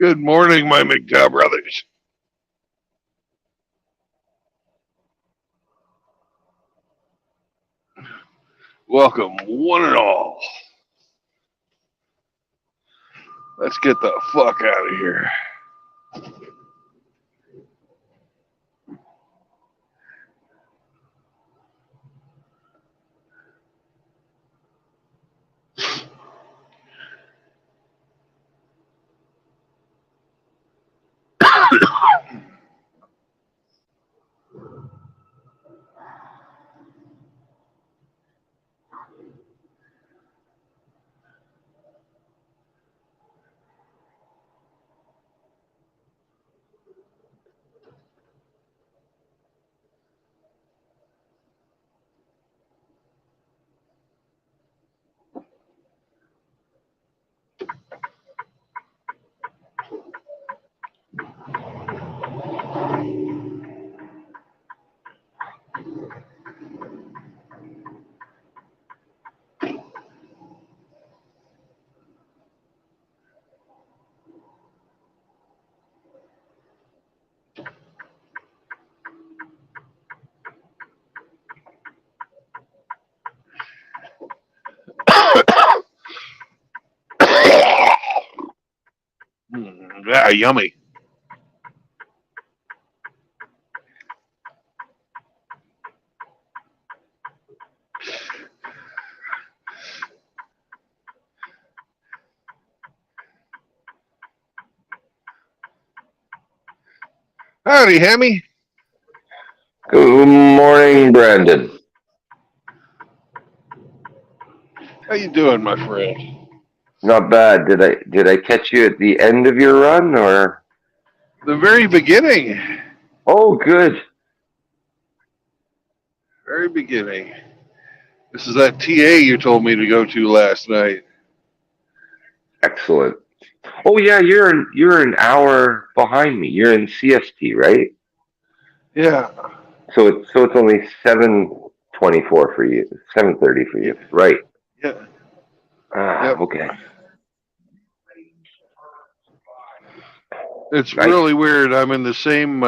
Good morning, my MGTOW brothers. Welcome, one and all. Let's get the fuck out of here. Yeah, yummy. Howdy, Hammy. Good morning, Brandon. How you doing, my friend? Not bad. Did I catch you at the end of your run or? The very beginning. Oh, good. Very beginning. This is that TA you told me to go to last night. Excellent. Oh yeah, you're an hour behind me. You're in CST, right? Yeah. So it's only 7:24 for you. 7:30 for Yeah. you. Right. Yeah. Ah, Yep. okay. It's Right. really weird. I'm in the same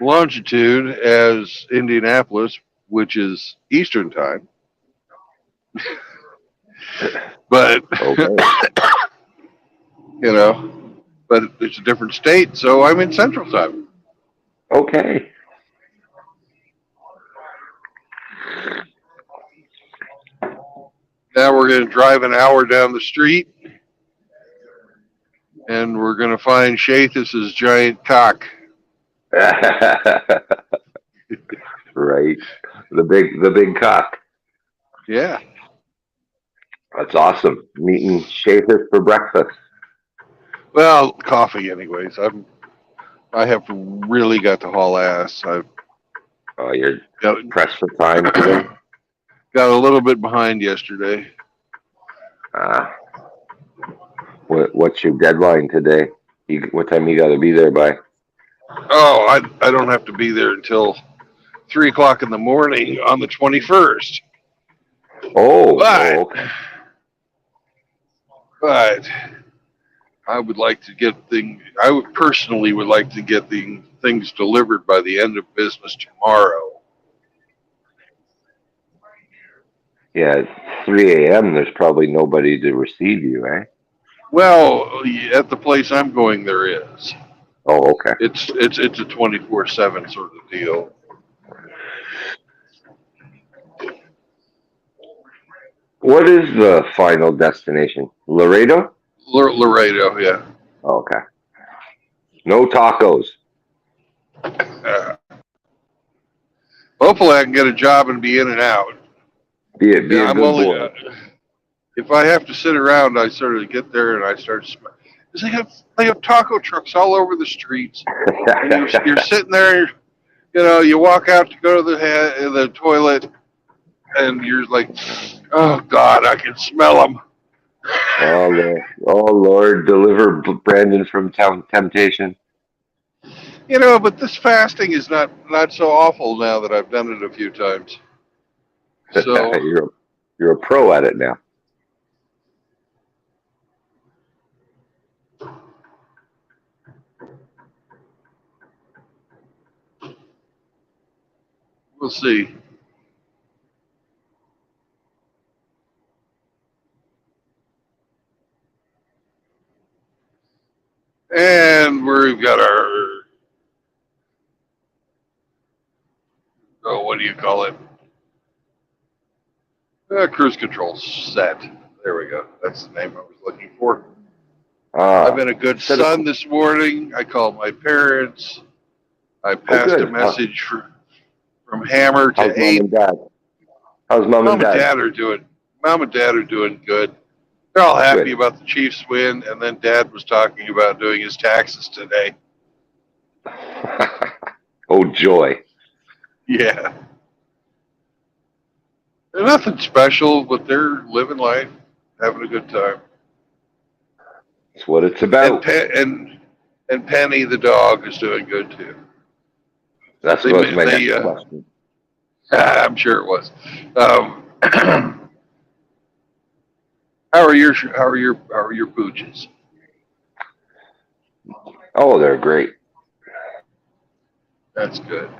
longitude as Indianapolis, which is Eastern time. But, Okay. you know, but it's a different state, so I'm in Central time. Okay. Now we're going to drive an hour down the street, and we're going to find Shathus's giant cock. Right. The big cock. Yeah. That's awesome. Meeting Shafis for breakfast. Well, coffee, anyways. I have really got to haul ass. I've Oh, you're got pressed for time today. got a little bit behind yesterday. Ah, what's your deadline today? What time you got to be there by? Oh, I don't have to be there until 3 o'clock in the morning on the 21st. Oh, But okay. but I would like to get things. I would personally would like to get the things delivered by the end of business tomorrow. Yeah, it's 3 a.m. There's probably nobody to receive you, eh? Well, at the place I'm going, there is. Oh, okay. It's a 24/7 sort of deal. What is the final destination? Laredo? Laredo, yeah. Oh, okay. No tacos. Uh, Hopefully, I can get a job and be in and out. Be Yeah, a I'm good only. boy. If I have to sit around, I sort of get there and I start. They have taco trucks all over the streets, and you're sitting there. You walk out to go to the toilet, and you're like, oh God, I can smell them. Oh Lord, oh Lord, deliver Brandon from temptation. But this fasting is not so awful now that I've done it a few times. So you're you're a pro at it now. We'll see. And we've got our, oh, what do you call it? Cruise control set. There we go. That's the name I was looking for. I've been a good son this morning. I called my parents. I passed a message from Hammer to How's Mom and Dad? How's Mom and Dad? Mom and Dad are doing good. They're all happy about the Chiefs win, and then Dad was talking about doing his taxes today. Oh, joy. Yeah. They're nothing special, but they're living life, having a good time. That's what it's about. And Penny, the dog, is doing good, too. That's my next question. I'm sure it was. How are your pooches? Oh, they're great. That's good.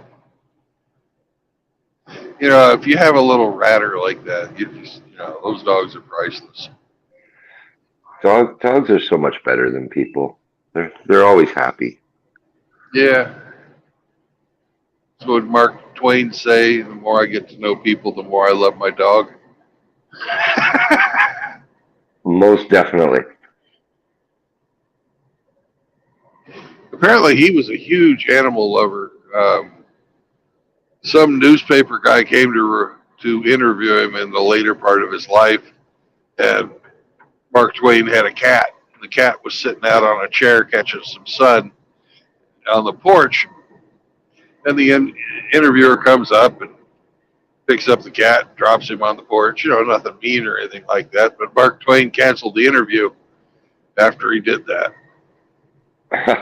You know, if you have a little ratter like that, those dogs are priceless. Dogs are so much better than people. They're always happy. Yeah. So what Mark Twain say, the more I get to know people, the more I love my dog. Most definitely. Apparently he was a huge animal lover. Some newspaper guy came to interview him in the later part of his life, and Mark Twain had a cat. The cat was sitting out on a chair catching some sun on the porch, and the interviewer comes up and picks up the cat, drops him on the porch. Nothing mean or anything like that, but Mark Twain canceled the interview after he did that.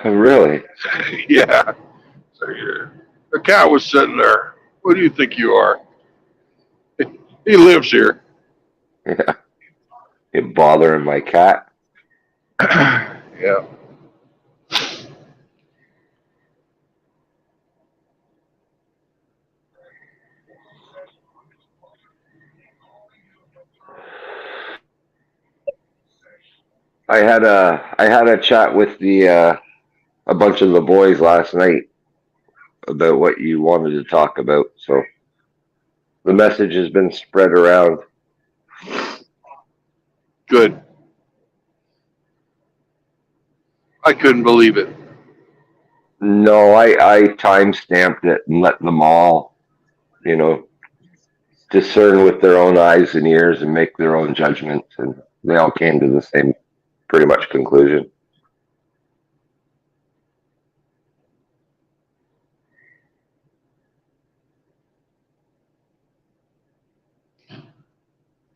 Really? Yeah. So the cat was sitting there. What do you think you are? He lives here. Yeah. You're bothering my cat. Yeah. I had a chat with a bunch of the boys last night about what you wanted to talk about. So the message has been spread around. Good. I couldn't believe it. No, I time-stamped it and let them all, discern with their own eyes and ears and make their own judgments. And they all came to the same pretty much conclusion.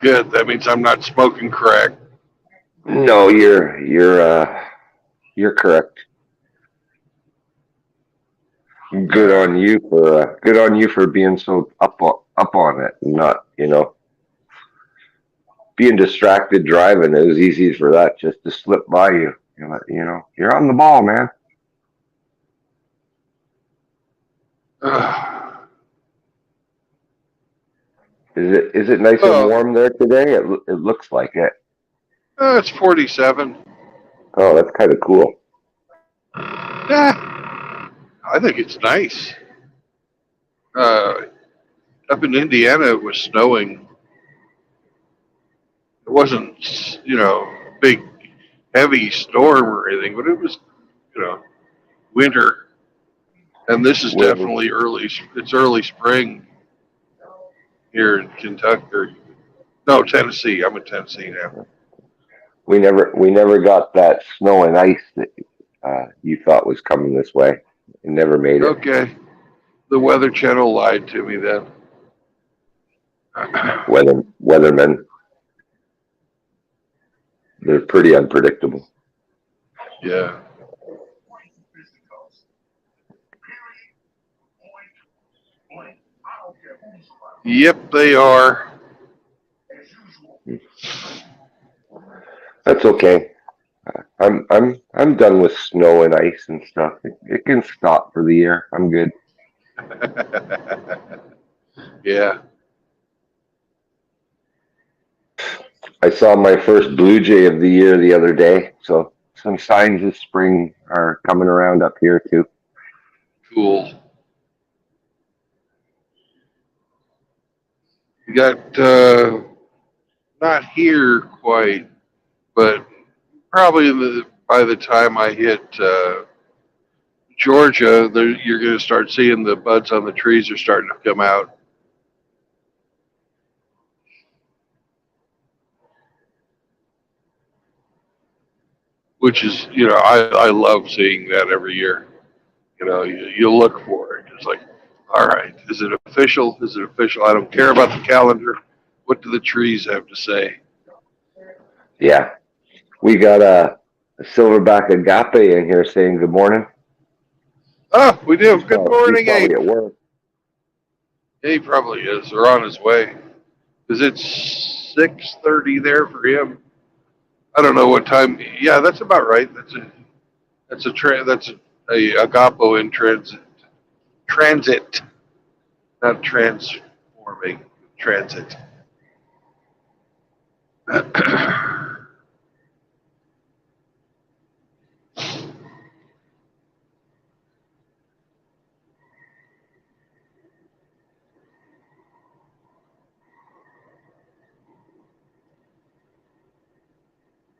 Good. That means I'm not smoking crack. No, you're correct. Good on you for being so up on it and not, being distracted driving. It was easy for that just to slip by you. You're on the ball, man. Is it nice and warm there today? It looks like it. It's 47. Oh, that's kind of cool. Yeah, I think it's nice. Up in Indiana, it was snowing. It wasn't, big, heavy storm or anything, but it was, winter. And this is definitely early. It's early spring here in Kentucky. No, Tennessee. I'm in Tennessee now. We never got that snow and ice that you thought was coming this way. It never made it. Okay. The Weather Channel lied to me then. Weathermen. They're pretty unpredictable. Yeah. Yep, they are. That's okay. I'm done with snow and ice and stuff. It can stop for the year. I'm good. Yeah. I saw my first blue jay of the year the other day, so some signs of spring are coming around up here too. Cool. You got not here quite, but probably by the time I hit Georgia, you're going to start seeing the buds on the trees are starting to come out. Which is, I love seeing that every year. You look for it. It's like, all right, is it official? Is it official? I don't care about the calendar. What do the trees have to say? Yeah, we got a silverback agape in here saying good morning. Oh, we do. Good morning, he's probably Abe. at work. Yeah, he probably is, or on his way. Because it's 6:30 there for him. I don't know what time. Yeah, that's about right. That's a agapo in transit. Transit, not transforming. Transit.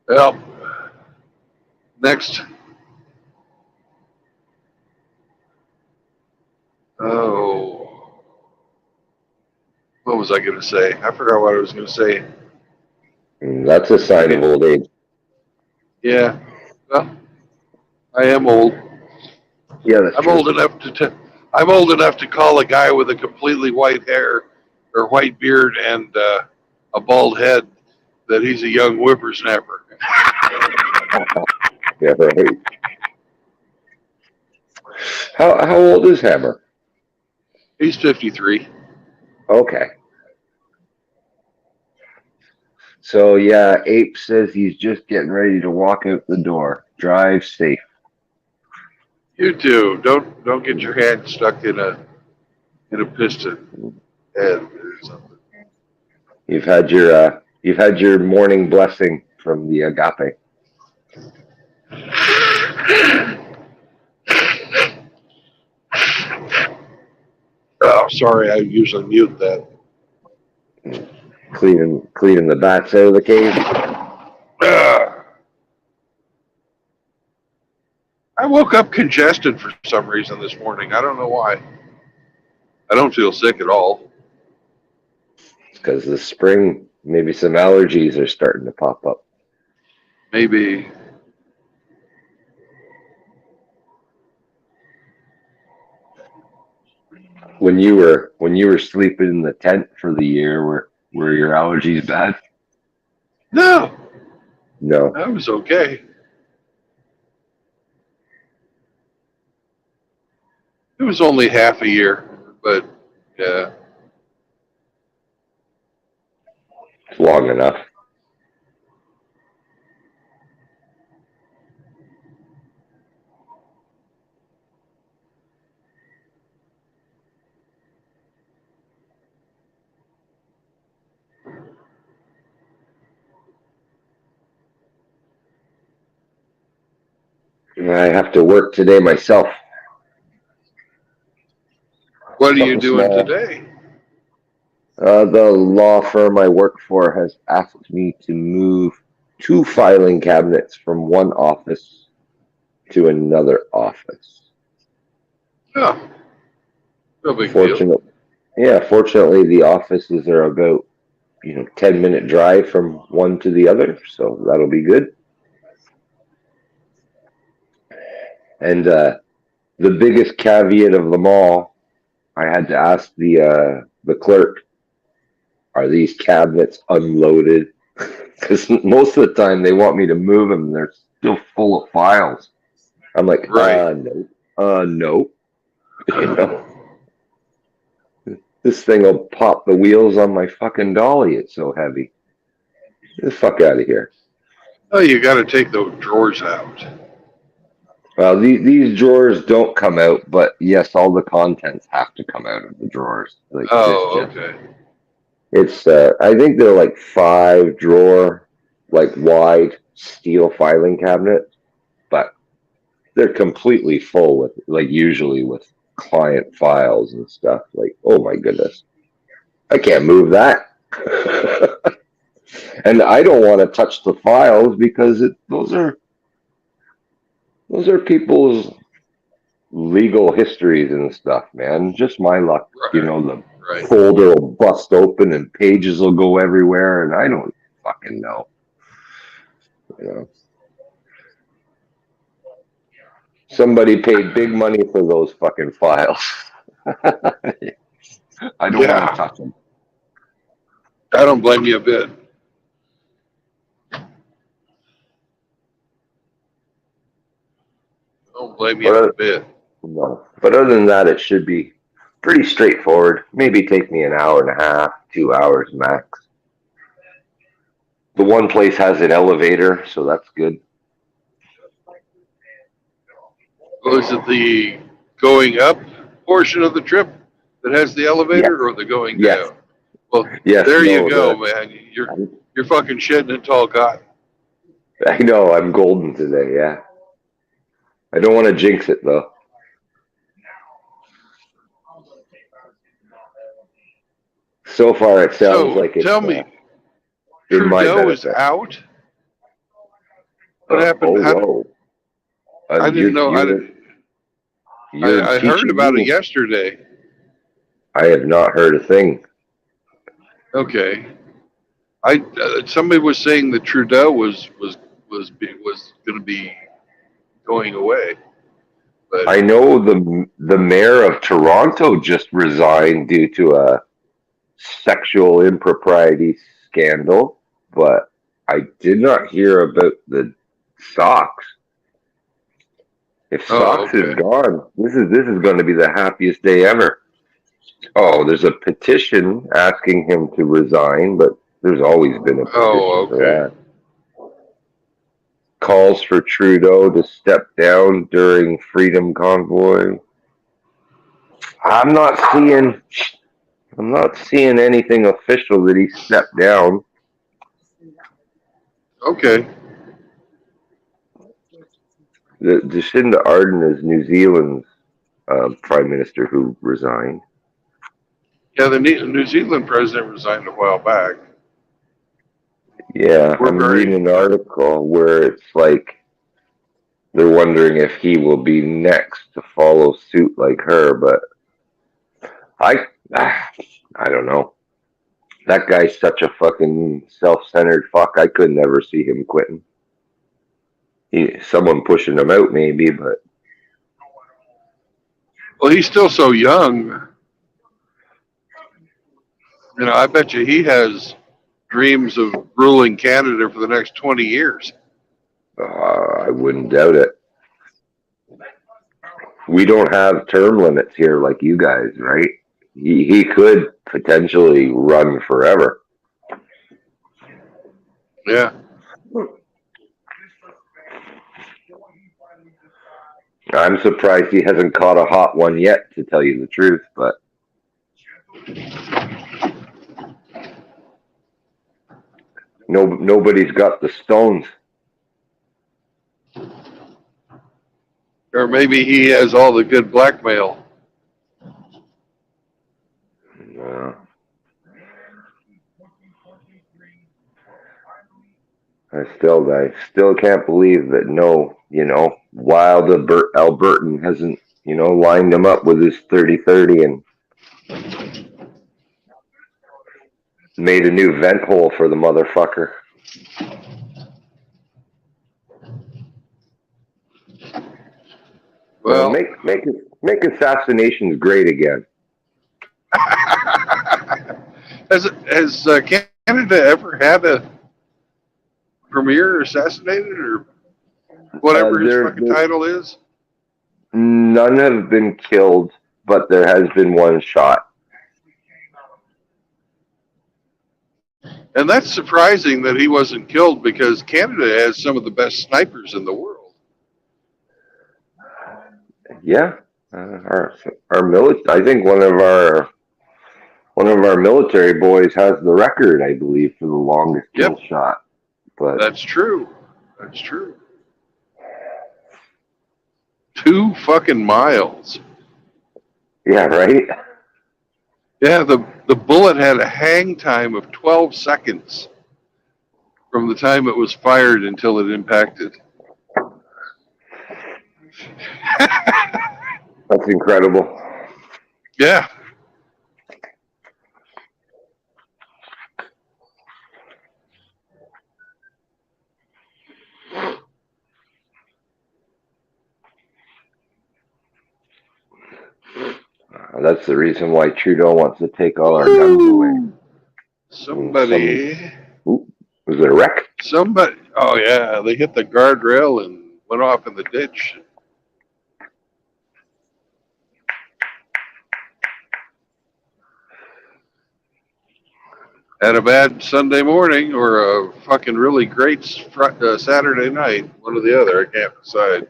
Well, next. Oh, what was I going to say? I forgot what I was going to say. That's a sign of old age. Yeah. Well, I am old. Yeah, that's I'm true. old enough to. I'm old enough to call a guy with a completely white hair or white beard and a bald head that he's a young whippersnapper. Yeah, right. How old is Hammer? He's 53. Okay. So yeah, Ape says he's just getting ready to walk out the door. Drive safe. You too. Don't get your hand stuck in a piston head or something. You've had your morning blessing from the agape. Oh, sorry. I usually mute that. Cleaning the bats out of the cave. I woke up congested for some reason this morning. I don't know why. I don't feel sick at all. Because the spring, maybe some allergies are starting to pop up. Maybe. When you were sleeping in the tent for the year, were your allergies bad? No, No. I was okay. It was only half a year, but yeah. It's long enough. I have to work today myself. What are you Something doing small. today? The law firm I work for has asked me to move 2 filing cabinets from one office to another office. Oh, no big deal. Fortunately, the offices are about 10-minute drive from one to the other, so that'll be good. And the biggest caveat of them all, I had to ask the clerk, are these cabinets unloaded? Because most of the time they want me to move them and they're still full of files. I'm like, Right. no. This thing will pop the wheels on my fucking dolly. It's so heavy. Get the fuck out of here. Oh, you got to take those drawers out. Well, these drawers don't come out, but yes, all the contents have to come out of the drawers. Like this, Oh, just okay. it's. I think they're like 5 drawer, like wide steel filing cabinets, but they're completely full with, like, usually with client files and stuff. Like, oh my goodness, I can't move that. And I don't want to touch the files because those are people's legal histories and stuff, man. Just my luck, Right, the right. folder will bust open and pages will go everywhere, and I don't fucking know. You know, somebody paid big money for those fucking files. I don't want to Yeah, touch them. I don't blame you a bit. I don't blame you But a bit. no. But other than that, it should be pretty straightforward. Maybe take me an hour and a half, 2 hours max. The one place has an elevator, so that's good. Oh, is it the going up portion of the trip that has the Yes, elevator, or the going yes, down? Well, yes. there you No, go, man. You're fucking shitting in tall cotton. I know I'm golden today. Yeah, I don't want to jinx it though. So far, it sounds So like it's tell me, in my Trudeau is benefit. out. What happened? Oh How did, whoa! I didn't know. You're I heard teaching about it me. yesterday. I have not heard a thing. Okay. Somebody was saying that Trudeau was going to be going away, but I know the mayor of Toronto just resigned due to a sexual impropriety scandal, but I did not hear about the socks. If oh, socks is okay. gone, this is going to be the happiest day ever. Oh, there's a petition asking him to resign, but there's always been a petition Oh, for okay. that. Calls for Trudeau to step down during Freedom Convoy. I'm not seeing I'm not seeing anything official that he stepped down. Okay. The Jacinda Ardern is New Zealand's prime minister who resigned. Yeah, the New Zealand president resigned a while back. Yeah, We're I'm reading very, an article where it's like they're wondering if he will be next to follow suit like her, but I I don't know. That guy's such a fucking self-centered fuck. I could never see him quitting. Someone pushing him out maybe, but well, he's still so young. I bet you he has dreams of ruling Canada for the next 20 years. I wouldn't doubt it. We don't have term limits here like you guys, right? He could potentially run forever. Yeah. I'm surprised he hasn't caught a hot one yet, to tell you the truth, but nobody's got the stones. Or maybe he has all the good blackmail. No. I still can't believe that Wild Albertan hasn't, lined him up with his 30-30 and made a new vent hole for the motherfucker. Well, Make assassinations great again. has Canada ever had a premier assassinated, or whatever his fucking title is? None have been killed, but there has been one shot. And that's surprising that he wasn't killed, because Canada has some of the best snipers in the world. Yeah, our I think one of our military boys has the record, I believe, for the longest Yep, kill shot. But that's true. That's true. 2 fucking miles. yeah, right. Yeah, the bullet had a hang time of 12 seconds from the time it was fired until it impacted. That's incredible. Yeah. That's the reason why Trudeau wants to take all our guns away. Woo! Somebody, Was it a wreck? oh yeah, they hit the guardrail and went off in the ditch. Had a bad Sunday morning or a fucking really great Saturday night. One or the other, I can't decide.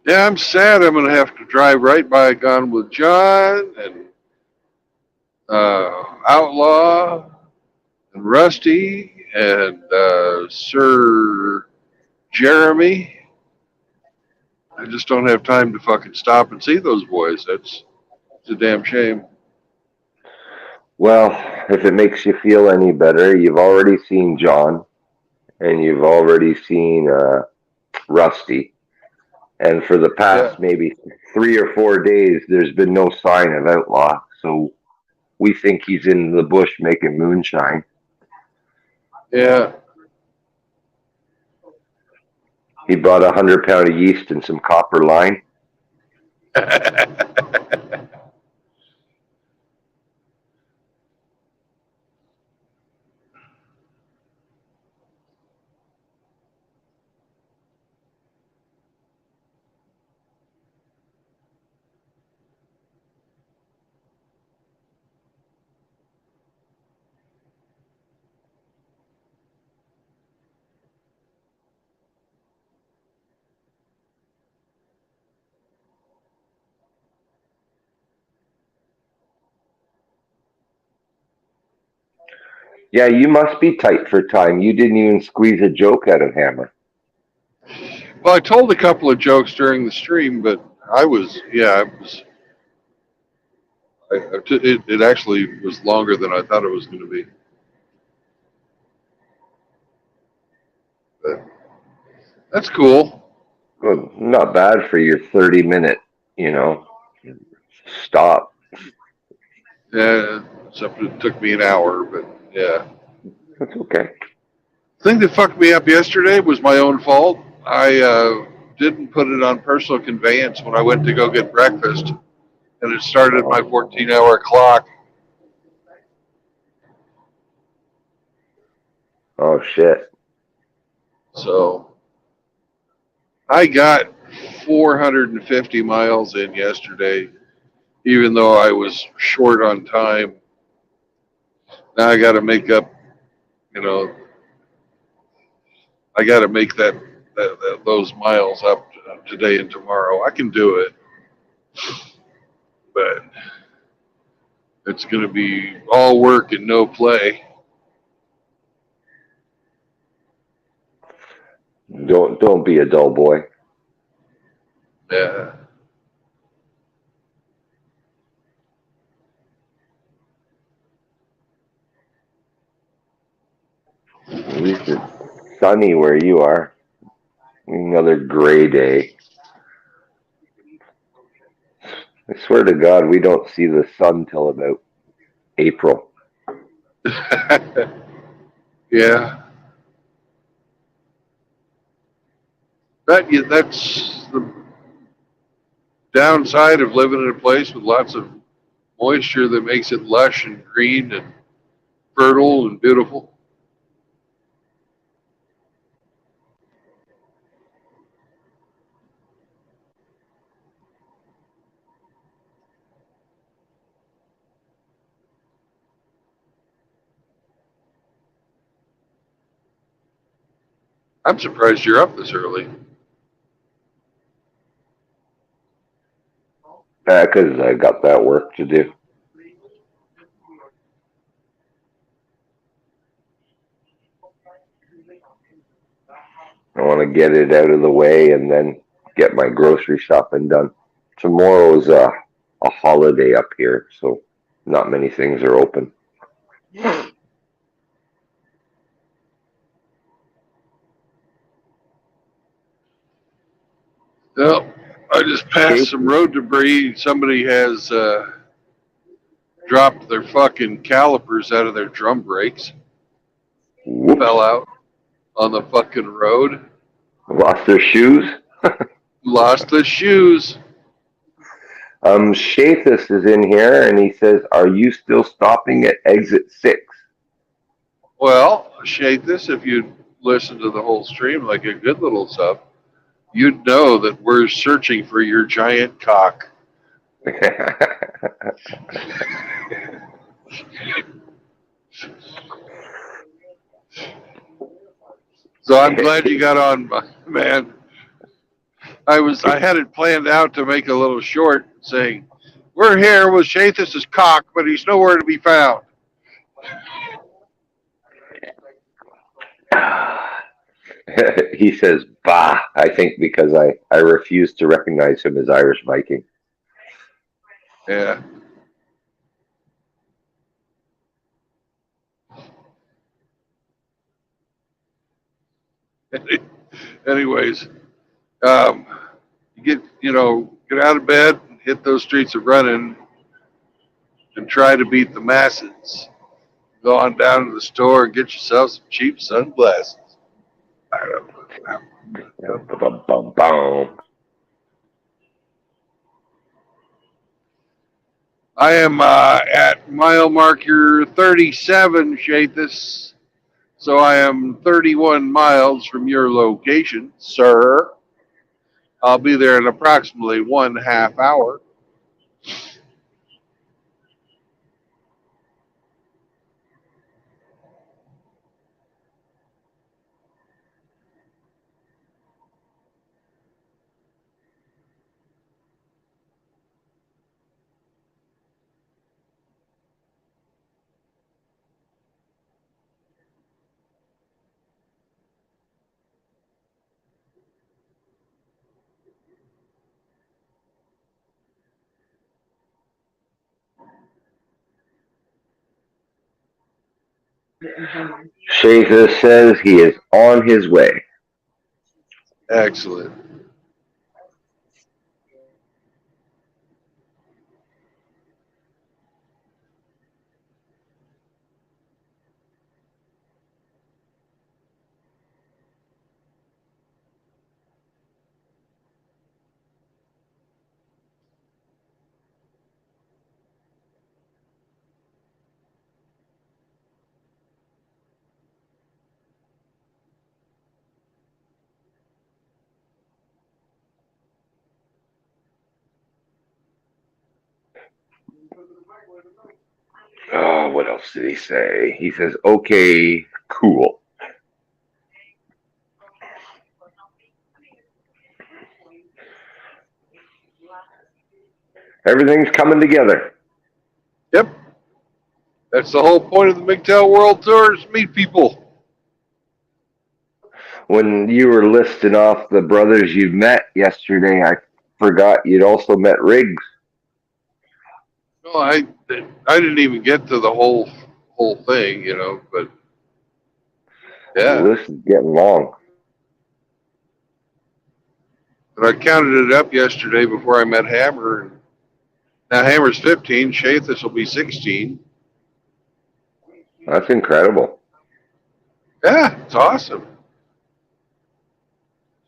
Yeah, I'm sad I'm going to have to drive right by Gone with John and Outlaw and Rusty and Sir Jeremy. I just don't have time to fucking stop and see those boys. It's a damn shame. Well, if it makes you feel any better, you've already seen John and you've already seen Rusty. And for the past maybe 3 or 4 days, there's been no sign of Outlaw. So we think he's in the bush making moonshine. Yeah. He brought 100 pound of yeast and some copper line. Yeah, you must be tight for time. You didn't even squeeze a joke out of Hammer. Well, I told a couple of jokes during the stream, but it actually was longer than I thought it was going to be. But that's cool. Well, not bad for your 30-minute, stop. Yeah, except it took me an hour, but yeah. That's okay. The thing that fucked me up yesterday was my own fault. I didn't put it on personal conveyance when I went to go get breakfast, and it started my 14-hour clock. Oh, shit. So I got 450 miles in yesterday, even though I was short on time. Now I got to make up, I got to make those miles up today and tomorrow. I can do it, but it's going to be all work and no play. Don't be a dull boy. Yeah. At least it's sunny where you are. Another gray day. I swear to God, we don't see the sun till about April. Yeah. That's the downside of living in a place with lots of moisture that makes it lush and green and fertile and beautiful. I'm surprised you're up this early. Because I got that work to do. I want to get it out of the way and then get my grocery shopping done. Tomorrow's a holiday up here, so not many things are open. Well, I just passed Shape. some road debris. Somebody has dropped their fucking calipers out of their drum brakes. Whoops. Fell out on the fucking road. Lost their shoes. Lost the shoes. Shathis is in here and he says, "Are you still stopping at exit 6?" Well, shade this if you listen to the whole stream like a good little sub. You'd know that we're searching for your giant cock. So I'm glad you got on, man. I had it planned out to make a little short saying, "We're here with Shathis' cock, but he's nowhere to be found." He says, "Bah," I think because I refuse to recognize him as Irish Viking. Yeah. Anyways, um, get out of bed, hit those streets of running, and try to beat the masses. Go on down to the store and get yourself some cheap sunglasses. I am at mile marker 37, Shathis. So I am 31 miles from your location, sir. I'll be there in approximately 1/2 hour. Shathis says he is on his way. Excellent. Oh, what else did he say? He says, "Okay, cool." Everything's coming together. Yep. That's the whole point of the MGTOW World Tour is meet people. When you were listing off the brothers you met yesterday, I forgot you'd also met Riggs. No, I didn't even get to the whole thing, but The yeah. list is getting long. But I counted it up yesterday before I met Hammer. And now Hammer's 15, Shathis will be 16. That's incredible. Yeah, it's awesome.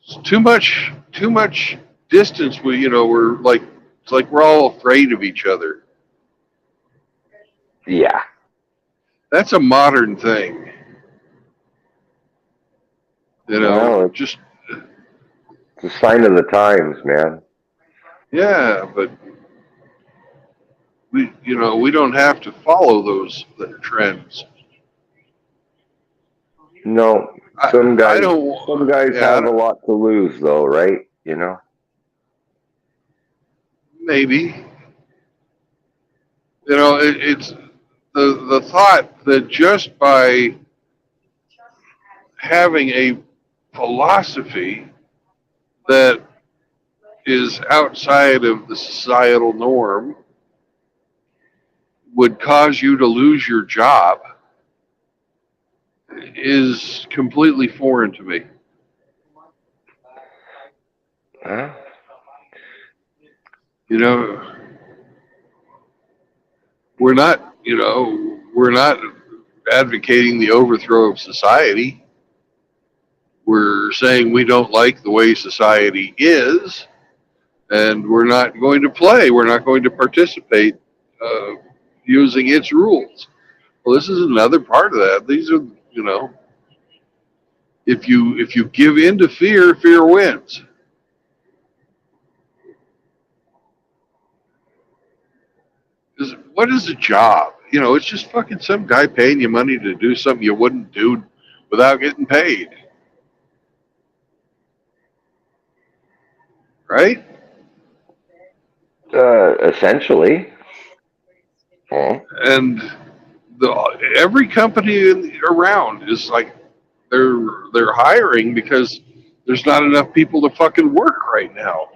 It's too much distance. We're like, it's like we're all afraid of each other. Yeah. That's a modern thing. Well, Just, it's a sign of the times, man. yeah, but we don't have to follow those trends. No, I, some I guys, don't, some guys yeah, have a lot to lose, though, right? You know. maybe. It's the thought that just by having a philosophy that is outside of the societal norm would cause you to lose your job is completely foreign to me. Huh? You know, we're not advocating the overthrow of society. We're saying we don't like the way society is, and we're not going to play. We're not going to participate uh, using its rules. Well, this is another part of that. These are, if you give in to fear, fear wins. 'Cause what is a job? It's just fucking some guy paying you money to do something you wouldn't do without getting paid, right? Essentially. Oh, And every company around is like they're hiring because there's not enough people to fucking work right now.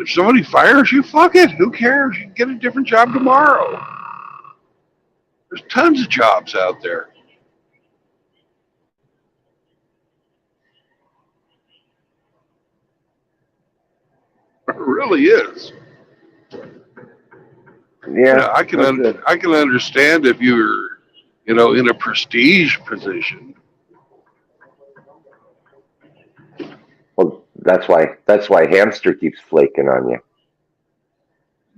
If somebody fires you, fuck it. Who cares? You can get a different job tomorrow. There's tons of jobs out there. It really is. yeah. That's it. I can understand if you're, in a prestige position. Well, that's why hamster keeps flaking on you.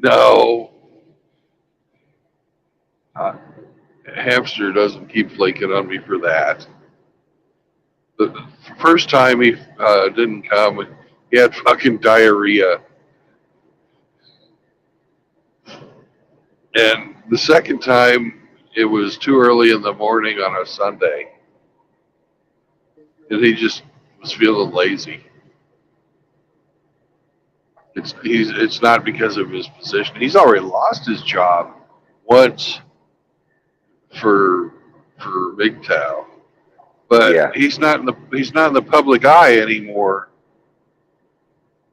No, uh, hamster doesn't keep flaking on me for that. The first time he didn't come, he had fucking diarrhea, and the second time it was too early in the morning on a Sunday, and he just was feeling lazy. It's not because of his position. He's already lost his job once for MGTOW, but Yeah. he's not in the public eye anymore.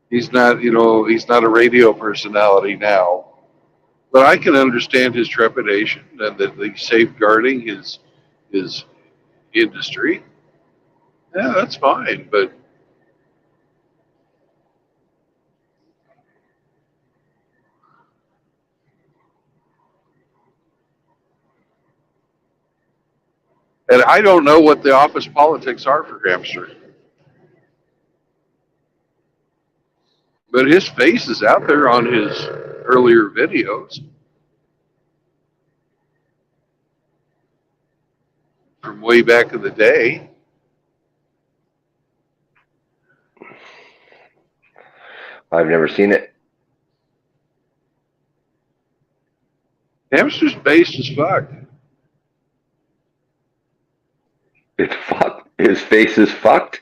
He's not a radio personality now. But I can understand his trepidation and that he's safeguarding his industry. Yeah, that's fine. But and I don't know what the office politics are for Hamster. But his face is out there on his earlier videos from way back in the day. I've never seen it. Hamster's based as fuck. It's fucked. His face is fucked.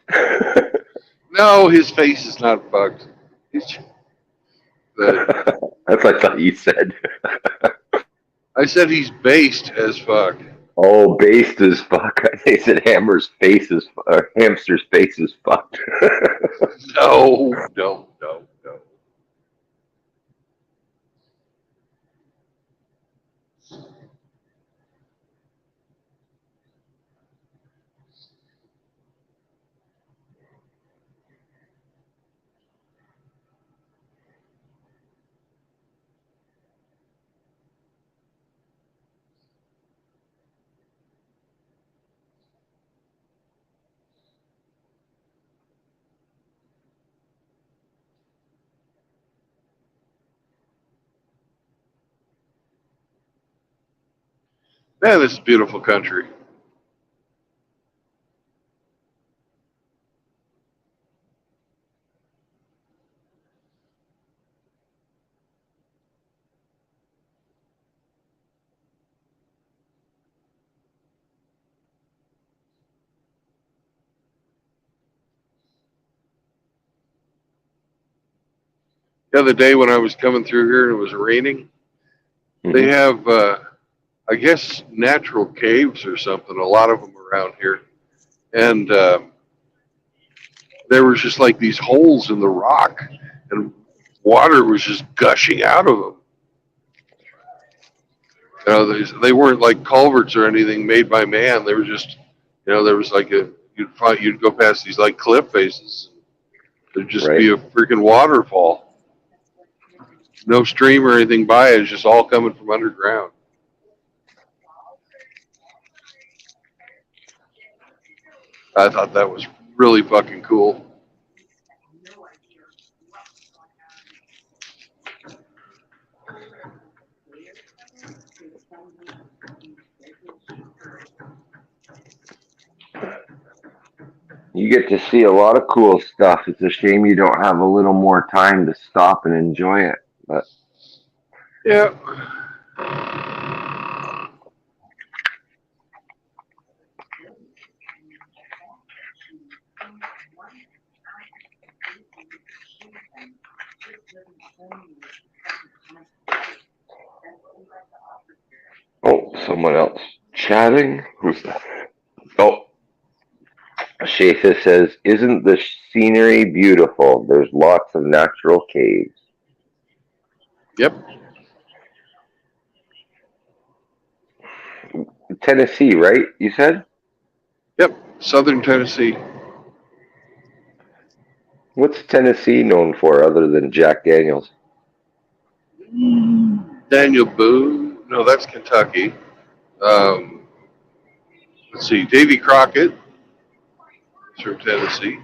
No, his face is not fucked. He's, but That's what I thought you said. I said he's based as fuck. Oh, based as fuck. They said hamster's face is fucked. No, no, no, no. Man, this is beautiful country. The other day when I was coming through here and it was raining, they have, I guess, natural caves or something, a lot of them around here. And there was just like these holes in the rock, and water was just gushing out of them. You know, they weren't like culverts or anything made by man. They were just, you know, there was like you'd go past these like cliff faces. There'd just be a freaking waterfall. No stream or anything by it. It's just all coming from underground. I thought that was really fucking cool. You get to see a lot of cool stuff. It's a shame you don't have a little more time to stop and enjoy it. But yeah. oh, someone else chatting. Who's that? Oh, Shafa says, "Isn't the scenery beautiful? There's lots of natural caves." Yep. Tennessee, right? You said? Yep. Southern Tennessee. What's Tennessee known for other than Jack Daniels? Daniel Boone. No, that's Kentucky. Let's see. Davy Crockett is from Tennessee.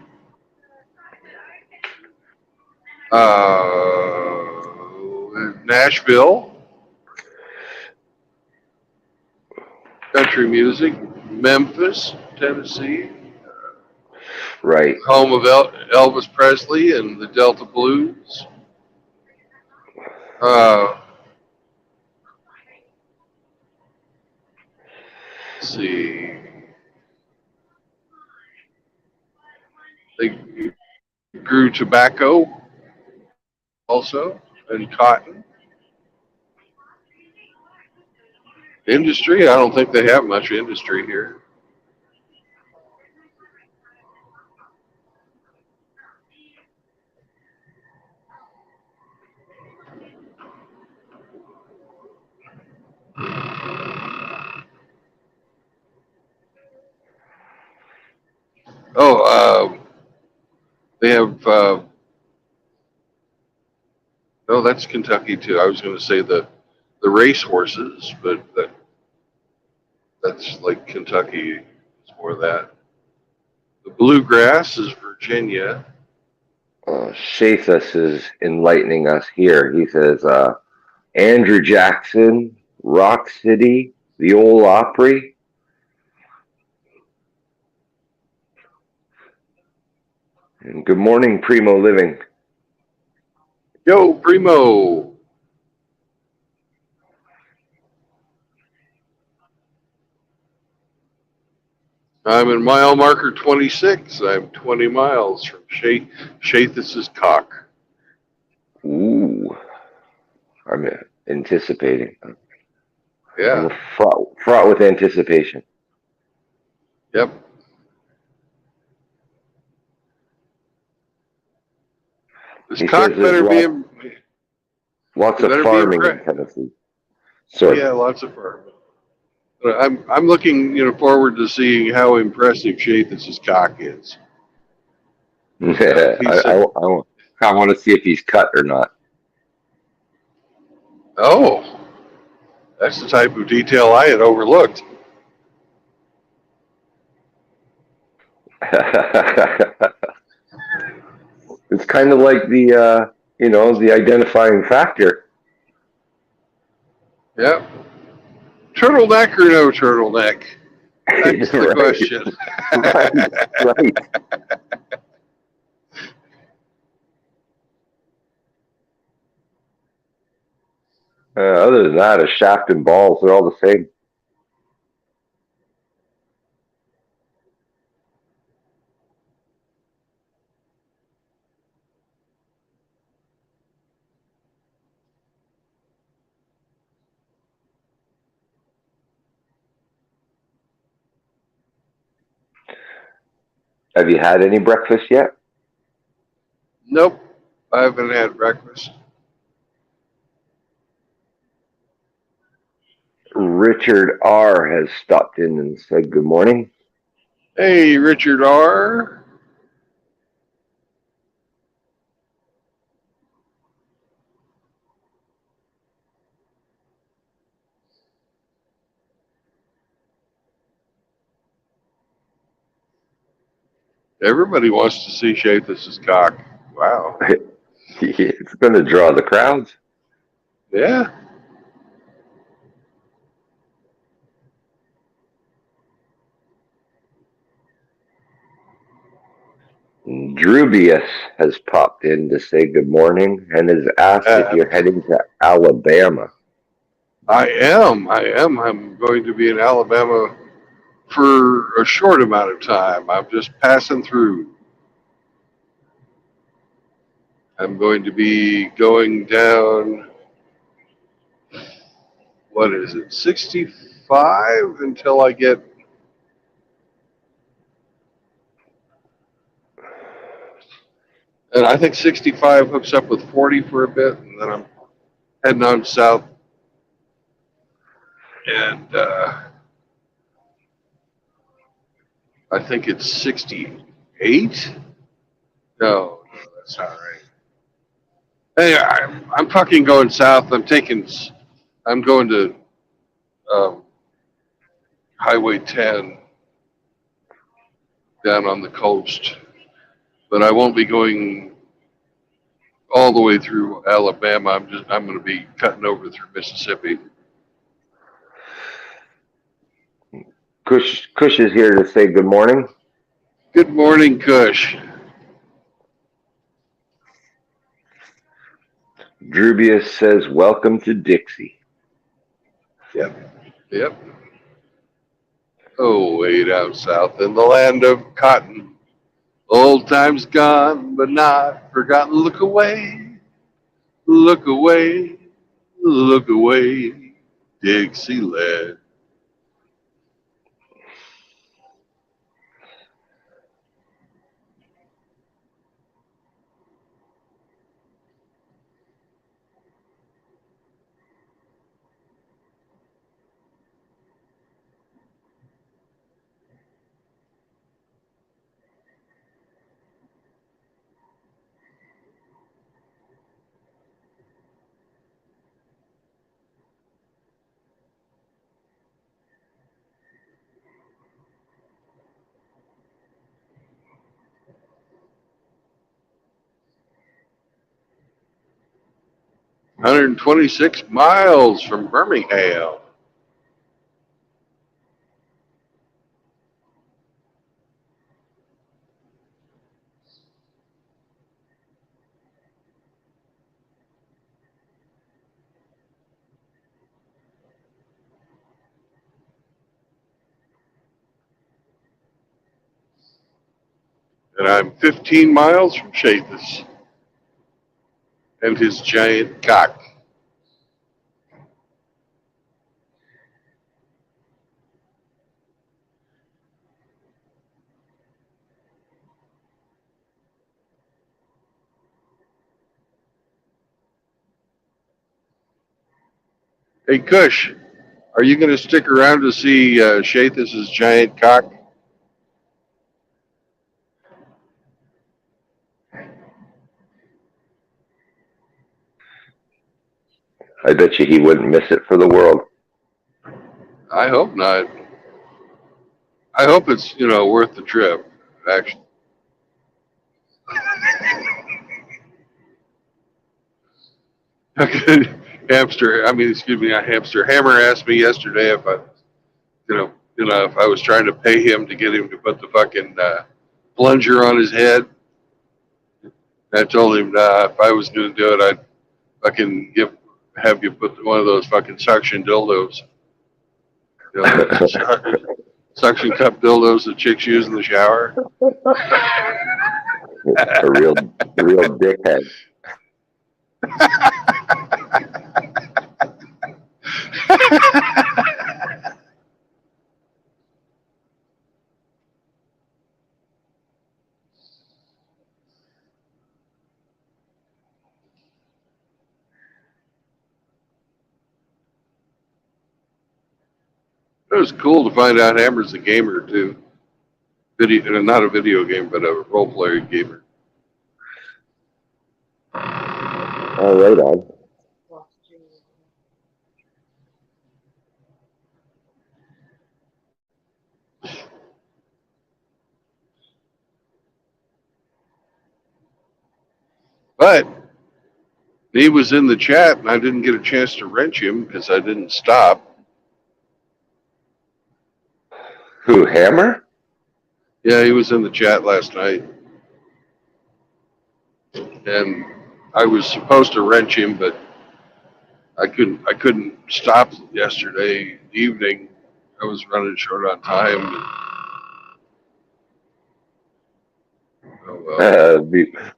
Nashville. Country music. Memphis, Tennessee. Right. Home of Elvis Presley and the Delta Blues. Let's see. They grew tobacco also and cotton. Industry, I don't think they have much industry here. Oh, they have, no, that's Kentucky too. I was going to say the race horses, but that's like Kentucky. It's more that. The bluegrass is Virginia. Shafus is enlightening us here. He says, Andrew Jackson, Rock City, the Old Opry. And good morning, Primo Living. Yo, Primo. I'm in mile marker 26. I'm 20 miles from Shathus's cock. Ooh, I'm anticipating. Yeah. I'm fraught with anticipation. Yep. This cock better be lots of farming in Tennessee. So yeah, lots of farming. I'm looking, forward to seeing how impressive Shathus's cock is. Yeah, I want to see if he's cut or not. Oh, that's the type of detail I had overlooked. It's kind of like the identifying factor. Yep. Turtleneck or no turtleneck? That's the Right, question. right. Other than that, a shaft and balls, they're all the same. Have you had any breakfast yet? Nope, I haven't had breakfast. Richard R. has stopped in and said good morning. Hey, Richard R. Everybody wants to see Shapeless's cock. Wow. It's going to draw the crowds. Yeah. Drubius has popped in to say good morning and has asked if you're heading to Alabama. I am. I'm going to be in Alabama for a short amount of time. I'm just passing through. I'm going to be going down, what is it, 65 until I get, and I think 65 hooks up with 40 for a bit, and then I'm heading on south. And I think it's 68. No, that's not right. Hey, I'm fucking going south. I'm going to um, Highway 10 down on the coast, but I won't be going all the way through Alabama. I'm going to be cutting over through Mississippi. Kush is here to say good morning. Good morning, Kush. Drubius says welcome to Dixie. Yep. Oh, way down south in the land of cotton. Old times gone, but not forgotten. Look away, look away, look away, Dixieland. 126 miles from Birmingham. And I'm 15 miles from Chathis and his giant cock. Hey, Kush, are you going to stick around to see Chathis' giant cock? I bet you he wouldn't miss it for the world. I hope not. I hope it's, worth the trip, actually. excuse me, not hamster. Hammer asked me yesterday if I, if I was trying to pay him to get him to put the fucking plunger on his head. I told him if I was going to do it, I'd fucking have you put one of those fucking suction dildos. Suction cup dildos that chicks use in the shower. A real dickhead. It was cool to find out Hammer's a gamer too. Not a video game, but a role-playing gamer. Oh, right on. But he was in the chat, and I didn't get a chance to wrench him because I didn't stop. Who, Hammer? Yeah, he was in the chat last night. And I was supposed to wrench him, but I couldn't stop yesterday evening. I was running short on time. Oh, well.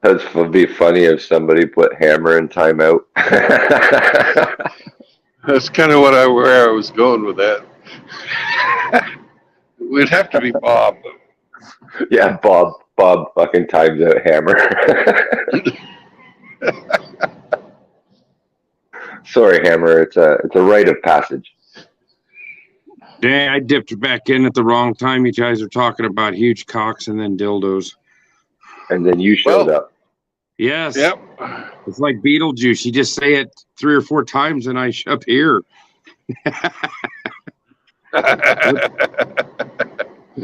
That would be funny if somebody put Hammer in timeout. That's kind of where I was going with that. It would have to be Bob. Yeah, Bob fucking times out Hammer. Sorry, Hammer. It's a rite of passage. Dang, I dipped back in at the wrong time. You guys are talking about huge cocks and then dildos. And then you showed up. Yes. Yep. It's like Beetlejuice. You just say it 3 or 4 times and I appear.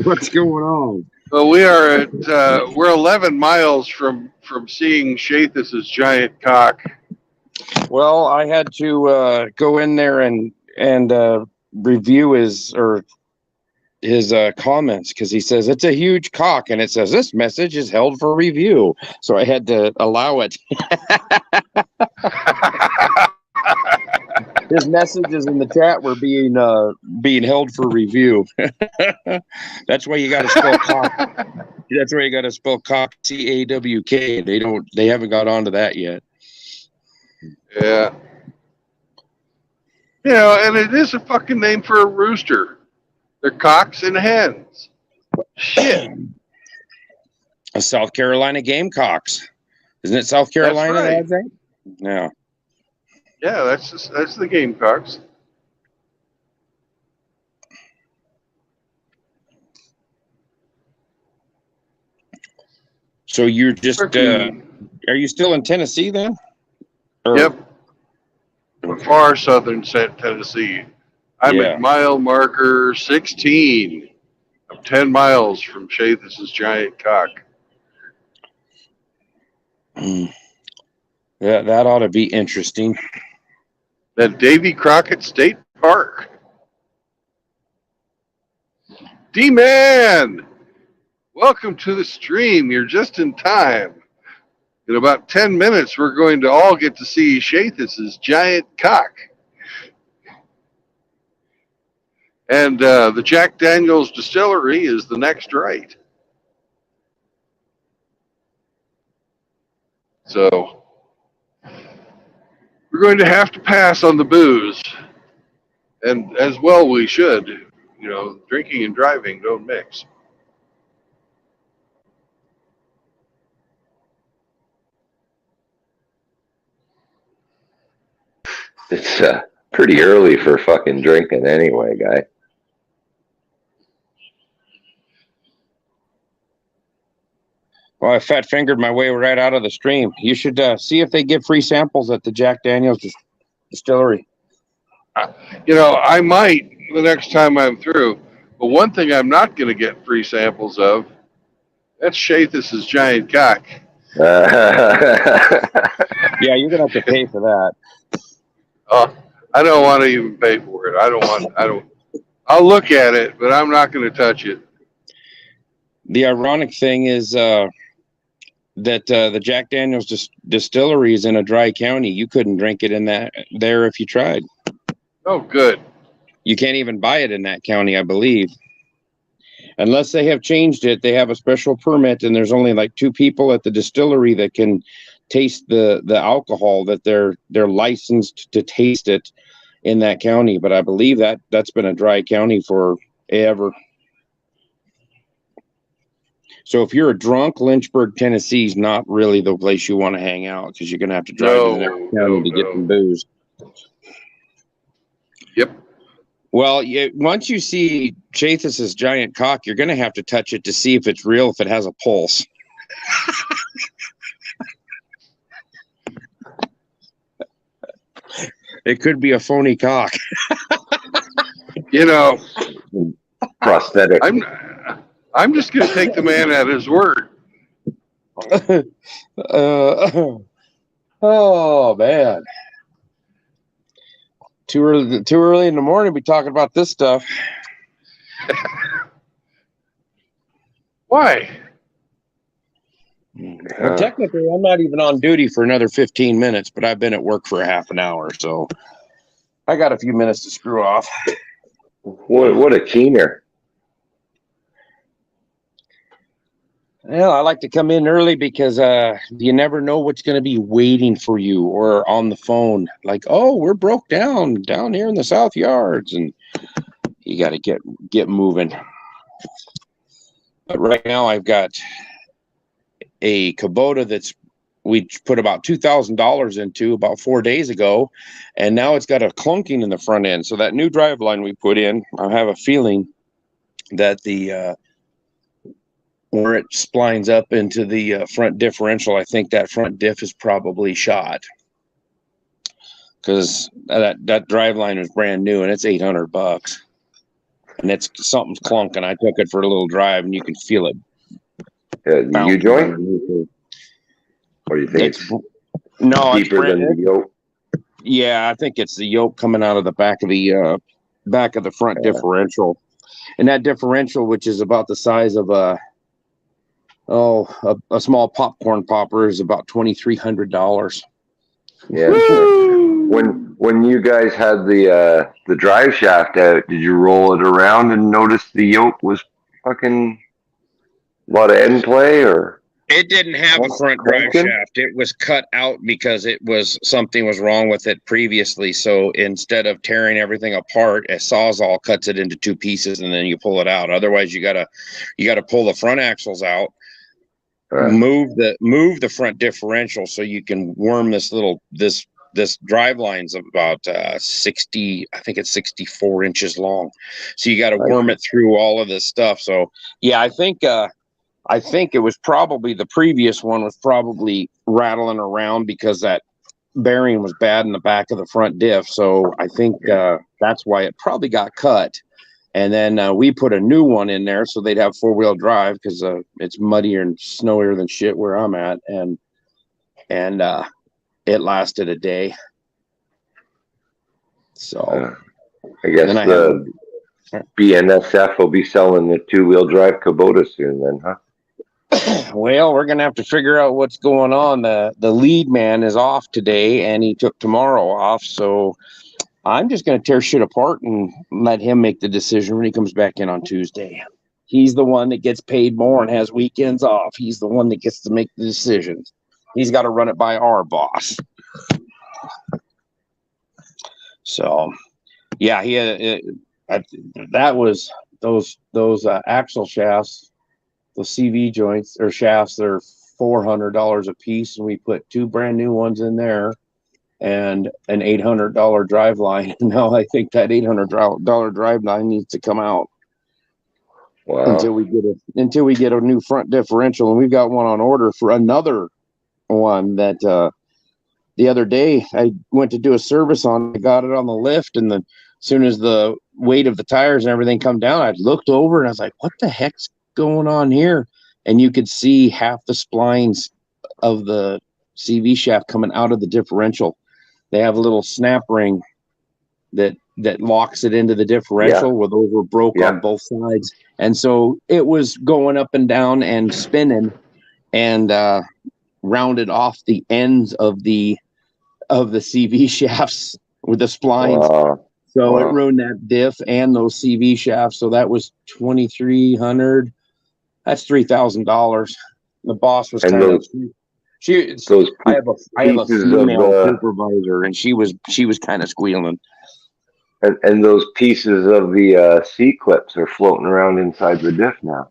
What's going on? Well, we're 11 miles from seeing Shathus's giant cock. Well, I had to go in there and review his comments because he says it's a huge cock and it says this message is held for review. So I had to allow it. His messages in the chat were being held for review. That's why you got to spell cock. That's why you got to spell cock CAWK. They haven't got onto that yet. Yeah. And it is a fucking name for a rooster. They're cocks and hens. Shit. A South Carolina Gamecocks. Isn't it South Carolina? That's right. Yeah. Yeah, that's the Gamecocks. So you're just are you still in Tennessee then? Yep. Far southern Tennessee. I'm at mile marker 16. I'm 10 miles from Shathus's giant cock. Yeah, that ought to be interesting. At Davy Crockett State Park. D-Man! Welcome to the stream. You're just in time. In about 10 minutes, we're going to all get to see Shathus's giant cock. And the Jack Daniels Distillery is the next right. So we're going to have to pass on the booze. And as well we should. Drinking and driving don't mix. It's pretty early for fucking drinking anyway, guy. Well, I fat fingered my way right out of the stream. You should see if they give free samples at the Jack Daniels Distillery. I might the next time I'm through. But one thing I'm not going to get free samples of, that's Shathus's giant cock. Yeah, you're going to have to pay for that. I don't want to even pay for it. I don't. I'll look at it, but I'm not going to touch it. The ironic thing is that the Jack Daniels distillery is in a dry county. You couldn't drink it in that there if you tried. Oh, good. You can't even buy it in that county, I believe. Unless they have changed it, they have a special permit, and there's only like 2 people at the distillery that can taste the alcohol, that they're licensed to taste it in that county. But I believe that that's been a dry county forever. So if you're a drunk, Lynchburg, Tennessee is not really the place you want to hang out, because you're going to have to drive to the next county to get some booze. Yep. Well, once you see Chathas's giant cock, you're going to have to touch it to see if it's real, if it has a pulse. It could be a phony cock. You know, Prosthetic. I'm just going to take the man at his word. Oh man, too early in the morning to be talking about this stuff. Why? Well, technically, I'm not even on duty for another 15 minutes, but I've been at work for a half an hour, so I got a few minutes to screw off. What a keener. Well, I like to come in early because you never know what's going to be waiting for you or on the phone. Like, oh, we're broke down here in the South Yards, and you got to get moving. But right now, I've got a Kubota we put about $2,000 into about 4 days ago, and now it's got a clunking in the front end. So that new drive line we put in, I have a feeling that where it splines up into the front differential, I think that front diff is probably shot, because that drive line is brand new and it's $800, and something's clunking. I took it for a little drive and you can feel it. The U joint? Or do you think it's deeper than the yoke? Yeah, I think it's the yoke coming out of the back of the front differential, and that differential, which is about the size of a small popcorn popper, is about $2,300. Yeah. When you guys had the drive shaft out, did you roll it around and notice the yoke was fucking a lot of end play, or? It didn't have a front drive shaft. It was cut out because something was wrong with it previously. So instead of tearing everything apart, a Sawzall cuts it into 2 pieces and then you pull it out. Otherwise, you gotta pull the front axles out, move the front differential so you can worm this drive line's about 60, I think it's 64 inches long. So you got to worm it through all of this stuff. So yeah, I think it was probably the previous one was probably rattling around because that bearing was bad in the back of the front diff. So I think that's why it probably got cut. And then we put a new one in there so they'd have 4-wheel drive, because it's muddier and snowier than shit where I'm at. And it lasted a day. So I guess the BNSF will be selling the 2-wheel drive Kubota soon then, huh? Well, we're gonna have to figure out what's going on. The lead man is off today, and he took tomorrow off. So I'm just gonna tear shit apart and let him make the decision when he comes back in on Tuesday. He's the one that gets paid more and has weekends off. He's the one that gets to make the decisions. He's got to run it by our boss. So, yeah, that was those axle shafts. The CV joints or shafts, they're $400 a piece, and we put 2 brand new ones in there and an $800 drive line. Now I think that $800 drive line needs to come out. Wow. Until we get a new front differential, and we've got one on order for another one that the other day I went to do a service on. I got it on the lift, and as soon as the weight of the tires and everything come down, I looked over and I was like, what the heck's going on here? And you could see half the splines of the CV shaft coming out of the differential. They have a little snap ring that locks it into the differential, where those were broke on both sides. And so it was going up and down and spinning and rounded off the ends of the CV shafts with the splines. So it ruined that diff and those CV shafts. So that was $2,300. That's $3,000. The boss was kind of I have a female supervisor, and she was kind of squealing. And those pieces of the C clips are floating around inside the diff now.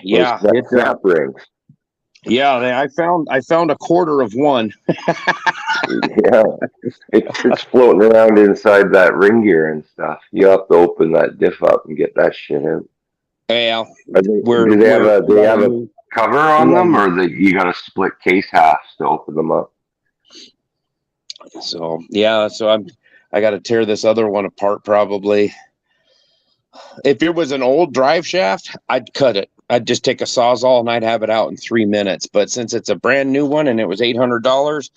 Yeah, it's snap rings. Yeah, I found a quarter of one. Yeah, it's floating around inside that ring gear and stuff. You have to open that diff up and get that shit in. Yeah, do they have a cover on them, or you got to split case halves to open them up? So yeah, I got to tear this other one apart probably. If it was an old drive shaft, I'd cut it. I'd just take a Sawzall and I'd have it out in 3 minutes. But since it's a brand new one and it was $800,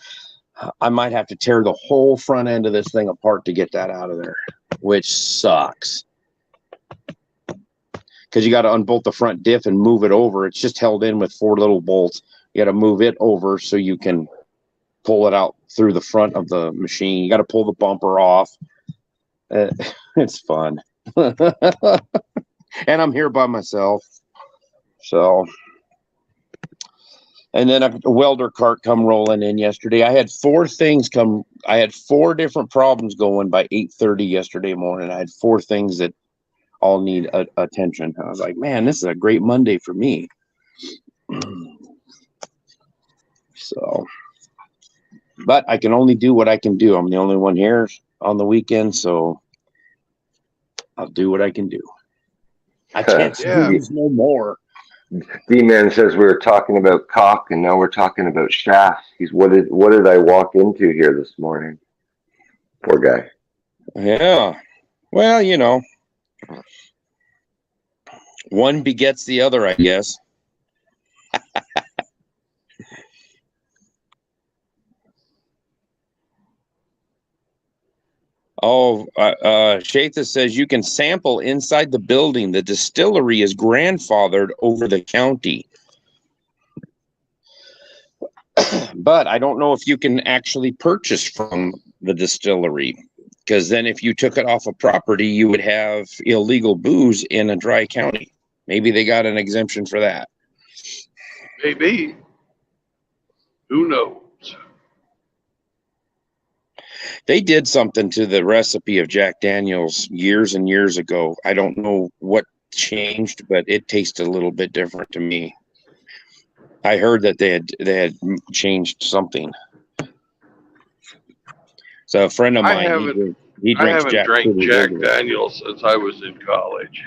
I might have to tear the whole front end of this thing apart to get that out of there, which sucks. Because you got to unbolt the front diff and move it over. It's just held in with 4 little bolts. You got to move it over so you can pull it out through the front of the machine. You got to pull the bumper off. It's fun. And I'm here by myself. So, and then a welder cart come rolling in yesterday. I had 4 different problems going by 8:30 yesterday morning. I had 4 things that all need attention. I was like, man, this is a great Monday for me. So, but I can only do what I can do. I'm the only one here on the weekend, so I'll do what I can do. I can't squeeze no more. D-Man says we were talking about cock, and now we're talking about shafts. What did I walk into here this morning? Poor guy. Yeah. Well, you know, one begets the other, I guess. Shatha says you can sample inside the building. The distillery is grandfathered over the county. But I don't know if you can actually purchase from the distillery, because then if you took it off a property, you would have illegal booze in a dry county. Maybe they got an exemption for that. Maybe. Who knows? They did something to the recipe of Jack Daniels years and years ago. I don't know what changed, but it tasted a little bit different to me. I heard that they had changed something. So a friend of mine, he drinks Jack Daniels since I was in college.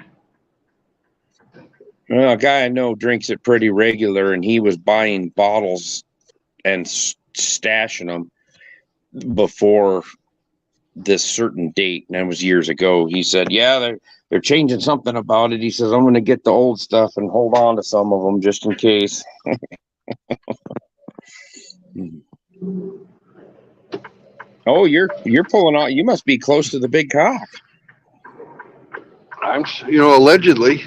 Well, a guy I know drinks it pretty regular, and he was buying bottles and stashing them before this certain date, and that was years ago. He said, yeah, they're changing something about it. He says, I'm going to get the old stuff and hold on to some of them just in case. Oh, you're pulling out. You must be close to the big cock. I'm, allegedly.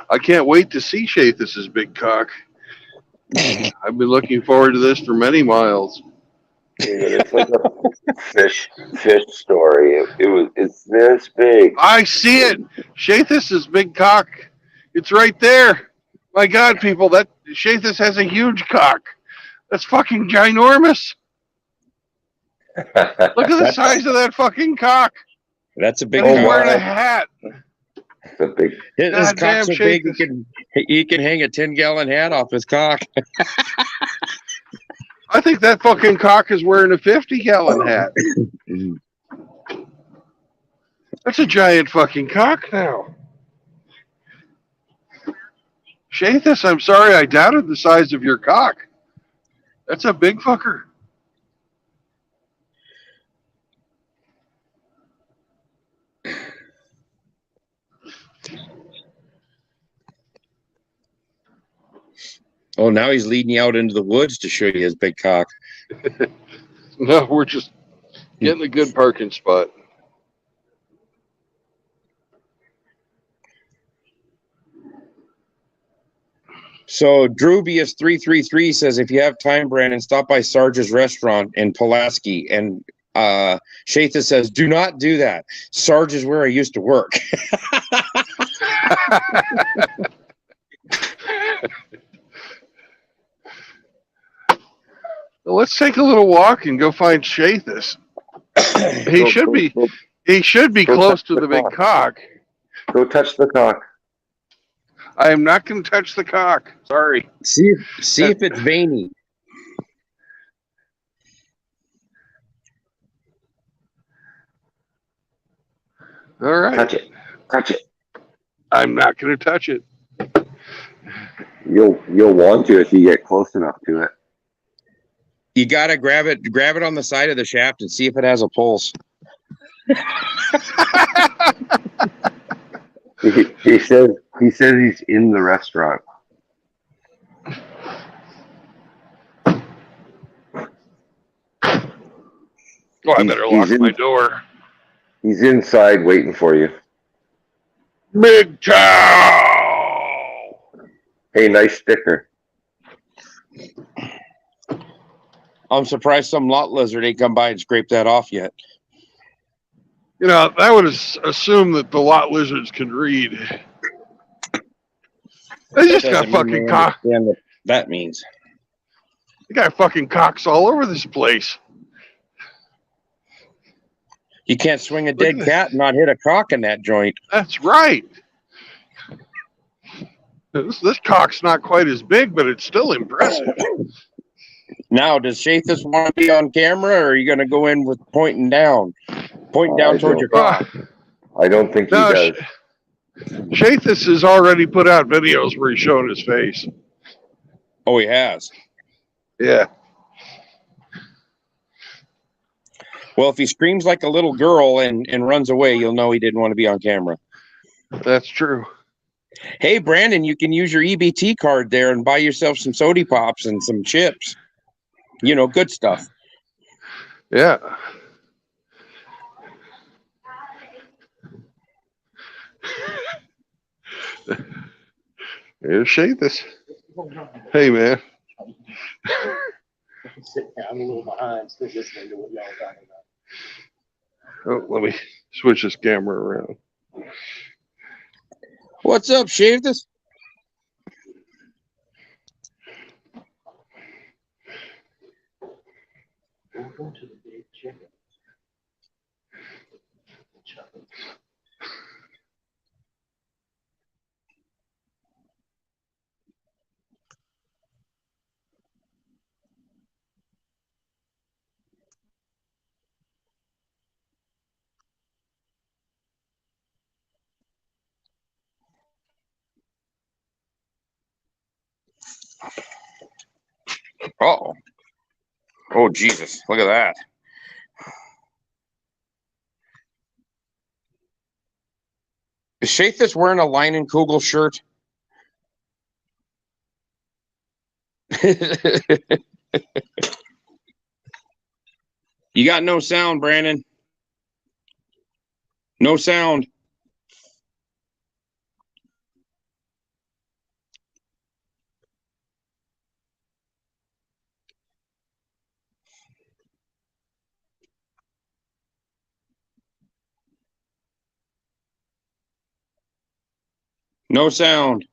I can't wait to see Shathus's big cock. I've been looking forward to this for many miles. It's like a fish story. It's this big. I see it. Shathus's big cock. It's right there. My God, people, that Shathus has a huge cock. That's fucking ginormous. Look at the size of that fucking cock. That's a big. And he's wearing a hat. It's a big. His cock's so big he can hang a 10-gallon hat off his cock. I think that fucking cock is wearing a 50-gallon hat. That's a giant fucking cock now. Shathus, I'm sorry I doubted the size of your cock. That's a big fucker. Oh, now he's leading you out into the woods to show you his big cock. No, we're just getting a good parking spot. So Drubius333 says, if you have time, Brandon, stop by Sarge's restaurant in Pulaski. And Shaitha says, do not do that. Sarge is where I used to work. Well, let's take a little walk and go find Shathis. He should be close to the big cock. Go touch the cock. I am not going to touch the cock. Sorry. See if it's veiny. All right. Touch it. Touch it. I'm not going to touch it. You'll want to if you get close enough to it. You gotta grab it on the side of the shaft and see if it has a pulse. He says he's in the restaurant. Oh, I better lock my door. He's inside waiting for you. MGTOW! Hey, nice sticker. I'm surprised some lot lizard ain't come by and scraped that off yet. You know, that would assume that the lot lizards can read. They just got fucking cock. What that means. They got fucking cocks all over this place. You can't swing a dead cat and not hit a cock in that joint. That's right. This cock's not quite as big, but it's still impressive. Now, does Shathis want to be on camera, or are you going to go in with pointing down towards your cock? I don't think he does. Shathis has already put out videos where he's showing his face. Oh, he has? Yeah. Well, if he screams like a little girl and runs away, you'll know he didn't want to be on camera. That's true. Hey, Brandon, you can use your EBT card there and buy yourself some soda pops and some chips. You know, good stuff. Yeah. Here's Shathis. Hey, man. I'm a little behind, still listening to what y'all are talking about. Oh, let me switch this camera around. What's up, Shathis? We're going to the big chicken. Uh-oh. Oh, Jesus. Look at that. Is Shathis wearing a Leinenkugel shirt? You got no sound, Brandon. No sound. No sound.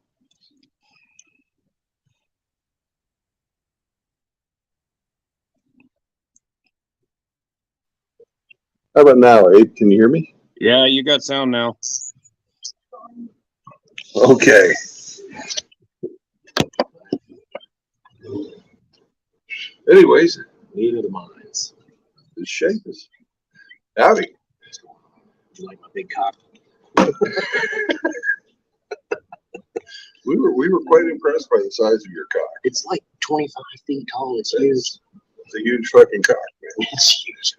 How about now, Abe? Can you hear me? Yeah, you got sound now. Okay. Anyways, Meeting of the minds. it's Shathis. Howdy. You like my big cock? We were quite impressed by the size of your cock. It's like 25 feet tall. It's huge. It's a huge fucking cock, man. It's huge.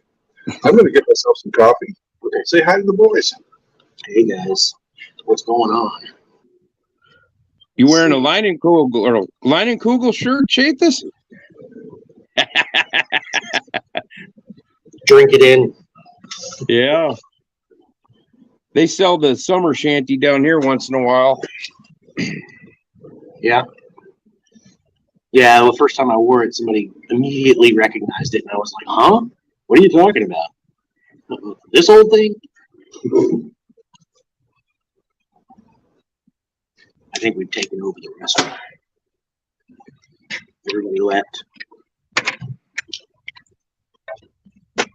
I'm gonna get myself some coffee. Okay, say hi to the boys. Hey guys, what's going on? You wearing a Leinenkugel shirt, Chathus? Drink it in. Yeah. They sell the summer shanty down here once in a while. Yeah. Yeah, well, the first time I wore it, somebody immediately recognized it, and I was like, huh? What are you talking about? This old thing? I think we've taken over the restaurant. Everybody left.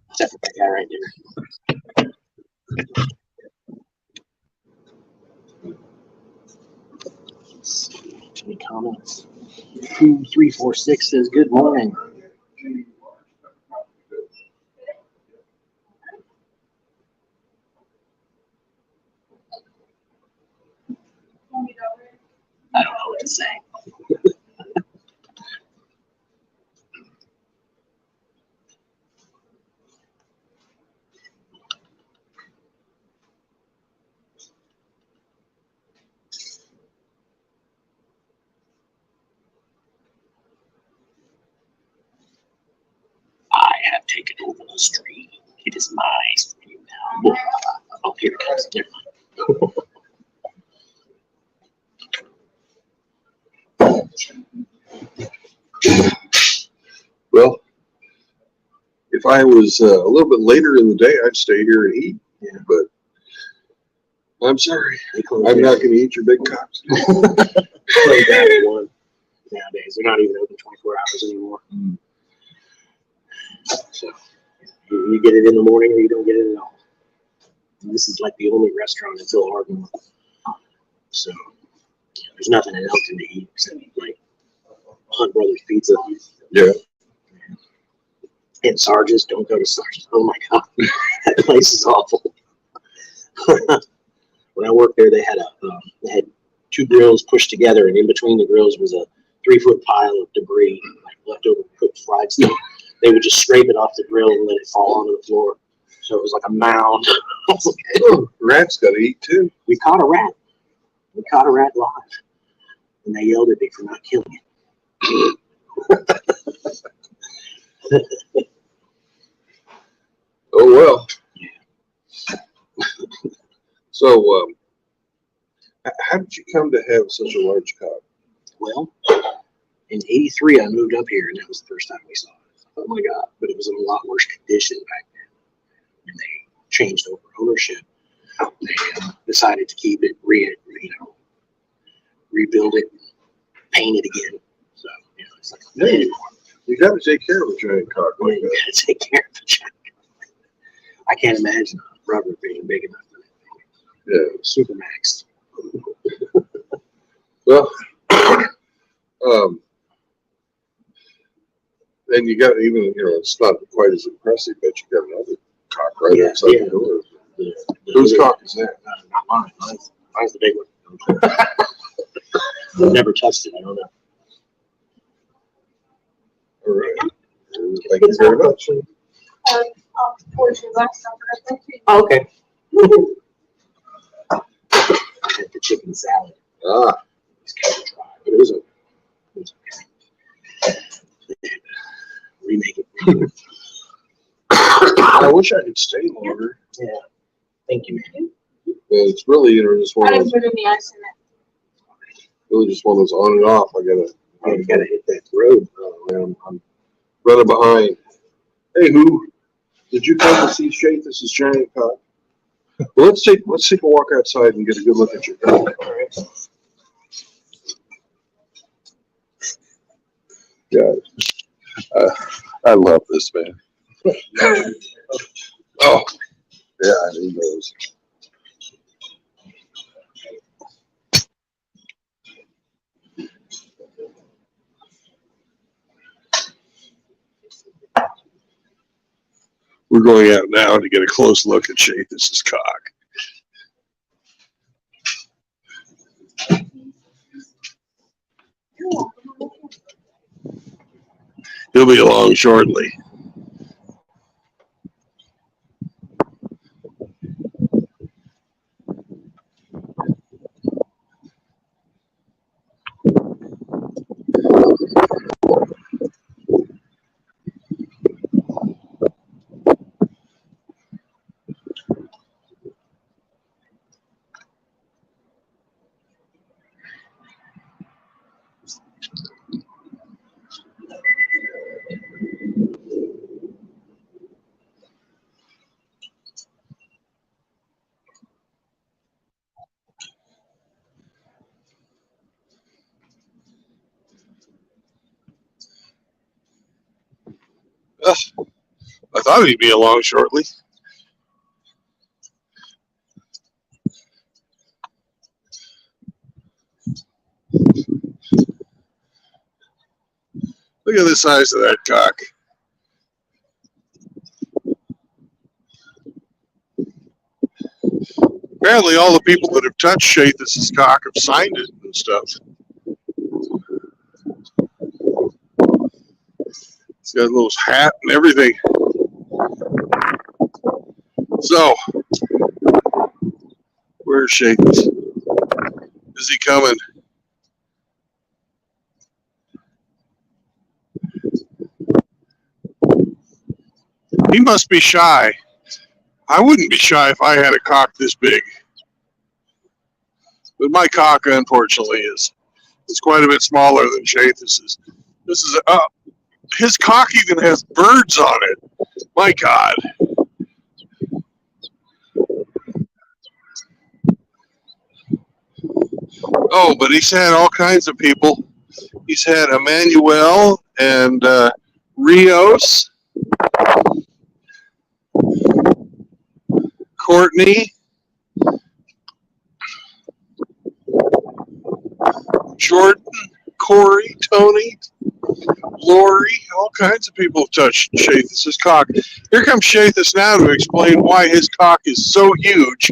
Except for that guy right there. Let's see. Any comments? 2346 says good morning. I don't know what to say. I have taken over the street. It is my street now. Oh, here it comes. Never mind. Well, if I was a little bit later in the day, I'd stay here and eat. Yeah. But I'm sorry, They close I'm it. not going to eat your big cocks. Close down at 1 nowadays. They're not even open 24 hours anymore. So you get it in the morning or you don't get it at all. And this is like the only restaurant in Phil Hardin. So there's nothing in Elton to eat except like Hunt Brothers Pizza. Yeah. And Sarge's, don't go to Sarge's. Oh my God, that place is awful. When I worked there, they had 2 grills pushed together, and in between the grills was a 3-foot pile of debris, like leftover cooked fried stuff. They would just scrape it off the grill and let it fall onto the floor. So it was like a mound. I was like, Oh, rats got to eat too. we caught a rat. We caught a rat live, and they yelled at me for not killing it. Oh well. So, how did you come to have such a large cock? Well, in '83, I moved up here, and that was the first time we saw it. Oh my God! But it was in a lot worse condition back then. When they changed over ownership, they decided to keep it, rebuild it, paint it again. So it's like You got to take care of a giant cock you like that. gotta take care of it. I can't imagine a rubber being big enough for that. Yeah. Super maxed. Well, and you got even, it's not quite as impressive, but you got another cock right Yeah, outside yeah. the door. The Whose other- cock is that? Not mine. Mine's the big one. I've never touched it. I don't know. All right. Thank you very much. Oh, okay. I had the chicken salad. Ah, It's kind of dry, but it was okay. Remake it. I wish I could stay longer. Yeah. Thank you, man. But it's really, just one I of didn't those, put any ice in it. really just one of those on and off. You gotta hit that road. Oh, man, I'm running behind. Hey, who? Did you come to see Chathus's giant cock? Well, let's take a walk outside and get a good look at your cock. All right. Yeah, I love this man. Oh, yeah, he knows. We're going out now to get a close look at Chathus's cock. He'll be along shortly. I thought he'd be along shortly. Look at the size of that cock. Apparently all the people that have touched Shathus's cock have signed it and stuff. He's got a little hat and everything. So, where's Shathus? Is he coming? He must be shy. I wouldn't be shy if I had a cock this big. But my cock, unfortunately, is quite a bit smaller than Shathus's. This is his cock even has birds on it. My God. Oh, but he's had all kinds of people. He's had Emmanuel and Rios, Courtney, Jordan, Corey, Tony, Lori, all kinds of people have touched Shathus's cock. Here comes Shathus now to explain why his cock is so huge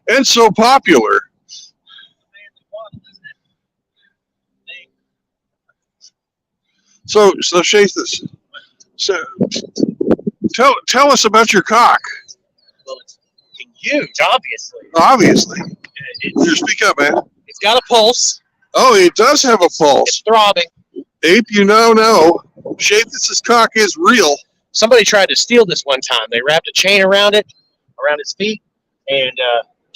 and so popular. So Shathus, so tell us about your cock. Well, it's huge, obviously. Obviously. It's, Here, speak up, man. it's got a pulse. Oh, it does have a It's pulse. throbbing. Ape, you know, Shathus's cock is real. Somebody tried to steal this one time. They wrapped a chain around it, around its feet, and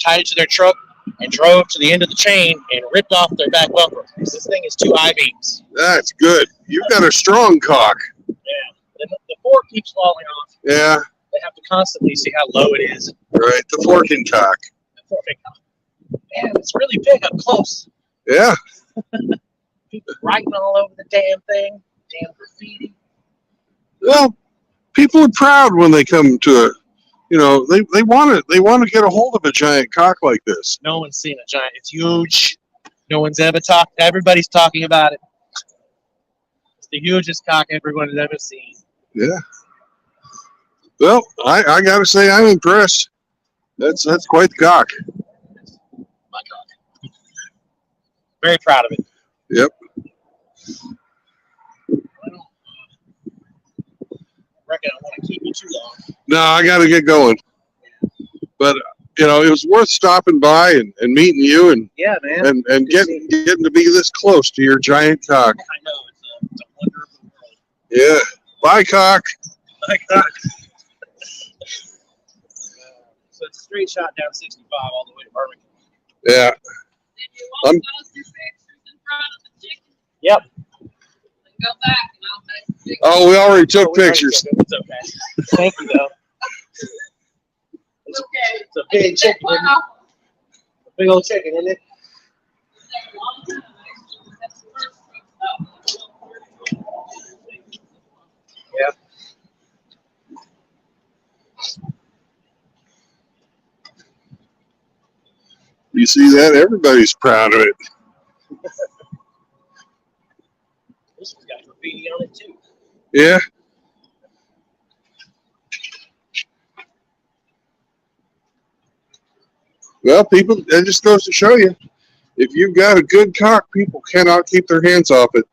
tied it to their truck and drove to the end of the chain and ripped off their back bumper. This thing is 2 I-beams. That's good. You've got a strong cock. The fork keeps falling off. Yeah, They have to constantly see how low it is. right. The forking cock. The fork, man, it's really big up close. Yeah. People writing all over the damn thing. Damn graffiti. Well, people are proud when they come to a, they want to get a hold of a giant cock like this. No one's seen a giant. It's huge. No one's ever talked. Everybody's talking about it. It's the hugest cock everyone has ever seen. Yeah. Well, I got to say I'm impressed. That's quite the cock. My cock. Very proud of it. Yep. I reckon I want to keep you too long. No, I got to get going. But it was worth stopping by and meeting you and Yeah, man. and getting to be this close to your giant cock. I know. It's a wonder of the world. Yeah. Bye, cock. My cock. So it's a straight shot down 65 all the way to Birmingham. Yeah. Did you want I'm- to post your pictures in front of the chicken? Yep. Then go back and I'll take the picture. Oh, we already took We already pictures. took it. It's okay. Thank you, though. It's okay. It's a big chicken, Well, isn't it? A big old chicken, isn't it? that's the first one. Yeah. You see that? Everybody's proud of it. This one's got graffiti on it, too. Yeah. Well, people, that just goes to show you, if you've got a good cock, people cannot keep their hands off it.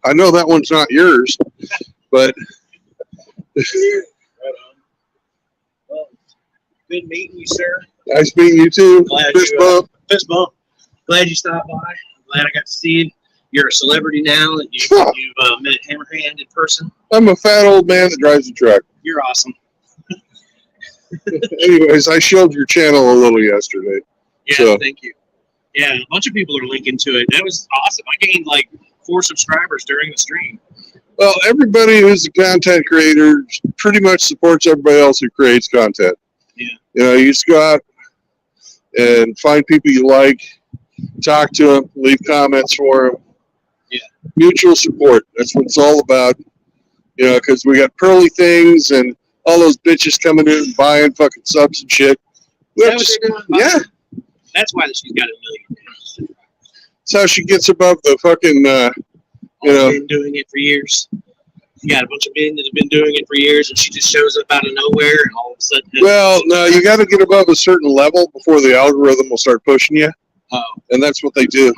I know that one's not yours, but Right on. Well, good meeting you, sir. nice meeting you too. Glad Fist you, bump. Fist bump. Glad you stopped by. I'm glad I got to see you. You're a celebrity now. You've met Hammerhand in person. I'm a fat old man that drives a truck. You're awesome. Anyways, I showed your channel a little yesterday. Yeah, So- thank you. Yeah, a bunch of people are linking to it. That was awesome. I gained like 4 subscribers during the stream. Well, everybody who's a content creator pretty much supports everybody else who creates content. Yeah. You just go out and find people you like, talk to them, leave comments for them. Yeah. Mutual support. That's what it's all about. You know, because we got pearly things and all those bitches coming in and buying fucking subs and shit. Is that what they're doing? Yeah, That's why she's got $1 million. that's how she gets above the fucking, you know. Been doing it for years. You got a bunch of men that have been doing it for years, and she just shows up out of nowhere, and all of a sudden. Well, no, you got to get above a certain level before the algorithm will start pushing you, Oh, and that's what they do.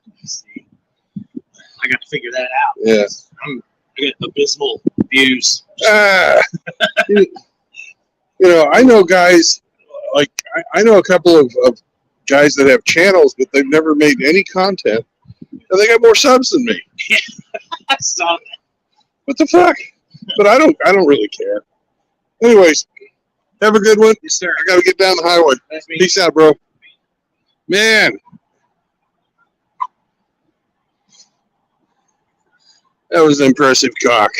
let's see. I got to figure that out. Yeah. I got abysmal views. You know, I know guys, like, I know a couple of guys that have channels, but they've never made any content, and they got more subs than me. I saw that. What the fuck? But I don't really care. Anyways, have a good one. Yes, sir. I got to get down the highway. That's me. Peace out, bro. Man. That was an impressive cock.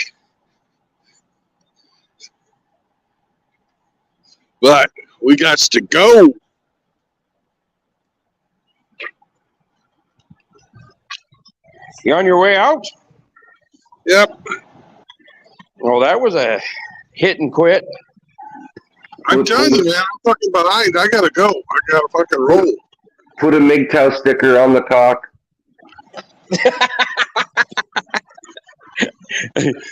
But we got to go. You on your way out? Yep. Well, that was a hit and quit. I'm telling you, man, I'm fucking behind. I gotta go. I gotta fucking roll. Put a MGTOW sticker on the cock.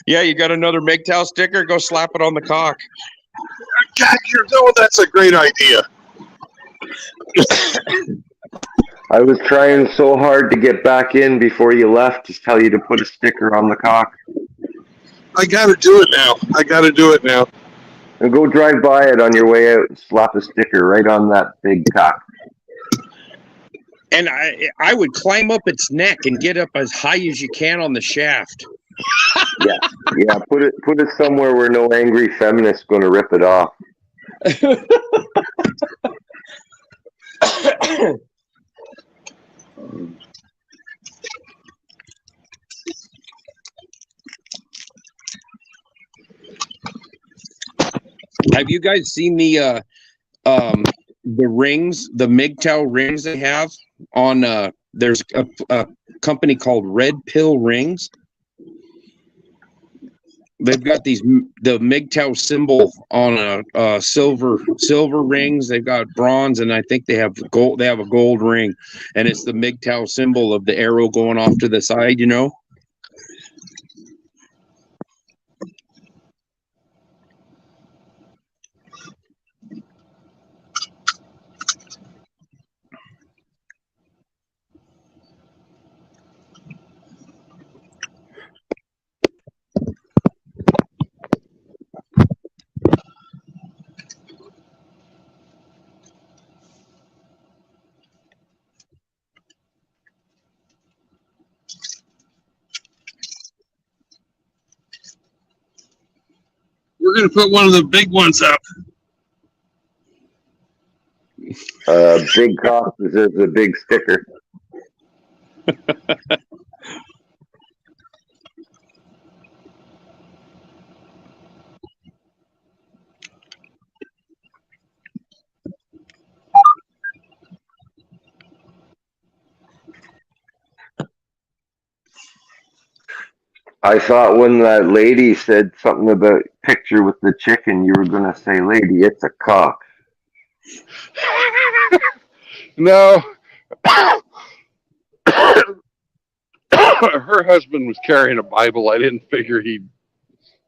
Yeah, you got another MGTOW sticker? Go slap it on the cock. God, that's a great idea. I was trying so hard to get back in before you left to tell you to put a sticker on the cock. I gotta do it now. I gotta do it now. And go drive by it on your way out and slap a sticker right on that big cock. And I would climb up its neck and get up as high as you can on the shaft. Yeah, put it somewhere where no angry feminist's gonna rip it off. Have you guys seen the rings, the MGTOW rings they have on? There's a company called Red Pill Rings. They've got the MGTOW symbol on a silver rings. They've got bronze, and I think they have gold. They have a gold ring, and it's the MGTOW symbol of the arrow going off to the side. You know. We're gonna put one of the big ones up. Big cock deserves a big sticker. I thought when that lady said something about picture with the chicken, you were gonna say, "Lady, it's a cock." No. Her husband was carrying a Bible. I didn't figure he'd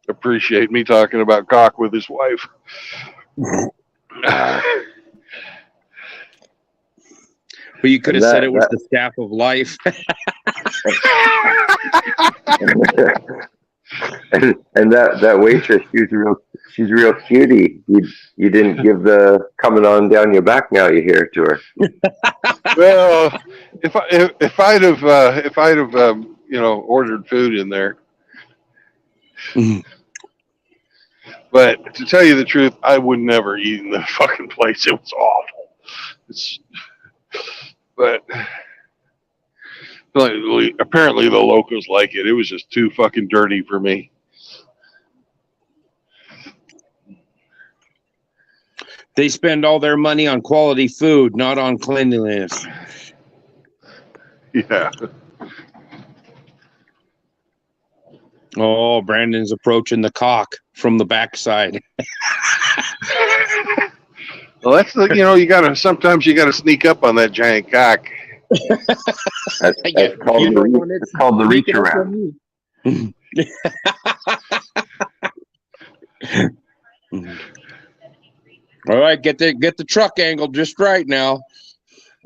appreciate me talking about cock with his wife. But you could have said it was the staff of life. and that waitress, she's real cutie. You didn't give the coming on down your back now you hear to her. Well, if I'd have ordered food in there. But to tell you the truth, I would never eat in the fucking place. It was awful. But apparently the locals like it. It was just too fucking dirty for me. They spend all their money on quality food, not on cleanliness. Yeah. Oh, Brandon's approaching the cock from the backside. Well, that's the, sometimes you gotta sneak up on that giant cock. That's called You know when it's called the reach sneaking up around. on you. All right, get the truck angled just right now.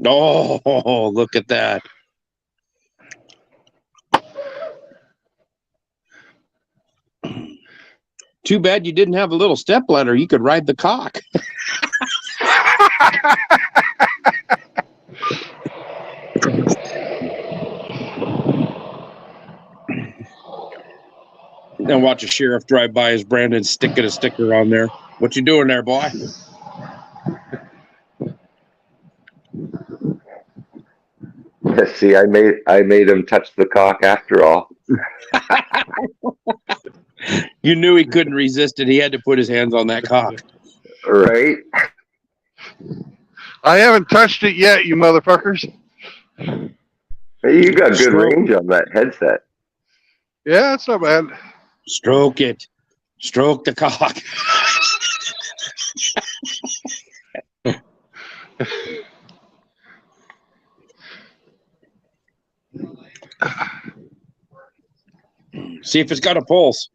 Oh, look at that. Too bad you didn't have a little step ladder. You could ride the cock. Then watch a sheriff drive by as Brandon's sticking a sticker on there. What you doing there, boy? See, I made him touch the cock after all. You knew he couldn't resist it. He had to put his hands on that cock. Right? I haven't touched it yet, you motherfuckers. Hey, you got good range on that headset. Yeah, it's not bad. Stroke it. Stroke the cock. See if it's got a pulse.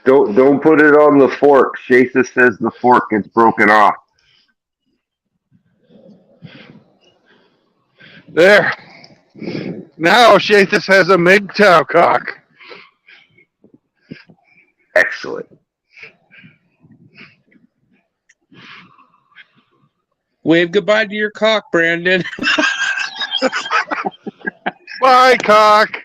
Don't put it on the fork. Shasa says the fork gets broken off. There. Now Shathis has a MGTOW cock. Excellent. Wave goodbye to your cock, Brandon. Bye, cock.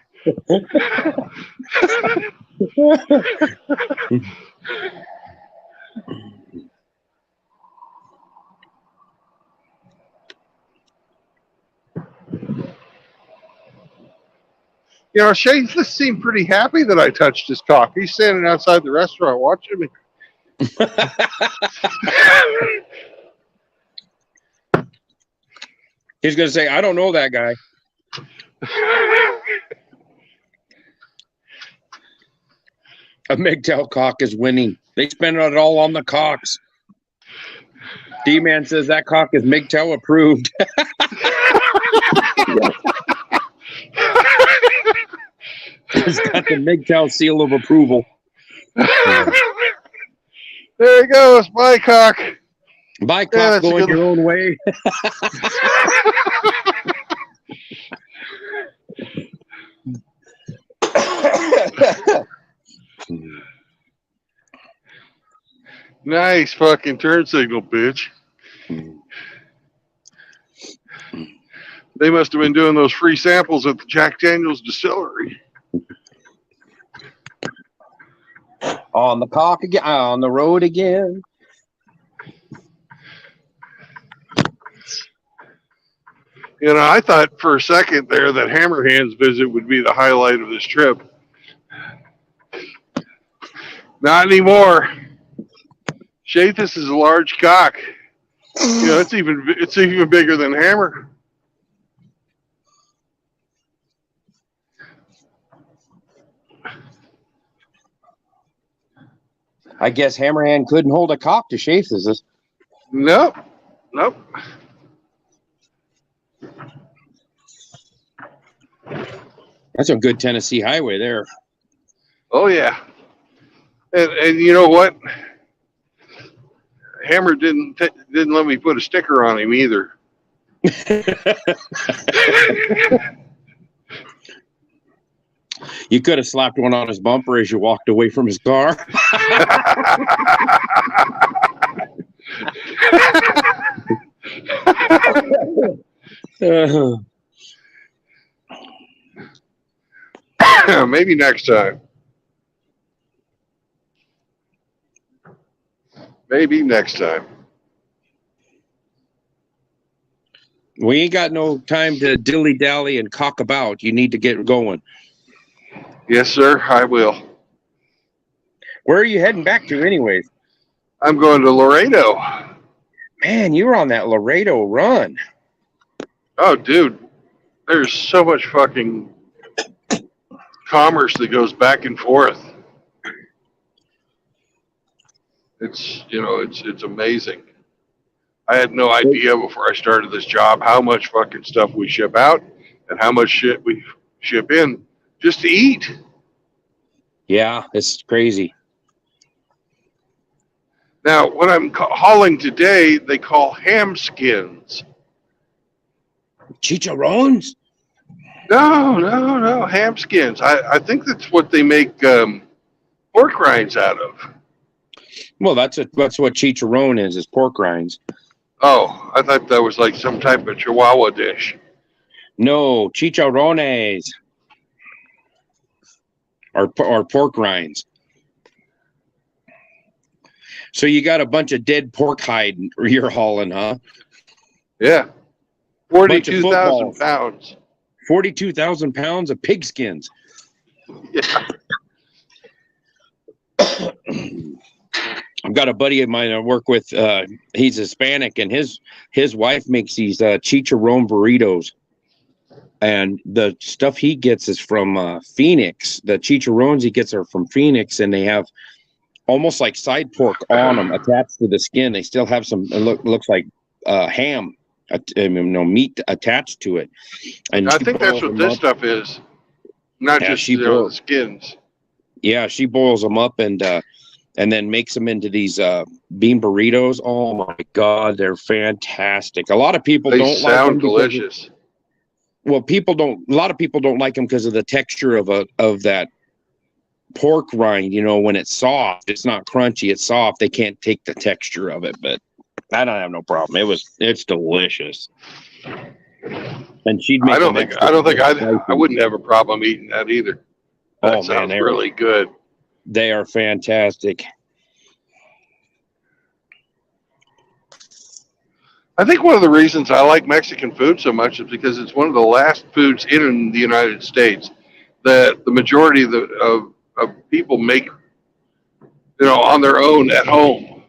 Shathis seemed pretty happy that I touched his cock. He's standing outside the restaurant watching me. He's going to say, I don't know that guy. A MGTOW cock is winning. They spend it all on the cocks. D-Man says that cock is MGTOW approved. It's got the MGTOW seal of approval. There he goes. Bye, cock. Bye, cock, going your own way. Nice fucking turn signal, bitch. They must have been doing those free samples at the Jack Daniels distillery. On the cock again, on the road again. I thought for a second there that Hammerhand's visit would be the highlight of this trip. Not anymore. Shathis is a large cock. It's even bigger than Hammer. I guess Hammerhand couldn't hold a cock to Shathis. Nope. That's a good Tennessee highway there. Oh yeah. And you know what? Hammer didn't let me put a sticker on him either. You could have slapped one on his bumper as you walked away from his car. Maybe next time. We ain't got no time to dilly-dally and cock about. You need to get going. Yes, sir, I will. Where are you heading back to anyways? I'm going to Laredo. Man, you were on that Laredo run. Oh, dude. There's so much fucking commerce that goes back and forth. It's, you know, it's amazing. I had no idea before I started this job how much fucking stuff we ship out and how much shit we ship in just to eat. Yeah, it's crazy. Now, what I'm hauling today, they call ham skins. Chicharrones? No, ham skins. I think that's what they make pork rinds out of. Well, that's what chicharrone is pork rinds. Oh, I thought that was like some type of Chihuahua dish. No, chicharrones are pork rinds. So you got a bunch of dead pork hide you're hauling, huh? Yeah. Bunch of 42,000 pounds. 42,000 pounds of pig skins. Yeah. I've got a buddy of mine I work with. He's Hispanic, and his wife makes these chicharrone burritos. And the stuff he gets is from Phoenix. The chicharrones he gets are from Phoenix, and they have almost like side pork on them attached to the skin. They still have some. It looks like ham, meat attached to it. And I think that's what this stuff is. Not just the skins. Yeah, she boils them up and then makes them into these bean burritos. Oh my God, they're fantastic. A lot of people don't like them. They sound delicious. Well, a lot of people don't like them because of the texture of that pork rind. You know, when it's soft, it's not crunchy, it's soft. They can't take the texture of it, but I don't have no problem. It's delicious. And she'd make I wouldn't have a problem eating that either. That sounds really good. They are fantastic. I think one of the reasons I like Mexican food so much is because it's one of the last foods in the United States that the majority of people make, you know, on their own at home.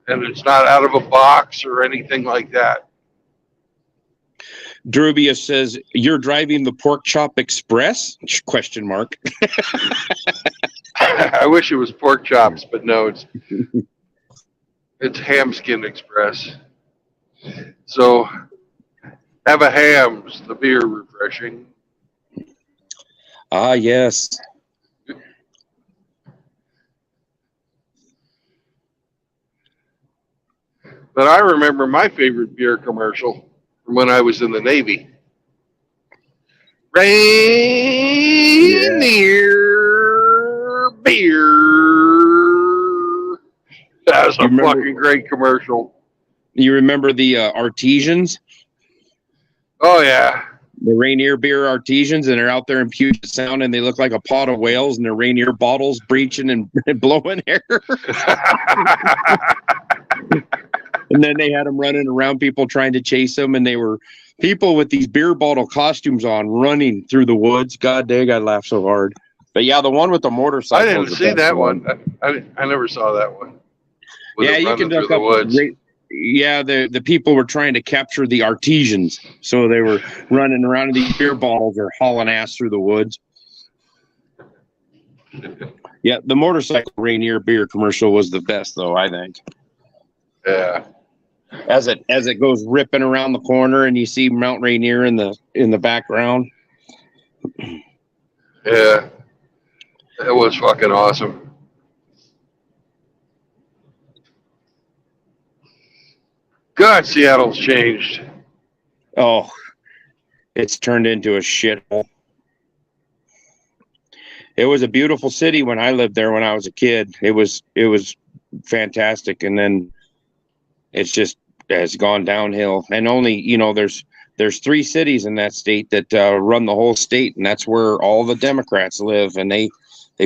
And it's not out of a box or anything like that. Drubia says, "You're driving the Pork Chop Express?" Question mark. I wish it was pork chops, but no, it's ham skin express. So have a hams, the beer refreshing. Ah, yes. But I remember my favorite beer commercial from when I was in the Navy. Rainier beer. That was a fucking great commercial. You remember the artisans? Oh, yeah. The Rainier beer artisans, and they're out there in Puget Sound, and they look like a pot of whales, and their Rainier bottles breaching and blowing air. And then they had them running around, people trying to chase them, and they were people with these beer bottle costumes on running through the woods. God dang, I laughed so hard. But yeah, the one with the motorcycle. I didn't see that one. I never saw that one. Yeah, you can look up the woods. Yeah, the people were trying to capture the artisans, so they were running around in these beer bottles or hauling ass through the woods. Yeah, the motorcycle Rainier beer commercial was the best, though, I think. Yeah. As it goes ripping around the corner, and you see Mount Rainier in the background. Yeah, it was fucking awesome. God, Seattle's changed. Oh, it's turned into a shithole. It was a beautiful city when I lived there when I was a kid. It was fantastic, and then it's gone downhill. And only, you know, there's 3 cities in that state that run the whole state, and that's where all the Democrats live, and they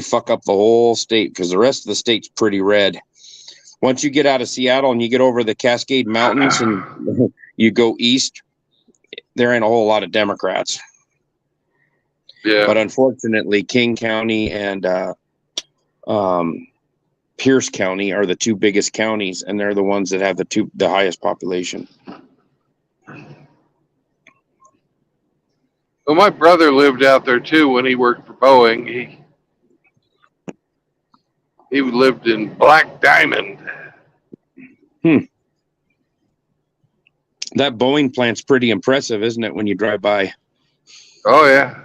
fuck up the whole state because the rest of the state's pretty red. Once you get out of Seattle and you get over the Cascade Mountains and you go east, there ain't a whole lot of Democrats. Yeah. But unfortunately, King County and Pierce County are the 2 biggest counties, and they're the ones that have the highest population. Well, my brother lived out there too when he worked for Boeing. He lived in Black Diamond. That Boeing plant's pretty impressive, isn't it, when you drive by? Oh yeah.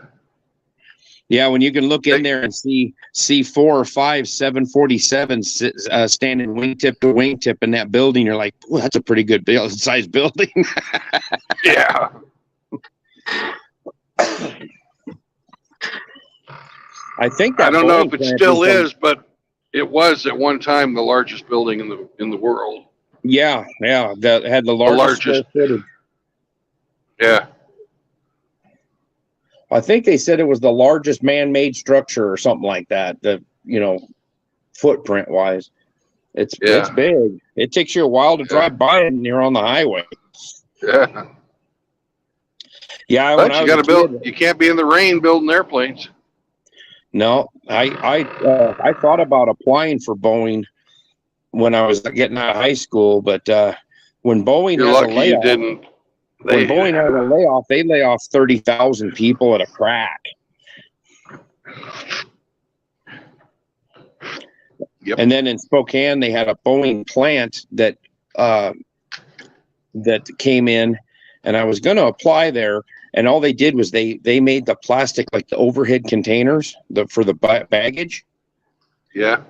Yeah, when you can look in there and see 4 or 5 747s standing wingtip to wingtip in that building, you're like, "Ooh, that's a pretty good size building." Yeah. I think that I don't know Boeing if it plant still the- is, but it was at one time the largest building in the world. Yeah, that had the largest square footage. Yeah. I think they said it was the largest man-made structure or something like that. Footprint wise, it's big. It takes you a while to drive by it, and you're on the highway. Yeah. Yeah, But you got to build. You can't be in the rain building airplanes. No, I thought about applying for Boeing when I was getting out of high school, but when Boeing You're has lucky a layoff, you didn't. when Boeing has a layoff, they lay off 30,000 people at a crack. Yep. And then in Spokane, they had a Boeing plant that came in, and I was going to apply there. And all they did was they made the plastic, like the overhead containers for the baggage. Yeah.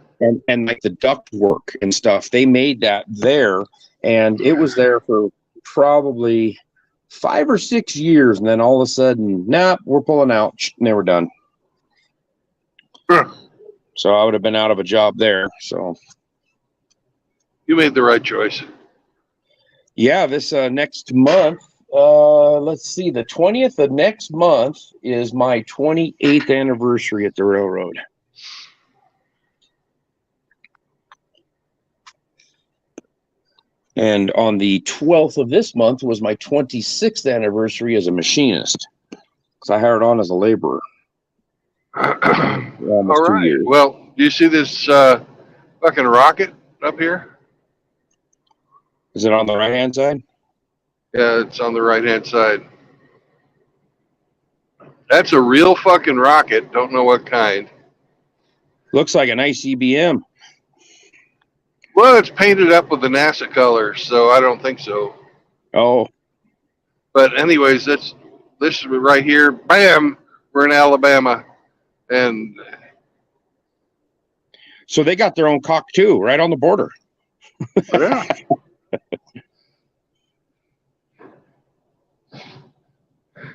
And like the duct work and stuff. They made that there, and it was there for probably 5 or 6 years. And then all of a sudden, nah, we're pulling out. And they were done. Huh. So I would have been out of a job there. So You made the right choice. yeah, this next month, let's see, the 20th of next month is my 28th anniversary at the railroad. And on the 12th of this month was my 26th anniversary as a machinist. Because I hired on as a laborer. Almost All 2 right. years. Well, do you see this fucking rocket up here? Is it on the right-hand side? Yeah, it's on the right-hand side. That's a real fucking rocket. Don't know what kind. Looks like an ICBM. Well, it's painted up with the NASA colors, so I don't think so. Oh, But anyways, this is right here. Bam! We're in Alabama, and so they got their own cock too, right on the border. yeah.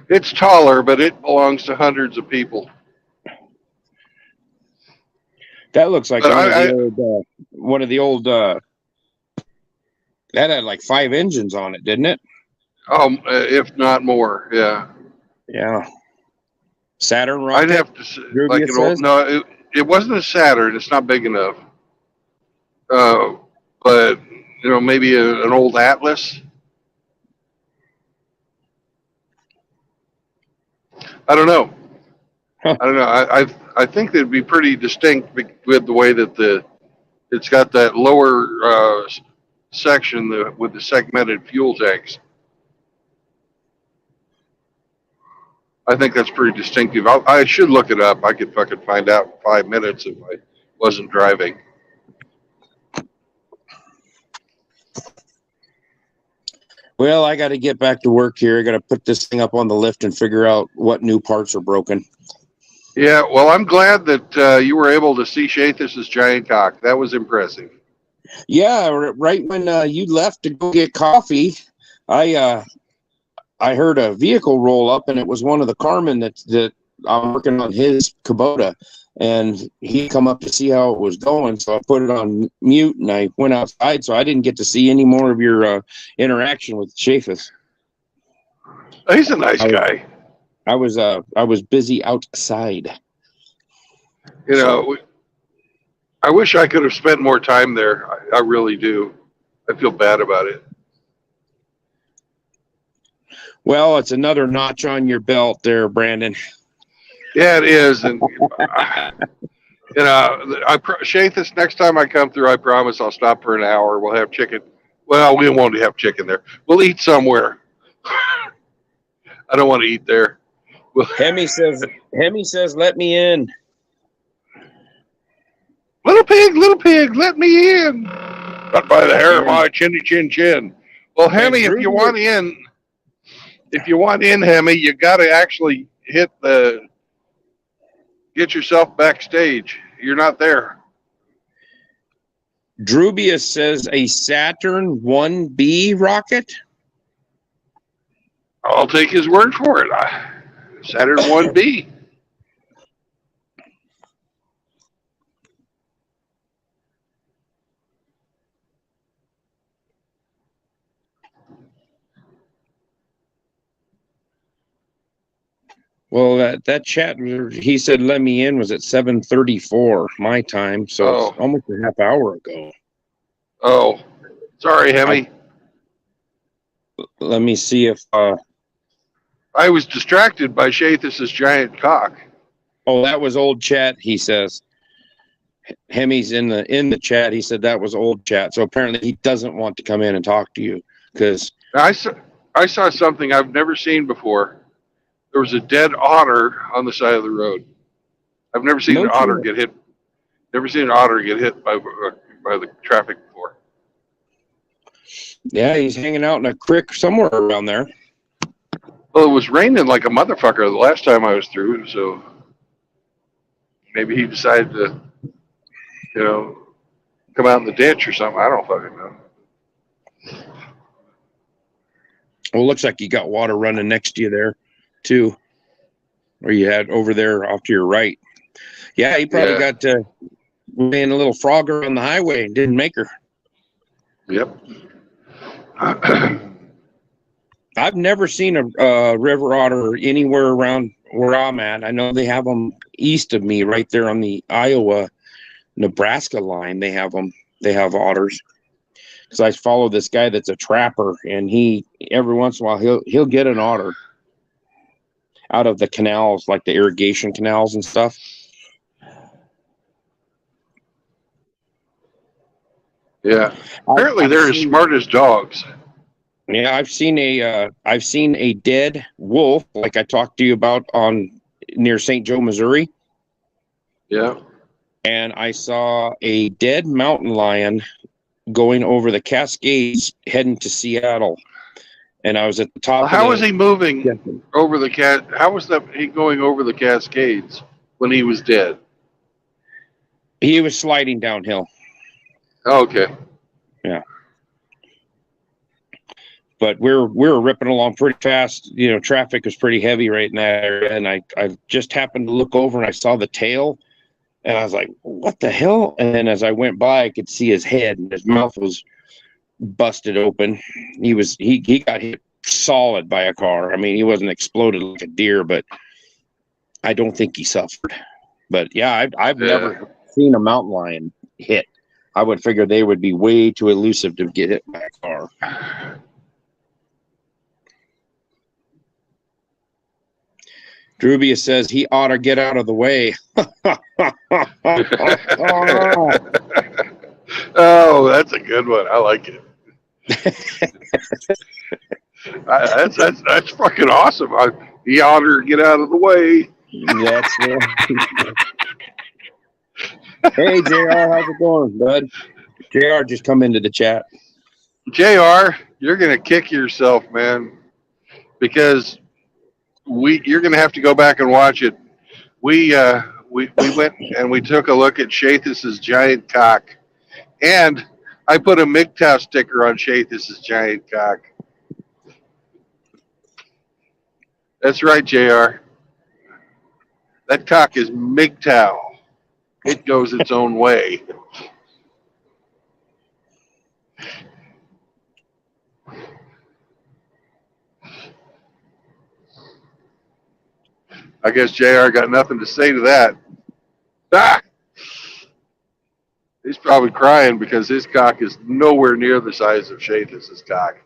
It's taller, but it belongs to hundreds of people. That looks like But one of the old. That had like 5 engines on it, didn't it? If not more, yeah. Yeah. Saturn rocket. I'd have to say, Ruby, like it an old. says? No, it wasn't a Saturn. It's not big enough. But maybe an old Atlas. I don't know. Huh. I don't know. I think they'd be pretty distinct with the way that it's got that lower section with the segmented fuel tanks. I think that's pretty distinctive. I should look it up. I could fucking find out in 5 minutes if I wasn't driving. Well, I got to get back to work here. I got to put this thing up on the lift and figure out what new parts are broken. Yeah, well, I'm glad that you were able to see Shathis' giant cock. That was impressive. Yeah, right when you left to go get coffee, I heard a vehicle roll up, and it was one of the carmen that I'm working on his Kubota, and he come up to see how it was going. So I put it on mute, and I went outside, so I didn't get to see any more of your interaction with Shathis. He's a nice guy. I was busy outside. I wish I could have spent more time there. I really do. I feel bad about it. Well, it's another notch on your belt there, Brandon. Yeah, it is. And Shathis, next time I come through, I promise I'll stop for an hour. We'll have chicken. Well, we won't have chicken there. We'll eat somewhere. I don't want to eat there. Hemi says, let me in. Little pig, let me in. Not by the hair of my chinny chin chin. Well, Hemi, if you want in, Hemi, you got to actually get yourself backstage. You're not there. Drubius says a Saturn 1B rocket. I'll take his word for it. Saturn 1B. Well, that chat he said let me in was at 7:34 my time, so it's almost a half hour ago. Oh, sorry, Hemi. Let me see if I was distracted by Shathus's giant cock. oh, that was old chat, he says. Hemi's in the chat. He said that was old chat. So apparently he doesn't want to come in and talk to you because I saw something I've never seen before. There was a dead otter on the side of the road. I've never seen an otter get hit. Never seen an otter get hit by the traffic before. Yeah, he's hanging out in a creek somewhere around there. Well, it was raining like a motherfucker the last time I was through, so maybe he decided to, come out in the ditch or something. I don't fucking know. Well, it looks like you got water running next to you there, too. Or you had over there off to your right. Yeah, he probably got ran a little frogger on the highway and didn't make her. Yep. I've never seen a river otter anywhere around where I'm at. I know they have them east of me, right there on the Iowa-Nebraska line. They have them. They have otters. Because I follow this guy that's a trapper, and he every once in a while he'll get an otter out of the canals, like the irrigation canals and stuff. Yeah. Apparently they're as smart as dogs. Yeah, I've seen a dead wolf, like I talked to you about near St. Joe, Missouri. Yeah. And I saw a dead mountain lion going over the Cascades heading to Seattle. And I was at the top. How was he moving over the How was he going over the Cascades when he was dead? He was sliding downhill. Oh, okay. Yeah. But we're ripping along pretty fast. Traffic was pretty heavy right in that area, and I just happened to look over and I saw the tail, and I was like, "What the hell?" And then as I went by, I could see his head, and his mouth was busted open. He got hit solid by a car. I mean, he wasn't exploded like a deer, but I don't think he suffered. But yeah, I've never seen a mountain lion hit. I would figure they would be way too elusive to get hit by a car. Drubia says he ought to get out of the way. Oh, that's a good one. I like it. That's fucking awesome. He ought to get out of the way. That's right. Hey, JR, how's it going, bud? JR just come into the chat. JR, you're going to kick yourself, man, because you're going to have to go back and watch it. We went and we took a look at Shathus's giant cock, and I put a MGTOW sticker on Shathus's giant cock. That's right, JR. That cock is MGTOW. It goes its own way. I guess JR got nothing to say to that. Ah! He's probably crying because his cock is nowhere near the size of Shathus's cock.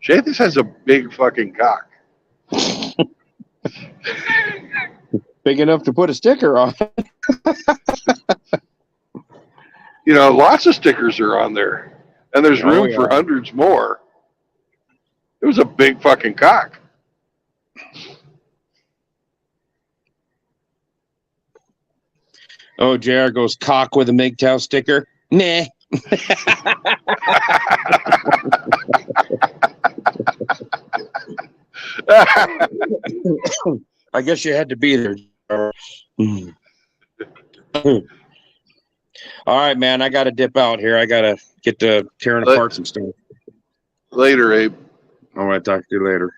Shathus has a big fucking cock. Big enough to put a sticker on. Lots of stickers are on there. And there's room for hundreds more. It was a big fucking cock. Oh, JR goes cock with a MGTOW sticker. Nah. I guess you had to be there. JR. All right, man. I got to dip out here. I got to get to tearing Let- apart some stuff. Later, Abe. All right. Talk to you later.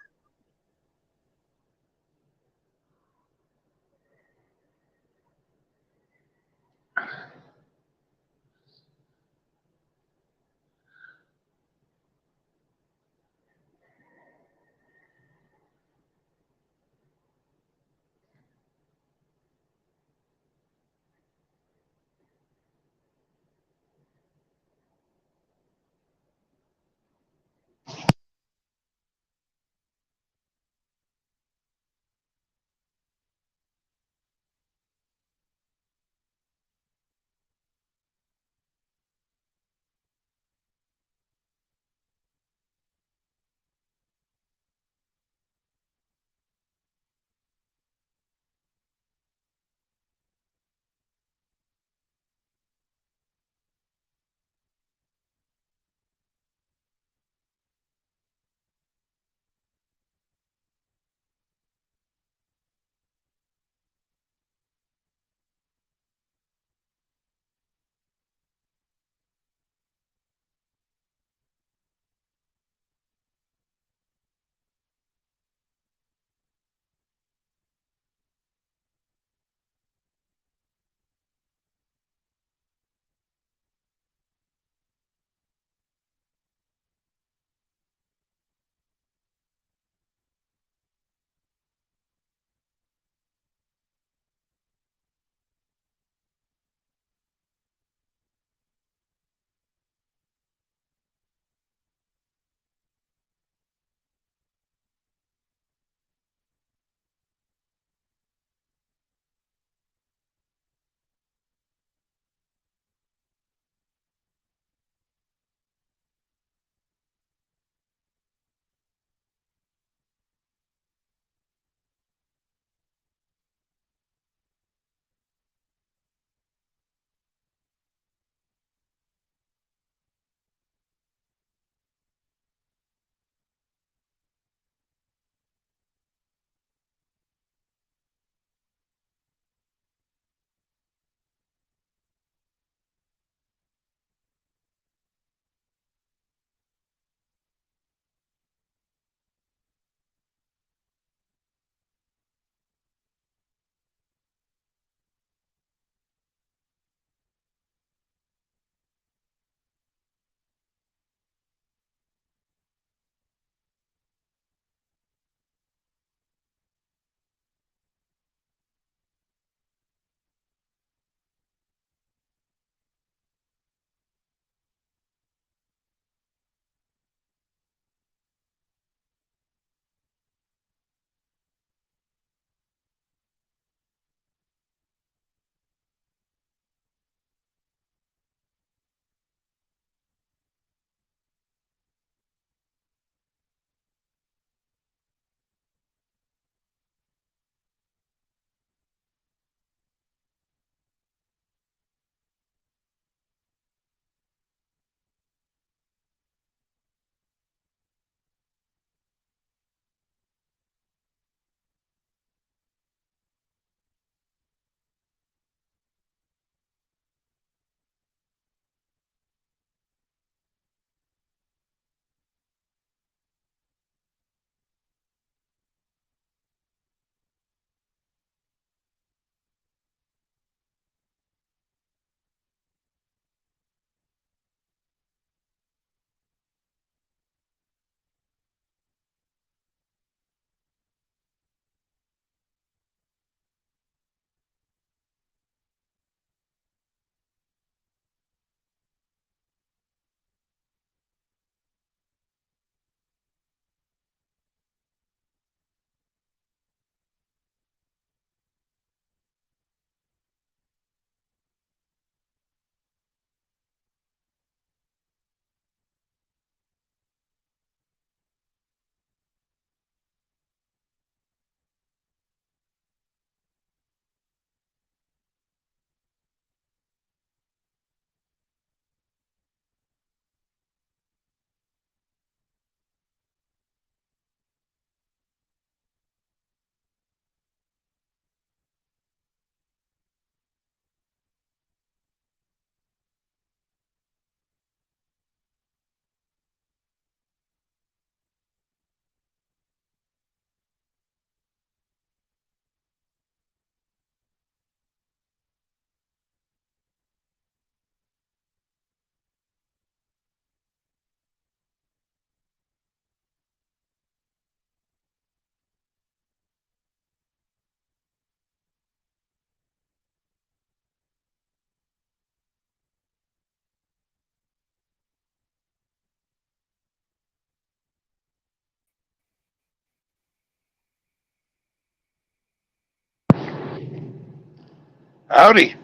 Howdy.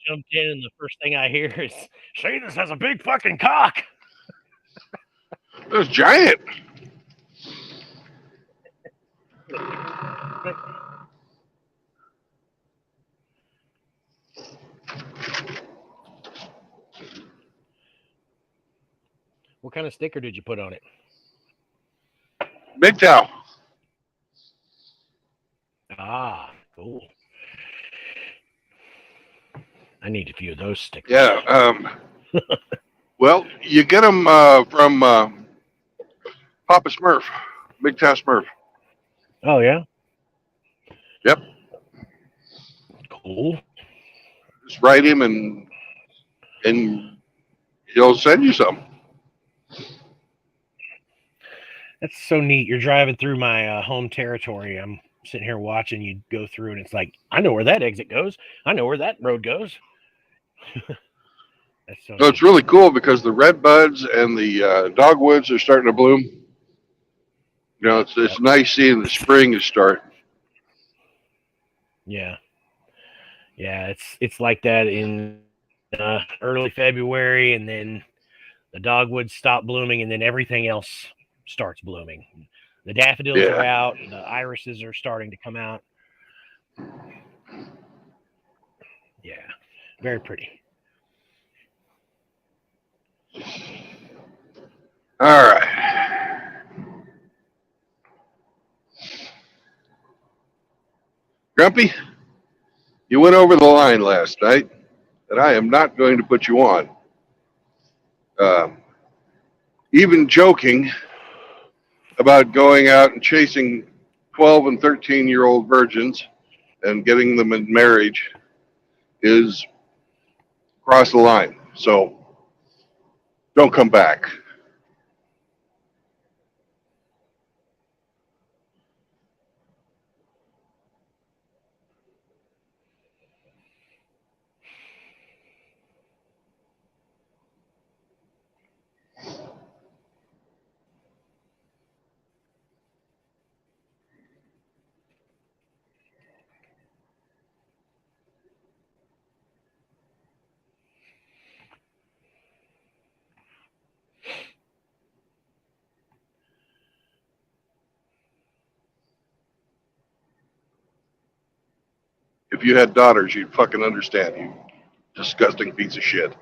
Jumped in, and the first thing I hear is, Shathis has a big fucking cock. It was giant. What kind of sticker did you put on it? MGTOW. Ah, cool. I need a few of those stickers. Yeah. Well, you get them from Papa Smurf, MGTOW Smurf. Oh, yeah? Yep. Cool. Just write him and he'll send you some. That's so neat. You're driving through my home territory. I'm sitting here watching you go through, and it's like, I know where that exit goes. I know where that road goes. That's so So it's really cool because the red buds and the dogwoods are starting to bloom. You know, it's nice seeing the spring is starting. Yeah. Yeah, it's like that in early February, and then the dogwoods stop blooming, and then everything else starts blooming. The daffodils are out. The irises are starting to come out. Yeah, very pretty. All right. Grumpy, you went over the line last night, and I am not going to put you on. Even joking about going out and chasing 12 and 13-year-old virgins and getting them in marriage is across the line. So don't come back. If you had daughters, you'd fucking understand, you disgusting piece of shit.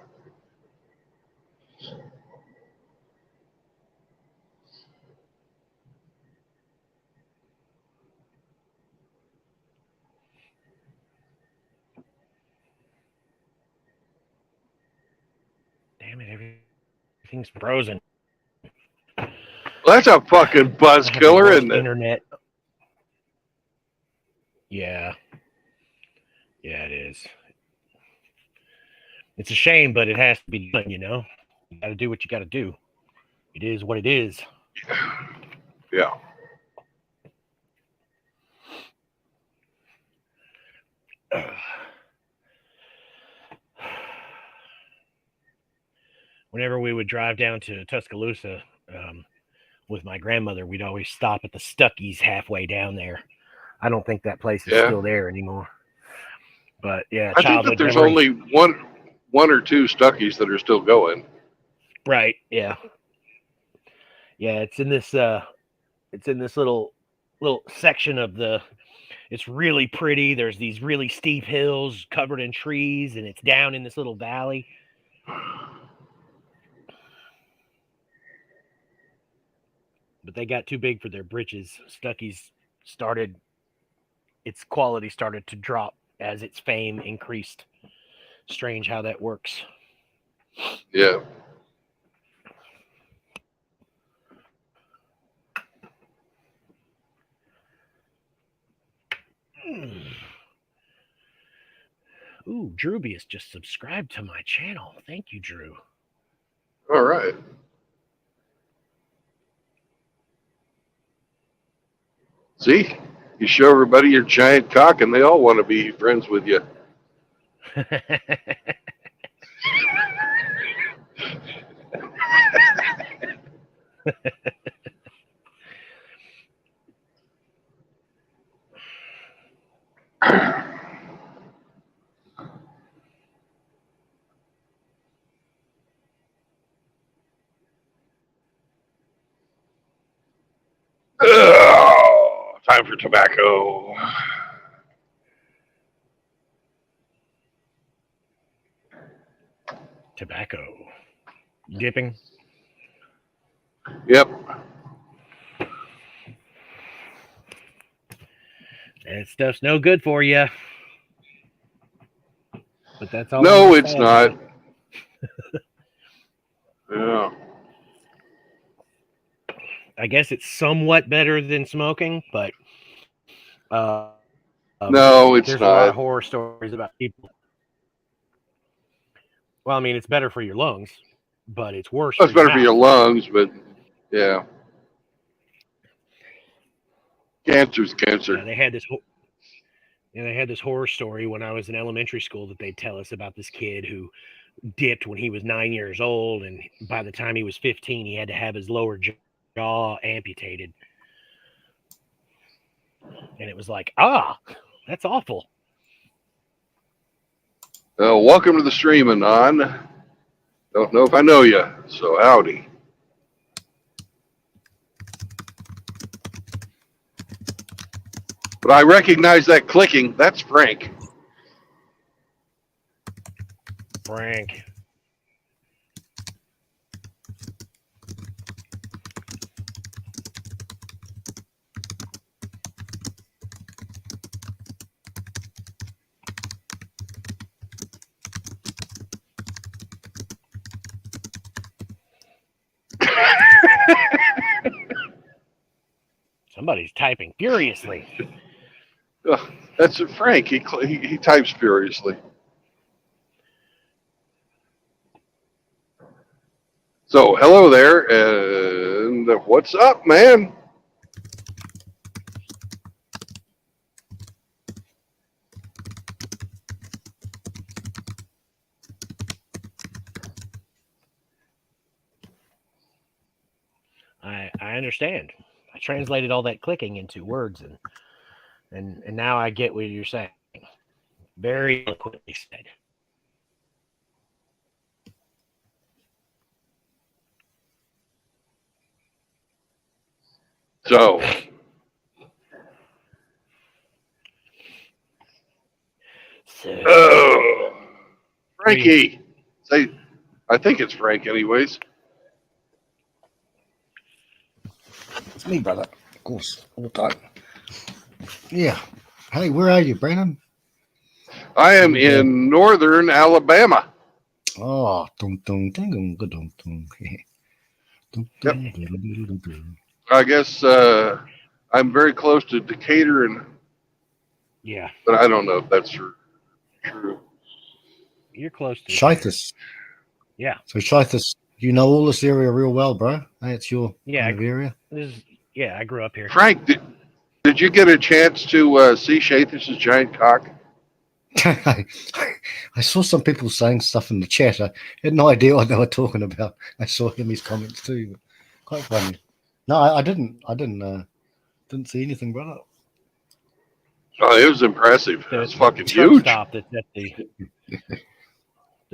Damn it, everything's frozen. Well, that's a fucking buzz I have the killer, worst isn't it? internet. Yeah. Yeah, it is. It's a shame, but it has to be done, you know? You got to do what you got to do. It is what it is. Yeah. Whenever we would drive down to Tuscaloosa with my grandmother, we'd always stop at the Stuckey's halfway down there. I don't think that place is still there anymore. But yeah, I think that there's memories. only one or two Stuckies that are still going. Right. Yeah. Yeah. It's in this little section of the. It's really pretty. There's these really steep hills covered in trees, and it's down in this little valley. But they got too big for their britches. Stuckey's its quality started to drop as its fame increased. Strange how that works. Yeah. Ooh, Drewbius just subscribed to my channel. Thank you, Drew. All right. See, you show everybody your giant cock, and they all want to be friends with you. Time for tobacco. Tobacco. Dipping. Yep. That stuff's no good for you. But that's all. No, it's not. Yeah. I guess it's somewhat better than smoking, but No, it's there's a lot of not. horror stories about people. Well, I mean, it's better for your lungs, but it's worse. Well, it's better for your lungs, but yeah. Cancer's cancer. They had this. They had this horror story when I was in elementary school that they'd tell us about this kid who dipped when he was 9 years old, and by the time he was 15, he had to have his lower jaw amputated. And it was like, that's awful. Welcome to the stream, Anon. Don't know if I know you, so howdy. But I recognize that clicking. That's Frank. Frank. Somebody's typing furiously. That's Frank. He types furiously. So, hello there, and what's up, man? I understand. I translated all that clicking into words, and now I get what you're saying. Very eloquently said. So, Frankie. Say, I think it's Frank, anyways. It's me, brother. Of course, all the time. Yeah. Hey, where are you, Brandon? I am in northern Alabama. Oh, dum dum dum dum dum dum. Yep. I guess I'm very close to Decatur, Yeah. But I don't know if that's true. You're close to Shithus. Yeah. So Shithus, you know all this area real well, bro. Hey, it's your kind of area. I grew up here. Frank, did you get a chance to see Shathus's giant cock? I saw some people saying stuff in the chat. I had no idea what they were talking about. I saw his comments too. But quite funny. No, I didn't see anything, brother. Oh, it was impressive. It was fucking truck huge. Stop that's at the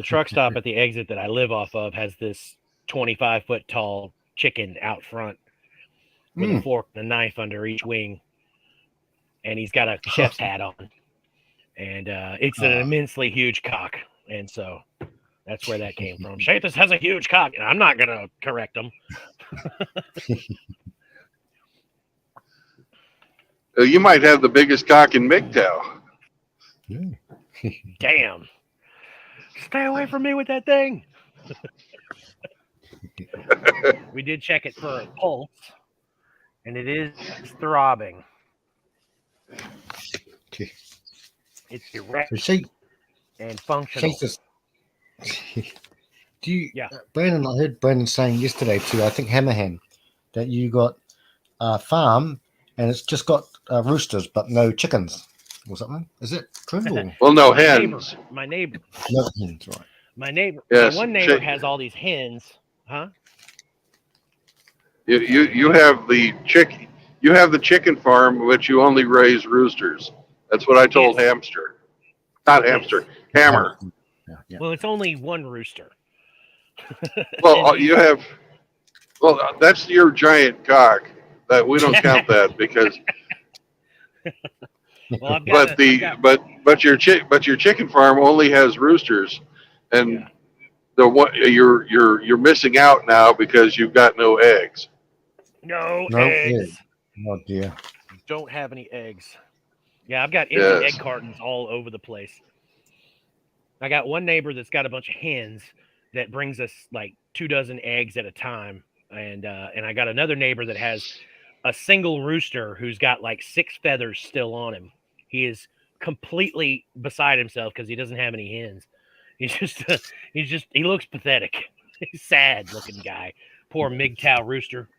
truck stop at the exit that I live off of has this 25-foot tall chicken out front with a fork and a knife under each wing, and he's got a chef's hat on, and it's an immensely huge cock, and so that's where that came from. Shathus has a huge cock, and I'm not gonna correct him. You might have the biggest cock in MGTOW. Damn. Stay away from me with that thing. We did check it for a pulse, and it is throbbing. It's erect and functional. Do you, Brandon? I heard Brandon saying yesterday too. I think Hammerhand that you got a farm and it's just got roosters but no chickens or something. Is it true? Well, no hens. My neighbor. No hens, right? My neighbor. Yes, my one neighbor has all these hens. Huh? You have the chicken. You have the chicken farm, but you only raise roosters. That's what I told Hamster. Not Hamster. Hammer. Yeah. Well, it's only one rooster. Well, you have. Well, that's your giant cock. That we don't count that because. Well, I've got But your chicken farm only has roosters, and Yeah. the one you're missing out now because you've got no eggs. no No eggs. Oh dear. Don't have any eggs. Yeah, I've got empty Yes. egg cartons all over the place. I got one neighbor that's got a bunch of hens that brings us like 24 eggs at a time, and I got another neighbor that has a single rooster who's got like 6 feathers still on him. He is completely beside himself because he doesn't have any hens. He looks pathetic. He's a sad looking guy. Poor MGTOW rooster.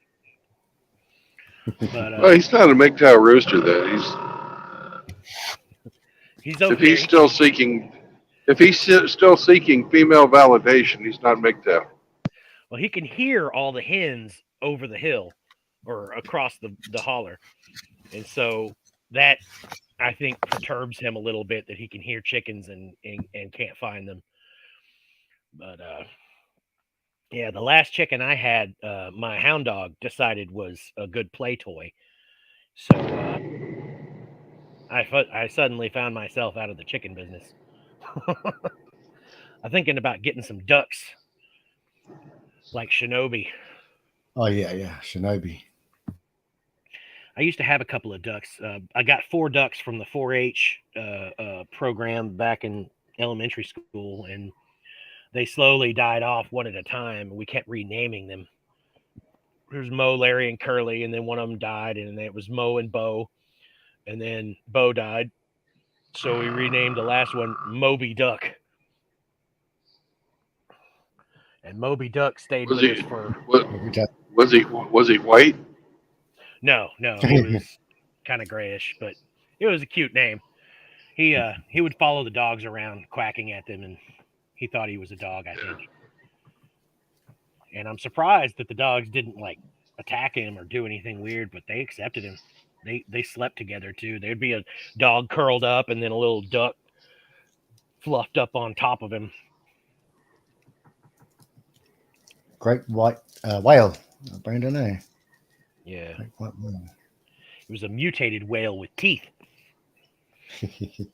But Well, he's not a MGTOW rooster then. he's okay. If he's still seeking female validation, he's not MGTOW. Well, he can hear all the hens over the hill or across the holler. And so that, I think, perturbs him a little bit that he can hear chickens and can't find them. But yeah, the last chicken I had, my hound dog decided was a good play toy. So I suddenly found myself out of the chicken business. I'm thinking about getting some ducks like Shinobi. Oh yeah, Shinobi. I used to have a couple of ducks. I got 4 ducks from the 4-H program back in elementary school, and they slowly died off one at a time. We kept renaming them. There's Mo, Larry, and Curly, and then one of them died, and then it was Mo and Bo, and then Bo died. So we renamed the last one Moby Duck. And Moby Duck stayed with us for... Was he white? No, he was kind of grayish, but it was a cute name. He would follow the dogs around, quacking at them, and he thought he was a dog, I think. And I'm surprised that the dogs didn't like attack him or do anything weird, but they accepted him. They slept together too. There'd be a dog curled up and then a little duck fluffed up on top of him. Great white whale, Brandon. Yeah, Great white whale. it was a mutated whale with teeth. He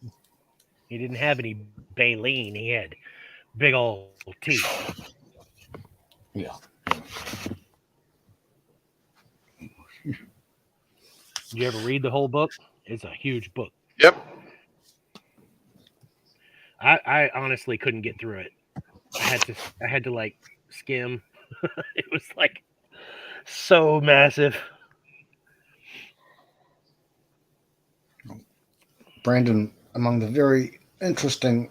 didn't have any baleen. He had big old teeth. Yeah. Did you ever read the whole book? It's a huge book. Yep. I honestly couldn't get through it. I had to like skim. It was like so massive. Brandon, among the very interesting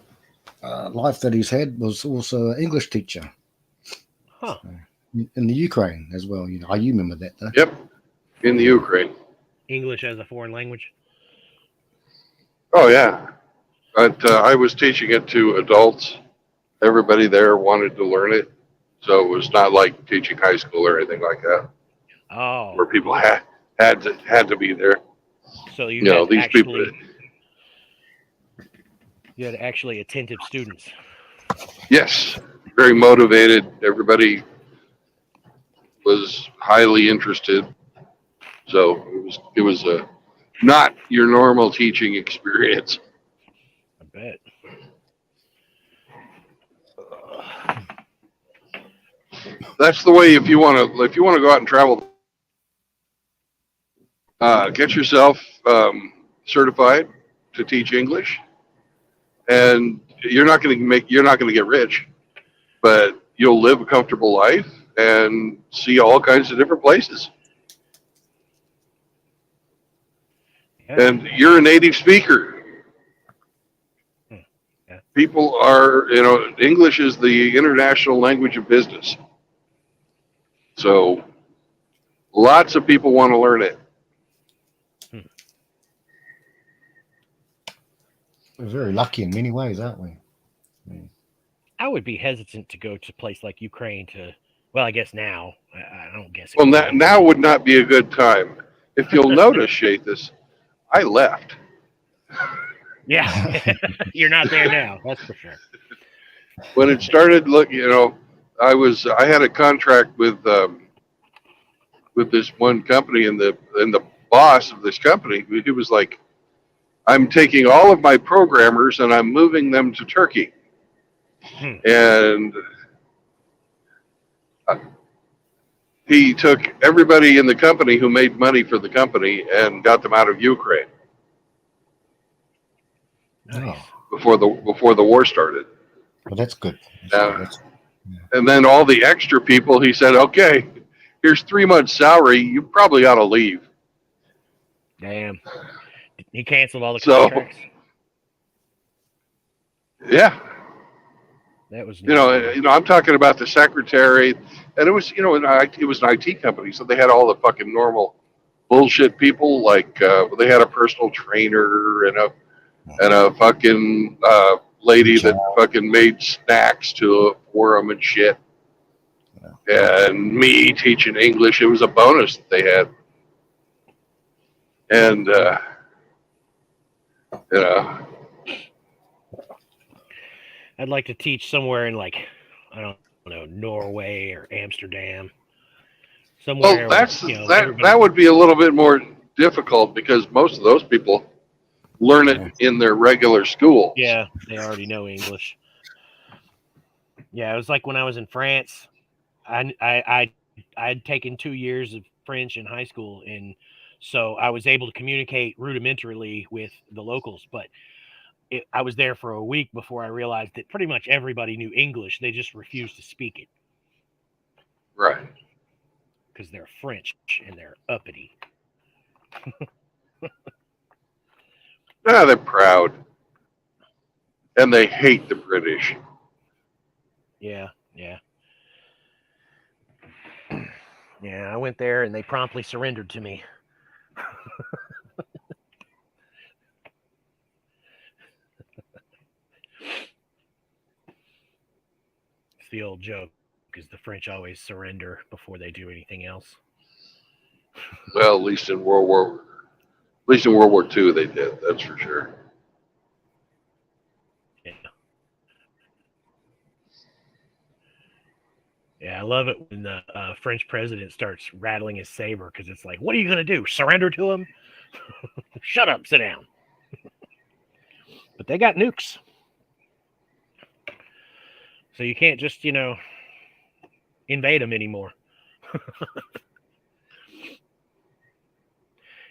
life that he's had, was also an English teacher. Huh. So, in the Ukraine as well. You remember that, though? Yep. In the Ukraine. English as a foreign language. Oh yeah. But I was teaching it to adults. Everybody there wanted to learn it, so it was not like teaching high school or anything like that, Oh, where people had to be there. so You know, these people. You had actually attentive students. Yes, very motivated. Everybody was highly interested. So it was a not your normal teaching experience. I bet. That's the way if you want to go out and travel. Get yourself certified to teach English, and you're not going to get rich, but you'll live a comfortable life and see all kinds of different places. Yeah. And you're a native speaker. Yeah. People are, English is the international language of business. So lots of people want to learn it. We're very lucky in many ways, aren't we? I would be hesitant to go to a place like Ukraine well, I guess now. I don't guess. Well, now would not be a good time. If you'll notice, Shathis, I left. Yeah, you're not there now. That's for sure. When it started, I had a contract with with this one company, and the boss of this company, he was like, I'm taking all of my programmers and I'm moving them to Turkey. And he took everybody in the company who made money for the company and got them out of Ukraine Nice. before the war started. Well, that's good. Uh, and then all the extra people, he said, okay, here's 3 months salary. You probably ought to leave. Damn. He canceled all the So- contracts. Yeah. That was I'm talking about the secretary, and it was, it was an IT company, so they had all the fucking normal bullshit people, like they had a personal trainer and a fucking lady that fucking made snacks for them and shit, and me teaching English. It was a bonus that they had, and I'd like to teach somewhere in, like, I don't know, Norway or Amsterdam. Somewhere. Well, that would be a little bit more difficult because most of those people learn it in their regular school. Yeah, they already know English. Yeah, it was like when I was in France. I'd taken 2 years of French in high school, and so I was able to communicate rudimentarily with the locals. But I was there for a week before I realized that pretty much everybody knew English. They just refused to speak it. Right. Because they're French and they're uppity. They're proud. And they hate the British. Yeah. Yeah, I went there and they promptly surrendered to me. It's the old joke, because the French always surrender before they do anything else. Well, at least in World War II they did, that's for sure. Yeah, I love it when the French president starts rattling his saber, because it's like, what are you going to do? Surrender to him? Shut up, sit down. But they got nukes. So you can't just, invade them anymore.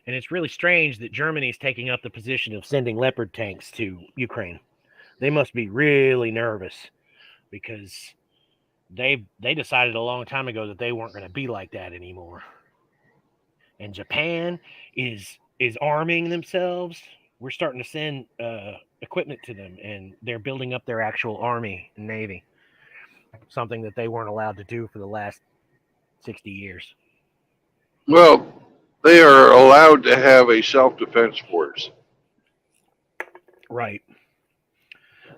And it's really strange that Germany's taking up the position of sending Leopard tanks to Ukraine. They must be really nervous, because they decided a long time ago that they weren't going to be like that anymore. And Japan is arming themselves. We're starting to send equipment to them, and they're building up their actual army and navy, something that they weren't allowed to do for the last 60 years. Well, they are allowed to have a self-defense force. Right.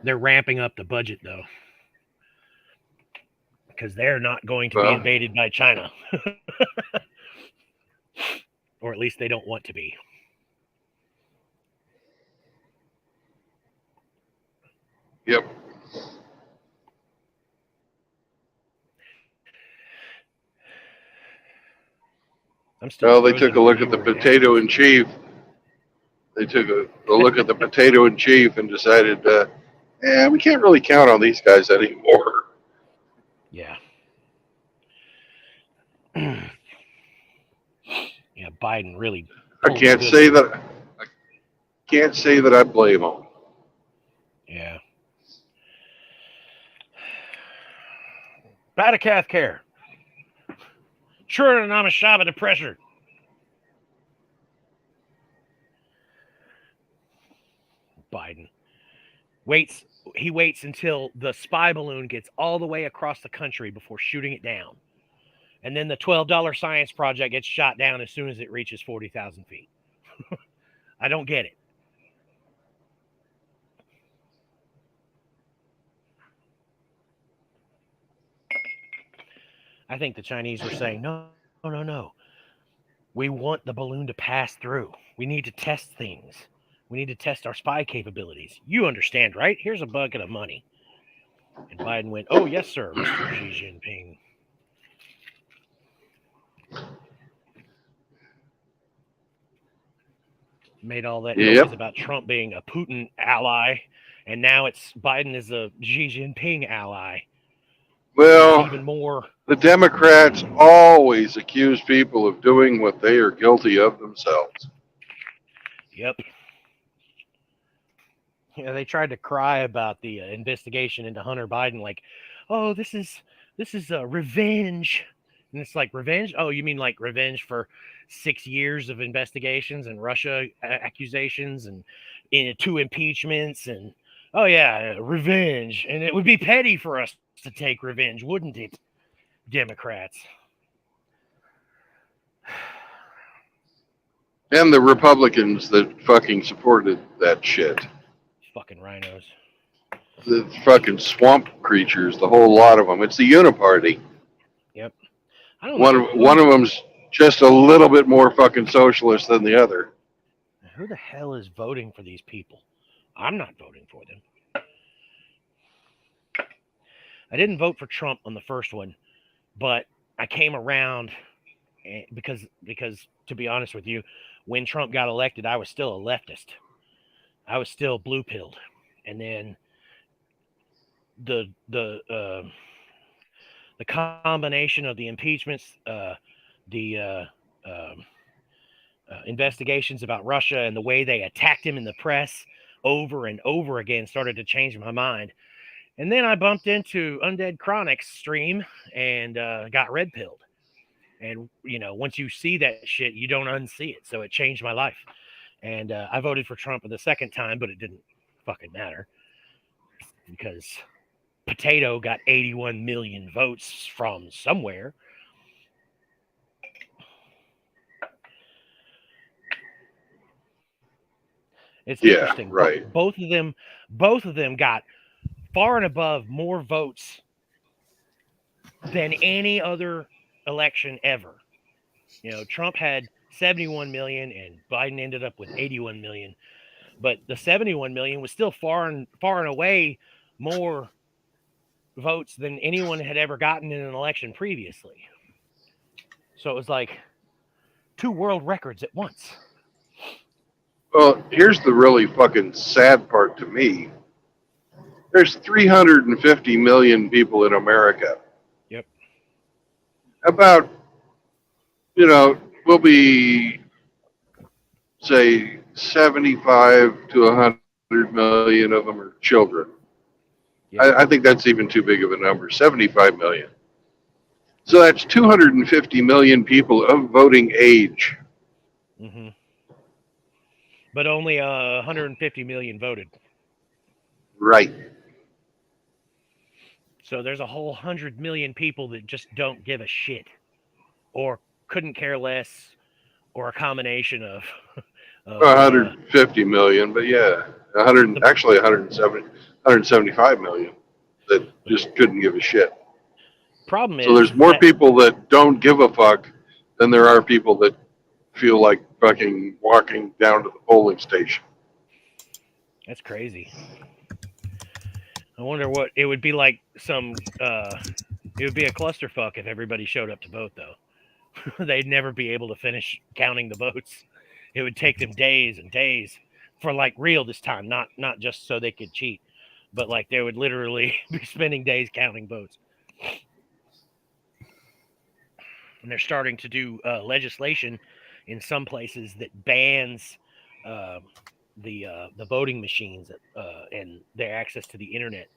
They're ramping up the budget, though, because they're not going to be invaded by China. Or at least they don't want to be. Yep. Well, they took a look at the potato in chief. They took a look at the potato in chief and decided, we can't really count on these guys anymore. Yeah. Yeah, Biden really. I can't say that I blame them. Yeah. Batakath care. Sure, and I'm a shot of the pressure. Biden waits until the spy balloon gets all the way across the country before shooting it down. And then the $12 science project gets shot down as soon as it reaches 40,000 feet. I don't get it. I think the Chinese were saying, no. We want the balloon to pass through. We need to test things. We need to test our spy capabilities. You understand, right? Here's a bucket of money. And Biden went, oh, yes, sir, Mr. Xi Jinping. Made all that Yep. noise about Trump being a Putin ally, and now it's Biden is a Xi Jinping ally. Well, Even more. the Democrats always accuse people of doing what they are guilty of themselves. Yep. Yeah, they tried to cry about the investigation into Hunter Biden, like, "Oh, this is revenge," and it's like revenge. Oh, you mean like revenge for 6 years of investigations and Russia accusations and 2 impeachments and oh yeah, revenge, and it would be petty for us to take revenge, wouldn't it, Democrats? And the Republicans that fucking supported that shit. Fucking rhinos. The fucking swamp creatures, the whole lot of them. It's the Uniparty. Yep. I don't know. One of them's just a little bit more fucking socialist than the other. Who the hell is voting for these people? I'm not voting for them. I didn't vote for Trump on the first one, but I came around because to be honest with you, when Trump got elected, I was still a leftist. I was still blue pilled, and then the combination of the impeachments, the investigations about Russia, and the way they attacked him in the press over and over again started to change my mind. And then I bumped into Undead Chronic's stream and got red pilled. And, you know, once you see that shit, you don't unsee it. So it changed my life. And I voted for Trump for the second time, but it didn't fucking matter because Potato got 81 million votes from somewhere. It's interesting. Right. Both of them got far and above more votes than any other election ever. You know, Trump had 71 million and Biden ended up with 81 million. But the 71 million was still far and away more votes than anyone had ever gotten in an election previously. So it was like 2 world records at once. Well, here's the really fucking sad part to me. There's 350 million people in America. Yep. About, we'll be, say, 75 to 100 million of them are children. Yep. I think that's even too big of a number, 75 million. So that's 250 million people of voting age. Mm-hmm. But only 150 million voted. Right. So there's a whole 100 million people that just don't give a shit or couldn't care less or a combination of 150 million, but yeah, 175 million that just couldn't give a shit. Problem is, so there's more people that don't give a fuck than there are people that feel like fucking walking down to the polling station. That's crazy. I wonder what it would be like. It would be a clusterfuck if everybody showed up to vote, though. They'd never be able to finish counting the votes. It would take them days and days for like real this time, not just so they could cheat, but like they would literally be spending days counting votes. And they're starting to do legislation in some places that bans the voting machines and their access to the internet,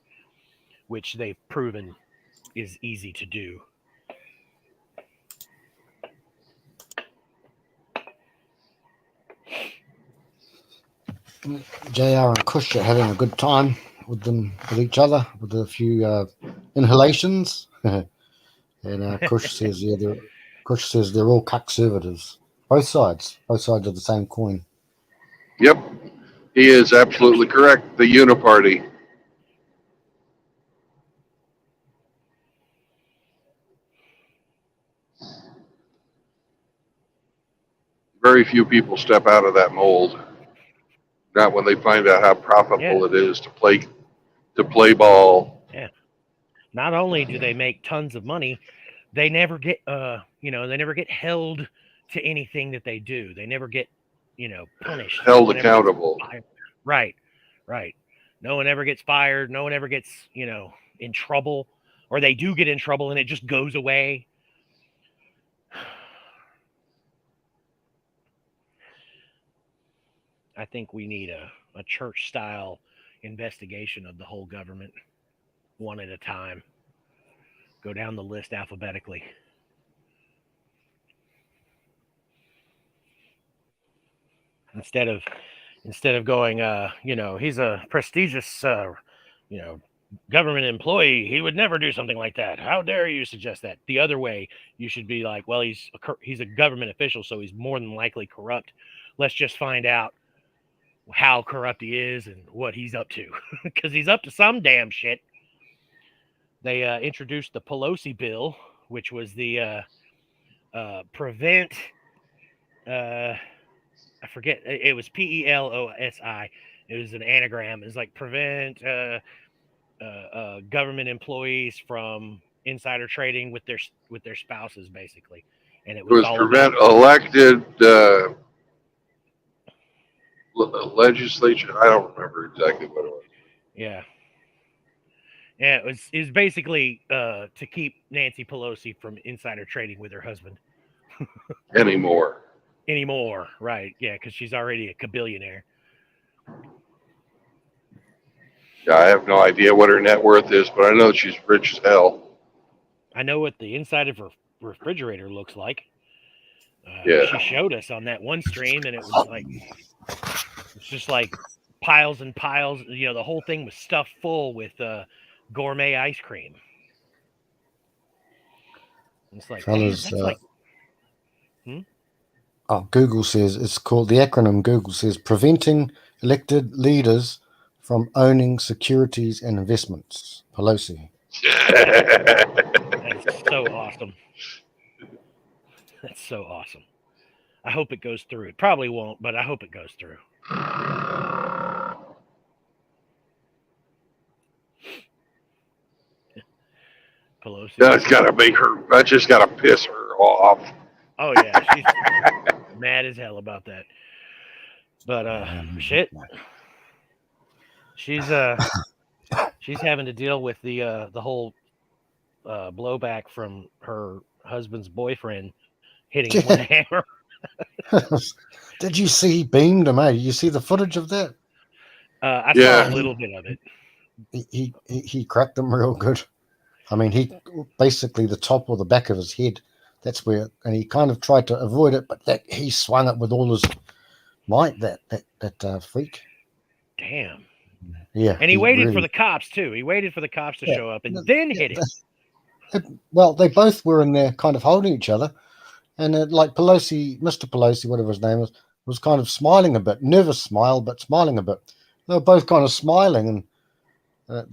which they've proven is easy to do. JR and Kush are having a good time with each other, with a few inhalations. And Kush says, they're all conservatives. Both sides of the same coin. Yep, he is absolutely correct. The Uniparty. Very few people step out of that mold. Not when they find out how profitable it is to play ball. Yeah. Not only do they make tons of money, they never get they never get held to anything that they do. They never get, punished. Held No one ever gets accountable. fired. Right. No one ever gets fired. No one ever gets, in trouble, or they do get in trouble and it just goes away. I think we need a church style investigation of the whole government, one at a time. Go down the list alphabetically. Instead of going, he's a prestigious, government employee. He would never do something like that. How dare you suggest that? The other way, you should be like, well, he's a government official, so he's more than likely corrupt. Let's just find out how corrupt he is and what he's up to, because he's up to some damn shit. They introduced the Pelosi bill, which was the prevent. I forget. It was PELOSI. It was an anagram. It's like prevent government employees from insider trading with their spouses, basically. And it It was was all prevent about, elected legislature. I don't remember exactly what it was. yeah. Yeah, it was basically to keep Nancy Pelosi from insider trading with her husband Anymore. right? Yeah, because she's already a kabillionaire. Yeah, I have no idea what her net worth is, but I know she's rich as hell. I know what the inside of her refrigerator looks like. Yeah. She showed us on that one stream, and it's just like piles and piles. The whole thing was stuffed full with gourmet ice cream. It's like, Fellas, that's like. Google says it's called, the acronym Google says, preventing elected leaders from owning securities and investments. Pelosi. That's so awesome. That's so awesome. I hope it goes through. It probably won't, but I hope it goes through. Pelosi. That's gotta make her. That just gotta piss her off. Oh yeah, she's mad as hell about that. But shit, she's having to deal with the whole blowback from her husband's boyfriend hitting him with a hammer. Did you see he beamed him? Did you see the footage of that? I saw a little bit of it. He cracked him real good. I mean, he basically the top or the back of his head. That's where, and he kind of tried to avoid it, but he swung it with all his might. That freak. Damn. Yeah. And he waited for the cops too. He waited for the cops to show up and then hit him. Well, they both were in there, kind of holding each other, and like Pelosi, Mr. Pelosi, whatever his name was kind of smiling a bit, nervous smile, but smiling a bit. They were both kind of smiling, and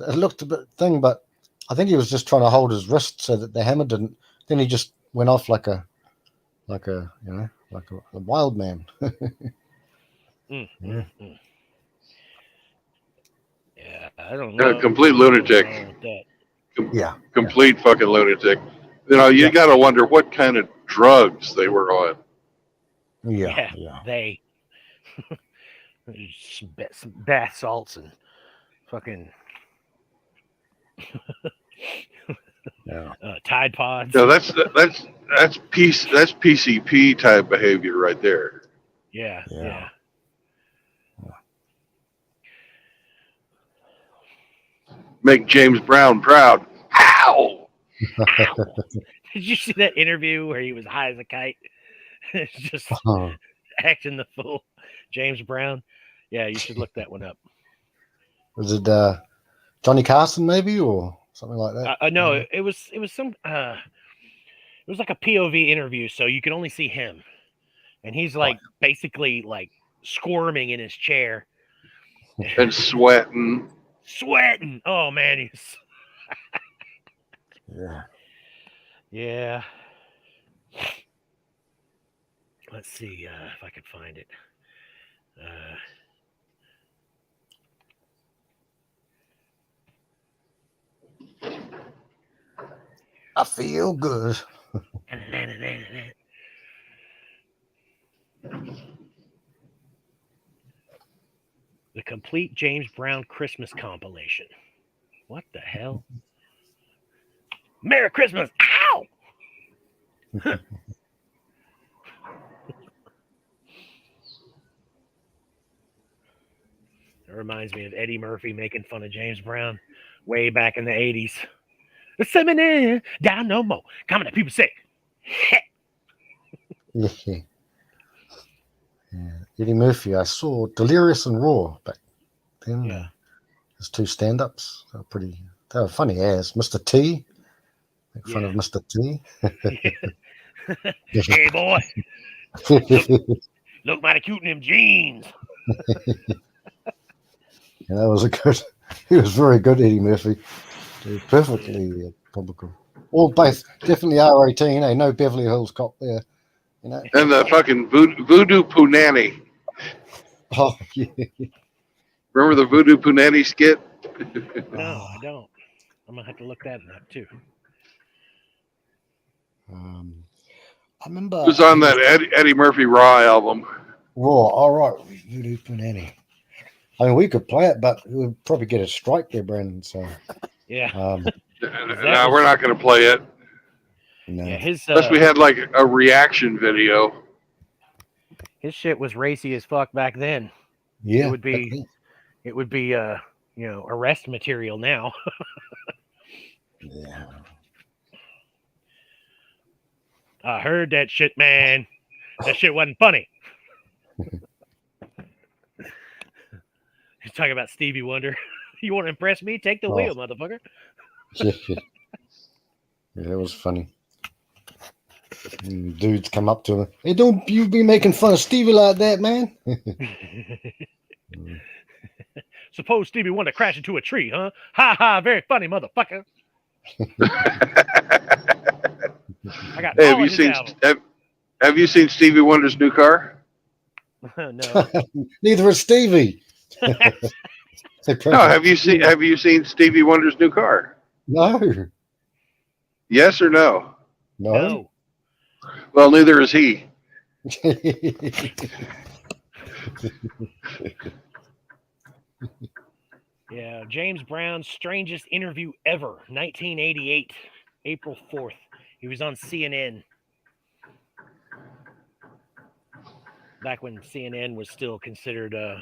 it looked a bit thing, but I think he was just trying to hold his wrist so that the hammer didn't. Then he just went off like a wild man. Yeah, I don't know. Complete lunatic. Complete fucking lunatic. You got to wonder what kind of drugs they were on. Yeah. They some bath salts and fucking Tide Pods. No, that's PCP type behavior right there. Yeah. Make James Brown proud. Ow! Did you see that interview where he was high as a kite? It's just acting the fool. James Brown. Yeah, you should look that one up. Was it Johnny Carson maybe or something like that? No, it was some it was like a POV interview, so you could only see him. And he's like basically like squirming in his chair. And sweating. Oh man, he's Yeah. Let's see if I could find it. I feel good. The complete James Brown Christmas compilation. What the hell? Merry Christmas! Ow! It reminds me of Eddie Murphy making fun of James Brown way back in the 80s. The seminar down no more. Coming to people say, Yeah. Yeah. Eddie Murphy, I saw Delirious and Raw back then. Yeah. There's two stand-ups. They were funny as Mr. T. Make fun of Yeah. Mr. T. Hey boy, look mighty cute in them jeans. Yeah, that was a good. He was very good, Eddie Murphy. He was perfectly comical. All both definitely R18. Eh? No Beverly Hills Cop there. You know. And the fucking Voodoo Punani. Oh yeah. Remember the Voodoo Punani skit? No, I don't. I'm gonna have to look that up too. I remember. It was on that Eddie Murphy Raw album. Raw. All right. Voodoo Punani. I mean, we could play it, but we'd probably get a strike there, Brandon. So. Yeah. No, we're not going to play it. No. Yeah, his Unless we had like a reaction video. his shit was racy as fuck back then. Yeah. It would be arrest material now. Yeah. I heard that shit, man. That shit wasn't funny. He's talking about Stevie Wonder. You want to impress me? Take the wheel, motherfucker. Yeah, it was funny. Dudes come up to him. Hey, don't you be making fun of Stevie like that, man. Suppose Stevie Wonder crashed into a tree, huh? Ha ha, very funny, motherfucker. I got Hey, all of his albums. have you seen Stevie Wonder's new car? No. Neither has Stevie. No, have you seen Stevie Wonder's new car? No. Yes or no? No. Well, neither is he. Yeah, James Brown's strangest interview ever, 1988, April 4th. He was on CNN. Back when CNN was still considered a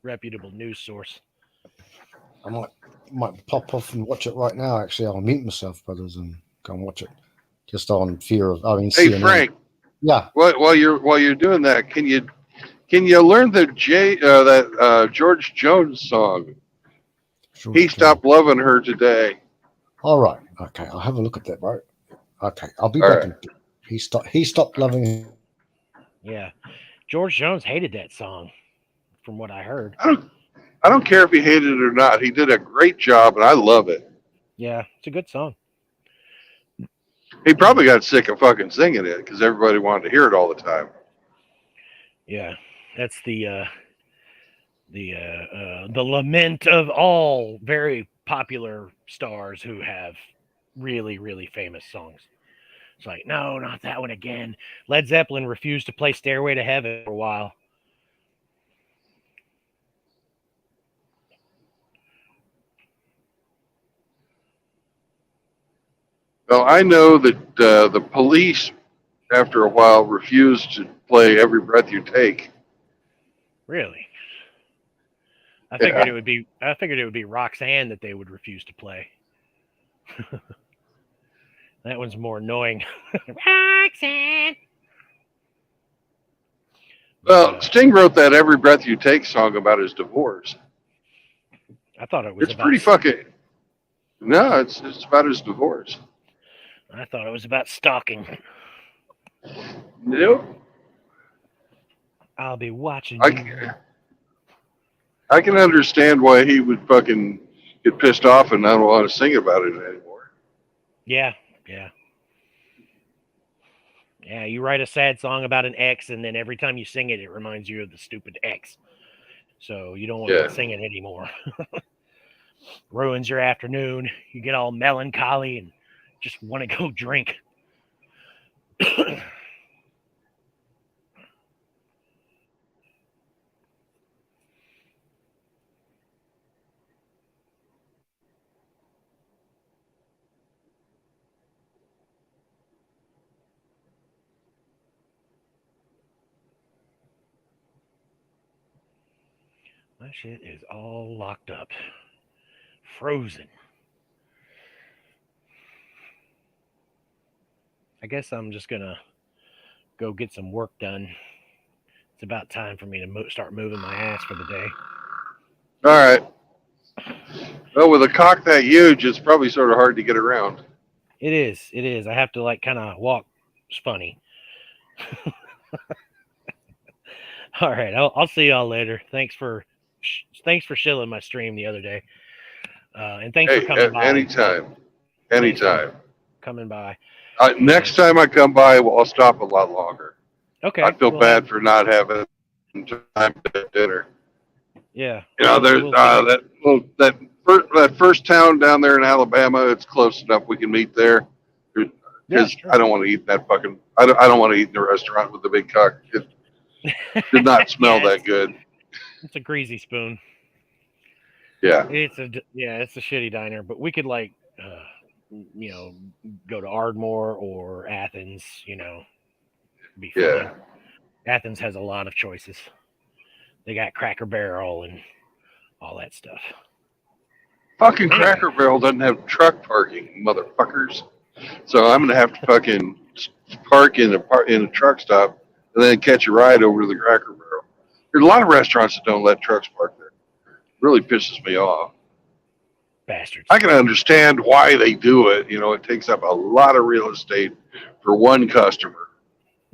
reputable news source. I might pop off and watch it right now. Actually, I'll mute myself, brothers, and go and watch it. Just on fear of. Hey, CNN. Frank. Yeah. While you're doing that, can you learn that George Jones song? Sure He stopped loving her today. All right. Okay, I'll have a look at that, bro. Okay, I'll be All back. right. He stopped loving. Yeah, George Jones hated that song, from what I heard. I don't care if he hated it or not. He did a great job, and I love it. Yeah, it's a good song. He probably got sick of fucking singing it because everybody wanted to hear it all the time. Yeah, that's the lament of all very popular stars who have really, really famous songs. It's like, no, not that one again. Led Zeppelin refused to play Stairway to Heaven for a while. Well, I know that the Police, after a while, refused to play Every Breath You Take. Really? I figured it would be Roxanne that they would refuse to play. That one's more annoying. Roxanne. Well, Sting wrote that Every Breath You Take song about his divorce. I thought it was It's pretty fucking. No, it's about his divorce. I thought it was about stalking. Nope. I'll be watching you. I can understand why he would fucking get pissed off and not want to sing about it anymore. Yeah. Yeah, you write a sad song about an ex, and then every time you sing it, it reminds you of the stupid ex. So you don't want to sing it anymore. Ruins your afternoon. You get all melancholy and just want to go drink. My shit is all locked up. Frozen. I guess I'm just going to go get some work done. It's about time for me to start moving my ass for the day. All right. Well, with a cock that huge, it's probably sort of hard to get around. It is. It is. I have to like kind of walk funny. All right. I'll see y'all later. Thanks for shilling my stream the other day. And thanks for coming by. Anytime. Thanks for Anytime. coming by. Next time I come by, I'll stop a lot longer. Okay. I feel bad for not having time to dinner. Yeah. You know, there's that first town down there in Alabama. It's close enough. We can meet there. Because sure. I don't want to eat in that fucking. I don't want to eat in a restaurant with the big cock. It did not smell that good. It's a greasy spoon. Yeah. It's a shitty diner, but we could like, go to Ardmore or Athens. Be fun. Yeah. Athens has a lot of choices. They got Cracker Barrel and all that stuff. Fucking Cracker Barrel doesn't have truck parking, motherfuckers. So I'm gonna have to fucking park in a truck stop and then catch a ride over to the Cracker Barrel. There's a lot of restaurants that don't let trucks park there. Really pisses me off. Bastards. I can understand why they do it. You know, it takes up a lot of real estate for one customer.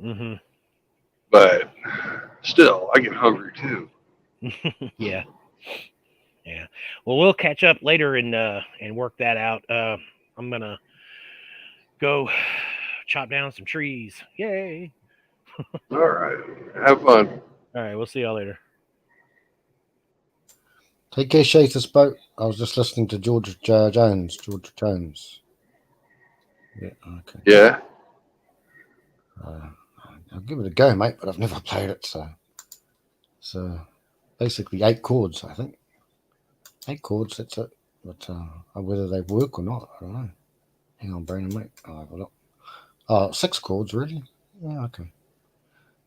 Mm-hmm. But still, I get hungry too. Yeah. Yeah. Well, we'll catch up later and work that out. I'm gonna go chop down some trees. Yay. All right. Have fun. All right. We'll see y'all later. Take care, Shater's boat. I was just listening to George Jones. Yeah, okay. Yeah. I'll give it a go, mate, but I've never played it, so basically 8 chords, I think. 8 chords, that's it. But whether they work or not, I don't know. Hang on, Brandon, mate. Oh, I've got it. Oh, 6 chords, really? Yeah, okay.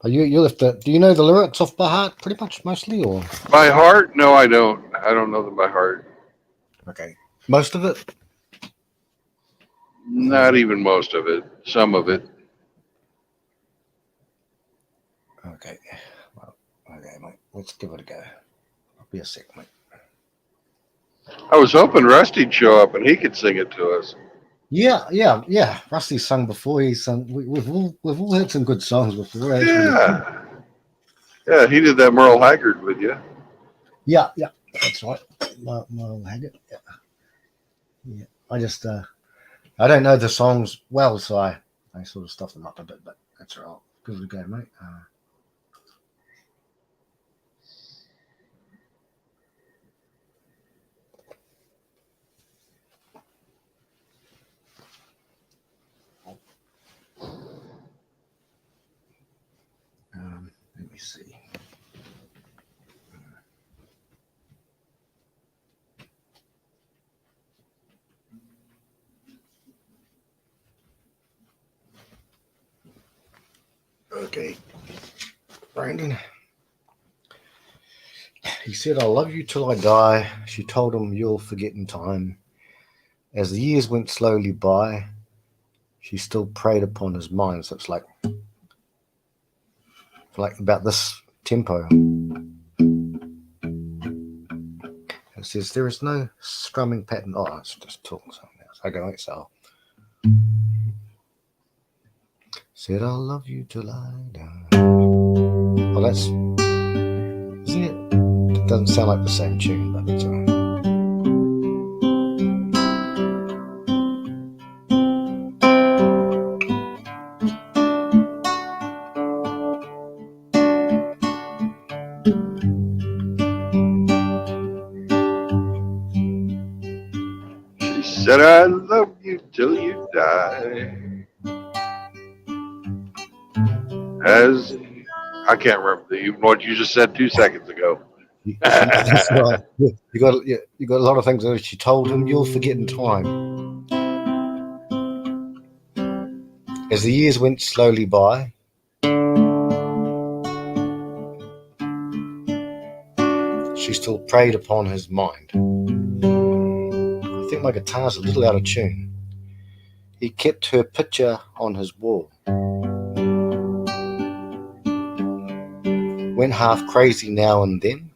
But you left the. Do you know the lyrics off by heart, pretty much, mostly, or? By heart? No, I don't. I don't know them by heart. Okay. Most of it? Not even most of it. Some of it. Okay. Well, okay, mate. Let's give it a go. I'll be a sec, mate. I was hoping Rusty'd show up and he could sing it to us. Yeah. Rusty's sung before. He's sung. We've all heard some good songs before. Yeah. Yeah, he did that Merle Haggard with you. Yeah, that's right. Merle Haggard. Yeah. I just I don't know the songs well, so I sort of stuff them up a bit, but that's all right. Give it a go, mate. Let me see. Okay, Brandon. He said, "I'll love you till I die." She told him, "You'll forget in time." As the years went slowly by, she still preyed upon his mind. So it's like about this tempo. It says there is no strumming pattern. Oh, it's just talking something else. Okay, mate, so said I'll love you till I die. Oh, that's isn't it? It doesn't sound like the same tune, but it's alright. Said I love you till you die. As I can't remember what you just said 2 seconds ago. That's right. You got a lot of things that she told him you'll forget in time. As the years went slowly by, she still preyed upon his mind. I think my guitar's a little out of tune. He kept her picture on his wall. Went half crazy now and then.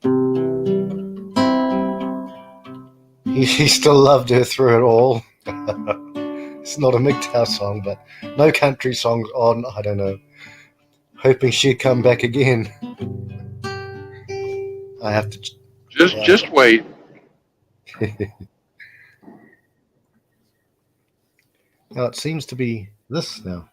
He still loved her through it all. It's not a MGTOW song, but no country songs on, I don't know. Hoping she'd come back again. I have to... Just wait. Now it seems to be this now.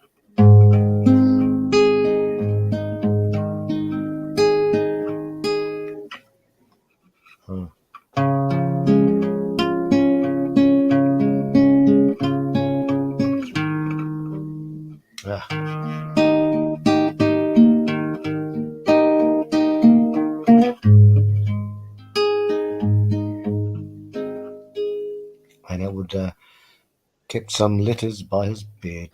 Oh. Yeah. And it would kept some letters by his bed,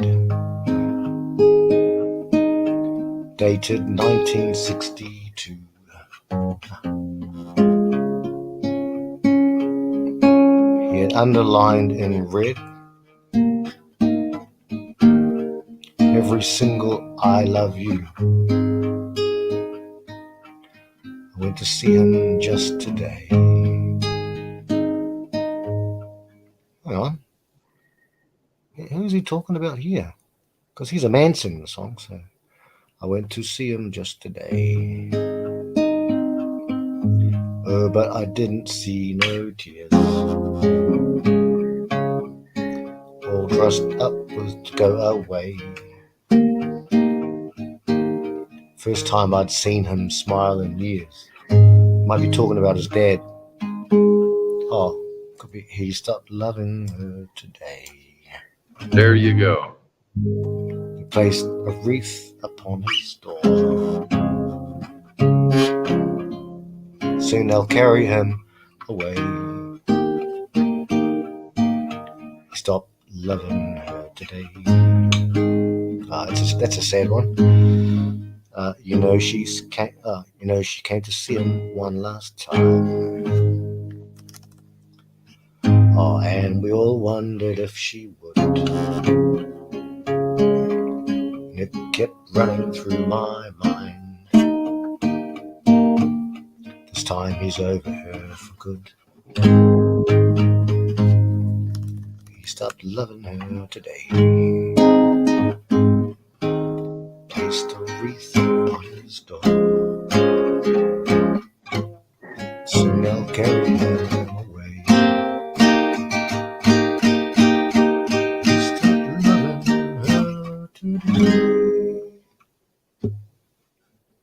dated 1962. He had underlined in red every single I love you. I went to see him just today. Hang on. Who's he talking about here? Because he's a man singing the song, so I went to see him just today. Oh, but I didn't see no tears. All dressed up was to go away. First time I'd seen him smile in years. Might be talking about his dad. Oh, could be he stopped loving her today. There you go. He placed a wreath upon his door. Soon they'll carry him away. He stopped loving her today. That's a sad one. She came to see him one last time. Oh, and we all wondered if she would. And it kept running through my mind. This time he's over her for good. He stopped loving her today. Placed a wreath on his door. Soon they'll carry him away. He stopped loving her today.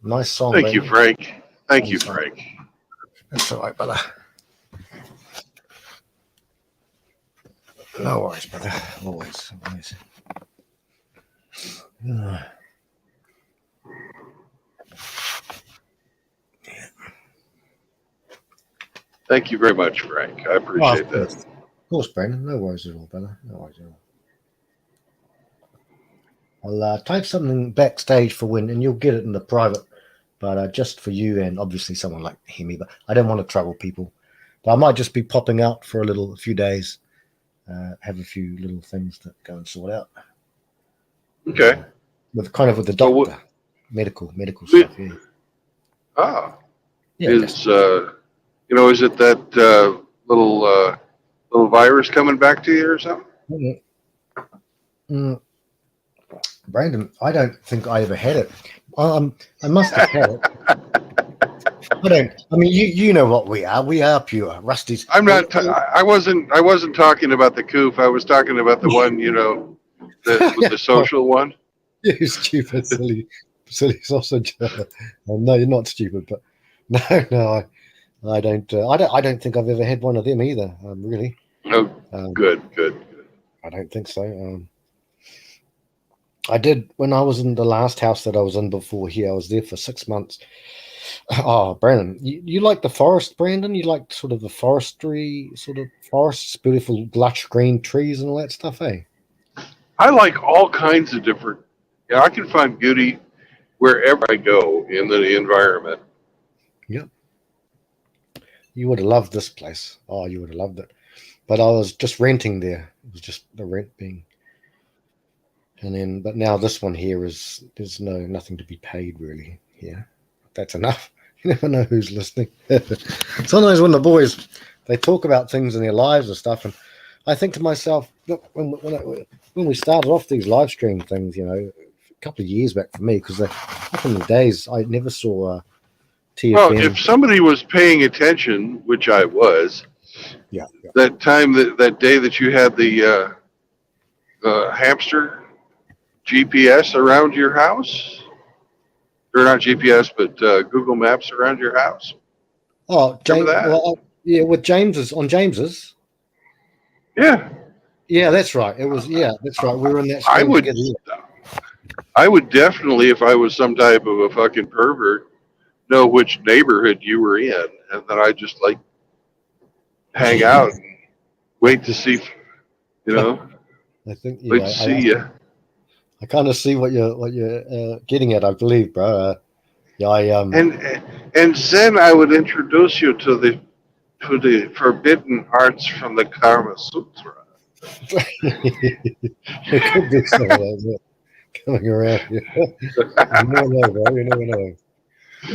Nice song. Thank baby. you, Frank. Thank you, Frank. That's all right, brother. No worries, brother. Always. Thank you very much, Frank. I appreciate that. Of course, Brandon. No worries at all, brother. No worries at all. I'll type something backstage for when, and you'll get it in the private, but just for you and obviously someone like Hemi. But I don't want to trouble people. But I might just be popping out for a few days, have a few little things to go and sort out. Okay. With the So doctor, medical stuff. Yeah. Ah. Yeah. Is is it that little virus coming back to you or something? Brandon, I don't think I ever had it. I must have had it. I don't. I mean, you know what we are. We are pure Rusty's. I'm not. I wasn't talking about the coof. I was talking about the one, the social one. You stupid, silly sausage. No, you're not stupid, but no, I don't. I don't think I've ever had one of them either. Really. Oh, good. I don't think so. I did when I was in the last house that I was in before here. I was there for 6 months. Oh, Brandon, you like the forest, Brandon? You like sort of the forestry, sort of forests, beautiful lush green trees and all that stuff, eh? I like all kinds of different. I can find beauty wherever I go in the environment. Yep. You would have loved this place. Oh, you would have loved it. But I was just renting there. It was just the rent being. And then, but now this one here is there's nothing to be paid really here. That's enough. You never know who's listening. Sometimes when the boys they talk about things in their lives and stuff, and I think to myself, look, when we started off these live stream things, you know, a couple of years back for me, because back in the days I never saw Well, TFN. if somebody was paying attention, which I was, Yeah. that time that day that you had the hamster GPS around your house, or not GPS, but Google Maps around your house. Oh, James. Remember that? Well, yeah, with James's on James's. Yeah, Yeah, that's right. It was. Yeah, that's right. We were in that I stream would. together. I would definitely, if I was some type of a fucking pervert, know which neighborhood you were in, and then I just like hang out and wait to see, you know, I think. wait Yeah, to see you. I kind of see what you're getting at. I believe, bro. Yeah, And then I would introduce you to the forbidden arts from the Kama Sutra. there could be some of those coming around here. You never know, bro. You never know.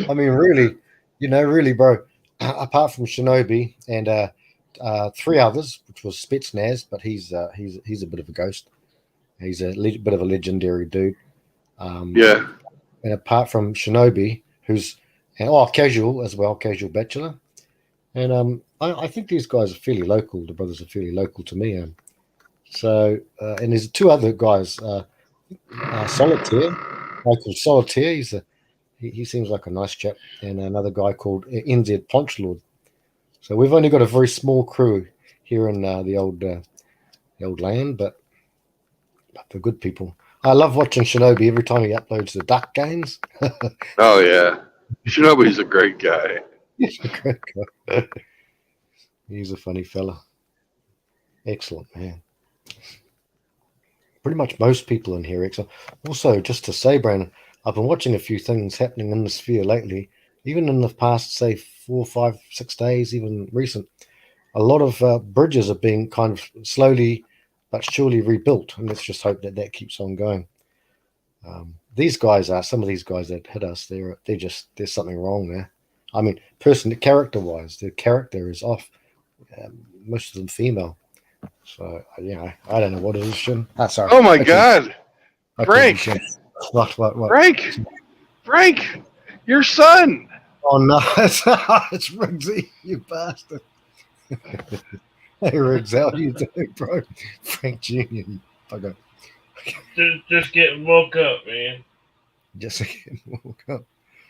I mean, really, bro. Apart from Shinobi and three others, which was Spetsnaz, but he's a bit of a ghost. He's a bit of a legendary dude. Yeah. And apart from Shinobi, who's casual as well, casual bachelor, and I think these guys are fairly local. The brothers are fairly local to me. So and there's two other guys, Solitaire, Michael Solitaire. He seems like a nice chap, and another guy called NZ Ponchlord. So we've only got a very small crew here in the old land, but they're good people. I love watching Shinobi every time he uploads the duck games. Oh yeah. Shinobi's a great guy. He's a great guy. He's a funny fella. Excellent man. Pretty much most people in here. Also, just to say, Brandon, I've been watching a few things happening in the sphere lately. Even in the past, say 4, 5, 6 days, even recent, a lot of bridges are being kind of slowly but surely rebuilt, and let's just hope that keeps on going. Some of these guys that hit us, there's something wrong there. I mean, character-wise, their character is off. Most of them female. So I don't know what it is, Shin. Sorry. Oh my God, Frank! Frank! What? Frank, your son. Oh no, it's Riggsy, you bastard. Hey Riggs, how are you doing, bro? Frank Jr., you bugger. Just getting woke up, man. Just again, woke up.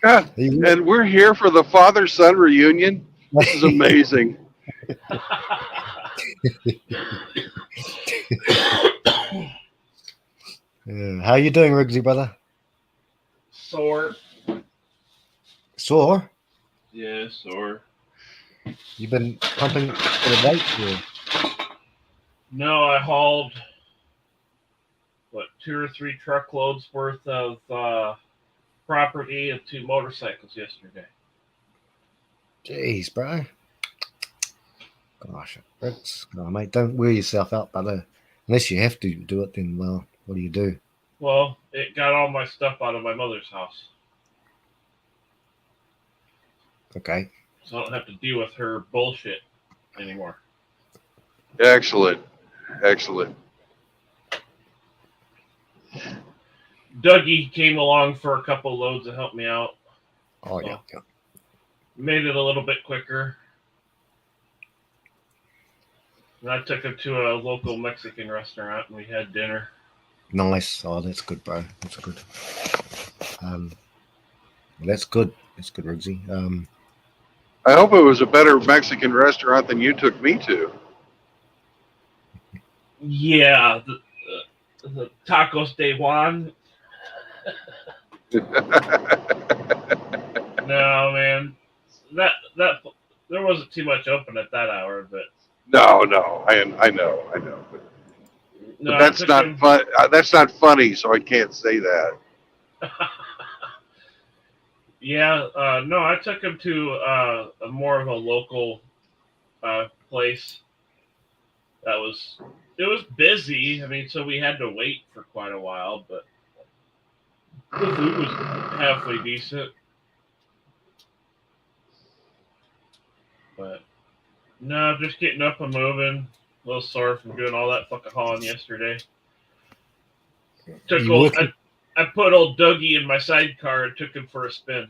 God, and we're here for the father-son reunion. This is amazing. Yeah. How you doing, Riggsy, brother? Sore. Sore? Yeah, sore. You been pumping for the weight? No, I hauled 2 or 3 truckloads worth of property and 2 motorcycles yesterday. Jeez, bro. Gosh, mate, don't wear yourself out, brother. Unless you have to do it, then well, what do you do? Well, it got all my stuff out of my mother's house. Okay. So I don't have to deal with her bullshit anymore. Excellent. Dougie came along for a couple loads to help me out. Oh, yeah. Made it a little bit quicker. And I took him to a local Mexican restaurant and we had dinner. Nice. Oh, that's good, bro. That's good. That's good. That's good, Riggsy. I hope it was a better Mexican restaurant than you took me to. Yeah, the Tacos de Juan. No, man, that there wasn't too much open at that hour, but No, I know. no, But that's not fun. That's not funny, so I can't say that. Yeah, no, I took him to a more of a local place that was it was busy. I mean, so we had to wait for quite a while, but the food was halfway decent. But no, just getting up and moving. A little sore from doing all that fucking hauling yesterday. Took You old, working? I put old Dougie in my sidecar and took him for a spin.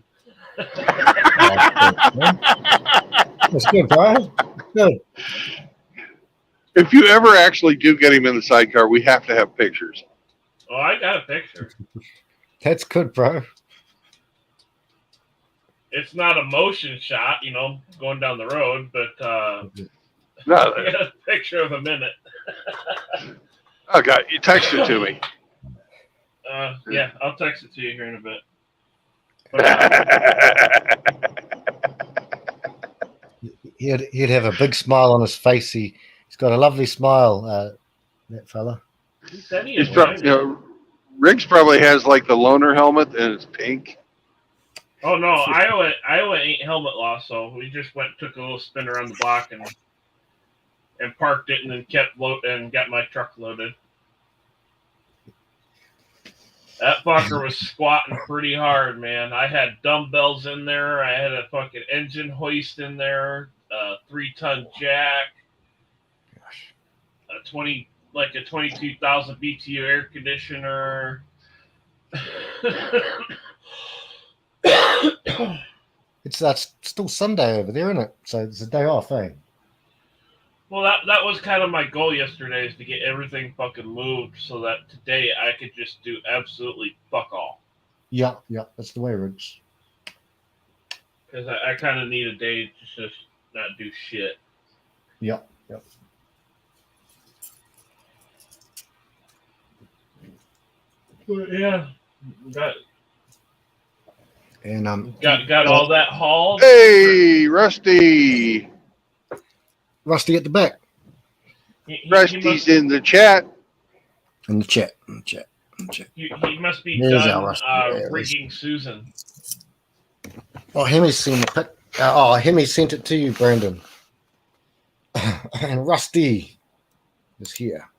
That's good, bro. Good. If you ever actually do get him in the sidecar, we have to have pictures. Oh, I got a picture. That's good, bro. It's not a motion shot, you know, going down the road, but No, I got a picture of him in it. oh God, you texted it to me. Yeah, I'll text it to you here in a bit. But, He'd have a big smile on his face. He's got a lovely smile, that fella. he said he He's enjoyed probably, it. Riggs probably has like the loner helmet and it's pink. Oh no, Iowa ain't helmet law, so we just took a little spin around the block and parked it, and then and got my truck loaded. That fucker was squatting pretty hard, man. I had dumbbells in there. I had a fucking engine hoist in there, 3-ton jack, a 22,000 BTU air conditioner. That's still Sunday over there, isn't it? So it's a day off, eh? Well, that was kind of my goal yesterday, is to get everything fucking moved so that today I could just do absolutely fuck all. Yeah, that's the way, Riggs. Because I kind of need a day to just not do shit. Yeah. But yeah, got all that hauled. Hey, Rusty. Rusty at the back. Rusty's in the chat. In the chat. He must be There's done our Rusty. rigging Susan. Oh, Hemi's seen the pic. Hemi sent it to you, Brandon. And Rusty is here.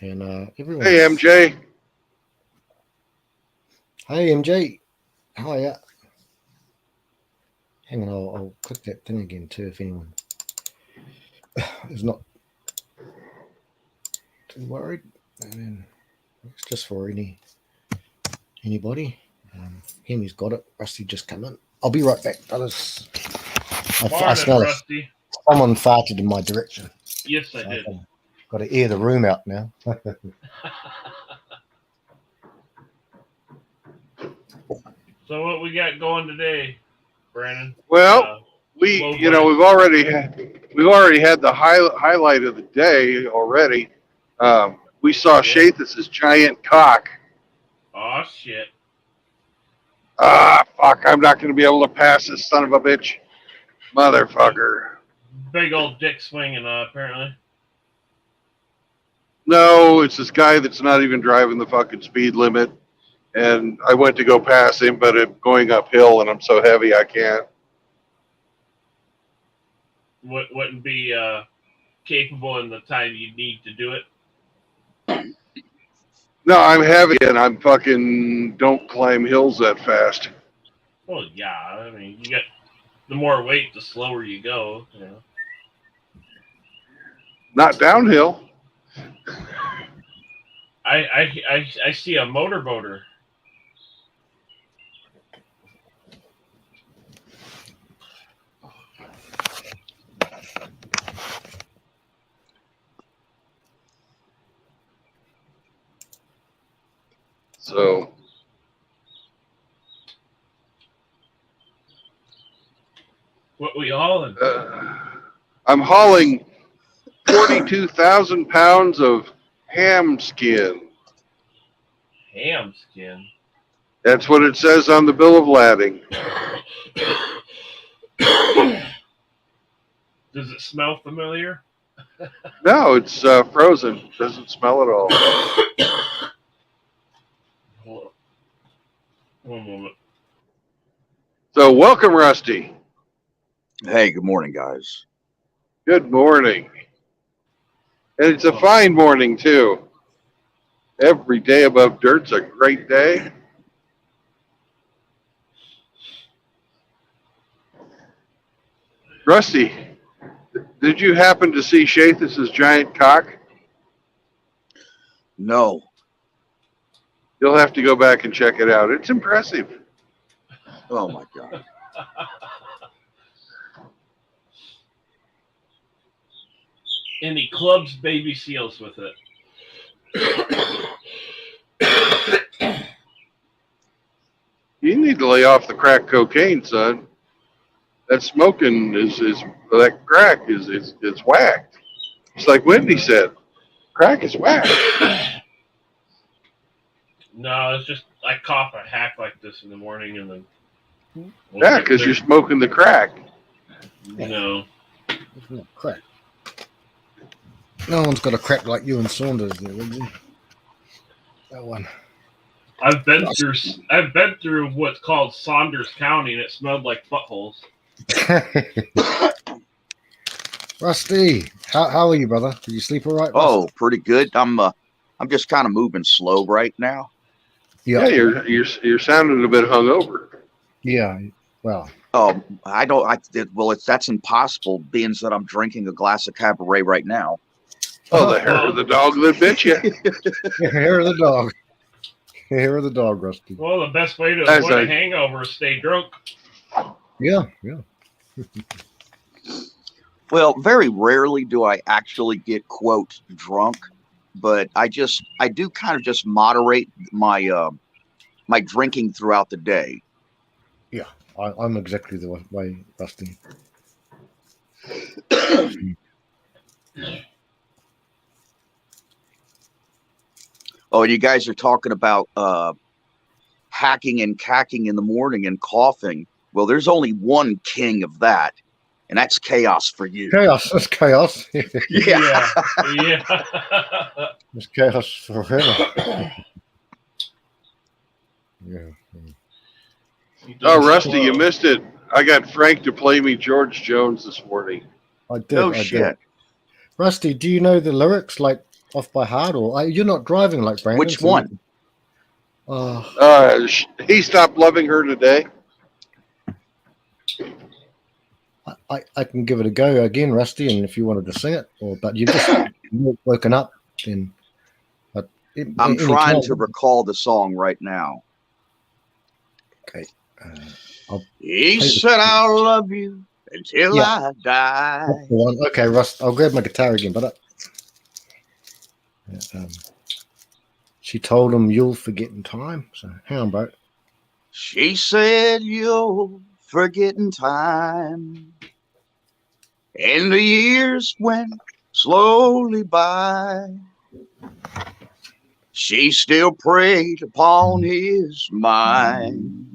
And everyone. Hey, MJ. Hey, MJ. How are ya? Hang on, I'll click that thing again too if anyone is not too worried. And then it's just for anybody. Hemi's got it. Rusty just come in. I'll be right back, brothers. I smell it. Rusty. Someone farted in my direction. Yes, I did. Got to air the room out now. So what we got going today, Brandon? Well, we've already had the highlight of the day already. We saw Shathis' giant cock. Oh shit! Ah, fuck! I'm not going to be able to pass this son of a bitch, motherfucker. Big old dick swinging, apparently. No, it's this guy that's not even driving the fucking speed limit. And I went to go pass him, but I'm going uphill, and I'm so heavy I can't. Wouldn't be capable in the time you need to do it. No, I'm heavy, and I'm fucking don't climb hills that fast. Well, yeah. I mean, you get the more weight, the slower you go. You know. Not downhill. I see a motorboater. So What we hauling? I'm hauling 42,000 pounds of ham skin. Ham skin. That's what it says on the bill of lading. Does it smell familiar? No, it's frozen. Doesn't smell at all. One moment. So welcome, Rusty. Hey, good morning, guys. Good morning. And it's a fine morning, too. Every day above dirt's a great day. Rusty, did you happen to see Shathus's giant cock? No, You'll have to go back and check it out. It's impressive. oh my God. And he clubs baby seals with it. You need to lay off the crack cocaine, son. That smoking is that crack is whacked. It's like Wendy said, crack is whack. No, it's just I cough a hack like this in the morning and then. Yeah, because you're smoking the crack. No. It's not crack. No one's got a crack like you and Saunders there, would you? That one. I've been through what's called Saunders County, and it smelled like buttholes. Rusty, how are you, brother? Did you sleep all right? Oh, pretty good. I'm just kind of moving slow right now. Yeah, you're sounding a bit hungover. Yeah. Well. That's impossible, being that I'm drinking a glass of Cabaret right now. Oh, the hair of the dog that bit you. Hair of the dog. Hair of the dog, Rusty. Well, the best way to avoid a hangover is stay drunk. Yeah. Well, very rarely do I actually get, quote, drunk, but I do kind of just moderate my my drinking throughout the day. Yeah, I'm exactly the way, Rusty. Oh, you guys are talking about hacking and cacking in the morning and coughing. Well, there's only one king of that, and that's chaos for you. Chaos. That's chaos. Yeah. It's chaos forever. Yeah. Oh, Rusty, you missed it. I got Frank to play me George Jones this morning. I did. Oh, shit. Rusty, do you know the lyrics like off by heart, or you're not driving like Brandon? Which one? He stopped loving her today. I can give it a go again, Rusty, and if you wanted to sing it, but you just woken up, then. But I'm trying to recall the song right now. Okay. He said, "I'll love you until I die." That's the one. Okay, Rust. I'll grab my guitar again, but she told him you'll forget in time. So hang on, bro. She said you'll forget in time, and the years went slowly by. She still preyed upon his mind.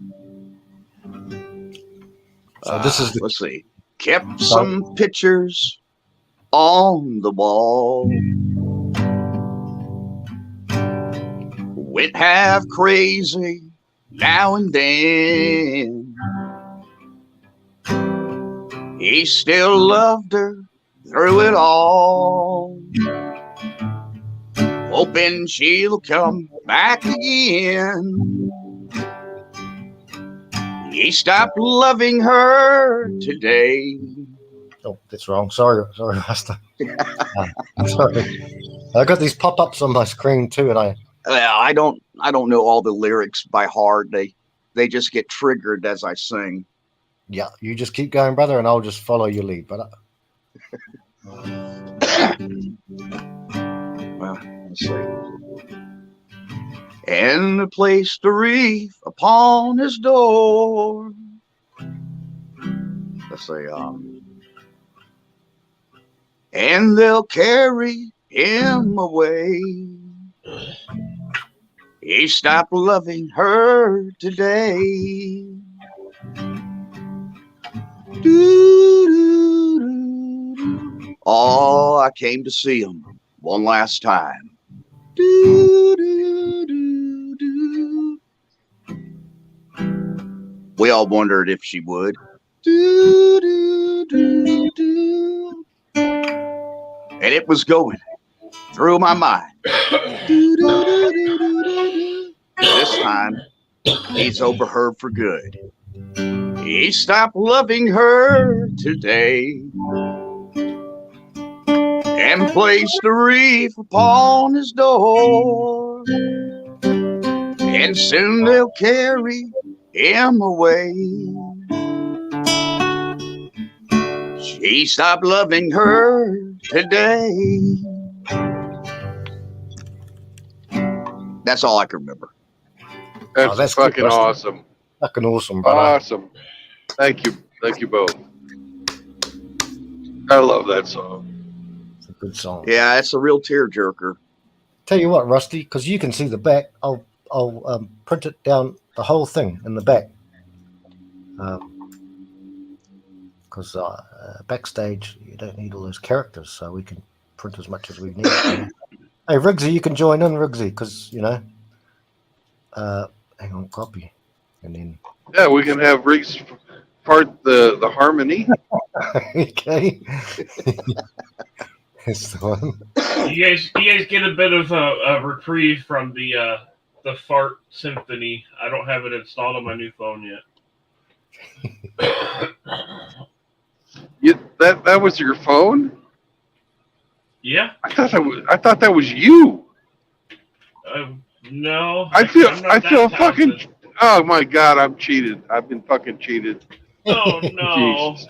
So this is let's see. Kept some pictures on the wall. Went half crazy now and then. He still loved her through it all, hoping she'll come back again. He stopped loving her today. Oh, that's wrong. Sorry, Rasta. Sorry. I got these pop-ups on my screen too, and I don't know all the lyrics by heart. They just get triggered as I sing. Yeah, you just keep going, brother, and I'll just follow your lead, brother. Well, let's see. And a placed a wreath upon his door. Let's see. And they'll carry him away. He stopped loving her today. Oh, I came to see him one last time. We all wondered if she would. Do, do, do, do. And it was going through my mind. Do, do, do, do, do, do, do. This time, he's over her for good. He stopped loving her today and placed a wreath upon his door. And soon they'll carry him away. She stopped loving her today. That's all I can remember. That's, that's good, fucking Rusty. awesome. Fucking awesome, brother. Awesome. Thank you both. I love that song. It's a good song. Yeah, it's a real tearjerker. Tell you what, Rusty, because you can see the back, I'll print it down the whole thing in the back. Because backstage you don't need all those characters, so we can print as much as we need. Hey, Riggsy, you can join in, Riggsy, because hang on, copy, and then Yeah, we can have Riggs part the harmony. okay, that's the one. You guys get a bit of a reprieve from the fart symphony. I don't have it installed on my new phone yet. That was your phone? Yeah. I thought that was you. No. I feel I'm not that fucking. talented. Oh my god, I'm cheated. I've been fucking cheated. Oh no. Jesus.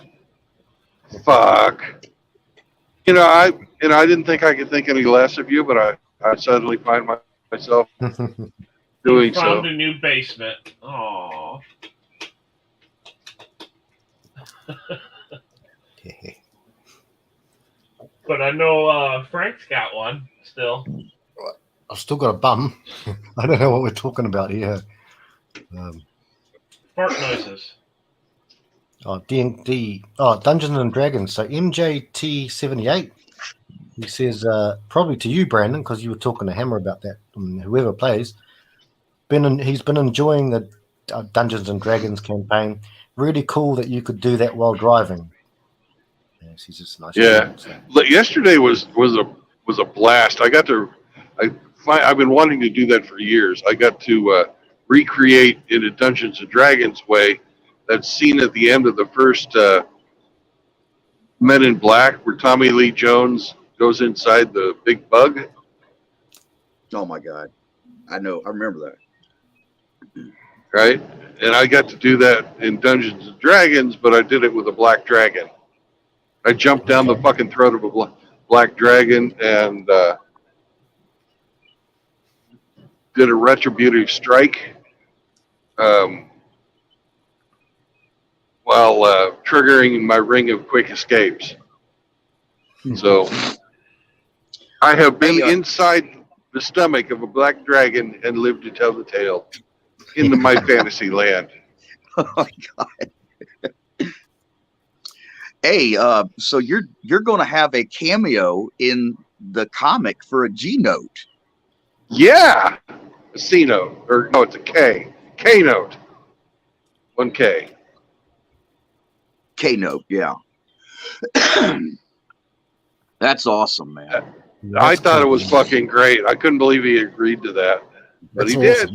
Fuck. I didn't think I could think any less of you, but I suddenly find myself doing so. Found a new basement. Aww. But I know Frank's got one still. I've still got a bum. I don't know what we're talking about here. Fart noises. D&D. Dungeons and Dragons. So MJT78. He says, probably to you, Brandon, because you were talking to Hammer about that. Whoever plays, he's been enjoying the Dungeons and Dragons campaign. Really cool that you could do that while driving. Yes, he's just nice. Yeah. Yesterday was a blast. I've been wanting to do that for years. I got to recreate in a Dungeons and Dragons way that scene at the end of the first Men in Black where Tommy Lee Jones goes inside the big bug. Oh my God. I know. I remember that. Right? And I got to do that in Dungeons and Dragons, but I did it with a black dragon. I jumped down the fucking throat of a black dragon and did a retributive strike while triggering my ring of quick escapes. So I have been inside the stomach of a black dragon and lived to tell the tale into my fantasy land. Oh my God. Hey, so you're going to have a cameo in the comic for a G note. Yeah, a C note, or no, it's a K note. 1K. K note, yeah. That's awesome, man. I thought it was fucking great. I couldn't believe he agreed to that, but he did.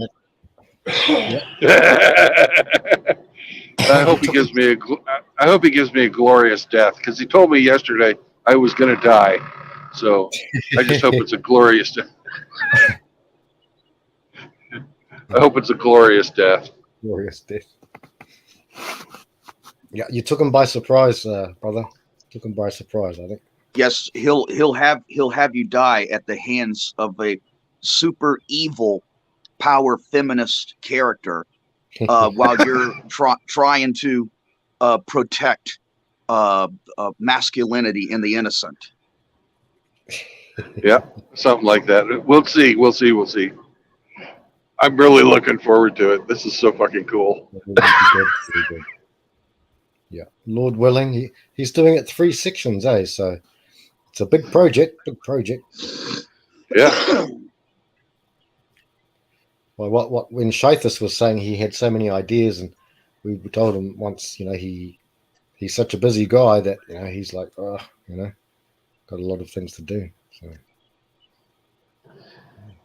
I hope he gives me a glorious death, because he told me yesterday I was going to die. So I just hope it's a glorious death. I hope it's a glorious death. Glorious death. Yeah, you took him by surprise, brother. Took him by surprise, I think. Yes, he'll have you die at the hands of a super evil power feminist character while you're trying to protect masculinity in the innocent. Yeah, something like that. We'll see. I'm really looking forward to it. This is so fucking cool. Good. Yeah, Lord willing, he's doing it 3 sections, so it's a big project. Yeah. Well, what when Shathis was saying he had so many ideas and we told him once, he's such a busy guy that he's like, oh, got a lot of things to do. So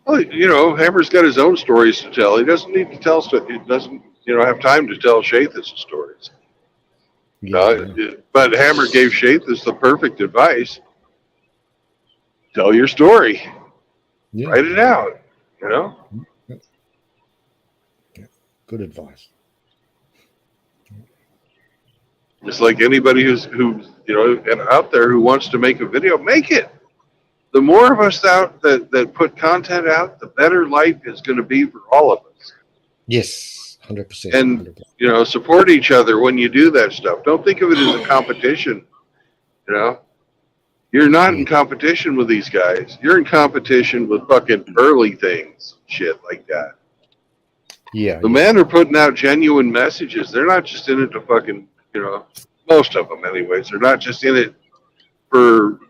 Well, Hammer's got his own stories to tell. He doesn't need to tell stuff. He doesn't, have time to tell Shathis stories. But Hammer gave Shathis the perfect advice. Tell your story. Yeah. Write it out. Good advice. Just like anybody who's out there who wants to make a video, make it. The more of us out that put content out, the better life is going to be for all of us. Yes, 100%. And 100%. support each other when you do that stuff. Don't think of it as a competition. You're not in competition with these guys. You're in competition with fucking early things, shit like that. Yeah. The men are putting out genuine messages. They're not just in it to fucking, most of them anyways. They're not just in it to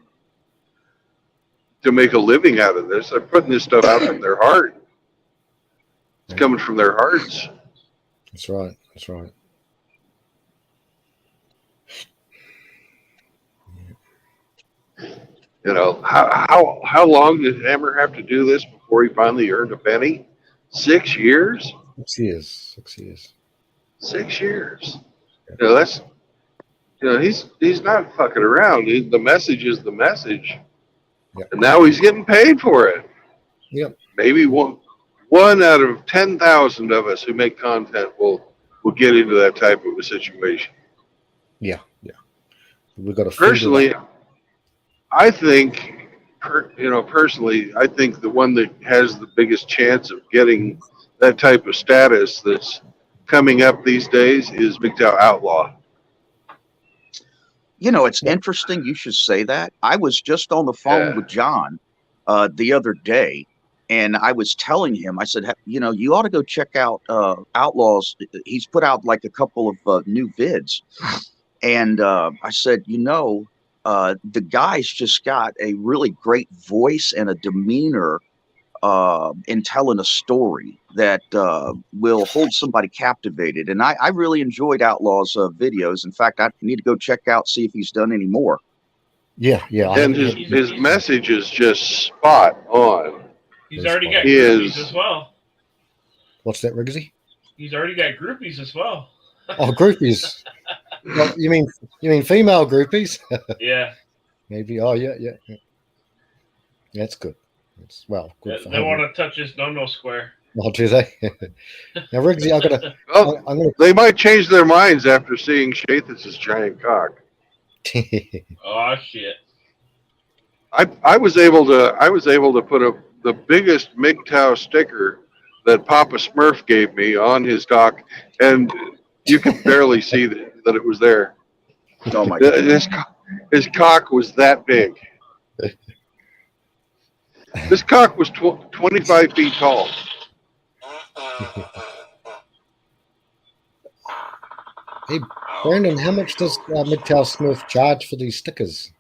make a living out of this. They're putting this stuff out from their heart. It's coming from their hearts. That's right. That's right. How long did Hammer have to do this before he finally earned a penny? 6 years? 6 years. 6 years. 6 years. That's he's not fucking around. The message is the message. Yep. And now he's getting paid for it. Yep. Maybe one out of 10,000 of us who make content will get into that type of a situation. Yeah. Yeah. We've got to personally, I think the one that has the biggest chance of getting that type of status that's coming up these days is MGTOW Outlaw. It's interesting you should say that. I was just on the phone with John the other day, and I was telling him, I said, you ought to go check out Outlaws. He's put out like a couple of new vids. And I said, the guy's just got a really great voice and a demeanor in telling a story that will hold somebody captivated. And I really enjoyed Outlaw's videos. In fact, I need to go check out, see if he's done any more. Yeah. And his message is just spot on. He's already got groupies as well. What's that, Riggsy? He's already got groupies as well. Oh, groupies. Well, you mean female groupies? Yeah. Maybe. Oh, yeah. That's good. It's good. They want to touch his no square. Oh, do they? Now, Riggsy, they might change their minds after seeing Shathis' giant cock. Oh shit! I was able to put the biggest MGTOW sticker that Papa Smurf gave me on his cock, and you could barely see that it was there. Oh my God! His cock was that big. This cock was 25 feet tall. Hey, Brandon, how much does MGTOW Smurf charge for these stickers?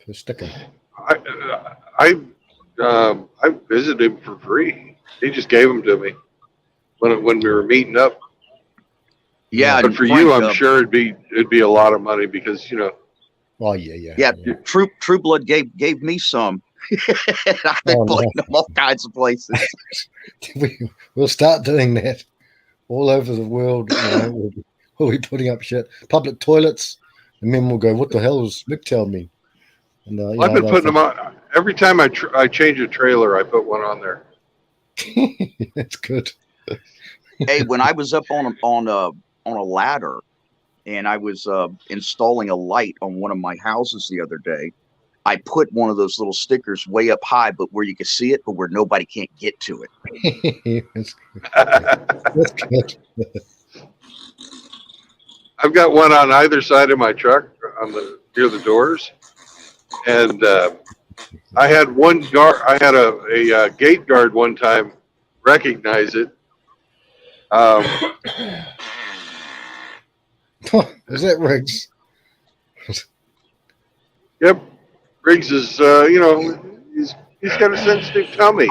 Per sticker? I visited him for free. He just gave them to me when we were meeting up. Yeah, but for you, I'm sure it'd be a lot of money because Oh yeah. Yeah, True Blood gave me some. I've been putting them all kinds of places. We'll start doing that all over the world. We'll be putting up shit, public toilets, and then we'll go, "What the hell does MGTOW mean?" And I've been putting them on every time I change a trailer. I put one on there. That's good. Hey, when I was up on a ladder, and I was installing a light on one of my houses the other day, I put one of those little stickers way up high, but where you can see it, but where nobody can't get to it. That's good. I've got one on either side of my truck, near the doors, and I had one guard. I had a gate guard one time recognize it. Is that Riggs? Yep. Riggs is, he's got a sensitive tummy.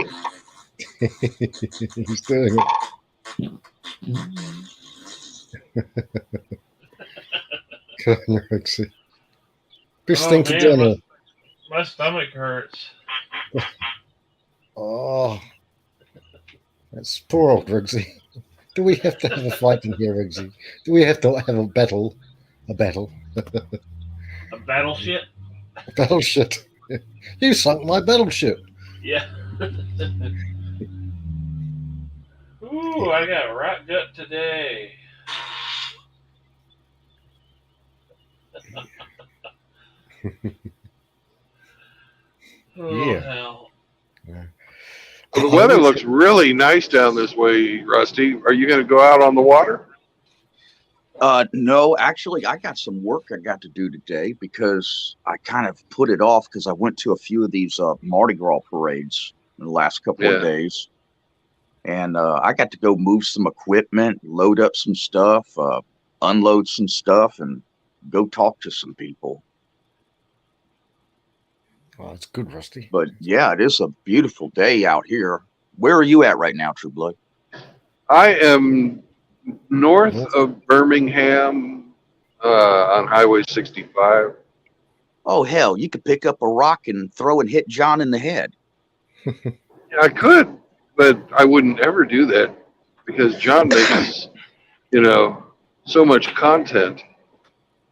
He's doing it. Good on you, Rigsy. Best Oh, thing to man, do now. my stomach hurts. Oh, that's poor old Rigsy. Do we have to have a fight in here, Rigsy? Do we have to have a battle? A battle? A battleship? A battleship? You sunk my battleship. Yeah. Ooh, I got rot gut today. Oh, Yeah. hell. Well, the weather looks really nice down this way, Rusty. Are you going to go out on the water? No, actually, I got some work I got to do today because I kind of put it off because I went to a few of these Mardi Gras parades in the last couple of days. And I got to go move some equipment, load up some stuff, unload some stuff, and go talk to some people. Oh, that's good, Rusty. But yeah, it is a beautiful day out here. Where are you at right now, True Blood? I am north of Birmingham on Highway 65. Oh, hell, you could pick up a rock and throw and hit John in the head. Yeah, I could, but I wouldn't ever do that because John makes, so much content.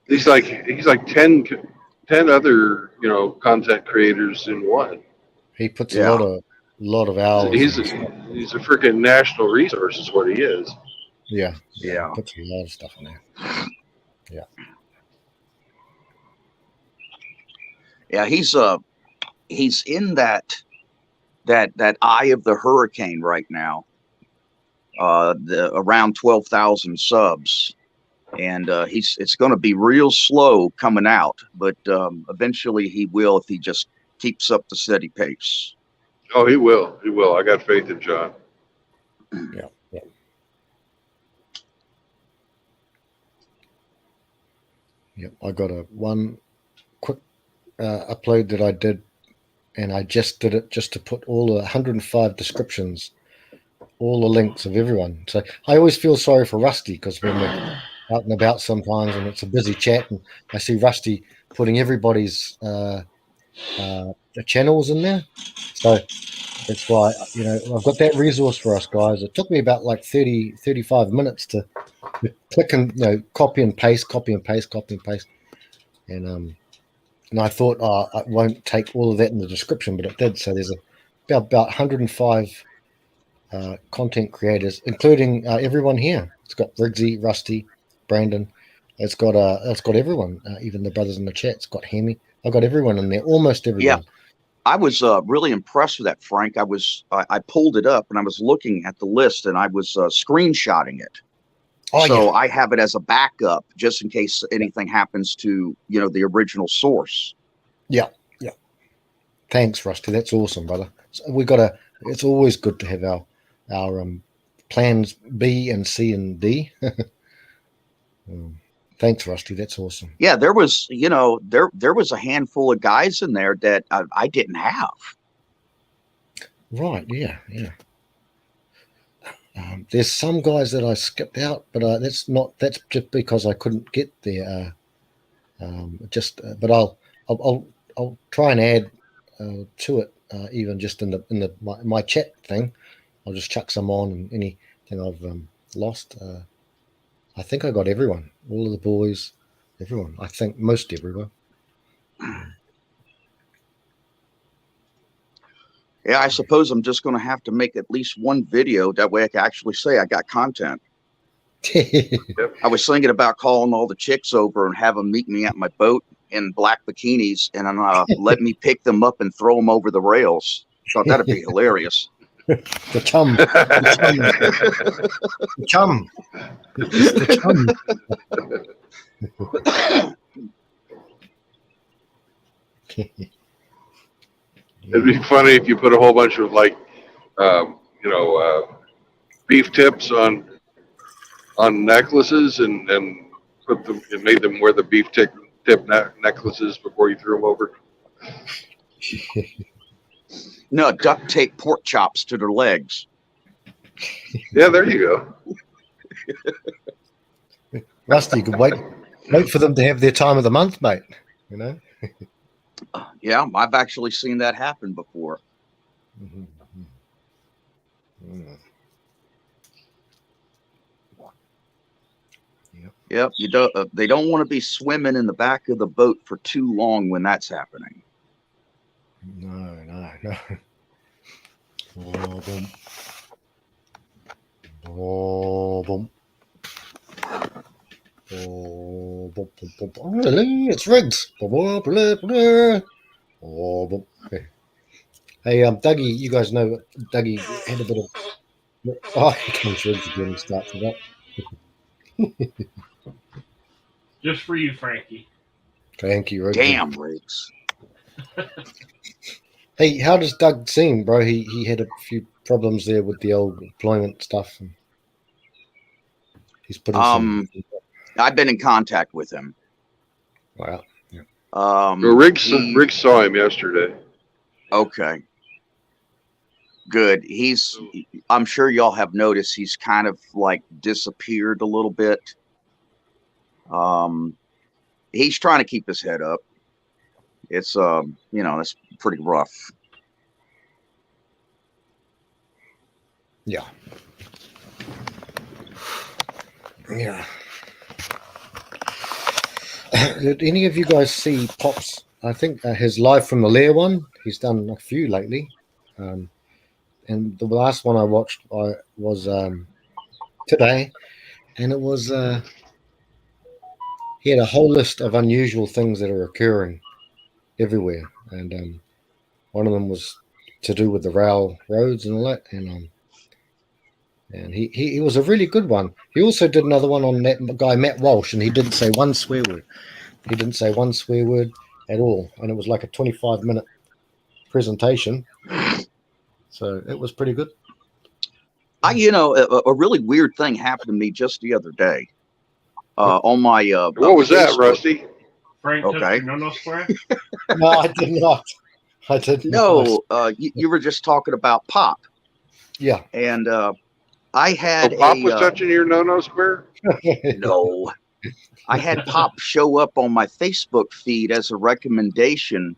He's like 10 other, content creators in one. He puts a lot of hours. He's a freaking national resource is what he is. Yeah. Yeah. He puts a lot of stuff in there. Yeah. Yeah, he's in that eye of the hurricane right now. Around 12,000 subs, and it's going to be real slow coming out, but eventually he will if he just keeps up the steady pace. Oh, he will. He will. I got faith in John. Yeah. Yep. I got one quick upload that I did, and I just did it just to put all the 105 descriptions, all the links of everyone. So I always feel sorry for Rusty because when we're out and about sometimes and it's a busy chat and I see Rusty putting everybody's channels in there. So that's why, I've got that resource for us guys. It took me about like 35 minutes to click and, copy and paste. And I thought, I won't take all of that in the description, but it did. So there's about 105 content creators, including everyone here. It's got Rigsy, Rusty, Brandon. It's got everyone, even the brothers in the chat. It's got Hammy. I've got everyone in there, almost everyone. Yeah, I was really impressed with that, Frank. I pulled it up and I was looking at the list and I was screenshotting it. Oh, so yeah. I have it as a backup just in case anything happens to the original source. Yeah. Thanks, Rusty. That's awesome, brother. So it's always good to have our plans B and C and D. Thanks, Rusty. That's awesome. Yeah, there was there was a handful of guys in there that I didn't have. Right. Yeah. There's some guys that I skipped out, but that's just because I couldn't get there. But I'll try and add to it, even just in my chat thing. I'll just chuck some on, and anything I've lost. I think I got everyone, all of the boys, everyone. I think most everyone. Yeah, I suppose I'm just going to have to make at least one video. That way I can actually say I got content. I was thinking about calling all the chicks over and have them meet me at my boat in black bikinis and let me pick them up and throw them over the rails. Thought that'd be hilarious. The chum. The chum. It'd be funny if you put a whole bunch of beef tips on necklaces and put them and made them wear the beef tip necklaces before you threw them over. No, duct tape pork chops to their legs. Yeah, there you go. Rusty, you could wait for them to have their time of the month, mate. You know. Yeah, I've actually seen that happen before. Mhm. Mm. Yep, you don't. They don't want to be swimming in the back of the boat for too long when that's happening. No. Oh, boom. Oh, boom. Oh, boom, boom, boom, boom. Really? It's rigged. Oh, boom. Hey, Dougie, you guys know Dougie had a bit of. Oh, here comes Riggs again. He starts it up. Just for you, Frankie. Thank you, Riggs. Damn, Riggs. Hey, how does Doug seem, bro? He had a few problems there with the old employment stuff. And he's putting some. I've been in contact with him. Wow. Yeah. Well, Rick saw him yesterday. Okay. Good. I'm sure y'all have noticed he's kind of like disappeared a little bit. He's trying to keep his head up. It's it's pretty rough. Yeah. Yeah. Did any of you guys see Pops? I think his Live from the Lair one. He's done a few lately. And the last one I watched was today, and it was he had a whole list of unusual things that are occurring everywhere, and one of them was to do with the rail roads and all that, and he was a really good one. He also did another one on that guy Matt Walsh, and he didn't say one swear word. He didn't say one swear word at all, and it was like a 25-minute presentation. So it was pretty good. A really weird thing happened to me just the other day. On my what was that, Facebook. Rusty? Frank took your no square? No, I did not. I did not. You were just talking about Pop. Yeah. And I had Pop was touching your no square? No. I had Pop show up on my Facebook feed as a recommendation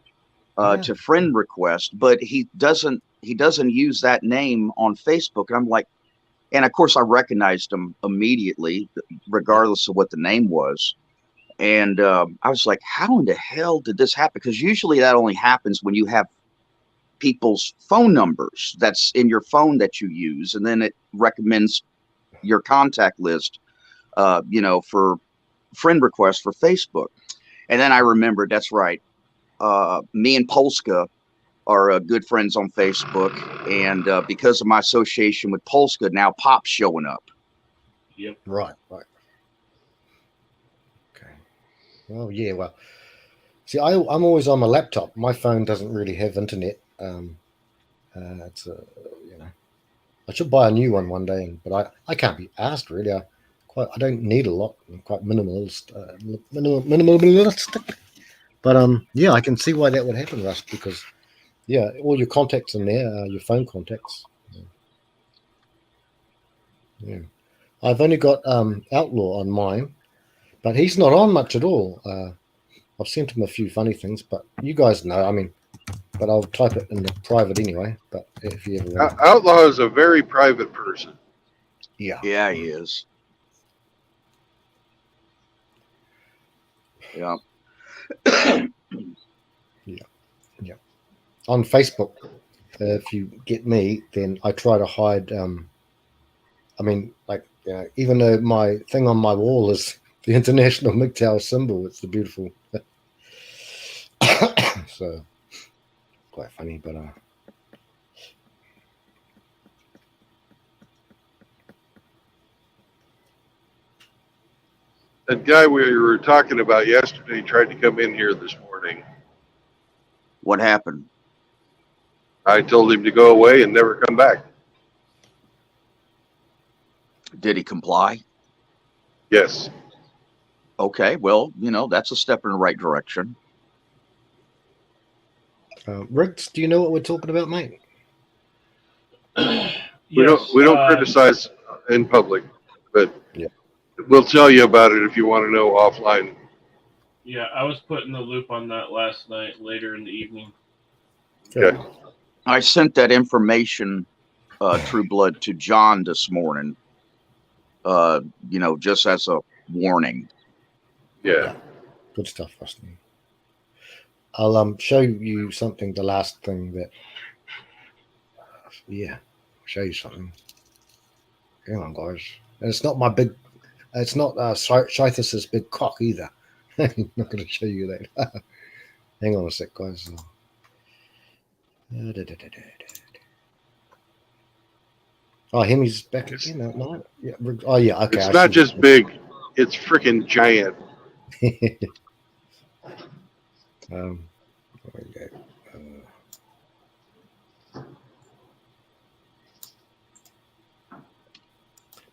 to friend request, but he doesn't use that name on Facebook. And I'm like, and of course I recognized him immediately, regardless of what the name was. And I was like, how in the hell did this happen? Because usually that only happens when you have people's phone numbers that's in your phone that you use, and then it recommends your contact list, for friend requests for Facebook. And then I remembered, that's right. Me and Polska are good friends on Facebook, and because of my association with Polska, now Pop's showing up. Yep. Right. Okay. Well, yeah. Well, see, I'm always on my laptop. My phone doesn't really have internet. It's I should buy a new one day, but I can't be asked really. I don't need a lot. I'm quite minimalist, minimalistic. But yeah, I can see why that would happen, Russ, because all your contacts in there are your phone contacts. Yeah. I've only got Outlaw on mine, but he's not on much at all. I've sent him a few funny things, but you guys know. I mean, but I'll type it in the private anyway. But if you ever Outlaw is a very private person. Yeah, he is. Yeah. Yeah. On Facebook, if you get me, then I try to hide. Even though my thing on my wall is the international MGTOW symbol, it's the beautiful. So quite funny, but that guy we were talking about yesterday tried to come in here this morning. What happened? I told him to go away and never come back. Did he comply? Yes. Okay, well, that's a step in the right direction. Riggs, do you know what we're talking about, mate? We don't criticize in public, but We'll tell you about it if you want to know offline. Yeah, I was put in the loop on that last night, later in the evening. Okay. I sent that information, True Blood, to John this morning. Just as a warning. Yeah. Good stuff, Rusty. I'll show you something. The last thing that, show you something. Hang on, guys. And it's not my big. It's not Scythus's big cock either. I'm not going to show you that. Hang on a sec, guys. Oh, Hemi's back again. No. Yeah. Oh, yeah. Okay. It's not just big; it's freaking giant. There we go.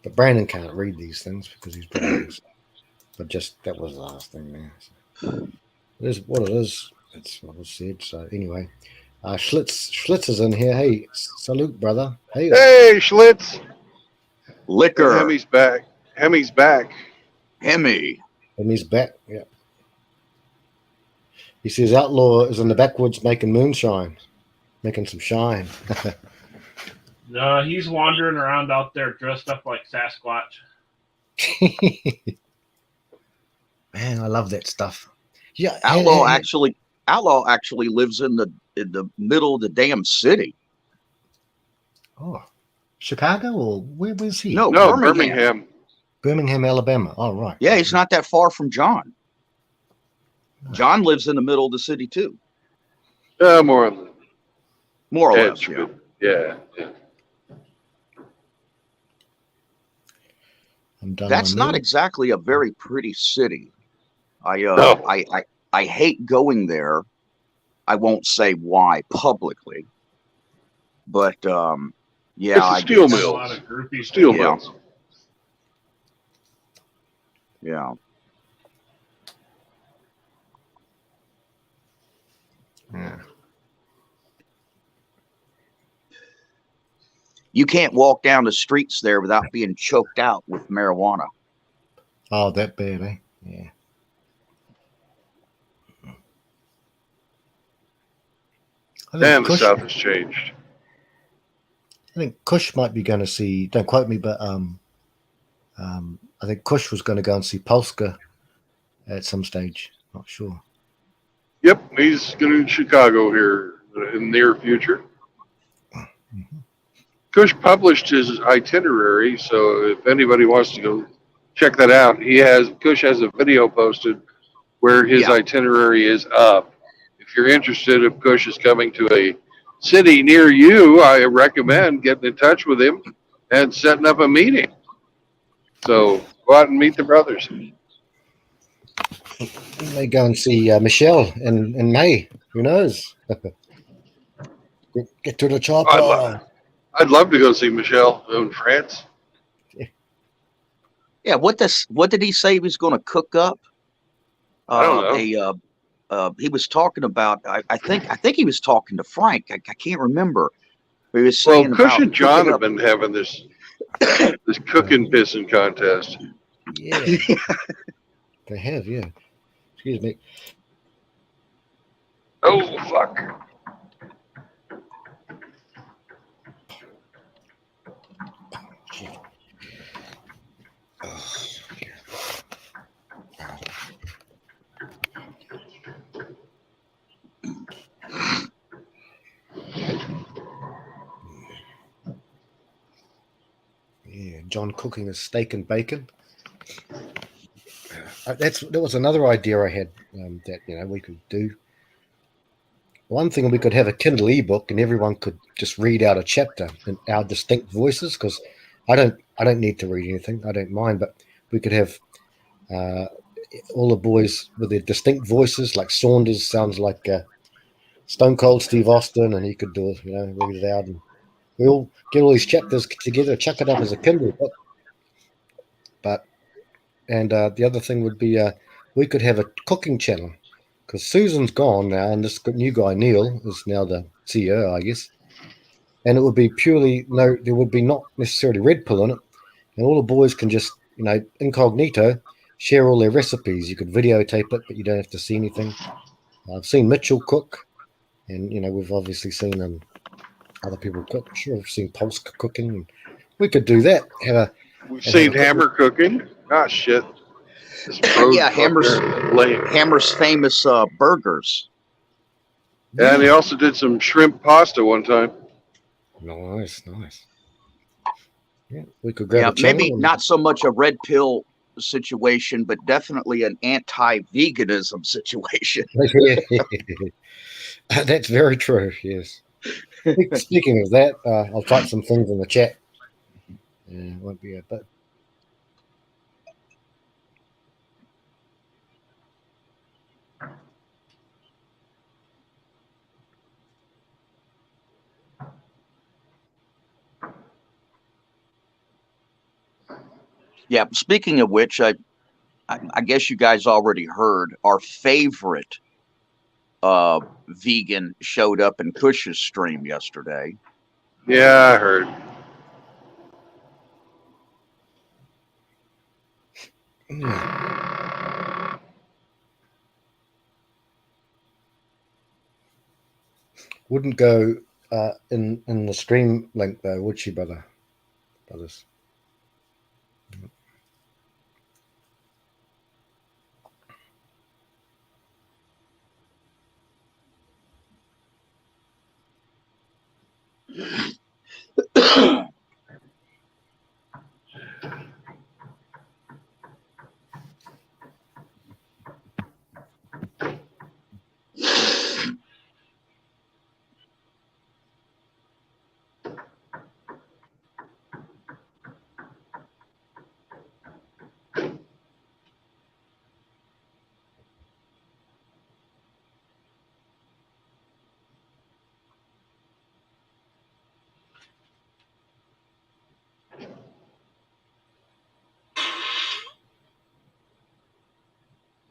But Brandon can't read these things because he's blind. But just that was the last thing there. So it is what it is. That's what was said. So anyway, Schlitz is in here. Hey, salute, brother. Hey, Schlitz. Liquor. Hemi's back. Hemi's back. Hemi. Hemi's back. Yeah. He says Outlaw is in the backwoods making moonshine, making some shine. No, he's wandering around out there dressed up like Sasquatch. Man, I love that stuff. Yeah, Outlaw actually lives in the middle of the damn city. Oh, Chicago or where was he? No, Birmingham. Birmingham, Alabama. Oh, right. Yeah, he's not that far from John. John lives in the middle of the city too. More or edge, less. Yeah. I'm done. That's not exactly a very pretty city. I hate going there. I won't say why publicly, but yeah, it's a steel guess. mill. A lot of groupies. Steel Yeah. mills. Yeah. Yeah. You can't walk down the streets there without being choked out with marijuana. Oh, that bad, eh? Yeah. Damn, the South has changed. I think Kush might be going to see. Don't quote me, but I think Kush was going to go and see Polska at some stage. Not sure. Yep, he's going to Chicago here in the near future. Mm-hmm. Kush published his itinerary, so if anybody wants to go check that out, Kush has a video posted where his itinerary is up. If you're interested, if Kush is coming to a city near you, I recommend getting in touch with him and setting up a meeting. So go out and meet the brothers. We may go and see Michelle in May. Who knows? Get to the chopper. I'd love to go see Michelle in France. Yeah, what did he say he was going to cook up? I don't know. He was talking about. I think he was talking to Frank. I can't remember. He was saying Kush about and John have up. been having this cooking pissing contest. Yeah. They have, yeah. Excuse me. Oh fuck! Yeah, John cooking a steak and bacon. That was another idea I had that we could do. One thing, we could have a Kindle ebook and everyone could just read out a chapter in our distinct voices, because I don't need to read anything. I don't mind, but we could have all the boys with their distinct voices. Like Saunders sounds like Stone Cold Steve Austin, and he could do it, read it out, and we all get all these chapters together, chuck it up as a Kindle book. And the other thing would be we could have a cooking channel, because Susan's gone now, and this new guy Neil is now the CEO, I guess. And it would be purely there would be not necessarily Red Pill in it, and all the boys can just incognito, share all their recipes. You could videotape it, but you don't have to see anything. I've seen Mitchell cook, and we've obviously seen other people cook. Sure, I've seen Pulse cooking. We could do that. We've seen Hammer cooking. Ah, shit. This road Yeah, fucker, lame. Hammer's famous burgers. Yeah, and he also did some shrimp pasta one time. Nice. Yeah, we could grab Yeah, a channel. maybe not so much a red pill situation, but definitely an anti-veganism situation. That's very true. Yes. Speaking of that, I'll type some things in the chat. It won't be a bit. Yeah, speaking of which, I guess you guys already heard our favorite vegan showed up in Cush's stream yesterday. Yeah, I heard. Yeah. Wouldn't go in the stream link though, would she, brothers?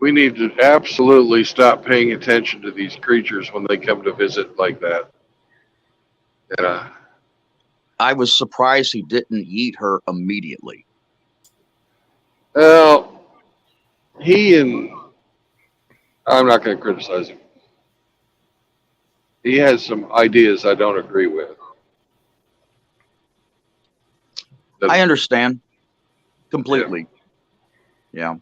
We need to absolutely stop paying attention to these creatures when they come to visit like that. Yeah. I was surprised he didn't eat her immediately. Well, I'm not going to criticize him. He has some ideas I don't agree with. I understand completely. Yeah.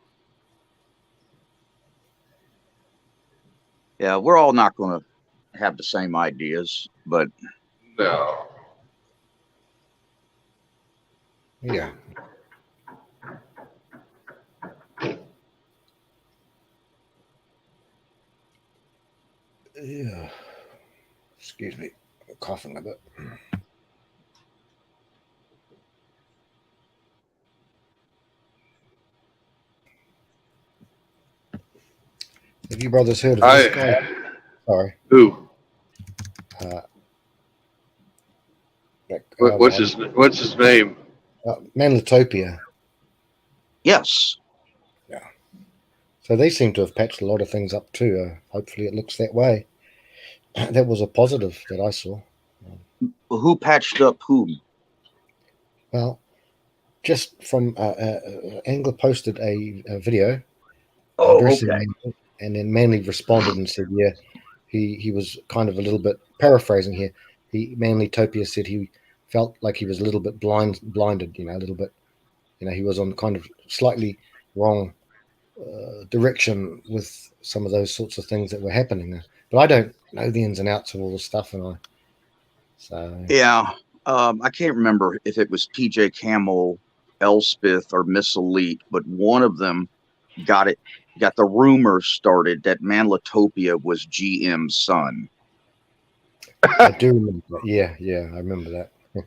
Yeah, we're all not going to have the same ideas, but No. Yeah. Yeah. Excuse me. I'm coughing a bit. Have you brothers heard of this guy? Sorry. Who? What's his name? Manlitopia. yes. Yeah. So they seem to have patched a lot of things up too. Hopefully it looks that way. That was a positive that I saw. Who patched up whom? Well, just from Angler posted a video addressing Manly, and then Manly responded and said, yeah, he was kind of a little bit paraphrasing here. Manlytopia said he felt like he was a little bit blinded, a little bit, he was on kind of slightly wrong direction with some of those sorts of things that were happening there. But I don't know the ins and outs of all the stuff, yeah, I can't remember if it was PJ Camel, Elspeth, or Miss Elite, but one of them got the rumor started that Manlytopia was GM's son. I do remember that. Yeah, I remember that. I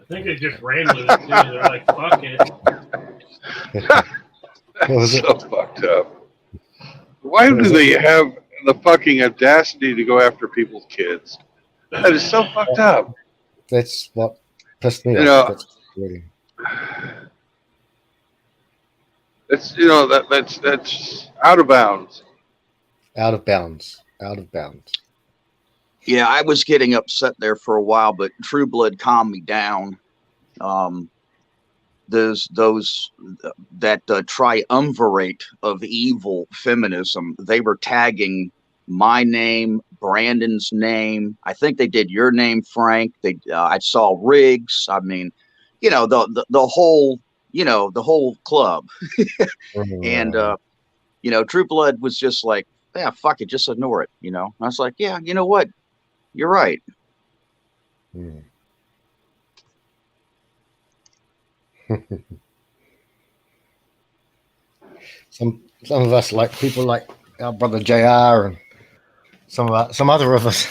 think they just ran with it too. They're like, fuck it. That's so fucked up. Why do they have the fucking audacity to go after people's kids? That is so fucked up. That's what pissed me off. That's really... It's that's out of bounds. Out of bounds. Yeah, I was getting upset there for a while, but True Blood calmed me down. that triumvirate of evil feminism, they were tagging my name, Brandon's name. I think they did your name, Frank. I saw Riggs. I mean, the whole, the whole club. And True Blood was just like, yeah, fuck it, just ignore it. I was like, yeah, you know what? You're right. Some of us, like people like our brother JR and some other of us.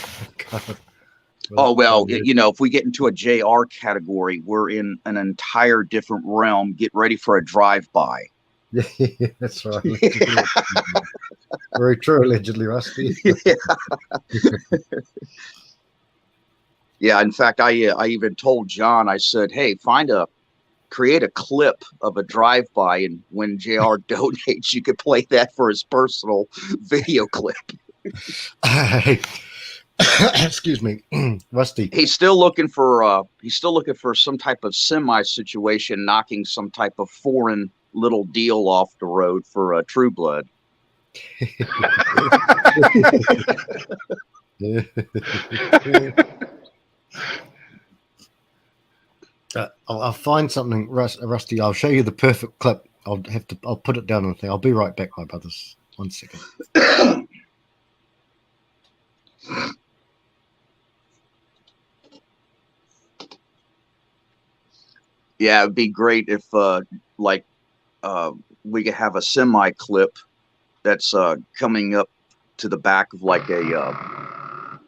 Oh, well, if we get into a JR category, we're in an entire different realm. Get ready for a drive-by. Yeah, that's right. Very true, allegedly, Rusty. Yeah, in fact, I even told John, I said, hey, create a clip of a drive-by, and when JR donates, you could play that for his personal video clip. Excuse me, Rusty. He's still looking for some type of semi situation, knocking some type of foreign little deal off the road for True Blood. I'll find something, Rusty. I'll show you the perfect clip. I'll put it down on the thing. I'll be right back, my brothers. 1 second. Yeah, it'd be great if we could have a semi clip that's coming up to the back of like a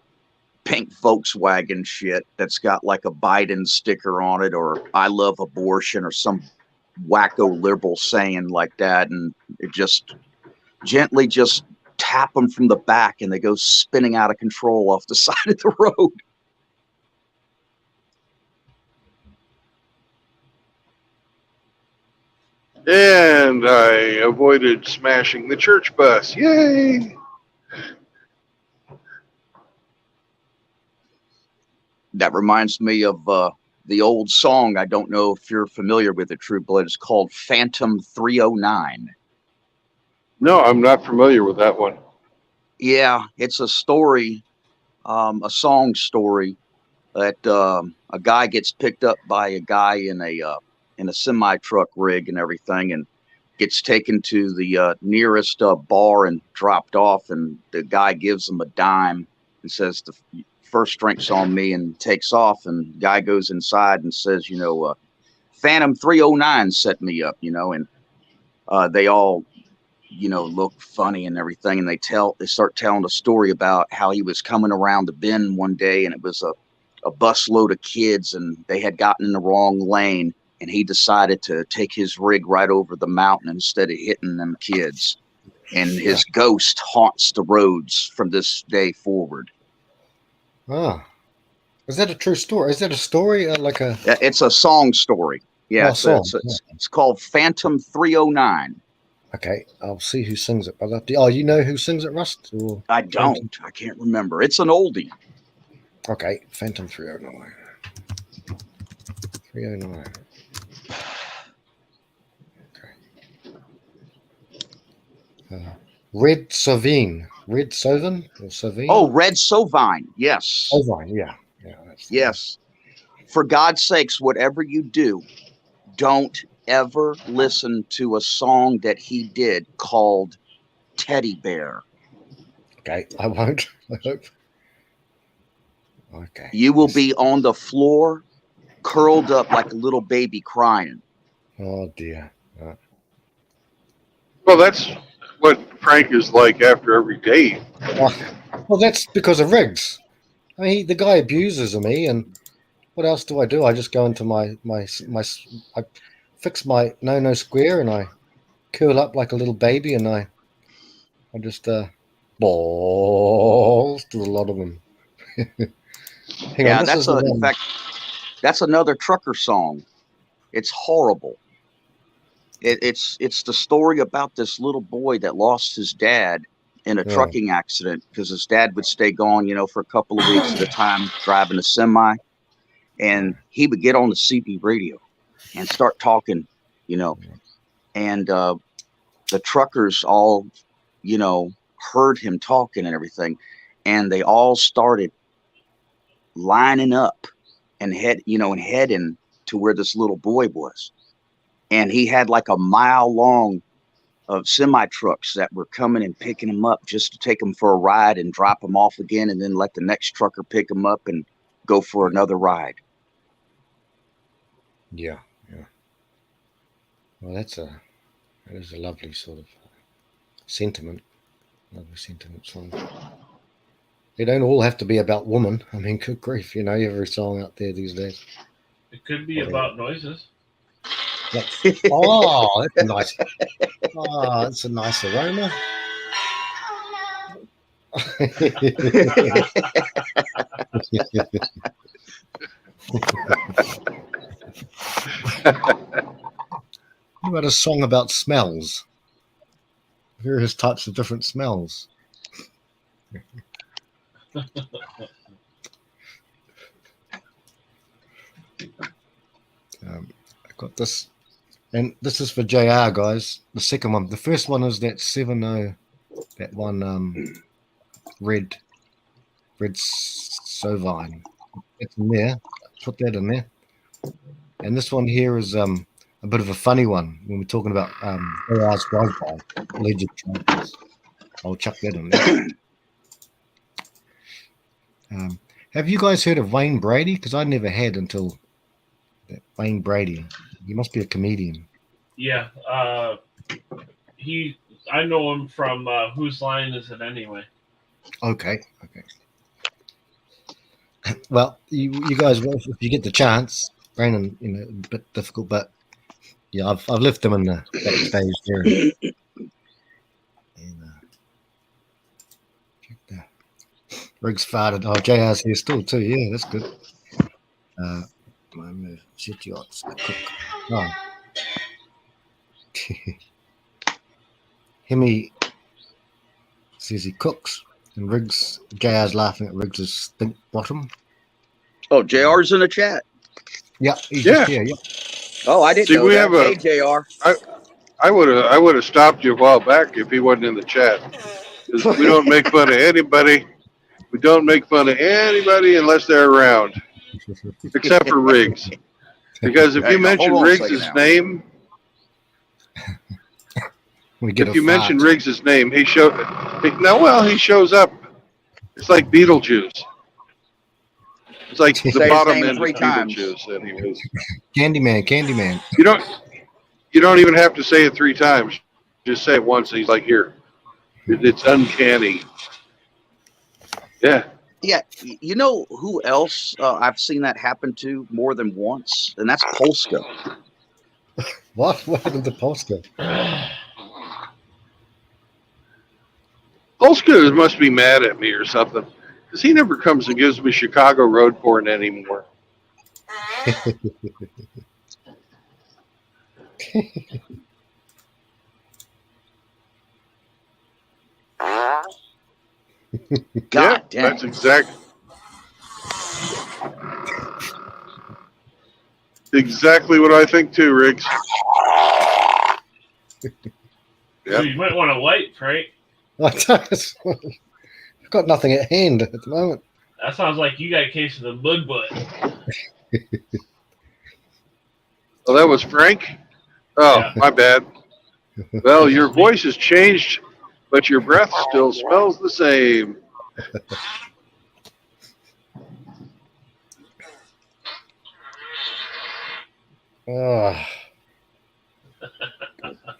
pink Volkswagen shit that's got like a Biden sticker on it, or I love abortion, or some wacko liberal saying like that, and it just gently just tap them from the back and they go spinning out of control off the side of the road. And I avoided smashing the church bus. Yay! That reminds me of the old song. I don't know if you're familiar with it, True Blood. It's called Phantom 309. No, I'm not familiar with that one. Yeah, it's a story, a song story that a guy gets picked up by a guy in a semi-truck rig and everything, and gets taken to the nearest bar and dropped off, and the guy gives him a dime and says, the first drink's on me, and takes off, and the guy goes inside and says, Phantom 309 set me up, and they all look funny and everything, and they start telling a story about how he was coming around the bend one day, and it was a busload of kids, and they had gotten in the wrong lane, and he decided to take his rig right over the mountain instead of hitting them kids, and his ghost haunts the roads from this day forward. Ah, is that a true story? Is that a story It's a song story. Yeah, it's called Phantom 309. Okay, I'll see who sings it, brother. Oh, you know who sings it, Rust? Or I don't. I can't remember. It's an oldie. Okay, Phantom 309. 309. Okay. Red Sovine. Red Sovin or Sovine? Oh, Red Sovine. Yes. Sovine, yeah. Yes. For God's sakes, whatever you do, don't ever listen to a song that he did called Teddy Bear. Okay, I won't. I hope. Okay. You will be on the floor, curled up like a little baby crying. Oh, dear. Well, that's what Frank is like after every date. Well, that's because of Riggs. I mean, the guy abuses me, and what else do? I just go into my I fix my no square, and I curl up like a little baby, and I just balls to a lot of them. In fact, that's another trucker song. It's horrible. It's the story about this little boy that lost his dad in a trucking accident because his dad would stay gone, for a couple of weeks at a time driving a semi, and he would get on the CB radio. and start talking, you know, and the truckers all, you know, heard him talking and everything, and they all started lining up and heading to where this little boy was. And he had like a mile long of semi trucks that were coming and picking him up just to take him for a ride and drop him off again, and then let the next trucker pick him up and go for another ride. Yeah, yeah. Well, that is a lovely sort of sentiment. Lovely sentiment song. They don't all have to be about women. I mean, good grief, you know, every song out there these days. It could be about noises. Oh, that's nice. Oh, that's a nice aroma. What about a song about smells? Various types of different smells. I got this, and this is for JR, guys. The second one. The first one is that 7-0, that one, red Sovine. It's in there. Put that in there. And this one here is a bit of a funny one when we're talking about JR's drive-by, alleged drive-bys. I'll chuck that in there. Have you guys heard of Wayne Brady? Because I never had until that. Wayne Brady. He must be a comedian. Yeah. I know him from Whose Line Is It Anyway? Okay. Well, you guys, if you get the chance, Brandon, you know, a bit difficult, but yeah, I've left them in the backstage there. And check that. Riggs farted. Oh, JR's here still too. Yeah, that's good. My move. Shit, you odds. Oh. Hemi says he cooks, and JR's laughing at Riggs' stink bottom. Oh, JR's in the chat. Yeah, he's just here. Yeah. Oh, I didn't See, know we that. have Hey, JR. I would have stopped you a while back if he wasn't in the chat. 'Cause we don't make fun of anybody. We don't make fun of anybody unless they're around, except for Riggs. Because if Hey, you now, mention hold on a second Riggs' now. name, if you mention Riggs' name, he shows up. It's like Beetlejuice. It's like the Say his bottom name end of 3 times. Beetlejuice. Anyways, Candyman. you don't even have to say it 3 times. Just say it once, and he's like, here. It's uncanny. Yeah. Yeah, you know who else I've seen that happen to more than once? And that's Polska. What happened to Polska? Polska must be mad at me or something, because he never comes and gives me Chicago road porn anymore. God damn. That's exactly what I think too, Riggs. So you might want to wipe, right? I've got nothing at hand at the moment. That sounds like you got a case of the bug butt. Oh, that was Frank? Oh, Yeah. my bad. Well, your voice has changed, but your breath still smells the same. Oh.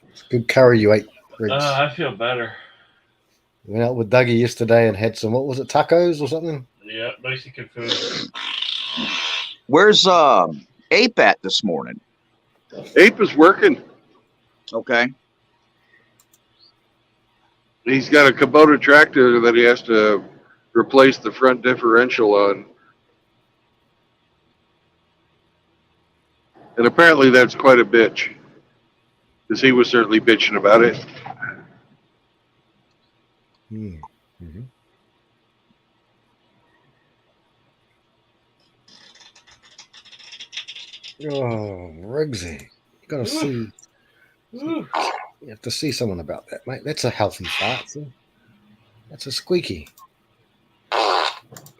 It's good curry you ate, Riggs. I feel better. Went out with Dougie yesterday and had some, what was it, tacos or something? Yeah, Mexican food. Where's Ape at this morning? Ape is working. Okay. He's got a Kubota tractor that he has to replace the front differential on. And apparently that's quite a bitch, because he was certainly bitching about it. Mm-hmm. Oh, Riggsy. You gotta see. Ooh. You have to see someone about that, mate. That's a healthy fart. See? That's a squeaky.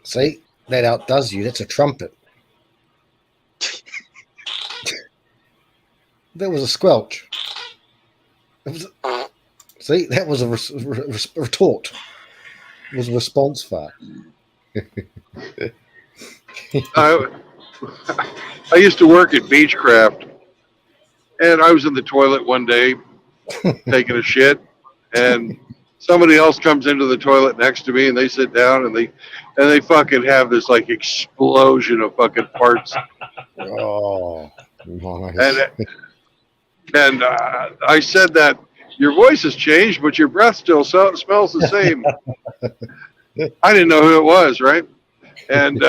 See? That outdoes you. That's a trumpet. That was a squelch. See? That was a retort. It was a response fart. I used to work at Beechcraft, and I was in the toilet one day taking a shit, and somebody else comes into the toilet next to me, and they sit down, and they fucking have this like explosion of fucking farts, Oh, nice. and I said that your voice has changed, but your breath still smells the same. I didn't know who it was, right? And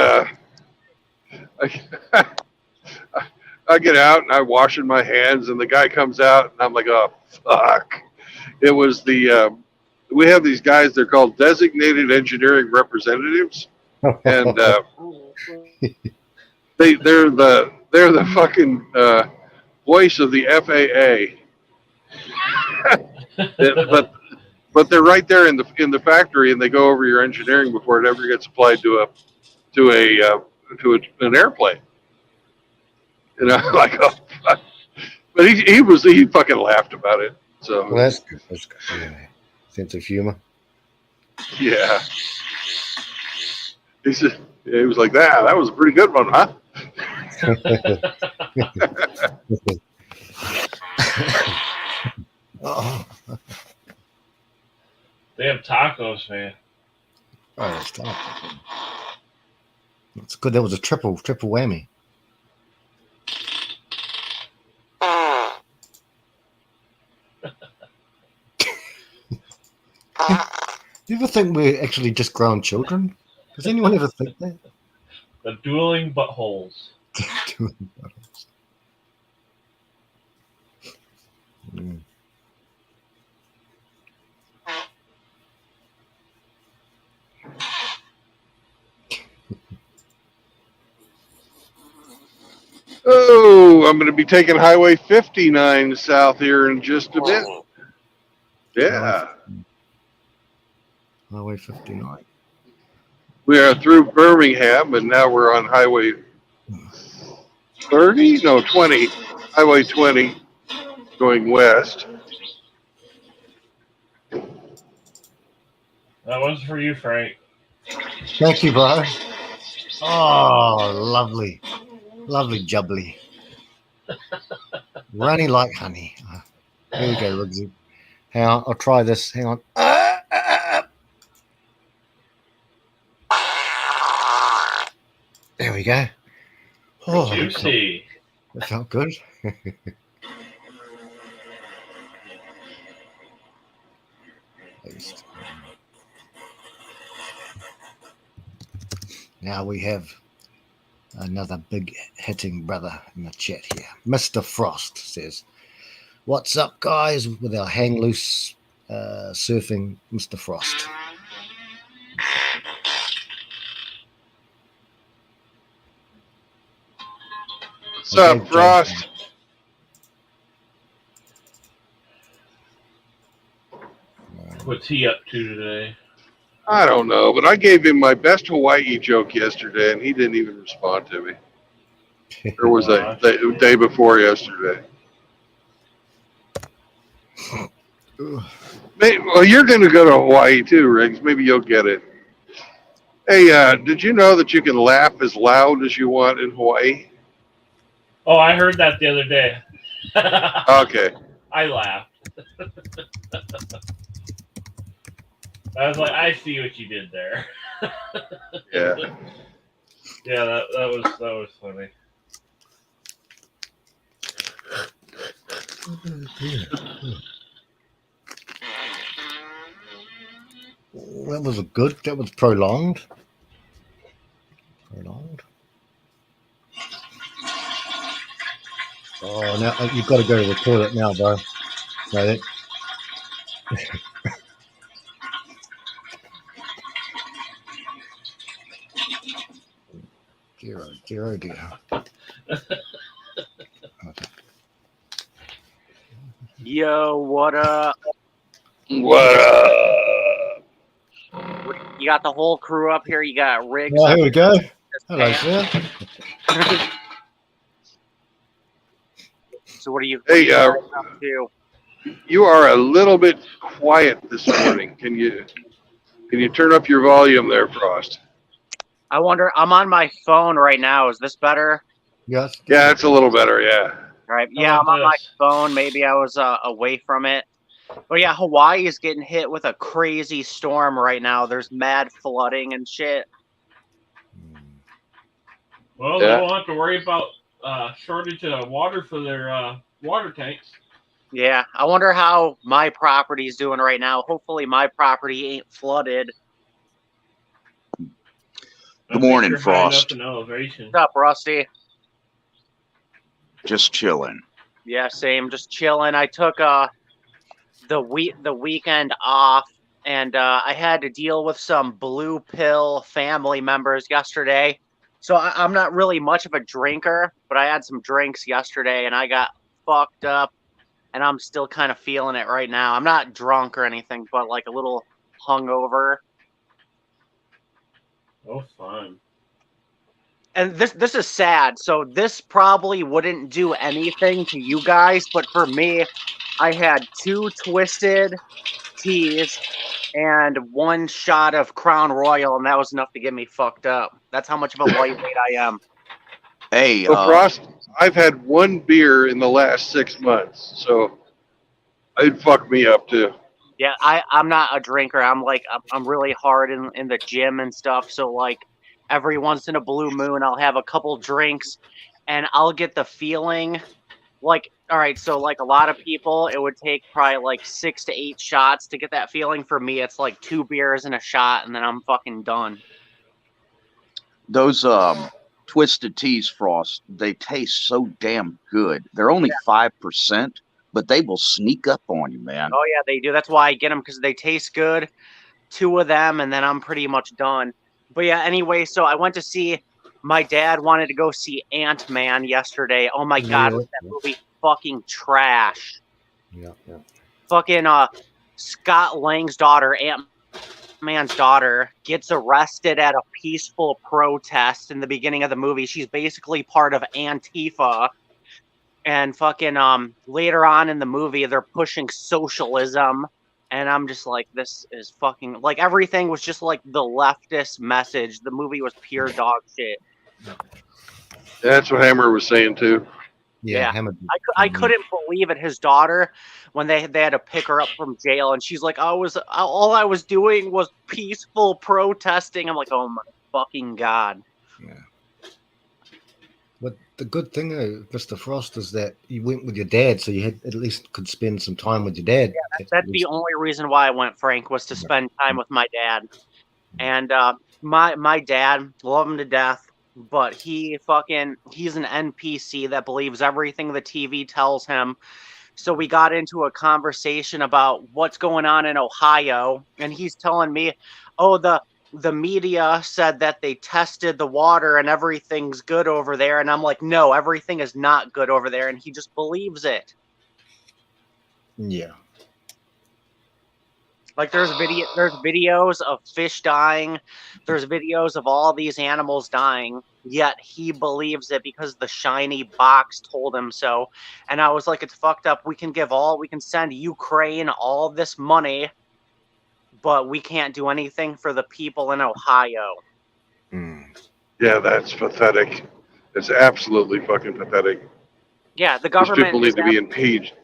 I get out and I'm washing my hands, and the guy comes out, and I'm like, oh fuck! It was we have these guys. They're called designated engineering representatives, and they're the fucking voice of the FAA. but they're right there in the factory, and they go over your engineering before it ever gets applied to an airplane. And I'm like, oh, fuck. But he fucking laughed about it. So Well, that's good. That's good. Yeah. Sense of humor. yeah, he said he was like that was a pretty good one, huh? Oh, They have tacos, man. that's tough. That's good. That was a triple whammy. Do you ever think we're actually just grown children? Does anyone ever think that? The dueling buttholes. Mm. Oh, I'm going to be taking Highway 59 south here in just a bit. Yeah, Highway 59. we are through Birmingham, and now we're on Highway 30? No, 20. Highway 20, going west. That was for you, Frank. Thank you, bro. Oh, lovely. Lovely jubbly. Running like honey. Here we go, Riggsy. Hang on, I'll try this. Hang on. There we go. Oh, Juicy. that felt good. Now we have another big hitting brother in the chat here. Mr. Frost says, "What's up, guys?" With our hang loose surfing, Mr. Frost. What's up, Frost? What's he up to today? I don't know, but I gave him my best Hawaii joke yesterday, and he didn't even respond to me. Or was that the day before yesterday? Well, you're going to go to Hawaii too, Riggs. Maybe you'll get it. Hey, did you know that you can laugh as loud as you want in Hawaii? Oh, I heard that the other day. Okay. I laughed. I was like, I see what you did there. Yeah. Yeah, that was funny. That was good. That was prolonged. Prolonged. Oh, now you've got to go to the toilet now, bro. So that. Dear. Yo, what up? What up? You got the whole crew up here. You got Riggs. Well, here we go. This Hello, pan. sir. So what are you? Hey, guys up to? you are a little bit quiet this morning. Can you turn up your volume there, Frost? I wonder. I'm on my phone right now. Is this better? Yes. Yeah, it's a little better. Yeah. All right. How Yeah, I'm about on my this? phone. Maybe I was away from it. But yeah, Hawaii is getting hit with a crazy storm right now. There's mad flooding and shit. Well, Yeah. they won't have to worry about shortage of water for their water tanks. Yeah, I wonder how my property's doing right now. Hopefully, my property ain't flooded. I Good think morning, you're high enough Frost. in elevation. What's up, Rusty? Just chilling. Yeah, same. Just chilling. I took the weekend off, and I had to deal with some blue pill family members yesterday. So I'm not really much of a drinker, but I had some drinks yesterday, and I got fucked up, and I'm still kind of feeling it right now. I'm not drunk or anything, but like a little hungover. Oh, fun. And this is sad. So this probably wouldn't do anything to you guys, but for me, I had 2 twisted teas and 1 shot of Crown Royal, and that was enough to get me fucked up. That's how much of a lightweight I am. Hey, So, Frost, I've had 1 beer in the last 6 months, so it'd fuck me up too. Yeah, I'm not a drinker. I'm really hard in the gym and stuff. So like every once in a blue moon, I'll have a couple drinks, and I'll get the feeling like, all right, so like a lot of people, it would take probably like 6 to 8 shots to get that feeling. For me, it's like 2 beers and a shot, and then I'm fucking done. those twisted teas, Frost, they taste so damn good. They're only 5%, but they will sneak up on you, man. Oh yeah, they do. That's why I get them, because they taste good. 2 of them, and then I'm pretty much done. But yeah, anyway, so I went to see. My dad wanted to go see Ant-Man yesterday. Oh my god, was that movie fucking trash? Yeah. Fucking Scott Lang's daughter, Ant-Man's daughter, gets arrested at a peaceful protest in the beginning of the movie. She's basically part of Antifa. And fucking later on in the movie, they're pushing socialism, and I'm just like, this is fucking, like, everything was just like the leftist message. The movie was pure dog shit. That's what Hammer was saying too. Yeah. Hammered. I couldn't believe it. His daughter, when they had to pick her up from jail, and she's like, all I was doing was peaceful protesting. I'm like, oh my fucking god. But the good thing, Mr. Frost, is that you went with your dad, so you had at least could spend some time with your dad. Yeah, that's the only reason why I went, Frank, was to spend time with my dad. And my dad, love him to death, but he's an NPC that believes everything the TV tells him. So we got into a conversation about what's going on in Ohio, and he's telling me, oh, the media said that they tested the water and everything's good over there. And I'm like, no, everything is not good over there. And he just believes it. Yeah. Like there's videos of fish dying. There's videos of all these animals dying. Yet he believes it because the shiny box told him so. And I was like, it's fucked up. We can send Ukraine all this money, but we can't do anything for the people in Ohio. Yeah, that's pathetic. It's absolutely fucking pathetic. Yeah, the These government people need to be impeached.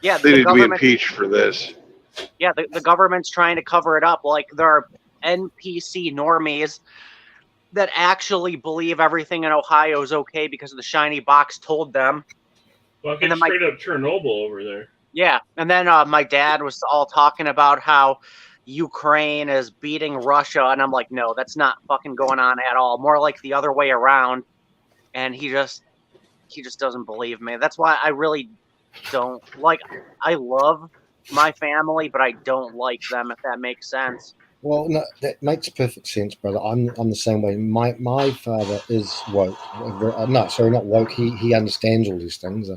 Yeah, They the need to be government. impeached for this. Yeah, the government's trying to cover it up. Like there are NPC normies that actually believe everything in Ohio is okay because the shiny box told them. Well, And it's then my- straight up Chernobyl over there. Yeah, and then my dad was all talking about how Ukraine is beating Russia, and I'm like, no, that's not fucking going on at all. More like the other way around. And he just doesn't believe me. That's why I really don't like. I love my family, but I don't like them, if that makes sense. Well, no, that makes perfect sense, brother. I'm the same way. My father is woke. No, sorry, not woke. He understands all these things.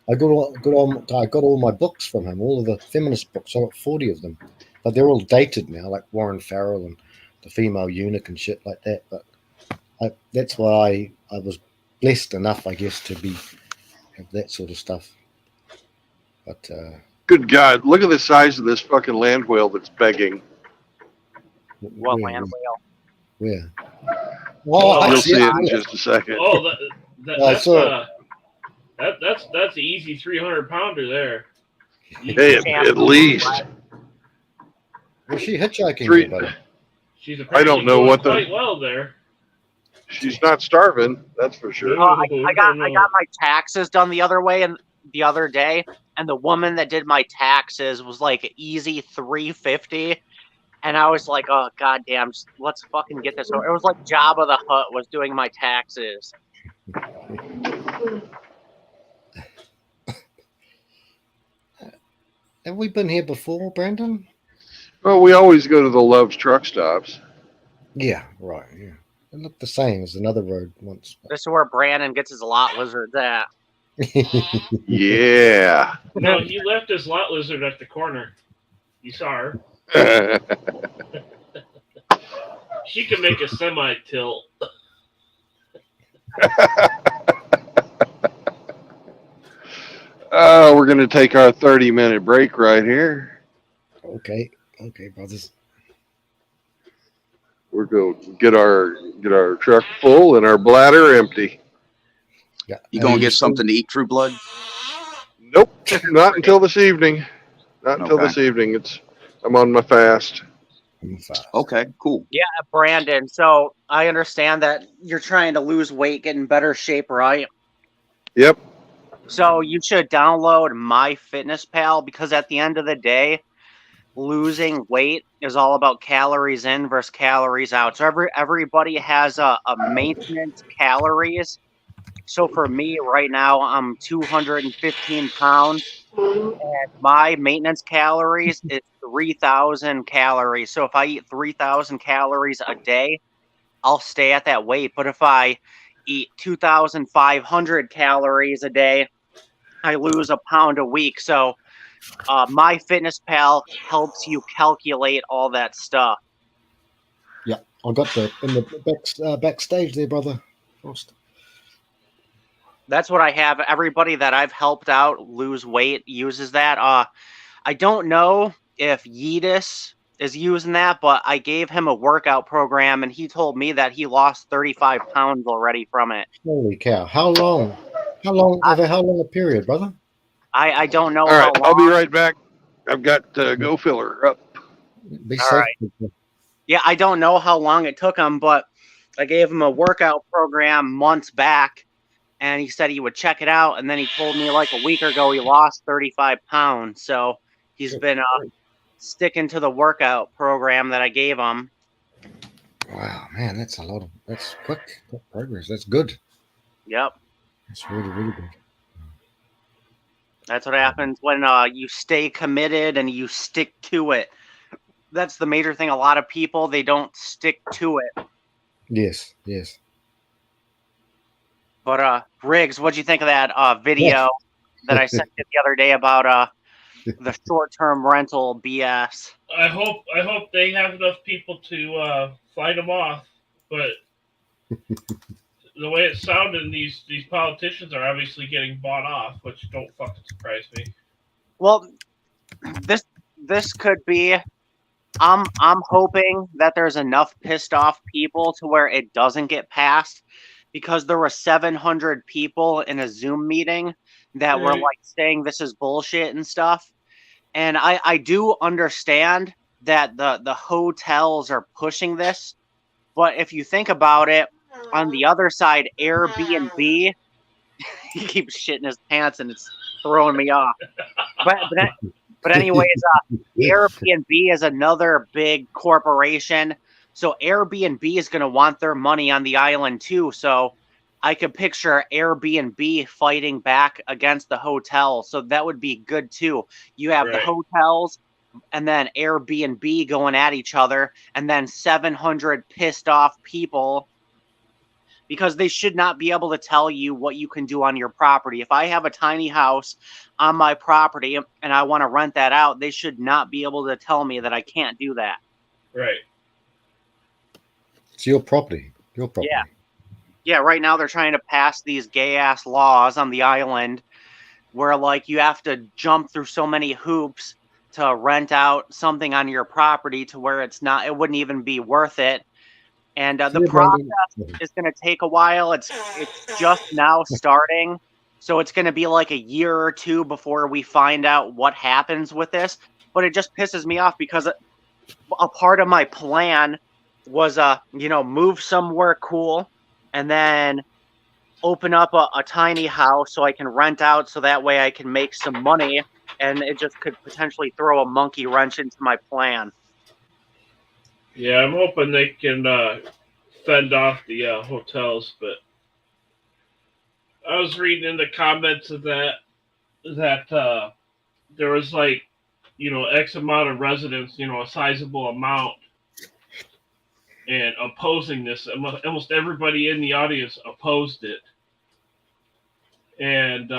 I got all my books from him, all of the feminist books. I got 40 of them, but they're all dated now, like Warren Farrell and the Female Eunuch and shit like that. But that's why I was blessed enough, I guess, to have that sort of stuff. But Good God, look at the size of this fucking land whale that's begging. What where, land whale? where? Oh, I You'll see see it it. in just a second. Oh, I saw it. that's an easy 300-pounder there. Hey, at least. Was she hitchhiking Three- there, buddy? She's I apparently don't know doing what the- quite well there. She's not starving, that's for sure. I got my taxes done the other day, and the woman that did my taxes was like easy 350, and I was like, oh goddamn, let's fucking get this over. It was like Jabba the Hutt was doing my taxes. Have we been here before, Brandon? Well, we always go to the Love's truck stops. Yeah, right. Yeah, it looked the same as another road once. This is where Brandon gets his lot lizards at. Yeah. No, he left his lot lizard at the corner. You saw her. She can make a semi-tilt. We're going to take our 30-minute break right here. Okay, brothers. We're going to get our truck full and our bladder empty. Yeah. You gonna get something to eat, True Blood? Nope, not until this evening. Not until Okay. this evening. I'm on my fast. Okay, cool. Yeah, Brandon. So I understand that you're trying to lose weight, get in better shape, right? Yep. So you should download MyFitnessPal, because at the end of the day, losing weight is all about calories in versus calories out. So everybody has a maintenance calories. So for me right now, I'm 215 pounds, and my maintenance calories is 3,000 calories. So if I eat 3,000 calories a day, I'll stay at that weight. But if I eat 2,500 calories a day, I lose a pound a week. So MyFitnessPal helps you calculate all that stuff. Yeah, I got the in the backstage there, brother. Frost. That's what I have. Everybody that I've helped out lose weight uses that. I don't know if Yeetus is using that, but I gave him a workout program, and he told me that he lost 35 pounds already from it. Holy cow! How long? Over how long a period, brother? I don't know All how right, long. I'll be right back. I've got Go Filler up. Be All safe. right. Yeah, I don't know how long it took him, but I gave him a workout program months back, and he said he would check it out. And then he told me like a week ago he lost 35 pounds. So he's been sticking to the workout program that I gave him. Wow, man, that's quick progress. That's good. Yep. That's really, really good. That's what happens when you stay committed and you stick to it. That's the major thing. A lot of people, they don't stick to it. Yes. But Riggs, what'd you think of that video that I sent you the other day about the short-term rental BS? I hope they have enough people to fight them off, but the way it sounded, these politicians are obviously getting bought off, which don't fucking surprise me. Well, this could be. I'm hoping that there's enough pissed off people to where it doesn't get passed, because there were 700 people in a Zoom meeting that were like saying this is bullshit and stuff. And I do understand that the hotels are pushing this, but if you think about it, on the other side, Airbnb, he keeps shitting his pants and it's throwing me off. But anyways, Airbnb is another big corporation. So Airbnb is going to want their money on the island too. So I could picture Airbnb fighting back against the hotel. So that would be good too. You have the hotels and then Airbnb going at each other, and then 700 pissed off people because they should not be able to tell you what you can do on your property. If I have a tiny house on my property and I want to rent that out, they should not be able to tell me that I can't do that. Right. It's your property. Your property. Yeah. Yeah, right now they're trying to pass these gay ass laws on the island where like you have to jump through so many hoops to rent out something on your property to where it wouldn't even be worth it. And the Yeah, process Brandon. is going to take a while. It's just now starting. So it's going to be like a year or two before we find out what happens with this. But it just pisses me off because a part of my plan was, move somewhere cool and then open up a tiny house so I can rent out so that way I can make some money. And it just could potentially throw a monkey wrench into my plan. Yeah, I'm hoping they can fend off the hotels, but I was reading in the comments of that there was like, X amount of residents, a sizable amount, and opposing this. Almost everybody in the audience opposed it, and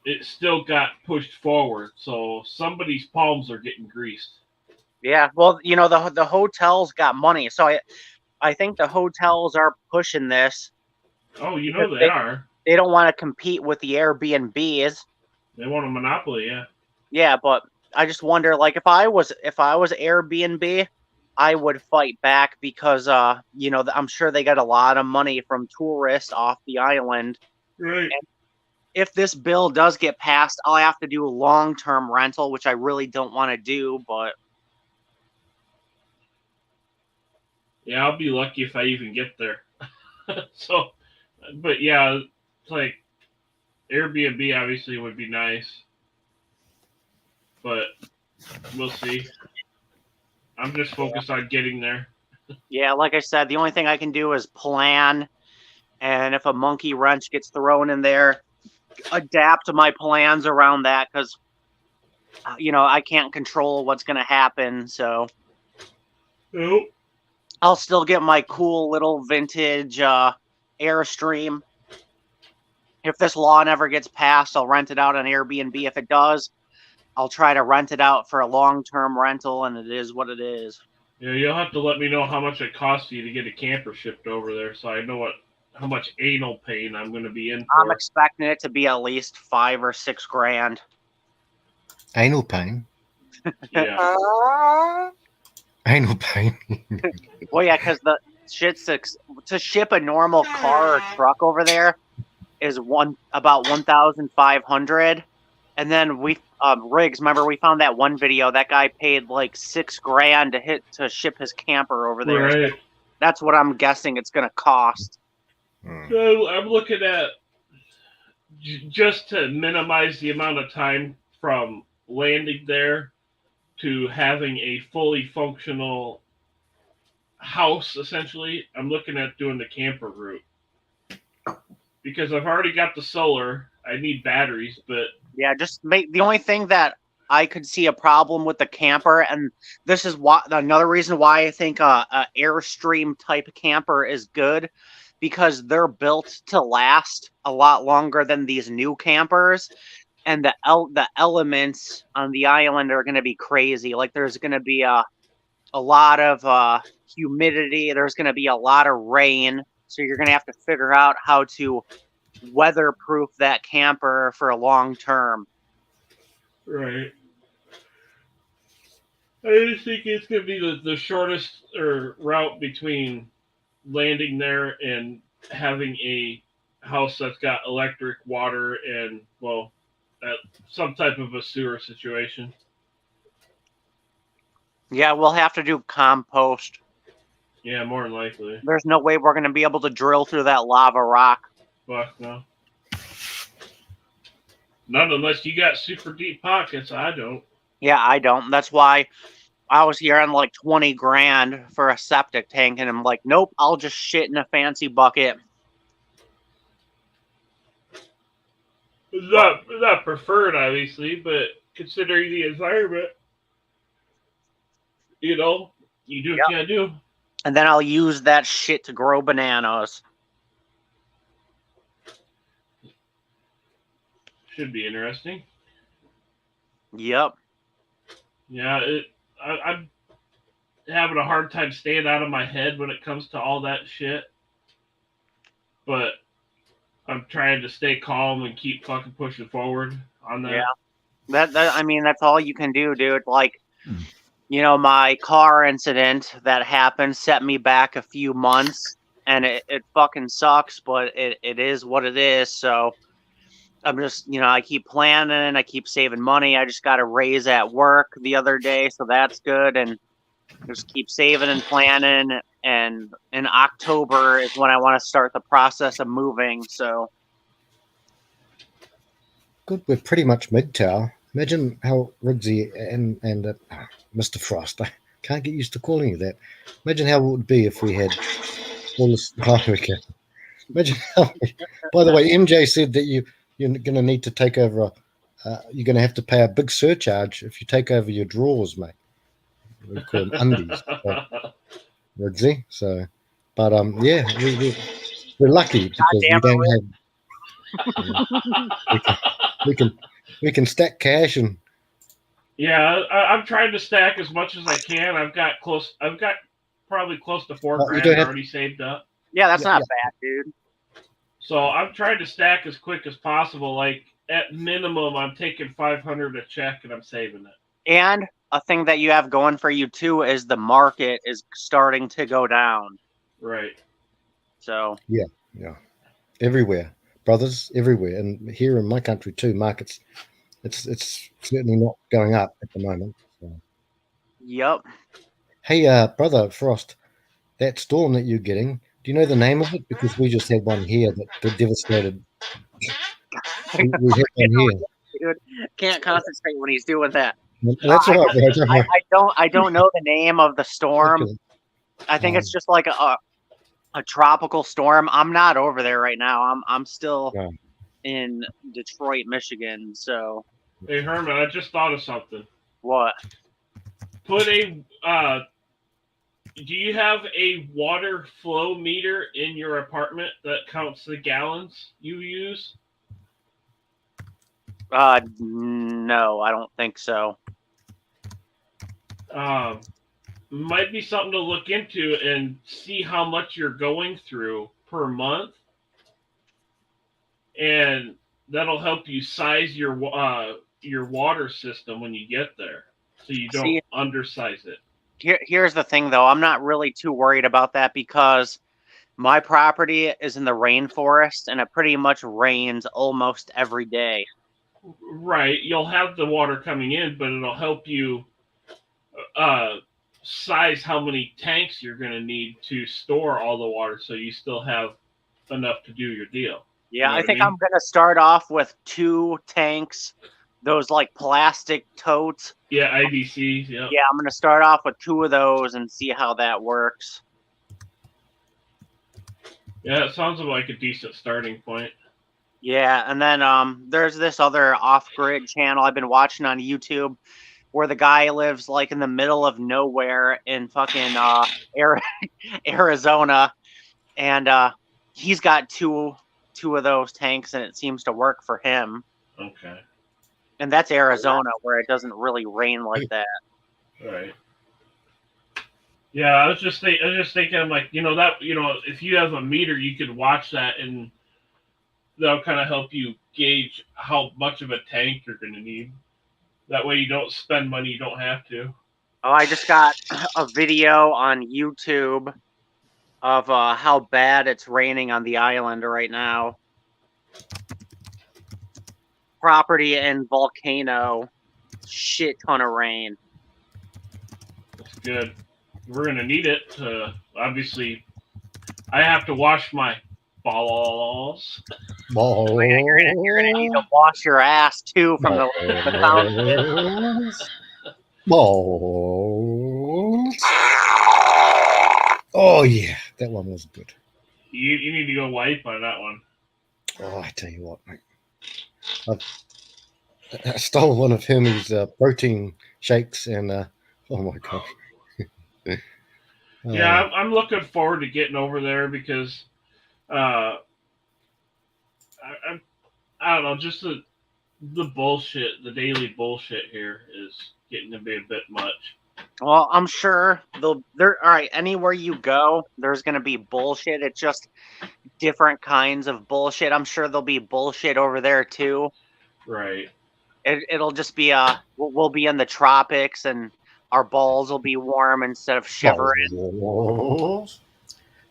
it still got pushed forward. So somebody's palms are getting greased. Yeah, well, the hotels got money, so I think the hotels are pushing this. Oh, they are. They don't want to compete with the Airbnbs. They want a monopoly, yeah. Yeah, but I just wonder, like, if I was Airbnb, I would fight back because, I'm sure they got a lot of money from tourists off the island. Right. And if this bill does get passed, I'll have to do a long-term rental, which I really don't want to do, but. Yeah, I'll be lucky if I even get there. So, but yeah, it's like Airbnb obviously would be nice, but we'll see. I'm just focused on getting there. Yeah, like I said, the only thing I can do is plan, and if a monkey wrench gets thrown in there, adapt my plans around that because, I can't control what's going to happen, so. Nope. I'll still get my cool little vintage Airstream. If this law never gets passed, I'll rent it out on Airbnb. If it does, I'll try to rent it out for a long-term rental, and it is what it is. Yeah, you'll have to let me know how much it costs you to get a camper shipped over there, so I know how much anal pain I'm going to be in for. I'm expecting it to be at least $5,000 or $6,000. Anal pain. Yeah. Anal pain. Well, yeah, because the shit's to ship a normal car or truck over there is about $1,500, and then Riggs. Remember, we found that one video. That guy paid like $6,000 to ship his camper over there. Right. So that's what I'm guessing it's going to cost. So I'm looking at just to minimize the amount of time from landing there to having a fully functional house, essentially. I'm looking at doing the camper route because I've already got the solar. I need batteries, but yeah, the only thing that I could see a problem with the camper, and this is another reason why I think a Airstream type camper is good, because they're built to last a lot longer than these new campers, and the elements on the island are going to be crazy. Like there's going to be a lot of humidity. There's going to be a lot of rain, so you're going to have to figure out how to weatherproof that camper for a long term. Right. I just think it's going to be the shortest route between landing there and having a house that's got electric, water, and, well, some type of a sewer situation. Yeah, we'll have to do compost. Yeah, more than likely. There's no way we're going to be able to drill through that lava rock. Fuck no. Not unless you got super deep pockets. I don't. Yeah, I don't. That's why I was hearing like $20,000 for a septic tank, and I'm like, nope, I'll just shit in a fancy bucket. It's not preferred, obviously, but considering the environment, you do what you gotta do. And then I'll use that shit to grow bananas. Should be interesting. Yep. Yeah, I'm having a hard time staying out of my head when it comes to all that shit. But I'm trying to stay calm and keep fucking pushing forward on that. Yeah. I mean, that's all you can do, dude. Like, my car incident that happened set me back a few months, and it fucking sucks, but it is what it is. So I'm just, I keep planning, I keep saving money. I just got a raise at work the other day, so that's good. And just keep saving and planning. And in October is when I want to start the process of moving. So Good. We're pretty much MGTOW. Imagine how Riggsy and Mr. Frost. I can't get used to calling you that. Imagine how it would be if we had all this. Oh, okay. Imagine how. By the way, MJ said that you're going to need to take over. You're going to have to pay a big surcharge if you take over your drawers, mate. We call them undies, Riggsy. So, but yeah, we're lucky because we don't have. We can stack cash and. Yeah, I'm trying to stack as much as I can. I've got probably close to $4,000 already saved up. Yeah, that's not bad, dude. So I'm trying to stack as quick as possible. Like at minimum, I'm taking $500 a check and I'm saving it. And a thing that you have going for you too is the market is starting to go down. Right. So. Yeah. Everywhere, brothers, everywhere, and here in my country too. Markets, it's certainly not going up at the moment. So. Yep. Hey, brother Frost, that storm that you're getting, do you know the name of it? Because we just had one here that devastated. We had one here. Dude, can't concentrate when he's doing that. That's all right, bro. I don't know the name of the storm. Okay. I think it's just like a tropical storm. I'm not over there right now. I'm still in Detroit, Michigan. So. Hey Herman, I just thought of something. What? Put a. Do you have a water flow meter in your apartment that counts the gallons you use? No, I don't think so. Might be something to look into and see how much you're going through per month, and that'll help you size your water system when you get there, so you don't undersize it. Here's the thing, though. I'm not really too worried about that because my property is in the rainforest, and it pretty much rains almost every day. Right. You'll have the water coming in, but it'll help you size how many tanks you're going to need to store all the water so you still have enough to do your deal. Yeah, you know I think I'm going to start off with 2 tanks, those like plastic totes. Yeah, IBCs, yeah. Yeah, I'm going to start off with 2 of those and see how that works. Yeah, it sounds like a decent starting point. Yeah, and then there's this other off-grid channel I've been watching on YouTube where the guy lives like in the middle of nowhere in fucking Arizona, and he's got two of those tanks, and it seems to work for him. Okay. And that's Arizona, where it doesn't really rain like that. Right. Yeah, I was just thinking, I'm like, if you have a meter, you could watch that, and that'll kind of help you gauge how much of a tank you're going to need. That way you don't spend money you don't have to. Oh, I just got a video on YouTube of how bad it's raining on the island right now. Property and volcano, shit ton of rain. That's good. We're going to need it. Obviously, I have to wash my balls. You're gonna need to wash your ass too from the balls. Oh yeah, that one was good. You need to go wipe on that one. Oh, I tell you what, mate. I stole one of Hermie's protein shakes, and oh my gosh. Yeah, I'm looking forward to getting over there because I don't know, just the bullshit, the daily bullshit here is getting to be a bit much. Well, I'm sure there. All right, anywhere you go, there's gonna be bullshit. It's just different kinds of bullshit. I'm sure there'll be bullshit over there too. Right. It'll just be we'll be in the tropics and our balls will be warm instead of shivering. Balls.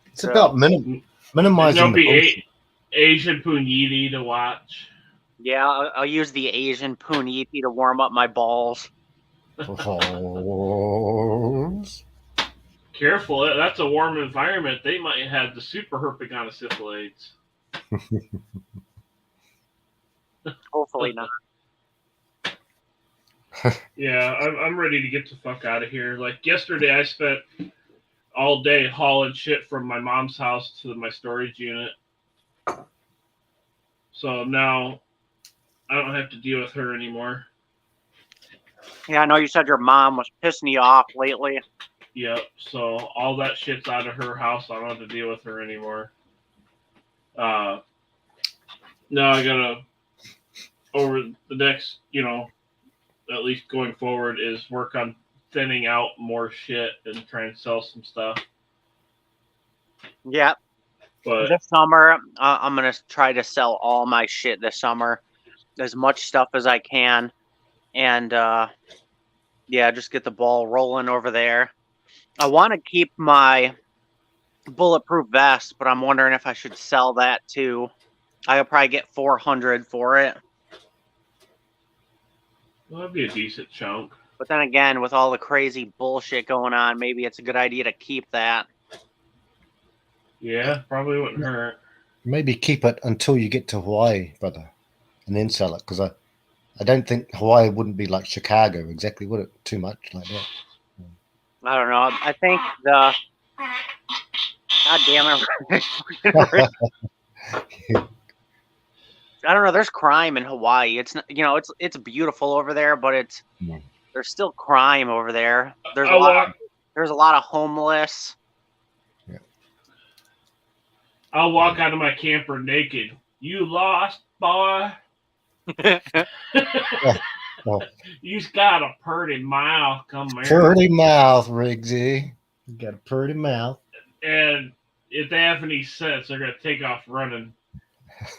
It's Yeah. about And minimizing there'll the be bullshit. Asian puniti to watch. Yeah, I'll use the Asian puniti to warm up my balls. Balls. Careful, that's a warm environment. They might have the super herpetogonosyphilates. Hopefully not. Yeah, I'm ready to get the fuck out of here. Like yesterday, I spent all day hauling shit from my mom's house to my storage unit. So now I don't have to deal with her anymore. Yeah, I know you said your mom was pissing you off lately. Yep. So all that shit's out of her house. I don't have to deal with her anymore. Now I gotta, over the next, at least going forward, is work on thinning out more shit and try and sell some stuff. Yeah. But this summer, I'm gonna try to sell all my shit this summer, as much stuff as I can, and yeah, just get the ball rolling over there. I want to keep my bulletproof vest, but I'm wondering if I should sell that too. I'll probably get 400 for it. well, that'd be a decent chunk. But then again, with all the crazy bullshit going on, maybe it's a good idea to keep that. Yeah, probably wouldn't hurt. Maybe keep it until you get to Hawaii, brother, and then sell it. Because I don't think Hawaii wouldn't be like Chicago exactly, would it? Too much like that. I don't know. I think the. God damn it. I don't know. There's crime in Hawaii. It's not, it's beautiful over there, but there's still crime over there. There's a lot of homeless. Yeah. I'll walk out of my camper naked. You lost, boy. Oh. You's got a pretty mouth. Come here. Pretty mouth, Riggsy. You got a pretty mouth. And if they have any sense, they're gonna take off running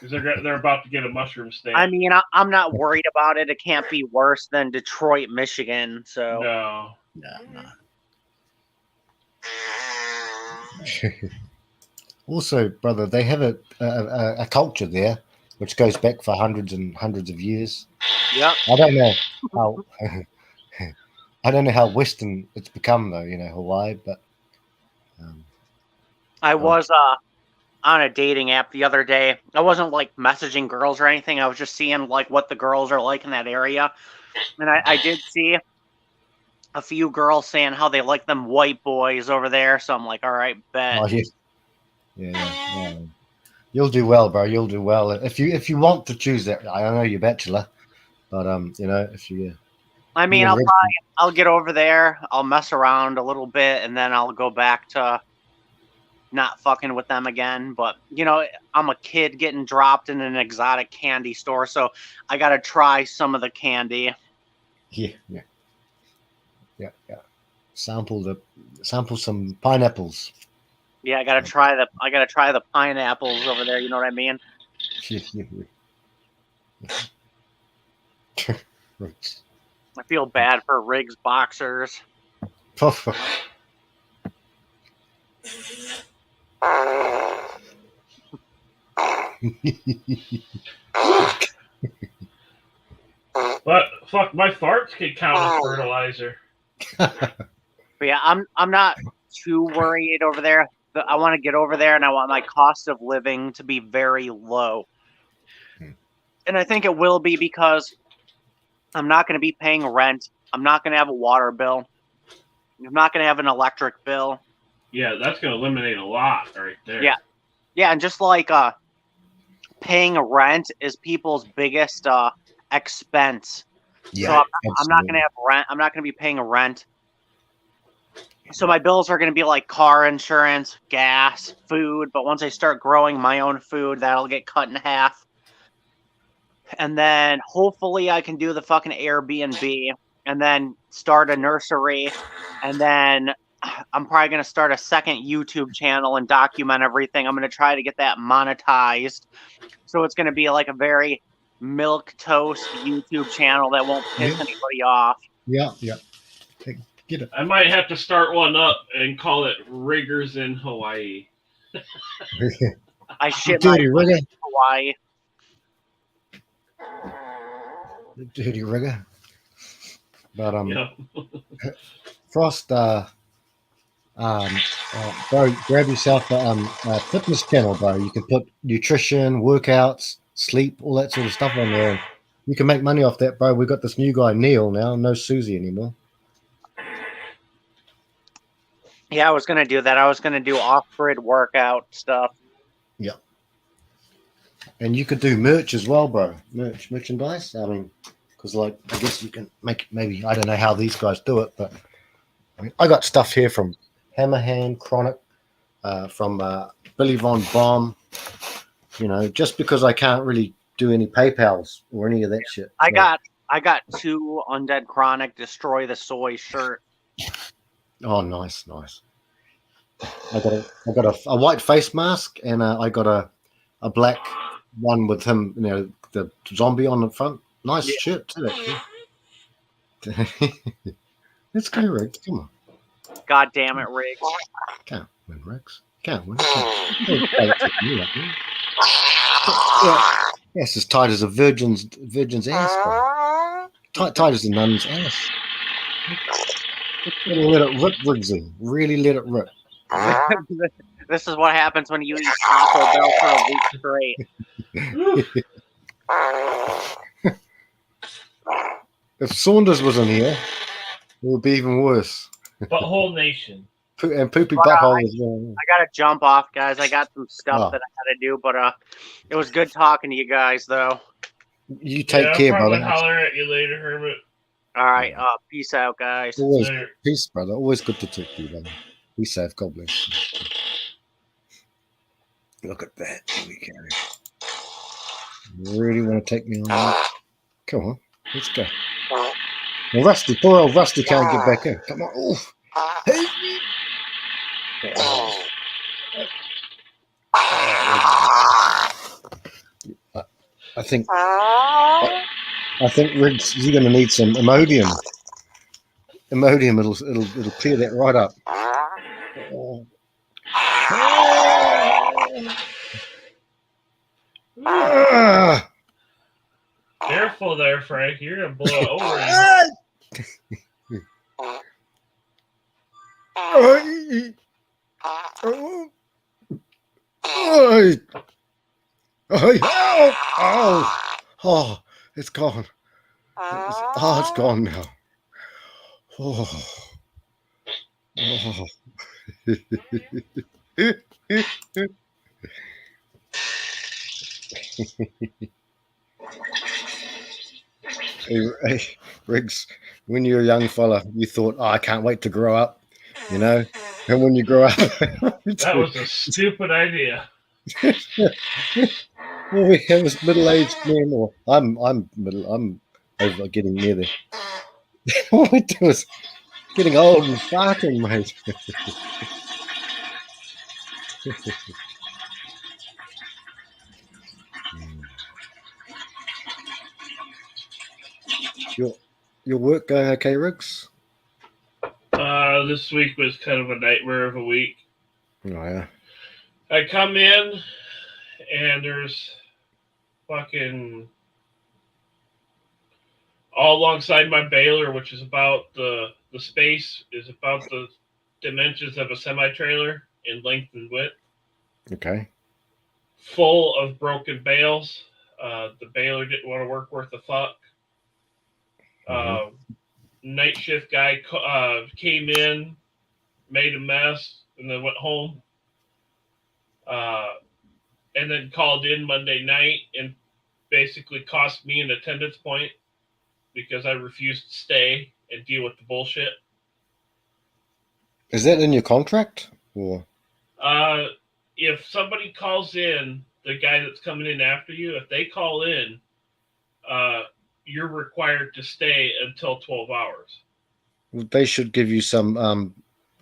because they're about to get a mushroom stamp. I mean, I'm not worried about it. It can't be worse than Detroit, Michigan. So No. Also, brother, they have a culture there which goes back for hundreds and hundreds of years. Yep. I don't know how I don't know how Western it's become though, Hawaii, but I was on a dating app the other day. I wasn't like messaging girls or anything. I was just seeing like what the girls are like in that area. And I did see a few girls saying how they like them white boys over there. So I'm like, all right, bet. oh, yeah. You'll do well, bro. You'll do well. If you want to choose that, I know you're bachelor, but if you I mean, I'll get over there, I'll mess around a little bit, and then I'll go back to not fucking with them again. But I'm a kid getting dropped in an exotic candy store, so I gotta try some of the candy. Yeah. Sample some pineapples. Yeah, I gotta try the pineapples over there. You know what I mean? I feel bad for Riggs boxers. But fuck, my farts can count as fertilizer. But yeah, I'm not too worried over there. I want to get over there, and I want my cost of living to be very low. And I think it will be because I'm not going to be paying rent. I'm not going to have a water bill. I'm not going to have an electric bill. Yeah, that's going to eliminate a lot right there. Yeah, and just like paying rent is people's biggest expense. Yeah, so I'm not going to have rent. I'm not going to be paying a rent. So my bills are going to be like car insurance, gas, food. But once I start growing my own food, that'll get cut in half. and then hopefully I can do the fucking Airbnb, and then start a nursery, and then I'm probably gonna start a second YouTube channel and document everything. I'm gonna try to get that monetized, so it's gonna be like a very milk toast YouTube channel that won't piss anybody off. Yeah, yeah. Hey, get it. I might have to start one up and call it Riggers in Hawaii. I shit my Dirty rigger. Hawaii. Dirty rigger. But Yeah. Frost, bro, grab yourself a fitness channel, bro. You can put nutrition, workouts, sleep, all that sort of stuff on there. You can make money off that, bro. We've got this new guy, Neil, now. No Susie anymore. Yeah, I was gonna do that. I was gonna do off-grid workout stuff. Yeah. And you could do merch as well, bro. Merchandise. I mean, because like I guess you can make maybe I don't know how these guys do it, but I mean I got stuff here from Hammerhand, Chronic, from Billy Von Bomb. You know, just because I can't really do any PayPal's or any of that shit. I got 2 Undead Chronic Destroy the Soy shirt. Oh, nice. I got a white face mask, and I got a black one with him, you know, the zombie on the front. Nice shirt too, actually. Let's go, Rex. Come on. God damn it, Riggs. Can't win, Rex. Can't win. Yes, as tight as a virgin's ass, bro. Tight as a nun's ass. Let it rip, Riggsy. Really let it rip. This is what happens when you eat Taco Bell for a week straight. If Saunders was in here, it would be even worse. Butthole Nation. And Poopy Butthole as well. I gotta jump off, guys. I got some stuff that I gotta do, but it was good talking to you guys, though. You take care, I'll brother. probably holler at you later, Herbert. All right, peace out, guys. Always peace, brother. Always good to talk to you, brother. Be safe. God bless. Look at that. Here we go. You really want to take me on that? Come on. Let's go. Well, Rusty, poor old Rusty can't get back in. Come on. Oof. Hey. I think Riggs, you're going to need some Imodium. Imodium, it'll clear that right up. Careful there, Frank. You're gonna blow it over. Oh, it's gone. It's gone now. Oh. Hey, Riggs, when you're a young fella, you thought, I can't wait to grow up, you know? And when you grow up... That was a stupid idea. Well, we have this middle-aged man, or I'm over getting near there. All we do is getting old and farting, mate. Your work going okay, Riggs? This week was kind of a nightmare of a week. Oh, yeah. I come in and there's fucking all alongside my baler, which is about the space is about the dimensions of a semi-trailer in length and width. Okay. Full of broken bales. The baler didn't want to work worth a fuck. Night shift guy came in, made a mess, and then went home. And then called in Monday night and basically cost me an attendance point because I refused to stay and deal with the bullshit. Is that in your contract? Or If somebody calls in, the guy that's coming in after you, if they call in you're required to stay until 12 hours. They should give you some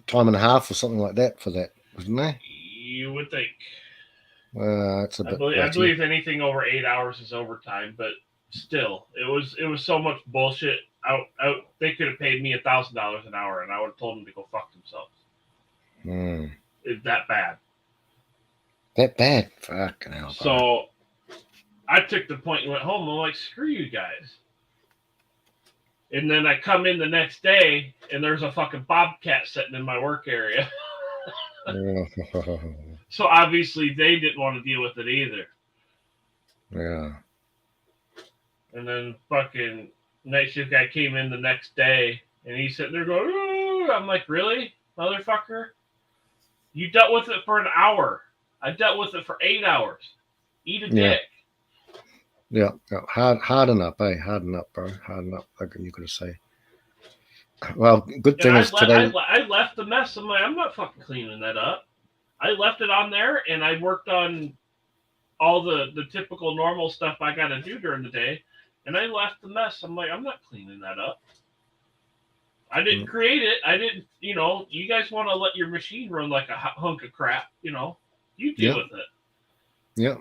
time and a half or something like that for that, wouldn't they? You would think. It's a bit I ratty. believe anything over 8 hours is overtime, but still, it was so much bullshit. They could have paid me $1,000 an hour, and I would have told them to go fuck themselves. It's that bad. That bad? Fucking hell. So I took the point and went home. I'm like, screw you guys. And then I come in the next day, and there's a fucking bobcat sitting in my work area. So obviously they didn't want to deal with it either. Yeah. And then fucking night shift guy came in the next day, and he's sitting there going, ooh. I'm like, really, motherfucker? You dealt with it for an hour. I dealt with it for 8 hours. Eat a dick. Yeah. Harden up, eh? Harden up, bro. Harden up, like you could say. Well, good thing is today. I left the mess. I'm like, I'm not fucking cleaning that up. I left it on there, and I worked on all the typical normal stuff I got to do during the day, and I left the mess. I'm like, I'm not cleaning that up. I didn't create it. I didn't, you guys want to let your machine run like a hunk of crap, you deal with it. Yeah.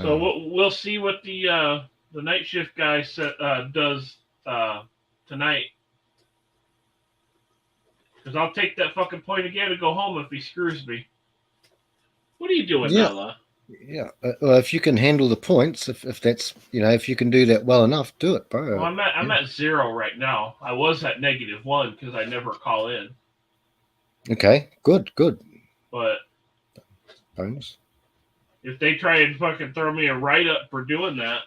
So we'll see what the night shift guy does tonight. Because I'll take that fucking point again and go home if he screws me. What are you doing, Nella? Yeah. Well, if you can handle the points, if that's, if you can do that well enough, do it, bro. Well, I'm at 0 right now. I was at -1 because I never call in. Okay. Good. But bonus. If they try and fucking throw me a write-up for doing that,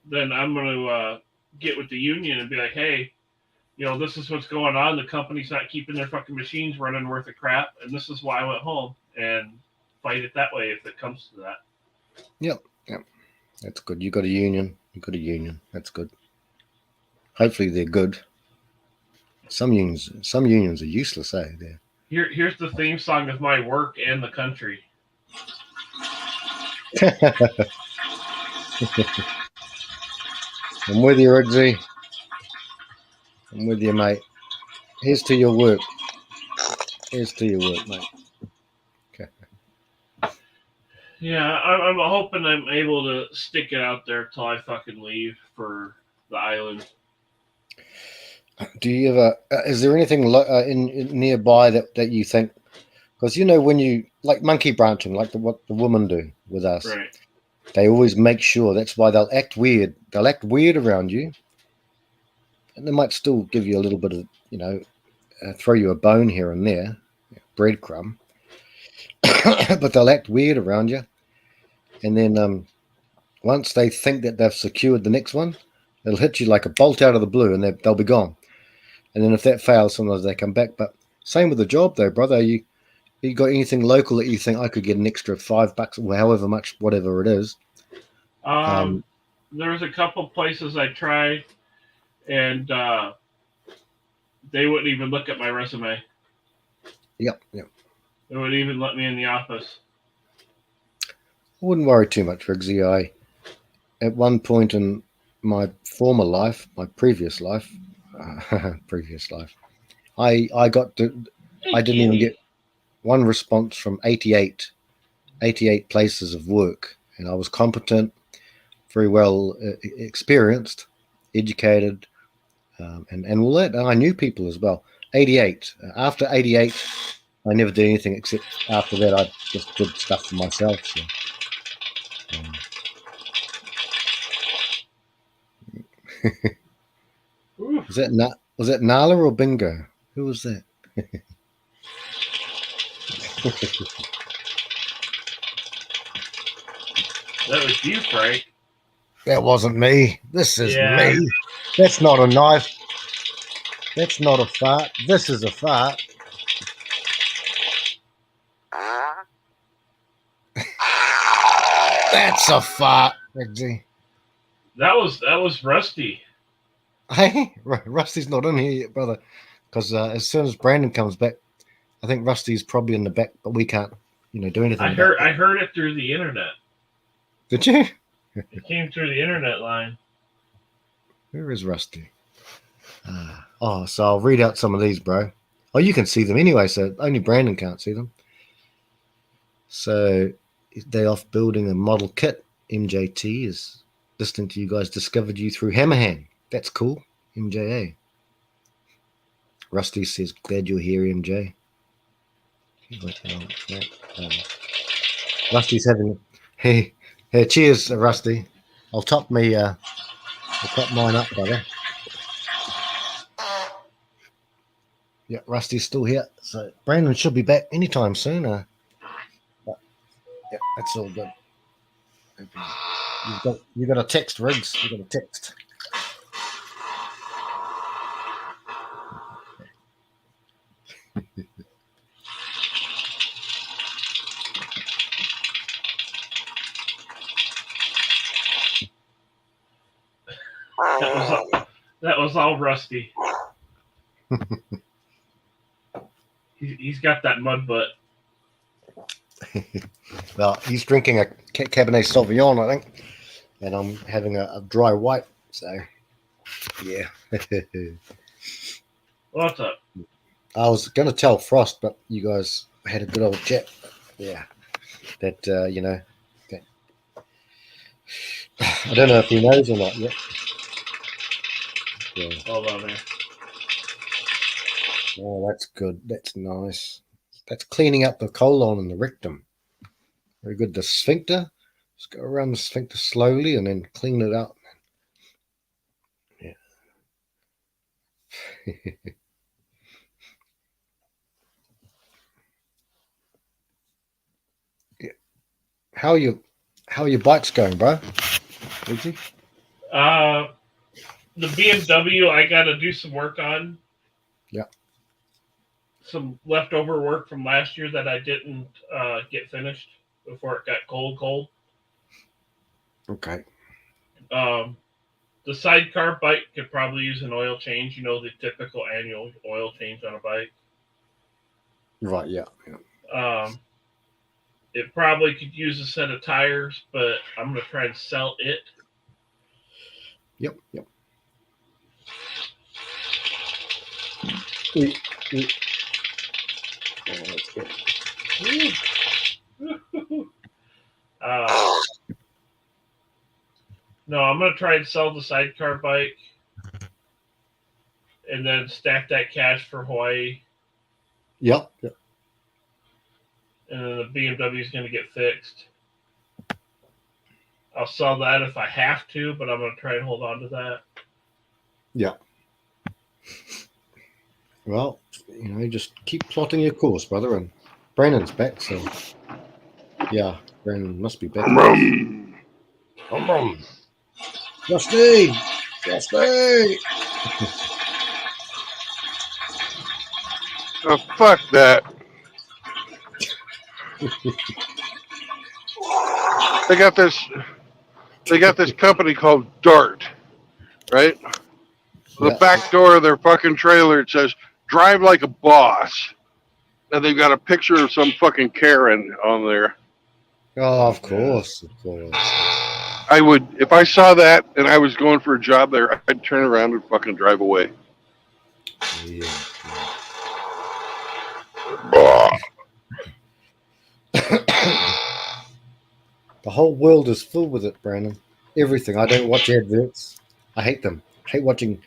then I'm going to get with the union and be like, hey, this is what's going on. The company's not keeping their fucking machines running worth of crap, and this is why I went home, and fight it that way if it comes to that. Yep. That's good. You got a union. That's good. Hopefully they're good. Some unions are useless, eh? Here's the theme song of my work and the country. I'm with you, Riggsy. I'm with you, mate. Here's to your work. Mate. Okay. Yeah, I'm hoping I'm able to stick it out there till I fucking leave for the island. Do you ever? Is there anything in nearby that you think? Because when you like monkey branching, like what the women do with us, right? They always make sure. That's why they'll act weird. They'll act weird around you, and they might still give you a little bit of, throw you a bone here and there, breadcrumb. But they'll act weird around you, and then once they think that they've secured the next one, they'll hit you like a bolt out of the blue, and they'll be gone. And then if that fails, sometimes they come back. But same with the job, though, brother. You got anything local that you think I could get an extra $5 or however much, whatever it is? There's a couple places I tried, and they wouldn't even look at my resume. Yep. They wouldn't even let me in the office. I wouldn't worry too much, Riggsy. At one point in my former life, my previous life, I didn't even get one response from 88 places of work, and I was competent, very well experienced, educated, and all that. And I knew people as well. 88. After 88, I never did anything except after that I just did stuff for myself. So, was that Nala or Bingo? Who was that? That was you, Frank. That wasn't me. This is me. That's not a knife. That's not a fart. This is a fart. That's a fart, Riggsy. That was Rusty. Hey, Rusty's not in here yet, brother. Because as soon as Brandon comes back, I think Rusty's probably in the back, but we can't, do anything. I heard it through the internet. Did you? It came through the internet line. Where is Rusty? So I'll read out some of these, bro. Oh, you can see them anyway, so only Brandon can't see them. So they off building a model kit. MJT is listening to you guys. Discovered you through Hammerhand. That's cool. MJA. Rusty says, glad you're here, MJ. Rusty's having hey cheers, Rusty. I'll top mine up, brother. Yeah, Rusty's still here. So Brandon should be back anytime soon. But yeah, that's all good. You got a text, Riggs. You got a text. That was all Rusty. He's got that mud butt. Well, he's drinking a Cabernet Sauvignon, I think, and I'm having a dry white. So, yeah. What's up? I was going to tell Frost, but you guys had a good old chat. Yeah, that that I don't know if he knows or not yet. Yeah. Hold on there. Oh, that's good. That's nice. That's cleaning up the colon and the rectum. Very good. The sphincter. Just go around the sphincter slowly and then clean it up. Yeah. Yeah. How are your bikes going, bro? Richie? The BMW I got to do some work on. Yeah. Some leftover work from last year that I didn't get finished before it got cold. Okay. The sidecar bike could probably use an oil change. You know, the typical annual oil change on a bike. Right. Yeah. It probably could use a set of tires, but I'm going to try and sell it. Yep. Oh, that's good. No, I'm going to try and sell the sidecar bike and then stack that cash for Hawaii. Yep. And then the BMW is going to get fixed. I'll sell that if I have to, but I'm going to try and hold on to that. Yeah. Well, just keep plotting your course, brother. And Brandon's back, so yeah, Brandon must be back. Rusty! Oh, fuck that. They got this company called Dart, right? The back door of their fucking trailer, it says, drive like a boss. And they've got a picture of some fucking Karen on there. Oh, of course. I would, if I saw that and I was going for a job there, I'd turn around and fucking drive away. Yeah. The whole world is full with it, Brandon. Everything. I don't watch adverts. I hate them. I hate watching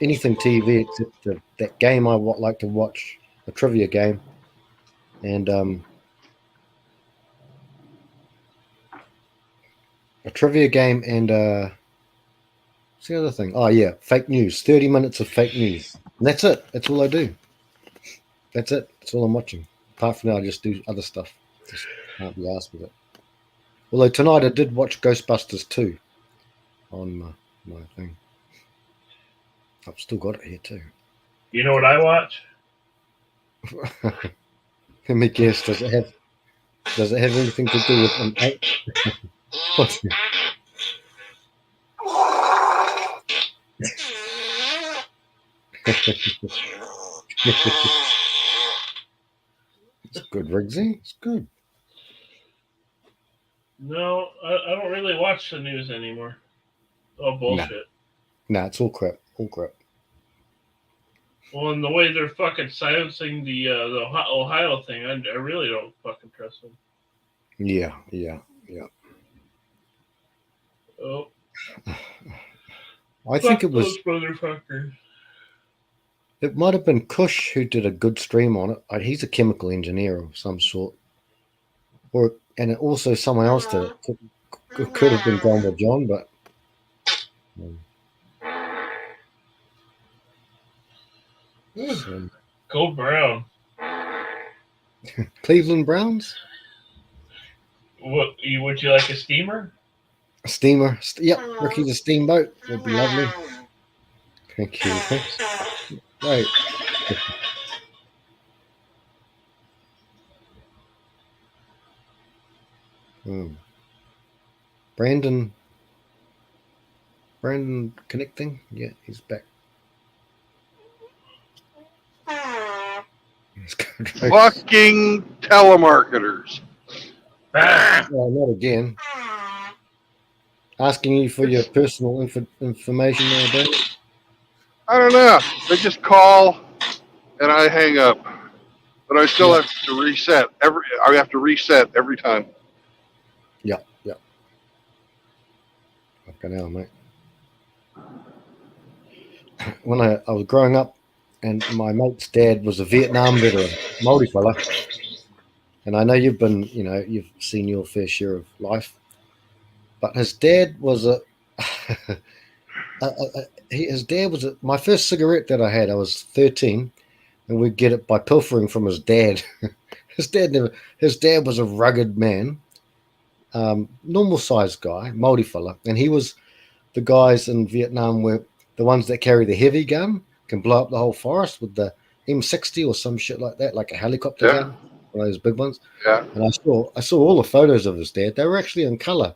anything TV except that game I like to watch, a trivia game. And a trivia game and what's the other thing? Oh yeah, fake news. 30 minutes of fake news. And that's it. That's all I do. That's it. That's all I'm watching. Apart from that, I just do other stuff. Just can't be asked with it. Although tonight I did watch Ghostbusters 2 on my thing. I've still got it here too. You know what I watch? Let me guess. Does it have anything to do with an 8? What's it? It's good, Riggsy. It's good. No, I don't really watch the news anymore. Oh, bullshit. Nah, it's all crap. All crap. Well, and the way they're fucking silencing the Ohio thing, I really don't fucking trust them. Yeah. Oh, I think it was. those motherfuckers. It might have been Kush who did a good stream on it. He's a chemical engineer of some sort, and also someone else did it. Could have been done with John, but so, Go Brown. Cleveland Browns, Would you like a steamer? a steamer. Yep, Ricky the Steamboat would be lovely. Thank you. Right. Brandon connecting. Yeah, he's back. Fucking telemarketers. Oh, not again. Asking you for your personal information there, Ben. I don't know. They just call and I hang up. But I still have to reset I have to reset every time. Yeah. Fucking hell, mate. When I was growing up, and my mate's dad was a Vietnam veteran, Māori fella. And I know you've seen your fair share of life. But his dad was my first cigarette that I had. I was 13, and we'd get it by pilfering from his dad. His dad was a rugged man, normal sized guy, Māori fella, and he was the guys in Vietnam were the ones that carry the heavy gun, can blow up the whole forest with the M60 or some shit like that, like a helicopter gun, one of those big ones. Yeah. And I saw all the photos of his dad. They were actually in color.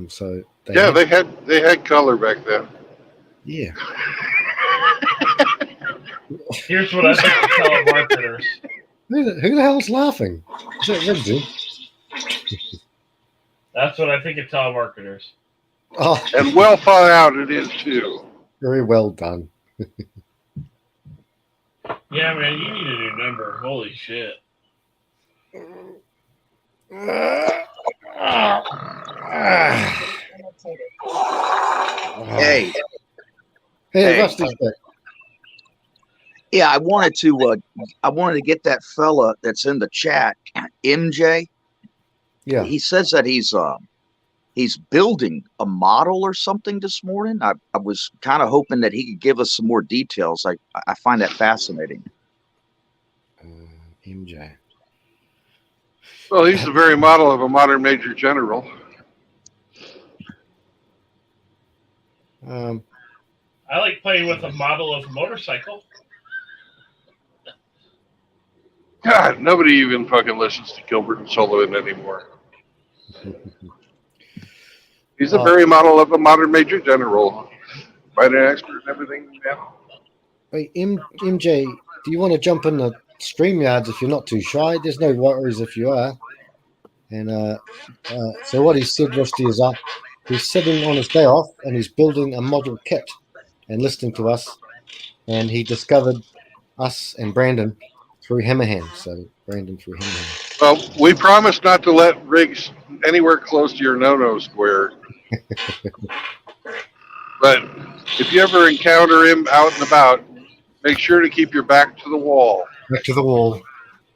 So they had color back then. Yeah. Here's what I think of telemarketers. Who the hell's laughing? Is that Riggsy? That's what I think of telemarketers. Oh, And well thought out it is too. very well done. Yeah, man, you need a new number. Holy shit. Hey, Hey, Rusty's back. yeah, I wanted to get that fella that's in the chat, MJ. Yeah. He says that he's building a model or something this morning. I was kind of hoping that he could give us some more details. I find that fascinating. MJ. Well, he's the very model of a modern major general. I like playing with a model of a motorcycle. God, nobody even fucking listens to Gilbert and Sullivan anymore. He's the very model of a modern major general. Right, an expert and everything. Yeah. Wait, MJ, do you want to jump in the StreamYards if you're not too shy? There's no worries if you are. And so what he said, Rusty, is he's sitting on his day off and he's building a model kit and listening to us. And he discovered us and Brandon through Hammerhand. So Brandon through Hammerhand. Well, we promise not to let Riggs anywhere close to your no-no square. But if you ever encounter him out and about, make sure to keep your back to the wall. Back to the wall.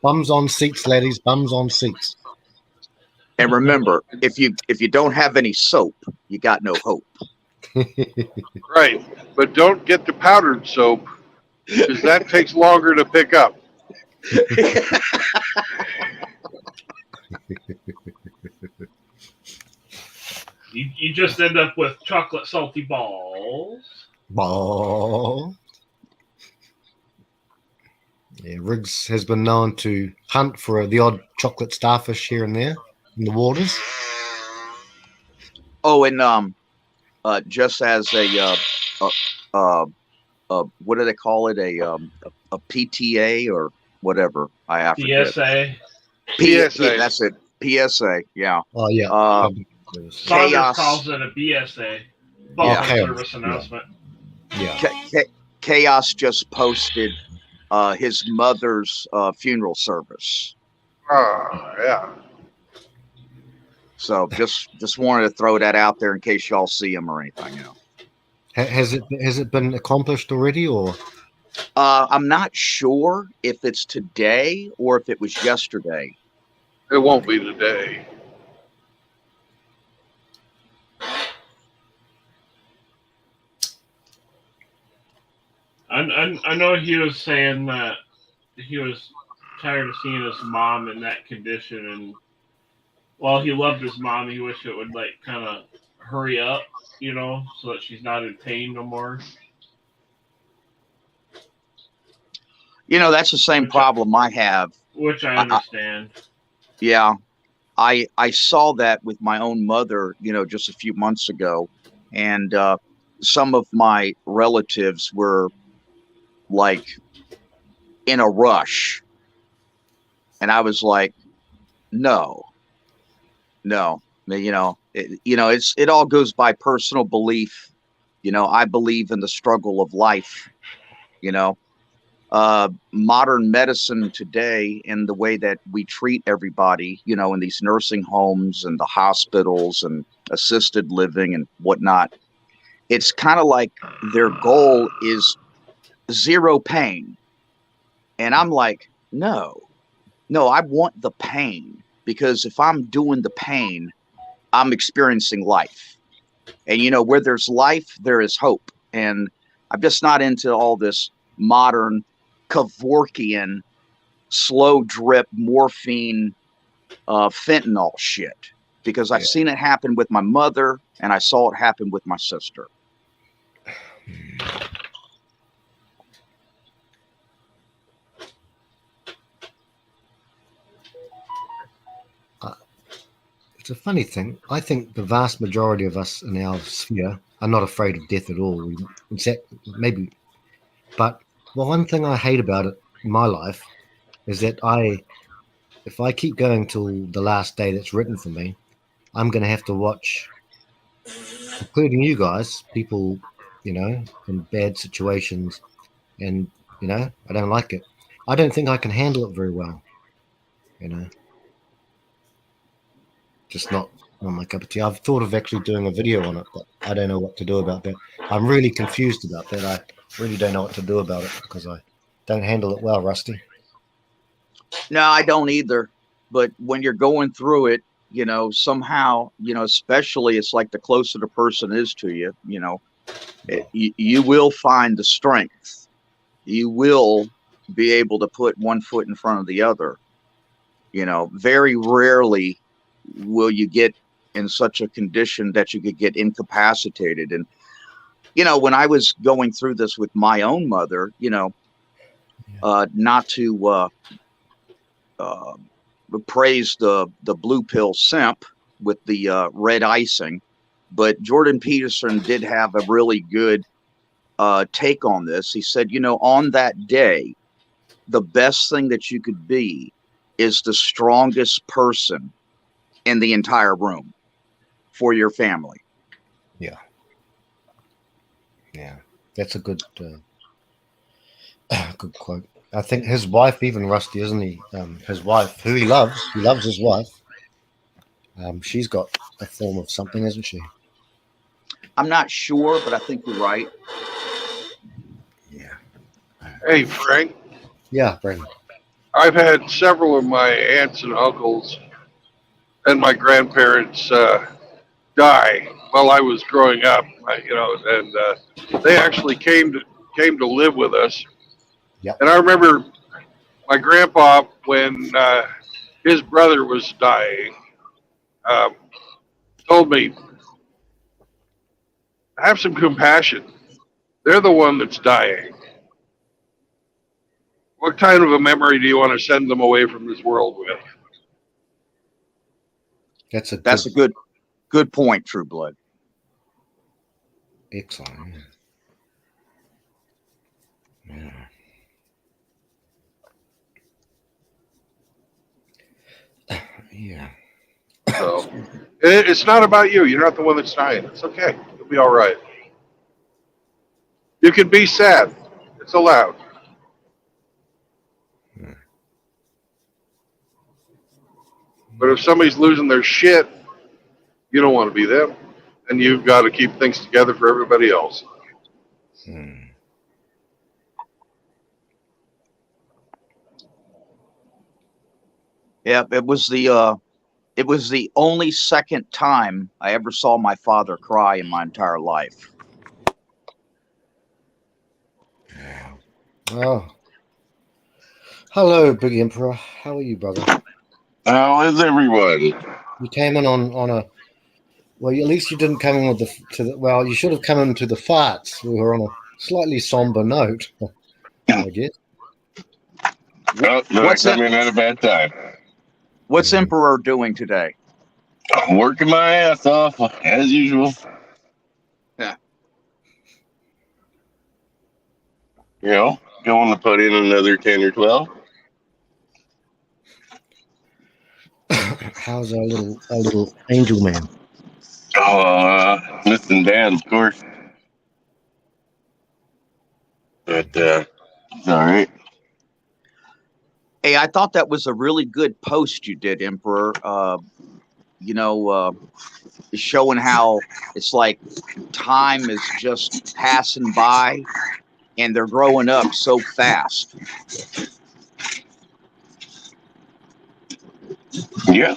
Bums on seats, laddies. Bums on seats. And remember, if you don't have any soap, you got no hope. Right. But don't get the powdered soap, because that takes longer to pick up. You just end up with chocolate salty balls. Ball. Yeah, Riggs has been known to hunt for the odd chocolate starfish here and there in the waters. Oh, and just as a what do they call it? A PTA or whatever. I forget. PSA. PSA. That's it. PSA. Yeah. Oh yeah. Um, Service. Saunders Chaos. calls it a BSA, Yeah, Bumper chaos. Service Announcement. Yeah. Chaos just posted his mother's funeral service. Yeah. So just wanted to throw that out there in case y'all see him or anything. Has it been accomplished already, or? I'm not sure if it's today or if it was yesterday. It won't be today. I know he was saying that he was tired of seeing his mom in that condition, and while he loved his mom, he wished it would like kind of hurry up, so that she's not in pain no more. That's the same problem I have. Which I understand. Yeah. I saw that with my own mother, just a few months ago. And some of my relatives were like in a rush. And I was like, no. It all goes by personal belief. I believe in the struggle of life, modern medicine today and the way that we treat everybody, in these nursing homes and the hospitals and assisted living and whatnot. It's kind of like their goal is zero pain. And I'm like, no, I want the pain, because if I'm doing the pain, I'm experiencing life. And where there's life, there is hope. And I'm just not into all this modern Kevorkian slow drip morphine fentanyl shit, because I've seen it happen with my mother and I saw it happen with my sister. It's a funny thing. I think the vast majority of us in our sphere are not afraid of death at all. Maybe, but one thing I hate about it in my life is that if I keep going till the last day that's written for me, I'm going to have to watch, including you guys, people, in bad situations, and I don't like it. I don't think I can handle it very well. Just not my cup of tea. I've thought of actually doing a video on it, but I don't know what to do about that. I'm really confused about that. I really don't know what to do about it because I don't handle it well, Rusty. No, I don't either. But when you're going through it, somehow, especially it's like the closer the person is to you, you will find the strength. You will be able to put one foot in front of the other. Very rarely will you get in such a condition that you could get incapacitated. And, when I was going through this with my own mother, not to praise the blue pill simp with the red icing, but Jordan Peterson did have a really good take on this. He said, on that day, the best thing that you could be is the strongest person in the entire room for your family. Yeah, that's a good good quote. I think his wife, even Rusty, isn't he? His wife, who he loves his wife. She's got a form of something, isn't she? I'm not sure, but I think you're right. Yeah. Hey, Frank. Yeah, Brendan. I've had several of my aunts and uncles and my grandparents die while I was growing up. And they actually came to live with us. Yep. And I remember my grandpa, when his brother was dying, told me, have some compassion. They're the one that's dying. What kind of a memory do you want to send them away from this world with? That's a good point, True Blood. Excellent. Yeah. Yeah. So it's not about you. You're not the one that's dying. It's okay. You'll be all right. You can be sad. It's allowed. But if somebody's losing their shit, you don't want to be them. And you've got to keep things together for everybody else. Yeah, it was the only second time I ever saw my father cry in my entire life. Oh. Hello, Big Emperor. How are you, brother? How is everyone? You came in on a. Well, at least you didn't come in with well, you should have come into the farts. We were on a slightly somber note, I guess. Well, I come in at a bad time. What's Emperor doing today? I'm working my ass off as usual. Yeah. You know, going to put in another 10 or 12. How's our little angel man? Oh, missing Dad, of course. But it's all right. Hey, I thought that was a really good post you did, Emperor. Showing how it's like time is just passing by and they're growing up so fast. Yeah.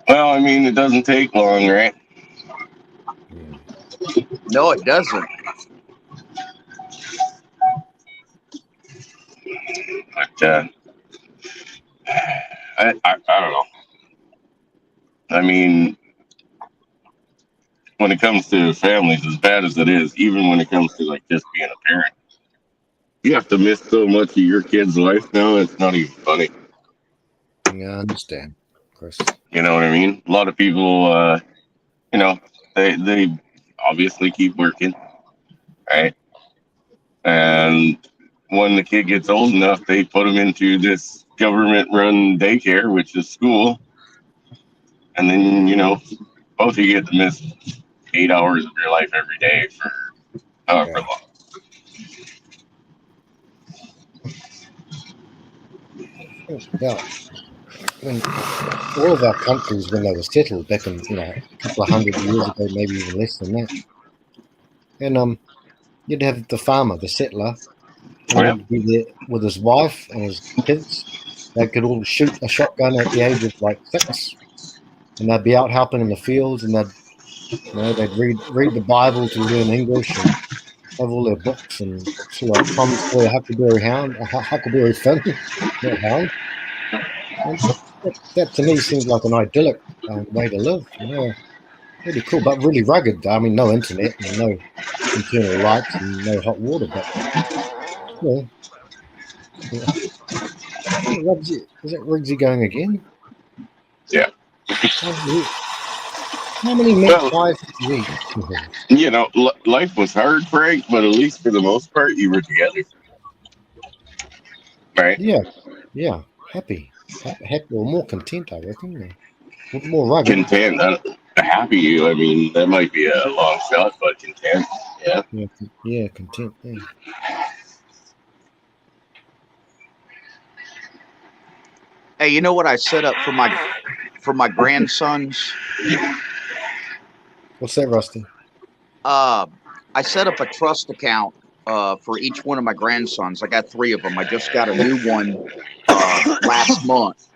Well, I mean, it doesn't take long, right? No, it doesn't. But I don't know. I mean, when it comes to families, as bad as it is, even when it comes to like just being a parent, you have to miss so much of your kid's life now. It's not even funny. Yeah, I understand, Chris. You know what I mean? A lot of people, they obviously keep working, right? And when the kid gets old enough, they put them into this government-run daycare, which is school, and then both of you get to miss 8 hours of your life every day for however long. Yeah, I mean, all of our countries, when they were settled back in, a couple of 100 years ago, maybe even less than that, and you'd have the farmer, the settler, and he'd be there with his wife and his kids. They could all shoot a shotgun at the age of like 6, and they'd be out helping in the fields, and they'd read the Bible to learn English and have all their books and sort of like Tom Sawyer, Huckleberry Finn, not Hound. And that to me seems like an idyllic way to live. Really cool, but really rugged. I mean, no internet and no internal lights and no hot water, but is that Riggsy going again? Yeah. How many meat pies did you eat? Life was hard, Frank, but at least for the most part, you were together. Right? Yeah. Happy or more content, I reckon. More rugged. Content. Happy, I mean, that might be a long shot, but content. Yeah. Yeah, content. Yeah. Hey, you know what I set up for my grandsons? What's that, Rusty? I set up a trust account for each one of my grandsons. I got 3 of them. I just got a new one last month.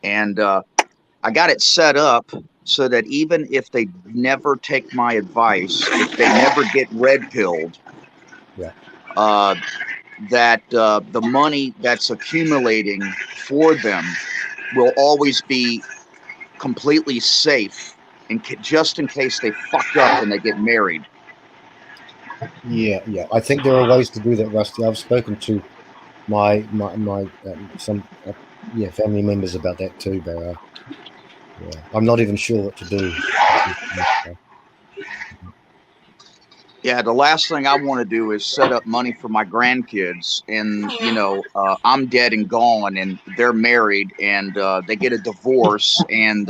And I got it set up so that even if they never take my advice, if they never get red pilled, that the money that's accumulating for them will always be completely safe, just in case they fuck up and they get married. Yeah. I think there are ways to do that, Rusty. I've spoken to my family members about that too, but I'm not even sure what to do. Yeah, the last thing I want to do is set up money for my grandkids, and I'm dead and gone, and they're married, and they get a divorce, and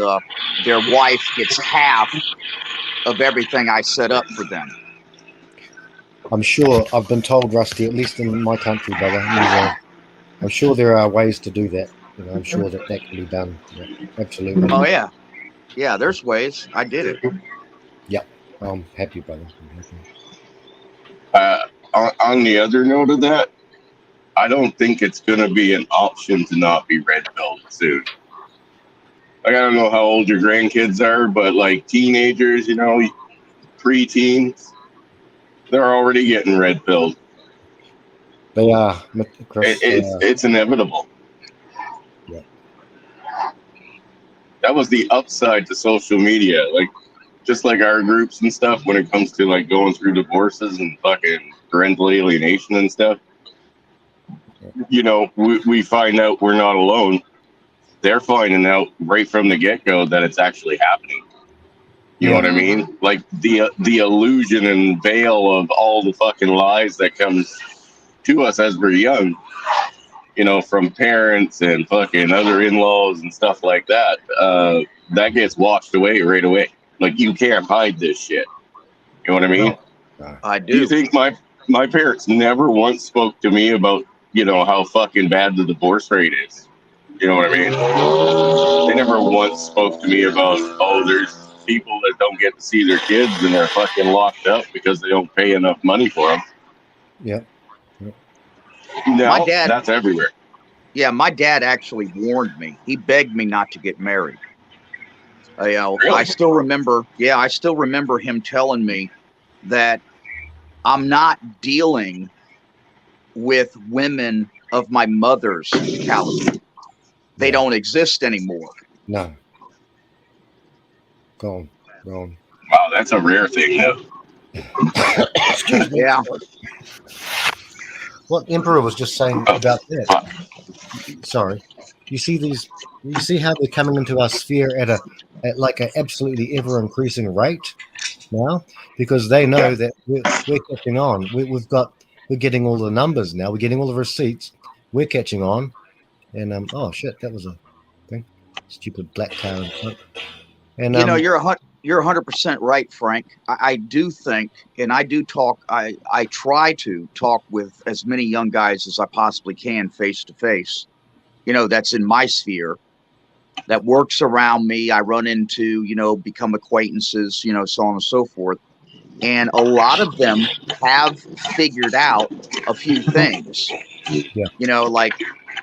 their wife gets half of everything I set up for them. I'm sure I've been told, Rusty, at least in my country, brother. I'm sure there are ways to do that. I'm sure that can be done. Yeah, absolutely. Oh yeah, yeah. There's ways. I did it. Yep. I'm happy, brother. I'm happy. On the other note of that, I don't think it's going to be an option to not be red pilled soon. Like, I don't know how old your grandkids are, but like teenagers, pre-teens, they're already getting red pilled. They are. Chris, It's inevitable. Yeah. That was the upside to social media. Like, just like our groups and stuff, when it comes to like going through divorces and fucking parental alienation and stuff, we find out we're not alone. They're finding out right from the get-go that it's actually happening. You know what I mean? Like the illusion and veil of all the fucking lies that comes to us as we're young, from parents and fucking other in-laws and stuff like that, that gets washed away right away. Like, you can't hide this shit. You know what I mean? I do. Do you think my parents never once spoke to me about, how fucking bad the divorce rate is? You know what I mean? They never once spoke to me about, there's people that don't get to see their kids and they're fucking locked up because they don't pay enough money for them. Yeah. No, My dad, that's everywhere. Yeah, my dad actually warned me. He begged me not to get married. Really? I still remember him telling me that I'm not dealing with women of my mother's caliber. They don't exist anymore. No. Go on. Wow, that's a rare thing, though. Excuse me. Yeah. What Emperor was just saying about that. Sorry. You see how they're coming into our sphere at like an absolutely ever increasing rate now, because they know that we're catching on. We're getting all the numbers now. We're getting all the receipts. We're catching on, and oh shit, that was a thing. Stupid black car in front. And you're 100% right, Frank. I do think, and I do talk. I try to talk with as many young guys as I possibly can, face to face. That's in my sphere, that works around me. I run into, become acquaintances, so on and so forth. And a lot of them have figured out a few things. Yeah. Like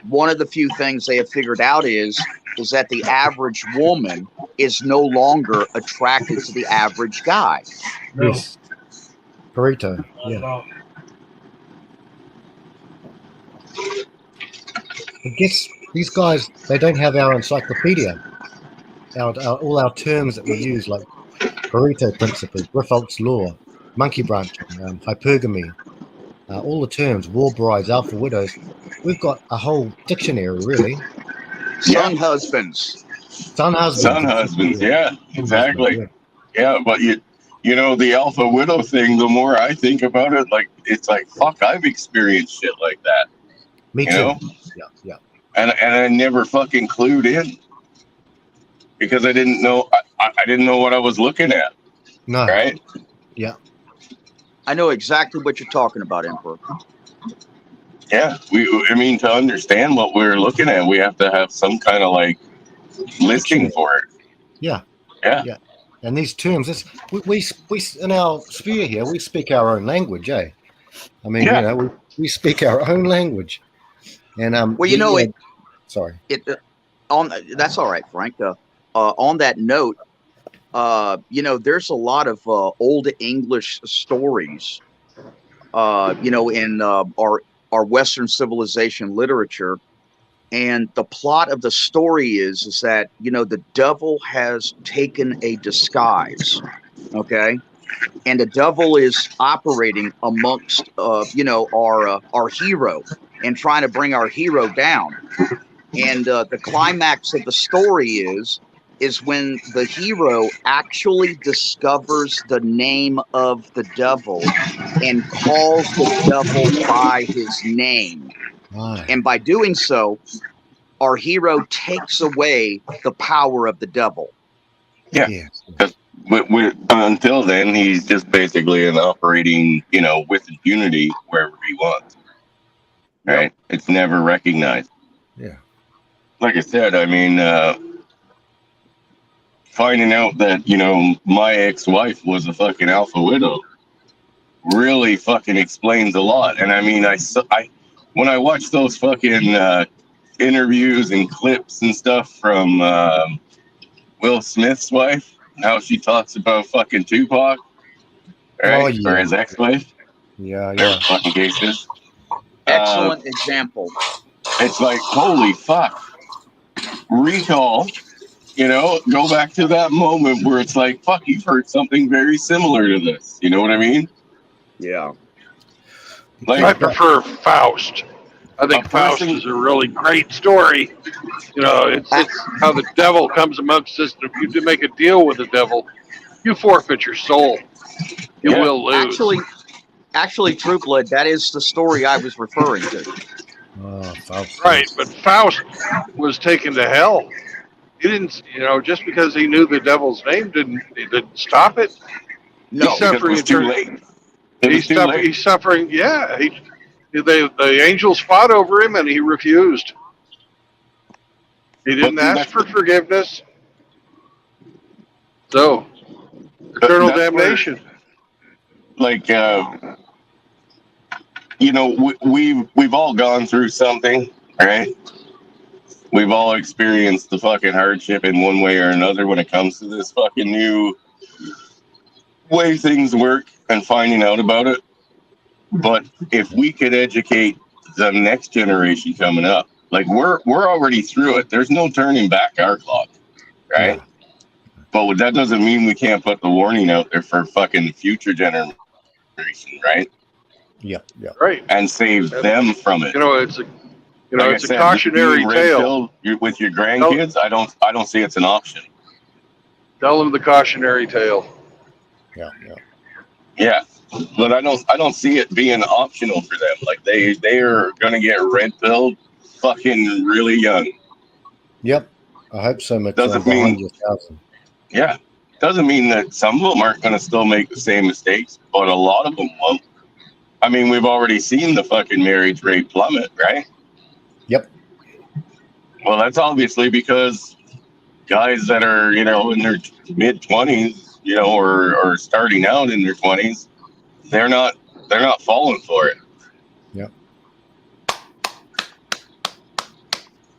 one of the few things they have figured out is that the average woman is no longer attracted to the average guy. Yes. Burrito. Yeah. I guess these guys, they don't have our encyclopedia. All our terms that we use, like Pareto principle, Griffel's law, monkey branching, hypergamy, all the terms, war brides, alpha widows. We've got a whole dictionary, really. Son husbands. Son husbands, yeah, exactly. Yeah, but the alpha widow thing, the more I think about it, like, it's like, fuck, I've experienced shit like that. Me too. Yeah. And I never fucking clued in because I didn't know what I was looking at. No. Right? Yeah. I know exactly what you're talking about, Emperor. Yeah. To understand what we're looking at, we have to have some kind of like listing for it. Yeah. Yeah. And these terms, we in our sphere here, we speak our own language, eh? I mean, we speak our own language. And sorry. That's all right, Frank. On that note, there's a lot of old English stories, in our Western civilization literature, and the plot of the story is that the devil has taken a disguise, okay, and the devil is operating amongst our hero and trying to bring our hero down. And the climax of the story is is when the hero actually discovers the name of the devil and calls the devil by his name. Aye. And by doing so, our hero takes away the power of the devil. Yeah. Yes. Until then, he's just basically an operating, with impunity wherever he wants. Right? It's never recognized. Yeah. Like I said, I mean, finding out that, my ex-wife was a fucking alpha widow really fucking explains a lot. And I mean, when I watch those fucking interviews and clips and stuff from Will Smith's wife, how she talks about fucking Tupac, right? Oh, yeah. Or his ex-wife, Yeah, their yeah. fucking cases. Excellent example. It's like, holy fuck. Recall, go back to that moment where it's like, fuck, you've heard something very similar to this. You know what I mean? Yeah. I prefer Faust. I think A Faust person- is a really great story. It's how the devil comes amongst us. And if you do make a deal with the devil, you forfeit your soul. You will lose. Actually, True Blood, that is the story I was referring to. Oh, Faust. Right, but Faust was taken to hell. He didn't, just because he knew the devil's name didn't stop it. No, He's suffering. It was too late. It was too late. He's suffering. Yeah, the angels fought over him, and he refused. He didn't ask for forgiveness. So, eternal That's damnation. We've all gone through something, right? We've all experienced the fucking hardship in one way or another when it comes to this fucking new way things work and finding out about it. But if we could educate the next generation coming up, like we're already through it. There's no turning back our clock, right? Yeah. But that doesn't mean we can't put the warning out there for fucking future generation, right? Yep. Right. And save them from it. It's a cautionary tale. With your grandkids, I don't see it's an option. Tell them the cautionary tale. Yeah, but I don't see it being optional for them. Like they are gonna get red pilled, fucking really young. Yep, I hope so. Doesn't mean that some of them aren't gonna still make the same mistakes, but a lot of them won't. I mean, we've already seen the fucking marriage rate plummet, right? Yep. Well, that's obviously because guys that are, in their mid-20s, or starting out in their 20s, they're not falling for it. Yep.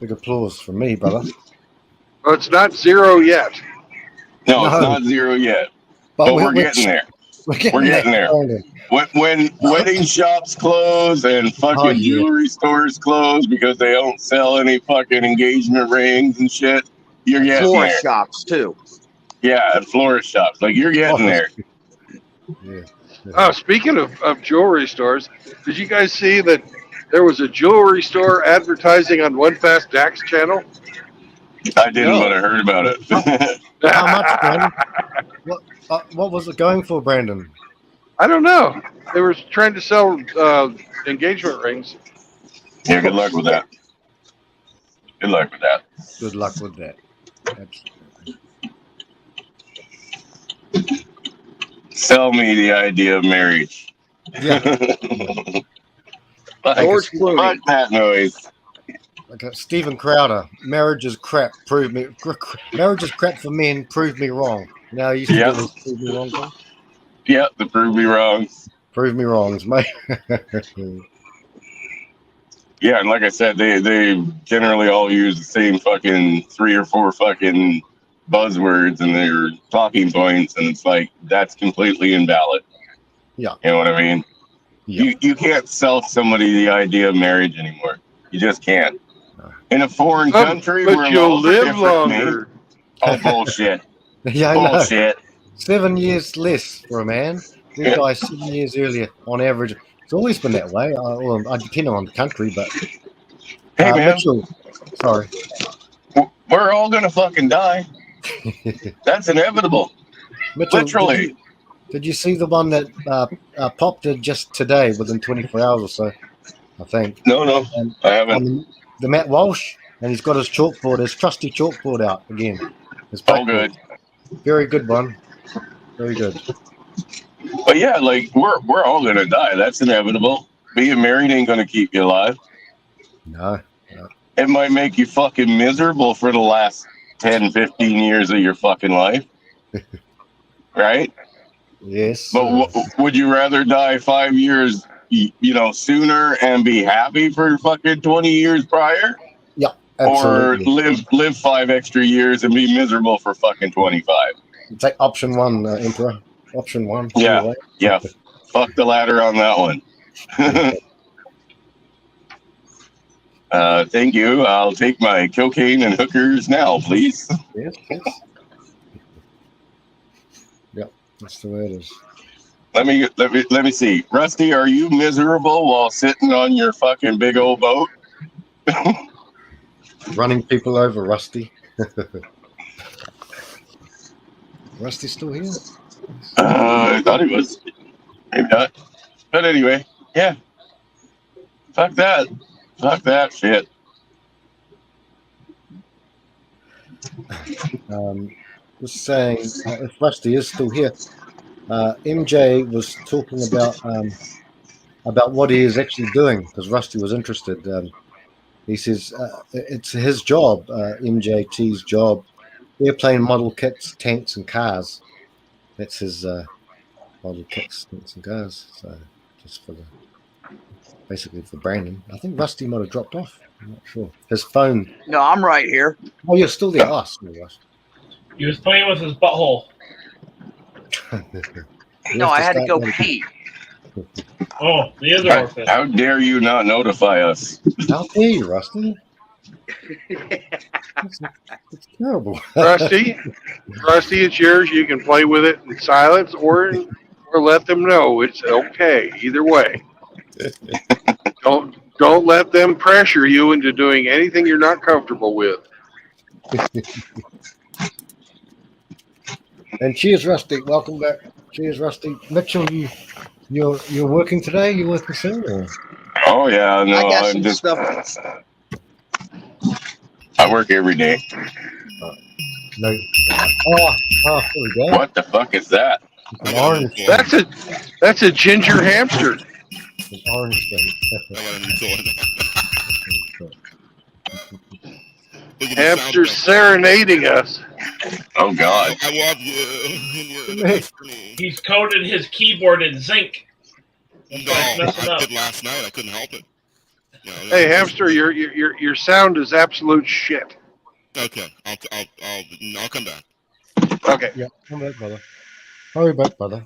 Big applause from me, brother. Well, it's not zero yet. No, it's not zero yet. But we're getting there. We're getting there. When wedding shops close and fucking jewelry stores close because they don't sell any fucking engagement rings and shit, you're getting there. Florist shops too. Yeah, and florist shops. Like, you're getting there. Yeah. Oh, speaking of jewelry stores, did you guys see that there was a jewelry store advertising on One Fast Dax channel? I didn't, but I heard about it. How much, Brandon? What was it going for, Brandon? I don't know. They were trying to sell engagement rings. Yeah, good luck with that. Good luck with that. Good luck with that. Absolutely. Sell me the idea of marriage. Yeah. George Clooney. Fuck that noise. Okay, Stephen Crowder. Marriage is crap. Prove me. Marriage is crap for men. Prove me wrong. Now you used to do this prove me wrong thing? Yeah, the prove me wrongs. Prove me wrongs, mate. Yeah, and like I said, they generally all use the same fucking 3 or 4 fucking buzzwords and their talking points, and it's like, that's completely invalid. Yeah. You know what I mean? Yeah. You can't sell somebody the idea of marriage anymore. You just can't. In a foreign country but where you'll live longer. Oh, bullshit. Yeah, I bullshit. Know. 7 years less for a man. We die 7 years earlier on average. It's always been that way. I depend on the country, but hey, man. Mitchell, sorry. We're all gonna fucking die. That's inevitable. Mitchell, Literally. did you see the one that Pop did just today, within 24 hours or so? I think. No, And I haven't. on the Matt Walsh, and he's got his chalkboard, his trusty chalkboard out again. His Oh, blackboard. good. Very good one. Very good. But yeah, like we're all gonna die. That's inevitable. Being married ain't gonna keep you alive. No. It might make you fucking miserable for the last 10, 15 years of your fucking life. Right? Yes. But would you rather die 5 years, sooner and be happy for fucking 20 years prior? Yeah, absolutely. Or live 5 extra years and be miserable for fucking 25? Take option one, Emperor. Option one. Yeah. Anyway. Yeah. Fuck the latter on that one. Thank you. I'll take my cocaine and hookers now, please. Yes. Yep, that's the way it is. Let me see. Rusty, are you miserable while sitting on your fucking big old boat? Running people over, Rusty. Rusty still here? I thought he was. Maybe not. But anyway, yeah. Fuck that. Fuck that shit. Just saying, if Rusty is still here, MJ was talking about what he is actually doing, because Rusty was interested. He says it's his job, MJT's job, airplane model kits, tanks, and cars. That's his model kits, tanks, and cars. So just for basically for Brandon. I think Rusty might have dropped off. I'm not sure. His phone. No, I'm right here. Oh, you're still there. Oh, sorry, Rusty. He was playing with his butthole. No, I had to go pee. Oh, the other orphan. How dare you not notify us? How dare you, Rusty? It's terrible. Rusty, it's yours. You can play with it in silence or let them know it's okay. Either way. Don't let them pressure you into doing anything you're not comfortable with. And cheers, Rusty. Welcome back. Cheers, Rusty. Mitchell, you're working today? You working soon? Or? Oh yeah, no, I got I'm some just. stuff. I work every day. No. Oh, there we go. What the fuck is that? It's an orange. That's a ginger hamster. It's an orange thing. I got a new toy. Hamster serenading us. Oh God. I love you. You're the best for me. He's coated his keyboard in zinc. That's No, why it's messing I up. did last night. I couldn't help it. Hey, hamster, your sound is absolute shit. Okay, I'll come back. Okay. Yeah, come back, brother. Hurry back, brother.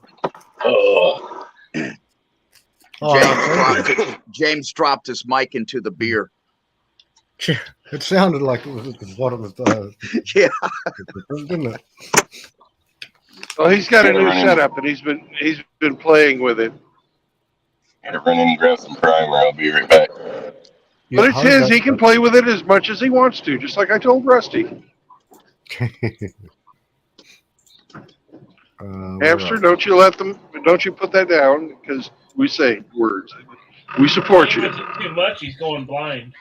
James dropped his mic into the beer. It sounded like it was what it was. Yeah. Didn't it? Well, he's got a new setup, and he's been playing with it. Gotta run in and grab some primer. I'll be right back. Yeah, But it's hurry his. back, He can brother. play with it as much as he wants to, just like I told Rusty. Hamster, don't you put that down, because we say words. We support He you. uses it too much, he's going blind.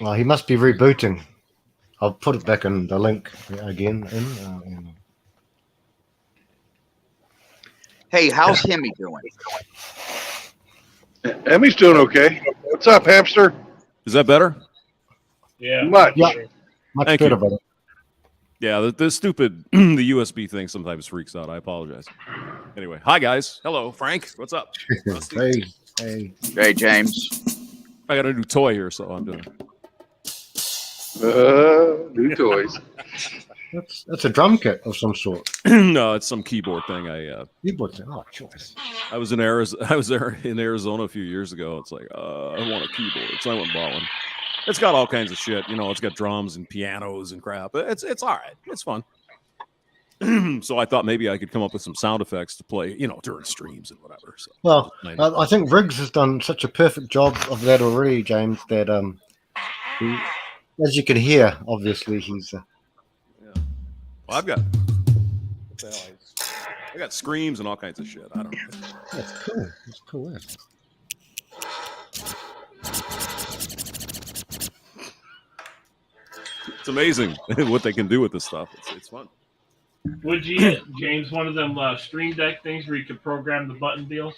Well, he must be rebooting. I'll put it back in the link again. Hey, how's Hemi doing? Emmy's doing okay. What's up, hamster? Is that better? Yeah. Much. Yeah. Much Thank better, you. brother. Yeah, the stupid the USB thing sometimes freaks out. I apologize. Anyway, hi guys. Hello, Frank. What's up? Rusty. Hey. Hey, James. I got a new toy here, so I'm doing. New toys. That's a drum kit of some sort. No, it's some keyboard thing. Keyboard thing. Oh, choice. I was in Arizona. I was there in Arizona a few years ago. It's like I want a keyboard, so I went and bought one. It's got all kinds of shit. It's got drums and pianos and crap. It's all right. It's fun. So I thought maybe I could come up with some sound effects to play, during streams and whatever. So Well, I think Riggs has done such a perfect job of that already, James, that As you can hear, obviously he's. Well, I've got. What the hell? I got screams and all kinds of shit. I don't know. That's cool. That's cool. Yeah. It's amazing what they can do with this stuff. It's fun. Would you get, James, one of them Stream Deck things where you could program the button deals?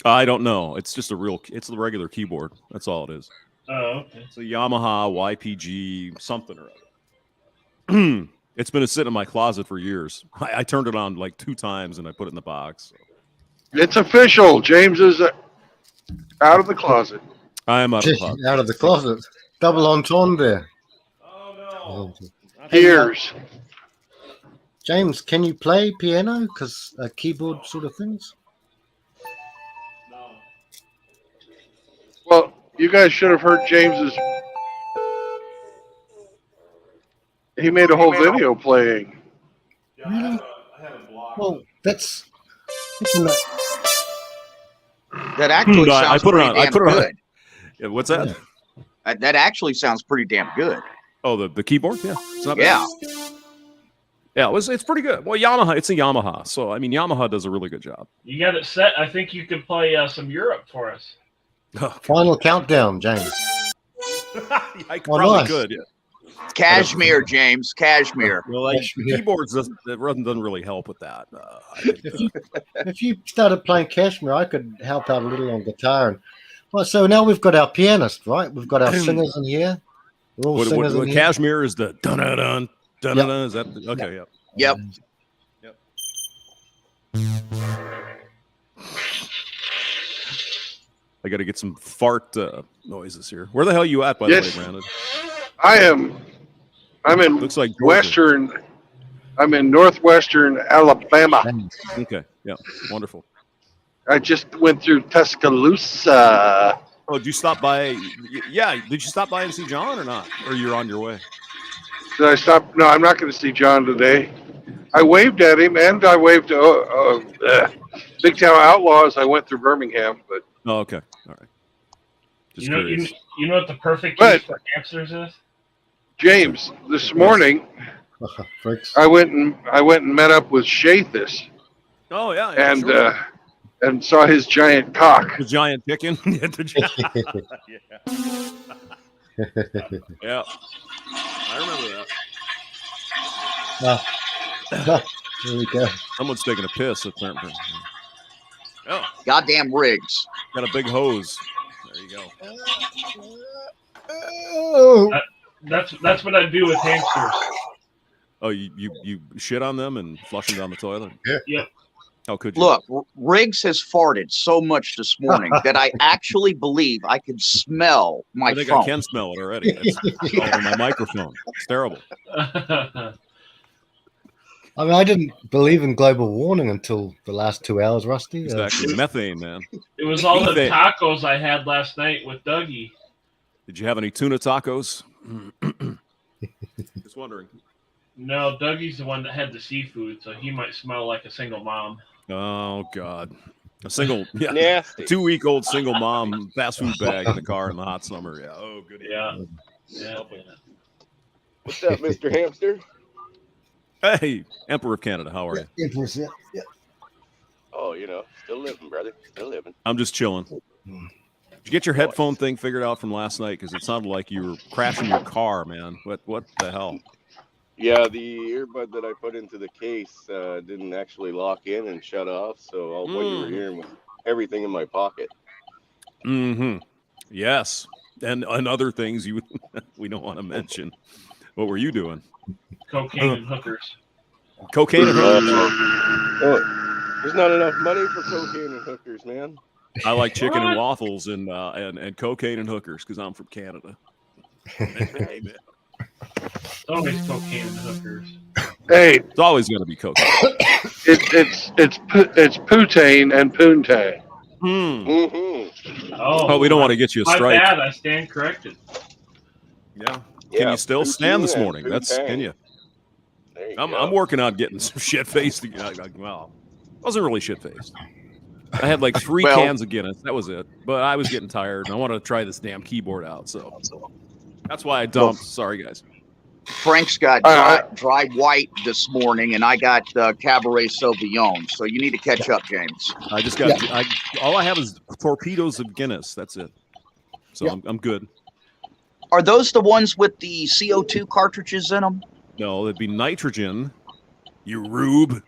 I don't know. It's just it's the regular keyboard. That's all it is. Oh, okay. It's a Yamaha YPG something or other. It's been sitting in my closet for years. I turned it on like 2 times and I put it in the box. It's official. James is out of the closet. I am out of the closet. Out of the closet. Double entendre. Oh no! Years. James, can you play piano? Because keyboard sort of things. No. Well, you guys should have heard James's. He made a whole video playing. Really? I have it blocked. Well, that's That actually sounds I put it pretty on. I damn put it on. good. Yeah, what's that? That actually sounds pretty damn good. Oh, the keyboard? Yeah. It's not Yeah. bad. Yeah, it's pretty good. Well, Yamaha, it's a Yamaha. So, I mean, Yamaha does a really good job. You got it set. I think you could play some Europe for us. final countdown, I James. Oh, probably nice. could, yeah. Cashmere, James. Cashmere. Well, like, Cashmere. keyboards doesn't really help with that. If you started playing Kashmir, I could help out a little on guitar. And well, so now we've got our pianist, right? We've got our singers in here. We're all singers in here. Cashmere is the dun dun dun dun Yep. dun. Is that okay? Yep. Yep. I got to get some fart noises here. Where the hell are you at, by Yes. the way, Brandon? I'm in Looks like Georgia. western. I'm in northwestern Alabama. Okay. Yeah. Wonderful. I just went through Tuscaloosa. Oh, did you stop by? Yeah. Did you stop by and see John or not? Or you're on your way? Did I stop? No, I'm not going to see John today. I waved at him, and I waved to Big Town Outlaws. I went through Birmingham, but Oh, okay. All right. Just You know, curious. you know what the perfect But- use for hamsters is? James, this morning Freaks. I went and met up with Shathis Oh, yeah. yeah and sure. and saw his giant cock. The giant chicken. Yeah, yeah. I remember that. There we go. Someone's taking a piss apparently. Oh, Goddamn rigs. got a big hose. There you go. Oh, That's what I do with hamsters. Oh, you shit on them and flush them down the toilet? Yep. How could you? Look, Riggs has farted so much this morning that I actually believe I could smell my I think phone. I can smell it already. It's all over my microphone. It's terrible. I mean, I didn't believe in global warming until the last 2 hours, Rusty. Exactly. Methane, man. It was all the Methane. tacos I had last night with Dougie. Did you have any tuna tacos? Just wondering. No, Dougie's the one that had the seafood, so he might smell like a single mom. Oh God. A single, yeah, Nasty. 2-week-old single mom fast food bag in the car in the hot summer. Yeah. Oh, good. Yeah. Yeah. What's up, Mr. Hamster? Hey, Emperor of Canada, how are you? Yeah. Oh, still living, brother. Still living. I'm just chilling. Did you get your headphone thing figured out from last night? Because it sounded like you were crashing your car, man. What the hell? Yeah, the earbud that I put into the case didn't actually lock in and shut off, so all what you were hearing was everything in my pocket. Mm-hmm. Yes. And other things we don't want to mention. What were you doing? Cocaine and hookers. Cocaine and hookers. There's not enough money for cocaine and hookers, man. I like chicken and waffles and cocaine and hookers because I'm from Canada. Hey, man. It's always cocaine and hookers. Hey, It's always going to be cocaine. it's poutine and poontang. Mm-hmm. Oh, we don't want to get you a My strike. bad. I stand corrected. Yeah. Can you still stand this morning? Can you? There you I'm go. working on getting some shit faced. Well, wasn't really shit faced. I had like 3 Well- cans of Guinness. That was it. But I was getting tired and I wanted to try this damn keyboard out. So That's why I dumped. Sorry, guys. Frank's got dry white this morning, and I got Cabaret Sauvignon. So you need to catch up, James. I just got. All I have is torpedoes of Guinness. That's it. So I'm good. Are those the ones with the CO2 cartridges in them? No, it'd be nitrogen. You rube.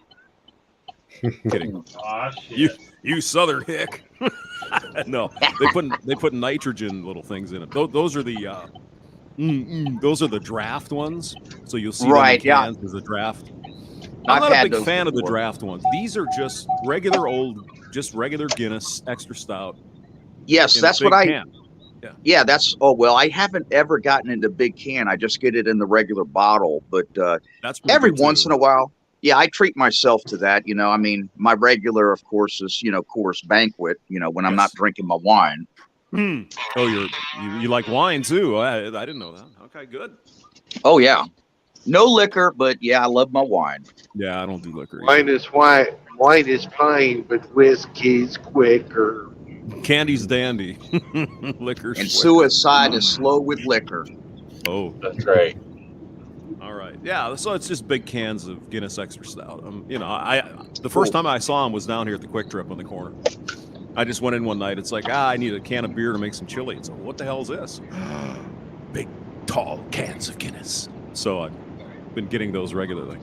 Kidding. Aw, shit. You southern hick. No, they put nitrogen little things in it. Those are the those are the draft ones. So you'll see them in cans as a draft. I'm not a big fan of the draft ones. These are just regular Guinness extra stout. Yes, that's what can. Yeah, that's. Oh well, I haven't ever gotten into big can. I just get it in the regular bottle. But that's every once in a while. Yeah, I treat myself to that. You know, I mean, my regular, of course, is Coors Banquet. When I'm not drinking my wine. Oh, you like wine too? I didn't know that. Okay, good. Oh yeah, no liquor, but yeah, I love my wine. Yeah, I don't do liquor. Wine is wine. Wine is fine, but whiskey's quicker. Candy's dandy. Liquor's and quicker. suicide is slow with liquor. Oh, that's right. All right. Yeah, so it's just big cans of Guinness Extra Stout. The first time I saw him was down here at the Quick Trip on the corner. I just went in one night. It's like, I need a can of beer to make some chili. So what the hell is this? Big, tall cans of Guinness. So I've been getting those regularly.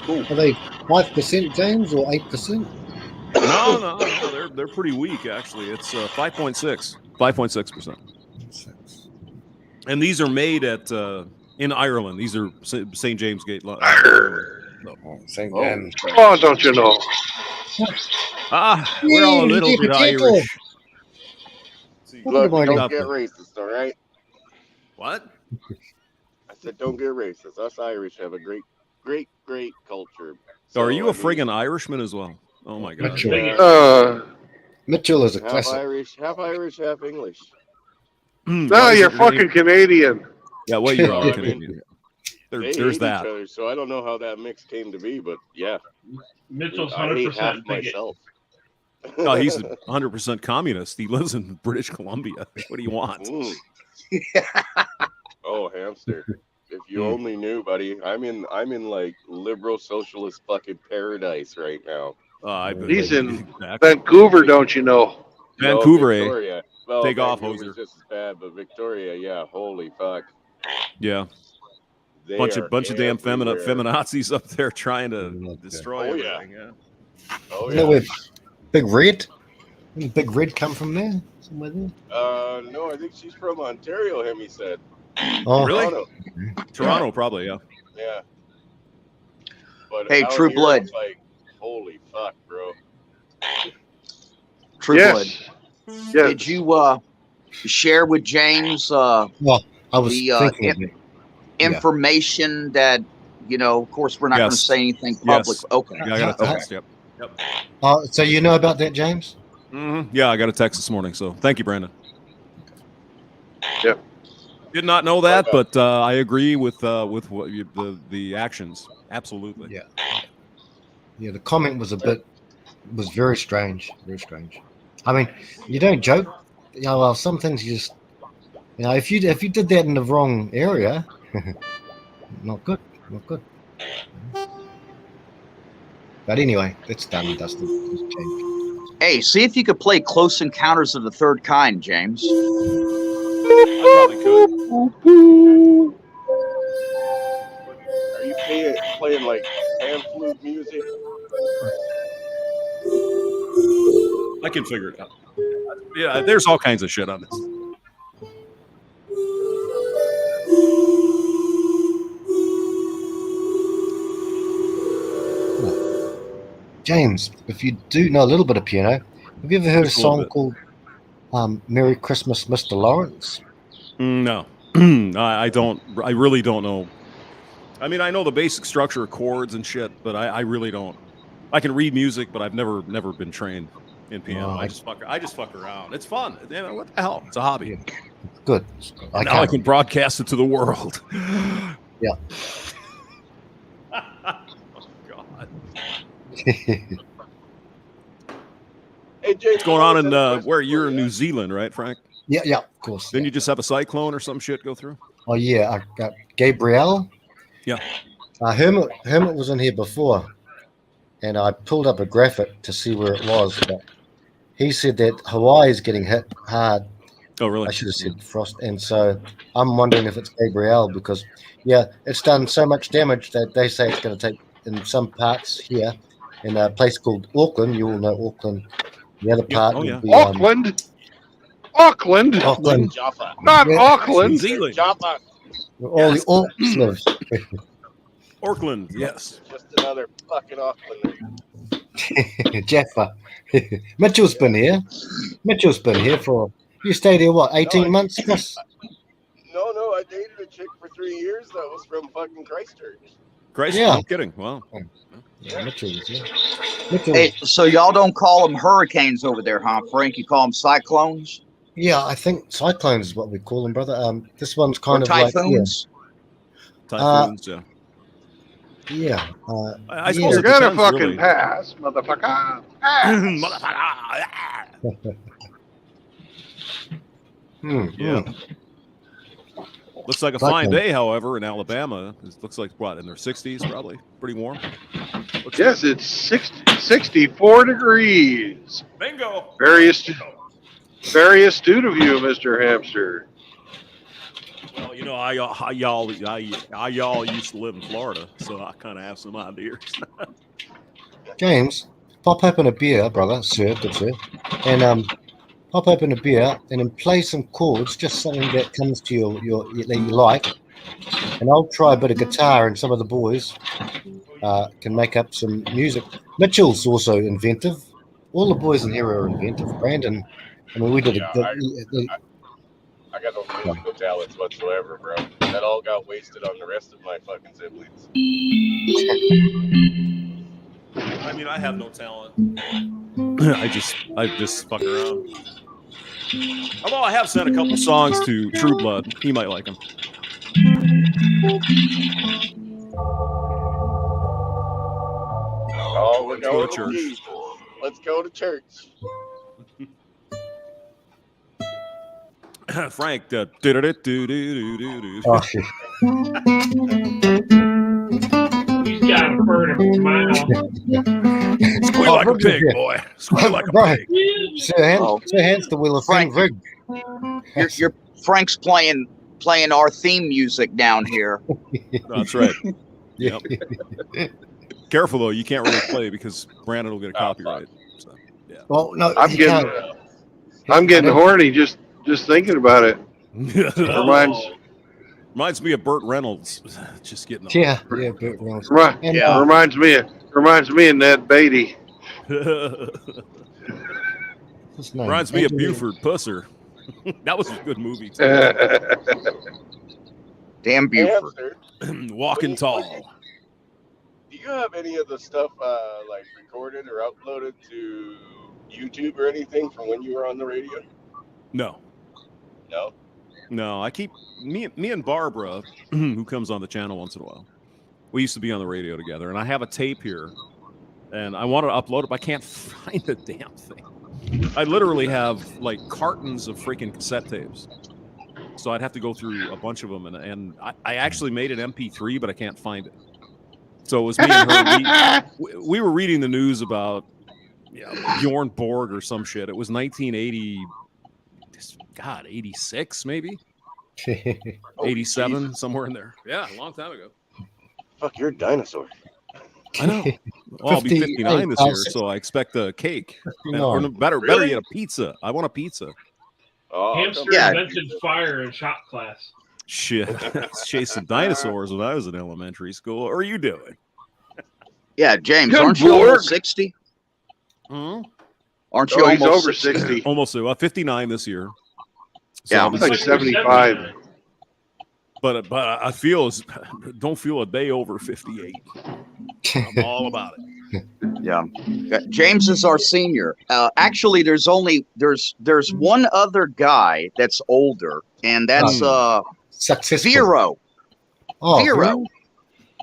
Are they 5%, James, or 8%? No, they're pretty weak actually. It's 5.6%. And these are made at in Ireland. These are St. James Gate. St. James. Oh, don't you know? We're all a little bit Irish. Look, don't get racist, all right? What? I said, don't get racist. Us Irish have a great culture. So are you a friggin' Irishman as well? Oh my God. Mitchell is a half classic. half Irish, half English. No, you're fucking Canadian. Yeah, well, you're all Canadian. There's that. Each other, so I don't know how that mix came to be, but yeah. Mitchell's I hate half 100% myself. Oh, he's 100% communist. He lives in British Columbia. What do you want? Oh, hamster. If you only knew, buddy. I'm in like liberal socialist fucking paradise right now. He's in Vancouver, don't you know? Vancouver, no, Victoria. Well, take off, Vancouver's hoser. just as bad, but Victoria, yeah, holy fuck. Yeah. They Bunch are of damn everywhere. feminazis up there trying to destroy everything. Yeah. Oh You know where Big Red? Didn't Big Red come from there? Somewhere there? No, I think she's from Ontario, Hemi said. Oh, really? Toronto. Toronto, probably, yeah. Yeah. But Hey, out True here, Blood. it's like, holy fuck, bro. True Blood. Yes. Did you share with James well, I was the thinking of it. information that of course we're not going to say anything public. Yes. Okay. Yeah, I got a text. Yep. So you know about that, James? Mm-hmm. Yeah, I got a text this morning. So thank you, Brandon. Yep. Did not know that, but I agree with what the actions. Absolutely. Yeah. Yeah, the comment was was very strange. Very strange. I mean, you don't joke. Well, some things you just, if you did that in the wrong area, not good. Not good. But anyway, it's done and dusted. It's changed. Hey, see if you could play Close Encounters of the Third Kind, James. I probably could. Are you playing like pan flute music? I can figure it out. Yeah, there's all kinds of shit on this. James, if you do know a little bit of piano, have you ever heard Just a a little song called "Merry Christmas, Mr. Lawrence"? No, I don't. I really don't know. I mean, I know the basic structure of chords and shit, but I really don't. I can read music, but I've never been trained in piano. Oh, I just fuck around. It's fun. What the hell? It's a hobby. Good. And now I can broadcast it to the world. Yeah. Oh God. Hey, James, What's going on in where you're in New Zealand, right, Frank? Yeah, of course. Then you just have a cyclone or some shit go through. Oh yeah, I got Gabrielle. Yeah. Hermit was in here before, and I pulled up a graphic to see where it was, but he said that Hawaii is getting hit hard. Oh, really? I should have said frost, and so I'm wondering if it's Gabrielle because it's done so much damage that they say it's going to take in some parts here in a place called Auckland. You all know Auckland. The other part would be Auckland. Jaffa. Not Yeah. Auckland. New Zealand. Jaffa. All the Auks live. Auckland, yes. Just another fucking Auckland. Jaffa. Mitchell's been here. Mitchell's been here for. You stayed here what? 18 months, Chris? No, I dated a chick for 3 years that was from fucking Christchurch. Christ, Yeah. no kidding. Wow. Yeah, Mitchell was here. Mitchell. Hey, so y'all don't call them hurricanes over there, huh, Frank? You call them cyclones Yeah, I think cyclones is what we call them, brother. This one's or kind of typhoons? Typhoons, yeah. yeah. I suppose You're it gonna depends, fucking really. pass, motherfucker. Pass. Motherfucker. Yeah. Looks like a fine day, however, in Alabama. It looks like, what, in their 60s, probably? Pretty warm. Yes, it's 64 degrees. Bingo. Very astute of you, Mr. Hamster. Well, you know, y'all used to live in Florida, so I kind of have some ideas. James, pop open a beer, brother, sir, good sir, and pop open a beer and then play some chords, just something that comes to your that you like, and I'll try a bit of guitar, and some of the boys can make up some music. Mitchell's also inventive. All the boys in here are inventive. Brandon, I mean, we did I got no musical talents whatsoever, bro. That all got wasted on the rest of my fucking siblings. I mean, I have no talent. I just fuck around. Although I have sent a couple songs to True Blood. He might like them. Oh, we're Let's go going to to church. church. Let's go to church. Frank, Oh, He's got a bird in his mouth. squeal like a pig, boy. Squeal like a Right. pig. Sir Hans the wheel of Frank. Rig. You're Frank's playing our theme music down here. That's right. Yep. Careful though, you can't really play because Brandon will get a copyright. So, yeah. Well, no, I'm he getting can't. horny just thinking about it. Reminds me of Burt Reynolds. Just getting. Yeah, Burt Reynolds. And, Yeah. Reminds me of Ned Beatty. what's his name? Reminds me of Anthony- Buford Pusser. That was a good movie too. Damn Buford. Hamster, Walking Tall. do you have any of the stuff like recorded or uploaded to YouTube or anything from when you were on the radio? No. No. I keep me and Barbara, who comes on the channel once in a while. We used to be on the radio together, and I have a tape here, and I want to upload it, but I can't find the damn thing. I literally have like cartons of freaking cassette tapes, so I'd have to go through a bunch of them, and I actually made an MP3, but I can't find it. So it was me and her. We were reading the news about Bjorn Borg or some shit. It was 1980. God, 86 maybe? 87, somewhere in there. Yeah, a long time ago. Fuck, you're a dinosaur. I know. Well, I'll be 59 this year, so I expect a cake. Or better yet, a pizza. I want a pizza. Oh, Hamster Yeah. invented fire in shop class. Shit. I was chasing dinosaurs when I was in elementary school. What are you doing? Yeah, James, Good aren't you Lord. almost 60? Hmm? Aren't you He's almost over 60? 60. Almost 59 this year. Yeah, I'll I'm be It's like 75. But I don't feel a day over 58. I'm all about it. Yeah. James is our senior. Actually, there's one other guy that's older, and that's Successful. Vero. Oh, Vero. who?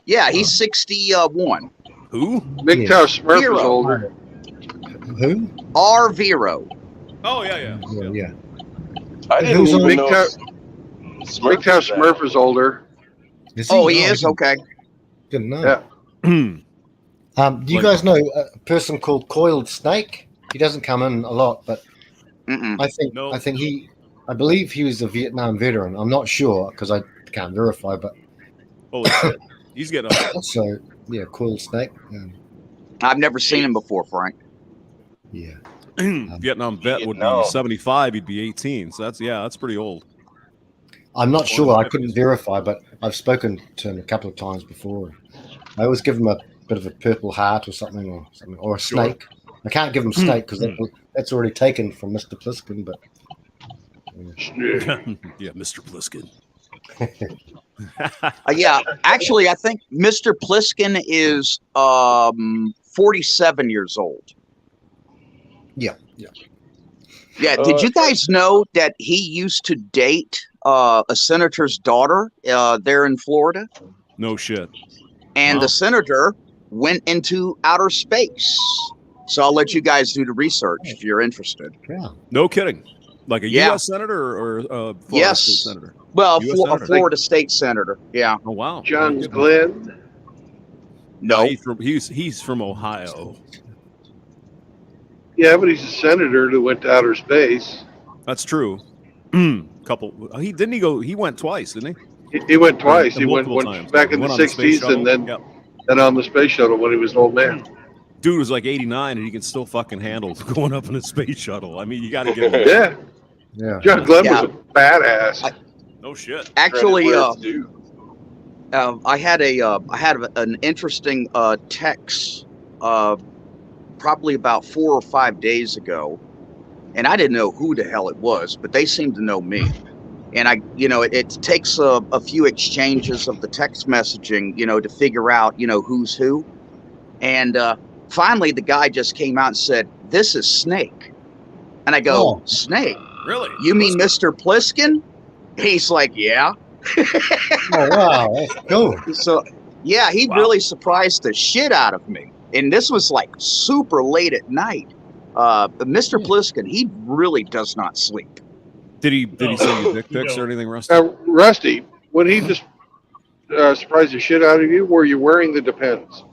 Yeah, he's 61. Who? MGTOW Smurf is Hero. older. Who? R. Vero. Oh yeah. Yeah. I didn't Who's on? even know Smurf Smurf was that. Smurf is older. Is Oh, he I is? Okay. Didn't know. Yeah. Do you guys know a person called Coiled Snake? He doesn't come in a lot, but Mm-mm. I believe he was a Vietnam veteran. I'm not sure because I can't verify, but Holy shit. He's getting up. so yeah, Coiled Snake. I've never seen him before, Frank. Yeah. Vietnam vet would be Vietnam. 75. He'd be 18. So that's pretty old. I'm not sure. I couldn't verify, but I've spoken to him a couple of times before. I always give him a bit of a purple heart or something, or a snake. I can't give him snake because that's already taken from Mr. Pliskin. But yeah, Mr. Pliskin. Yeah, actually, I think Mr. Pliskin is 47 years old. Yeah. Yeah. Did you guys know that he used to date a senator's daughter there in Florida? No shit. And Wow. the senator went into outer space. So I'll let you guys do the research if you're interested. Yeah. No kidding. Like a Yeah. U.S. senator or a Florida Yes. state senator? Well, US a senator. Florida state senator. Yeah. Oh wow. John No kidding. Glenn. No. He's from Ohio. Yeah, but he's a senator who went to outer space. That's true. He went twice, didn't he? He went twice. He went multiple times. back in the Went on the space 60s and then shuttle. and on the space shuttle when he was an old man. Dude was like 89 and he can still fucking handle going up in a space shuttle. I mean, you got to give him. Yeah. Yeah. John Glenn Yeah. was a badass. No shit. Actually, Credit where it's due. I had an interesting text probably about 4 or 5 days ago, and I didn't know who the hell it was, but they seemed to know me. And it takes a few exchanges of the text messaging, to figure out, who's who. And finally, the guy just came out and said, "This is Snake." And I go, Oh. "Snake? Really? You mean Mr. Pliskin?" He's like, "Yeah." Oh wow, that's cool. So, yeah, he really surprised the shit out of me. And this was like super late at night. But Mr. Pliskin, he really does not sleep. Did he send you dick pics or anything, Rusty? Rusty, when he just surprised the shit out of you, were you wearing the Depends?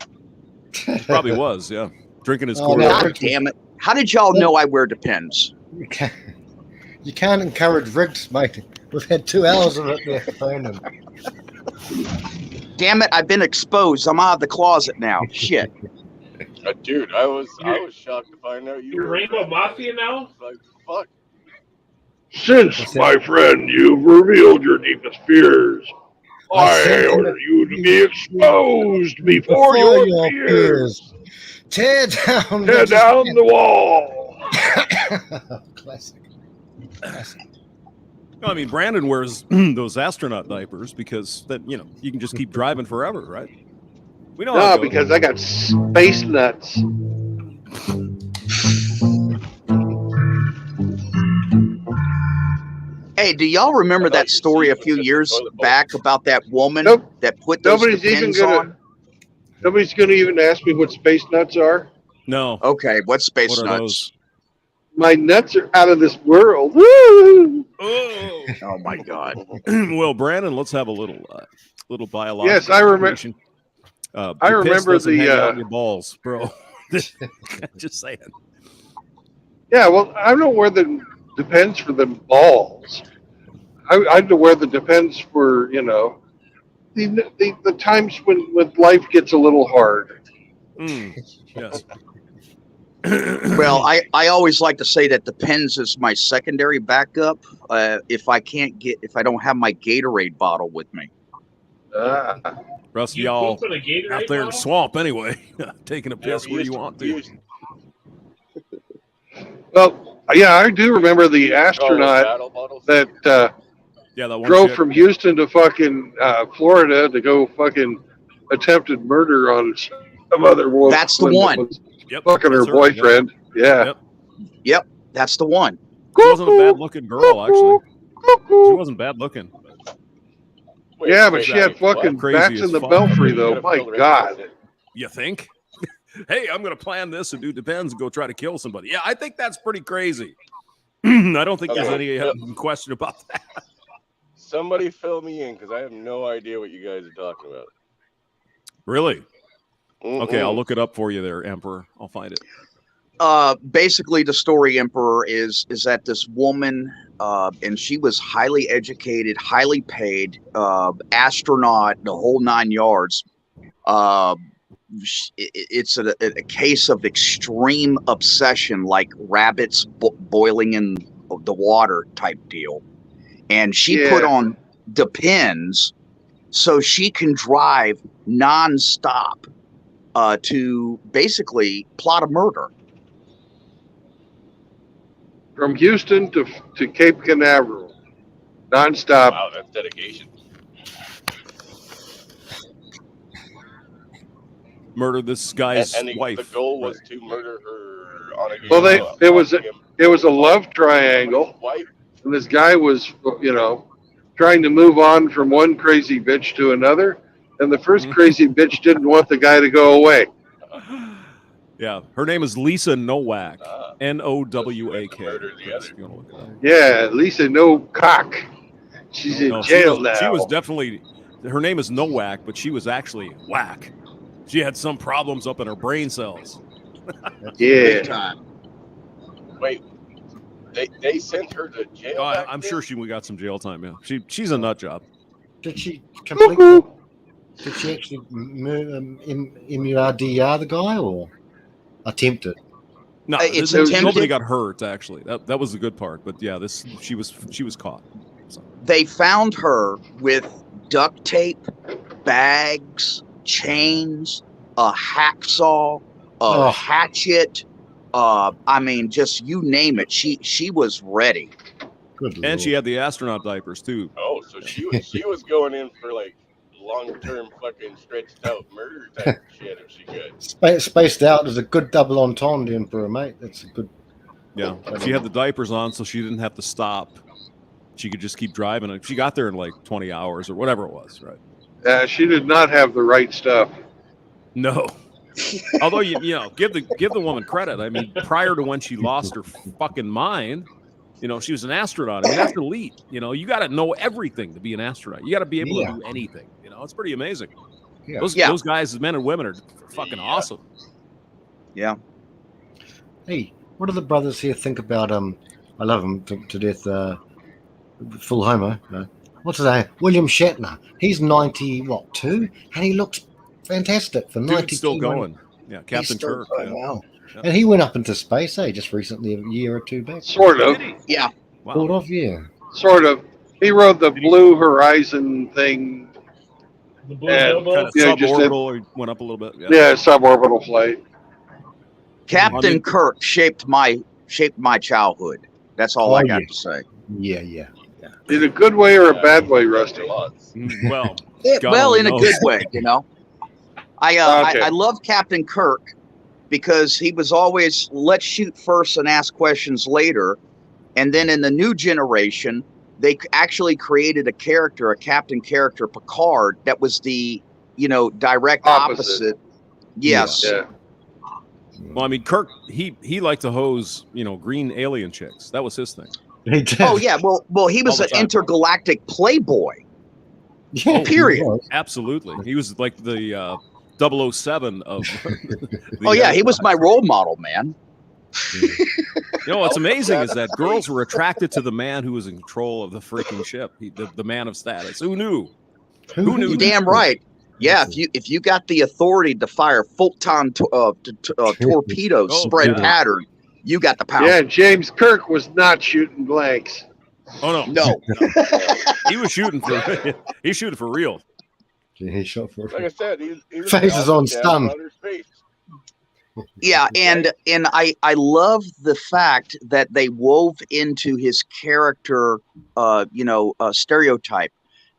Probably was, yeah. Drinking his Oh, Kool-Aid. no. God damn it. How did y'all know I wear Depends? You can't encourage rigs, mate. We've had 2 hours of it there phone him. Damn it, I've been exposed. I'm out of the closet now. Shit. Dude, I was shocked to find out you You're were Rainbow Mafia now? Like, fuck. Since, my friend, you've revealed your deepest fears, I order you to be exposed before your peers. Tear down the wall. Classic. No, I mean, Brandon wears those astronaut diapers because you can just keep driving forever, right? We know. how No, it goes. because I got space nuts. Hey, do y'all remember that story a few years back about that woman that put those Depends on? Nobody's going to even ask me what space nuts are. No. Okay, what's space What are nuts? those? My nuts are out of this world. Woo! Oh. Oh my God. Well, Brandon, let's have a little biological. Yes, I remember. information. I Your piss remember doesn't hang out the. in your balls, bro. Just saying. Yeah, well, I don't wear the Depends for the balls. I wear the Depends for the times when life gets a little hard. Yes. Well, I always like to say that Depends is my secondary backup if I don't have my Gatorade bottle with me. Rusty, You y'all poop in a Gatorade out there in the bottle? swamp anyway, taking a piss where you want to. Well, yeah, I do remember the astronaut battle bottles? that that one drove chick. from Houston to fucking Florida to go fucking attempted murder on some other woman. That's the one. Was Yep, fucking her that's boyfriend. Yeah. Yep, that's the one. She wasn't a bad looking girl, actually. She wasn't bad looking. Wait, Yeah, but wait, she had what? fucking Crazy bats as in the fuck. belfry, You though. gotta My fill the rest God. of it. You think? Hey, I'm going to plan this and do Depends and go try to kill somebody. Yeah, I think that's pretty crazy. I don't think there's Okay, any question about that. somebody fill me in because I have no idea what you guys are talking about. Really? Okay, I'll Mm-mm. look it up for you there, Emperor. I'll find it. Basically, the story, Emperor, is that this woman, and she was highly educated, highly paid, astronaut, the whole 9 yards. It's a case of extreme obsession, like rabbits boiling in the water type deal. And she put Yeah. on Depends so she can drive nonstop to basically plot a murder. From Houston to Cape Canaveral, nonstop. Wow, that's dedication. Murdered this guy's And wife. the goal Right. was to murder her on a Well, game. it was a love triangle, Wife. and this guy was, trying to move on from one crazy bitch to another, and the first crazy bitch didn't want the guy to go away. Yeah, her name is Lisa Nowak. Nowak. Murder the other. If you want to look it up. Yeah, Lisa No Cock. She's in No, jail now. She was definitely. Her name is Nowak, but she was actually whack. She had some problems up in her brain cells. Yeah. Time. Wait, they sent her to jail. Oh, back I'm then? sure she got some jail time. Yeah, she's a nut job. Did she complete? Did she actually MURDR the guy or attempted? No, It's nobody attempted. got hurt. Actually, that was the good part. But yeah, she was caught. So. They found her with duct tape, bags, chains, a hacksaw, a hatchet. I mean, just you name it. She was ready. Good And she had the astronaut diapers too. Oh, so she was going in for like long-term fucking stretched out murder type shit if she could. Spaced Out is a good double entendre, Emperor, mate. That's a good. Yeah, she had the diapers on, so she didn't have to stop. She could just keep driving. She got there in like 20 hours or whatever it was, right? She did not have the right stuff. No. Although you give the woman credit. I mean, prior to when she lost her fucking mind, she was an astronaut. I mean, that's elite. You got to know everything to be an astronaut. You got to be able to do anything. It's pretty amazing. Yeah. Those guys, men and women, are fucking awesome. Yeah. Hey, what do the brothers here think about? I love him to death. Full homo. What's his name? William Shatner. He's 92, and he looks fantastic for 92. Dude's still going. Yeah, Captain Kirk. Yeah. Wow. Yeah. And he went up into space, just recently, a year or two back. Sort of. Yeah. Wow. Sort of, yeah. Sort of. He rode the Blue Horizon thing. The Blue Bilbo? Kind of suborbital, he went up a little bit. Yeah, suborbital flight. Captain Kirk shaped my childhood. That's all I got to say. Yeah. In a good way or a bad way, Rusty? Well, well, in a good way, Okay. I love Captain Kirk because he was always let's shoot first and ask questions later. And then in the new generation, they actually created a Captain character, Picard, that was the direct opposite. Yes. Yeah. Well, I mean, Kirk, he liked to hose, green alien chicks. That was his thing. He did. Oh yeah, well he was All an the time. intergalactic playboy. Yeah, period. Absolutely. He was like the 007 of. Oh yeah, he was my role model, man. What's amazing is that girls were attracted to the man who was in control of the freaking ship, the man of status. Who knew? Who knew? Damn right. Yeah, if you got the authority to fire Fulton torpedoes, spread pattern, you got the power. Yeah, James Kirk was not shooting blanks. Oh no. He was shooting for. He's shooting for real. He shot for. Like I said, he's Faces on stun. Yeah, and I love the fact that they wove into his character, stereotype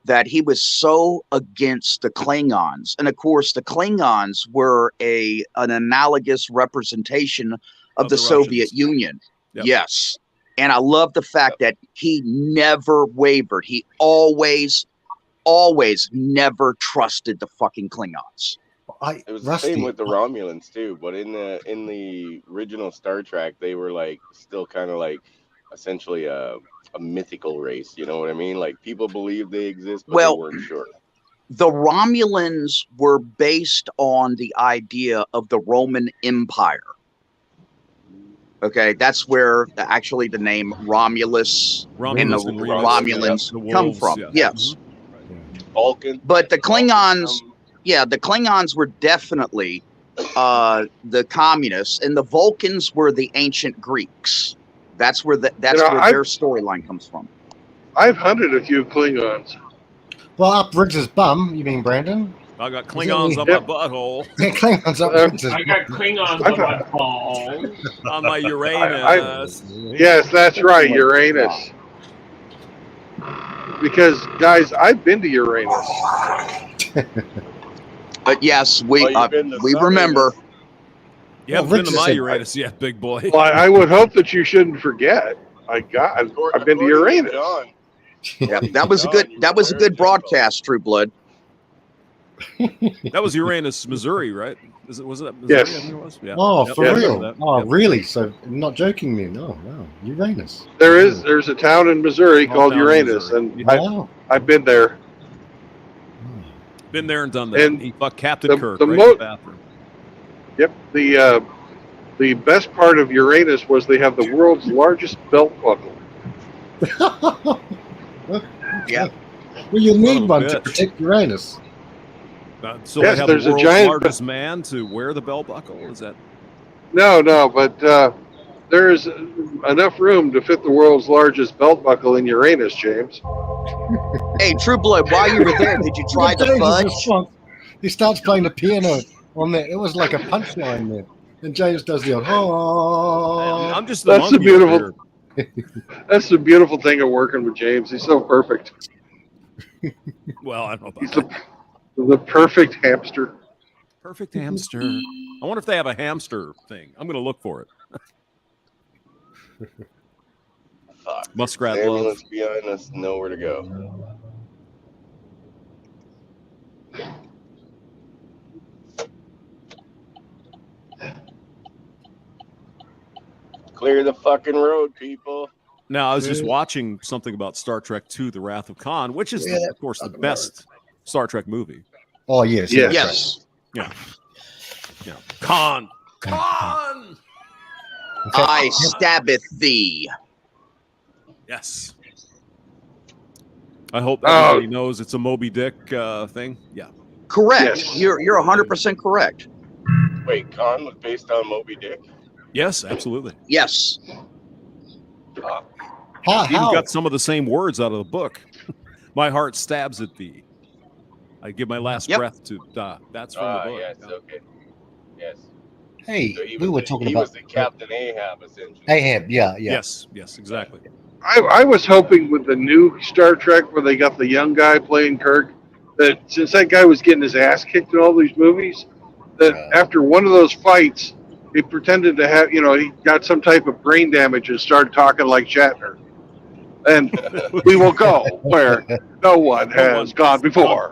that he was so against the Klingons, and of course the Klingons were an analogous representation of the Soviet Russians. Union. Yep. Yes, and I love the fact that he never wavered. He always never trusted the fucking Klingons. It was the same with the Romulans too, but in the original Star Trek, they were like still kind of like essentially a mythical race. You know what I mean? Like people believe they exist, but Well, they weren't sure. the Romulans were based on the idea of the Roman Empire. Okay, that's where actually the name Romulus and the Romulus and Remus, Romulans the come wolves, from. yeah. Yes. Vulcan. But the Klingons, yeah, the Klingons were definitely the communists, and the Vulcans were the ancient Greeks. That's where that's You know, where I've- their storyline comes from. I've hunted a few Klingons. Well, up Riggs's bum, you mean, Brandon? I got Klingons on my butthole. Klingons up Riggs's I got Klingons on my balls. On my Uranus. Yes, that's right, Uranus. Because, guys, I've been to Uranus. But yes, we Well, you've been to we some remember. You haven't been to my Uranus yet, big boy. Well, I would hope that you shouldn't forget. I've been to Uranus. Yeah, that was a good broadcast, True Blood. That was Uranus, Missouri, right? Was it Missouri? Yes. I think it was? Yeah. Oh, Yep, for I real? remember that. Oh, Yep. really? So, not joking me. No, wow. Uranus. There's a town in Missouri Small called town in Uranus, Missouri. and Wow. I've been there. Been there and done that. And he fucked Captain Kirk the right in the bathroom. Yep. The best part of Uranus was they have the world's largest belt buckle. Yeah. Well, you need of a one to bitch. protect Uranus. So Yes, they have there's the a world's giant- largest man to wear the belt buckle? Is that... No, but there's enough room to fit the world's largest belt buckle in Uranus, James. Hey, True Blood, while you were there, did you try the James's fudge? response, he starts playing the piano on there. It was like a punchline there. And James does the old, oh. I'm just the That's the monkey over beautiful. here. That's the beautiful thing of working with James. He's so perfect. Well, I don't know about He's that. the perfect hamster. Perfect hamster. I wonder if they have a hamster thing. I'm going to look for it. Fuck. Muskrat There's an love. ambulance behind us, nowhere to go. Clear the fucking road, people. Now, I was just watching something about Star Trek II, The Wrath of Khan, which is, of course, the best Star Trek movie. Oh, yes. Yes. Yeah. Yeah. Khan. Khan! I stabbeth thee. Yes. I hope everybody knows it's a Moby Dick thing. Yeah. Correct. Yes. You're 100% correct. Wait, Khan was based on Moby Dick? Yes, absolutely. Yes. Even got some of the same words out of the book. My heart stabs at thee. I give my last breath to that's from the book. Yes, okay. Yes. Hey, So he we was were the- talking he about was the Captain Ahab, essentially. Ahab. Yeah. Yes, exactly. I was hoping with the new Star Trek where they got the young guy playing Kirk, that since that guy was getting his ass kicked in all these movies, that after one of those fights, he pretended to have, he got some type of brain damage and started talking like Shatner. And we will go where no one has gone before.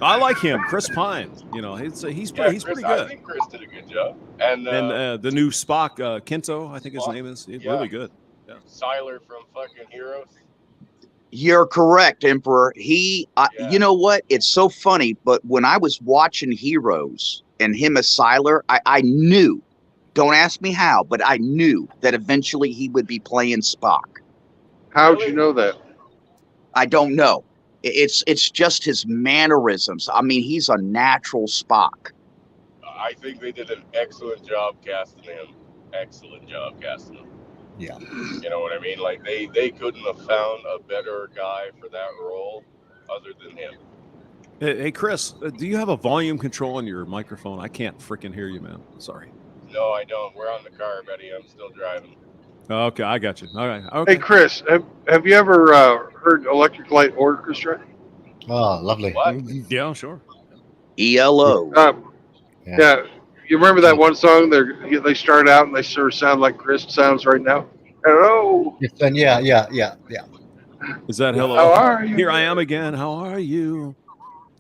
I like him, Chris Pine. He's pretty Chris, good. I think Chris did a good job. And the new Spock, Kinto, I think his name is. Really good. Yeah. Siler from fucking Heroes. You're correct, Emperor. You know what? It's so funny, but when I was watching Heroes and him as Siler, I knew, don't ask me how, but I knew that eventually he would be playing Spock. How'd you know that? I don't know. It's just his mannerisms. I mean, he's a natural Spock. I think they did an excellent job casting him. Excellent job casting him. Yeah. You know what I mean? Like they couldn't have found a better guy for that role other than him. Hey, Chris, do you have a volume control on your microphone? I can't freaking hear you, man. Sorry. No, I don't. We're on the car, buddy. I'm still driving. Okay, I got you. All right. Okay. Hey, Chris, have you ever heard Electric Light Orchestra? Oh, lovely. What? Yeah, sure. ELO. Yeah. You remember that one song? They start out and they sort of sound like Chris sounds right now. Hello. Yes, and yeah. Is that hello? How are you? Here I am again. How are you?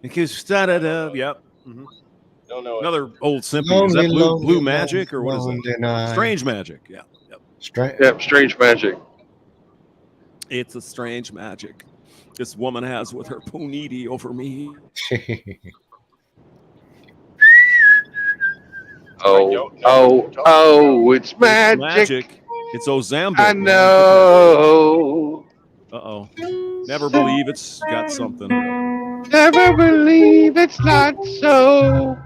Because da-da-da. Yep. Mm-hmm. Don't know. Another old symphony. Is that Lonely, Blue lonely, Magic or what is lonely it? night. Strange Magic. Yeah. Yep. Strange magic. It's a strange magic this woman has with her puniti over me. It's magic. Magic. It's Ozempic. I know. Uh-oh. Never believe it's got something. Never believe it's not so.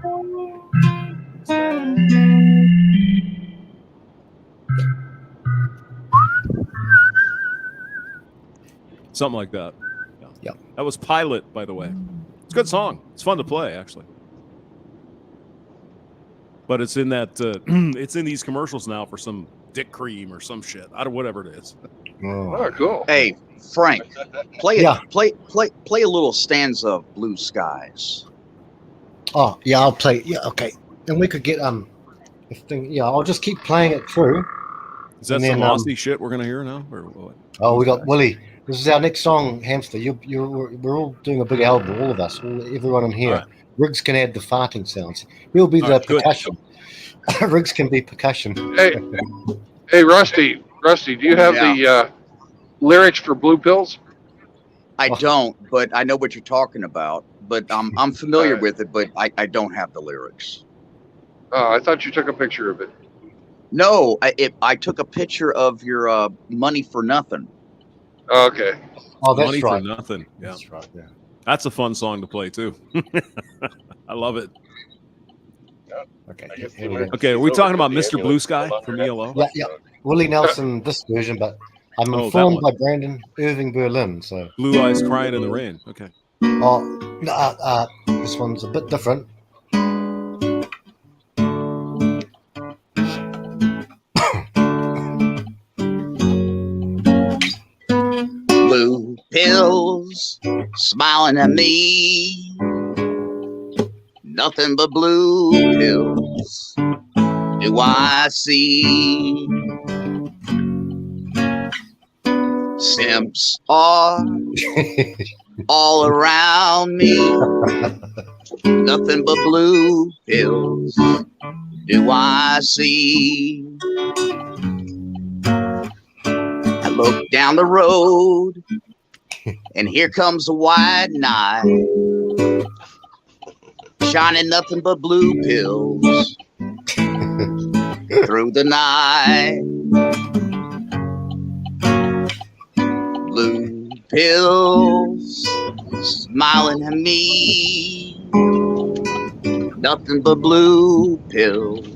Something like that. Yeah. That was Pilot, by the way. It's a good song. It's fun to play, actually. But it's in that it's in these commercials now for some dick cream or some shit. I don't whatever it is. Oh, cool. Hey, Frank, play Yeah. play a little stanza of Blue Skies. Oh, yeah, I'll play. Yeah, okay. And we could get I'll just keep playing it through. Is that And some then, Aussie shit we're gonna hear now? Or what? Oh, we got Willie. This is our next song, Hamster. We're all doing a big album, all of us, everyone in here. All right. Riggs can add the farting sounds. We'll be All the right, good. percussion. Riggs can be percussion. Hey, Rusty, do you have the lyrics for Blue Pills? I don't, but I know what you're talking about. But I'm familiar with it, but I don't have the lyrics. Oh, I thought you took a picture of it. No, I took a picture of your Money for Nothing. Okay. Oh, that's Money right. for Nothing. Yeah. That's right. Yeah. That's a fun song to play too. I love it. Okay. Okay, are we talking about Mr. Blue Sky from ELO? Yeah. Willie Nelson, this version, but I'm Oh, that informed one. by Brandon Irving Berlin. So Blue Eyes Crying in the Rain. Okay. this one's a bit different. Blue pills smiling at me. Nothing but blue pills do I see. Simps are all around me. Nothing but blue pills do I see. I look down the road and here comes a white knight, shining nothing but blue pills through the night. Blue pills smiling at me. Nothing but blue pills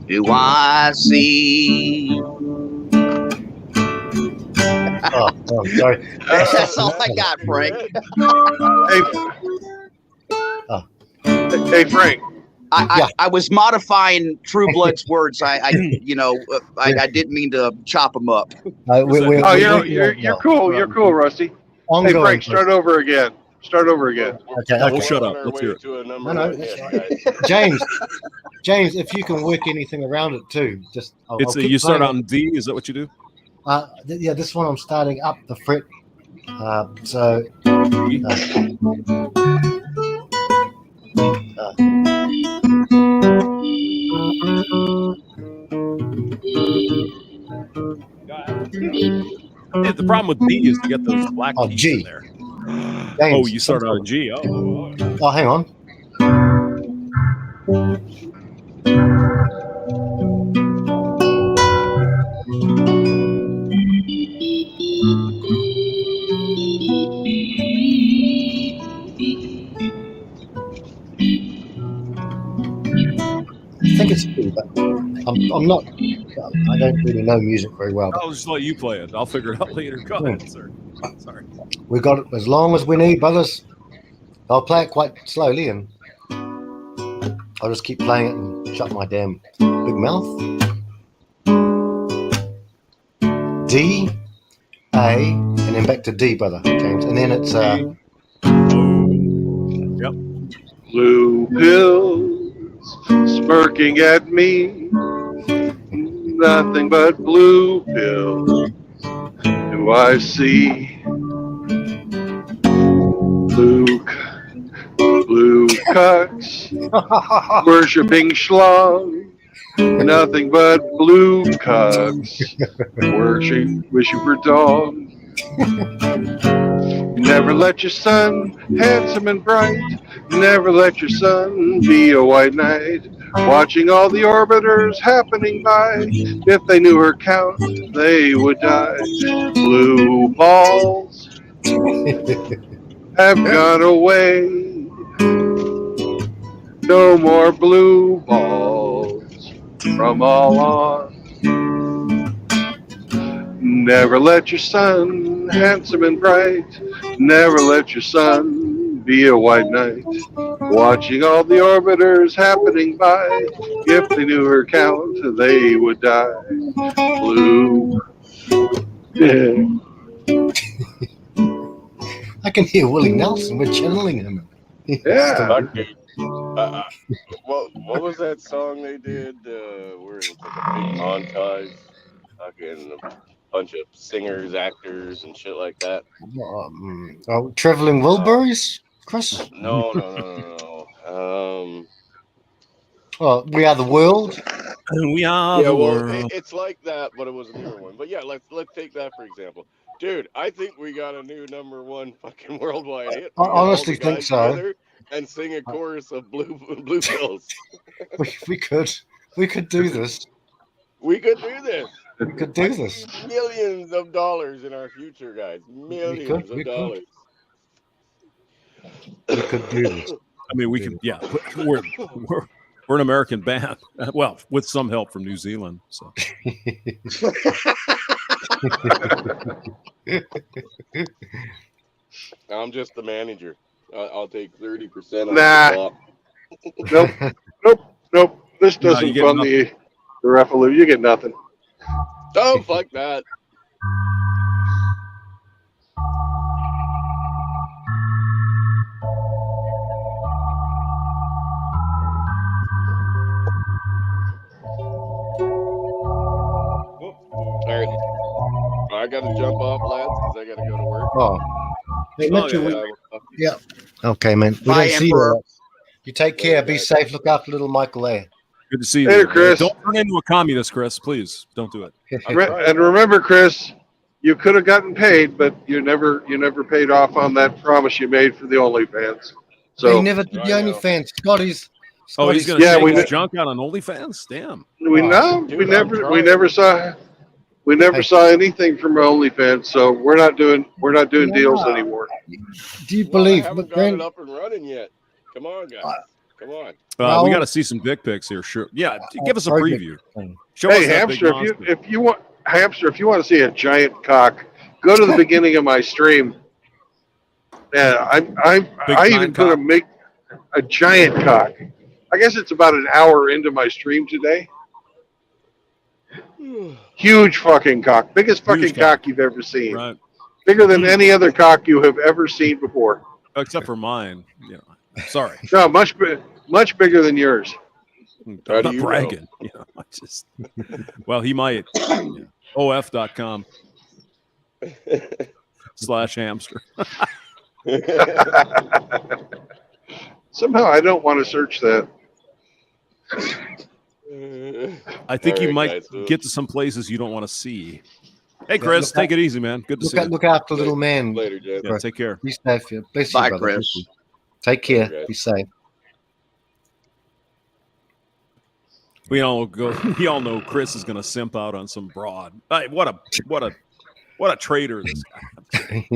do I see. Oh, sorry. That's all I got, Frank. Hey, Frank. I was modifying True Blood's words. I didn't mean to chop them up. You're cool. You're cool, Rusty. Ongoing, Hey, Frank, start over again. Okay. We'll shut up. Let's hear it. No, James, if you can work anything around it too, just I'll keep you start playing on D. Is that what you do? this one I'm starting up the fret. Yeah, the problem with D is you get those black keys G. in there. James, You start on G. Oh. Oh, hang on. I think it's G, but I'm not. I don't really know music very well. I'll just let you play it. I'll figure it out later. Go ahead, sir. Sorry. We got it as long as we need, brothers. I'll play it quite slowly, and I'll just keep playing it and shut my damn big mouth. D, A, and then back to D, brother James, and then it's Yep. Blue pills smirking at me. Nothing but blue pills do I see. Blue cucks worshipping schlong Nothing but blue cucks. Wishing for dog. Never let your sun, handsome and bright, never let your sun be a white knight. Watching all the orbiters happening by, if they knew her count, they would die. Blue balls have gone away. No more blue balls from all on. Never let your sun, handsome and bright, never let your sun be a white knight. Watching all the orbiters happening by, if they knew her count, they would die. Blue. Yeah. I can hear Willie Nelson. We're channeling him. Yeah. Fuck, dude. What was that song they did where it was like a big montage? Fucking a bunch of singers, actors, and shit like that. Traveling Wilburys, Chris? No. Oh, We Are the World. We are Yeah, the well, world. it's like that, but it was a newer one. But yeah, let's take that for example. Dude, I think we got a new #1 fucking worldwide hit. I We get all honestly the think guys so. together and sing a chorus of Blue Bills. We could do this. We could do this. We could do this. Millions of dollars in our future, guys. Millions of we could. dollars. We could do this. I mean, we could. Yeah, we're an American band. Well, with some help from New Zealand. So. I'm just the manager. I'll take 30% of Nah. the top. Nope. This No, doesn't you get fund the Ruffalo. You get nothing. Oh, fuck that. All right. I got to jump off, lads, because I got to go to work. Oh. Hey, Mitchell, yeah. Okay, man. We Bye, don't see Emperor. you. You take care. Be safe. Look after little Michael there. Good to see you. Hey, Chris. Don't turn into a communist, Chris. Please don't do it. And remember, Chris, you could have gotten paid, but you never paid off on that promise you made for the OnlyFans. So He never did the OnlyFans. Scotty's. Oh, he's going to Yeah, take we his kn- junk out on OnlyFans. Damn. we never saw anything from OnlyFans. So we're not doing deals anymore. Do you I believe? haven't got it up and running yet. Come on, guys. Come on. We got to see some dick pics here. Sure. Yeah, give us a preview. Show Hey, us that big Hamster, monster. if you want to see a giant cock, go to the beginning of my stream. Yeah, I even giant put a giant cock. I guess it's about an hour into my stream today. Huge fucking cock, biggest fucking cock you've ever seen. Right. Bigger than any other cock you have ever seen before. Except for mine. You know, sorry. No, much bigger than yours. I'm How do not you bragging. You know, I just. Well, he might. Yeah. OF.com /hamster. Somehow I don't want to search that. I think All you right, might guys, get to some places you don't want to see. Hey, Chris, take it easy, man. Good to see you. Look after little man. Later, Jen. Yeah, take care. Be safe. Yeah. Bless Bye, you, brother. Chris. Bless you. Take care. Okay. Be safe. We all know Chris is going to simp out on some broad. Hey, what a traitor this guy.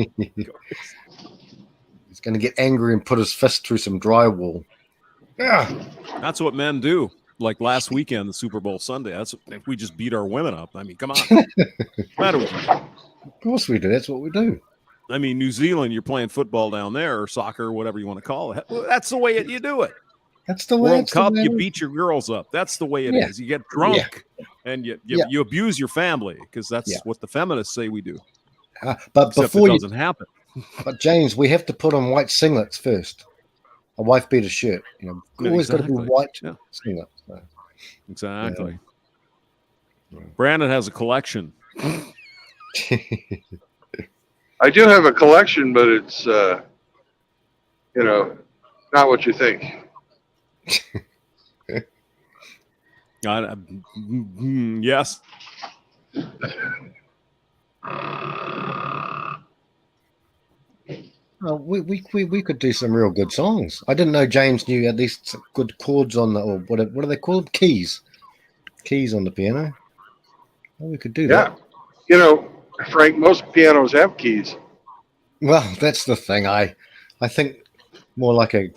He's going to get angry and put his fist through some drywall. Yeah. That's what men do. Like last weekend, the Super Bowl Sunday. That's if we just beat our women up. I mean, come on. What's the matter with you? Of course we do. That's what we do. I mean, New Zealand, you're playing football down there or soccer, whatever you want to call it. Well, that's the way you do it. That's the way. World Cup, you beat your girls up. That's the way it is. Yeah. You get drunk and you abuse your family because that's what the feminists say we do. But Except before it you, doesn't happen. but James, we have to put on white singlets first. A wife beater shirt. You know, Yeah, always got to be exactly. white Yeah. singlet. So. Exactly. Brandon has a collection. I do have a collection, but it's not what you think. Yes. We could do some real good songs. I didn't know James knew at least some good chords on the, or what do they call them? Keys on the piano. Well, we could do Yeah. that. You know, Frank, most pianos have keys. Well, that's the thing. I think more like a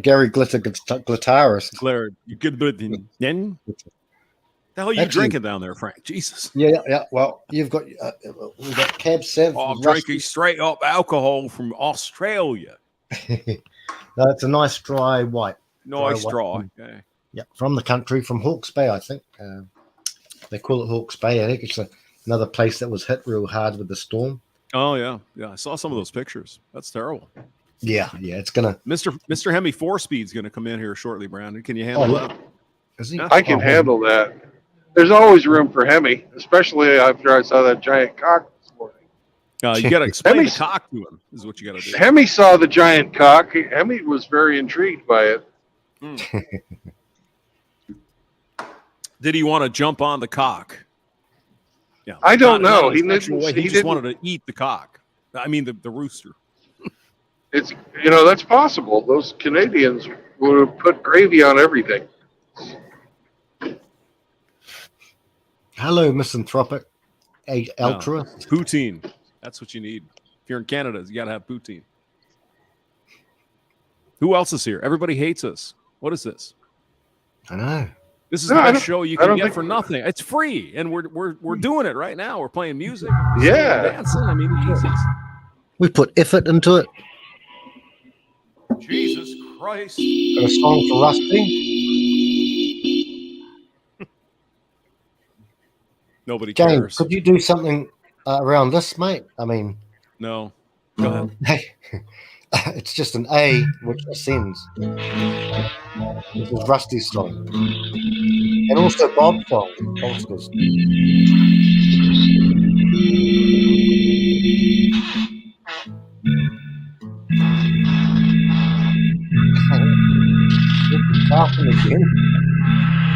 Gary Glitter guitarist. Claire, you could do it in. The hell are you Actually- drinking down there, Frank? Jesus. Yeah. Well, we've got Cab Sev. Oh, I'm Rusty. drinking straight up alcohol from Australia. No, it's a nice dry white. Nice Dry straw. white. Okay. Yeah, from the country, from Hawke's Bay, I think. They call it Hawke's Bay. I think it's another place that was hit real hard with the storm. Oh yeah. I saw some of those pictures. That's terrible. Yeah, it's gonna. Mr. Hemi 4-Speed's gonna come in here shortly, Brandon. Can you handle that? Is he? I can handle that. There's always room for Hemi, especially after I saw that giant cock this morning. You got to explain the Hemi's- cock to him. Is what you got to do. Hemi saw the giant cock. Hemi was very intrigued by it. Did he want to jump on the cock? Yeah, I don't not know. in a He sexual didn't- way. he He just didn't- wanted to eat the cock. I mean, the rooster. It's that's possible. Those Canadians would have put gravy on everything. Hello, misanthropic, ultra. Poutine. That's what you need. If you're in Canada, you got to have poutine. Who else is here? Everybody hates us. What is this? I know. This is No, the I best don't- show you I can don't get think- for nothing. It's free, and we're doing it right now. We're playing music. Yeah. We're dancing. I mean, Jesus. We put effort into it. Jesus Christ. Got a song for Rusty. Nobody James, cares. could you do something around this, mate? I mean, No. Go ahead. hey, it's just an A which ascends. This is Rusty's song. And also Bob's song. Bob's goes. Laughing again.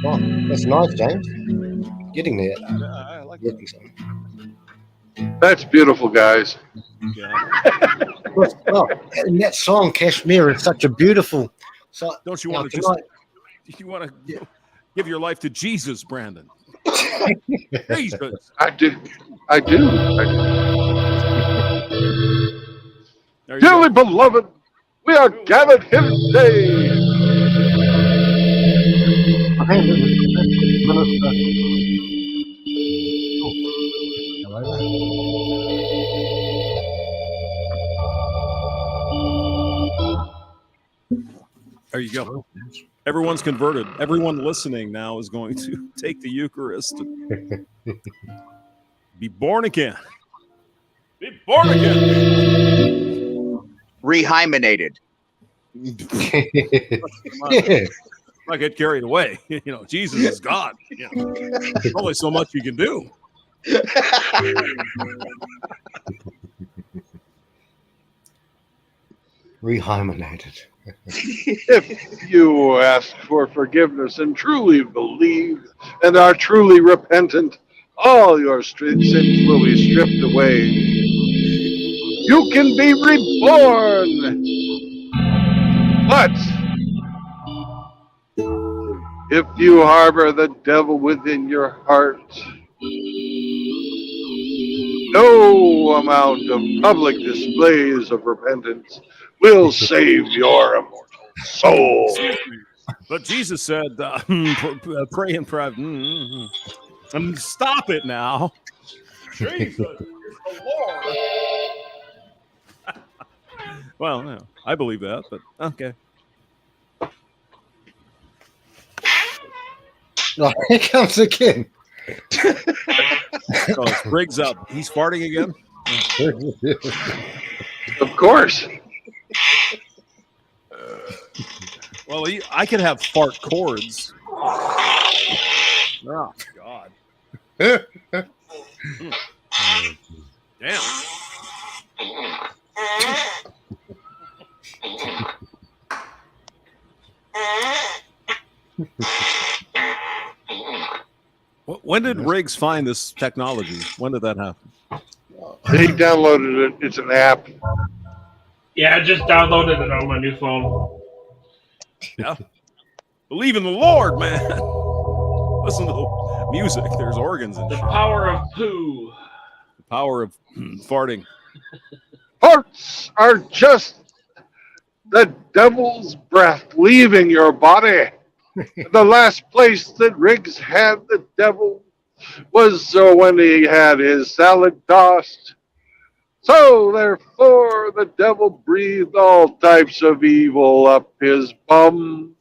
Oh, that's nice, James. Getting there. I like Getting something. That's beautiful, guys. Well, and that song, Kashmir, is such a beautiful. So, Don't you now want to just? tonight- You want to give your life to Jesus, Brandon? Jesus. I do. There you Dearly beloved, we are gathered here today. There you go. Everyone's converted. Everyone listening now is going to take the Eucharist and be born again. Be born again. Rehymenated. I get carried away. Jesus is God. There's only so much you can do. Rehymenated. If you ask for forgiveness and truly believe and are truly repentant, all your sins will be stripped away. You can be reborn. But if you harbor the devil within your heart, no amount of public displays of repentance will save your immortal soul. But Jesus said, pray in private. Stop it now. Jesus is the Lord. Well, no, I believe that, but okay. Oh, here comes again. Oh, it's Briggs up. He's farting again. Of course. Well, I could have fart chords. Oh God. Damn. When did Riggs find this technology? When did that happen? He downloaded it. It's an app. Yeah, I just downloaded it on my new phone. Yeah. Believe in the Lord, man. Listen to the music. There's organs and The shit. power of poo. The power of farting. Farts are just the devil's breath leaving your body. The last place that Riggs had the devil was when he had his salad tossed. So therefore the devil breathed all types of evil up his bum.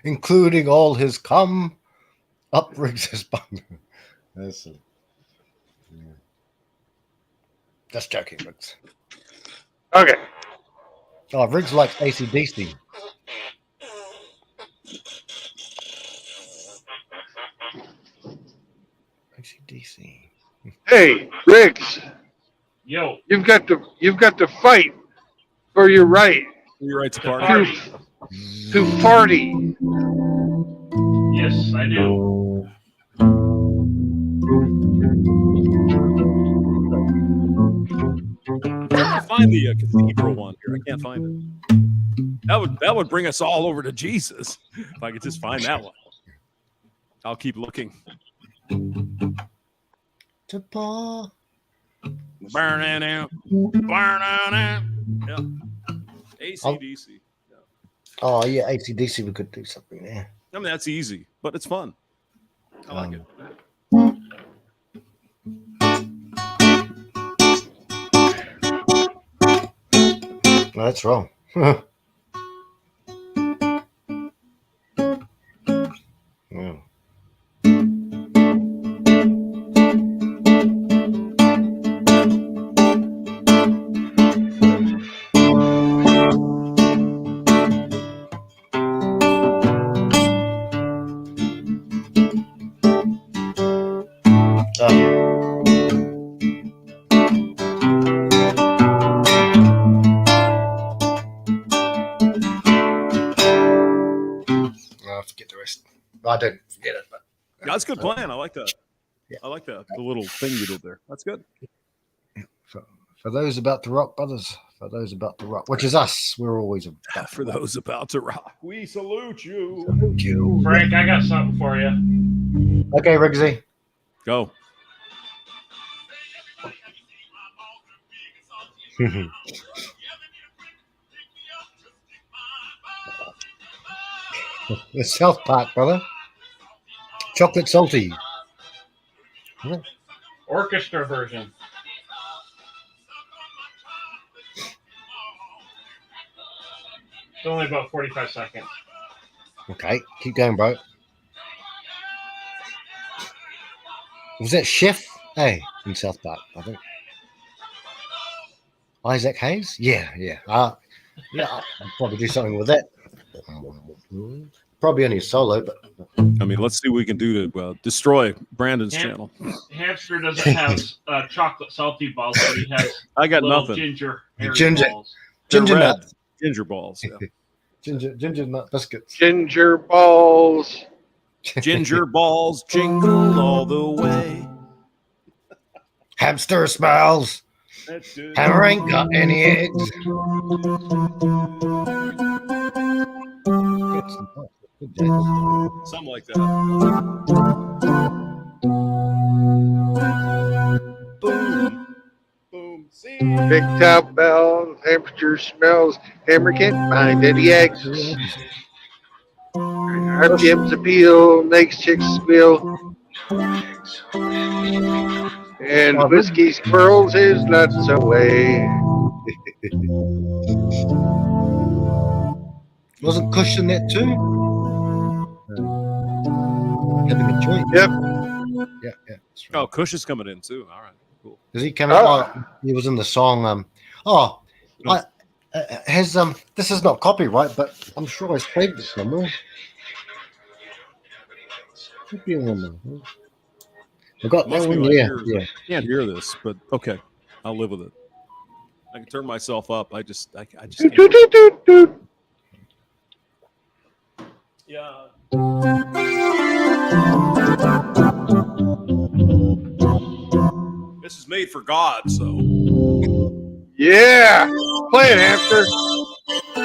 Including all his cum up Riggs's bum. That's it. Yeah. Just joking, Riggs. Okay. Oh, Riggs likes AC/DC. AC/DC. Hey, Riggs, Yo, you've got to fight for your right Your right to the party. party. to party. Yes, I do. Find the cathedral one here. I can't find it. That would bring us all over to Jesus if I could just find that one. I'll keep looking. To Paul. Burning out. Burning out. Yeah. AC/DC. Yeah. Oh yeah, AC/DC. We could do something there. I mean, that's easy, but it's fun. I like it. No, that's wrong. Yeah. I forget the rest. I don't forget it, but That's a good plan. I like that. Yeah. I like that. The little thing you did there. That's good. for those about to rock, brothers, for those about to rock, which is us, we're always about For those about to rock, we salute you. Salute you. Frank, I got something for you. Okay, Riggsy. Go. The South Park, brother. Chocolate salty. Orchestra version. It's only about 45 seconds. Okay, keep going, bro. Was that Chef? Hey, in South Park, I think. Isaac Hayes? Yeah. Yeah, I'll probably do something with that. Probably only solo, but I mean, let's see what we can do to destroy Brandon's channel. Hamster doesn't have chocolate salty balls, but he has I got little nothing. ginger balls. Ginger Red. nut. Ginger balls. Yeah. Ginger nut biscuits. Ginger balls. Ginger balls jingle all the way. Hamster smells. Hammer ain't got any eggs. Something like that. Boom. Boom. See? Big top bell. Hamster smells. Hammer can't find any eggs. RPM's appeal makes chicks squeal. And whiskey squirrels his nuts away. Wasn't Kush in that too? Having a joint. Yep. Yeah, yeah. That's right. Oh, Kush is coming in too. All right, cool. Is he coming? Ah. Oh, he was in the song. This is not copyright, but I'm sure I saved it somewhere. Could be one of them. I got that Must be one. my Yeah, ears. yeah. I can't hear this, but okay, I'll live with it. I can turn myself up. I just can't. Yeah. This is made for God, so. Yeah. Play it, hamster. Woo!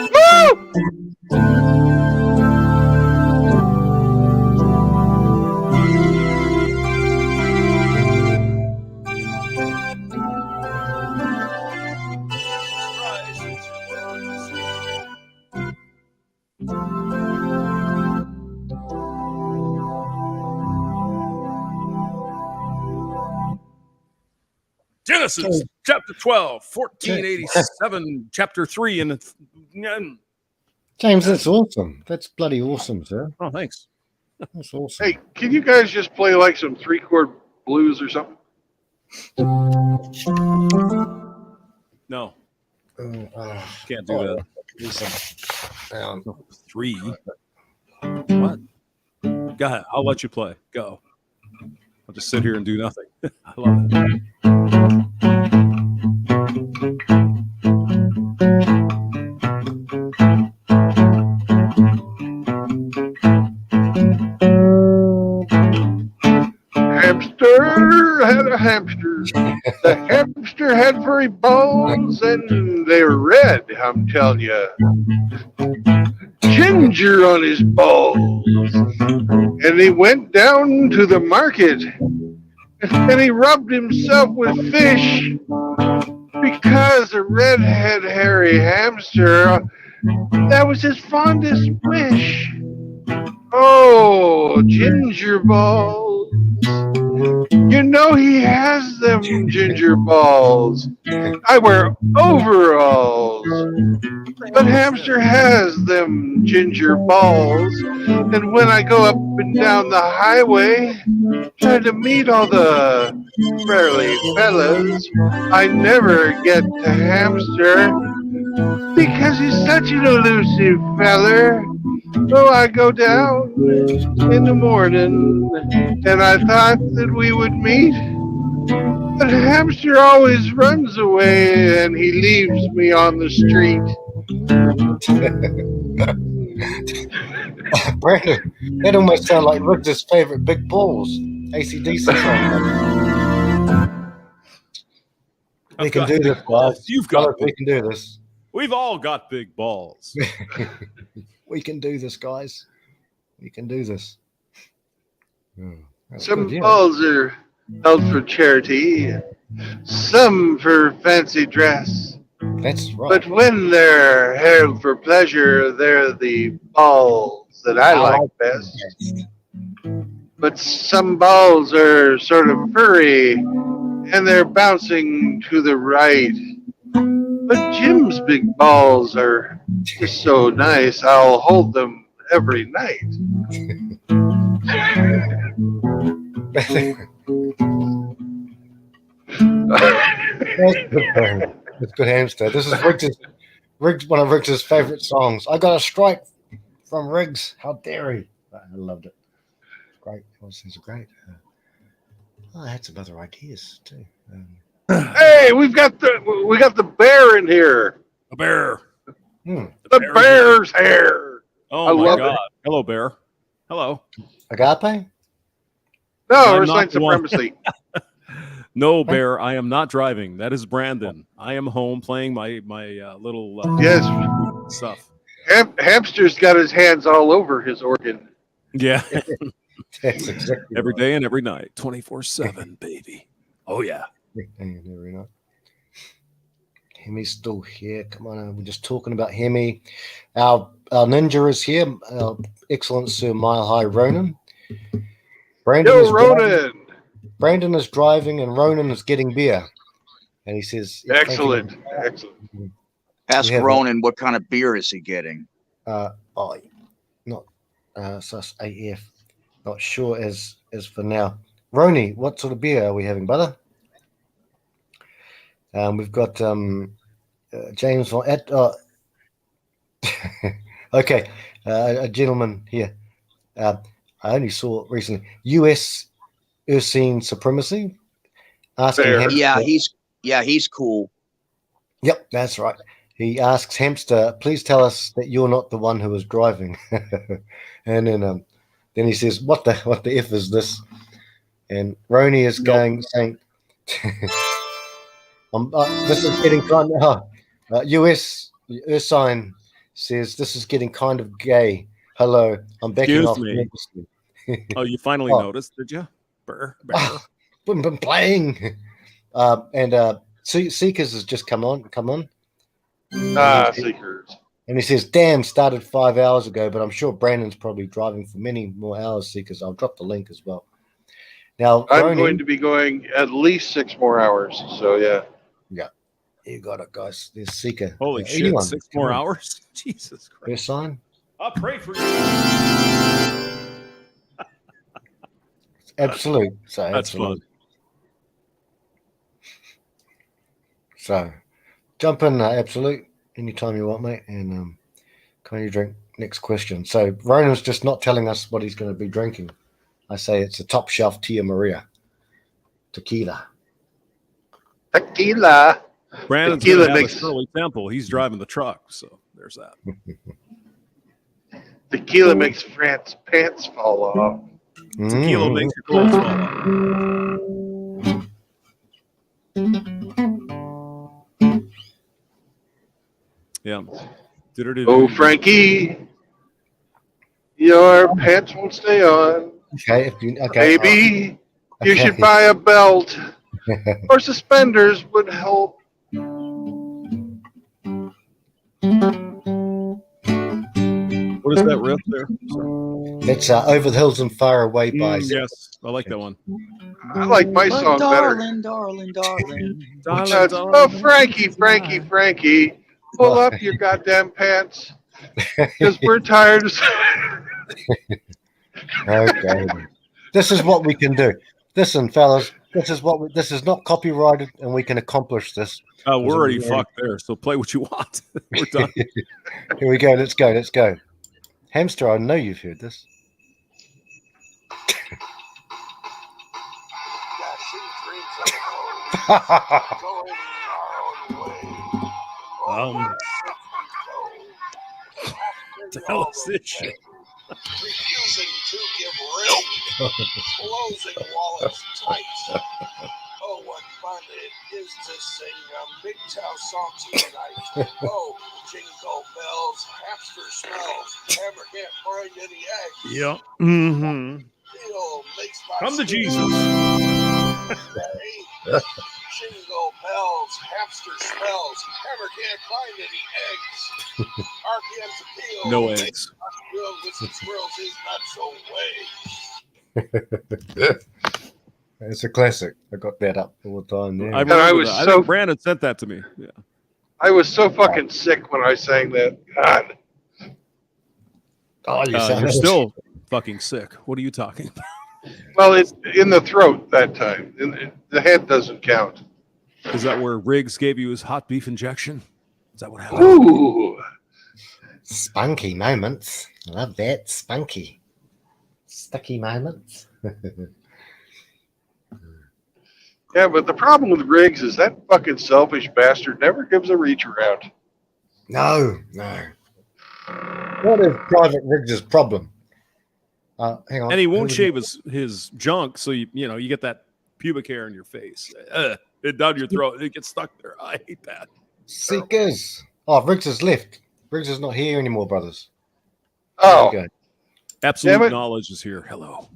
Genesis chapter 12, 1487, chapter 3, and James, that's awesome. That's bloody awesome, sir. oh, thanks. That's awesome. Hey, can you guys just play like some 3-chord blues or something? No, Oh, can't do that. that. 3. What? Go ahead. I'll let you play. Go. I'll just sit here and do nothing. I love it. Hamster had a hamster. The hamster had furry balls, and they were red, I'm telling you. Ginger on his balls. And he went down to the market, and he rubbed himself with fish, because a redhead hairy hamster, that was his fondest wish. Oh, ginger balls. You know he has them ginger balls. I wear overalls. But hamster has them ginger balls. And when I go up and down the highway, trying to meet all the friendly fellas, I never get to hamster, because he's such an elusive feller. So I go down in the morning, and I thought that we would meet, but hamster always runs away, and he leaves me on the street. Brandon, that almost sounds like Richard's favorite Big Balls, AC/DC song. We can do this, guys. You've got. We can do this. We've all got big balls. We can do this, guys. We can do this. Some balls are held for charity, some for fancy dress. That's right. But when they're held for pleasure, they're the balls that I like best. But some balls are sort of furry, and they're bouncing to the right. But Jim's big balls are just so nice, I'll hold them every night. That's good hamster. This is Riggs, one of Riggs' favorite songs. I got a strike from Riggs. How dare he? I loved it. Great. Those things are great. I had some other ideas too. Hey, we got the bear in here. A bear. The bear's hair. Oh I my love God! it. Hello, bear. Hello. Agape? No, I'm we're not saying the one. supremacy. No, bear. I am not driving. That is Brandon. I am home playing my little Yes. stuff. Hamster's got his hands all over his organ. Yeah. That's exactly Every day and every night, 24/7, baby. Oh yeah. Every night. Hemi's still here. Come on, we're just talking about Hemi. Our ninja is here. Our excellent Sir Mile High Ronan. Brandon is driving, and Ronan is getting beer. And he says, Excellent. Excellent. Ask Ronan what kind of beer is he getting. not sus AF. Not sure as for now. Roni, what sort of beer are we having, brother? We've got James von at. Okay, a gentleman here. I only saw recently U.S. Ursine supremacy. Asking Fair. Hamster, He's cool. Yep, that's right. He asks Hamster, "Please tell us that you're not the one who was driving." And then he says, "What the f is this?" And Roni is saying, "This is getting kind of." U.S. Ursine says, "This is getting kind of gay. Hello, I'm backing Excuse off me. nervously." Oh, you finally noticed, did you? Burr. Been playing. Seekers has just come on. Seekers. And he says, "Damn, started 5 hours ago, but I'm sure Brandon's probably driving for many more hours, Seekers." I'll drop the link as well. Now, I'm Roni, going to be going at least 6 more hours. So yeah. Yeah, you got it, guys. There's Seeker. Holy shit, anyone, 6 come more on. hours? Jesus Christ. First sign. I'll pray for you. Absolute. So That's absolute. fun. So jump in, Absolute, anytime you want, mate. And can you drink? Next question. So Ronan's just not telling us what he's going to be drinking. I say it's a top shelf Tia Maria tequila. Tequila. Brandon's Tequila going to have makes a Shirley Temple. He's driving the truck, so there's that. tequila makes France's pants fall off. Tequila makes your clothes fall off. Yeah. Oh, Frankie, your pants won't stay on. Okay, Maybe you should buy a belt or suspenders would help. What is that riff there? It's Over the Hills and Far Away by. Yes, I like that one. I like my song better. Darling. Oh, Frankie, pull up your goddamn pants because we're tired of. Okay. This is what we can do. Listen, fellas, this is not copyrighted, and we can accomplish this. Oh, we're already fucked there, so play what you want. We're done. Here we go. Let's go. Hamster, I know you've heard this. What the hell is this shit? Refusing to give ring, closing wallets tight. Oh, what fun it is to sing a MGTOW song tonight. Oh, jingle bells, hamster smells, hammer can't find any eggs. Yep. Mm-hmm. Come to Jesus. Jingle bells, hamster smells, hammer can't find any eggs. RPM's appeal. No eggs. With some squirrels is not so way. It's a classic. I got that up all the time. Yeah. I think Brandon sent that to me. Yeah. I was so fucking sick when I sang that. God. Oh, you're still fucking sick. What are you talking about? Well, it's in the throat that time. The head doesn't count. Is that where Riggs gave you his hot beef injection? Is that what happened? Ooh. Spunky moments. I love that. Spunky. Sticky moments. Yeah, but the problem with Riggs is that fucking selfish bastard never gives a reach around. No. What is Private Riggs' problem? Hang on. And he won't shave his junk, so you get that pubic hair in your face. Down your throat. It gets stuck there. I hate that. Seekers. Oh, Riggs has left. Riggs is not here anymore, brothers. Oh. There you go. Absolute knowledge is here. Hello.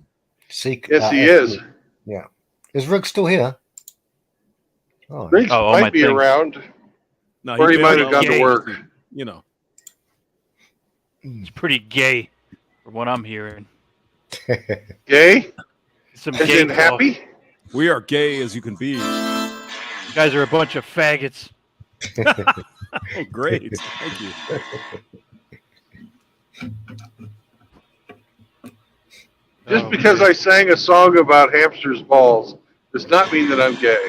Yes, he is. Yeah. Is Riggs still here? Oh, Riggs might be around. No, or he might have gone to work. You know. It's pretty gay from what I'm hearing. Gay? Some As gay in happy? talk. We are gay as you can be. You guys are a bunch of faggots. Oh, great. Thank you. Just because I sang a song about hamsters' balls does not mean that I'm gay.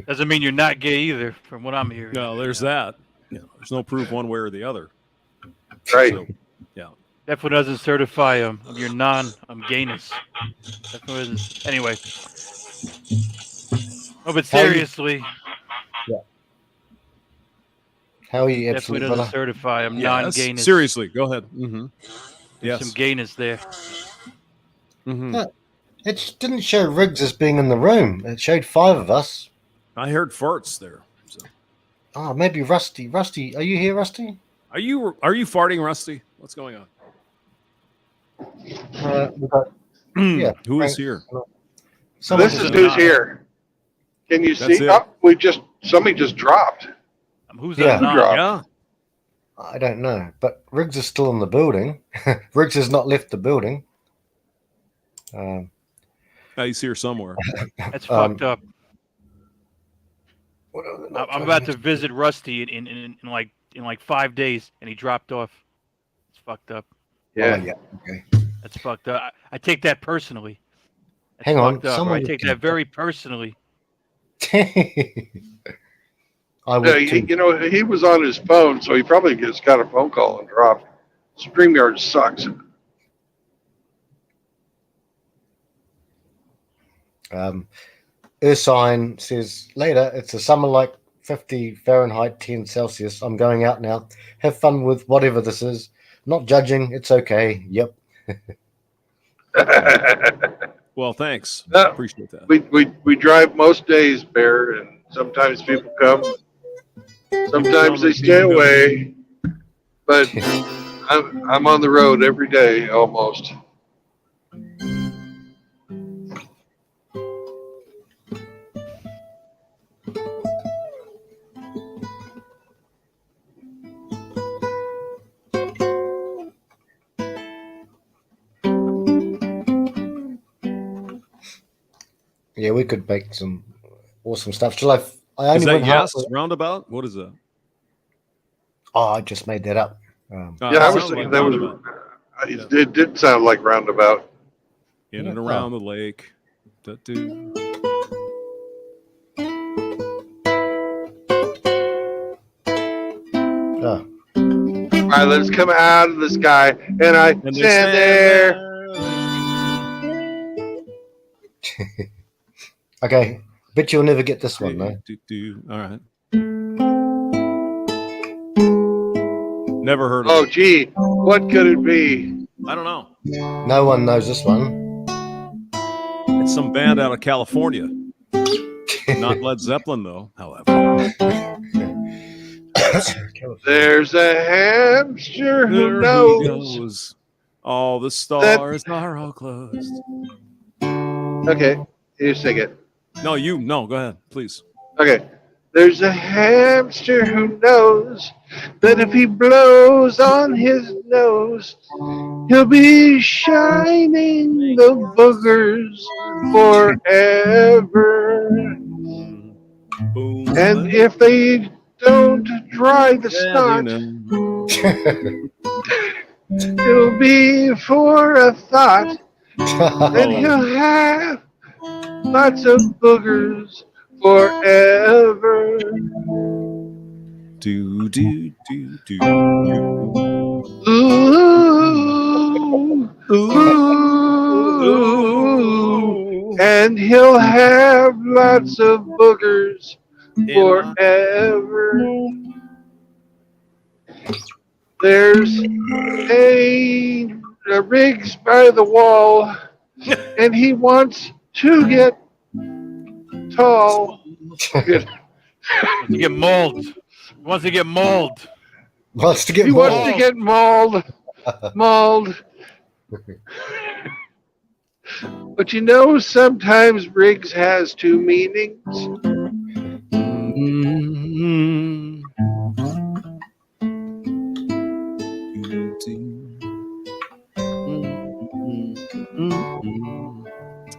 Doesn't mean you're not gay either, from what I'm hearing. No, there's that. You know, there's no proof one way or the other. Right. So, yeah. Definitely doesn't certify of your gayness. Definitely doesn't. Anyway. Oh, but seriously. Yeah. How are you, Definitely absolute doesn't brother? certify Yes, non-gayness. seriously, go ahead. Mm-hmm. There's some gayness there. Mm-hmm. It didn't show Riggs as being in the room. It showed 5 of us. I heard farts there. So. Oh, maybe Rusty. Rusty, are you here, Rusty? Are you farting, Rusty? What's going on? We got, yeah. Who is here? This is who's here. Can you That's see? it. Oh, somebody just dropped. Who's Yeah. Who dropped? Yeah. I don't know, but Riggs is still in the building. Riggs has not left the building. He's here somewhere. That's fucked up. I'm about to visit Rusty in like 5 days, and he dropped off. It's fucked up. Yeah. Oh, yeah. Okay. That's fucked up. I take that personally. That's Hang on. fucked up. I take that very personally. I would Yeah, he was on his phone, so he probably just got a phone call and dropped. StreamYard sucks. Ursine says later, it's a summer like 50 Fahrenheit, 10 Celsius. I'm going out now. Have fun with whatever this is. Not judging. It's okay. Yep. Well, thanks. No, Appreciate that. we drive most days, Bear, and sometimes people come. Sometimes they stay away. But I'm on the road every day almost. Yeah, we could make some awesome stuff. Shall I only Is that went yes? halfway- Roundabout? What is that? Oh, I just made that up. Yeah, I was thinking that was. It did sound like roundabout. In and around the lake. Da-do. Oh. All right, let's come out of the sky, and I stand there. Okay, bet you'll never get this one though. All right. Never heard of Oh, it. gee, what could it be? I don't know. No one knows this one. It's some band out of California. Not Led Zeppelin, though, however. There's a hamster who knows. All the stars are all closed. Okay, you sing it. No, go ahead, please. Okay. There's a hamster who knows that if he blows on his nose, he'll be shining the boogers forever. And if they don't dry the snot, it'll be for a thought that he'll have lots of boogers forever. Do. Ooh. And he'll have lots of boogers forever. There's a Riggs by the wall, and he wants to get tall. Wants to get mauled. Wants to get mauled. He wants to get mauled. Mauled. But you know, sometimes Riggs has two meanings.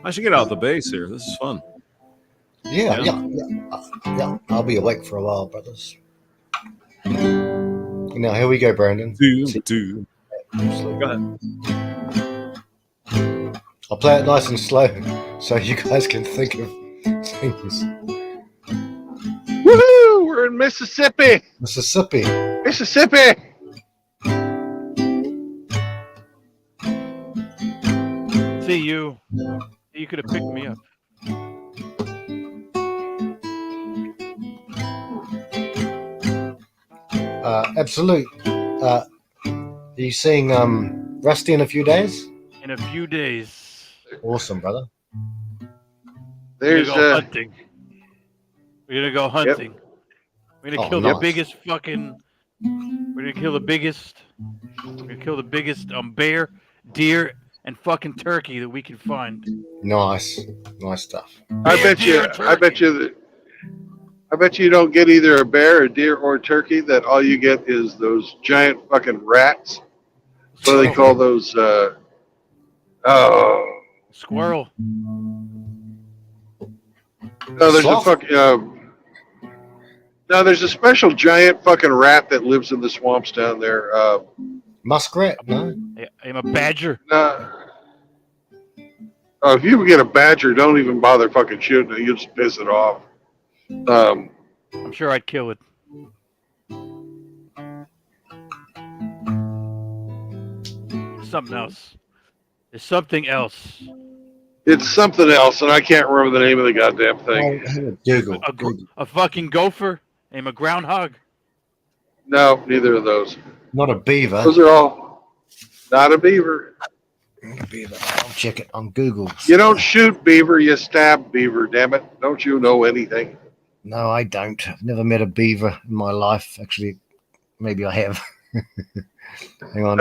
I should get out the bass here. This is fun. Yeah. I'll be awake for a while, brothers. Now here we go, Brandon. Go ahead. I'll play it nice and slow so you guys can think of things. Woohoo! We're in Mississippi. Mississippi. Mississippi. See you. You could have picked me up. Absolute. Are you seeing Rusty in a few days? In a few days. Awesome, brother. We're There's gonna go hunting. We're gonna go hunting. We're gonna kill the biggest fucking. We're gonna kill the biggest. We're gonna kill the biggest bear, deer, and fucking turkey that we can find. Nice stuff. I bet you don't get either a bear, a deer, or a turkey. That all you get is those giant fucking rats. What do they call those? Squirrel. No, there's a fucking. No, there's a special giant fucking rat that lives in the swamps down there. Muskrat? No. I'm a badger. Oh, if you get a badger, don't even bother fucking shooting it. You just piss it off. I'm sure I'd kill it. Something else. There's something else. It's something else, and I can't remember the name of the goddamn thing. Google. A fucking gopher. I'm a groundhog. No, neither of those. Not a beaver. Those are all not a beaver. Beaver. I'll check it on Google. You don't shoot beaver, you stab beaver, damn it. Don't you know anything? No, I don't. I've never met a beaver in my life. Actually, maybe I have. Hang on.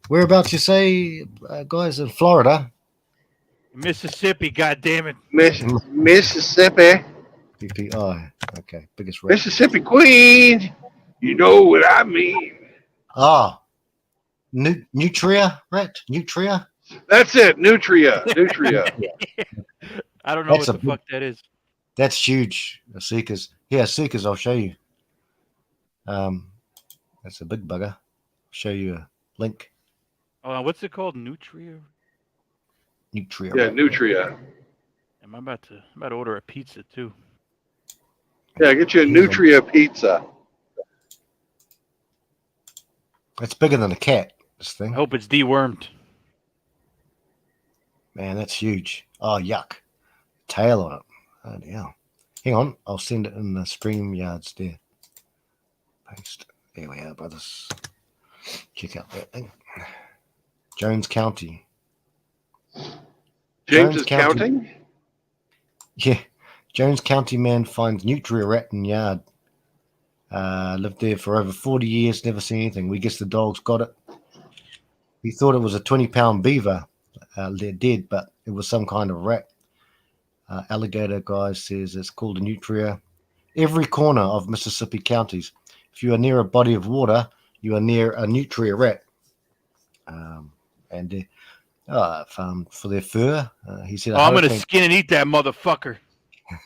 Whereabouts you say, guys, in Florida? Mississippi, goddammit. Mississippi. PPI. Okay, biggest rat. Mississippi Queen. You know what I mean. Nutria, rat? Nutria? That's it. Nutria. Nutria. I don't know That's what the fuck that is. That's huge. Seekers. Yeah, Seekers, I'll show you. That's a big bugger. I'll show you a link. What's it called? Nutria? Nutria. Yeah, Nutria. I'm about to order a pizza too. Yeah, get you a Nutria pizza. It's bigger than a cat, this thing. I hope it's dewormed. Man, that's huge. Oh, yuck. Tail on it. Oh, yeah. Hang on. I'll send it in the stream yards there. Paste. There we are, brothers. Check out that thing. Jones County. James is counting? Yeah. Jones County man finds nutria rat in yard. Lived there for over 40 years, never seen anything. We guess the dogs got it. He thought it was a 20-pound beaver. They're dead, but it was some kind of rat. Alligator guy says it's called a nutria. Every corner of Mississippi counties. If you are near a body of water, you are near a nutria rat. For their fur, he said. I'm gonna skin and eat that motherfucker.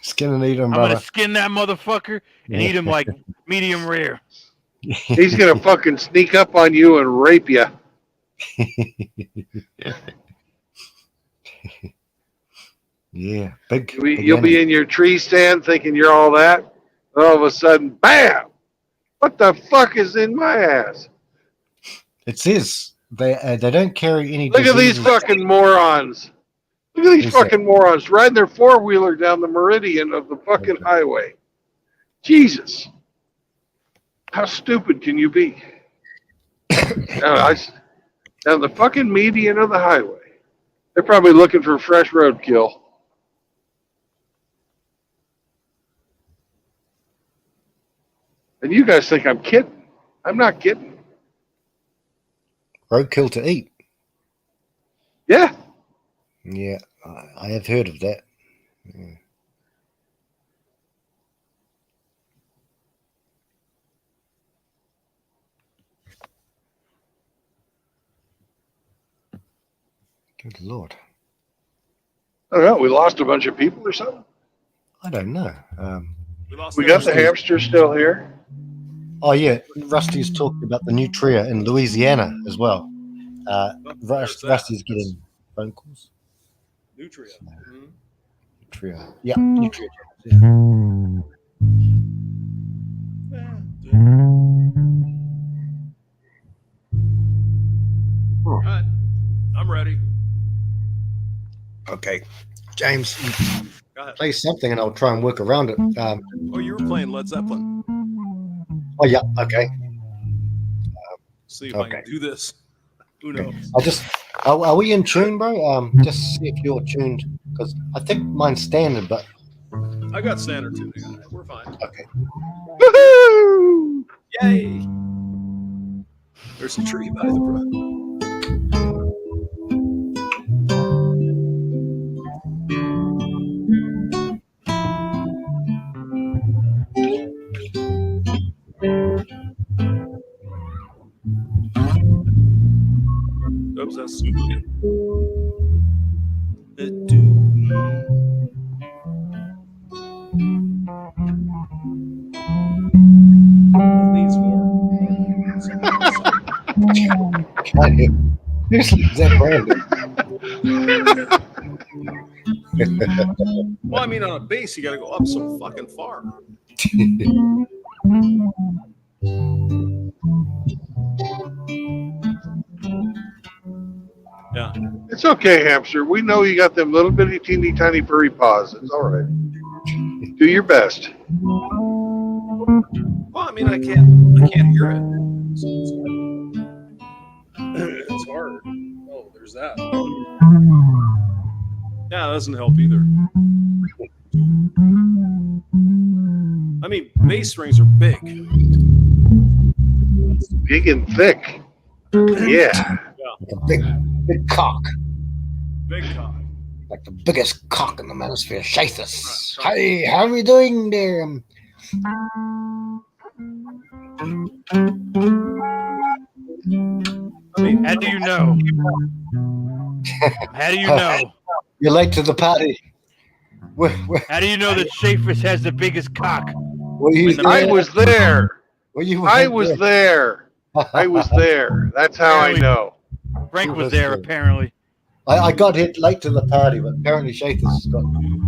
Skin and eat him, I'm brother. gonna skin that motherfucker and eat him like medium rare. He's gonna fucking sneak up on you and rape you. Yeah, big. You'll be in your tree stand thinking you're all that. And all of a sudden, bam! What the fuck is in my ass? It says they don't carry any. Look at these fucking morons. Look at these fucking morons riding their four-wheeler down the meridian of the fucking highway. Jesus. How stupid can you be? Down the fucking median of the highway. They're probably looking for fresh roadkill. And you guys think I'm kidding. I'm not kidding. Roadkill to eat. Yeah. Yeah, I have heard of that. Yeah. Good Lord. I don't know. We lost a bunch of people or something? I don't know. We got the hamster still here. Oh yeah, Rusty's talking about the Nutria in Louisiana as well. Rusty's getting phone calls. Nutria. Mhm. Nutria. Yeah, Nutria. Yeah. All right, I'm ready. Okay, James, Go ahead. play something and I'll try and work around it. Oh, you were playing Led Zeppelin. Oh yeah, okay. See if I can do this. Who knows? I just are we in tune, bro? Just see if you're tuned because I think mine's standard, but I got standard tuning on it. We're fine. okay. Woohoo! Yay! There's a tree by the brook. Oops, that's stupid. Needs more. Is that Brandon? Well, I mean, on a bass, you got to go up so fucking far. Yeah. It's okay, hamster. We know you got them little bitty, teeny, tiny, furry paws. It's all right. Do your best. Well, I mean, I can't hear it. It's hard. Oh, there's that. Yeah, that doesn't help either. I mean, bass strings are big. Big and thick. Yeah. Like a big cock. Big cock. Like the biggest cock in the manosphere. Shathus. Hey, how are we doing there? I mean, how do you know? How do you know? You're late to the party. How do you know that Shafis has the biggest cock? I was there. I was there. there. I was there. That's how I know. Frank was there, apparently. I got hit late to the party, but apparently Shathus has got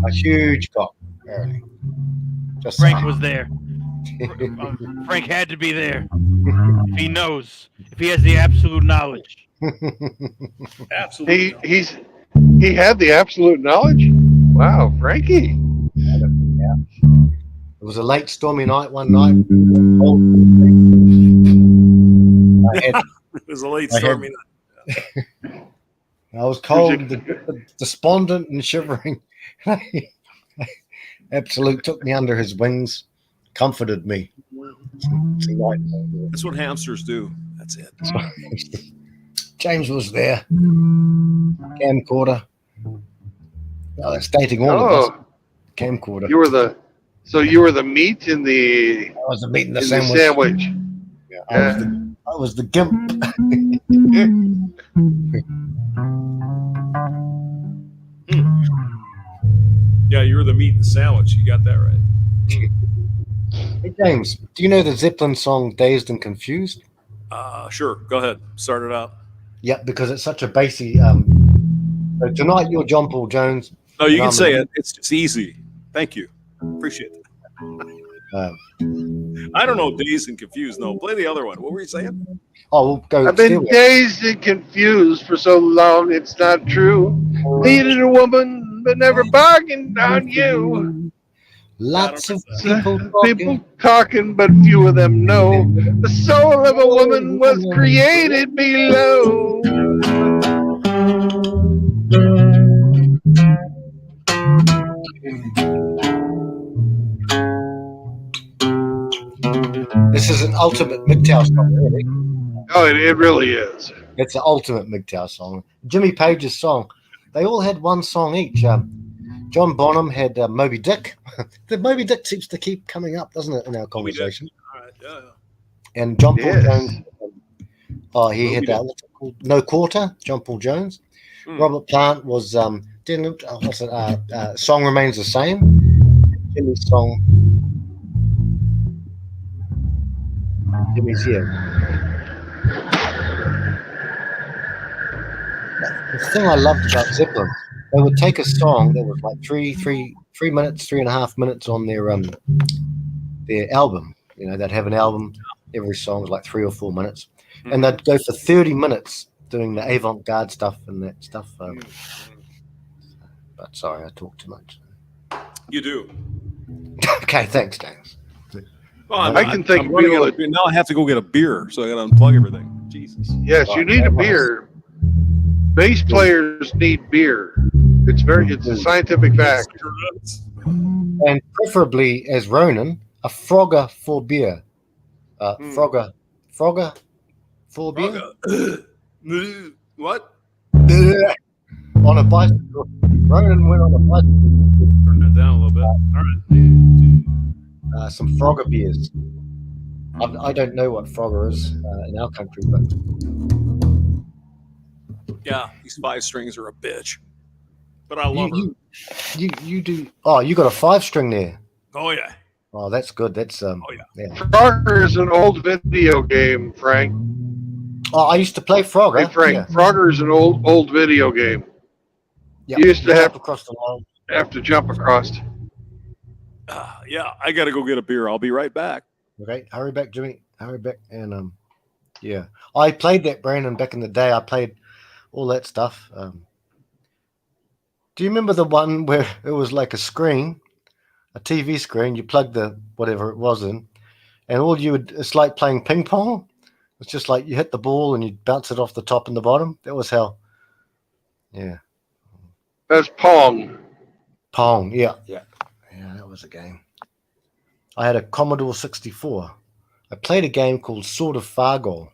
a huge cock. Apparently. Just Frank saying. was there. Frank had to be there. If he knows, if he has the absolute knowledge. Absolutely. He had the absolute knowledge. Wow, Frankie. Yeah. It was a late stormy night one night. It was a late stormy night. I was cold, despondent, and shivering. Absolute took me under his wings, comforted me. That's what hamsters do. That's it. James was there. Camcorder. Oh, it's dating all of us. Camcorder. You were the meat in the. I was the meat in the sandwich. Yeah, I was the gimp. Yeah, you were the meat in the sandwich. You got that right. Hey, James, do you know the Zeppelin song "Dazed and Confused"? Sure. Go ahead. Start it out. Yeah, because it's such a bassy. So tonight you're John Paul Jones. No, you can say it. It's easy. Thank you. Appreciate it. I don't know. Dazed and confused. No, play the other one. What were you saying? Oh, we'll go. I've been dazed and confused for so long. It's not true. Needed a woman, but never bargained on you. Lots of people talking, but few of them know the soul of a woman was created below. This is an ultimate MGTOW song, really. Oh, it really is. It's an ultimate MGTOW song. Jimmy Page's song. They all had one song each. John Bonham had Moby Dick. The Moby Dick seems to keep coming up, doesn't it, in our conversation? All right, yeah. And John Paul Yes. Jones. Oh, he Moby had what's it called? No Quarter. John Paul Jones. Robert Plant was Song Remains the Same. Jimmy's song. Jimmy's here. The thing I loved about Zeppelin, they would take a song that was like 3.5 minutes on their album. You know, they'd have an album. Every song was like 3 or 4 minutes, and they'd go for 30 minutes doing the avant-garde stuff and that stuff. But sorry, I talk too much. You do. Okay, thanks, James. Well, I can think I'm running people out of beer. Now I have to go get a beer, so I got to unplug everything. Jesus. Yes, you need a beer. Bass players need beer. It's a scientific fact. And preferably, as Ronan, a Frogger for beer. Frogger for beer. What? On a bicycle. Ronan went on a bicycle. Turn that down a little bit. All right. Some Frogger beers. I don't know what Frogger is in our country, but Yeah, these 5 strings are a bitch, but I love you do. Oh, you got a 5-string there. her. Oh yeah. Oh, that's good. That's Oh yeah. Frogger is an old video game, Frank. Oh, I used to play Frogger. Hey, Frank, Yeah. Frogger is an old video game. Yep. You used to Jump across the line. have to jump across. Yeah, I got to go get a beer. I'll be right back. Okay, hurry back, Jimmy. Hurry back, and yeah, I played that, Brandon, back in the day. I played all that stuff. Do you remember the one where it was like a screen, a TV screen? You plug the whatever it was in, and all you would, it's like playing ping pong. It's just like you hit the ball and you bounce it off the top and the bottom. That was how. Yeah. That's Pong. Pong. Yeah. That was a game. I had a Commodore 64. I played a game called Sword of Fargol.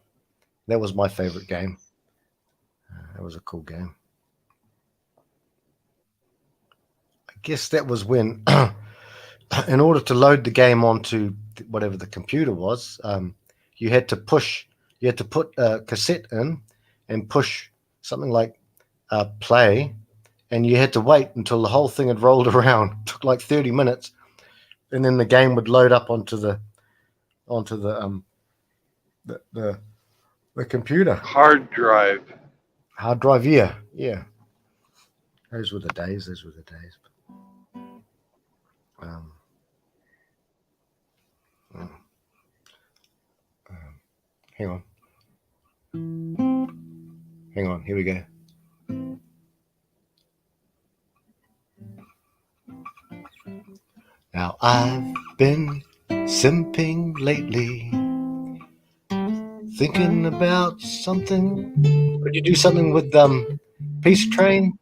That was my favorite game. That was a cool game. I guess that was when, in order to load the game onto whatever the computer was, you had to put a cassette in and push something like play, and you had to wait until the whole thing had rolled around. It took like 30 minutes, and then the game would load up onto the computer. Hard drive. Hard drive, yeah. Those were the days. Hang on. Here we go. Now I've been simping lately, thinking about something. Could you do something with Peace Train,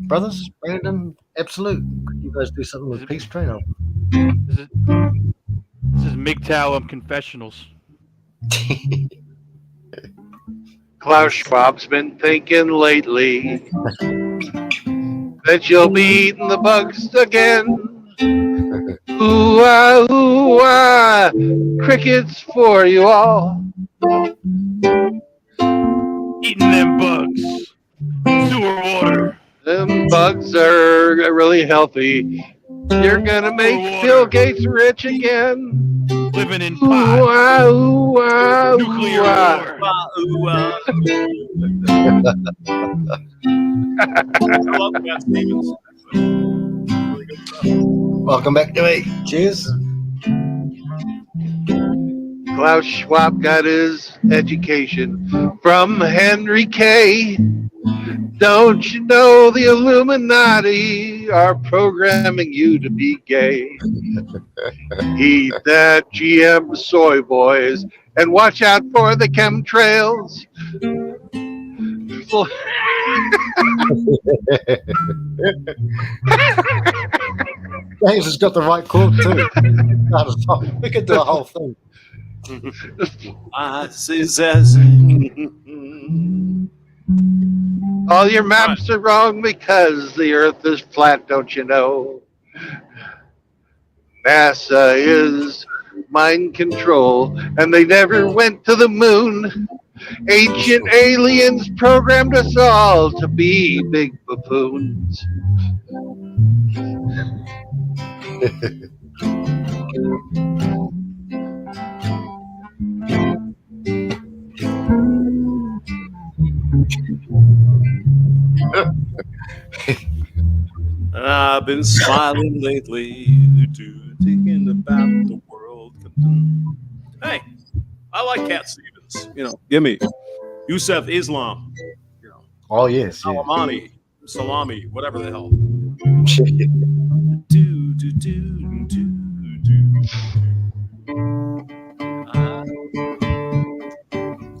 brothers? Brandon, Absolute. Could you guys do something with Peace Train? This is MGTOW Confessionals. Klaus Schwab's been thinking lately that you'll be eating the bugs again. Ooh ah, crickets for you all. Eating them bugs. Sewer water. Them bugs are really healthy. You're gonna make Bill Gates rich again. Living in Ooh ah, ooh ah, nuclear ooh ah. Welcome back to me. Cheers. Klaus Schwab got his education from Henry K. Don't you know the Illuminati are programming you to be gay? Eat that GM soy boys and watch out for the chemtrails. James has got the right quote too. We could do a whole thing. All your maps are wrong because the earth is flat, don't you know? NASA is mind control, and they never went to the moon. Ancient aliens programmed us all to be big buffoons. I've been smiling lately, thinking about the world. Hey, I like Cat Stevens. You know, give me Yusuf Islam, Oh yes, yeah. Salami, whatever the hell.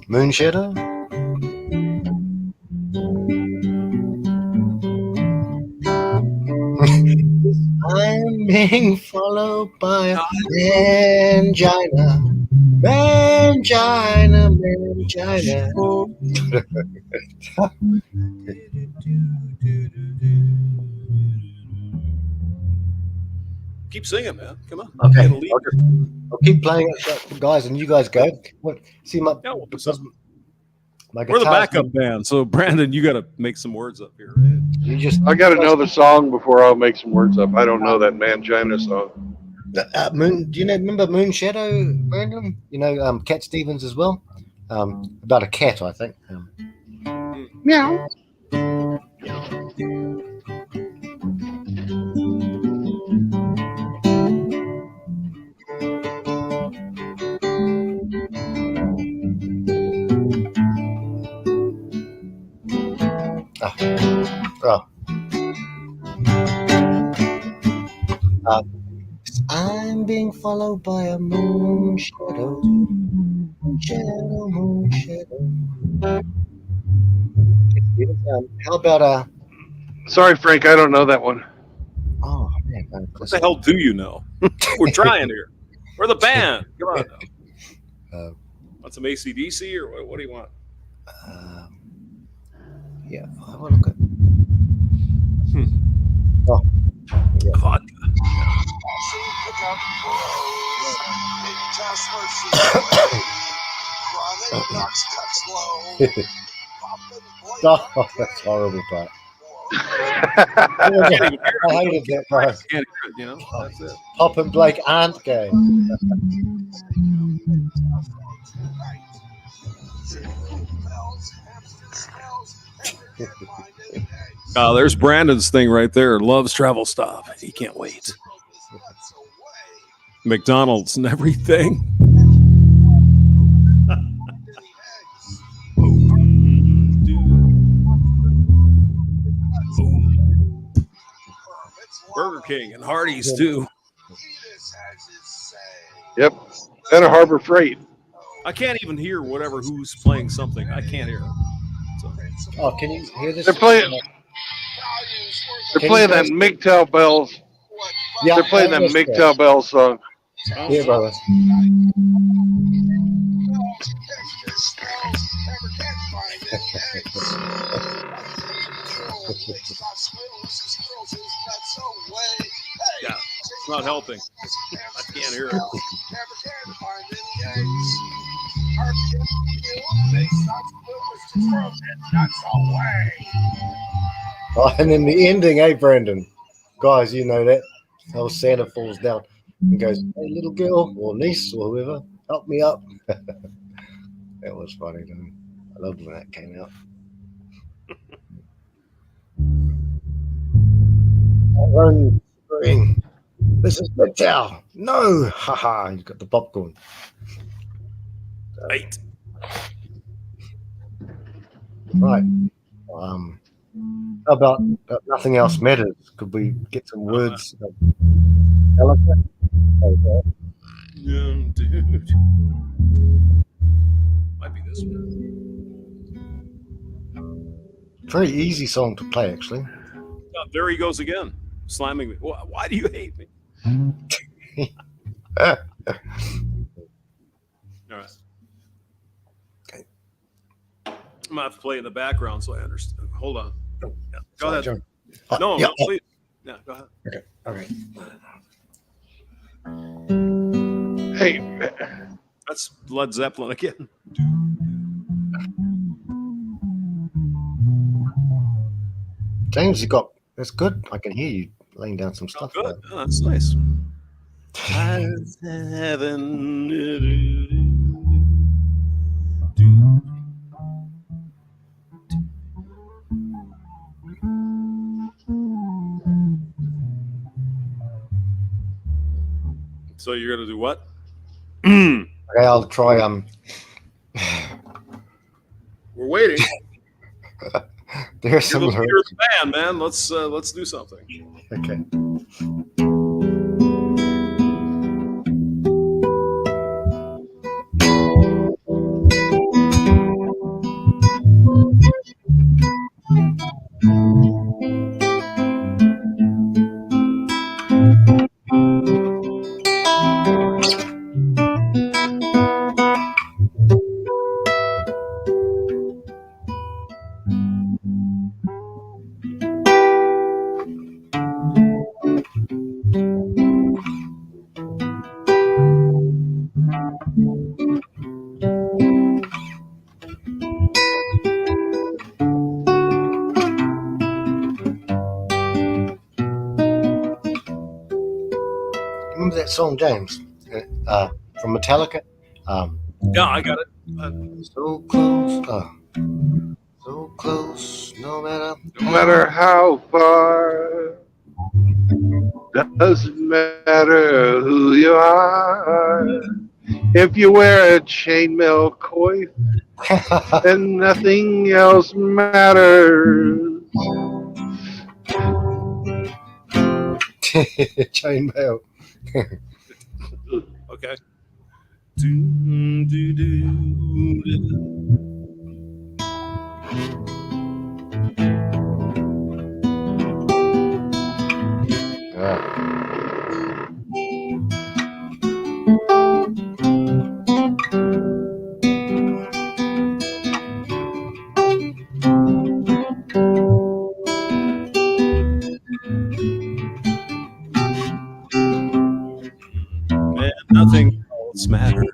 Moon Shadow. I'm being followed by a mangina. Mangina, mangina. Keep singing, man. Come on. Okay, Get a lead. I'll keep playing it, guys, and you guys go. What? See my Yeah, we'll do because something. my We're the guitar's backup band, so Brandon, you got to make some words up here. Right? You just I got to know the song before I'll make some words up. I don't know that Mangina song. Moon. Do you remember Moon Shadow, Brandon? You know, Cat Stevens as well. About a cat, I think. Meow. I'm being followed by a moon shadow. Shadow, moon shadow. How about Sorry, Frank, I don't know that one. Oh man, What the hell do you know? We're trying here. We're the band. Come on. Now. Want some ACDC or what do you want? Yeah, I want to look at. Oh, yeah. Vodka. Oh, that's horrible part. I hated that part. You know, that's it. Pop and Blake aren't gay. There's Brandon's thing right there. Loves travel stop. He can't wait. McDonald's and everything. Burger King and Hardee's too. Yep. And a Harbor Freight. I can't even hear who's playing something. I can't hear it. So. Oh, can you hear this? They're playing that MGTOW Bells. Yeah, they're playing that MGTOW Bells song. Yeah, brother. Yeah, it's not helping. I can't hear it. Oh, and then the ending, hey, Brandon. Guys, you know that. How Santa falls down and goes, hey, little girl or niece or whoever, help me up. That was funny, though. I loved when that came out. This is MGTOW. No, haha. He's got the popcorn. Right. Right. How about nothing else matters? Could we get some words? Elephant? Yeah, dude. Might be this one. Very easy song to play, actually. Oh, there he goes again, slamming me. Why do you hate me? All right. Okay. I'm gonna have to play in the background so I understand. Hold on. Yeah. Go ahead. John. No, yeah. no, please. Yeah, go ahead. Okay. All right. Hey, that's Led Zeppelin again. James, that's good. I can hear you laying down some stuff. Good. Oh, that's nice. Heaven. So you're gonna do what? Okay, I'll try. We're waiting. There's You're some the leader of lyrics. the band, man. Let's do something. Okay. Remember that song, James, from Metallica? Yeah, I got it. So close, so close, no matter. No matter how far, doesn't matter who you are. If you wear a chainmail coif, then nothing else matters. Chainmail. Okay. Man, nothing else matters.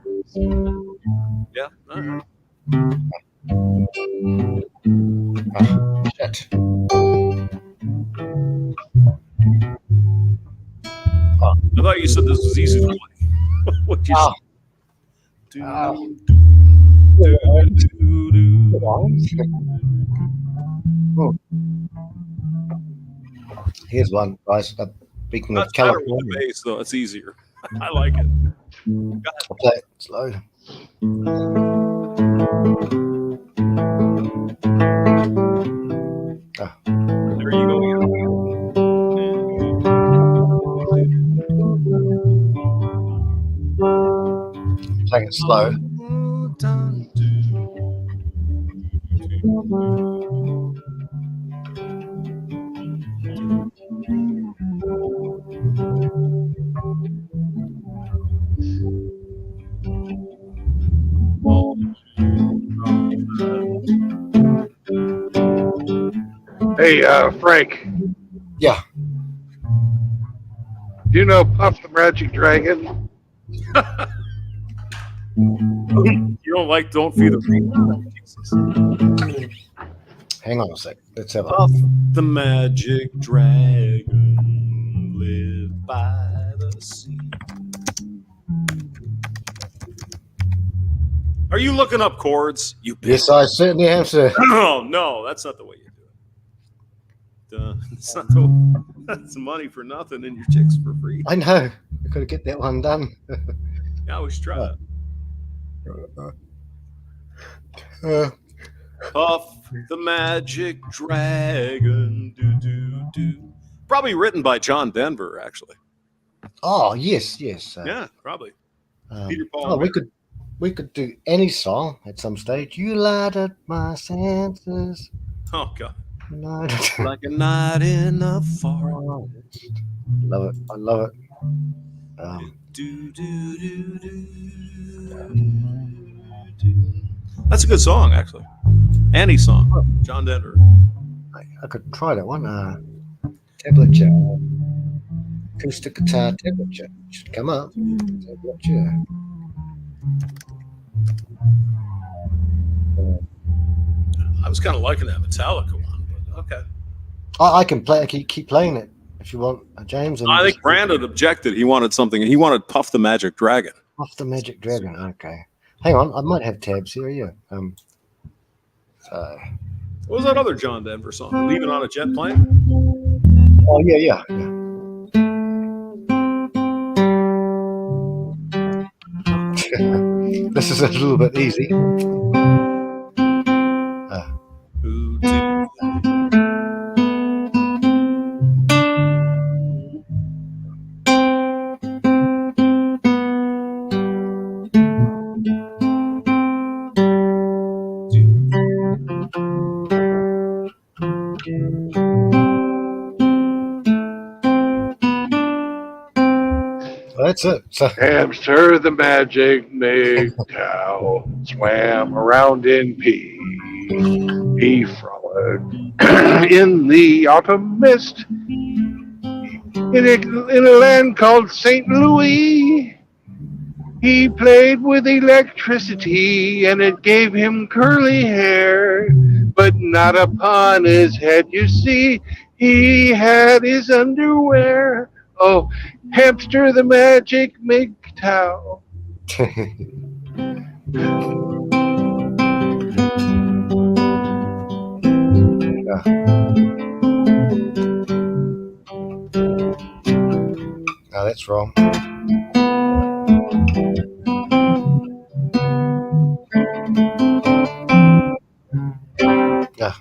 Yeah. All right. Shit. I thought you said this was easy to play. What you Oh. Here's one, guys. Speaking of That's better with California, the bass, though. It's easier. I like it. I'll play it slow. There you go. Playing it slow. Hey, Frank. Yeah. Do you know Puff the Magic Dragon? You don't like Don't Feed the Beast? Hang on a sec. Let's have Puff the Magic Dragon lived by the sea. Are you looking up chords? You bitch. Yes, I certainly have, sir. Oh no, that's not the way you do it. It's not the. That's money for nothing and your chicks for free. I know. We've got to get that one done. Yeah, we should try that. Puff the Magic Dragon. Probably written by John Denver, actually. Oh yes. Yeah, probably. Peter Paul. Oh, we could do any song at some stage. You lighted my senses. Oh God. Night. Like a night in the forest. Love it. I love it. That's a good song, actually. Annie's song, John Denver. I could try that one. Tablature. Acoustic guitar tablature. Should come up. Tablature. I was kind of liking that Metallica one, but okay. I can play. Keep playing it if you want, James. And I think Brandon objected. He wanted something. He wanted Puff the Magic Dragon. Puff the Magic Dragon. Okay. Hang on. I might have tabs here. Yeah. What was that other John Denver song? Leaving on a Jet Plane? Oh yeah. This is a little bit easy. That's it. So, Hamster the magic MGTOW swam around in peace. He frolicked in the autumn mist in a land called St. Louis. He played with electricity and it gave him curly hair, but not upon his head, you see. He had his underwear. Oh, hamster the magic MGTOW. no, that's wrong. Yeah.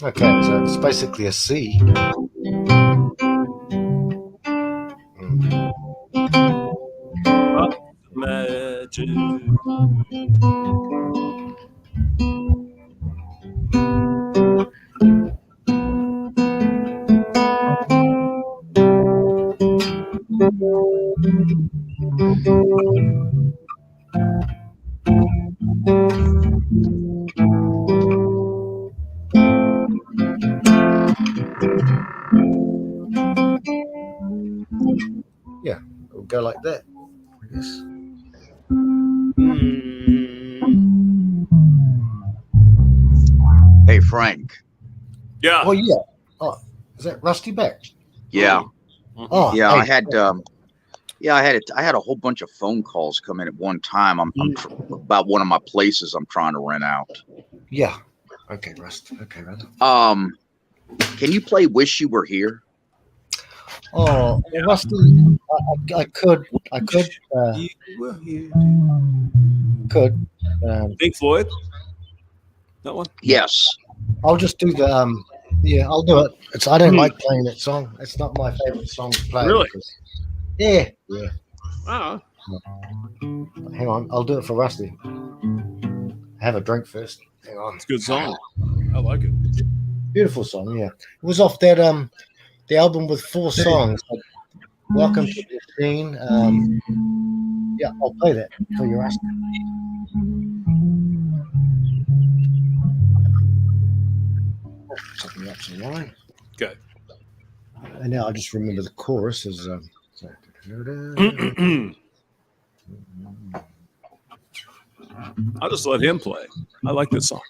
Okay, so it's basically a C. Magic. Yeah, it'll go like that. Yes. Hey, Frank. Yeah. Oh yeah. Oh, is that Rusty back? Yeah. Oh Yeah, hey. I had I had a whole bunch of phone calls come in at one time. I'm about one of my places I'm trying to rent out. Yeah. Okay, Rust. Okay, brother. Can you play Wish You Were Here? Oh, Rusty, I could. Could. Pink Floyd. That one. Yes. I'll just do the. Yeah, I'll do it. I don't like playing that song. It's not my favorite song to play. Really? Because, yeah. Oh. Hang on, I'll do it for Rusty. Have a drink first. Hang on. It's a good song. I like it. Beautiful song. Yeah, it was off that the album with 4 songs. Welcome to the Scene. Yeah, I'll play that for you, Rusty. Something up some line. Okay. And now I just remember the chorus is. I'll just let him play. I like this song.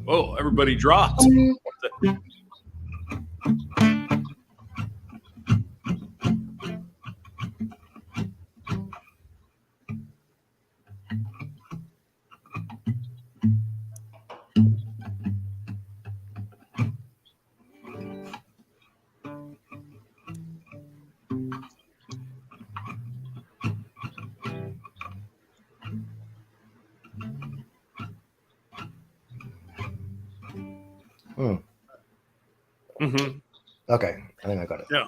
Whoa, everybody dropped. Mm-hmm. Okay, I think I got it. Yeah.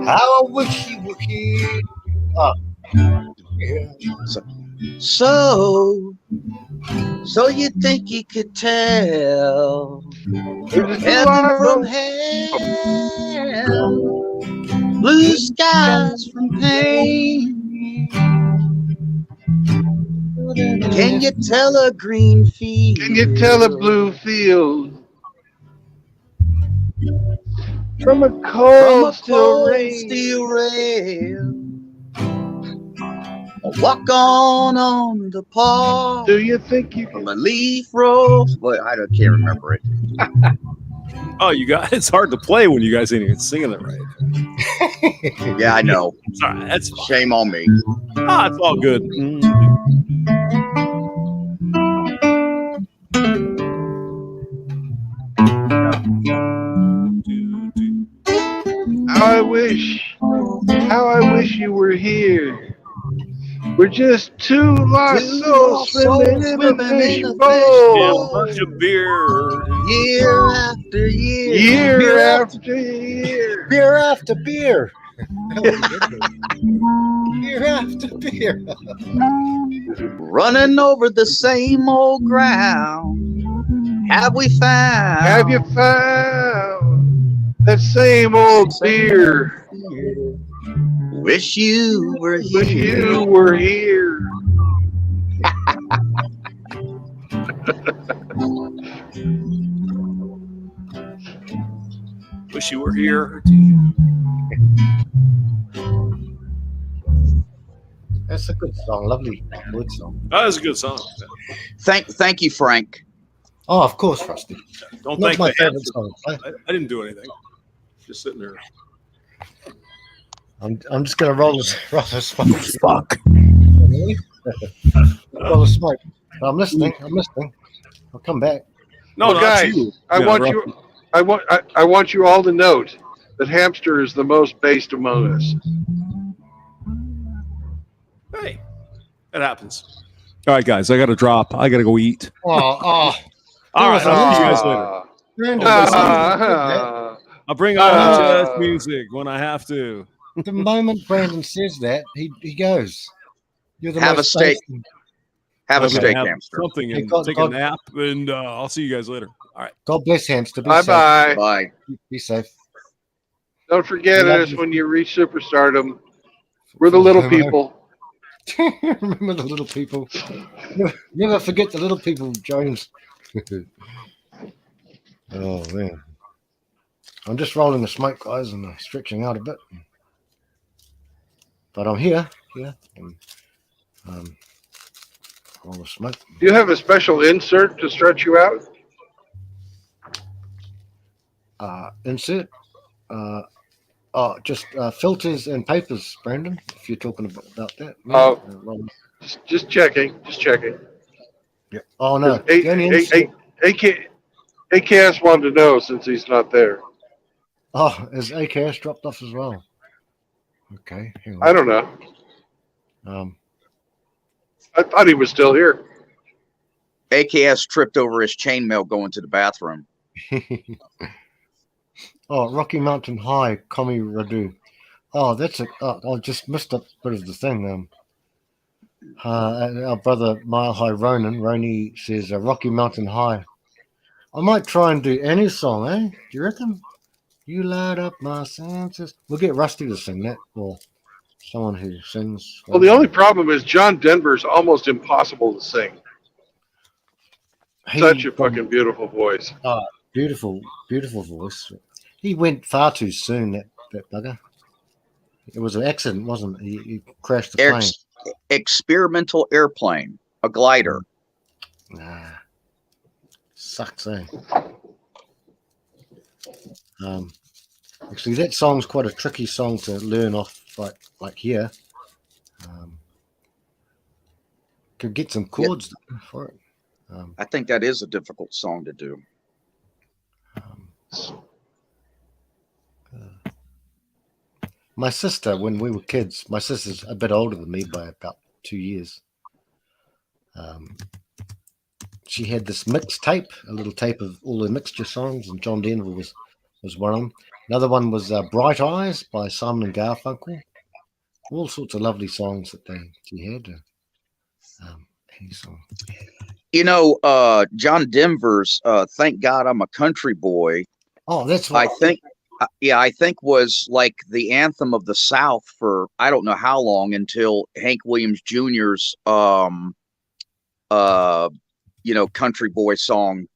How I wish you were here. Yeah. So you think you could tell heaven from hell? blue skies from pain. Can you tell a green field? Can you tell a blue field from a From cold a steel cold rain? steel rail? Walk on the park. Do you think you From can? a leaf rolls. Well, I can't remember it. Oh, you guys, it's hard to play when you guys ain't even singing it right. Yeah, I know. Sorry, that's fine. Shame on me. Ah, it's all good. How I wish you were here. We're just two lost souls swimming in a Yeah, a bunch fishbowl. of beer. Year after year. Year after year. Beer after beer. Beer after beer. Running over the same old ground. Have we found? Have you found that same old beer? Wish you were here. Wish you were here. Wish you were here. That's a good song. Lovely, good song. That is a good song. Thank you, Frank. Oh, of course, Rusty. Don't Not thank my the favorite hamster. song. I didn't do anything. Just sitting there. I'm just gonna roll the smoke. Fuck. Roll the smoke. I'm listening. I'll come back. No, Well, not guys, you. I Yeah, want Russ. you. I want you all to note that Hamster is the most based among us. Hey, it happens. All right, guys, I got to drop. I got to go eat. Oh, All right, I'll see you guys later. I'll bring on the jazz music when I have to. The moment Brandon says that, he goes. You're the Have a most steak. based- Have a I'm gonna steak, have hamster. something Hey, and God- take God- a nap, and I'll see you guys later. All right. God bless Hamster. Be Bye safe. bye. Bye. Be safe. Don't forget Love us you. when you reach superstardom. We're the little people. Remember the little people. Never forget the little people, Jones. Oh man. I'm just rolling the smoke, guys, and stretching out a bit. But I'm here. And, roll the smoke. Do you have a special insert to stretch you out? Insert. Just filters and papers, Brandon. If you're talking about that. Oh. Roll. Just checking. Just checking. Yeah. Oh no. A- The only A- insert- A- AKS wanted to know since he's not there. Oh, is AKS dropped off as well? Okay. Hang on. I don't know. I thought he was still here. AKS tripped over his chainmail going to the bathroom. Oh, Rocky Mountain High, Komi Radu. Oh, that's I just missed a bit of the thing. Our brother Mile High Roni says Rocky Mountain High. I might try and do any song, eh? Do you reckon? You light up my senses. We'll get Rusty to sing that, or someone who sings. Well, the only problem is John Denver's almost impossible to sing. Such a fucking beautiful voice. Beautiful, beautiful voice. He went far too soon, that bugger. It was an accident, wasn't it? He crashed the plane. Experimental airplane, a glider. Nah. Sucks, eh? Actually, that song's quite a tricky song to learn off, like here. Could get some chords for it. I think that is a difficult song to do. My sister, when we were kids, my sister's a bit older than me by about 2 years. She had this mix tape, a little tape of all the mixture songs, and John Denver was one of them. Another one was Bright Eyes by Simon and Garfunkel. All sorts of lovely songs that she had. Any song. You know, John Denver's "Thank God I'm a Country Boy." Oh, that's what I think. yeah, I think was like the anthem of the South for I don't know how long until Hank Williams Jr.'s country boy song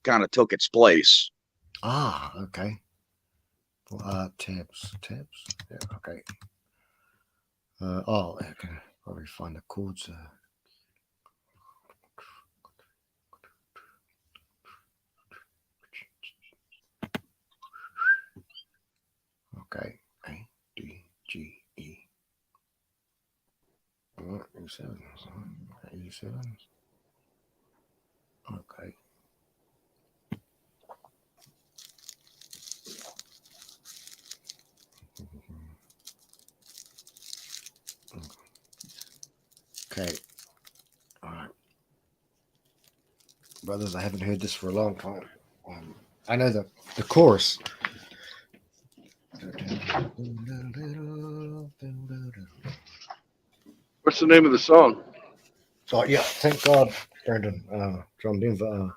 kind of took its place. Ah, okay. Tabs. Yeah, okay. I can probably find the chords. Okay. A, D, G, E. E7. E7. Okay. Okay. All right. Brothers, I haven't heard this for a long time. I know the chorus. What's the name of the song? So yeah, thank God, Brandon, John Denver.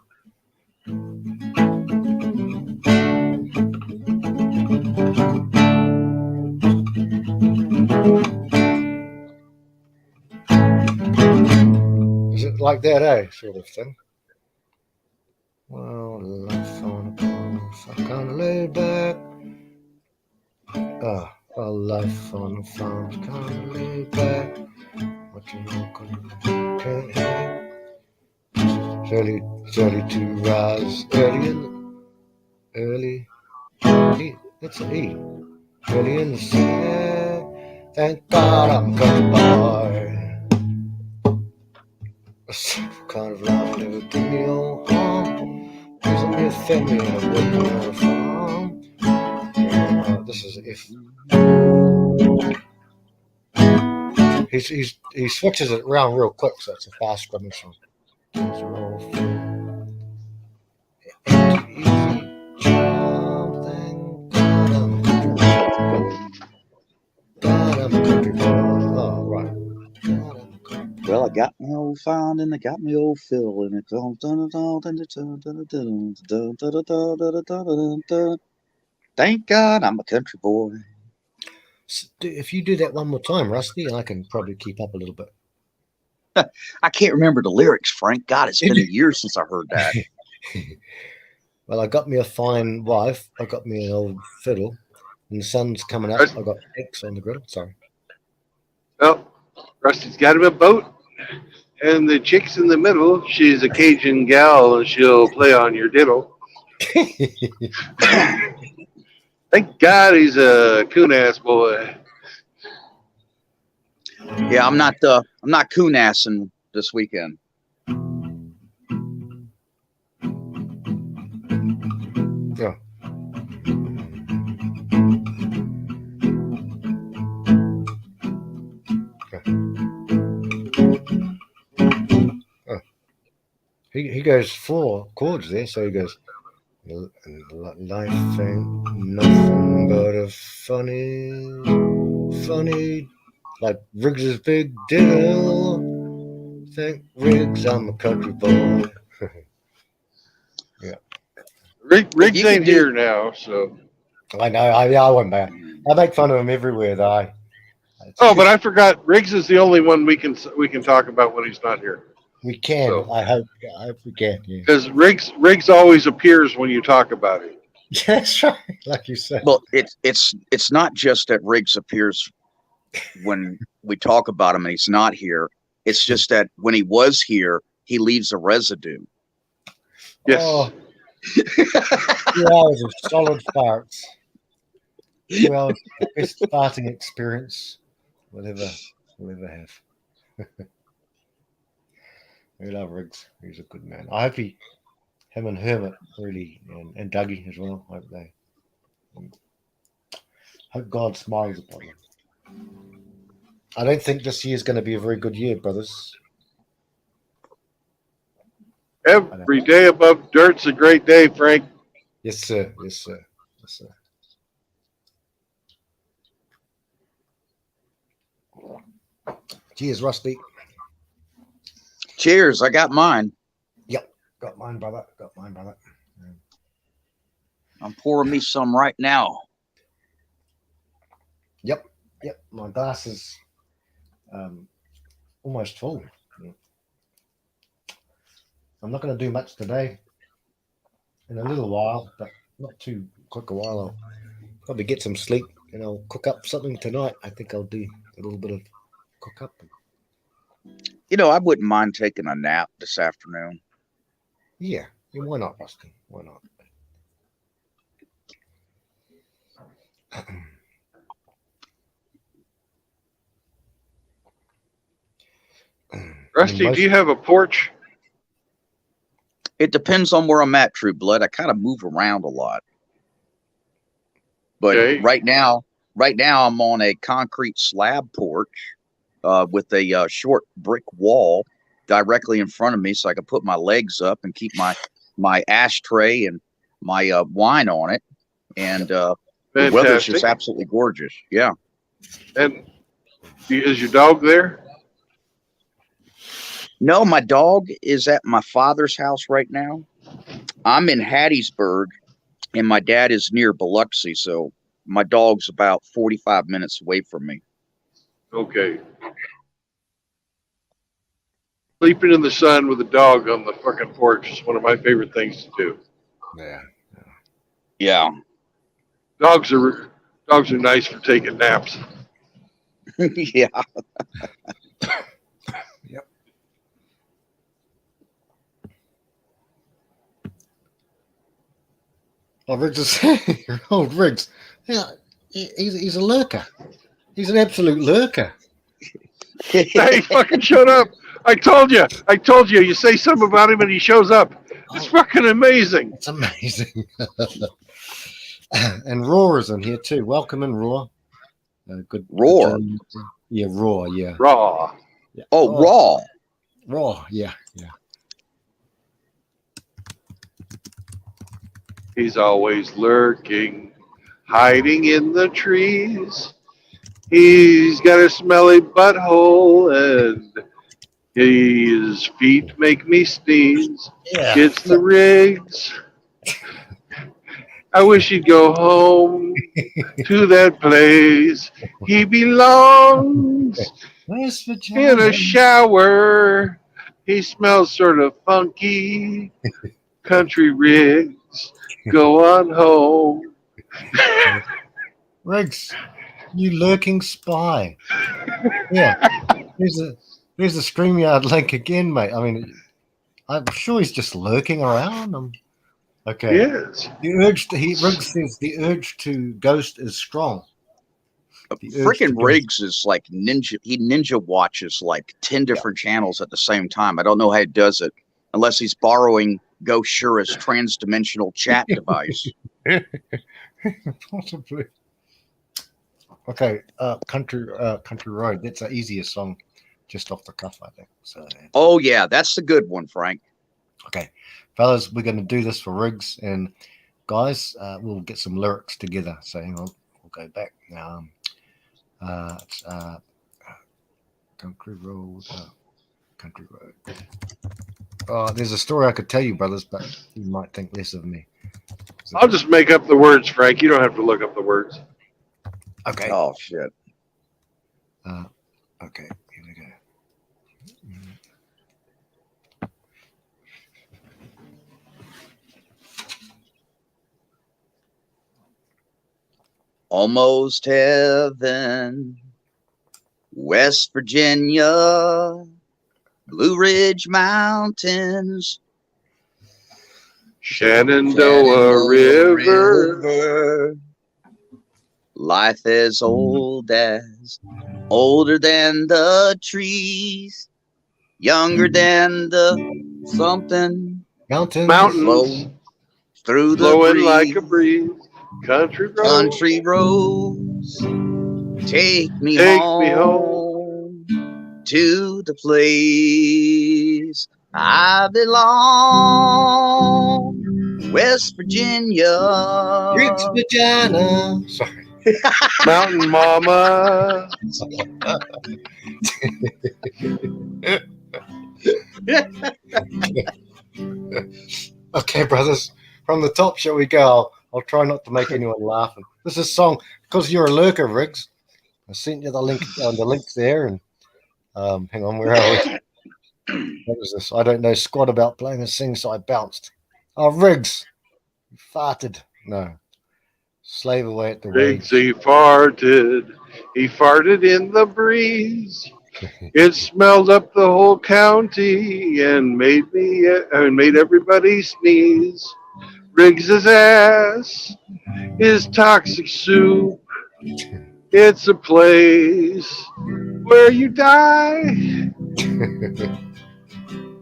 Is it like that, sort of thing? Well, life on a farm, I kind of laid back. Well, life on a farm, kind of laid back. What you know, can't hang. It's early to rise, early. It's an E. Early in the sun. Thank God I'm coming by. Some kind of life never did me no harm. Isn't me a family and I'm working on a farm. This is if. He switches it around real quick, so it's a fast strumming song. Oh, right. Well, I got my old found and I got my old fill and it's all thank God I'm a country boy. If you do that one more time, Rusty, I can probably keep up a little bit. I can't remember the lyrics, Frank. God, it's been a year since I heard that. Well, I got me a fine wife. I got me an old fiddle. And the sun's coming up. I got eggs on the griddle. Sorry. Well, Rusty's got him a boat. And the chick's in the middle. She's a Cajun gal, and she'll play on your diddle. Thank God he's a coon-ass boy. Yeah, I'm not coon-assing this weekend. Yeah. He goes 4 chords there, so he goes, life ain't nothing but a funny, like Riggs's big diddle. Think Riggs, I'm a country boy. Yeah. Riggs ain't here now, so. I know, I went back. I make fun of him everywhere, though. But I forgot. Riggs is the only one we can talk about when he's not here. We can. So. I hope we can. Because Riggs always appears when you talk about him. That's right, like you said. Well, it's not just that Riggs appears when we talk about him and he's not here. It's just that when he was here, he leaves a residue. Yes. Oh. 2 hours of solid farts. 2 hours of best farting experience we'll ever have. We love Riggs. He's a good man. I hope him and Hermit really, and Dougie as well. Hope God smiles upon them. I don't think this year's going to be a very good year, brothers. Every day above dirt's a great day, Frank. Yes, sir. Yes, sir. Yes, sir. Cheers, Rusty. Cheers. I got mine. Yep. Got mine, brother. I'm pouring me some right now. Yep, my glass is almost full. I'm not going to do much today. In a little while, but not too quick a while. I'll probably get some sleep and I'll cook up something tonight. I think I'll do a little bit of cook up. You know, I wouldn't mind taking a nap this afternoon. Yeah, why not, Rusty? Why not? Rusty, do you have a porch? It depends on where I'm at, True Blood. I kind of move around a lot. But Okay. right now I'm on a concrete slab porch with a short brick wall directly in front of me, so I can put my legs up and keep my ashtray and my wine on it. And the weather's just absolutely gorgeous. Yeah. And is your dog there? No, my dog is at my father's house right now. I'm in Hattiesburg, and my dad is near Biloxi, so my dog's about 45 minutes away from me. Okay. Sleeping in the sun with a dog on the fucking porch is one of my favorite things to do. Yeah. Yeah. Dogs are nice for taking naps. Yeah. Yep. Oh, Riggs is old Riggs. Yeah, he's a lurker. He's an absolute lurker. Hey, fucking shut up! I told you. You say something about him and he shows up. It's fucking amazing. It's amazing. And Raw is in here too. Welcome in, Raw. Good. Raw. Yeah, Raw. Yeah. Raw. Yeah. Oh, Raw. Raw. Yeah. Yeah. He's always lurking, hiding in the trees. He's got a smelly butthole and his feet make me sneeze. Yeah. It's the Riggs. I wish he'd go home to that place he belongs. In a shower, he smells sort of funky. Country Riggs, go on home. Riggs, you lurking spy. Yeah. There's a StreamYard link again, mate. I mean, I'm sure he's just lurking around. Okay. Yes. Riggs says the urge to ghost is strong. Freaking Riggs is like ninja. He ninja watches like 10 different channels at the same time. I don't know how he does it unless he's borrowing Ghost Shura's trans-dimensional chat device. Possibly. Okay, Country Road. That's an easier song, just off the cuff, I think. So. Oh yeah, that's the good one, Frank. Okay, fellas, we're going to do this for Riggs, and guys, we'll get some lyrics together. So hang on, we'll go back now. It's Country Road. Country Road. There's a story I could tell you, brothers, but you might think less of me. So, I'll just make up the words, Frank. You don't have to look up the words. Okay. Oh shit. Okay. Here we go. Almost heaven, West Virginia, Blue Ridge Mountains, Shenandoah River. Life as older than the trees, younger than the something Mountains through the blowing breeze. like a breeze. Country roads, take me home to the place I belong, West Virginia. Riggs, Virginia. Sorry. Mountain Mama. Okay, brothers. From the top, shall we go? I'll try not to make anyone laugh. This is a song because you're a lurker, Riggs. I sent you the link there, and hang on, where are we? What is this? I don't know squat about playing this thing, so I bounced. Oh, Riggs, you farted. No, slave away at the Riggs, wage. he farted. He farted in the breeze. It smelled up the whole county and made everybody sneeze. Riggs's ass is toxic soup. It's a place where you die.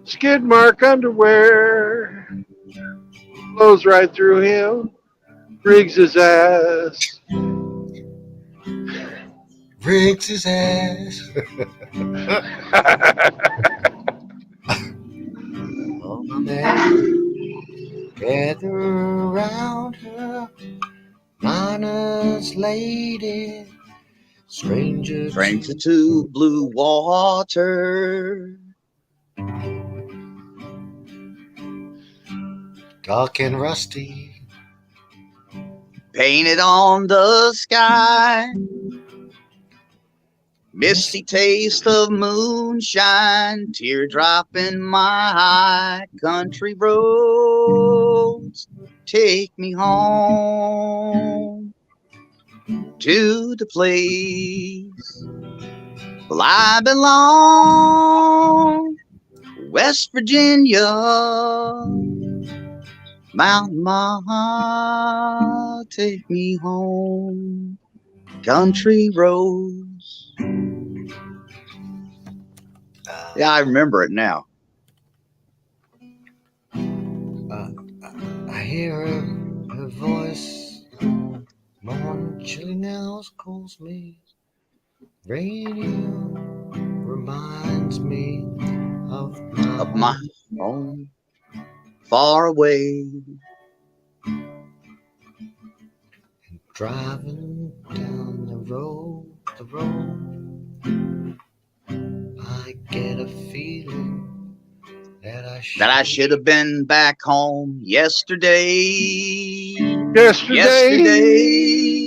Skid mark underwear blows right through him. Riggs's ass. Riggs's ass. Oh, my man, gather around her, miner's lady, stranger to blue water. dark and rusty. Painted on the sky. Misty taste of moonshine, teardrop in my eye. Country roads take me home to the place where I belong. West Virginia, Mountain Mama, take me home. Country roads. Yeah, I remember it now. I hear her voice. Morning chilling hours calls me. Radio reminds me of my home, far away. Driving down the road, I get a feeling that I should have been back home yesterday. Yesterday.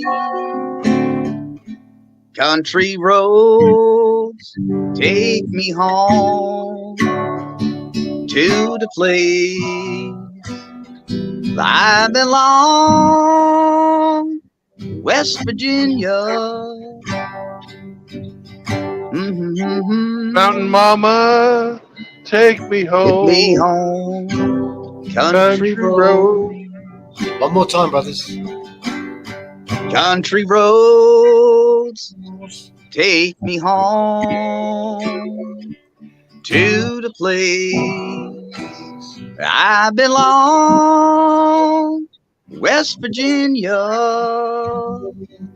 Country roads take me home to the place I belong. West Virginia. Mountain Mama, take me home. Take me home. Country road. One more time, brothers. Country roads take me home to the place I belong. West Virginia,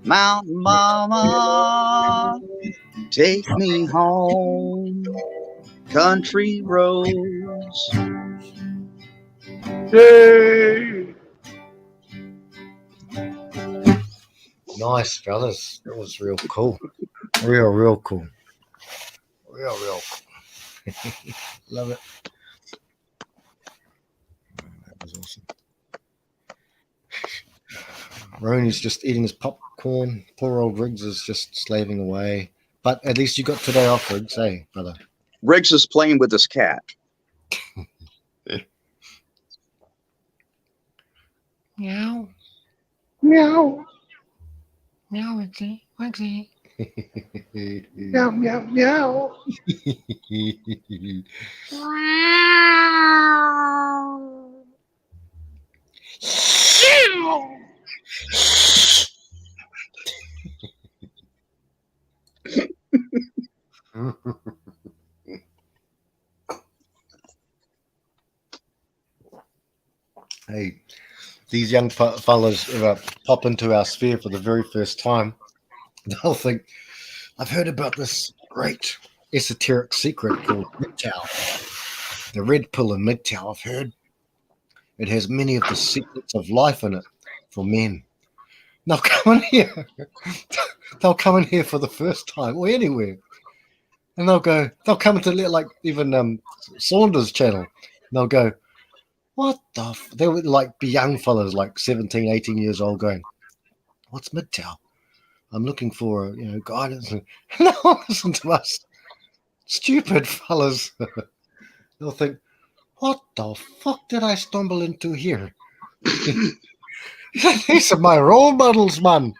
Mountain Mama, take me home. Country roads. Yay! Nice, fellas. That was real cool. Real cool. Real cool. Love it. That was awesome. Ronnie's just eating his popcorn. Poor old Riggs is just slaving away. But at least you got today off, Riggs, hey, brother. Riggs is playing with his cat. Meow. Meow. Meow, Riggsy. Riggsy. Meow, meow, meow. Hey, these young fellas ever pop into our sphere for the very first time, they'll think, I've heard about this great esoteric secret called MGTOW. The red pill in MGTOW, I've heard. It has many of the secrets of life in it for men. They'll come in here. They'll come in here for the first time or anywhere. And they'll come into like even Saunders' channel. And they'll go, what the they would like be young fellas like 17, 18 years old going, what's MGTOW? I'm looking for, guidance. And they'll listen to us. Stupid fellas. They'll think, what the fuck did I stumble into here? These are my role models, man.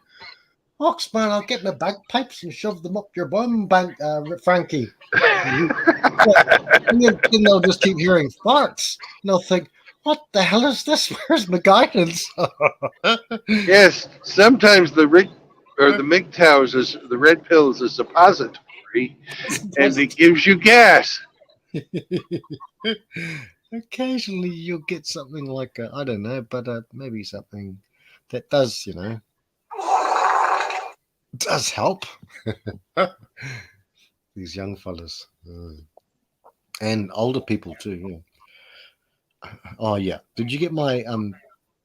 Ox, man, I'll get in the bagpipes and shove them up your bum, Frankie. And then they'll just keep hearing farts. And they'll think, what the hell is this? Where's my guidance? Yes, sometimes the MGTOWs is the red pill is a suppository, and it gives you gas. Occasionally you'll get something like I don't know, but maybe something that does, does help. These young fellas and older people too. Yeah. Oh yeah. Did you get my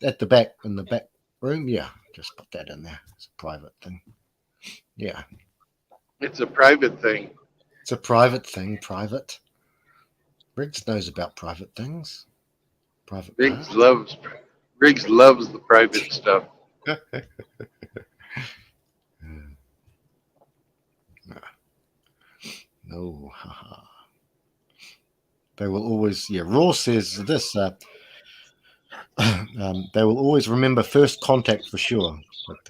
at the back in the back room? Yeah, just put that in there. It's a private thing. Yeah. It's a private thing. It's a private thing. Private. Briggs knows about private things. Private. Briggs loves the private stuff. No. They will always. Yeah. Raw says this. They will always remember first contact for sure. But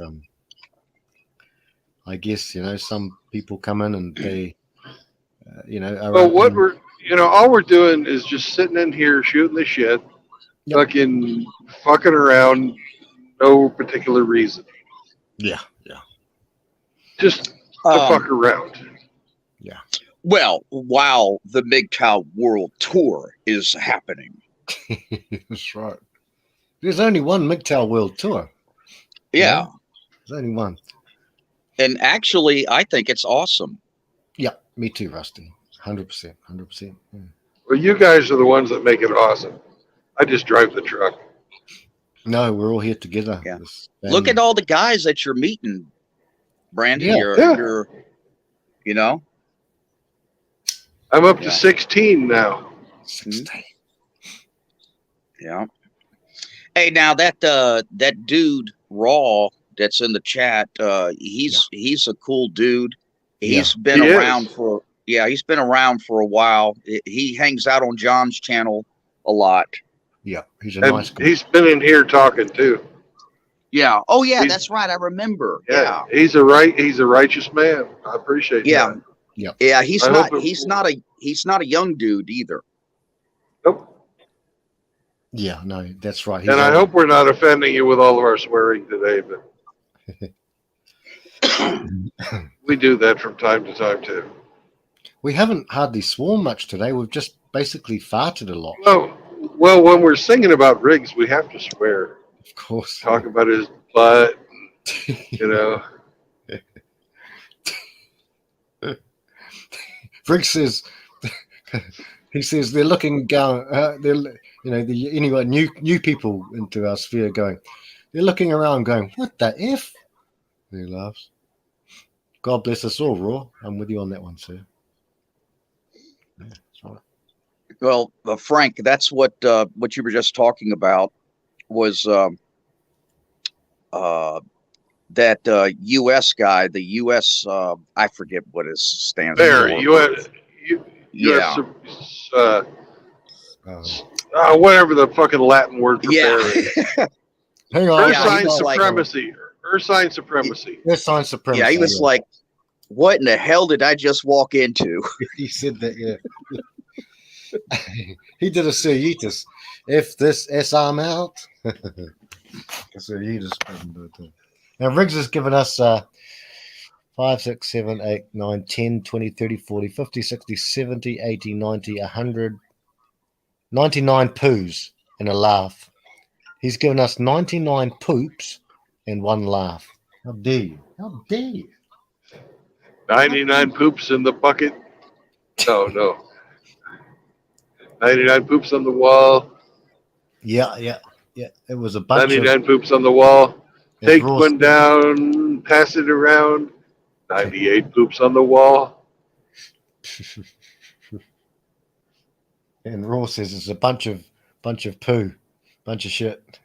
I guess some people come in and they, Well, what we're all we're doing is just sitting in here shooting the shit, fucking around, no particular reason. Yeah. Just to fuck around. Yeah. Well, while the MGTOW World Tour is happening. That's right. There's only one MGTOW World Tour. Yeah. There's only one. And actually, I think it's awesome. Yeah, me too, Rusty. 100%. 100%. Yeah. Well, you guys are the ones that make it awesome. I just drive the truck. No, we're all here together. Yeah. Look at all the guys that you're meeting, Brandon. Yeah. You're I'm up to 16 now. 16. Yeah. Hey, now that dude Raw that's in the chat, he's a cool dude. He's been around he's been around for a while. He hangs out on John's channel a lot. Yeah, he's a nice guy. He's been in here talking too. Yeah. Oh yeah, that's right. I remember. Yeah. He's a righteous man. I appreciate that. Yeah. Yeah, he's not a young dude either. Nope. Yeah, no, that's right. And I hope we're not offending you with all of our swearing today, but we do that from time to time too. We haven't hardly sworn much today. We've just basically farted a lot. Well, when we're singing about Riggs, we have to swear. Of course. Talk about his butt, Riggs says, he says they're looking down. Anyway, new people into our sphere going. They're looking around, going, "What the f?" And he laughs. God bless us all, Raw. I'm with you on that one, sir. Yeah, that's right. Well, Frank, that's what you were just talking about was that U.S. guy, the U.S. I forget what it stands for. Whatever the fucking Latin word for bear is. Hang on. Ursine supremacy. Ursine supremacy. Ursine supremacy. Yeah, he was like, "What in the hell did I just walk into?" He said that. Yeah. He did a Sirius. If this S arm out. Sirius. Now Riggs has given us 5, 6, 7, 8, 9, 10, 20, 30, 40, 50, 60, 70, 80, 90, 100, 99 poos and a laugh. He's given us 99 poops and 1 laugh. How dare you? How dare you? 99 poops in the bucket. No. 99 poops on the wall. Yeah. It was a bunch 99 poops on the wall. Take one down, pass it around. 98 poops on the wall. And Raw says it's a bunch of shit.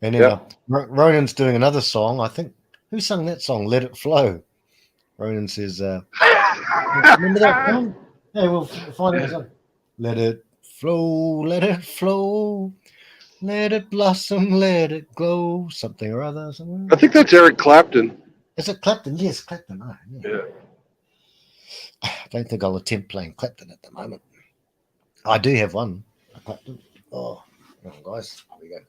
And then Ronan's doing another song. I think Who sung that song? Let It Flow. Ronan says, remember that song? Hey, we'll find that song. Let it flow, let it flow, let it blossom, let it glow. Something or other. Something. I think that's Eric Clapton. Is it Clapton? Yes, Clapton. Oh, Yeah. I don't think I'll attempt playing Clapton at the moment. I do have one. Clapton. Oh, come on, guys. Here we go.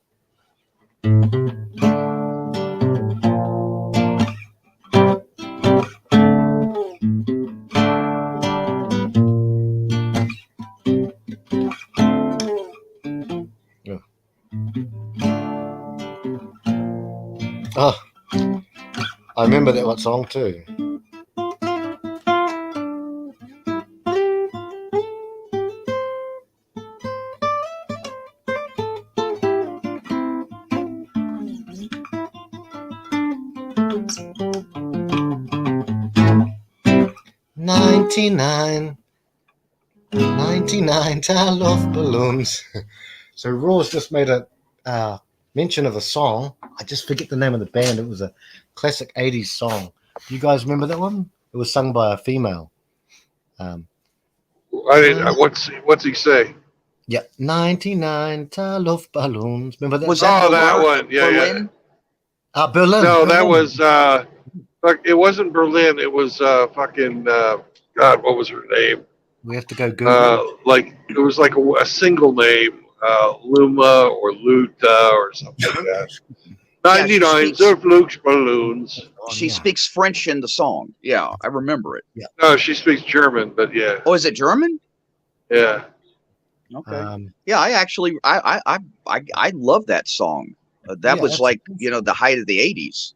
Oh, I remember that one song too. "99 I love balloons." So Raw's just made a mention of a song. I just forget the name of the band. It was a classic 80s song. Do you guys remember that one? It was sung by a female. I didn't. What's he say? Yeah, 99 I love balloons. Remember that? Was song? that that Berlin? one? Yeah, Berlin? yeah. Berlin. No, that Berlin. was. It wasn't Berlin. It was fucking. God, what was her name? We have to go Google. Like it was like a single name, Luma or Luta or something like that. 99 of Luke's balloons. She speaks French in the song. Yeah, I remember it. Yeah. No, she speaks German, but yeah. Oh, is it German? Yeah. Okay. Yeah, I actually I love that song. That was like the height of the '80s.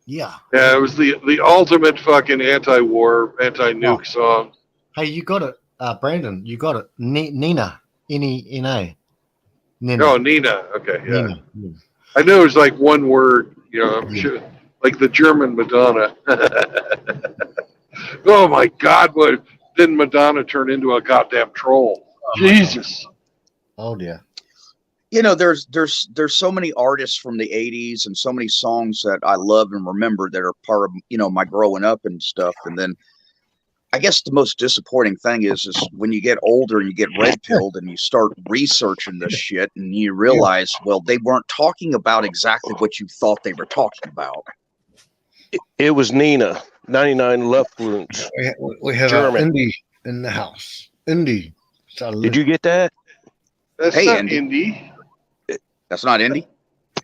Yeah. Yeah, it was the ultimate fucking anti-war, anti-nuke song. Hey, you got it, Brandon. You got it. Nina. N-E-N-A. Nina. Oh, Nina. Okay, yeah. Nina. Yeah. I knew it was like one word, I'm sure, like the German Madonna. Oh my God, what didn't Madonna turn into a goddamn troll? Jesus. Oh dear. There's so many artists from the '80s and so many songs that I love and remember that are part of my growing up and stuff. And then I guess the most disappointing thing is when you get older and you get red pilled and you start researching this shit and you realize, well, they weren't talking about exactly what you thought they were talking about. It was Nina, 99 left balloons. We have Indy in the house. Indy. Did you get that? That's Hey, not Indy. Indy. That's not Indy?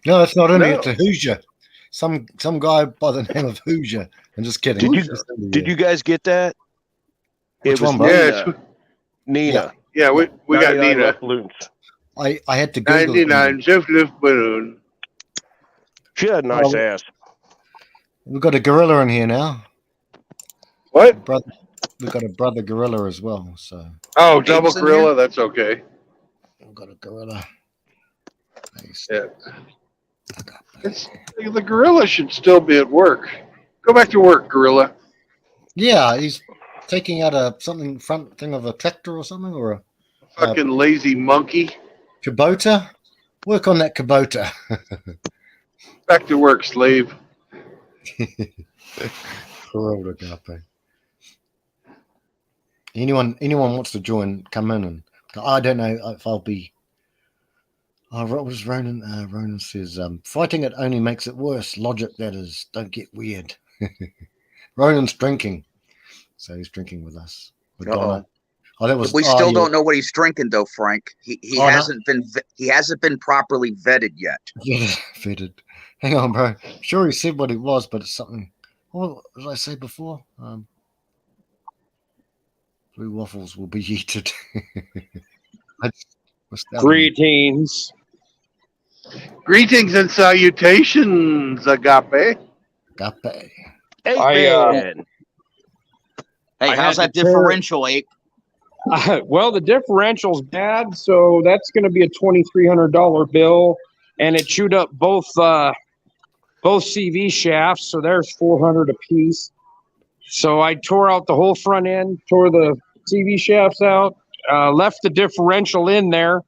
No, that's not Indy. No. It's a Hoosier. Some guy by the name of Hoosier. I'm just kidding. Did you guys get that? Which it was one, bro? Yeah, Nina. Yeah, we got 99 Nina. left balloons. I had to Google it. 99 Luft balloon. She had a nice ass. We've got a gorilla in here now. What? We've got a brother gorilla as well. So. Oh, double gorilla. That's okay. We've got a gorilla. Yeah. The gorilla should still be at work. Go back to work, gorilla. Yeah, he's taking out front thing of a tractor or something, or a Fucking lazy monkey. Kubota. Work on that Kubota. Back to work, slave. Poor old Agape. Anyone wants to join? Come in, and I don't know if I'll be. Oh, what was Ronan? Ronan says, "Fighting it only makes it worse. Logic, that is. Don't get weird." Ronan's drinking, so he's drinking with us. With Donna. Oh, that was. We still don't know what he's drinking, though, Frank. He hasn't been properly vetted yet. Yeah, vetted. Hang on, bro. Sure, he said what it was, but it's something. What did I say before? Blue waffles will be eaten. Greetings. Greetings and salutations, Agape. Agape. Hey, how's that differential, Ape? Well, the differential's bad, so that's going to be a $2,300 bill, and it chewed up both CV shafts, so there's $400 a piece. So I tore out the whole front end, tore the CV shafts out, left the differential in there,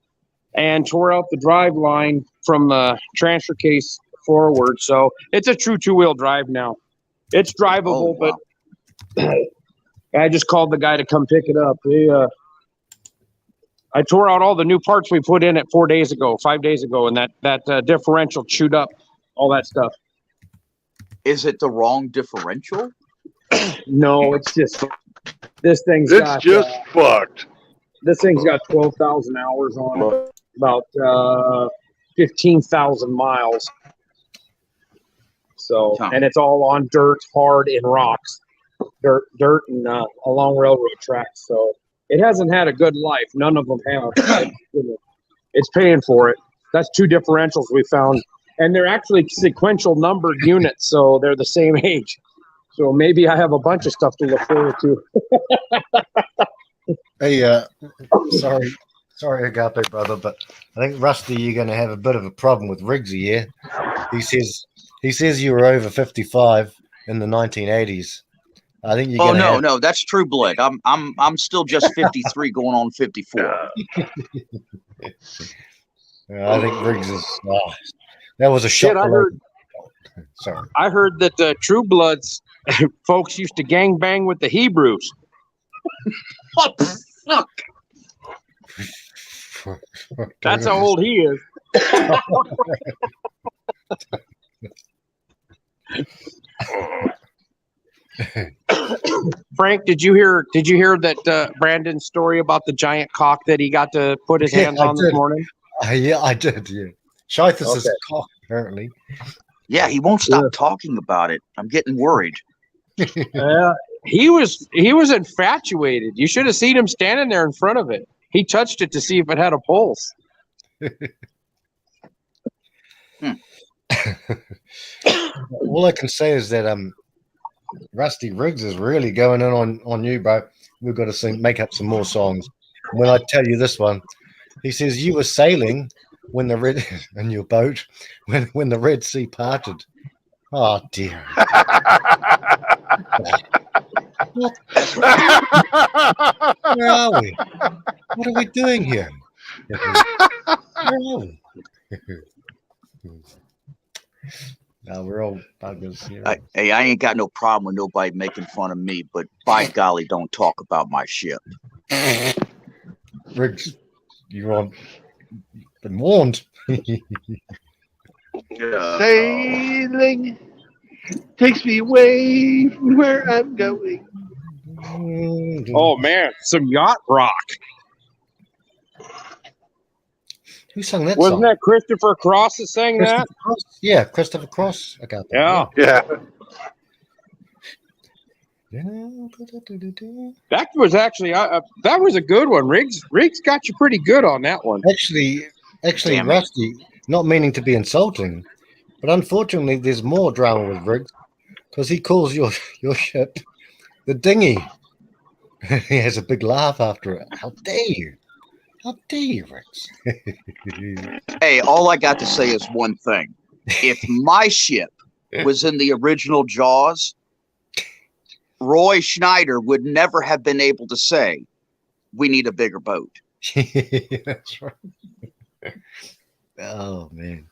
and tore out the drive line from the transfer case forward. So it's a true 2-wheel drive now. It's drivable, wow. but I just called the guy to come pick it up. I tore out all the new parts we put in it 5 days ago, and that differential chewed up all that stuff. Is it the wrong differential? No, it's just this thing's It's just fucked. This thing's got 12,000 hours on it, about 15,000 miles. So, and it's all on dirt, hard, and rocks, dirt, and along railroad tracks. So it hasn't had a good life. None of them have. It's paying for it. That's 2 differentials we found, and they're actually sequential numbered units, so they're the same age. So maybe I have a bunch of stuff to look forward to. Hey, sorry, Agape brother, but I think Rusty, you're going to have a bit of a problem with Riggsy here. He says you were over 55 in the 1980s. I think you're. Oh no, that's True Blood. I'm still just 53, going on 54. I think Riggs is. That was a Shit, shock. I heard. Sorry. I heard that True Bloods folks used to gang bang with the Hebrews. What the fuck? That's how old he is. Frank, did you hear that Brandon's story about the giant cock that he got to put his hands on this morning? Yeah, I did. Yeah, Shithus is cock apparently. Yeah, he won't stop talking about it. I'm getting worried. He was infatuated. You should have seen him standing there in front of it. He touched it to see if it had a pulse. All I can say is that Rusty Riggs is really going in on you, bro. We've got to make up some more songs. When I tell you this one, he says you were sailing when the red in your boat when the Red Sea parted. Oh dear. What? Where are we? What are we doing here? Where are we? No, we're all buggers here. Hey, I ain't got no problem with nobody making fun of me, but by golly, don't talk about my ship. Riggs, you've been warned. Sailing takes me away from where I'm going. Oh man, some yacht rock. Who sang that Wasn't song? that Christopher Cross that sang that? Yeah, Christopher Cross. I got Yeah. That was actually that was a good one. Riggs got you pretty good on that one. Actually, Rusty, not meaning to be insulting, but unfortunately, there's more drama with Riggs because he calls your ship the dinghy. He has a big laugh after it. How dare you? How dare you, Riggs? Hey, all I got to say is one thing. If my ship was in the original Jaws, Roy Schneider would never have been able to say, we need a bigger boat. That's right. Oh, man.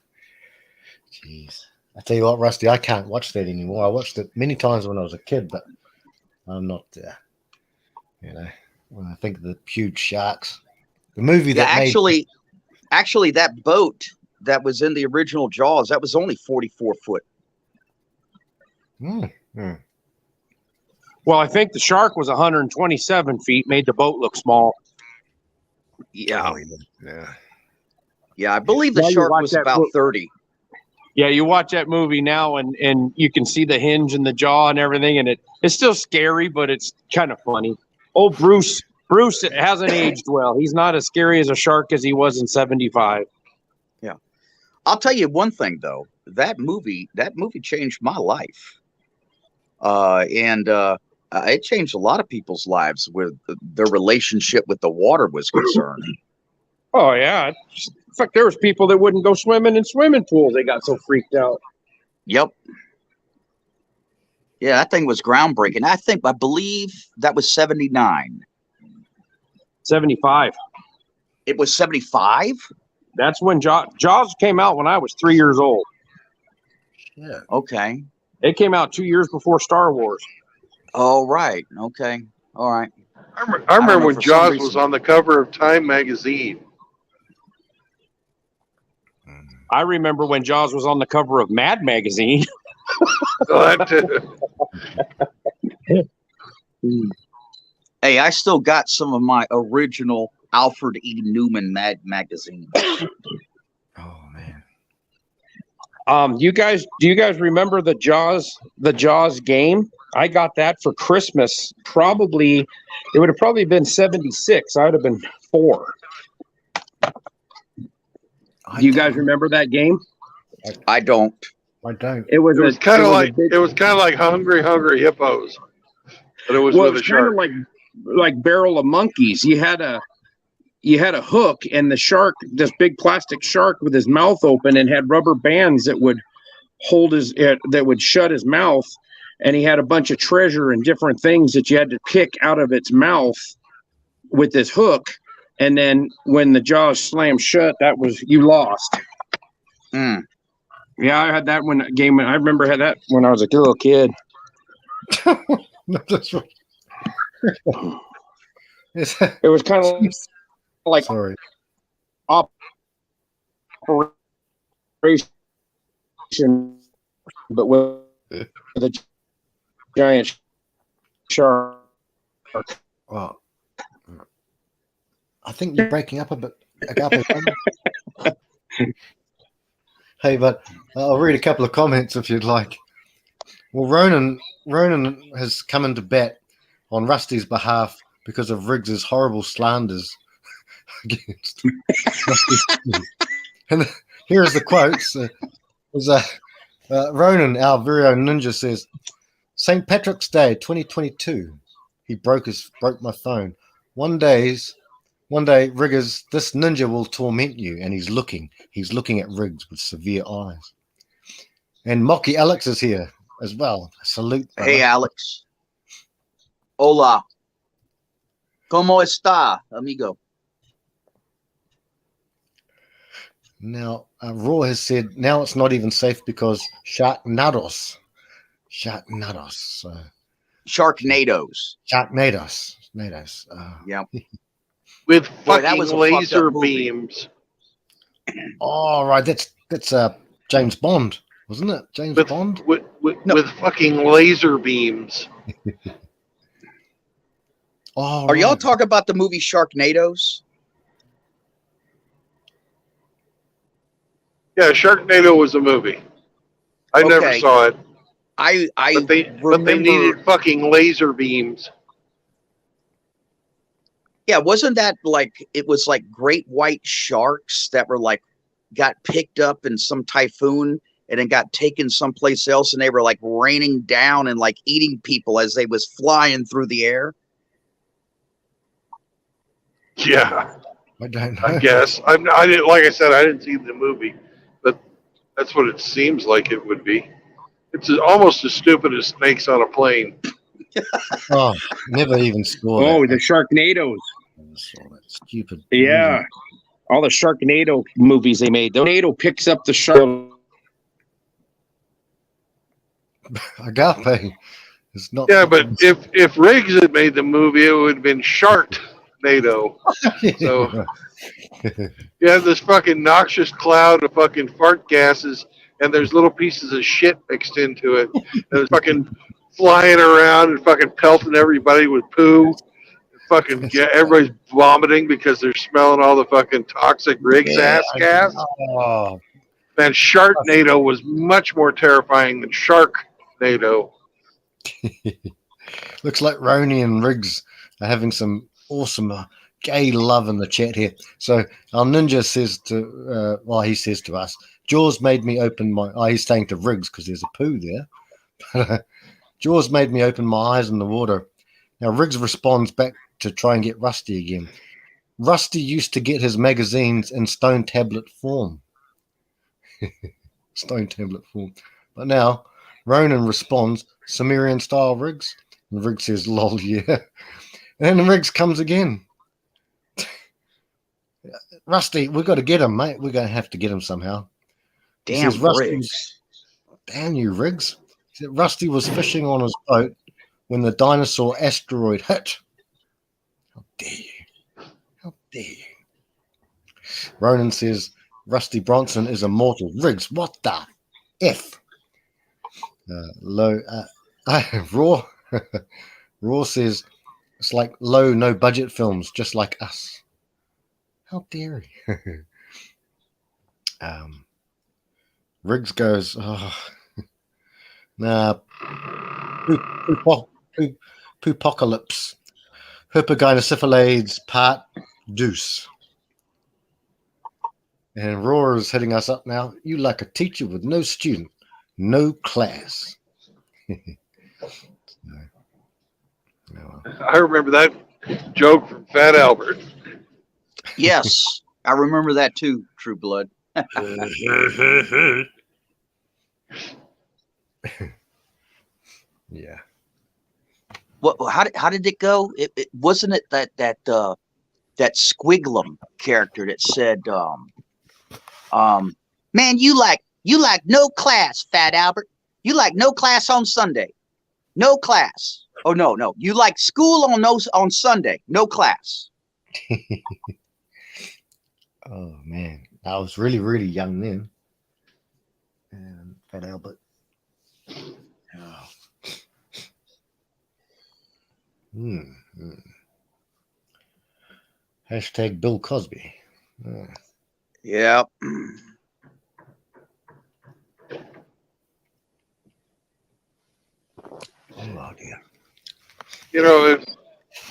Jeez. I tell you what, Rusty, I can't watch that anymore. I watched it many times when I was a kid, but I'm not, when I think of the huge sharks. The movie that actually, that boat that was in the original Jaws, that was only 44 foot. Well, I think the shark was 127 feet, made the boat look small. Yeah. Yeah, I believe the shark was about 30. Yeah, you watch that movie now and you can see the hinge and the jaw and everything, and it's still scary, but it's kind of funny. Oh, Bruce hasn't aged well. He's not as scary as a shark as he was in 75. Yeah. I'll tell you one thing though. That movie changed my life. And it changed a lot of people's lives where their relationship with the water was concerned. Oh yeah. In fact, there was people that wouldn't go swimming in swimming pools. They got so freaked out. Yep. Yeah, that thing was groundbreaking. I believe that was 79. 75. It was 75? That's when Jaws came out when I was 3 years old. Yeah. Okay. It came out 2 years before Star Wars. Oh, right. Okay. All right. I don't remember know, when for some Jaws reason- was on the cover of Time magazine. I remember when Jaws was on the cover of Mad magazine. Oh, that too. Hey, I still got some of my original Alfred E. Newman magazine. Oh man. Do you guys remember the Jaws game? I got that for Christmas. It would have probably been 76. I would have been 4. Do you guys remember that game? I don't. I don't. It was kind of like Hungry Hippos, but it was well, it with was a kind shark. of like Barrel of Monkeys. You had a hook, and the shark, this big plastic shark with his mouth open, and had rubber bands that would hold that would shut his mouth, and he had a bunch of treasure and different things that you had to pick out of its mouth with this hook, and then when the jaws slammed shut, you lost. Mm. Yeah, I had that game. I remember I had that when I was a little kid. That's right. It was kind of like sorry. Operation, but with a giant shark. Well, I think you're breaking up a bit. Agape. Hey, but I'll read a couple of comments if you'd like. Well, Ronan has come into bet on Rusty's behalf because of Riggs's horrible slanders against Rusty. And here's the quotes. Ronan, our very own ninja, says, St. Patrick's Day 2022. He broke my phone. One day, Riggers, this ninja will torment you, and he's looking at Riggs with severe eyes. And Mocky Alex is here as well. Salute. Brother. Hey, Alex. Hola. ¿Cómo está, amigo? Now, Raw has said now it's not even safe because Sharknados. Sharknados. Nados. Yeah. With Boy, that fucking was a laser fucked up movie. beams. Oh, right. That's James Bond, wasn't it? James Bond? With fucking laser beams. Oh, Are y'all talking about the movie Sharknados? Yeah, Sharknado was a movie. I never Okay. saw it. But they needed fucking laser beams. Yeah, wasn't that it was like great white sharks that were got picked up in some typhoon and then got taken someplace else, and they were raining down and eating people as they was flying through the air? Yeah, I don't know. I guess. I didn't. Like I said, I didn't see the movie, but that's what it seems like it would be. It's almost as stupid as snakes on a plane. Oh, never even saw Oh, that. the Sharknados. Stupid. Yeah. All the Sharknado movies they made. The tornado picks up the shark. Agape is not. Yeah, but if Riggs had made the movie, it would have been Sharknado. So you have this fucking noxious cloud of fucking fart gases, and there's little pieces of shit mixed into it, and it's fucking flying around and fucking pelting everybody with poo. Fucking everybody's vomiting because they're smelling all the fucking toxic Riggs ass gas. Oh. Man, Sharknado was much more terrifying than Sharknado. Looks like Roni and Riggs are having some awesome gay love in the chat here. So our ninja says he says to us, Jaws made me open my eyes. He's saying to Riggs because there's a poo there. Jaws made me open my eyes in the water. Now Riggs responds back to try and get Rusty again. Rusty used to get his magazines in stone tablet form. Stone tablet form. But now Ronan responds, Sumerian style, Riggs. And Riggs says, lol, yeah. And then Riggs comes again. Rusty, we've got to get him, mate. We're going to have to get him somehow. He Damn, says, Riggs. Damn you, Riggs. Rusty was fishing on his boat when the dinosaur asteroid hit. How dare you? How dare you? Ronan says, Rusty Bronson is immortal. Riggs, what the F? Raw. Raw says, it's like low, no budget films, just like us. How dare you? Riggs goes, oh, nah, poopocalypse. Herpaginosyphilades part deuce. And Roar is hitting us up now. You like a teacher with no student, no class. I remember that joke from Fat Albert. Yes, I remember that too, True Blood. Yeah. What? How did it go? It wasn't it that Squiglum character that said, man, you like no class, Fat Albert. You like no class on Sunday, no class. Oh no, you like school on Sunday, no class. Oh man, I was really young then. And Fat Albert. Oh. Hashtag Bill Cosby. Yeah. Oh dear. You know, if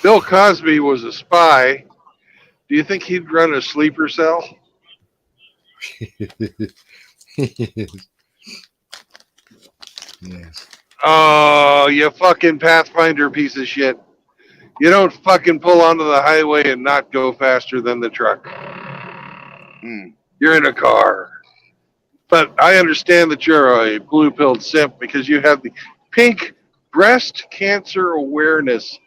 Bill Cosby was a spy, do you think he'd run a sleeper cell? Yes. Oh, you fucking Pathfinder piece of shit. You don't fucking pull onto the highway and not go faster than the truck. You're in a car. But I understand that you're a blue-pilled simp because you have the pink breast cancer awareness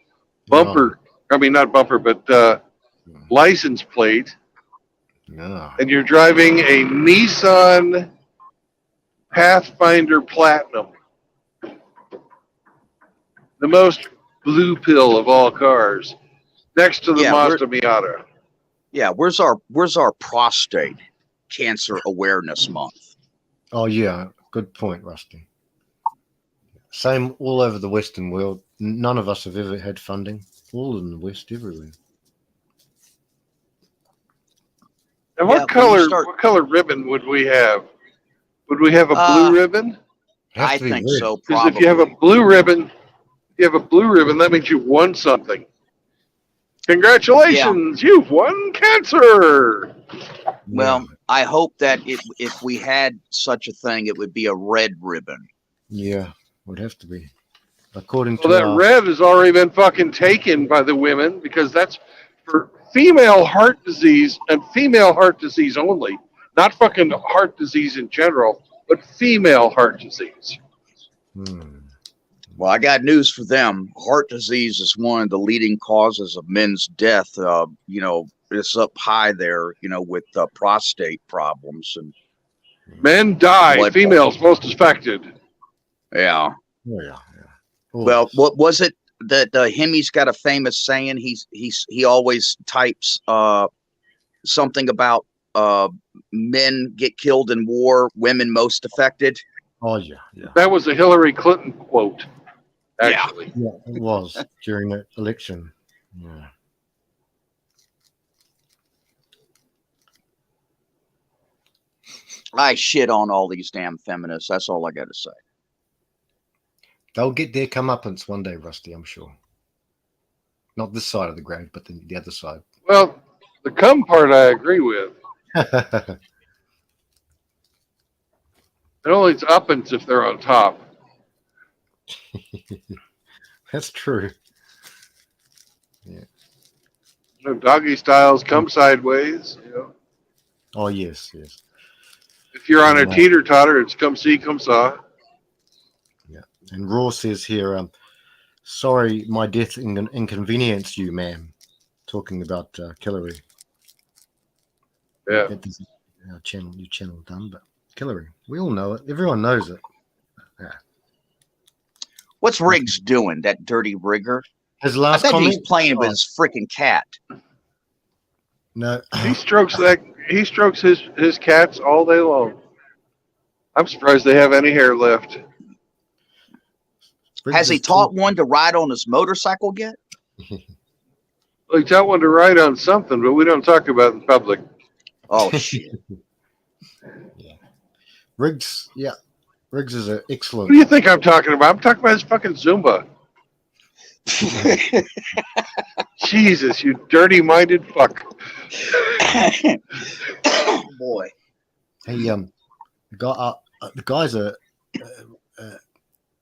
bumper. I mean, not bumper, but license plate. No. And you're driving a Nissan Pathfinder Platinum. The most blue pill of all cars. Next to the Mazda Miata. Yeah, where's our prostate cancer awareness month? Oh yeah, good point, Rusty. Same all over the Western world. None of us have ever had funding. All in the West, everywhere. And what color ribbon would we have? Would we have a blue ribbon? I think so. Because if you have a blue ribbon, that means you won something. Congratulations, you've won cancer. Well, I hope that if we had such a thing, it would be a red ribbon. Yeah, would have to be. According to Well, that red has already been fucking taken by the women because that's for female heart disease and female heart disease only. Not fucking heart disease in general, but female heart disease. Well, I got news for them. Heart disease is one of the leading causes of men's death. You know, it's up high there, you know, with prostate problems. And men die, females most affected. Yeah. Oh, yeah. Well, what was it that Hemi's got a famous saying? He always types something about men get killed in war, women most affected. Oh yeah. That was a Hillary Clinton quote. Actually, yeah, it was during that election. Yeah. I shit on all these damn feminists. That's all I got to say. They'll get their comeuppance one day, Rusty, I'm sure. Not this side of the grave, but the other side. Well, the cum part I agree with. It only it's uppance if they're on top. That's true. Yeah. You know, doggy styles come sideways. You know. Oh yes. If you're on a teeter-totter, it's come see, come saw. Yeah. And Raw says here, sorry, my death inconvenienced you, ma'am. Talking about Hillary. Yeah. Your channel done, but Hillary. We all know it. Everyone knows it. What's Riggs doing? That dirty rigger. His I last bet comment. he's playing with his freaking cat. No, He strokes his cats all day long. I'm surprised they have any hair left. Has he taught one to ride on his motorcycle yet? Well, he taught one to ride on something, but we don't talk about it in public. Oh shit! Riggs, yeah, Riggs is an excellent. What do you think I'm talking about? I'm talking about his fucking Zumba. Jesus, you dirty-minded fuck. Oh boy. Hey, the guys are,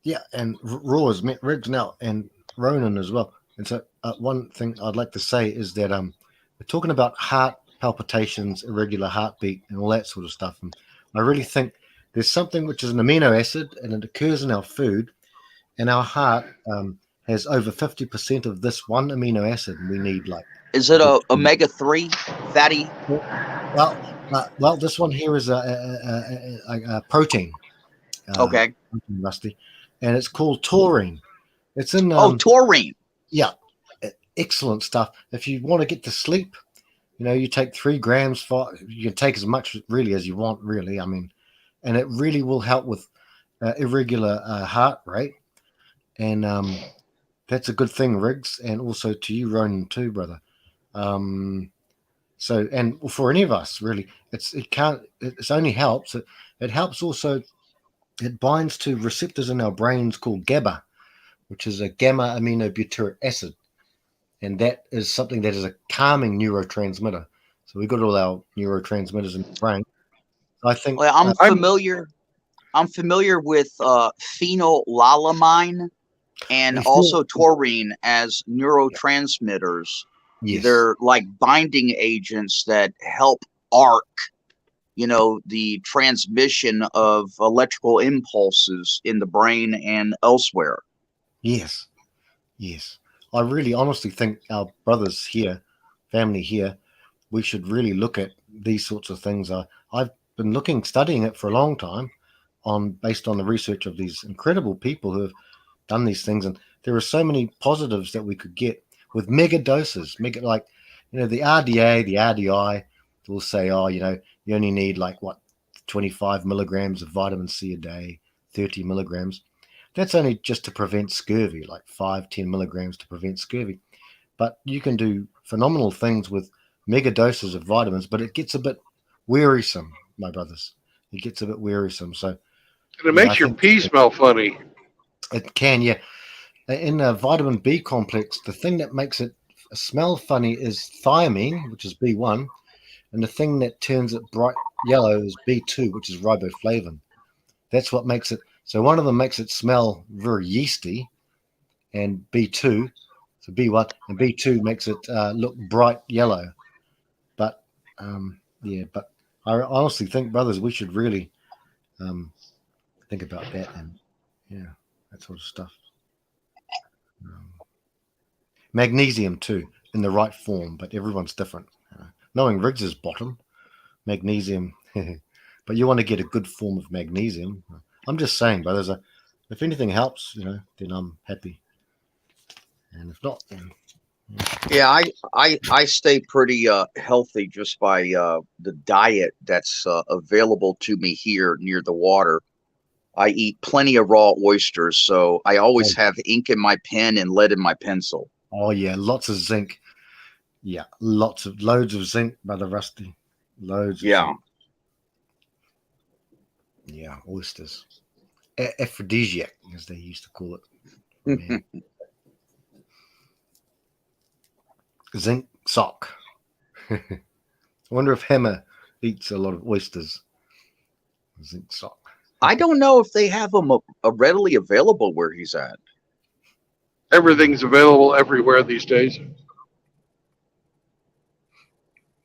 yeah, and Raw has met Riggs now, and Ronan as well. And so, one thing I'd like to say is that we're talking about heart palpitations, irregular heartbeat, and all that sort of stuff. And I really think there's something which is an amino acid, and it occurs in our food, and our heart has over 50% of this one amino acid, and we need like. Is it a omega-3 fatty? Well, this one here is a protein. Okay. Rusty, and it's called taurine. It's in. Taurine. Yeah, excellent stuff. If you want to get to sleep, you take 3 grams. You can take as much really as you want. Really, I mean, and it really will help with irregular heart rate, and that's a good thing, Riggs, and also to you, Ronan, too, brother. So, and for any of us, really, it only helps. It helps also. It binds to receptors in our brains called GABA, which is a gamma aminobutyric acid, and that is something that is a calming neurotransmitter. So we've got all our neurotransmitters in the brain. I think. Well, I'm familiar. I'm familiar with phenylalanine and also taurine as neurotransmitters. Yes. They're like binding agents that help arc, the transmission of electrical impulses in the brain and elsewhere. Yes. Yes. I really honestly think our brothers here, family here, we should really look at these sorts of things. I've been studying it for a long time based on the research of these incredible people who have done these things. And there are so many positives that we could get with mega doses, the RDA, the RDI will say, you only need 25 milligrams of vitamin C a day, 30 milligrams. That's only just to prevent scurvy, 5-10 milligrams to prevent scurvy. But you can do phenomenal things with mega doses of vitamins, but it gets a bit wearisome, my brothers. It gets a bit wearisome. So, and it makes your pee smell funny. It can, yeah. In the vitamin B complex, the thing that makes it smell funny is thiamine, which is B1, and the thing that turns it bright yellow is B2, which is riboflavin. That's what makes it. So one of them makes it smell very yeasty, and B2, so B1 and B2 makes it look bright yellow. But but I honestly think, brothers, we should really think about that and that sort of stuff. Magnesium too, in the right form, but everyone's different. Knowing Riggs's bottom, magnesium, but you want to get a good form of magnesium. I'm just saying, brothers, if anything helps, then I'm happy. And if not, then yeah, I stay pretty healthy just by the diet that's available to me here near the water. I eat plenty of raw oysters, so I always have ink in my pen and lead in my pencil. Oh yeah, lots of zinc. Yeah, loads of zinc, Brother Rusty. Loads. Yeah. Of zinc. Yeah, oysters. Aphrodisiac, as they used to call it. Zinc sock. I wonder if Hammer eats a lot of oysters. Zinc sock. I don't know if they have them readily available where he's at. Everything's available everywhere these days.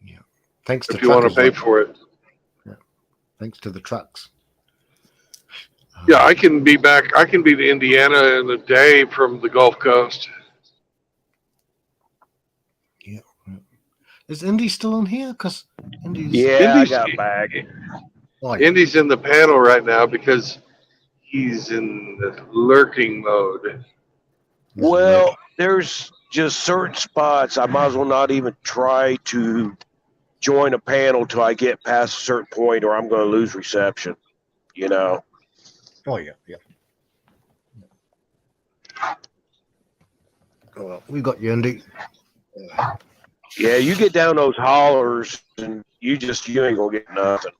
Yeah. Thanks to if you want to pay truckers, for it. Yeah. Thanks to the trucks. Yeah, I can be to Indiana in a day from the Gulf Coast. Yeah. Is Indy still in here? Because Indy's I got back. Indy's in the panel right now because He's in the lurking mode. Well, there's just certain spots I might as well not even try to join a panel till I get past a certain point, or I'm going to lose reception. You know. Oh yeah, yeah. Well, we got you, Andy. Yeah, you get down those hollers, and you ain't gonna get nothing.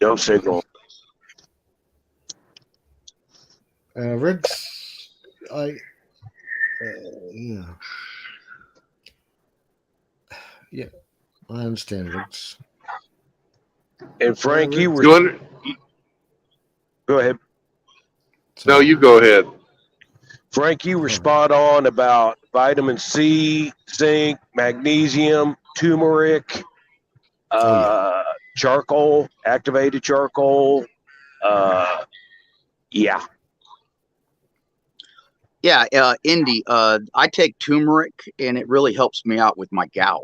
No signal. Riggs, yeah, yeah, I understand, Riggs. And Frank, you were. Go ahead. No, you go ahead. Frank, you were spot on about vitamin C, zinc, magnesium, turmeric, charcoal, activated charcoal. Yeah. Yeah, Indy. I take turmeric, and it really helps me out with my gout.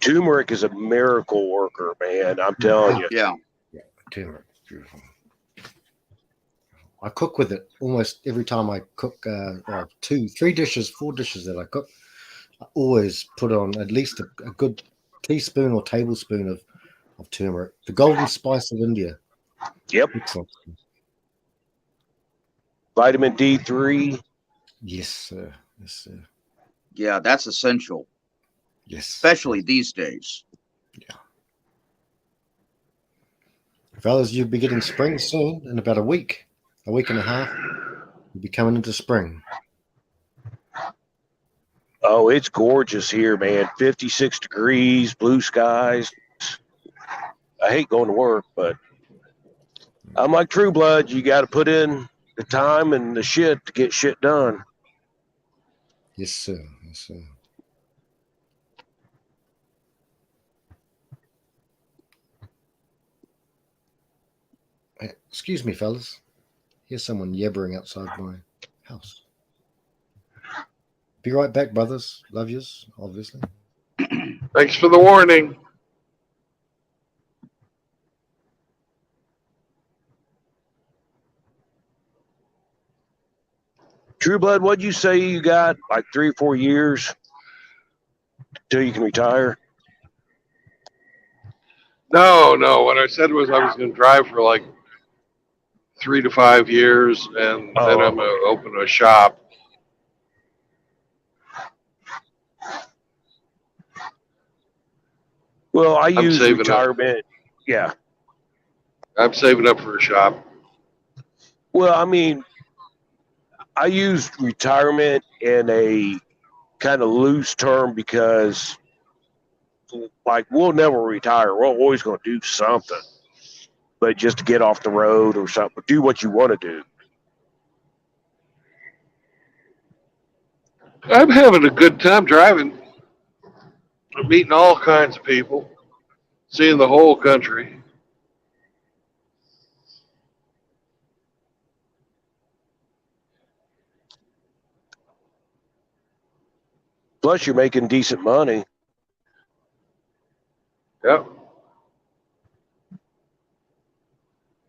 Turmeric is a miracle worker, man. I'm telling you. Yeah. Turmeric, beautiful. I cook with it almost every time I cook. 2, 3 dishes, 4 dishes that I cook. I always put on at least a good teaspoon or tablespoon of turmeric, the golden spice of India. Yep. Excellent. Vitamin D3. Yes, sir. Yes, sir. Yeah, that's essential. Yes. Especially these days. Fellas, you'll be getting spring soon in about a week and a half. You'll be coming into spring. Oh, it's gorgeous here, man. 56 degrees, blue skies. I hate going to work, but I'm like True Blood. You got to put in the time and the shit to get shit done. Yes, sir. Yes, sir. Excuse me, fellas. Here's someone yabbering outside my house. Be right back, brothers. Love yous, obviously. Thanks for the warning. True Blood, what'd you say you got? Like 3 or 4 years till you can retire? No. What I said was I was going to drive for like 3 to 5 years, and then I'm going to open a shop. Well, I I'm use saving retirement. up. Yeah. I'm saving up for a shop. Well, I mean, I use retirement in a kind of loose term because, like, we'll never retire. We're always going to do something, but just to get off the road or something, do what you want to do. I'm having a good time driving. I'm meeting all kinds of people, seeing the whole country. Plus, you're making decent money. Yep.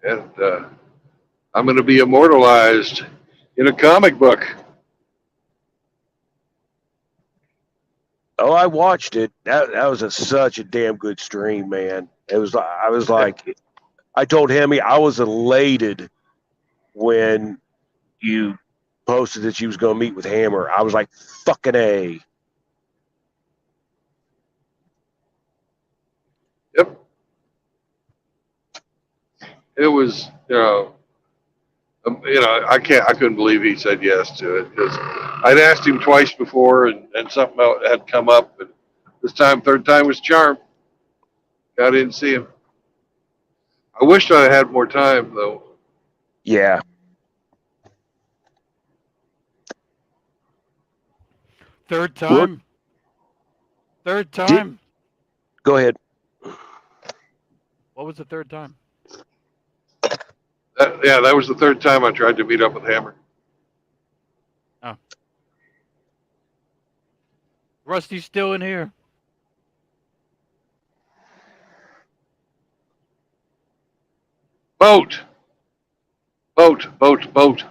And I'm going to be immortalized in a comic book. Oh, I watched it. That was such a damn good stream, man. I was like, I told Hemi I was elated when you posted that you was going to meet with Hammer. I was like, fucking A. Yep. It was, I couldn't believe he said yes to it, because I'd asked him twice before, and something else had come up, but this time, third time was charm. I didn't see him. I wished I had more time, though. Yeah. Third time. Third time. Go ahead. What was the third time? That was the third time I tried to meet up with Hammer. Oh. Rusty's still in here. Boat. Boat.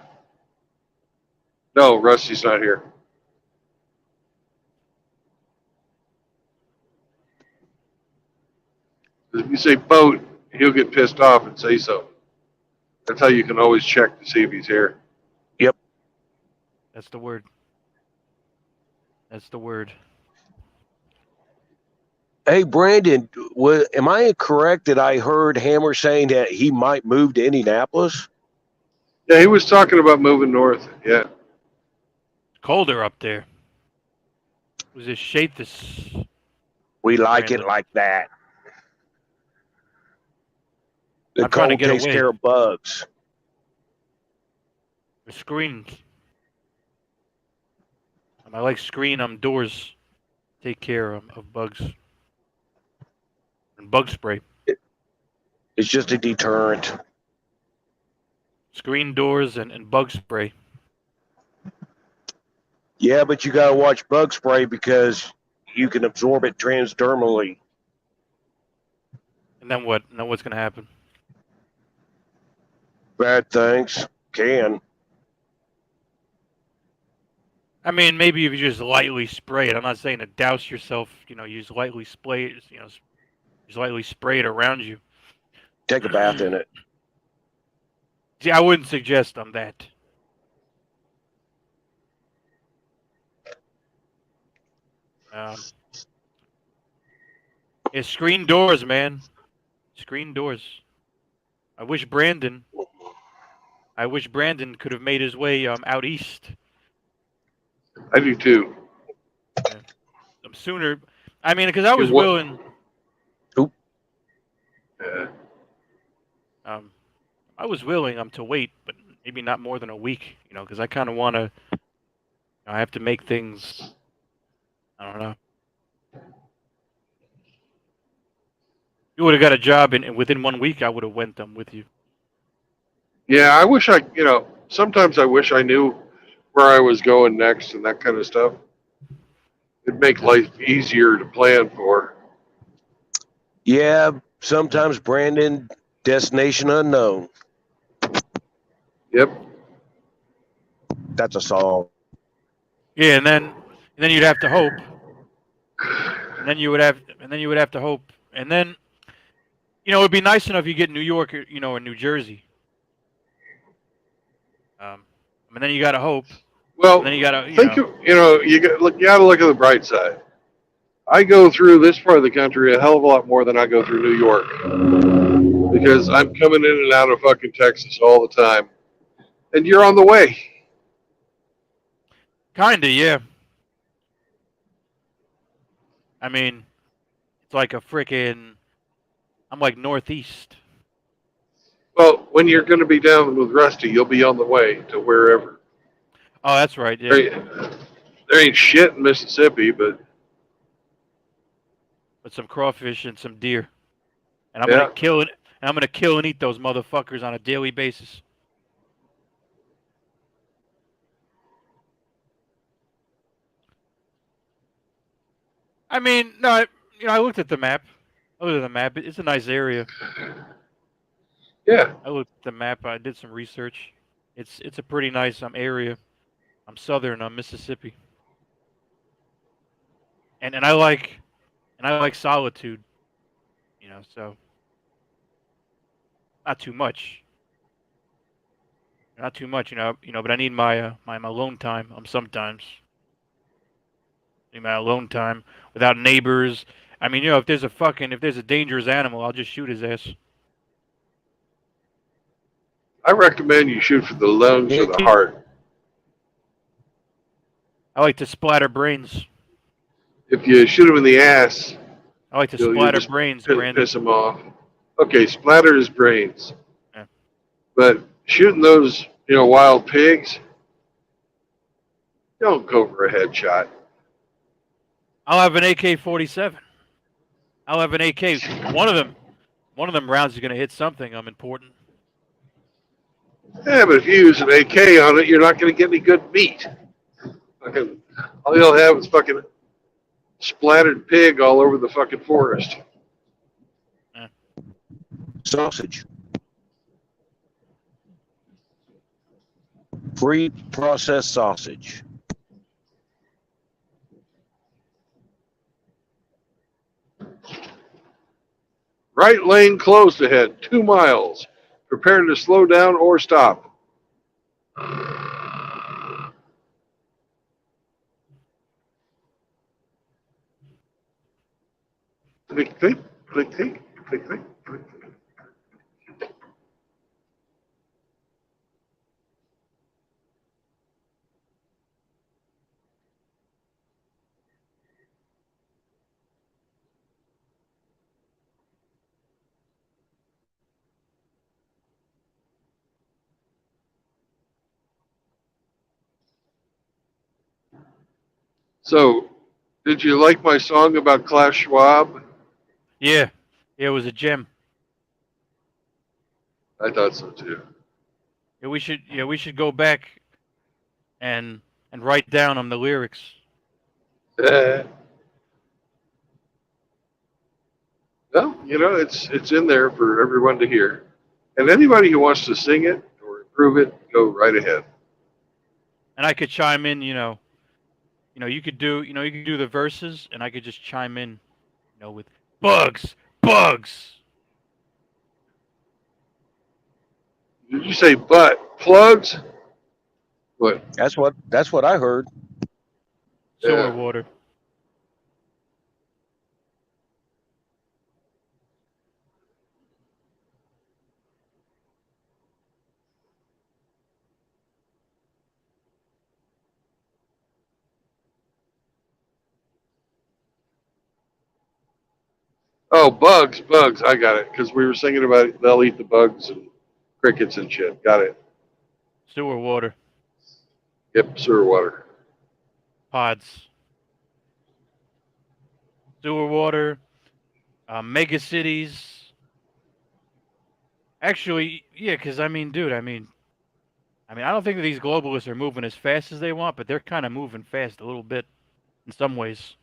No, Rusty's not here. If you say boat, he'll get pissed off and say so. That's how you can always check to see if he's here. Yep. That's the word. That's the word. Hey, Brandon, am I incorrect that I heard Hammer saying that he might move to Indianapolis? Yeah, he was talking about moving north. Yeah. Colder up there. Was this shape this? We like Brandon. it like that. The I'm trying to cold get takes away. care of bugs. The screens. I like screen doors. Take care of bugs. And bug spray. It's just a deterrent. Screen doors and bug spray. Yeah, but you got to watch bug spray because you can absorb it transdermally. And then what? And then what's going to happen? Bad things can. I mean, maybe if you just lightly spray it. I'm not saying to douse yourself. You just lightly spray it. Just lightly spray it around you. Take a bath in it. See, I wouldn't suggest that. It's screen doors, man. Screen doors. I wish Brandon could have made his way out east. I do too. Yeah. Sooner. I mean, because I was willing. Oop. Yeah. I was willing to wait, but maybe not more than a week. Because I kind of want to. I have to make things. I don't know. You would have got a job, and within 1 week, I would have went with you. Yeah, I wish sometimes I wish I knew where I was going next and that kind of stuff. It'd make life easier to plan for. Yeah, sometimes Brandon, destination unknown. Yep. That's a song. Yeah, and then you'd have to hope. And then you would have to hope. And then, it'd be nice enough you get New York, or New Jersey. And then you gotta hope. Well, and then you gotta you gotta look at the bright side. I go through this part of the country a hell of a lot more than I go through New York because I'm coming in and out of fucking Texas all the time, and you're on the way. Kinda, yeah. I mean, it's like I'm like northeast. Well, when you're going to be down with Rusty, you'll be on the way to wherever. Oh, that's right. Yeah. There ain't shit in Mississippi, but some crawfish and some deer, and I'm gonna kill it. And I'm gonna kill and eat those motherfuckers on a daily basis. I mean, no, I looked at the map. It's a nice area. Yeah. I looked at the map. I did some research. It's a pretty nice area. I'm southern Mississippi. And I like solitude. So not too much. Not too much, but I need my my alone time sometimes. I need my alone time without neighbors. I mean, if there's a dangerous animal, I'll just shoot his ass. I recommend you shoot for the lungs or the heart. I like to splatter brains. If you shoot him in the ass, I like to splatter brains, Brandon. Piss him off. Okay, splatter his brains. Yeah. But shooting those, wild pigs, don't go for a headshot. I'll have an AK-47. I'll have an AK. One of them rounds is going to hit something important. Yeah, but if you use an AK on it, you're not going to get any good meat. All you'll have is fucking splattered pig all over the fucking forest. Sausage. Free processed sausage. Right lane closed ahead, 2 miles. Prepare to slow down or stop. Click, click, click, click, click, click, click. So, did you like my song about Klaus Schwab? Yeah, it was a gem. I thought so too. Yeah, we should go back and write down on the lyrics. Well, you know, it's in there for everyone to hear. And anybody who wants to sing it or improve it, go right ahead. And I could chime in, you could do the verses, and I could just chime in, with bugs, bugs. Did you say butt plugs? What? That's what I heard. Sewer Yeah. water. Oh, bugs, bugs. I got it. Because we were singing about they'll eat the bugs and crickets and shit. Got it. Sewer water. Yep, sewer water. Pods. Sewer water. Mega cities. Actually, yeah, because dude, I don't think that these globalists are moving as fast as they want, but they're kind of moving fast a little bit in some ways.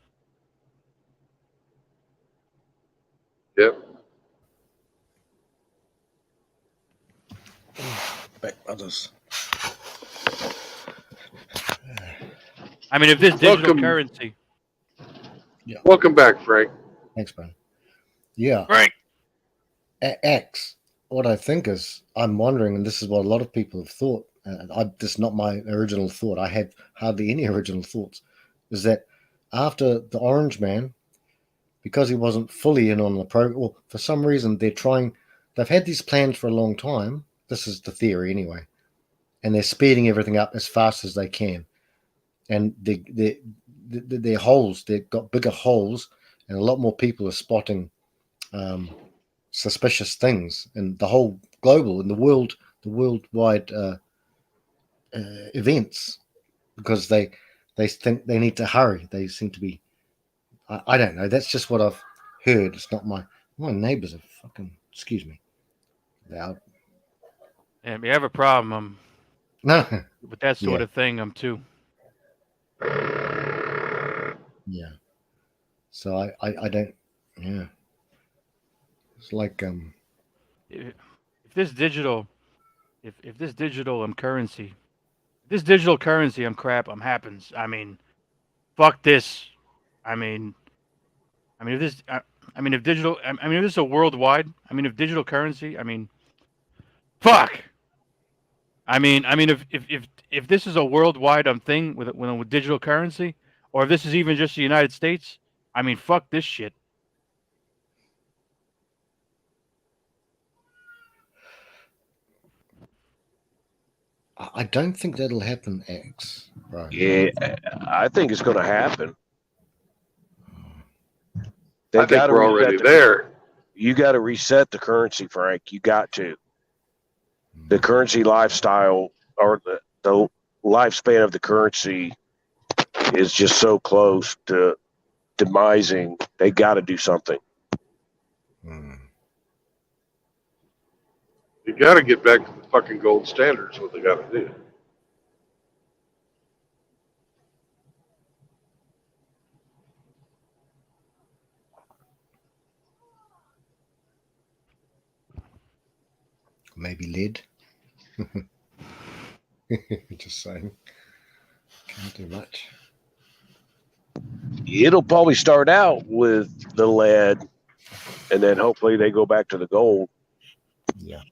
Yep. Back others. If this digital Welcome. currency. Yeah. Welcome back, Frank. Thanks, man. Yeah. Frank. X. What I think is, I'm wondering, and this is what a lot of people have thought. This is not my original thought. I had hardly any original thoughts. Is that after the Orange Man, because he wasn't fully in on the program, or for some reason they've had these plans for a long time. This is the theory anyway, and they're speeding everything up as fast as they can. And their holes, they've got bigger holes, and a lot more people are spotting suspicious things, and the whole global and the worldwide events, because they think they need to hurry. They seem to be. I don't know. That's just what I've heard. It's not my neighbors are fucking. Excuse me. Loud. And you have a problem. No. With that sort Yeah. of thing, too. Yeah. So I don't. Yeah. It's like If this digital, if this digital currency, this digital currency crap happens. Fuck this. If this, if digital, if this is a worldwide, if digital currency, fuck. If this is a worldwide thing with digital currency, or if this is even just the United States, fuck this shit. I don't think that'll happen, X. Right. Yeah, I think it's going to happen. I think we're already there. You got to reset the currency, Frank. You got to. The currency lifestyle, or the lifespan of the currency, is just so close to demising. They got to do something. You got to get back to the fucking gold standard. Is what they got to do. Maybe lead. Just saying. Can't do much. It'll probably start out with the lead, and then hopefully they go back to the gold. Yeah.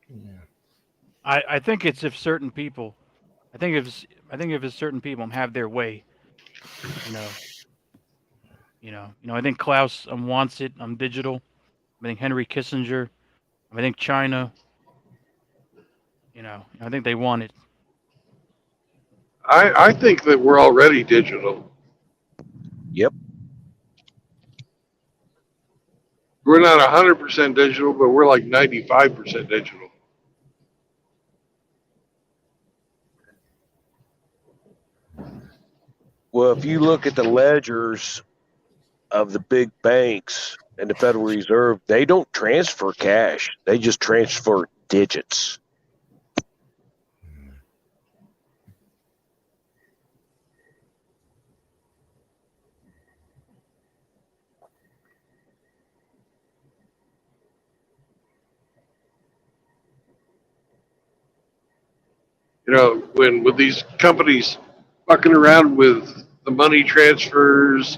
Yeah. I think it's if certain people, I think if certain people have their way, you know, I think Klaus wants it digital. I think Henry Kissinger, I think China, I think they want it. I think that we're already digital. Yep. We're not 100% digital, but we're like 95% digital. Well, if you look at the ledgers of the big banks and the Federal Reserve, they don't transfer cash. They just transfer digits. You know, when with these companies fucking around with the money transfers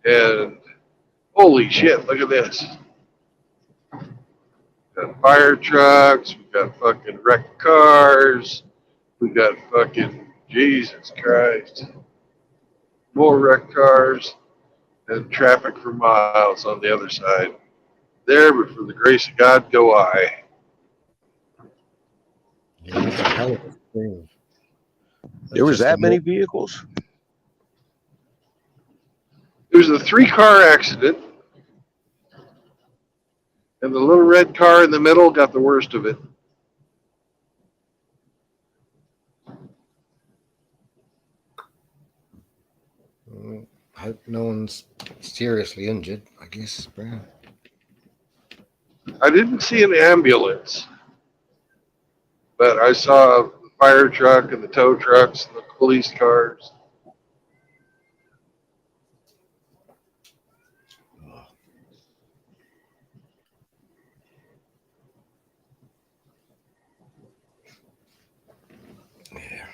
and holy shit, look at this. We've got fire trucks, we've got fucking wrecked cars, we got fucking Jesus Christ. More wrecked cars and traffic for miles on the other side. There, but for the grace of God, go I. Yeah, that's a hell of a thing. There was that many vehicles? There was a 3-car accident, and the little red car in the middle got the worst of it. I hope no one's seriously injured, I guess, Brown. I didn't see an ambulance, but I saw the fire truck and the tow trucks and the police cars. Yeah.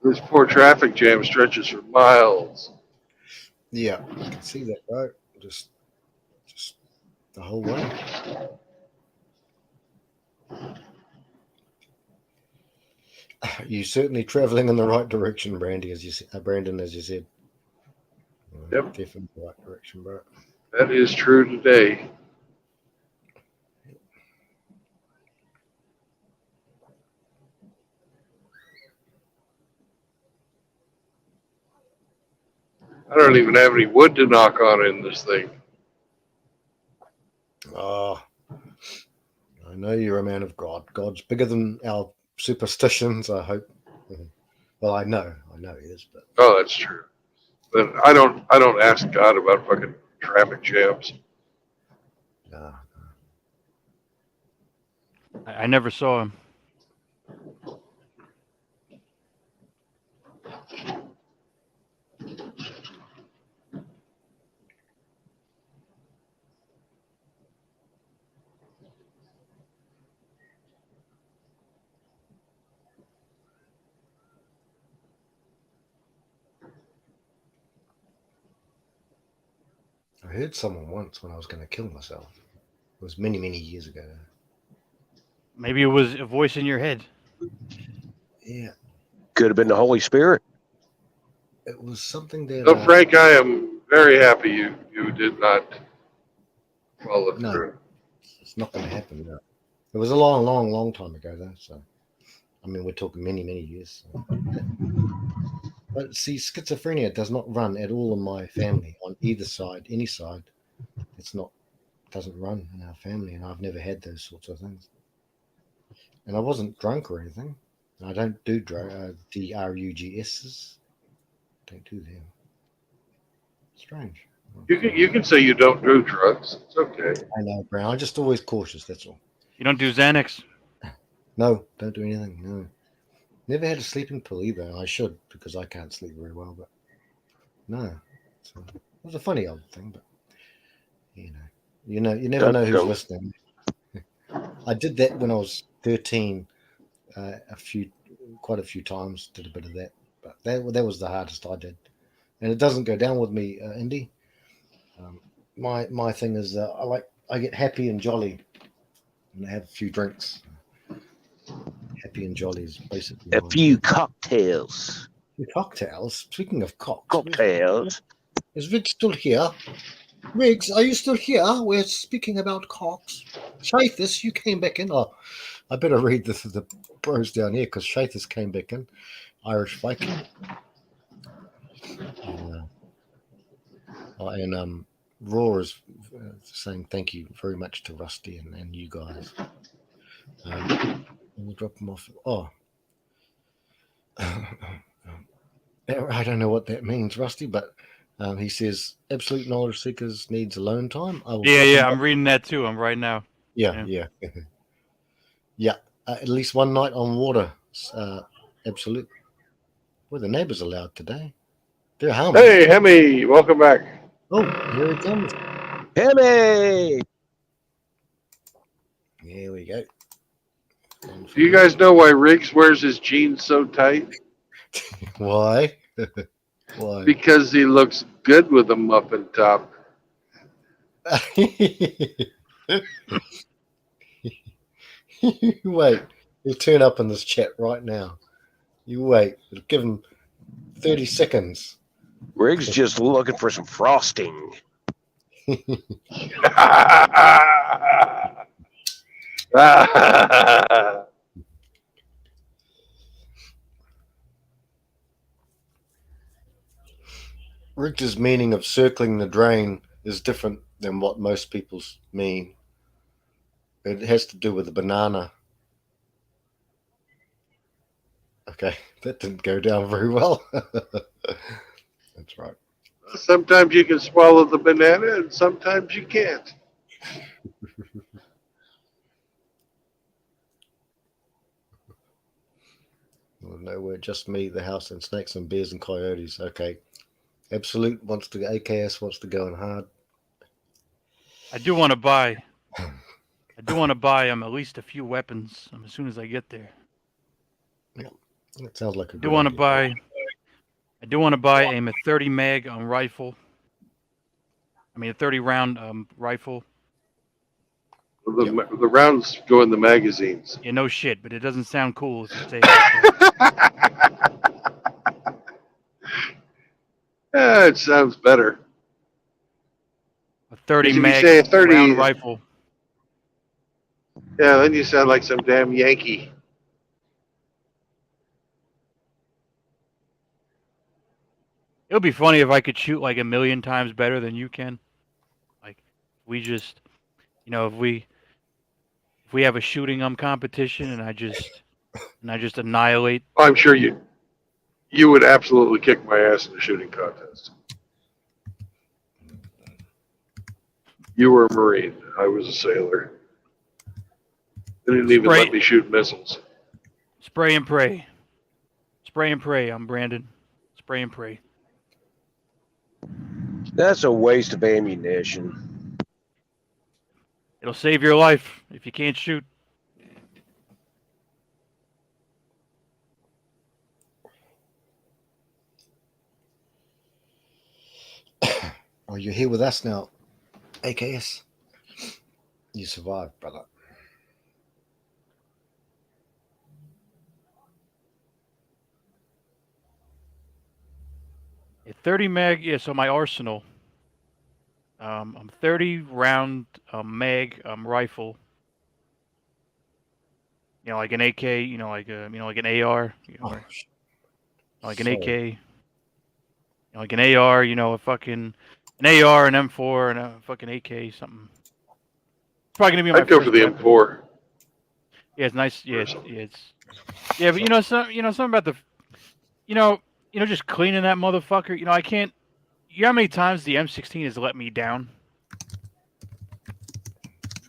This poor traffic jam stretches for miles. Yeah, I can see that, right? Just the whole way. You're certainly traveling in the right direction, Brandy, as you said, Brandon, as you said. Yep. Definitely the right direction, bro. That is true today. I don't even have any wood to knock on in this thing. Oh, I know you're a man of God. God's bigger than our superstitions, I hope. Well, I know he is, but Oh, that's true. But I don't ask God about fucking traffic jams. no. I never saw him. I heard someone once when I was going to kill myself. It was many, many years ago. Maybe it was a voice in your head. Yeah, Could have been the Holy Spirit. it was something that. So, Frank, I am very happy you did not follow through. It's not going to happen. No. It was a long, long, long time ago, though. So, I mean, we're talking many, many years. So. But see, schizophrenia does not run at all in my family on either side, any side. Doesn't run in our family, and I've never had those sorts of things. and I wasn't drunk or anything. I don't do DRUGSs. Don't do them. Strange. You can say you don't do drugs. It's okay. I know, Brown. I'm just always cautious. That's all. You don't do Xanax. No, don't do anything. No, never had a sleeping pill either. I should because I can't sleep very well. But no, so it was a funny old thing. But you never know who's listening. I did that when I was 13. Quite a few times. Did a bit of that, but that was the hardest I did, and it doesn't go down with me, Indy. My thing is I get happy and jolly, and I have a few drinks. Happy and jolly is basically A few cocktails. Cocktails. Speaking of Cocktails. Is Riggs still here? Riggs, are you still here? We're speaking about cocks. Shathis, you came back in. Oh, I better read the bros down here because Shathis came back in. Irish Viking. And Raw is saying thank you very much to Rusty and you guys. We'll drop them off. Oh. I don't know what that means, Rusty, but he says absolute knowledge seekers needs alone time. Yeah, I'm reading that too. I'm right now. Yeah. Yeah. At least one night on water. Absolute. Well, the neighbors allowed today. They're humming. Hey, Hemi, welcome back. Oh, here it comes. Hemi! Here we go. Do you guys know why Riggs wears his jeans so tight? Why? Why? Because he looks good with a muffin top. Wait. He'll turn up in this chat right now. You wait. It'll give him 30 seconds. Riggs just looking for some frosting. Rich's meaning of circling the drain is different than what most people's mean. It has to do with the banana. Okay, that didn't go down very well. That's right. Sometimes you can swallow the banana and sometimes you can't. Well, no, we're just me, the house, and snakes and bears and coyotes. Okay. Absolute wants to go, AKS wants to go in hard. I do want to buy at least a few weapons as soon as I get there. Yeah, that sounds like a I good do want to idea. buy a 30 mag rifle. I mean a 30 round rifle. The rounds go in the magazines. Yeah, no shit, but it doesn't sound cool if you say it. Yeah, it sounds better. A 30 If you mag say a 30 round rifle. Yeah, then you sound like some damn Yankee. It would be funny if I could shoot like 1,000,000 times better than you can. Like we just, if we have a shooting competition and I just annihilate. I'm sure you would absolutely kick my ass in a shooting contest. You were a Marine. I was a sailor. They didn't even let me shoot missiles. Spray and pray. Spray and pray. I'm Brandon. Spray and pray. That's a waste of ammunition. It'll save your life if you can't shoot. Oh, you're here with us now, AKS. You survived, brother. A 30 mag, yeah, so my arsenal. 30 round mag rifle. Like an AK, like an AR, like an AK, like an AR, a fucking an AR, an M4, and a fucking AK, something. It's probably gonna be my I'd go first for the weapon. M4. Yeah, it's nice. Yeah, yeah, but something about the, you know, just cleaning that motherfucker. I can't. You know how many times the M16 has let me down?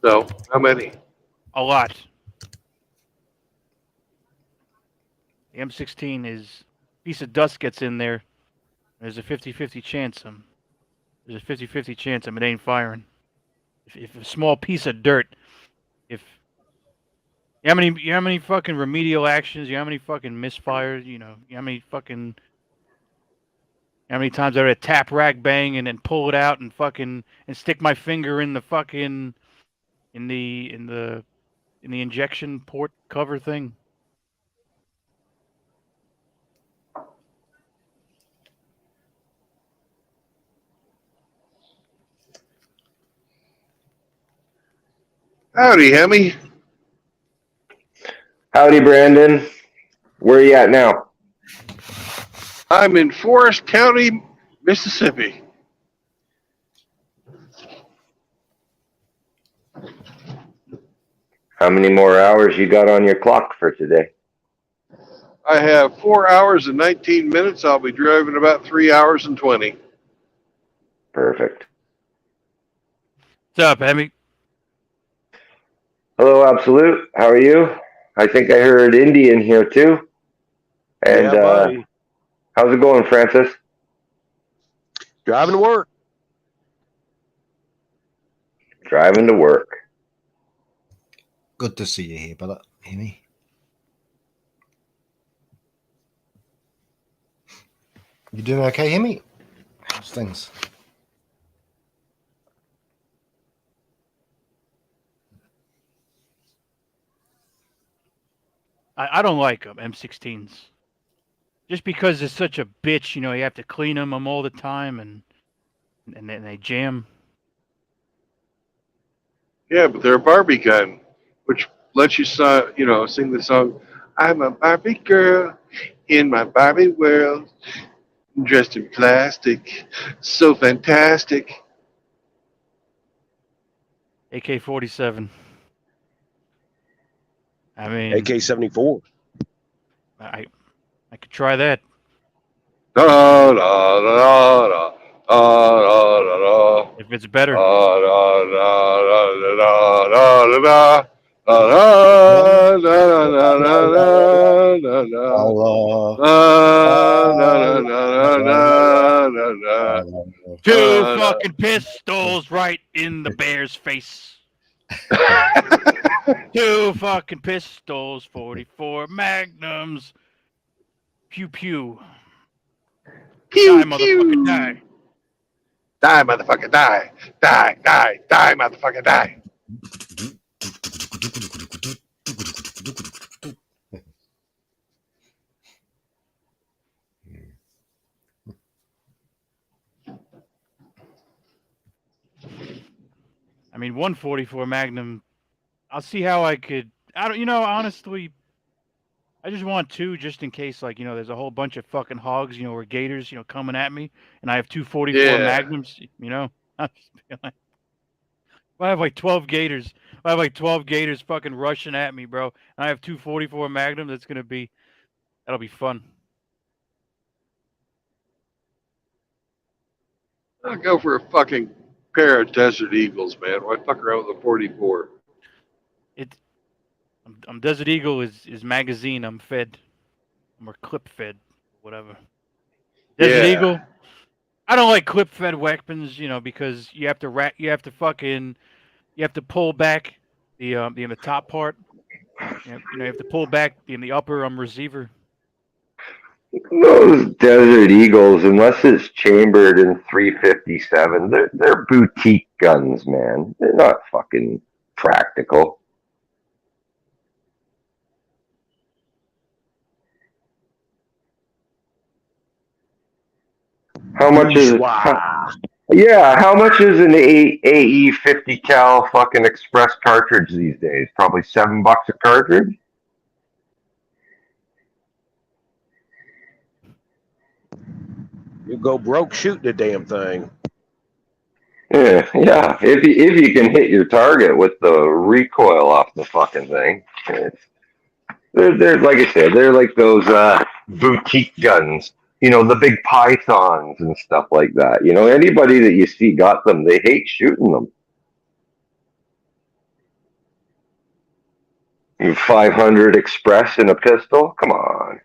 No, how many? A lot. The M16 is a piece of dust gets in there. There's a 50-50 chance there's a 50-50 chance it ain't firing. If a small piece of dirt, if how many fucking remedial actions, how many fucking misfires, how many times I would tap rack bang and then pull it out and fucking and stick my finger in the fucking in the injection port cover thing. Howdy, Hemi. Howdy, Brandon. Where are you at now? I'm in Forest County, Mississippi. How many more hours you got on your clock for today? I have 4 hours and 19 minutes. I'll be driving about 3 hours and 20. Perfect. What's up, Hemi? Hello, Absolute. How are you? I think I heard Indy in here too. And Yeah, buddy. how's it going, Francis? Driving to work. Driving to work. Good to see you here, brother. Amy. You doing okay, Amy? How's things? I don't like them, M16s. Just because it's such a bitch, you have to clean them all the time and then they jam. Yeah, but they're a Barbie gun, which lets you sing the song, I'm a Barbie girl in my Barbie world, dressed in plastic, so fantastic. AK-47. I mean, AK-74. I could try that. Da da da da da da da da. If it's better. Da da da da da da da da da. Two fucking pistols right in the bear's face. Two fucking pistols, 44 magnums. Pew pew. Die, motherfucker, die. Die, motherfucker, die. Die, die, die, motherfucker, die. I mean, 144 Magnum. I'll see how I could. Honestly, I just want two just in case, there's a whole bunch of fucking hogs, or gators, coming at me, and I have 244 Magnums, If I have like 12 gators, fucking rushing at me, bro, and I have 244 Magnum, that'll be fun. I'll go for a fucking pair of Desert Eagles, man. Why fuck around with a 44? I'm Desert Eagle is magazine. I'm fed. I'm clip fed, whatever. Desert Eagle. I don't like clip fed weapons, because you have to you have to pull back the top part. You have to pull back in the upper receiver. Those Desert Eagles, unless it's chambered in 357, they're boutique guns, man. They're not fucking practical. How much is how much is an AE 50 cal fucking express cartridge these days? Probably $7 a cartridge. You go broke shooting the damn thing. Yeah. If you can hit your target with the recoil off the fucking thing, they're like I said, they're like those boutique guns. The big pythons and stuff like that. Anybody that you see got them, they hate shooting them. You 500 express in a pistol? Come on.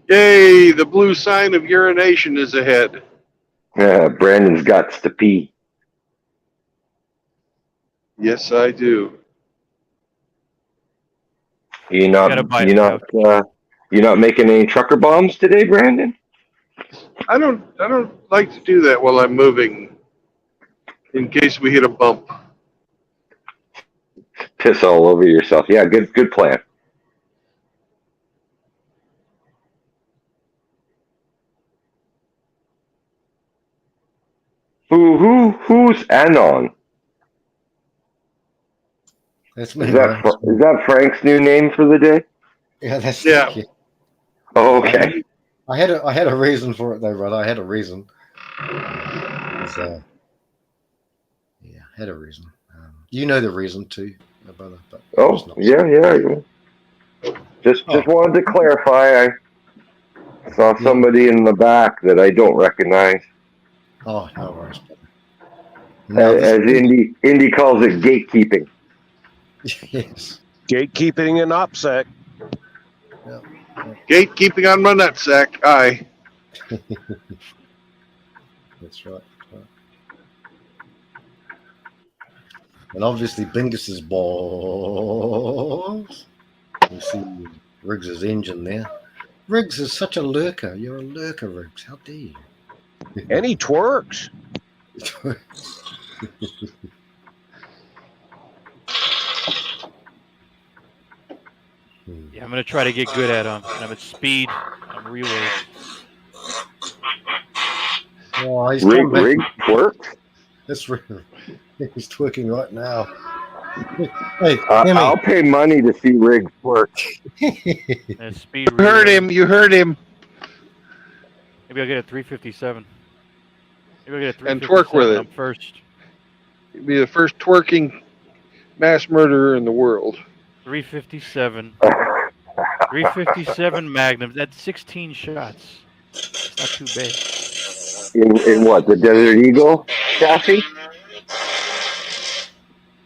Yay, the blue sign of urination is ahead. Yeah, Brandon's got to pee. Yes, I do. You're not making any trucker bombs today, Brandon? I don't like to do that while I'm moving in case we hit a bump. Piss all over yourself. Yeah, good plan. Who's Anon? That's me, Is bro. that Frank's new name for the day? Yeah, that's Yeah. Oh, okay. I had a reason for it though, brother. I had a reason. Yeah, I had a reason. You know the reason too, brother. But Oh, yeah. Just wanted to clarify. I saw somebody in the back that I don't recognize. Oh, no worries, brother. As Indy calls it, gatekeeping. Yes. Gatekeeping and OPSEC. Yeah. Gatekeeping on my nutsack. Aye. That's right. And obviously, Bingus's balls. You see Riggs's engine there. Riggs is such a lurker. You're a lurker, Riggs. How dare you? And he twerks. Yeah, I'm gonna try to get good at them. I'm at speed. I'm reload. Oh, he's Rig twerk? That's he's twerking right now. Hey, I'll pay money to see Rig twerk. Speed. You heard him. Maybe I'll get a 357. Maybe I'll get a 357. And twerk with it. I'm first. You'd be the first twerking mass murderer in the world. 357. 357 Magnums. That's 16 shots. It's not too bad. In what? The Desert Eagle chassis?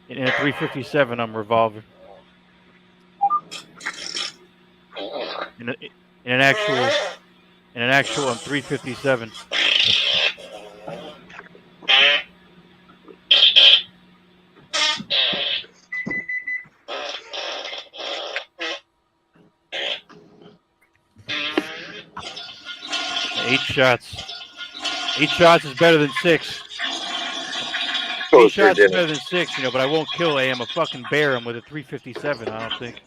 In a 357, I'm revolver. In an actual, I'm 357. Eight shots. 8 shots is better than 6. 8 shots is better than 6, but I won't kill a fucking bear. I'm with a 357, I don't think.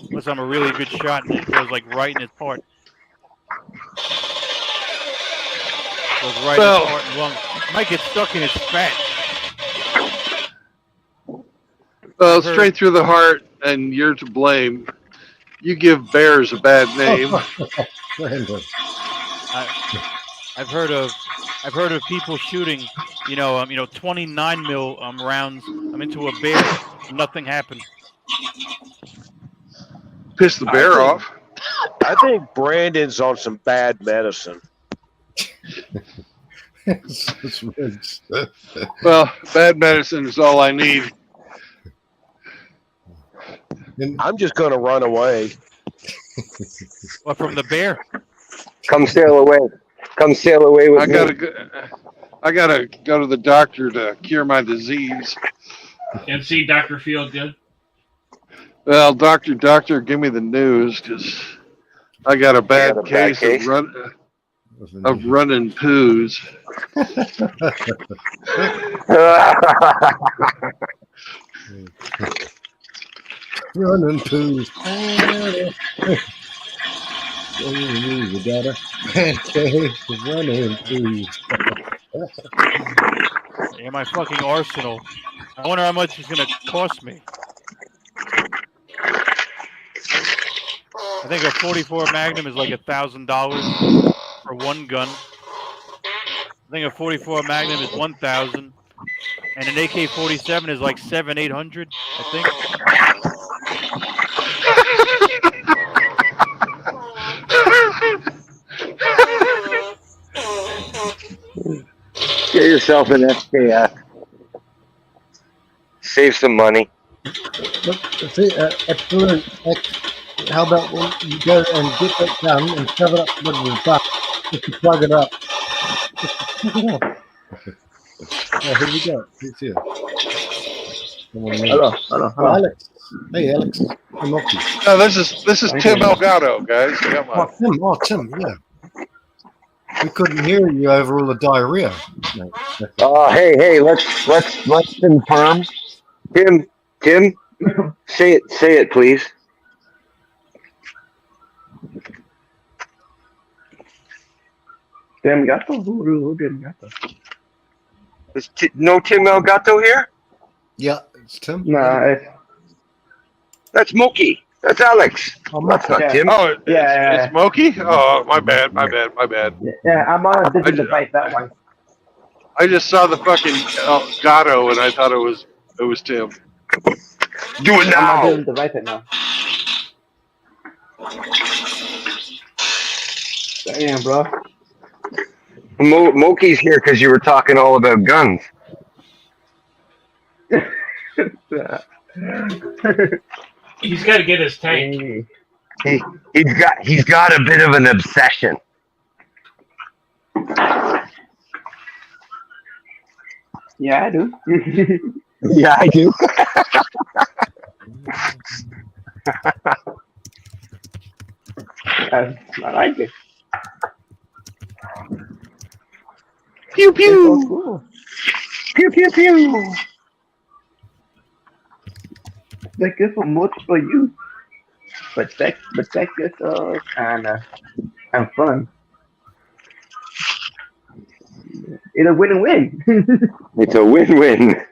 Unless I'm a really good shot and it goes like right in his heart. Goes right in his heart and lung. Might get stuck in his fat. Well, straight through the heart, and you're to blame. You give bears a bad name. I've heard of people shooting, 29 mil rounds. I'm into a bear. Nothing happened. Piss the bear off. I think Brandon's on some bad medicine. Well, bad medicine is all I need. I'm just going to run away. What, from the bear? Come sail away. Come sail away with me. I gotta go to the doctor to cure my disease. And see Dr. Feelgood. Well, doctor, give me the news, because I got a bad case of running poos. Running poos. You got a bad case of running poos. Yeah, my fucking arsenal. I wonder how much it's gonna cost me. I think a 44 Magnum is like $1,000. for one gun. I think a 44 Magnum is 1,000, and an AK-47 is like 700-800. I think. Get yourself an SKS. Save some money. See, excellent. How about when you go and get that gun and shove it up with the butt, just to plug it up. Just to plug it up. Oh, here we go. It's here. Come on, Hello, hello, Oh, hello. Alex. Hey, Alex. I'm Rocky. No, this is Tim Elgato, guys. Come Oh, on. Tim. Oh, Tim. Yeah. We couldn't hear you over all the diarrhea. No. Oh, hey, let's confirm. Tim, say it, please. Tim Gato? Who did Gato? Is no Tim Elgato here? Yeah, it's Tim. Nah, it's That's Mookie. That's Alex. Oh, That's not yeah. Tim. Oh, Yeah. it's Moki? Oh, my bad. Yeah, I'm on a different device that one. I just saw the fucking Elgato and I thought it was Tim. Do it I'm on a now. different device right now. Damn, bro. Mookie's here because you were talking all about guns. He's got to get his tank. He's got a bit of an obsession. Yeah, I do. Yeah, I do. I like it. Pew It's so pew. cool. Pew pew pew. Like it's for multiple use. Protect yourself and have fun. It's a win-win. It's a win-win.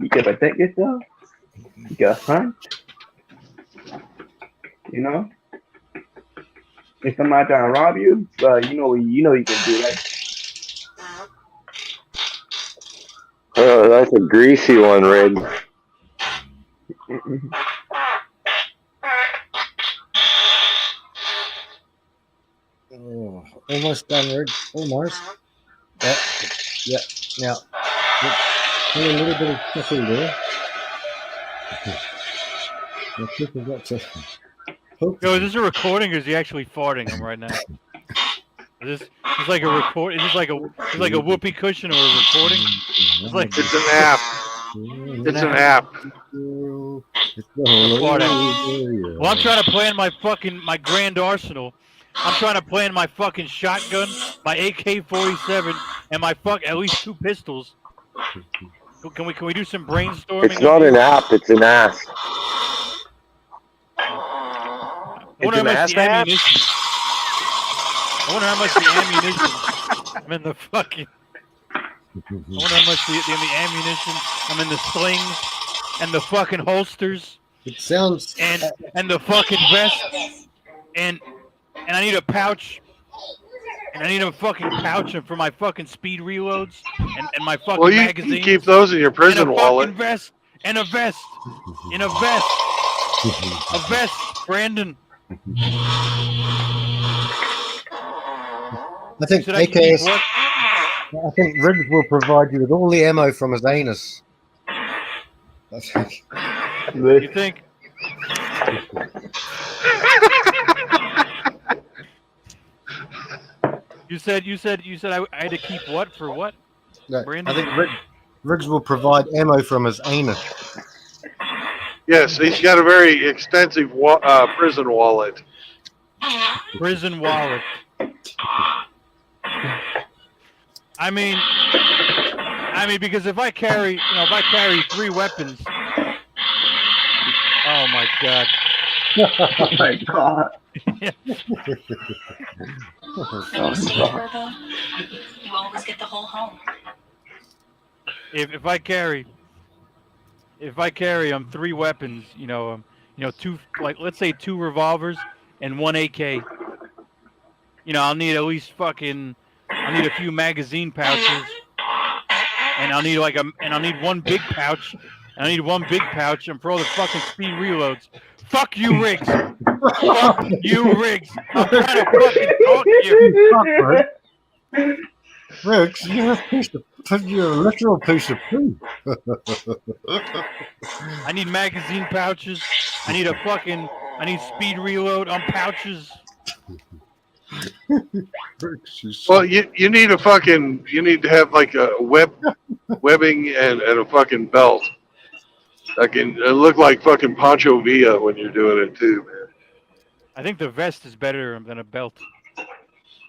You can protect yourself. You can hunt. You know. If somebody trying to rob you, you know you can do that. Oh, that's a greasy one, Red. Oh, almost done, Red. Almost. Yeah. Now, a little bit of chuckle there. Now, people got to hope. Yo, is this a recording or is he actually farting him right now? Is this like a record? Is this like a whoopee cushion or a recording? It's like It's an app. It's an app. Fart app. Well, I'm trying to plan my grand arsenal. I'm trying to plan my fucking shotgun, my AK-47, and my at least 2 pistols. Can we do some brainstorming? It's not an app. It's an ass. I wonder how much the ammunition. I wonder how much the ammunition. I'm in the fucking. I wonder how much the ammunition. I'm in the slings and the fucking holsters. It sounds and the fucking vest and I need a pouch. And I need a fucking pouch for my fucking speed reloads and my fucking Well, you magazines. can keep those in your prison and a wallet. fucking vest and a vest. A vest, Brandon. I think Should I AKS. keep what? I think Riggs will provide you with all the ammo from his anus. I think. You think? You said I had to keep what for what? No, Brandon? I think Riggs will provide ammo from his anus. Yes, he's got a very extensive prison wallet. Prison wallet. I mean, because if I carry 3 weapons. Oh my god. Oh my god. You always get the whole home. If I carry 3 weapons, 2, like let's say 2 revolvers and 1 AK. You know, I'll need at least fucking. I'll need a few magazine pouches, and I'll need one big pouch. And I need one big pouch, and for all the fucking speed reloads. Fuck you, Riggs. Fuck you, Riggs. I'm trying to fucking talk here. Riggs, you're a literal piece of poo. I need magazine pouches. I need speed reload on pouches. Well, you need you need to have like a webbing and a fucking belt. That can look like fucking Pancho Villa when you're doing it too, man. I think the vest is better than a belt. I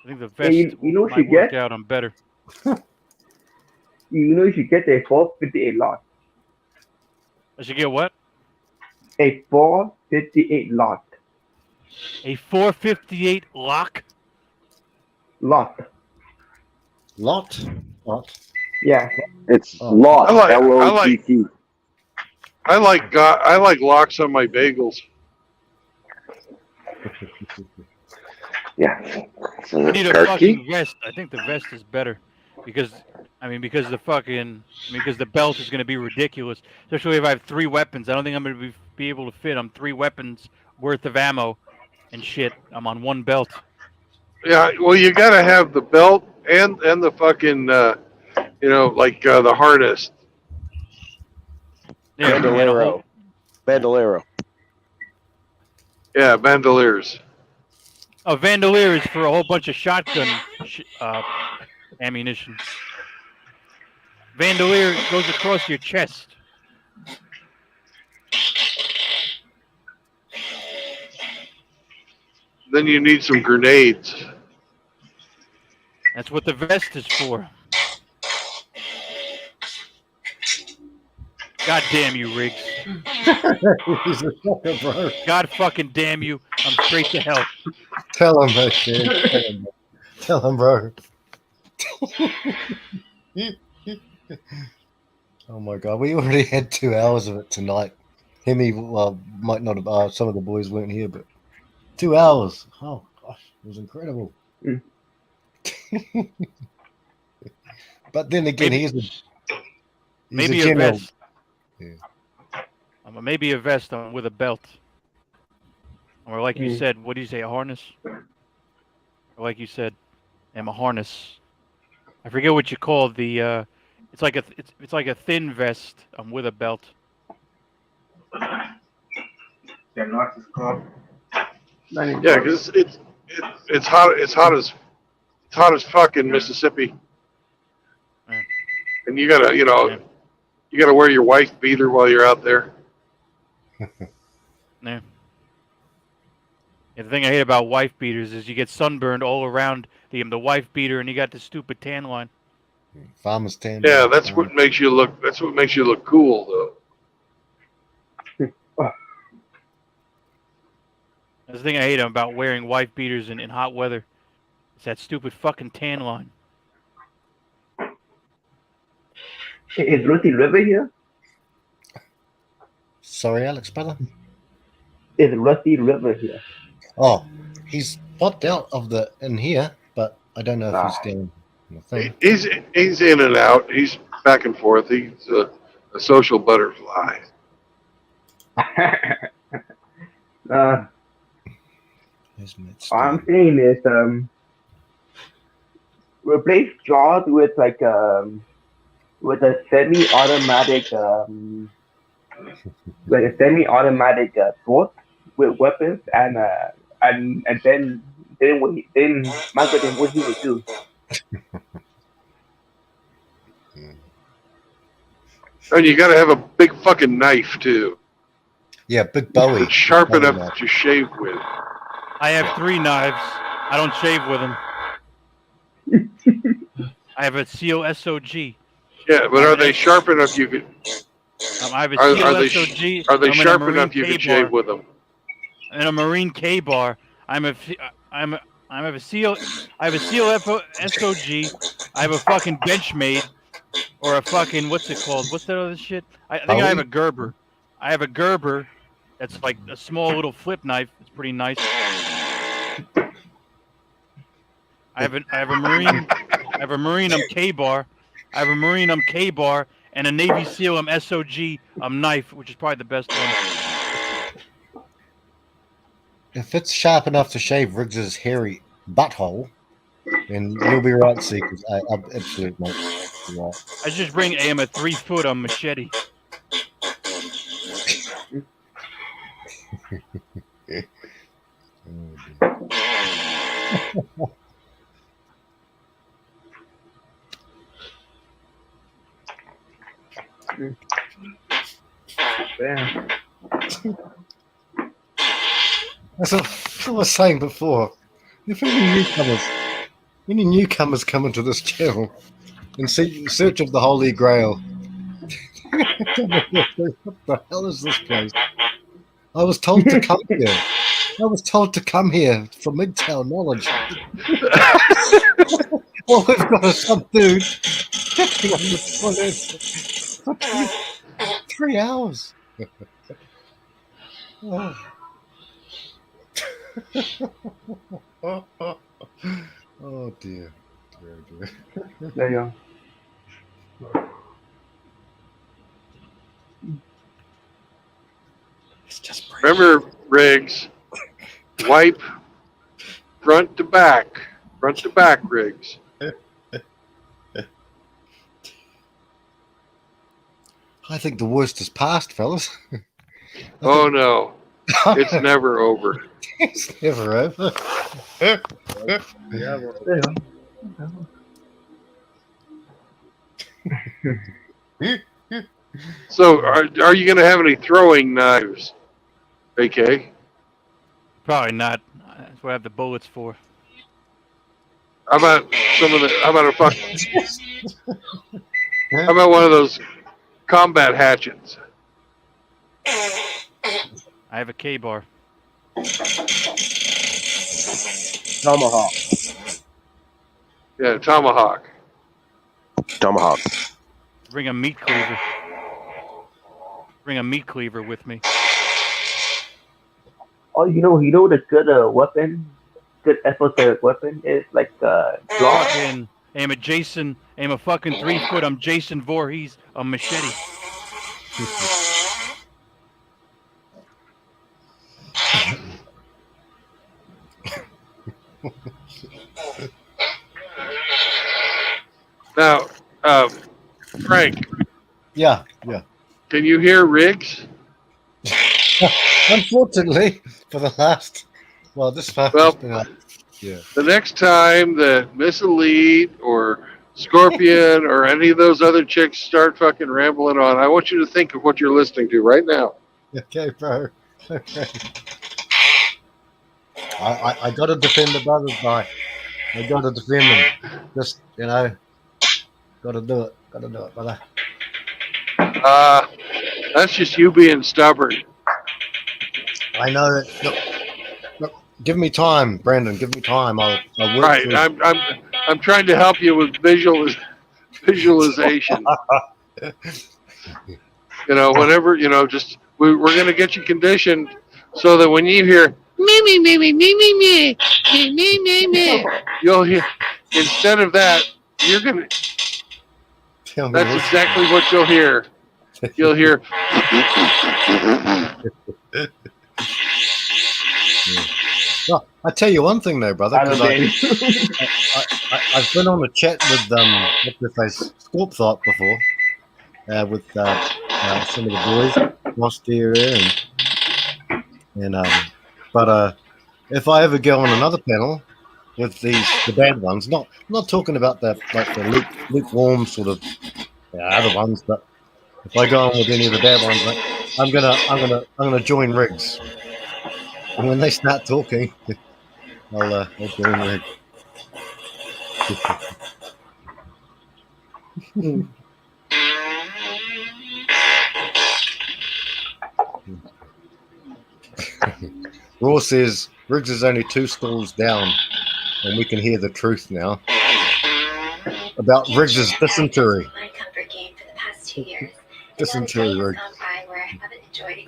think the vest Hey, you know what you might work get? out on better. You know you should get a 458 lot. I should get what? A 458 lot. A 458 lock? Lot. Lot? What? Yeah. It's Oh. Lot. I like L-O-T-T. I like locks on my bagels. Yeah. I need a fucking vest. I think the vest is better because the belt is going to be ridiculous. Especially if I have 3 weapons. I don't think I'm going to be able to fit on 3 weapons worth of ammo and shit. I'm on 1 belt. Yeah, well, you got to have the belt and the fucking the harness. Yeah, Bandolero. Bandolero. Yeah, bandoliers. A bandolier is for a whole bunch of shotgun ammunition. Bandolier goes across your chest. Then you need some grenades. That's what the vest is for. God damn you, Riggs. He's a fucker, bro. God fucking damn you. I'm straight to hell. Tell him, bro. Kid. Tell him, bro. Oh my god, we already had 2 hours of it tonight. Might not have. Some of the boys weren't here, but 2 hours. Oh gosh, it was incredible. But then again, he's maybe a a general. vest. Maybe a vest with a belt. Or like you said, what do you say, a harness? Or like you said, a harness. I forget what you call the. It's like a thin vest with a belt. They're not as called. Yeah, because it's hot as fuck in Mississippi, and you gotta wear your wife beater while you're out there. Yeah. The thing I hate about wife beaters is you get sunburned all around the wife beater, and you got the stupid tan line. Farmer's tan. Yeah, that's what makes you look. That's what makes you look cool, though. That's the thing I hate about wearing wife beaters in hot weather. It's that stupid fucking tan line. Is Rusty River here? Sorry, Alex, brother. Is Rusty River here? Oh, he's popped out of in here, but I don't know if he's down in the thing. He's in and out. He's back and forth. He's a social butterfly. All I'm saying is, replace jaws with with a semi-automatic sword with weapons, and then marketing what he would do. And you got to have a big fucking knife too. Yeah, big Bowie. Sharp enough to shave with. I have 3 knives. I don't shave with them. I have a Seal SOG. Yeah, but are they sharp enough you could? I have a Seal SOG. Are they I'm in a sharp Marine enough you could K-bar. shave with them? In a Marine K-bar. I have a Seal SOG. I have a fucking Benchmade, or a fucking what's it called? What's that other shit? I think I have a Gerber. I have a Gerber. That's like a small little flip knife. It's pretty nice. I have a Marine. I have a Marine. I'm K-bar. I have a Marine. I'm K-bar, and a Navy SEAL. I'm SOG. I'm knife, which is probably the best one. If it's sharp enough to shave Riggs's hairy butthole, then you'll be right, Seekers. Absolutely, mate. You're right. I just bring him a 3-foot on machete. Damn. As I was saying before, if any newcomers come into this channel and see in search of the Holy Grail, what the hell is this place? I was told to come here. I was told to come here for MGTOW knowledge. All we've got is some dude sitting on the toilet for 3 hours. Oh. Oh dear. Dear. There you go. It's just Remember, Riggs, wipe front to back, Riggs. I think the worst is past, fellas. Oh no, it's never over. It's never over. So, are you going to have any throwing knives, AK? Probably not. That's what I have the bullets for. How about how about one of those combat hatchets? I have a K-bar. Tomahawk. Yeah, tomahawk. Tomahawk. Bring a meat cleaver. Bring a meat cleaver with me. Oh, you know the good weapon, good esoteric weapon is like gloss. And I'm a fucking 3-foot. I'm Jason Voorhees. A machete. Now, Frank. Yeah. Can you hear Riggs? Unfortunately, for the last, this past Well, has been up. Yeah. The next time that Miss Elite or Scorpion or any of those other chicks start fucking rambling on, I want you to think of what you're listening to right now. Okay, bro. Okay. I got to defend the brothers, guy. I got to defend them. Just, got to do it. Got to do it, brother. That's just you being stubborn. I know that. Look, give me time, Brandon. Give me time. I'll work Right. through. I'm trying to help you with visualization. Whenever just we're gonna get you conditioned so that when you hear me, you'll hear instead of that you're gonna. That's exactly what you'll hear. You'll hear. Well, I tell you one thing though, brother. 'Cause I've been on a chat with Scorpthorpe before, with some of the boys, Mostier and but if I ever go on another panel with the bad ones, not talking about the lukewarm sort of other ones, but if I go on with any of the bad ones, I'm gonna join Riggs. And when they start talking, I'll join Riggs. Raw says Riggs is only 2 stalls down, and we can hear the truth now about Riggs's dysentery. My comfort game for the past 2 years. Dysentery, Riggs. Gone by where I haven't enjoyed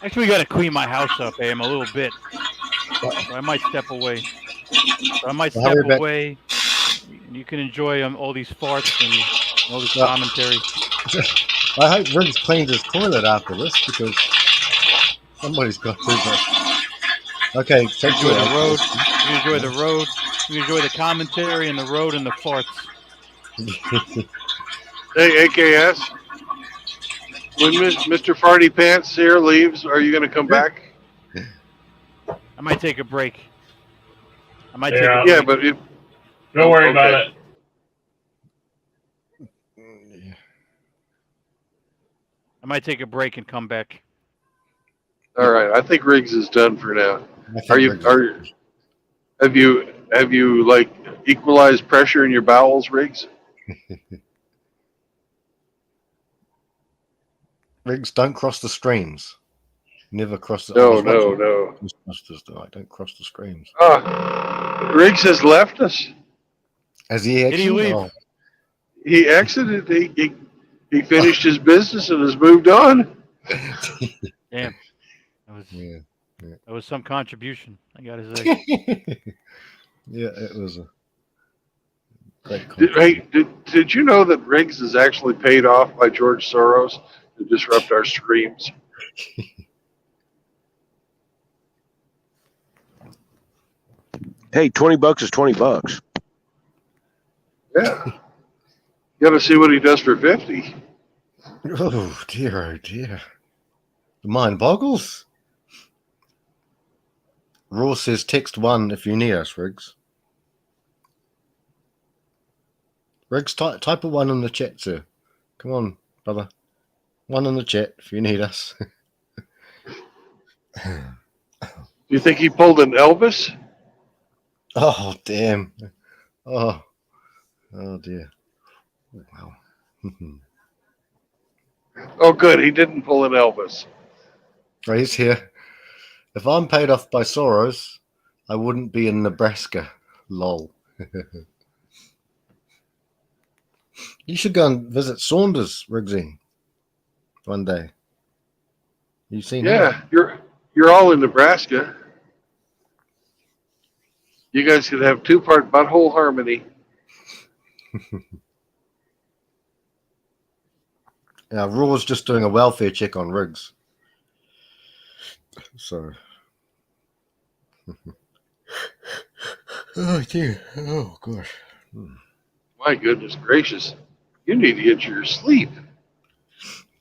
Actually, got to clean my house up, Am, a little bit. So I might step away. Well, hurry back. And you can enjoy all these farts and all this commentary. I hope Riggs cleans his toilet after this because somebody's got to. Okay, take Enjoy care. the road. You can enjoy the road. You can enjoy the commentary and the road and the farts. Hey, AKS. When Mr. Farty Pants here leaves, are you going to come back? I might take a break. Yeah, but it, Don't worry about it. I might take a break and come back. All right, I think Riggs is done for now. Riggs Have you like equalized pressure in your bowels, Riggs? Riggs, don't cross the streams. Never cross the. No. Don't cross the streams. Riggs has left us. Has he actually? Did he leave? Oh. He exited. He finished his business and has moved on. Damn. That was some contribution, I gotta say. Yeah, it was a great Did you know that Riggs is actually paid off by George Soros to disrupt our streams? Hey, $20 is $20. Yeah. You got to see what he does for 50. Oh dear. The mind boggles. Raw says text 1 if you need us, Riggs. Riggs, type a 1 in the chat, sir. Come on, brother. 1 in the chat if you need us. Do you think he pulled an Elvis? Oh, damn. Oh dear. Wow. Oh, good. He didn't pull an Elvis. Right, he's here. If I'm paid off by Soros, I wouldn't be in Nebraska. Lol. You should go and visit Saunders, Riggsy, one day. You seen him? Yeah, you're all in Nebraska. You guys could have 2-part butthole harmony. Yeah, Raw's just doing a welfare check on Riggs. So. Oh dear. Oh gosh. My goodness gracious. You need to get your sleep.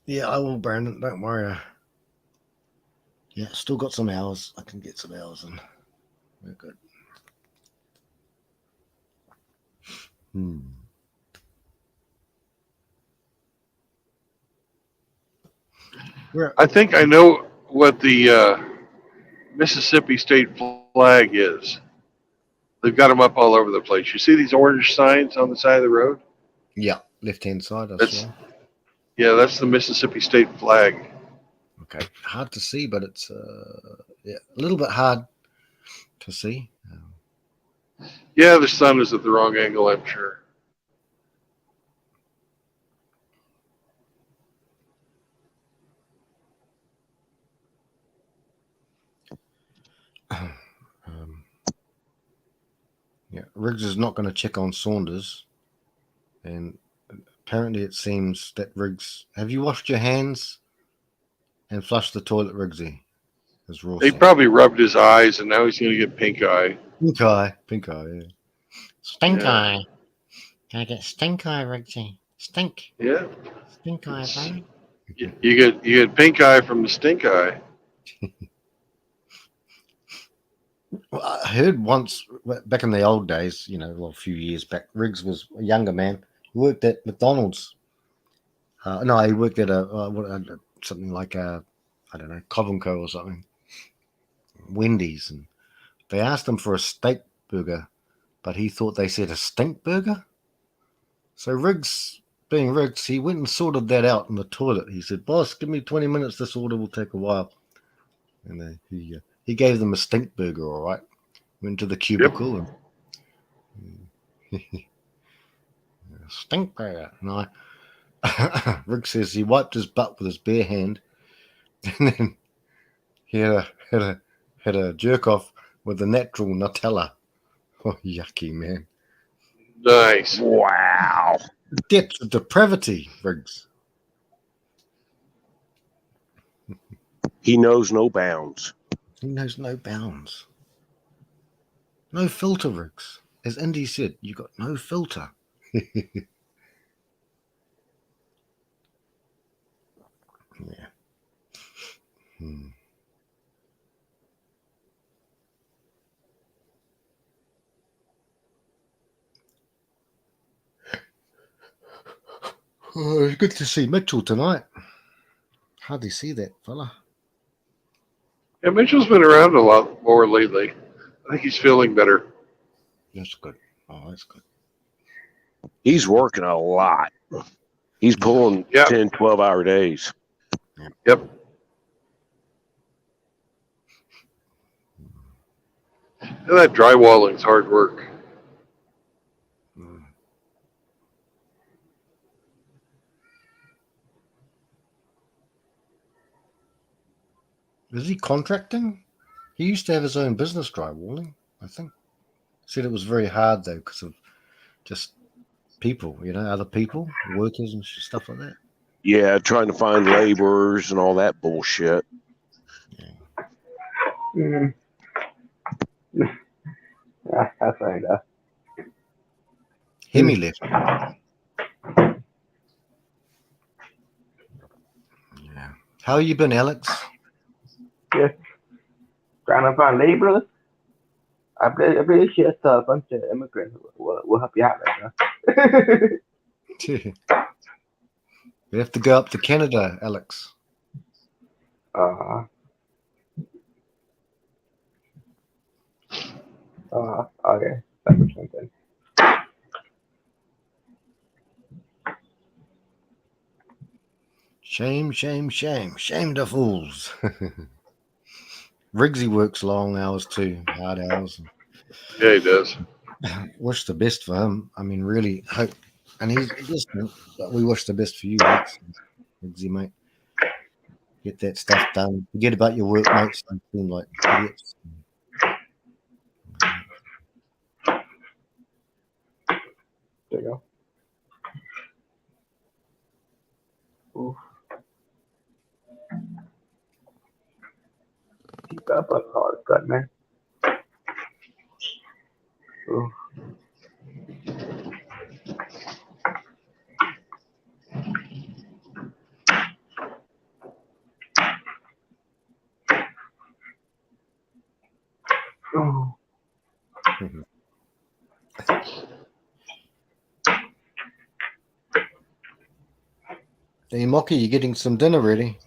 Yeah, I will, Brandon. Don't worry. Yeah, still got some hours. I can get some hours in. We're good. I think I know what the Mississippi state flag is. They've got them up all over the place. You see these orange signs on the side of the road? Yeah, left-hand side. Yeah, that's the Mississippi state flag. Okay, hard to see, but it's a little bit hard to see. Yeah, the sun is at the wrong angle, I'm sure. Yeah, Riggs is not going to check on Saunders, and apparently it seems that Riggs. Have you washed your hands and flushed the toilet, Riggsy? As Raw He said. probably rubbed his eyes, and now he's going to get pink eye. Pink eye, yeah. Stink Yeah. eye. Can I get stink eye, Riggsy? Stink. Yeah. Stink eye, bro. You get pink eye from the stink eye. Well, I heard once back in the old days, a few years back, Riggs was a younger man. He worked at McDonald's. No, he worked at something like Coventry or something, Wendy's, and they asked him for a steak burger, but he thought they said a stink burger. So Riggs, being Riggs, he went and sorted that out in the toilet. He said, "Boss, give me 20 minutes. This order will take a while." And he gave them a stink burger, all right. Went to the cubicle and stink burger. And Rick says he wiped his butt with his bare hand, and then he had a jerk off with the natural Nutella. Oh, yucky, man! Nice. Wow. The depths of depravity, Riggs. He knows no bounds. He knows no bounds. No filter, Riggs. As Indy said, you got no filter. Yeah. Oh, it's good to see Mitchell tonight. Hardly see that fella. Yeah, Mitchell's been around a lot more lately. I think he's feeling better. That's good. Oh, that's good. He's working a lot. He's pulling 10, 12-hour days. Yep. And that drywalling's hard work. Is he contracting? He used to have his own business drywalling, I think. Said it was very hard though because of just people, other people, workers and stuff like that. Yeah, trying to find laborers and all that bullshit. Mm. That's right. Hemi left. Yeah. How you been, Alex? Just trying to find laborers. I believe she has a bunch of immigrants will help you out right now. We have to go up to Canada, Alex. Okay. That makes sense then. Shame, shame, shame. Shame the fools. Riggsy works long hours too, hard hours. Yeah, he does. Wish the best for him. I mean, really hope. And he's listening, but we wish the best for you, Riggsy, mate. Get that stuff done. Forget about your workmates. Don't seem like idiots. There you go. Oof. Keep up a hard cut, man. Oof. Oh. Hey, Mocky, you getting some dinner ready?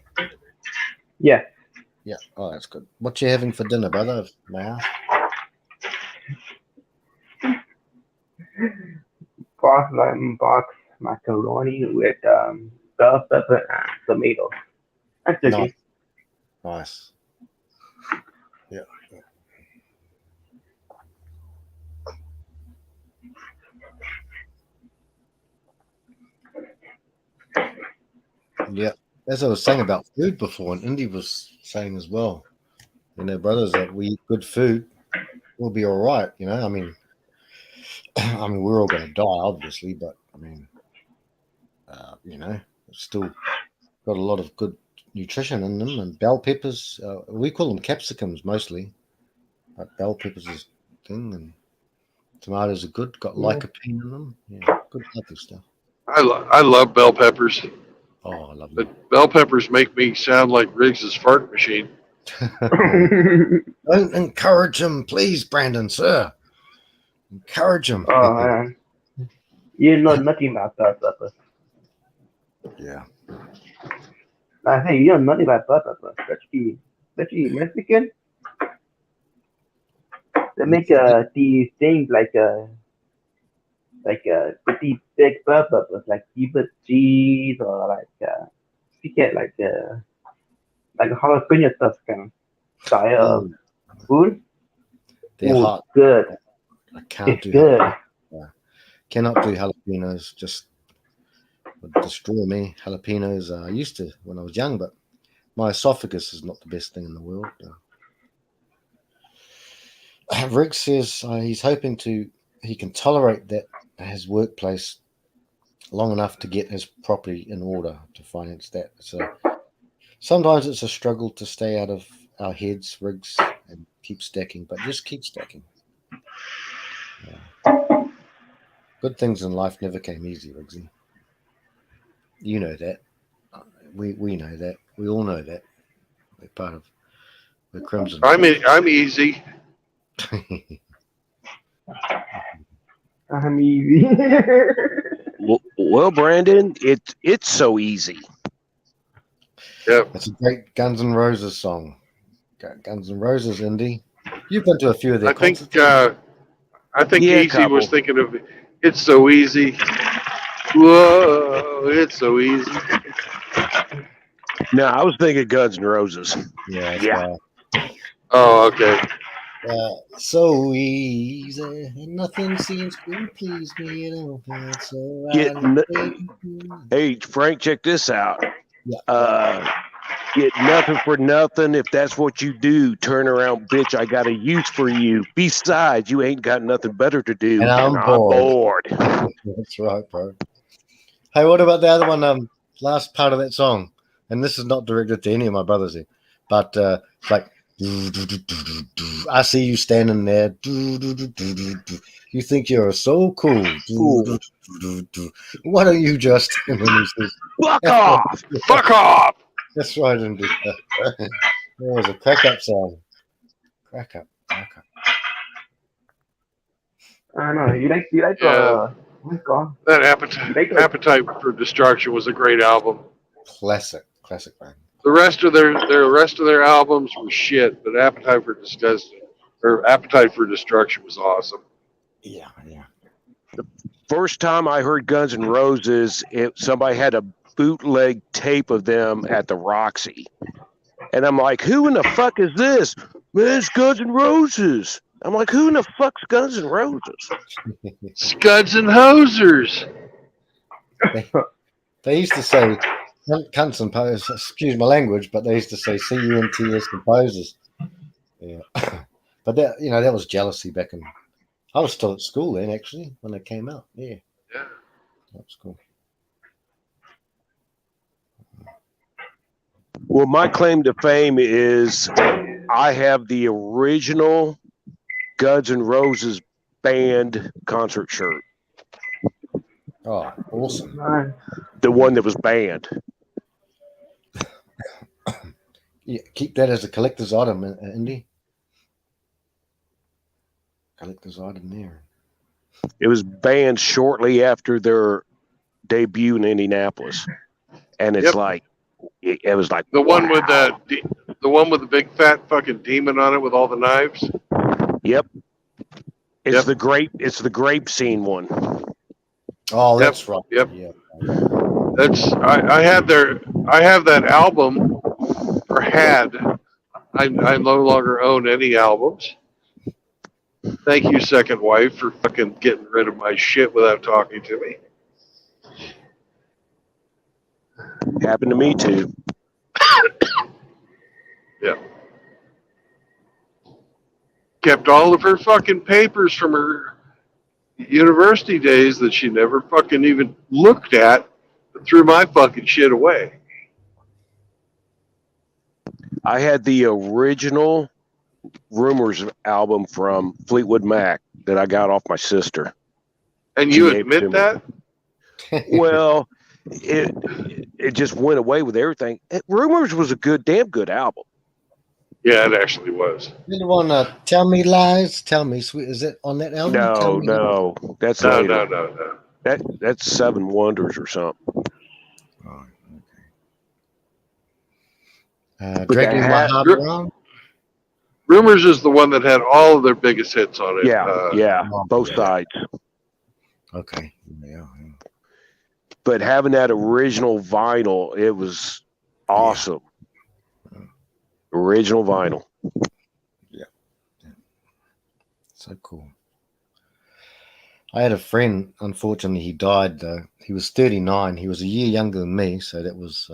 Yeah. Yeah. Oh, that's good. What you having for dinner, brother? May I ask? Box macaroni with bell pepper and tomato. That's okay. Nice. Yeah. Yeah. As I was saying about food before, and Indy was saying as well, brothers, that we eat good food, we'll be all right. I mean, we're all going to die, obviously, but I mean, it's still got a lot of good nutrition in them. And bell peppers, we call them capsicums mostly, but bell peppers is thing, and tomatoes are good. Got lycopene in them. Yeah, good healthy stuff. I love bell peppers. Oh, I love them. But bell peppers make me sound like Riggs's fart machine. Don't encourage him, please, Brandon, sir. Encourage him. Oh, man. You know nothing about bell peppers. Yeah. I say you know nothing about bell peppers. Especially Mexican. They make these things like pretty big bell peppers, like deep cheese, or you get like a jalapeno stuff kind of style of food. They're hot. Good. I can't it's do good. Yeah. Cannot do jalapenos. Just would destroy me. Jalapenos. I used to when I was young, but my esophagus is not the best thing in the world. Rick says he's hoping he can tolerate that his workplace long enough to get his property in order to finance that. So sometimes it's a struggle to stay out of our heads, Riggs, and keep stacking, but just keep stacking. Good things in life never came easy, Riggsy. You know that. We know that. We all know that. We're part of the Crimson. I'm easy. I'm easy. Well, Brandon, it's so easy. Yep. It's a great Guns N' Roses song. Guns N' Roses, Indy. You've been to a few of their concerts. I think Yeah, Easy was thinking of It's So Easy. Whoa, it's so easy. No, I was thinking Guns N' Roses. Yeah. Yeah. Oh, okay. So easy, and nothing seems to please me at all. It's so Hey, Frank, check this out. Yeah. Get nothing for nothing. If that's what you do, turn around, bitch. I got a use for you. Besides, you ain't got nothing better to do. And I'm bored. That's right, bro. Hey, what about the other one? Last part of that song, and this is not directed to any of my brothers here, but it's like, I see you standing there. You think you're so cool. Why don't you just? And then he says, "Fuck off! Fuck off!" That's right, indeed. It was a crack-up song. Crack up. I know. You like Yeah. oh my God. That Appetite for Destruction was a great album. Classic band. The rest of their albums were shit, but Appetite for Destruction was awesome. Yeah. The first time I heard Guns N' Roses, somebody had a bootleg tape of them at the Roxy, and I'm like, "Who in the fuck is this? Man, it's Guns N' Roses." I'm like, "Who in the fuck's Guns N' Roses?" Scuds and Hosers. They used to say cunts and posers, excuse my language, but they used to say CUNTS composers. Yeah. But that was jealousy back in. I was still at school then, actually, when they came out. Yeah. Yeah. That was cool. Well, my claim to fame is I have the original Guns N' Roses band concert shirt. Oh, awesome. The one that was banned. Yeah, keep that as a collector's item, Indy. Collector's item there. It was banned shortly after their debut in Indianapolis, and it's like it was like the one with the one with the big fat fucking demon on it with all the knives. Yep. It's the grape scene one. Oh, that's right. Yep. Yeah. I have that album, or had. I no longer own any albums. Thank you, second wife, for fucking getting rid of my shit without talking to me. Happened to me too. Yeah. Kept all of her fucking papers from her university days that she never fucking even looked at, but threw my fucking shit away. I had the original Rumors album from Fleetwood Mac that I got off my sister. And you admit that? Well, it just went away with everything. Rumors was a damn good album. Yeah, it actually was. You the one Tell Me Lies, Tell Me Sweet. Is it on that album? No. That's no, later. No. That's Seven Wonders or something. Oh, okay. Dragging My Heart Around. Rumors is the one that had all of their biggest hits on it. Yeah, both sides. Okay. Yeah. But having that original vinyl, it was awesome. Yeah. Original vinyl. Yeah. So cool. I had a friend. Unfortunately, he died. Though he was 39. He was a year younger than me, so that was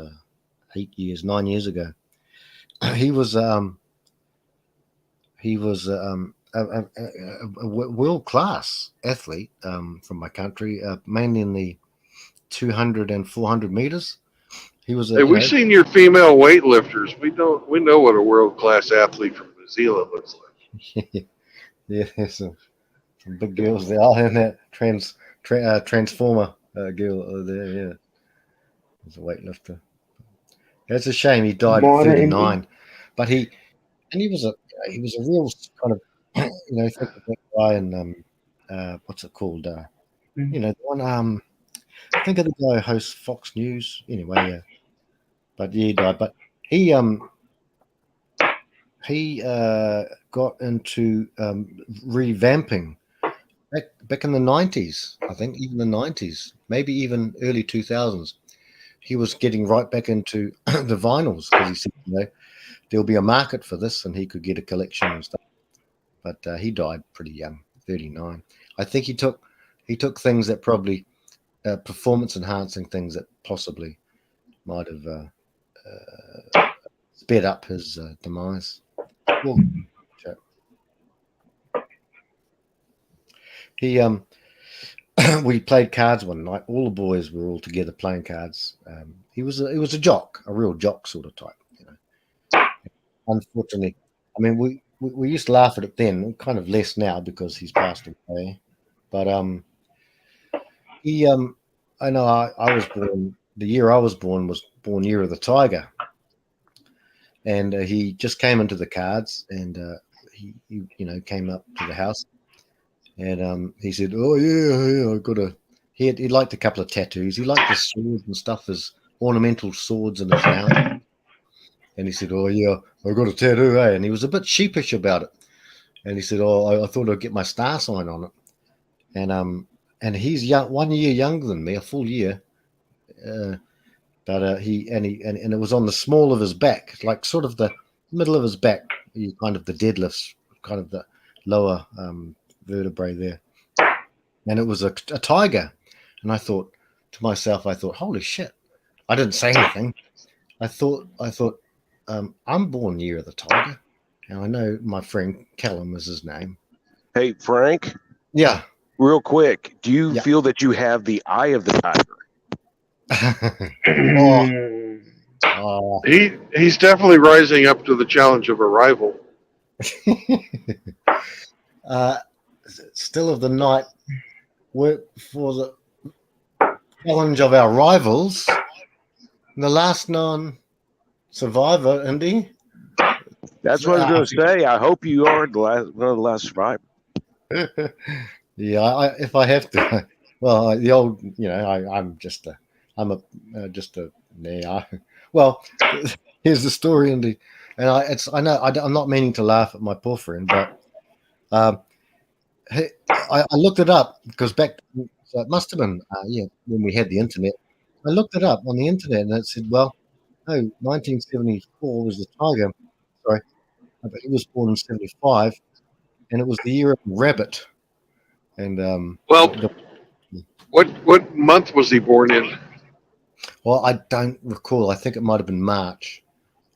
9 years ago. He was a world class athlete from my country, mainly in the 200 and 400 meters. He was Hey, we've seen your female weightlifters. We know what a world class athlete from New Zealand looks like. Yeah, there's some big girls there. Oh, and that transformer girl there. Yeah, he's a weightlifter. It's a shame he died at More Indy. 39, but he was a real kind of think of that guy and what's it called? The one think of the guy who hosts Fox News. Anyway, but yeah, he died. But he got into revamping back in the 90s. I think even the 90s, maybe even early 2000s. He was getting right back into the vinyls because he said, there'll be a market for this, and he could get a collection and stuff. But he died pretty young, 39. I think he took things that probably performance enhancing things that possibly might have sped up his demise. Well, he we played cards one night. All the boys were all together playing cards. He was a jock, a real jock sort of type. Unfortunately, I mean we used to laugh at it then, kind of less now because he's passed away. But he I know I was born the year I was born year of the tiger, and he just came into the cards, and he came up to the house, and he said, "Oh yeah, I got a." He liked a couple of tattoos. He liked the swords and stuff, his ornamental swords in his arm. And he said, "Oh yeah, I got a tattoo, eh?" And he was a bit sheepish about it. And he said, "Oh, I thought I'd get my star sign on it." And he's 1 year younger than me, a full year. But it was on the small of his back, like sort of the middle of his back, kind of the deadlifts, kind of the lower vertebrae there. And it was a tiger. And I thought to myself, holy shit! I didn't say anything. I thought, I'm born year of the tiger, and I know my friend Callum is his name. Hey, Frank. Yeah. Real quick, do you feel that you have the eye of the tiger? He's definitely rising up to the challenge of a rival. Still of the night, work for the challenge of our rivals. The last known survivor, Indy. That's what I was going to say. I hope you are one of the last survivors. Yeah, if I have to. Well, the old, I'm just a. Well, here's the story, Indy, and I know I'm not meaning to laugh at my poor friend, but I looked it up because so it must have been when we had the internet. I looked it up on the internet, and it said, well, no, 1974 was the tiger. Sorry, but he was born in 75, and it was the year of the rabbit. And what month was he born in? Well, I don't recall. I think it might have been March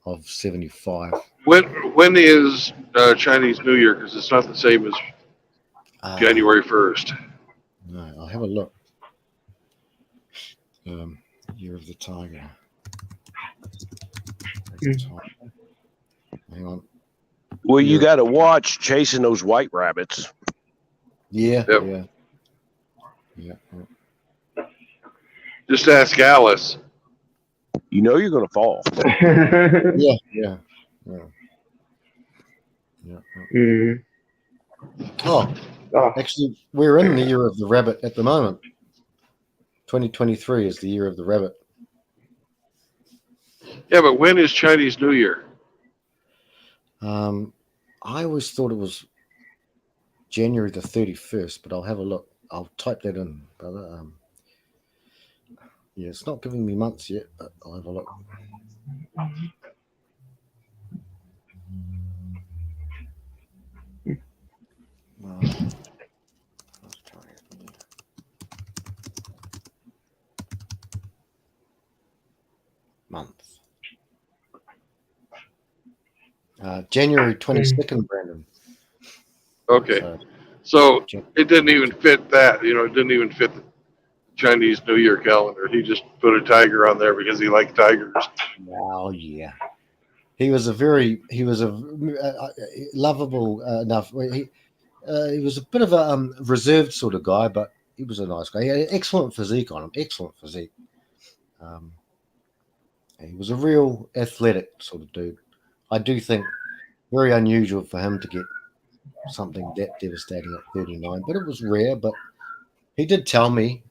of 75. When is Chinese New Year? Because it's not the same as January 1st. No, I'll have a look. Year of the tiger. Hang on. Well, you got to watch chasing those white rabbits. Yeah, Yep. Yeah. Just ask Alice. You know you're going to fall. Yeah. Oh, actually, we're in the year of the rabbit at the moment. 2023 is the year of the rabbit. Yeah, but when is Chinese New Year? I always thought it was January the 31st, but I'll have a look. I'll type that in, brother. Yeah, it's not giving me months yet, but I'll have a look. month. January 22nd, Brandon. Okay. So it didn't even fit that. You know, it didn't even fit the Chinese New Year calendar. He just put a tiger on there because he liked tigers. Oh yeah. He was a lovable enough. He was a bit of a reserved sort of guy, but he was a nice guy. He had an excellent physique on him. Excellent physique. He was a real athletic sort of dude. I do think very unusual for him to get something that devastating at 39, but it was rare. But he did tell me,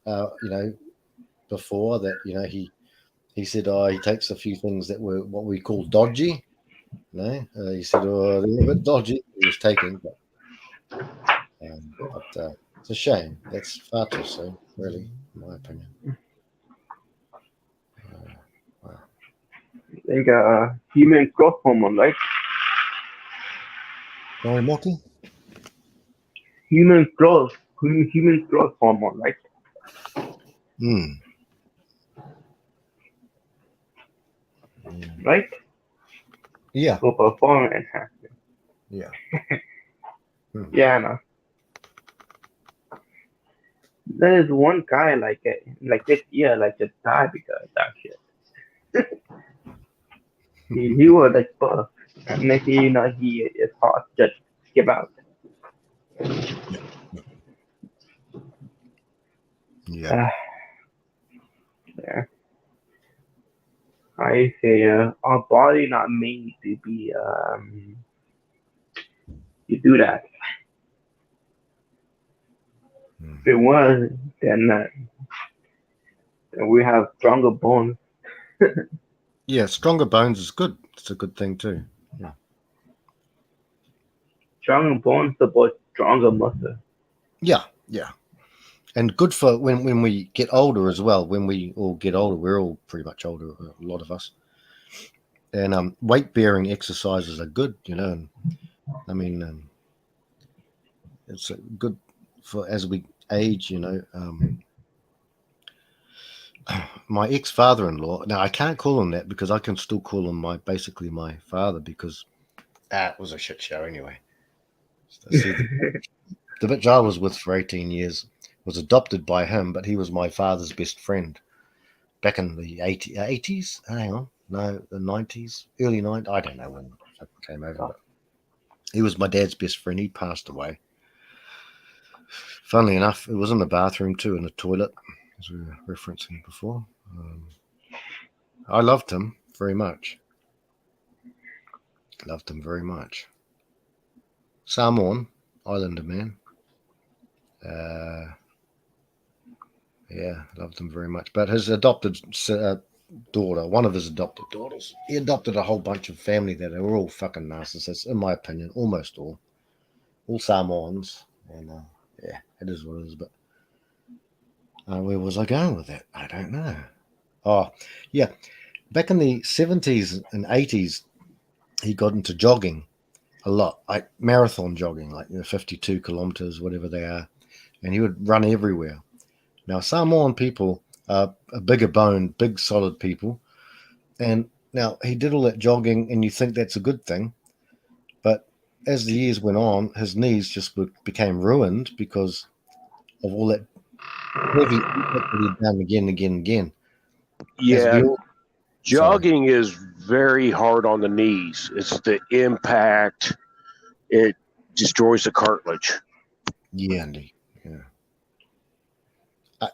before that, he said, he takes a few things that were what we call dodgy. He said, they were a bit dodgy. He was taking, but it's a shame. That's far too soon, really, in my opinion. Like human growth hormone, right? Sorry, Moki? Human growth hormone, right? Right? Yeah. For performance enhancement. Yeah. Yeah, I know. There is one guy like this year just died because of that shit. he was like buff, and next thing you know, his heart just give out. Yeah. Yeah. I say our body not made to be to do that. If it was, then we have stronger bones. Yeah, stronger bones is good. It's a good thing too. Yeah. Stronger bones support stronger muscle. Yeah, yeah. And good for when we get older as well. When we all get older, we're all pretty much older, a lot of us. And weight bearing exercises are good, And, I mean, it's good for as we age, my ex-father-in-law. Now I can't call him that because I can still call him basically my father because it was a shit show anyway. So, see, the bitch I was with for 18 years was adopted by him, but he was my father's best friend back in the 80s. Hang on, no, the 90s, early 90s. I don't know when it came over, but he was my dad's best friend. He passed away. Funnily enough, it was in the bathroom too, in the toilet, as we were referencing before. I loved him very much. Loved him very much. Samoan, Islander man. Yeah, loved him very much. But his adopted daughter, one of his adopted daughters, he adopted a whole bunch of family that are all fucking narcissists, in my opinion, almost all Samoans. And yeah, it is what it is. But where was I going with that? I don't know. Oh, yeah. Back in the 70s and 80s, he got into jogging a lot, like marathon jogging, like 52 kilometers, whatever they are. And he would run everywhere. Now, Samoan people are a bigger boned, big, solid people. And now he did all that jogging, and you think that's a good thing. But as the years went on, his knees just became ruined because of all that heavy that he'd done again and again and again. Yeah, jogging is very hard on the knees. It's the impact. It destroys the cartilage. Yeah, Andy. Yeah.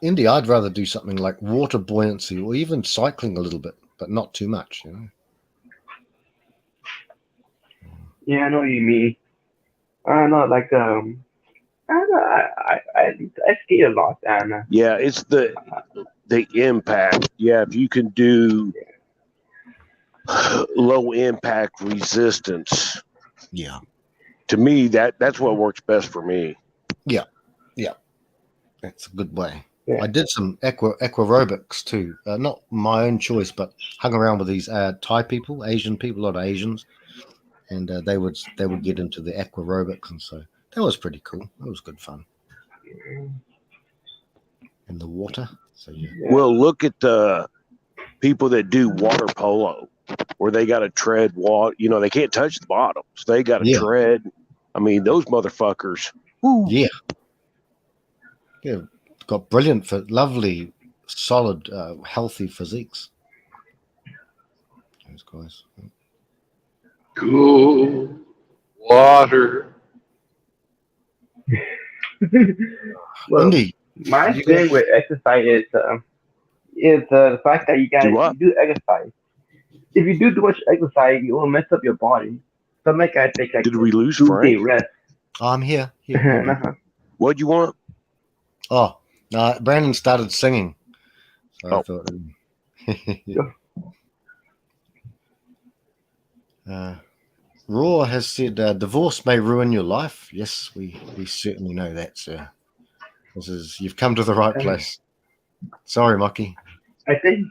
Indy, I'd rather do something like water buoyancy or even cycling a little bit, but not too much, Yeah, I know what you mean. I know, like I skate a lot, and yeah, it's the impact. Yeah, if you can do low impact resistance, yeah, to me that's what works best for me. Yeah, that's a good way. Yeah. I did some aquarobics too, not my own choice, but hung around with these Thai people, Asian people, a lot of Asians, and they would get into the aquarobics, and so that was pretty cool. That was good fun in the water. So yeah. Well, look at the people that do water polo, where they got to tread water. You know, they can't touch the bottoms. They got to Yeah. tread. I mean, those motherfuckers. Yeah. Yeah. Got brilliant, lovely, solid, healthy physiques. Those guys. Cool water. Well, Indeed. my You thing got- with exercise is the fact that you do exercise. If you do too much exercise, you will mess up your body. So make I take like Did we lose 2 day Frank? rest. I'm here. Here. What'd you want? Oh, no, Brandon started singing. So I Oh. thought. Raw has said divorce may ruin your life. Yes, we certainly know that, sir. You've come to the right place. Sorry, Mocky. I think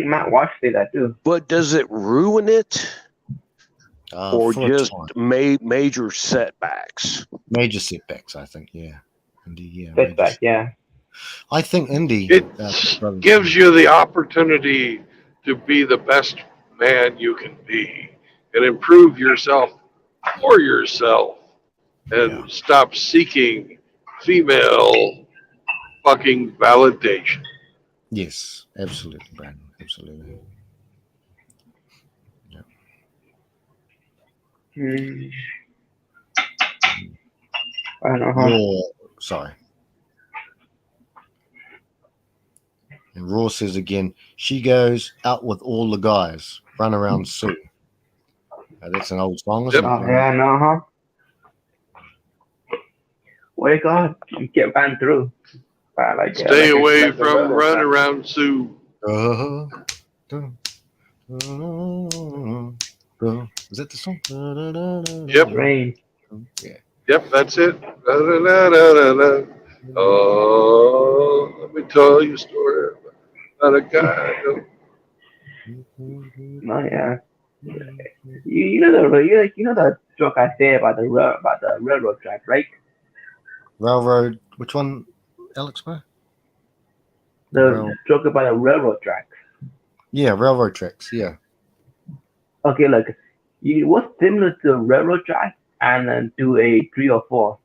Matt Walsh did that too. But does it ruin it, or for a just time. major setbacks? Major setbacks, I think. Yeah, Indy. Yeah, Setback, yeah. I think Indy. It gives you the opportunity to be the best man you can be and improve yourself for yourself and stop seeking female fucking validation. Yes, absolutely, Brandon. Absolutely. I don't know. Raw, sorry. And Raw says again, she goes out with all the guys, run around Sue. That's an old song, isn't it? Yeah, no, What do you call it? You get ran through. Stay away like a from railroad run track. around Sue. Is that the song? Yep. Rain. Yeah. Yep, that's it. Da-da-da-da-da-da. Oh, let me tell you a story about a guy. No, yeah. You know the joke I say about the railroad track, right? Railroad. Which one, Alex? Bro? The joke about the railroad track. Yeah, railroad tracks. Yeah. Okay, look, what's similar to a railroad track and then to a 3 or 4?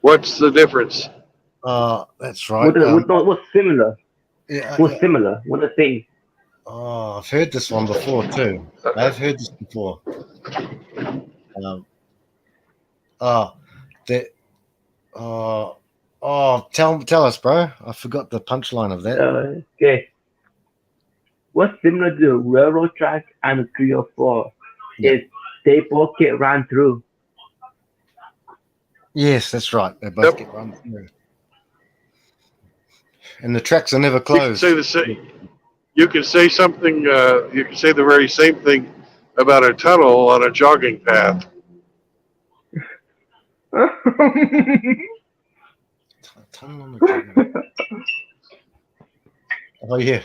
What's the difference? That's right. What's similar? Yeah, What's similar? What the thing? Oh, I've heard this one before too. I've heard this before. Tell us, bro. I forgot the punchline of that. Okay. What's similar to a railroad track and a 3 or 4 is they both get ran through. Yes, that's right. They both get run through. And the tracks are never closed. You can say something. You can say the very same thing about a tunnel on a jogging path. Oh yeah.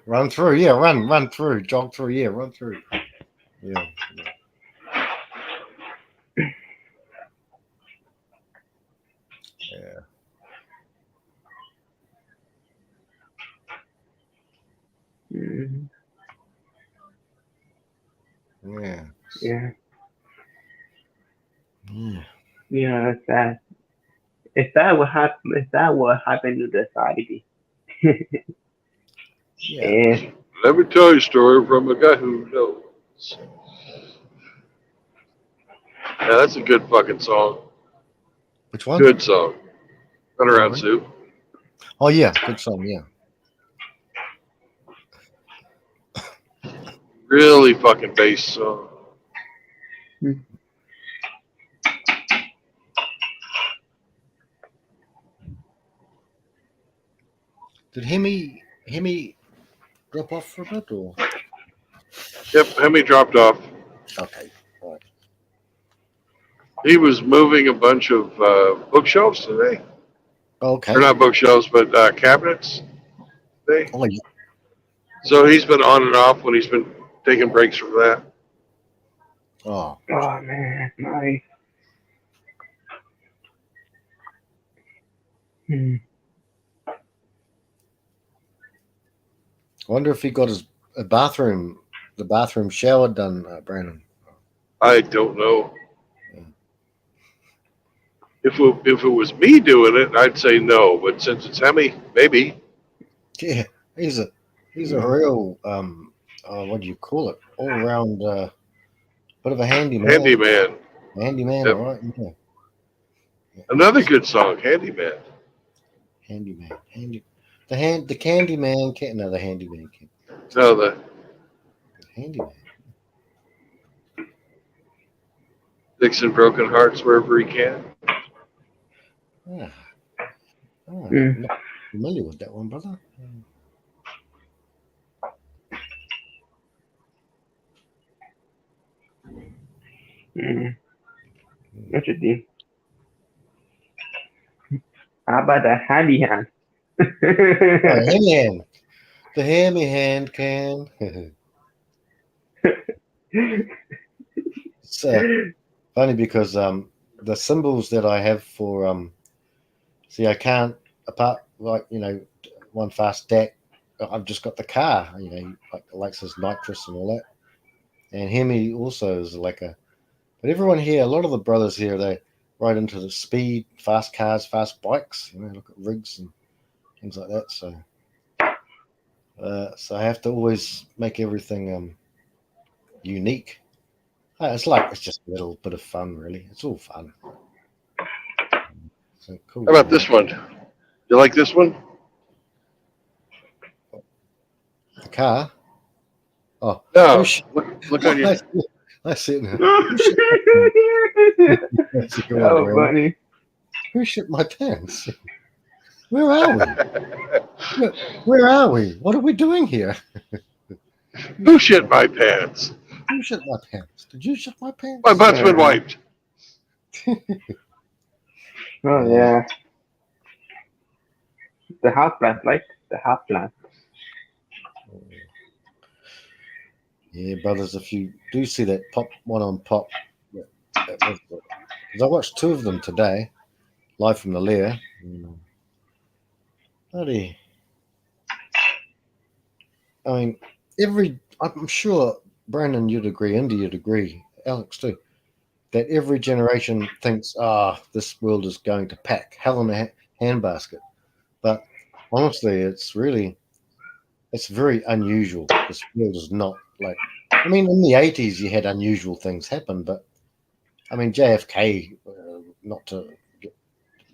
Run through. Yeah, run through. Jog through. Yeah, run through. Yeah. Yeah. Yeah. Yeah. Yeah, it's sad. Is that what happened? Is that what happened to the society? Yeah. Let me tell you a story from a guy who knows. Yeah, that's a good fucking song. Which one? Good song. Run around, Sue. Oh yeah, good song. Yeah. Really fucking bass song. Did Hemi drop off for a bit or? Yep, Hemi dropped off. Okay. Right. He was moving a bunch of bookshelves today. Okay. Or not bookshelves, but cabinets today. Oh yeah. So he's been on and off when he's been taking breaks from that. Oh. Oh man, nice. I wonder if he got his the bathroom shower done, Brandon. I don't know. If it was me doing it, I'd say no. But since it's Hemi, maybe. Yeah, he's a real what do you call it? All round bit of a handyman. Handyman. Handyman, Yep. all right. Yeah. Another good song, Handyman. Handyman. The Candyman can't. No, the Handyman can't. No, the Handyman. Fixing broken hearts wherever he can. Ah. I'm not familiar with that one, brother. Interesting. How about the handy hand? Hammy hand. The hammy hand can. It's funny because the symbols that I have for see, I can't apart like one fast deck. I've just got the car, like Alexa's nitrous and all that, and Hemi also is like a. But everyone here, a lot of the brothers here, they right into the speed, fast cars, fast bikes. Look at rigs and things like that. So I have to always make everything unique. It's just a little bit of fun, really. It's all fun. So cool. How about this one? You like this one? The car? Oh. No. Look on your... I see it now. Oh, funny. Who shit my pants? Where are we? Where are we? What are we doing here? Who shit my pants? Who shit my pants? Did you shit my pants? My butt's been wiped. Oh, yeah. The house plant, right? The house plant. Yeah, brothers, if you do see that one on pop, because I watched two of them today, live from the lair. Bloody. I mean, I'm sure, Brandon, you'd agree, Indy, you'd agree, Alex too, that every generation thinks, this world is going to pack hell in a handbasket. But honestly, it's very unusual. This world is not like, in the 80s you had unusual things happen, but JFK, not to get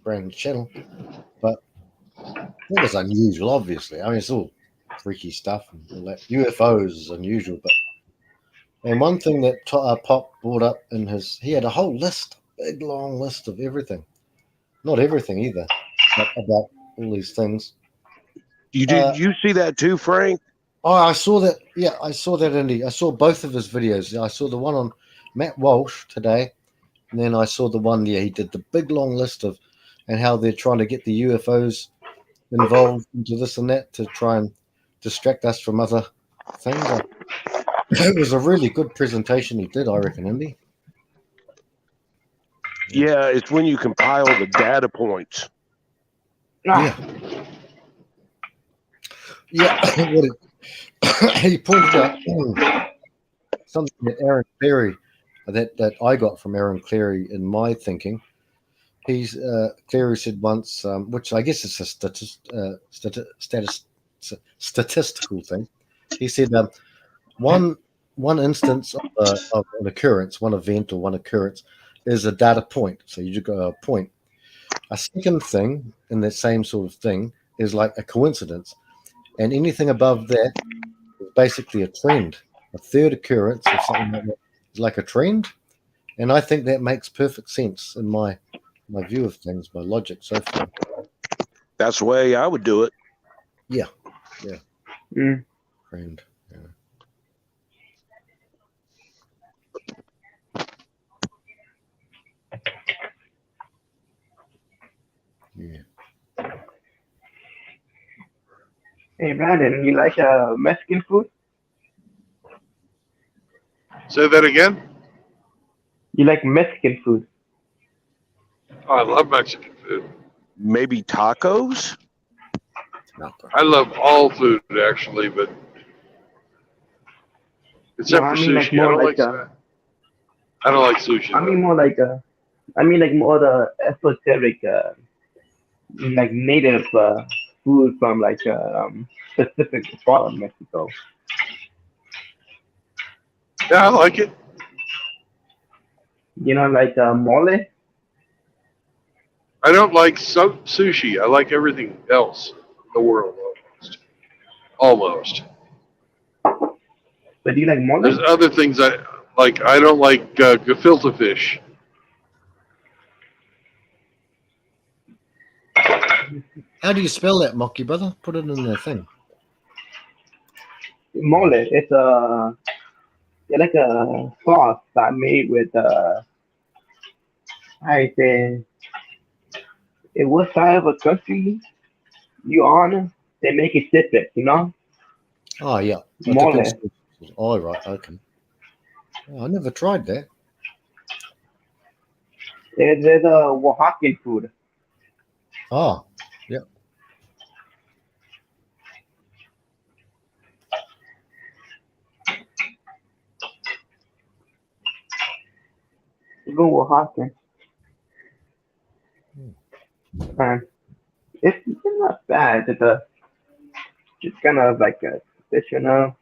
Brandon's channel, but it was unusual, obviously. It's all freaky stuff and all that. UFOs is unusual, and one thing that Pop brought up he had a whole list, big long list of everything. Not everything either, but about all these things. Did you see that too, Frank? Oh, I saw that. Yeah, I saw that, Indy. I saw both of his videos. I saw the one on Matt Walsh today, and then I saw the one, he did the big long list of, and how they're trying to get the UFOs involved into this and that to try and distract us from other things. It was a really good presentation he did, I reckon, Indy. Yeah, it's when you compile the data points. Yeah. He pointed out something that Aaron Cleary, that I got from Aaron Cleary in my thinking. Cleary said once, which I guess is a statistical thing. He said one instance of an occurrence, one event or one occurrence, is a data point. So you just got a point. A second thing in that same sort of thing is like a coincidence, and anything above that is basically a trend. A third occurrence or something like that is like a trend, and I think that makes perfect sense in my view of things, my logic so far. That's the way I would do it. Yeah. Trend. Yeah. Hey, Brandon, you like Mexican food? Say that again? You like Mexican food? Oh, I love Mexican food. Maybe tacos? I love all food, actually, but Except No, for I mean like sushi. more like I don't like sushi. I mean more like I mean like more the esoteric like native food from like specific part of Mexico. Yeah, I like it. You know, like mole. I don't like sushi. I like everything else in the world almost. But do you like mole? There's other things I like. I don't like gefilte fish. How do you spell that, Mocky brother? Put it in the thing. Mole. It's like a sauce that made with I say it was side of a country you on, they make it different, you know? Oh yeah, Mole. Oh right, okay. Oh, I never tried that. There's a Oaxacan food. Oh, yeah. You go Oaxacan. It's not bad. It's just kind of like a traditional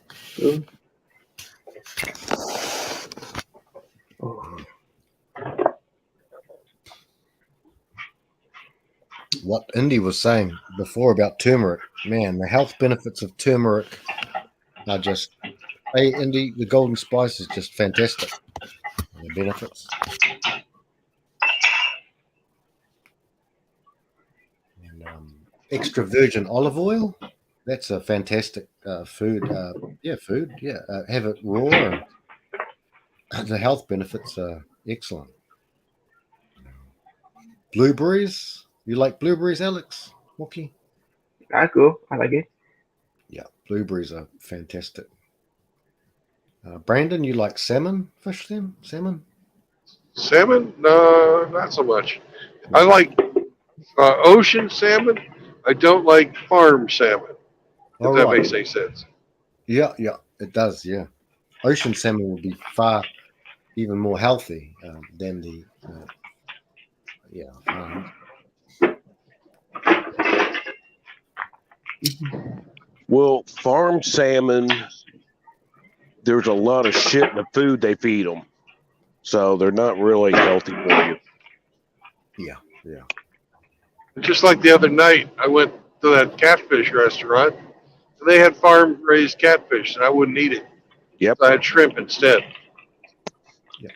food. What Indy was saying before about turmeric, man, the health benefits of turmeric are just. Hey, Indy, the golden spice is just fantastic. The benefits. And extra virgin olive oil, that's a fantastic food. Food. Yeah, have it raw. And the health benefits are excellent. Blueberries. You like blueberries, Alex? Wookie? That's cool. I like it. Yeah, blueberries are fantastic. Brandon, you like salmon fish then? Salmon? Salmon? No, not so much. I like ocean salmon. I don't like farm salmon. If All that right. makes any sense. Yeah, it does. Yeah, ocean salmon will be far even more healthy than the Well, farm salmon, there's a lot of shit in the food they feed them, so they're not really healthy for you. Yeah. Just like the other night, I went to that catfish restaurant, and they had farm-raised catfish, and I wouldn't eat it. Yep. So I had shrimp instead. Yeah.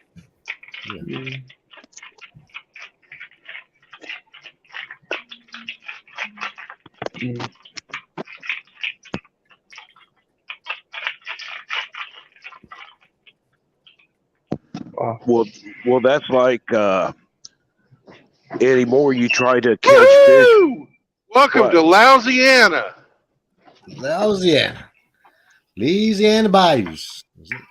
Well, that's like anymore. You try to catch fish. Woo! Welcome What? to Louisiana. Louisiana bayous.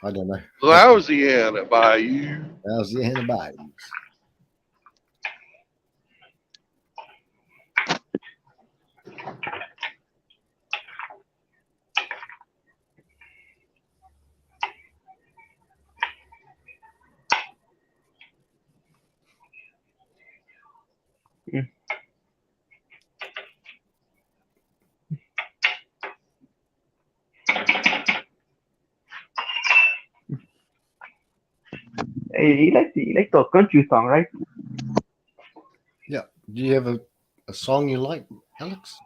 I don't know. Louisiana Bayou. Louisiana bayous. Hey, you like the country song, right? Yeah. Do you have a song you like, Alex?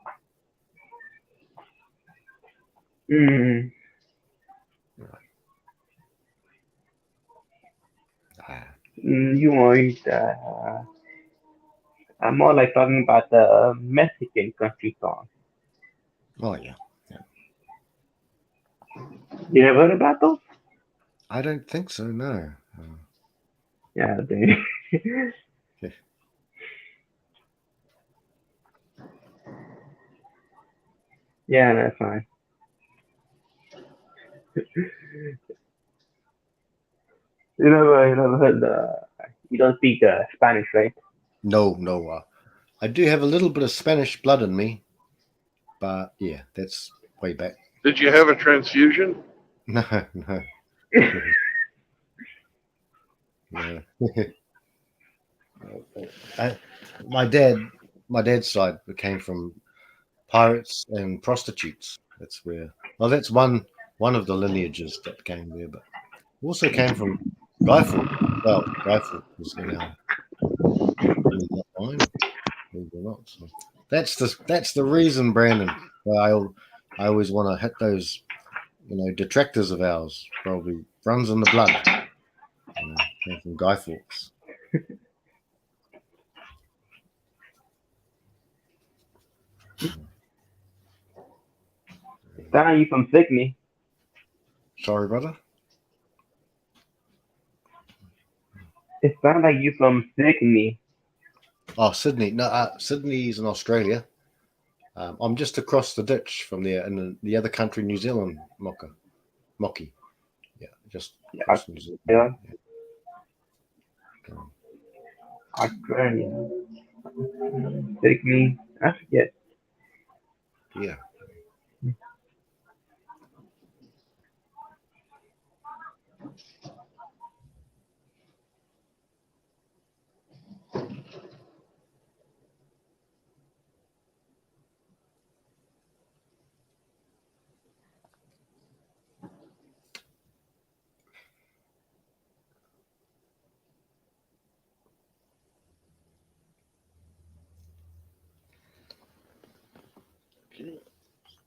You want I'm more like talking about the Mexican country song. Oh yeah. You ever heard about those? I don't think so. No. Yeah, they. Yeah, that's fine. You never heard you don't speak Spanish, right? No. I do have a little bit of Spanish blood in me, but yeah, that's way back. Did you have a transfusion? No, no. No. My dad's side came from pirates and prostitutes. That's where. Well, that's one of the lineages that came there, but also came from Guy Fawkes. Well, Guy Fawkes was in our line, believe it or not. So that's the reason, Brandon. Why I always want to hit those, detractors of ours. Probably runs in the blood. Came from Guy Fawkes. Sound you from Sydney? Sorry, brother. It sounds like you from Sydney. Oh, Sydney. No, Sydney's in Australia. I'm just across the ditch from there in the other country, New Zealand, Mocky. Yeah, just across New Zealand. Yeah. Okay. Australia. Sydney. I forget. Yeah.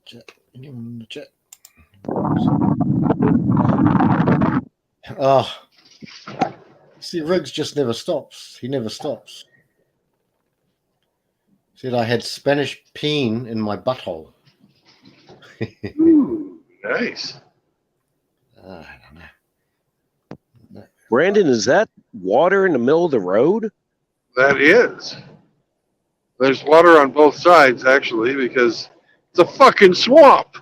Chat. Anyone in the chat? Oh, see, Riggs just never stops. He never stops. Said I had Spanish peen in my butthole. Ooh, nice. I don't know. Brandon, is that water in the middle of the road? That is. There's water on both sides, actually, because it's a fucking swamp.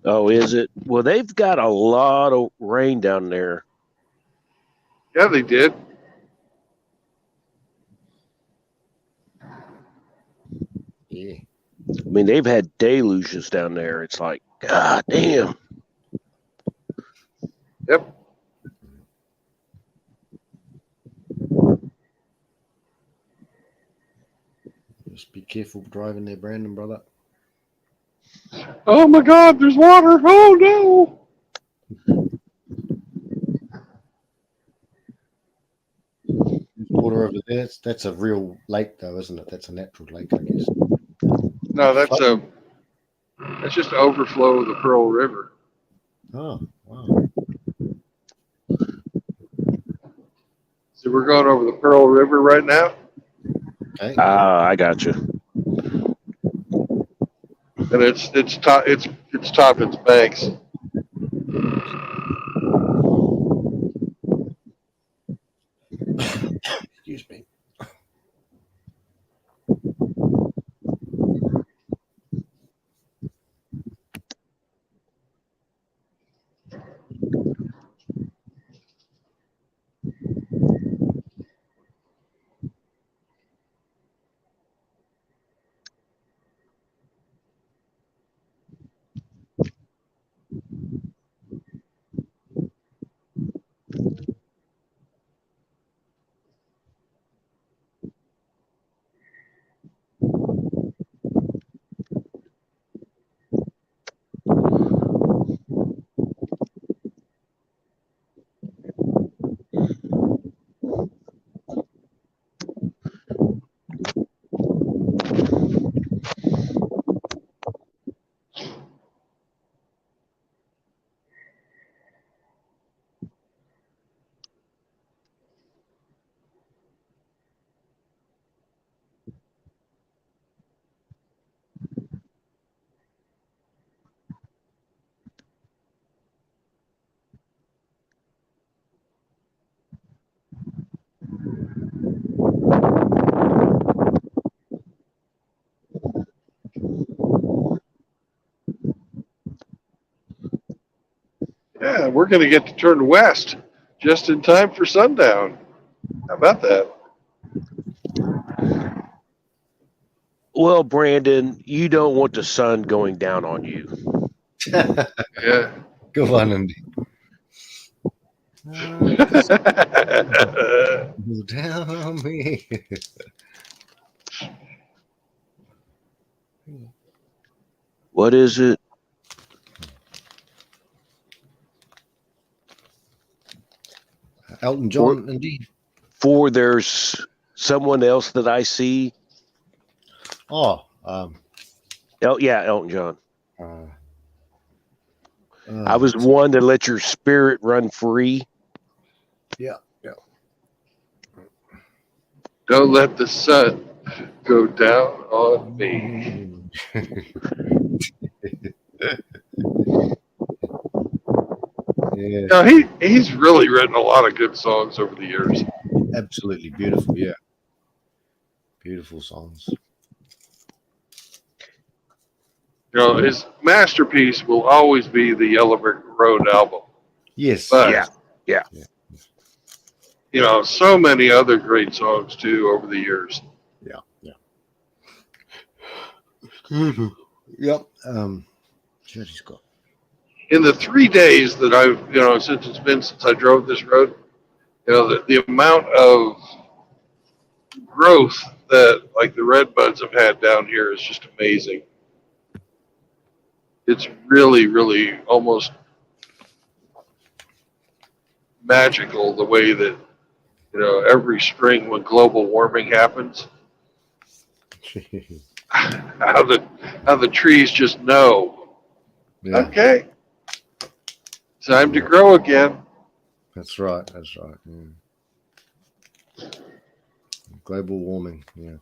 Oh, is it? Well, they've got a lot of rain down there. Yeah, they did. Yeah. I mean, they've had deluges down there. It's like, God damn. Yep. Just be careful driving there, Brandon, brother. Oh my God, there's water. Oh no. There's water over there. That's a real lake, though, isn't it? That's a natural lake, I guess. No, that's just an overflow of the Pearl River. Oh, wow. So we're going over the Pearl River right now. Okay. I got you. And it's top its banks. Excuse me. Yeah, we're going to get to turn west just in time for sundown. How about that? Well, Brandon, you don't want the sun going down on you. Yeah. Good one, Andy. Down on me. What is it? Elton John, indeed. For there's someone else that I see. Oh, yeah, Elton John. oh, I was one to let your spirit run free. Yeah, yeah. Don't let the sun go down on me. Yeah. No, he's really written a lot of good songs over the years. Absolutely beautiful, yeah. Beautiful songs. You know, his masterpiece will always be the Yellow Brick Road album. Yes. But, yeah. You know, so many other great songs too over the years. Yeah. Yep. He's got. In the 3 days that I've, you know, since I drove this road, you know, the amount of growth that like the redbuds have had down here is just amazing. It's really, really almost magical the way that, you know, every spring when global warming happens, how the trees just know, okay, time to grow again. That's right. Yeah. Global warming. Yeah.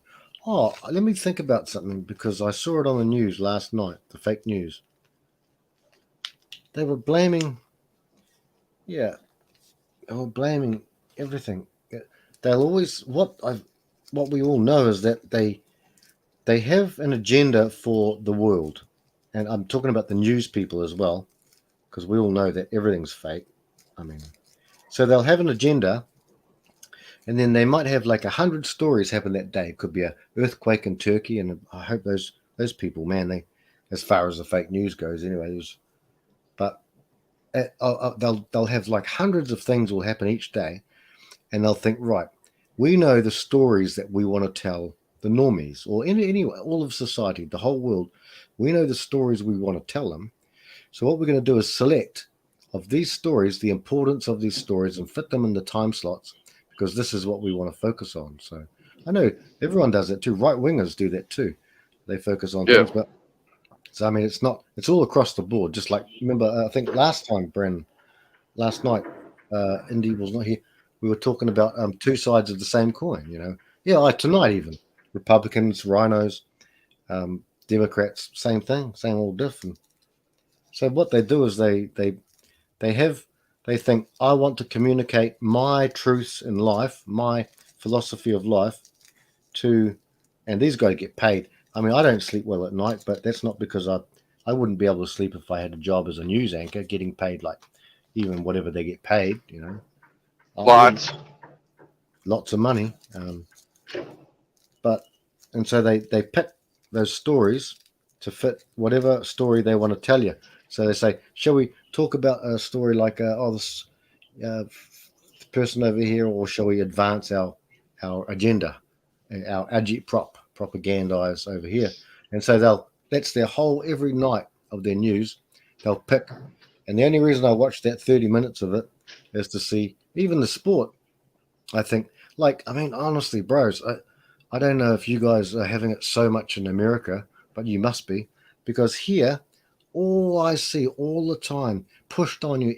Oh, let me think about something because I saw it on the news last night. The fake news. They were blaming. Yeah. They were blaming everything. They'll always what we all know is that they have an agenda for the world, and I'm talking about the news people as well, because we all know that everything's fake. I mean, so they'll have an agenda, and then they might have like 100 stories happen that day. It could be a earthquake in Turkey, and I hope those people, man, they, as far as the fake news goes, anyway. But they'll have like hundreds of things will happen each day, and they'll think, right, we know the stories that we want to tell the normies or anyway, all of society, the whole world. We know the stories we want to tell them. So what we're going to do is select of these stories, the importance of these stories, and fit them in the time slots, because this is what we want to focus on. So I know everyone does that too. Right wingers do that too. They focus on things, but so I mean, it's all across the board. Just like, remember, I think last night, Indy was not here. We were talking about two sides of the same coin, you know. Yeah, like tonight even. Republicans, rhinos, Democrats, same thing, same old different. So what they do is they think, I want to communicate my truths in life, my philosophy of life to, and these guys get paid. I mean, I don't sleep well at night, but that's not because I wouldn't be able to sleep if I had a job as a news anchor, getting paid like even whatever they get paid, you know. Lots of money. And so they pick those stories to fit whatever story they want to tell you. So they say, shall we talk about a story like, this person over here, or shall we advance our agenda, our propagandize over here? And so that's their whole, every night of their news, they'll pick. And the only reason I watch that 30 minutes of it is to see even the sport. I think, like, I mean, honestly, bros, I don't know if you guys are having it so much in America, but you must be, because here, all I see all the time pushed on you,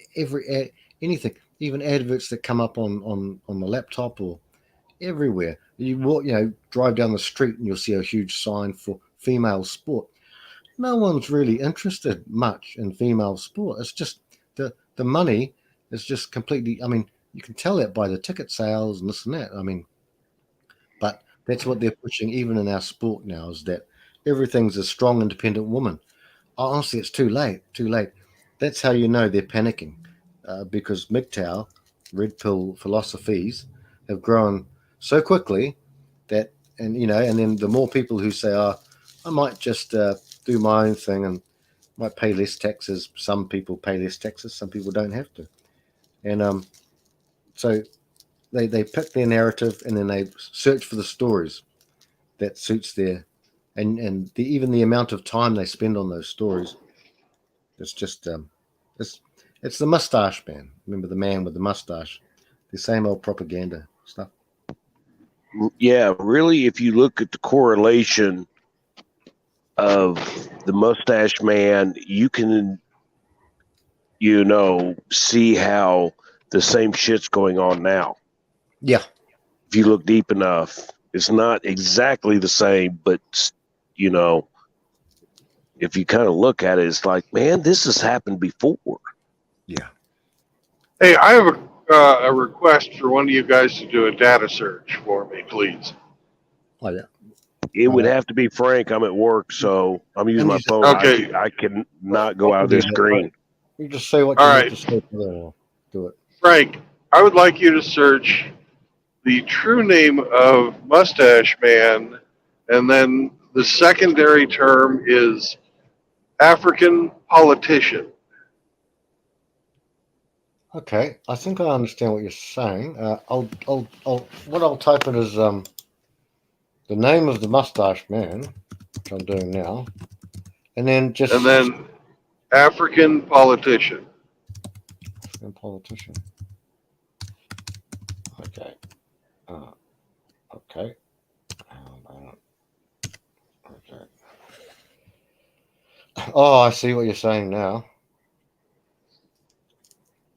anything, even adverts that come up on the laptop or everywhere. You walk, drive down the street and you'll see a huge sign for female sport. No one's really interested much in female sport. It's just the money is just completely, I mean, you can tell that by the ticket sales and this and that. I mean, but that's what they're pushing even in our sport now, is that everything's a strong, independent woman. Honestly, it's too late. That's how you know they're panicking, because MGTOW, red pill philosophies, have grown so quickly that, and then the more people who say, I might just do my own thing, and might pay less taxes. Some people pay less taxes. Some people don't have to. And so they pick their narrative and then they search for the stories that suits their and even the amount of time they spend on those stories. It's just it's the mustache man. Remember the man with the mustache? The same old propaganda stuff. Yeah, really, if you look at the correlation of the mustache man, you can, see how the same shit's going on now. Yeah. If you look deep enough, it's not exactly the same, but, if you kind of look at it, it's like, man, this has happened before. Yeah. Hey, I have a request for one of you guys to do a data search for me, please. Oh, yeah. It would have to be Frank. I'm at work, so I'm using my phone. Okay. I can not go out of this screen. You just say what you All need right. to say, and then we'll do it. Frank, I would like you to search the true name of Mustache Man, and then the secondary term is African politician. Okay, I think I understand what you're saying. What I'll type in is the name of the mustache man, which I'm doing now, and then African politician. African politician. Okay. Okay. Okay. Oh, I see what you're saying now.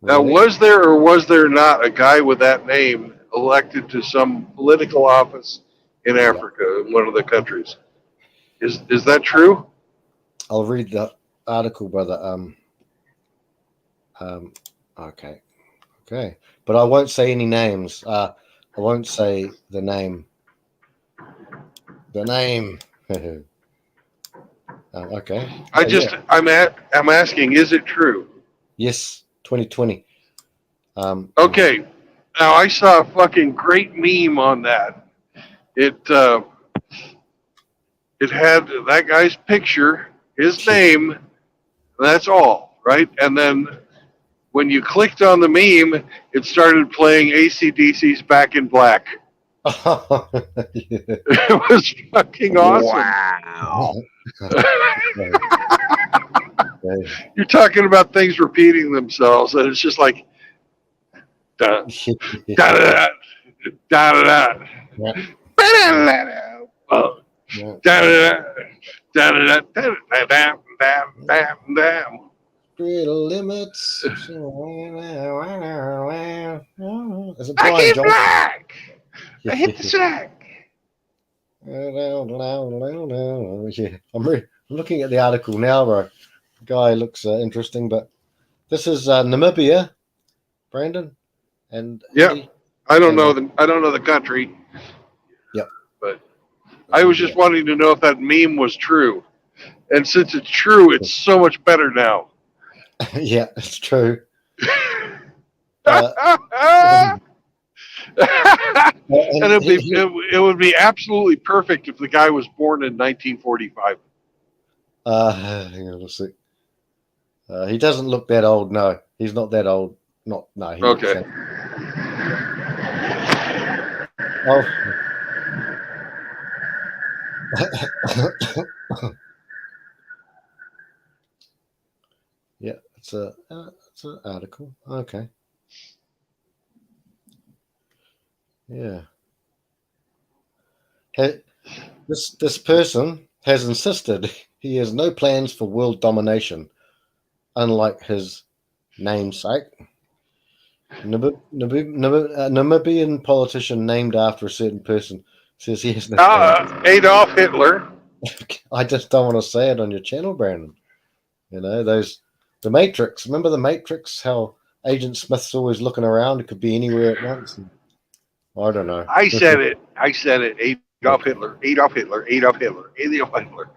Now, Really? was there or was there not a guy with that name elected to some political office in Africa, in one of the countries? Is that true? I'll read the article, brother. Okay. Okay. But I won't say any names. I won't say the name. The name. Okay. I'm asking, is it true? Yes, 2020. Okay. Now I saw a fucking great meme on that. It had that guy's picture, his name, and that's all, right? And then when you clicked on the meme, it started playing AC/DC's Back in Black. It was fucking awesome. Wow. You're talking about things repeating themselves, and it's just like da da da da da da. Little limits. Is it Back Brian in Johnson? Black. I hit the sack. Yeah, I'm looking at the article now. Where the guy looks interesting, but this is Namibia, Brandon, and I don't know the country. Yep. But I was just wanting to know if that meme was true, and since it's true, it's so much better now. Yeah, it's true. And it would be absolutely perfect if the guy was born in 1945. Hang on a sec. He doesn't look that old. No, he's not that old. He Okay. Yeah, it's an article. Okay. Yeah. This person has insisted he has no plans for world domination, unlike his namesake. Namibian politician named after a certain person says he has no plans. Adolf Hitler. I just don't want to say it on your channel, Brandon. The Matrix. Remember the Matrix? How Agent Smith's always looking around. It could be anywhere at once. I don't know. I said it. Adolf Hitler. Adolf Hitler. Adolf Hitler. Adolf Hitler.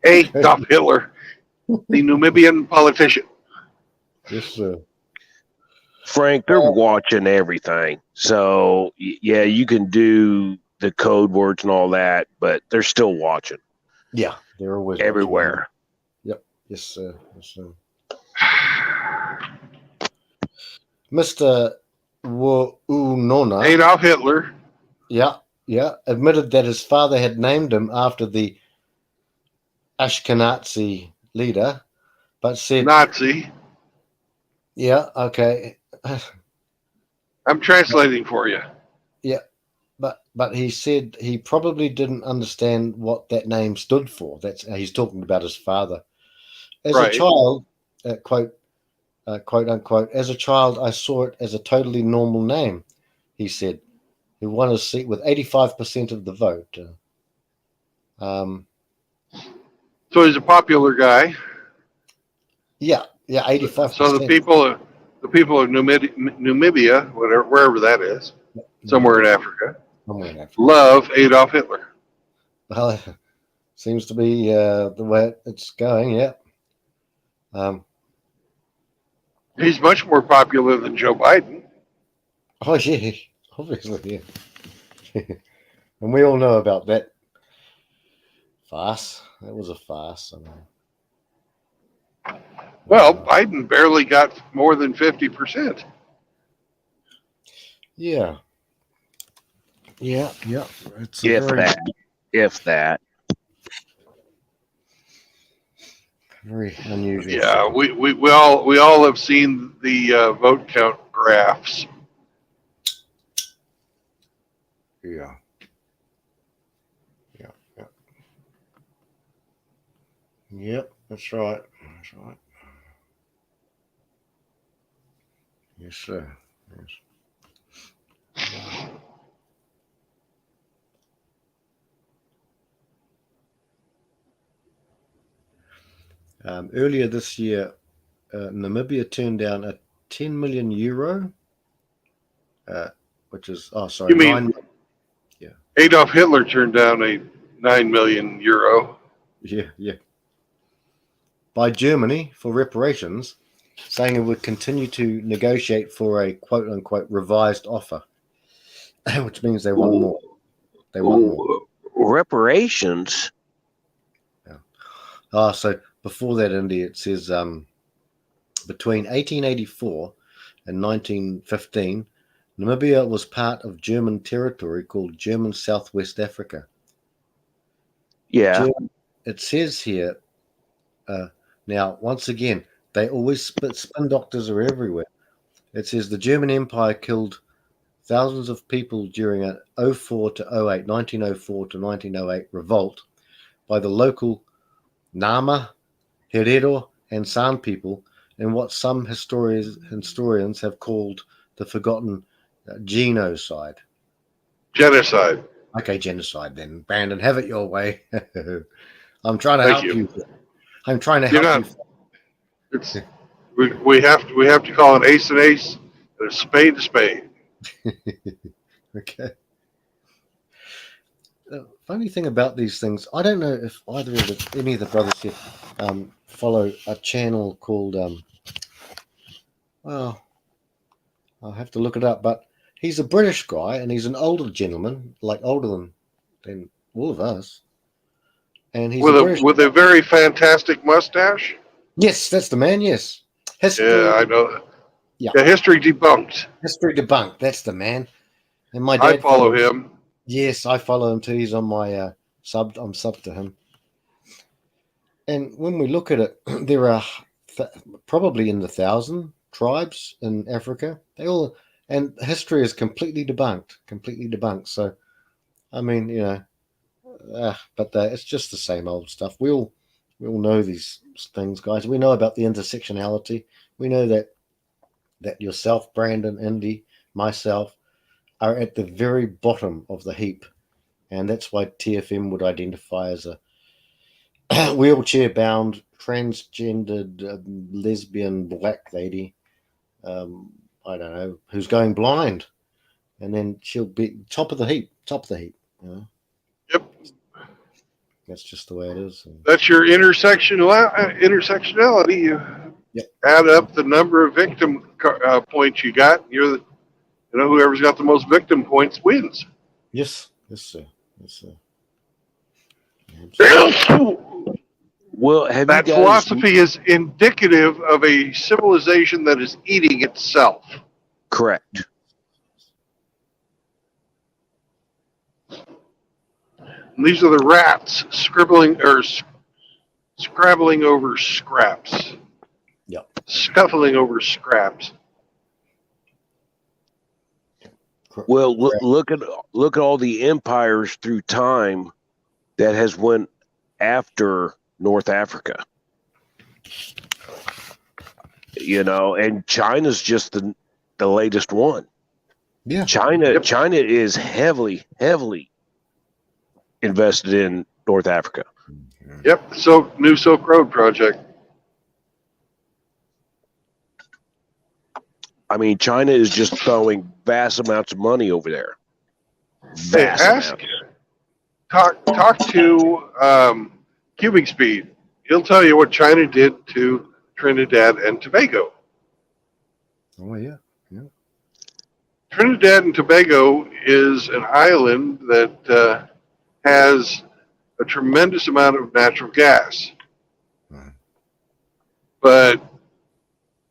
Adolf Hitler. The Namibian politician. Yes, sir. Frank, they're watching everything. So, yeah, you can do the code words and all that, but they're still watching. Yeah, they're always everywhere. Watching. Yes, sir. Yes, sir. Mr. Unona. Adolf Hitler. Yeah, admitted that his father had named him after the Ashkenazi leader, but said Nazi. Yeah, okay. I'm translating for you. Yeah, but he said he probably didn't understand what that name stood for. That's he's talking about his father. As Right. a child, quote unquote, as a child, I saw it as a totally normal name. He said he won his seat with 85% of the vote. So he's a popular guy. Yeah, 85%. So the people of Namibia, wherever that is, somewhere in Africa, love Adolf Hitler. Well, seems to be the way it's going. Yeah. He's much more popular than Joe Biden. Oh yeah, obviously, yeah. And we all know about that farce. That was a farce. I mean. Well, Biden barely got more than 50%. Yeah. It's if that. Very unusual. Yeah, we all have seen the vote count graphs. Yeah. Yep, that's right. Yes, sir. Yes. Earlier this year, Namibia turned down a 10 million euro, which is You mean 9, Adolf Hitler turned down a 9 million euro? Yeah. By Germany for reparations, saying it would continue to negotiate for a quote unquote revised offer, which means they want more. They want more. Reparations? Yeah. So before that, India, it says between 1884 and 1915, Namibia was part of German territory called German Southwest Africa. Yeah. It says here, now, once again, they always spin doctors are everywhere. It says the German Empire killed thousands of people during a 1904 to 1908 revolt by the local Nama, Herero, and San people in what some historians have called the forgotten genocide. Genocide. Okay, genocide then. Brandon, have it your way. I'm trying to Thank help you. you. I'm trying to You're help not. It's we have to call an ace and a spade a spade. Okay. Funny thing about these things, I don't know if either of any of the brothers here follow a channel called well, I'll have to look it up, but he's a British guy and he's an older gentleman, like older than all of us. And he's with a very fantastic mustache. Yes, that's the man. Yes, history. Yeah, I know. Yeah, history debunked. History debunked. That's the man. And my dad. I follow him. Yes, I follow him too. He's on my sub. I'm sub to him. And when we look at it, there are probably in the 1,000 tribes in Africa. They all, and history is completely debunked. So, I mean, but it's just the same old stuff. We all know these things, guys. We know about the intersectionality. We know that yourself, Brandon, Indy, myself, are at the very bottom of the heap. And that's why TFM would identify as a wheelchair-bound, transgendered, lesbian, black lady, I don't know, who's going blind. And then she'll be top of the heap. You know? Yep. That's just the way it is. That's your intersectionality. You add up the number of victim points you got. You're whoever's got the most victim points wins. Yes, sir. Well, have That you guys? philosophy is indicative of a civilization that is eating itself. Correct. And these are the rats scribbling or scrabbling over scraps. Yep. Scuffling over scraps. Well, look at all the empires through time that has went after North Africa. You know, and China's just the latest one. Yeah. China is heavily invested in North Africa. Yep. New Silk Road project. I mean, China is just throwing vast amounts of money over there. Hey, talk to Cubing Speed. He'll tell you what China did to Trinidad and Tobago. Oh yeah. Trinidad and Tobago is an island that has a tremendous amount of natural gas. But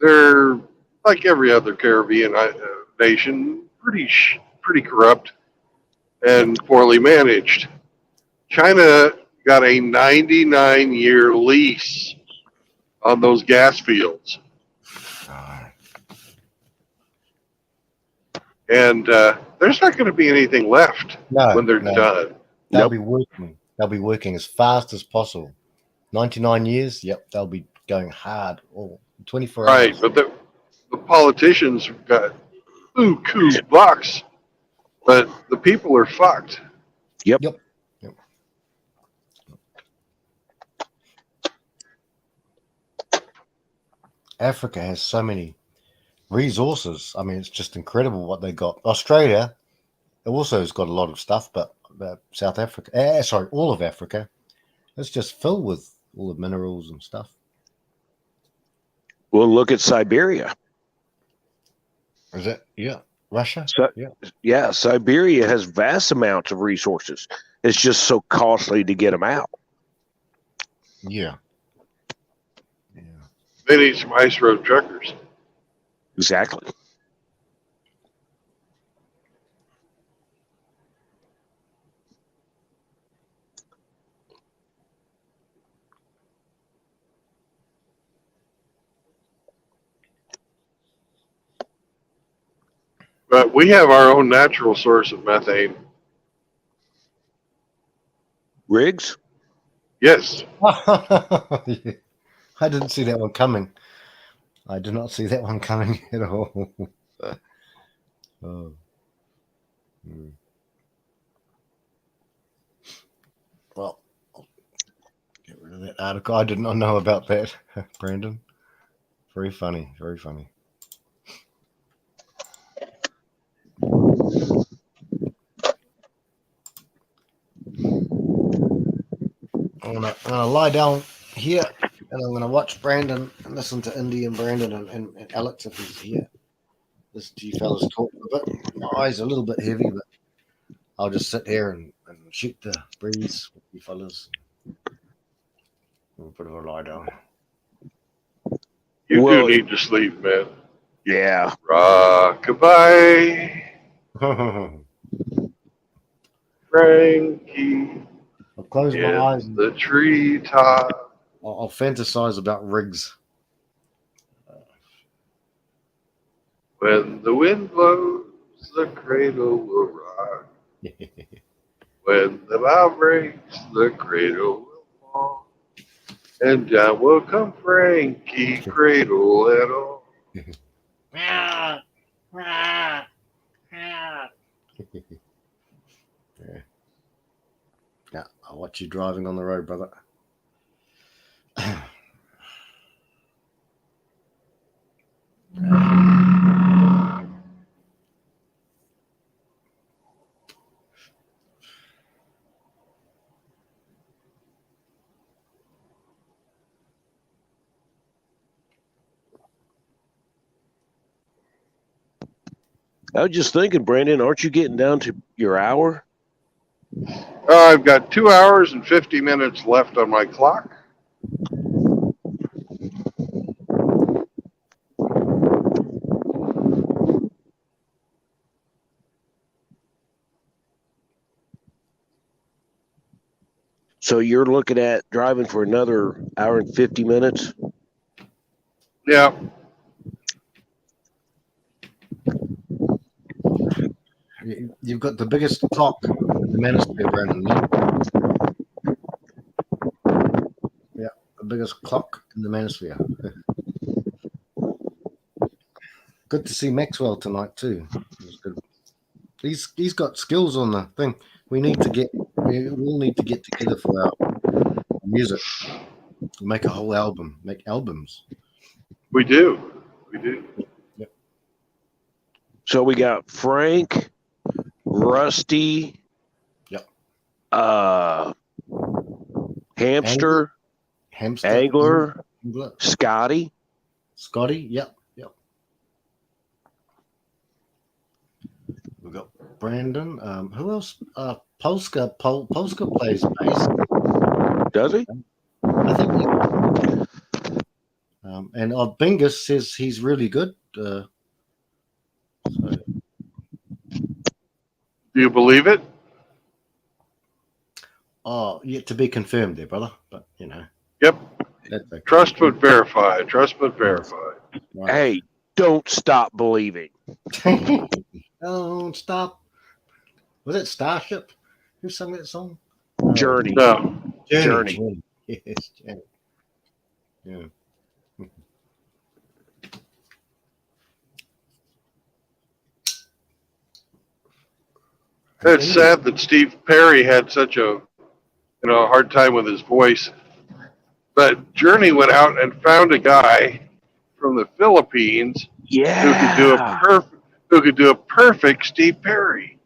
they're, like every other Caribbean nation, pretty corrupt and poorly managed. China got a 99-year lease on those gas fields. And there's not going to be anything left when they're done. They'll be working. They'll be working as fast as possible. 99 years. Yep, they'll be going hard all 24 hours. Right, but the politicians have got buku bucks, but the people are fucked. Yep. Africa has so many resources. I mean, it's just incredible what they got. Australia also has got a lot of stuff, but South Africa, all of Africa, it's just filled with all the minerals and stuff. Well, look at Siberia. Is it? Yeah. Russia? Yeah, Siberia has vast amounts of resources. It's just so costly to get them out. Yeah. They need some ice road truckers. Exactly. But we have our own natural source of methane. Rigs? Yes. I didn't see that one coming. I did not see that one coming at all. Oh. Well, I'll get rid of that article. I did not know about that, Brandon. Very funny. Very funny. I'm gonna lie down here and I'm gonna watch Brandon and listen to Indy and Brandon and Alex if he's here. Listen to you fellas talk a bit. My eyes are a little bit heavy, but I'll just sit here and shoot the breeze with you fellas. We'll put a lie down. You do need to sleep, man. Yeah. Rockabye. Frankie. I'll close my eyes. The treetop. I'll fantasize about rigs. When the wind blows, the cradle will rock. When the bow breaks, the cradle will fall. And down will come Frankie, cradle and all. Yeah, I'll watch you driving on the road, brother. I was just thinking, Brandon, aren't you getting down to your hour? I've got 2 hours and 50 minutes left on my clock. So you're looking at driving for another hour and 50 minutes? Yeah. You've got the biggest clock in the manosphere, Brandon. Yeah, the biggest clock in the manosphere. Good to see Maxwell tonight too. It was good. He's got skills on the thing. We all need to get together for our music. We'll make a whole album. Make albums. We do. We do. Yep. So we got Frank, Rusty, yep, Hamster, Angler, Scotty. Scotty, yep. We've got Brandon. Who else? Polska plays bass. Does he? I think he. And Bingus says he's really good. Do you believe it? Oh, yet to be confirmed there, brother. But Yep. That's okay. Trust but verify. Trust but verify. Right. Hey, don't stop believing. Don't stop. Was it Starship? Who sung that song? Journey. No. Journey. Yes, Journey. Yeah. It's sad that Steve Perry had such a hard time with his voice. But Journey went out and found a guy from the Philippines who could do a perfect Steve Perry.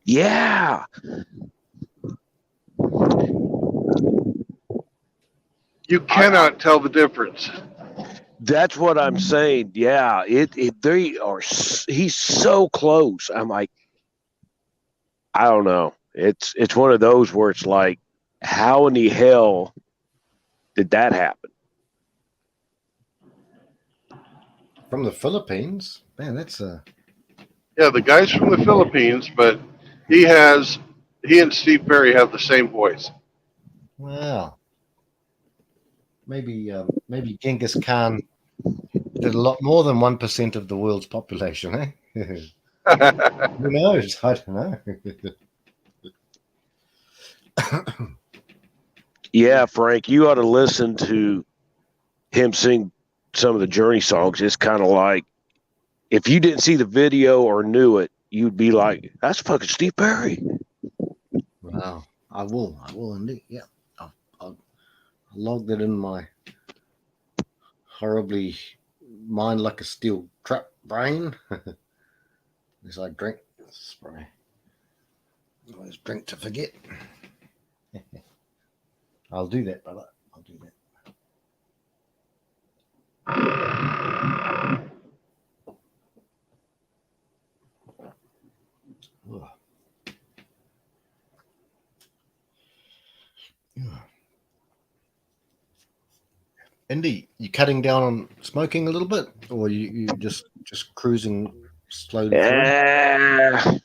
Yeah. You cannot tell the difference. That's what I'm saying. Yeah, they are. He's so close. I'm like, I don't know. It's one of those where it's like, how in the hell did that happen? From the Philippines, man. That's Yeah, the guy's from the Philippines, but he and Steve Perry have the same voice. wow. Maybe Genghis Khan did a lot more than 1% of the world's population, eh? Who knows? I don't know. Yeah, Frank, you ought to listen to him sing some of the Journey songs. It's kind of like, if you didn't see the video or knew it, you'd be like, that's fucking Steve Perry. Wow. I will indeed. Yeah. I'll log that in my horribly mind like a steel trap brain. As I drink. Sorry. Always drink to forget. I'll do that, brother. I'll do that. Ugh. Yeah. Indy, you cutting down on smoking a little bit, or you just cruising slowly through?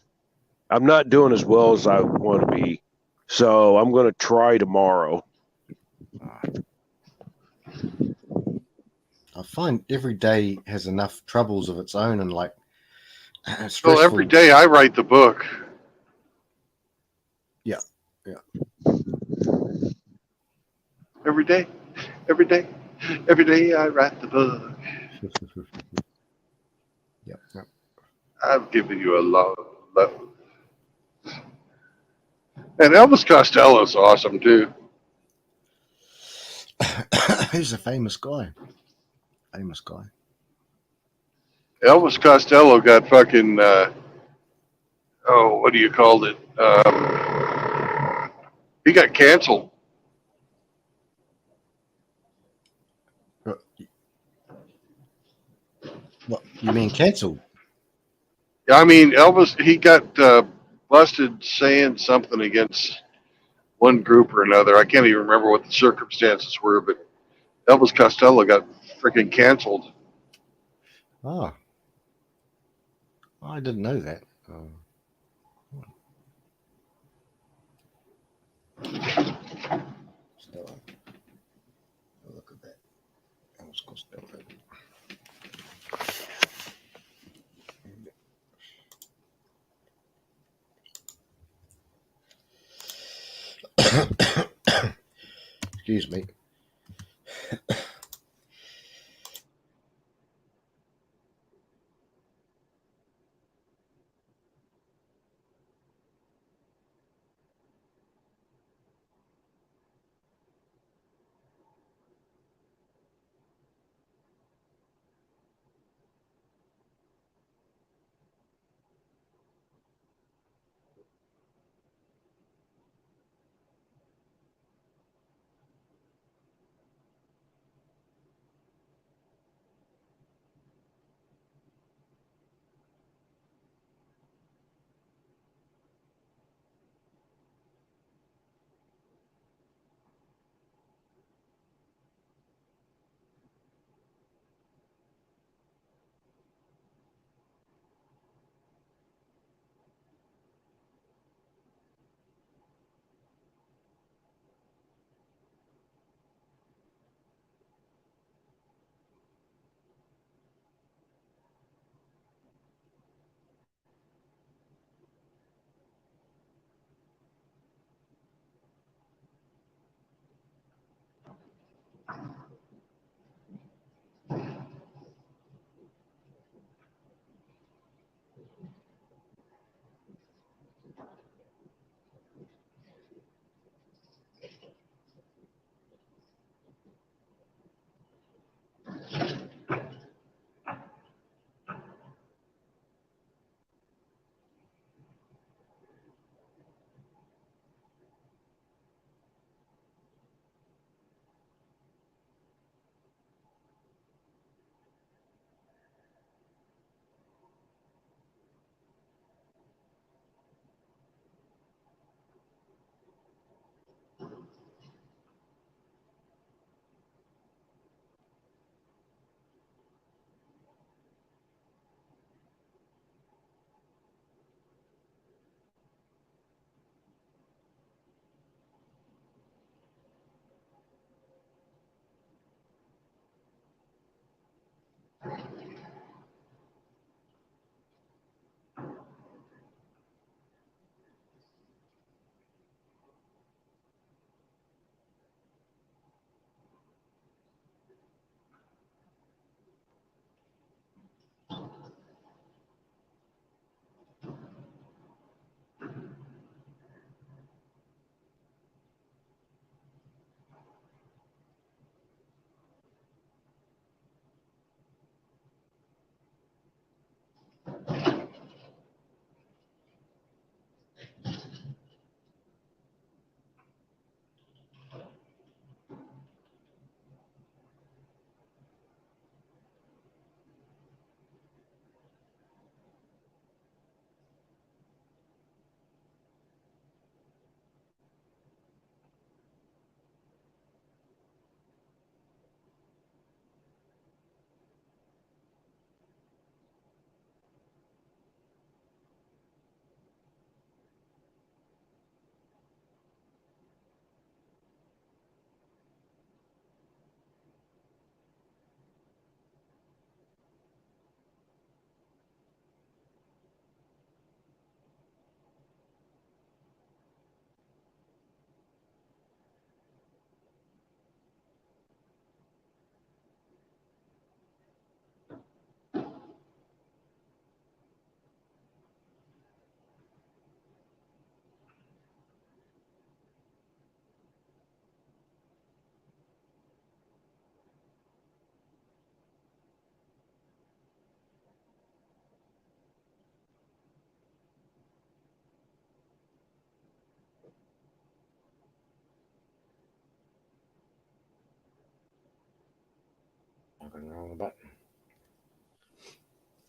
I'm not doing as well as I want to be, so I'm going to try tomorrow. I find every day has enough troubles of its own, and like stressful. Well, every day I write the book. Yeah. Every day I write the book. Yep. I've given you a lot of love. And Elvis Costello's awesome too. He's a famous guy. Elvis Costello got fucking what do you call it? He got canceled. What you mean canceled? I mean, Elvis, he got busted saying something against one group or another. I can't even remember what the circumstances were, but Elvis Costello got freaking canceled. Oh, I didn't know that. Excuse me.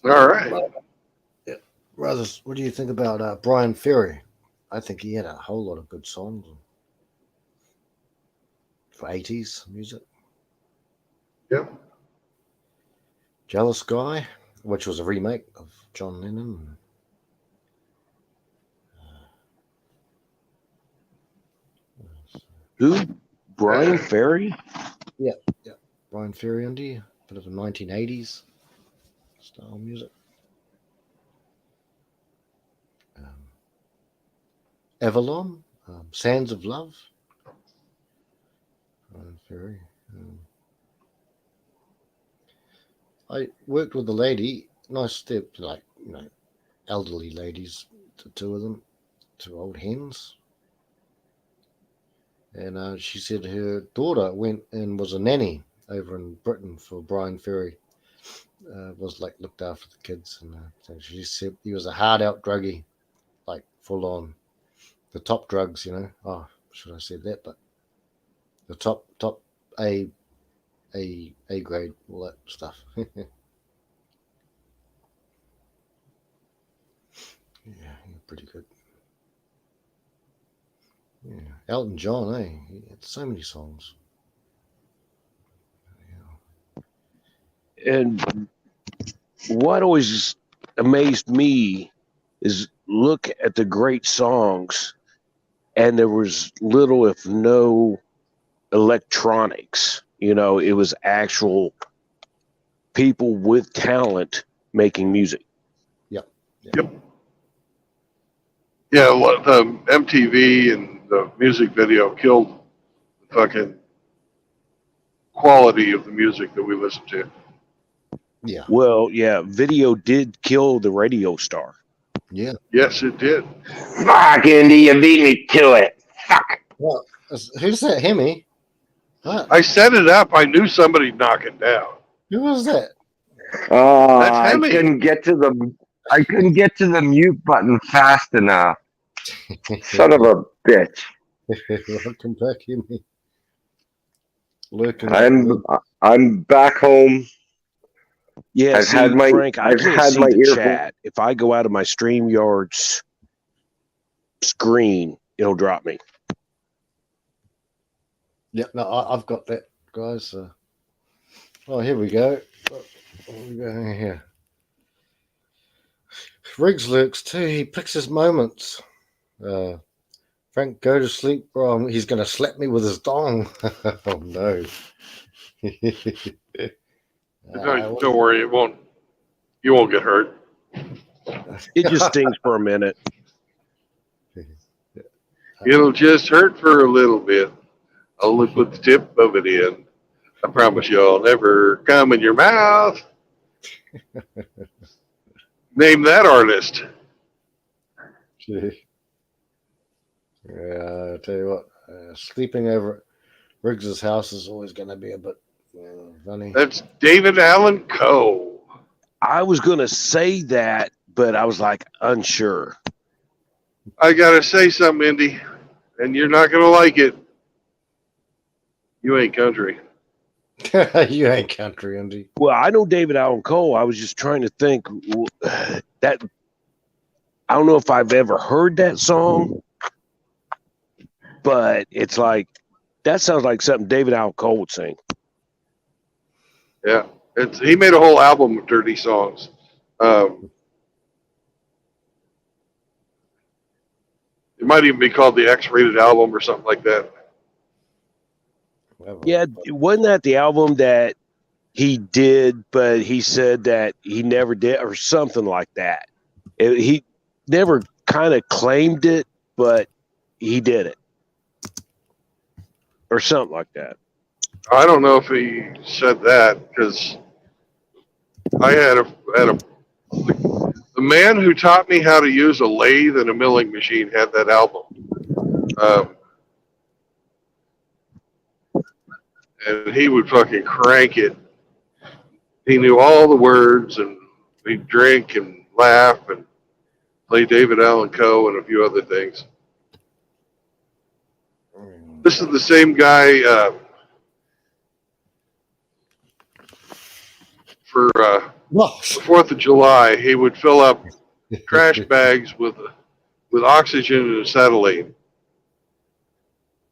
All right. Yeah. Brothers, what do you think about Brian Ferry? I think he had a whole lot of good songs for 80s music. Yep. Jealous Guy, which was a remake of John Lennon. Who? Brian Ferry? Yeah. Brian Ferry indie, bit of a 1980s style music. Avalon, Sands of Love. Brian Ferry. I worked with a lady, nice step, like, elderly ladies, the two of them, two old hens. And she said her daughter went and was a nanny over in Britain for Brian Ferry. Was like looked after the kids, and so she said he was a hard out druggie, like full on the top drugs, Oh, should I say that? But the top A grade, all that stuff. Yeah, pretty good. Yeah, Elton John, he had so many songs. And what always amazed me is look at the great songs, and there was little, if no, electronics. It was actual people with talent making music. Yep. Yeah, the MTV and the music video killed the fucking quality of the music that we listen to. Yeah. Well, yeah, video did kill the radio star. Yeah. Yes, it did. Fuck, Indy, you beat me to it. Fuck. Well, who's that? Hemi? What? I set it up. I knew somebody'd knock it down. Who was that? Oh, That's I Hemi. couldn't get to the mute button fast enough. Son of a bitch. Welcome back, Hemi. Lurking. I'm back home. Yeah, I've had my Frank, I I've can't had see my the earphone. chat. If I go out of my StreamYard's screen, it'll drop me. Yeah, no, I've got that, guys. Oh, here we go. What we got here? Riggs lurks too. He picks his moments. Frank, go to sleep, bro. He's going to slap me with his dong. Oh, no. Don't worry, you won't get hurt. It just stings for a minute. It'll just hurt for a little bit. Only put the tip of it in. I promise you, I'll never come in your mouth. Name that artist. Yeah, I tell you what, sleeping over at Riggs's house is always going to be a bit funny. That's David Allan Coe. I was going to say that, but I was like unsure. I gotta say something, Indy, and you're not gonna like it. You ain't country. You ain't country, Andy. Well, I know David Allan Coe. I was just trying to think that I don't know if I've ever heard that song, but it's like that sounds like something David Allan Coe would sing. Yeah, he made a whole album of dirty songs. It might even be called the X-rated album or something like that. Yeah, wasn't that the album that he did, but he said that he never did, or something like that? He never kind of claimed it, but he did it, or something like that. I don't know if he said that because I had the man who taught me how to use a lathe and a milling machine had that album. And he would fucking crank it. He knew all the words, and he'd drink and laugh and play David Allan Coe and a few other things. This is the same guy for the 4th of July. He would fill up trash bags with oxygen and acetylene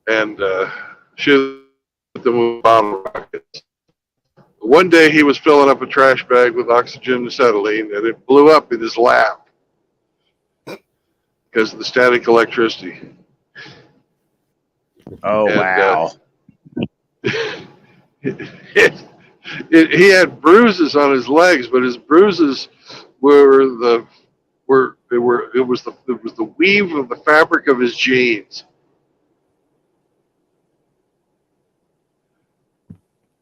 and shoot them with bottle rockets. One day he was filling up a trash bag with oxygen and acetylene, and it blew up in his lap because of the static electricity. Oh, and, wow. He had bruises on his legs, but his bruises were it was the weave of the fabric of his jeans.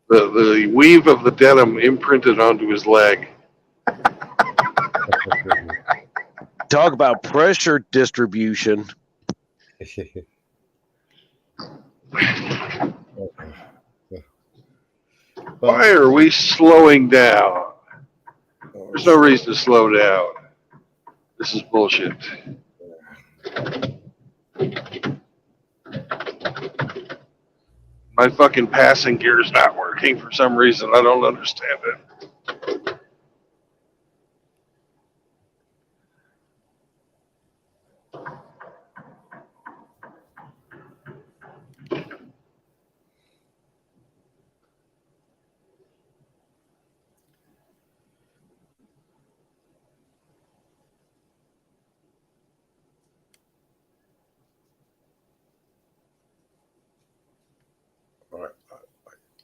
The weave of the denim imprinted onto his leg. Talk about pressure distribution. Why are we slowing down? There's no reason to slow down. This is bullshit. My fucking passing gear is not working for some reason. I don't understand it.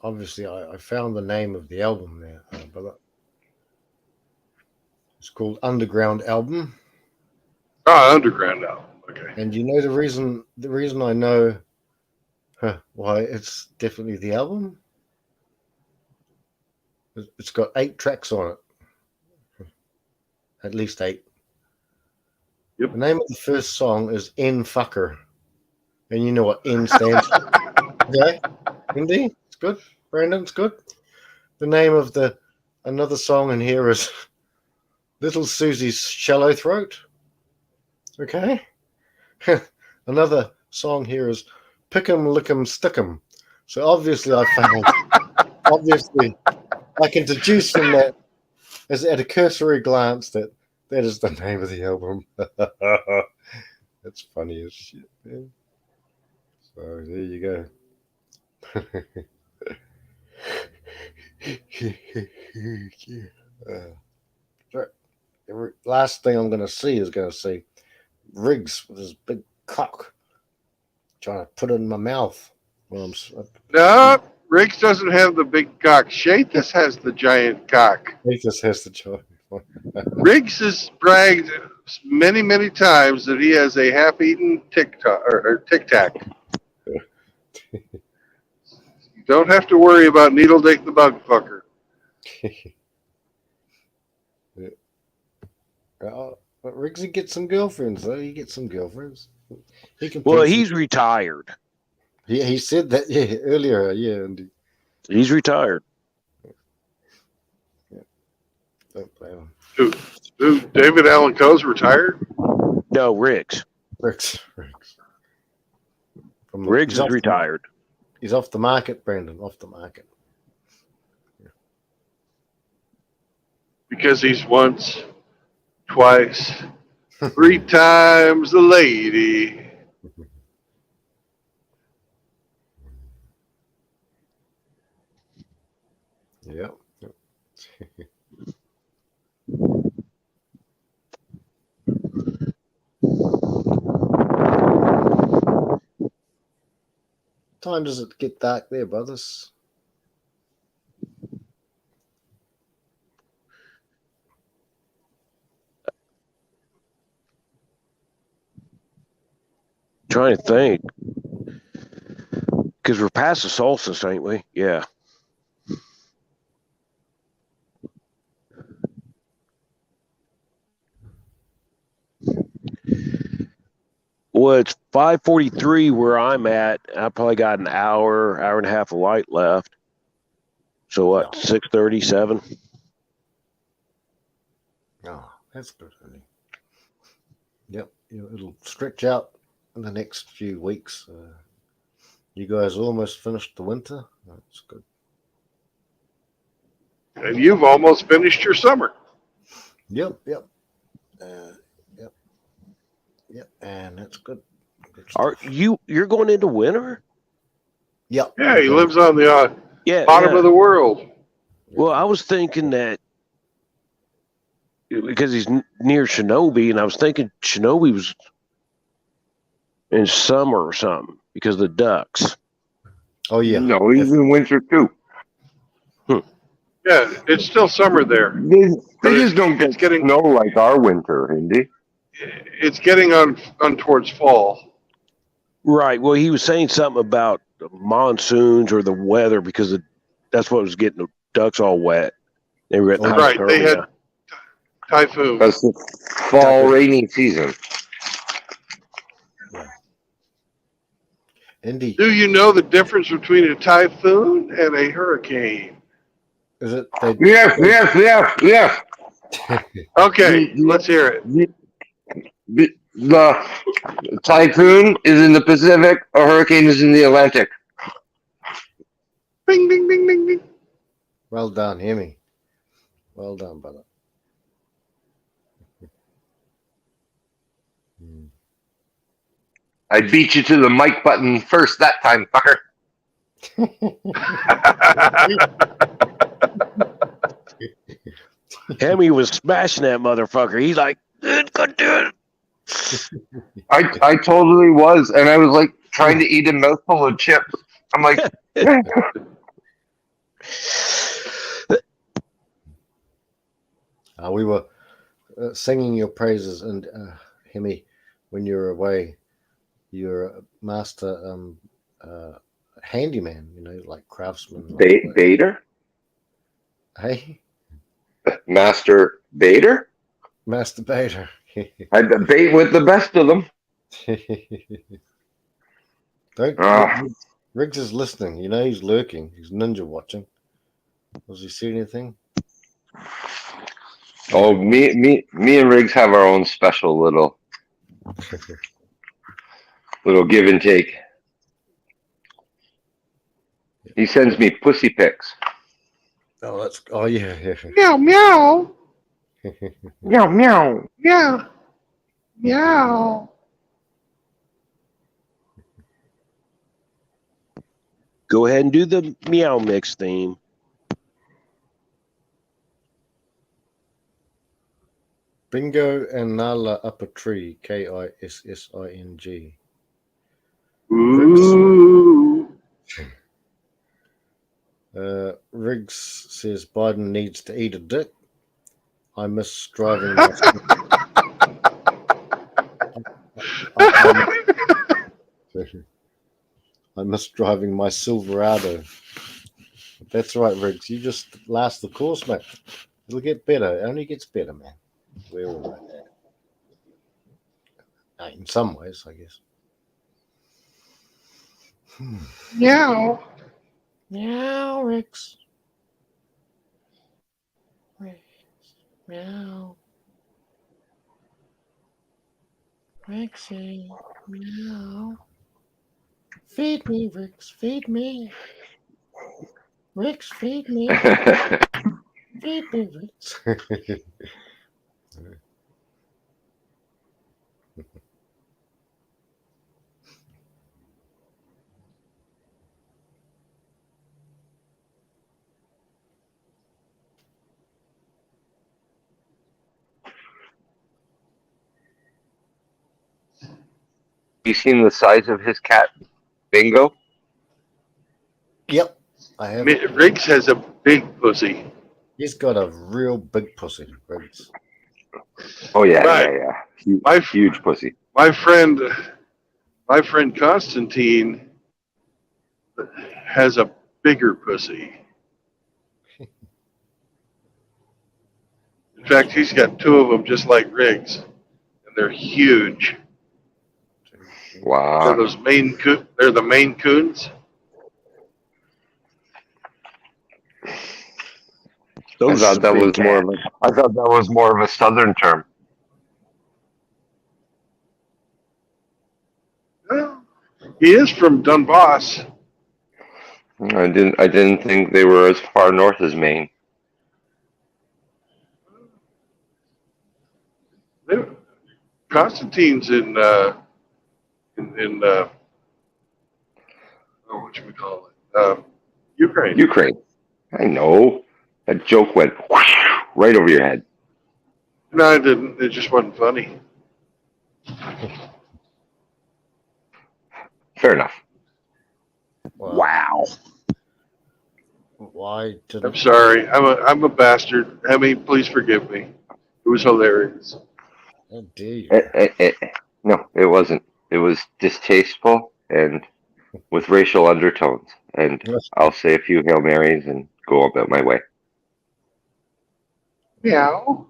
Obviously, I found the name of the album there, brother. It's called Underground Album. Oh, Underground Album. Okay. And you know the reason I know why it's definitely the album? It's got 8 tracks on it. At least 8. Yep. The name of the first song is N Fucker. And you know what N stands for? Okay? Indeed? It's good. Brandon, it's good. The name of another song in here is Little Susie's Shallow Throat. Okay? Another song here is Pick 'em, Lick 'em, Stick 'em. So obviously I can deduce from that as at a cursory glance that is the name of the album. That's funny as shit, man. So there you go. Last thing I'm going to see Riggs with his big cock trying to put it in my mouth. No, Riggs doesn't have the big cock. Shathis has the giant cock. Shathis has the giant. Riggs has bragged many, many times that he has a half-eaten Tic Tac. You don't have to worry about Needle Dick the Bug Fucker. But Riggsy gets some girlfriends, though. He gets some girlfriends. He's retired. He said that earlier. Yeah, and he's retired. Yeah. Don't blame him. Who? David Allen Coe's retired? No, Riggs. Riggs is retired. He's off the market, Brandon. Off the market. Because he's once, twice, 3 times the lady. Yep. Time does it get dark there, brothers? Trying to think. Because we're past the solstice, ain't we? Yeah. Well, it's 5:43 where I'm at. I probably got an hour and a half of light left. So what, 6:37? Oh, that's good, honey. Yep, it'll stretch out in the next few weeks. You guys almost finished the winter. That's good. And you've almost finished your summer. Yep. Yep, and that's good. You're going into winter? Yep. Yeah, he lives on the bottom of the world. Well, I was thinking that because he's near Shinobi, and I was thinking Shinobi was in summer or something because of the ducks. Oh yeah. No, he's in winter too. Yeah, Yeah, it's still summer there. They But just don't get snow like our winter, Indy. it's getting on towards fall. Right. Well, he was saying something about the monsoons or the weather because that's what was getting the ducks all wet. They were getting Right, they had hypothermia. typhoon. That's the fall rainy season. Indy, Do you know the difference between a typhoon and a hurricane? is it? Yes. Okay, let's hear it. The typhoon is in the Pacific, a hurricane is in the Atlantic. Bing, ding, ding, ding, ding. Well done, Hemi. Well done, brother. I beat you to the mic button first that time, fucker. Hemi was smashing that motherfucker. He's like, dude, go do it. I totally was, and I was like trying to eat a mouthful of chips. I'm like, We were singing your praises, and Hemi, when you were away, you're a master handyman. You know, like craftsman. Bader? Hey, Master Bader? Master Bader. I debate with the best of them. Riggs is listening. You know, he's lurking. He's ninja watching. Does he see anything? Oh, me and Riggs have our own special little give and take. He sends me pussy pics. Oh yeah. Meow, meow. Meow, meow. Yeah. Meow. Go ahead and do the meow mix theme. Bingo and Nala up a tree. KISSING. Ooh. Riggs says Biden needs to eat a dick. I miss driving. I miss driving my Silverado. That's right, Riggs. You just last the course, mate. It'll get better. It only gets better, man. We all know that. In some ways, I guess. Meow. Meow, Riggs. Meow. Rexy. Meow. Feed me, Riggs. Feed me. Riggs, feed me. Feed me, Riggs. You seen the size of his cat, Bingo? Yep, I have. Riggs has a big pussy. He's got a real big pussy, Riggs. Oh yeah, Right. yeah. Huge pussy. My friend Constantine has a bigger pussy. In fact, he's got two of them just like Riggs, and they're huge. Wow. They're those they're the Maine Coons. I thought that was more of a southern term. Well, he is from Dunboss. I didn't think they were as far north as Maine. Constantine's in what you call it? Ukraine. Ukraine. I know. That joke went right over your head. No, it didn't. It just wasn't funny. Fair enough. Wow. Why didn't? I'm sorry. I'm a bastard. Hemi, please forgive me. It was hilarious. How dare you? No, it wasn't. It was distasteful and with racial undertones. And I'll say a few Hail Marys and go about my way. Meow.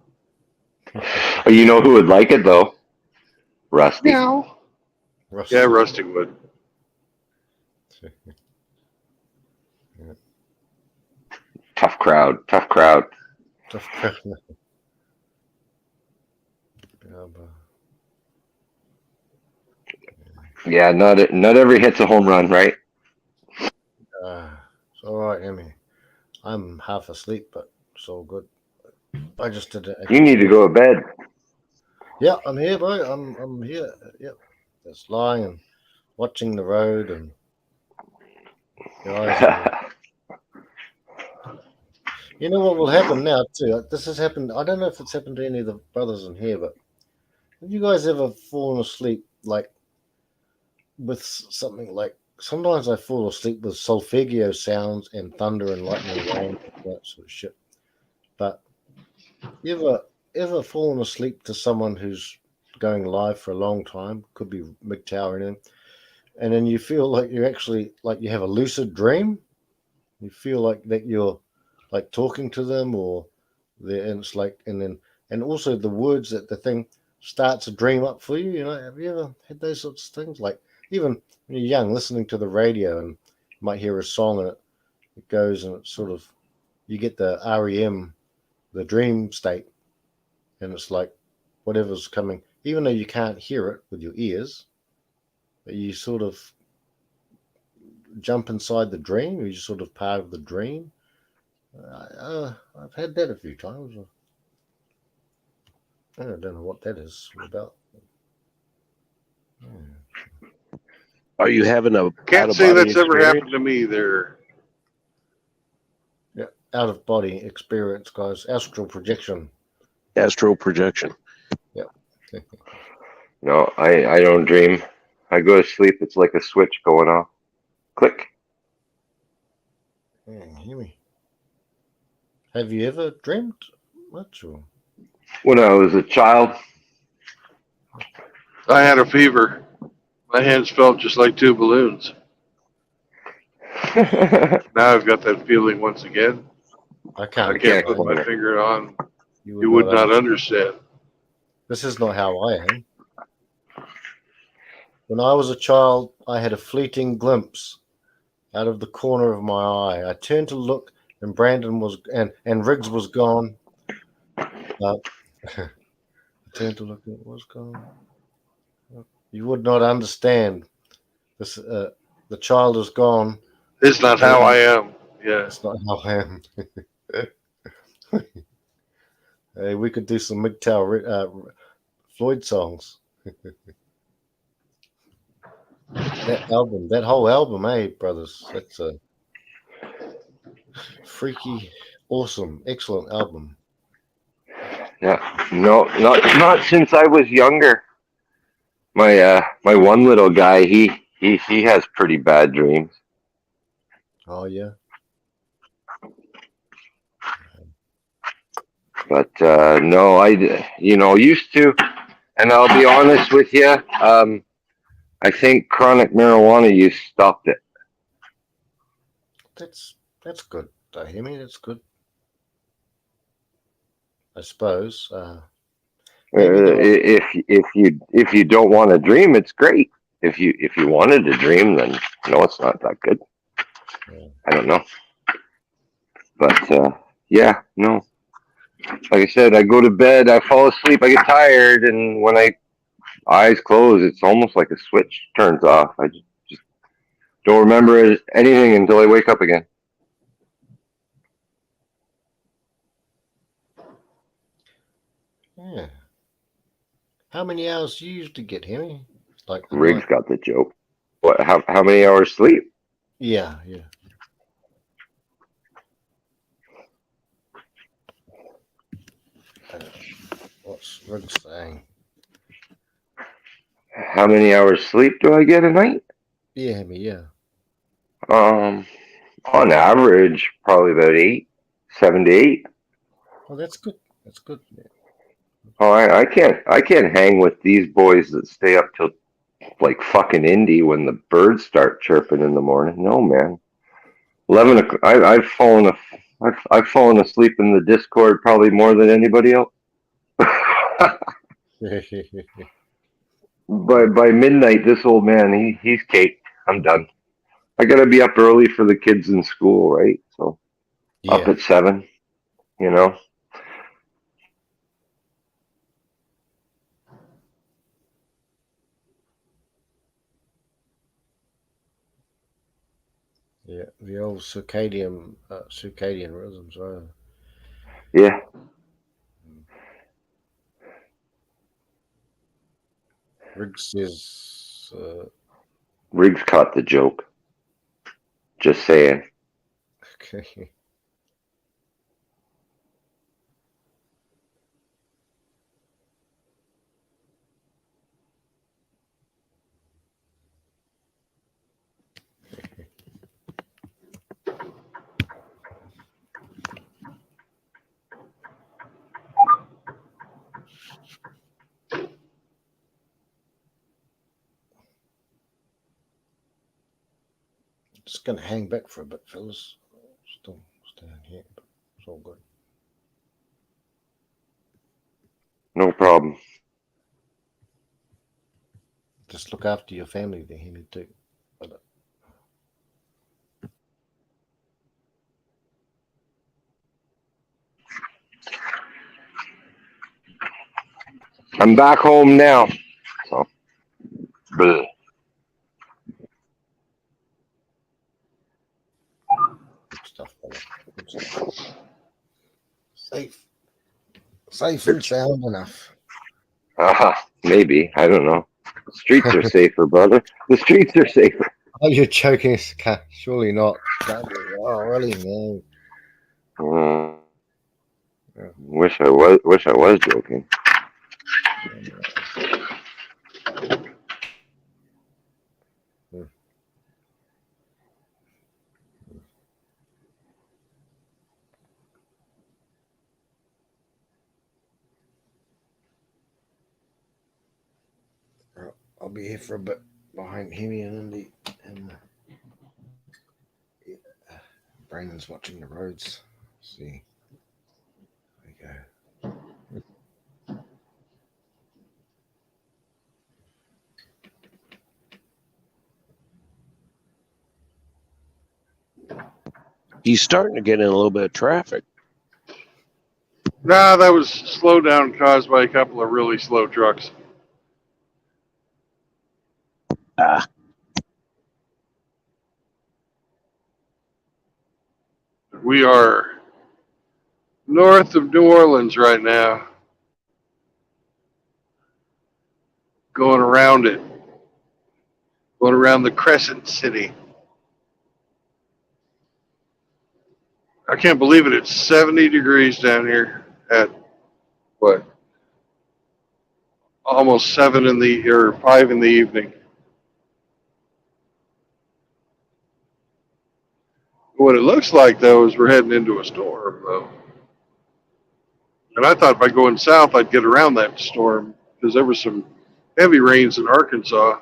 You know who would like it though? Rusty. Meow. Yeah, Rusty would. Tough crowd. Tough crowd. Tough crowd. Yeah, not every hit's a home run, right? It's all right, Emmy. I'm half asleep, but it's all good. I just did it. You need to go to bed. Yeah, I'm here, bro. I'm here. Yep. Just lying and watching the road and guys. You know what will happen now too? This has happened. I don't know if it's happened to any of the brothers in here, but have you guys ever fallen asleep like with something like? Sometimes I fall asleep with solfeggio sounds and thunder and lightning and rain, that sort of shit. But you ever fallen asleep to someone who's going live for a long time? Could be MGTOW or anything, and then you feel like you're actually like you have a lucid dream. You feel like that you're like talking to them, or and it's like, and also the words that the thing starts a dream up for you. You know, have you ever had those sorts of things? Like even when you're young, listening to the radio and you might hear a song and it goes and it's sort of you get the REM, the dream state, and it's like whatever's coming, even though you can't hear it with your ears, but you sort of jump inside the dream. You're sort of part of the dream. I've had that a few times. I don't know what that is about. Are you having a Can't say that's ever happened to me there. Yeah, out of body experience, guys. Astral projection. Astral projection. Yeah. No, I don't dream. I go to sleep. It's like a switch going off. Click. Yeah, hear me. Have you ever dreamed much? Or? When I was a child, I had a fever. My hands felt just like two balloons. Now I've got that feeling once again. I can't put my finger on. You would not understand. This is not how I am. When I was a child, I had a fleeting glimpse out of the corner of my eye. I turned to look, and Brandon was and Riggs was gone. I turned to look, and it was gone. You would not understand. This the child is gone. It's not how I am. Yeah, it's not how I am. Hey, we could do some MGTOW Floyd songs. That whole album, hey, brothers, that's a freaky, awesome, excellent album. Yeah, no, not since I was younger. My one little guy, he has pretty bad dreams. Oh yeah. But no, I used to, and I'll be honest with you. I think chronic marijuana use stopped it. That's good. Hear me? That's good. I suppose. If you don't want to dream, it's great. If you wanted to dream, then no, it's not that good. Yeah. I don't know, but yeah, no. Like I said, I go to bed, I fall asleep, I get tired, and when eyes close, it's almost like a switch turns off. I just don't remember anything until I wake up again. Yeah. How many hours do you usually get, Henry? Like Riggs got the joke. What? How many hours sleep? Yeah. What's Riggs saying? How many hours sleep do I get a night? Yeah, Henry. Yeah. On average, probably about 7 to 8. Oh, that's good. That's good. Oh, I can't hang with these boys that stay up till like fucking Indy when the birds start chirping in the morning. No, man. 11 o'clock. I've fallen asleep in the Discord probably more than anybody else. By midnight, this old man, he's caked. I'm done. I gotta be up early for the kids in school, right? So up Yeah. at 7, you know. Yeah, the old circadian rhythms. Yeah. Riggs is. Riggs caught the joke. Just saying. Okay. Just gonna hang back for a bit, fellas. Still staying here, but it's all good. No problem. Just look after your family, then you need to. I'm back home now. So, bleh. Good stuff, fella. Good stuff. Safe and sound enough. Maybe. I don't know. The streets are safer, brother. The streets are safer. Oh, you're joking. Surely not. Oh, really? No. Wish I was joking. I'll be here for a bit behind Henny and Indy, and Brandon's watching the roads. Let's see. There we go. He's starting to get in a little bit of traffic. Nah, that was slowdown caused by a couple of really slow trucks. We are north of New Orleans right now, going around the Crescent City. I can't believe it. It's 70 degrees down here at what? Almost 5 in the evening. What it looks like though is we're heading into a storm though. And I thought by going south I'd get around that storm because there was some heavy rains in Arkansas.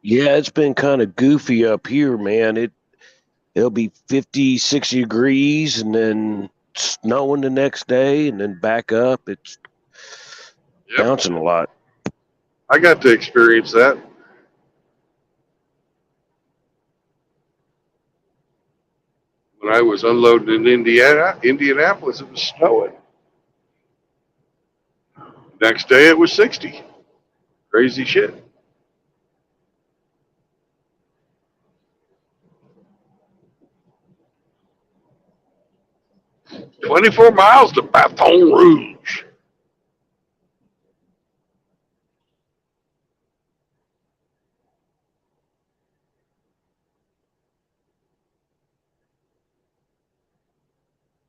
Yeah, it's been kind of goofy up here, man. It'll be 50, 60 degrees and then snowing the next day and then back up. It's bouncing a lot. I got to experience that. When I was unloading in Indianapolis, it was snowing. Next day it was 60. Crazy shit. 24 miles to Baton Rouge.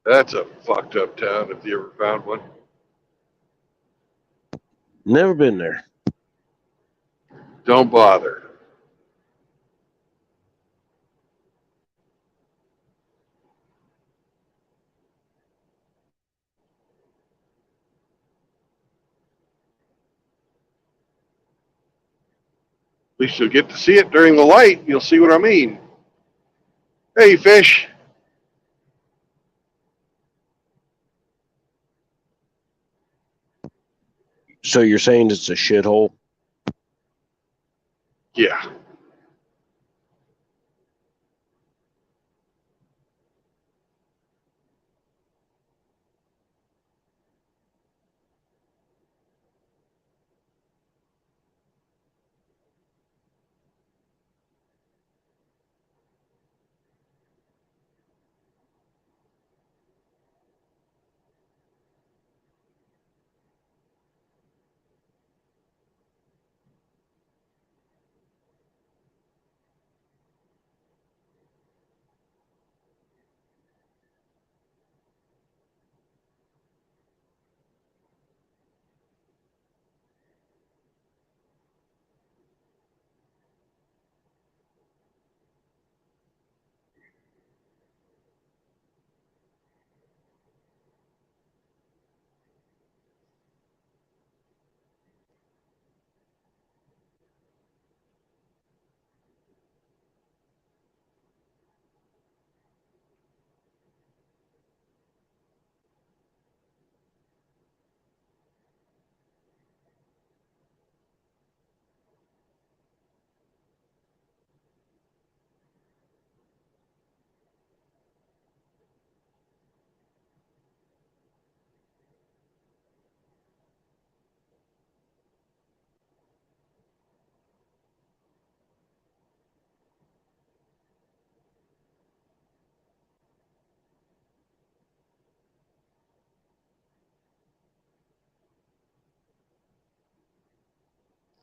That's a fucked up town if you ever found one. Never been there. Don't bother. At least you'll get to see it during the light. You'll see what I mean. Hey, fish. So you're saying it's a shithole? Yeah.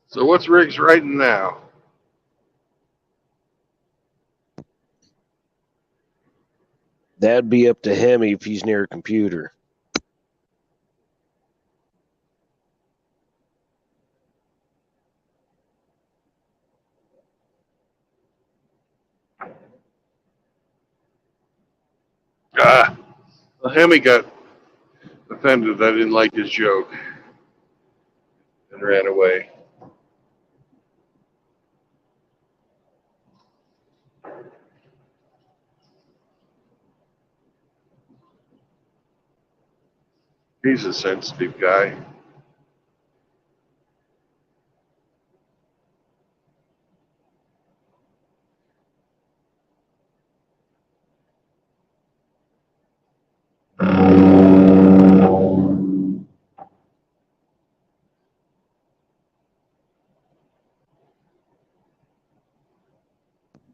So what's Riggs writing now? That'd be up to Hemi if he's near a computer. Well, Hemi got offended. I didn't like his joke and ran away. He's a sensitive guy.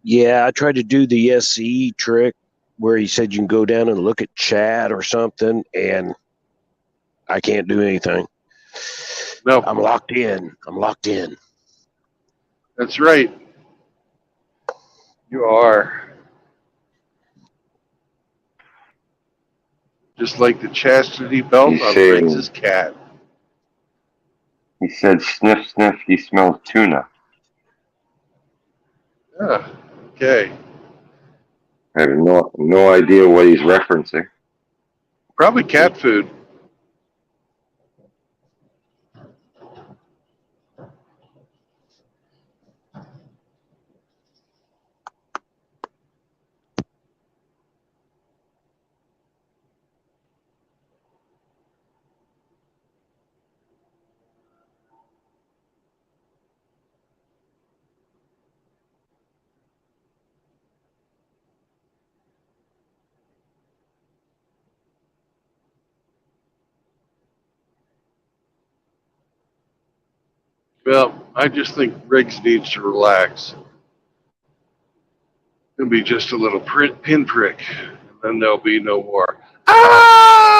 Yeah, I tried to do the SE trick where he said you can go down and look at chat or something, and I can't do anything. No. I'm locked in. I'm locked in. That's right. You are. Just like the chastity belt He's on saying- Riggs's cat. He said, sniff, sniff, he smells tuna. Yeah. Okay. I have no idea what he's referencing. Probably cat food. Well, I just think Riggs needs to relax. It'll be just a little pinprick, and then there'll be no more. Ah!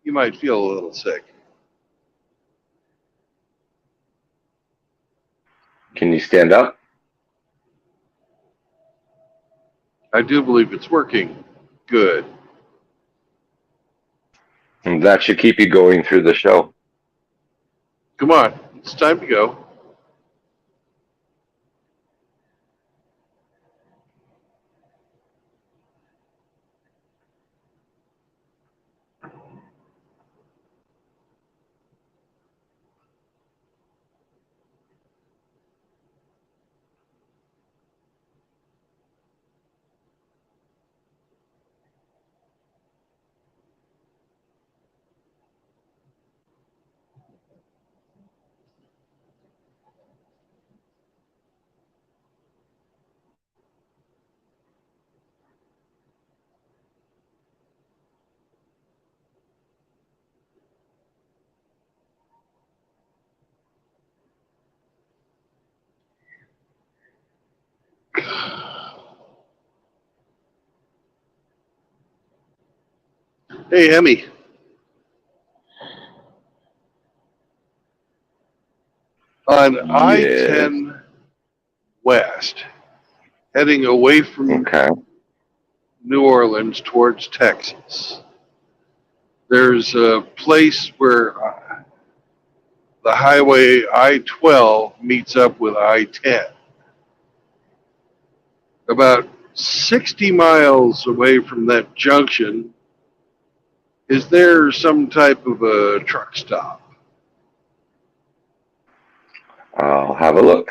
you might feel a little sick. Can you stand up? I do believe it's working. Good. And that should keep you going through the show. Come on, it's time to go. Hey, Emmy. On Yes. I-10 West, heading away from New Orleans towards Texas, there's a place where the highway I-12 meets up with I-10. About 60 miles away from that junction, is there some type of a truck stop? I'll have a look.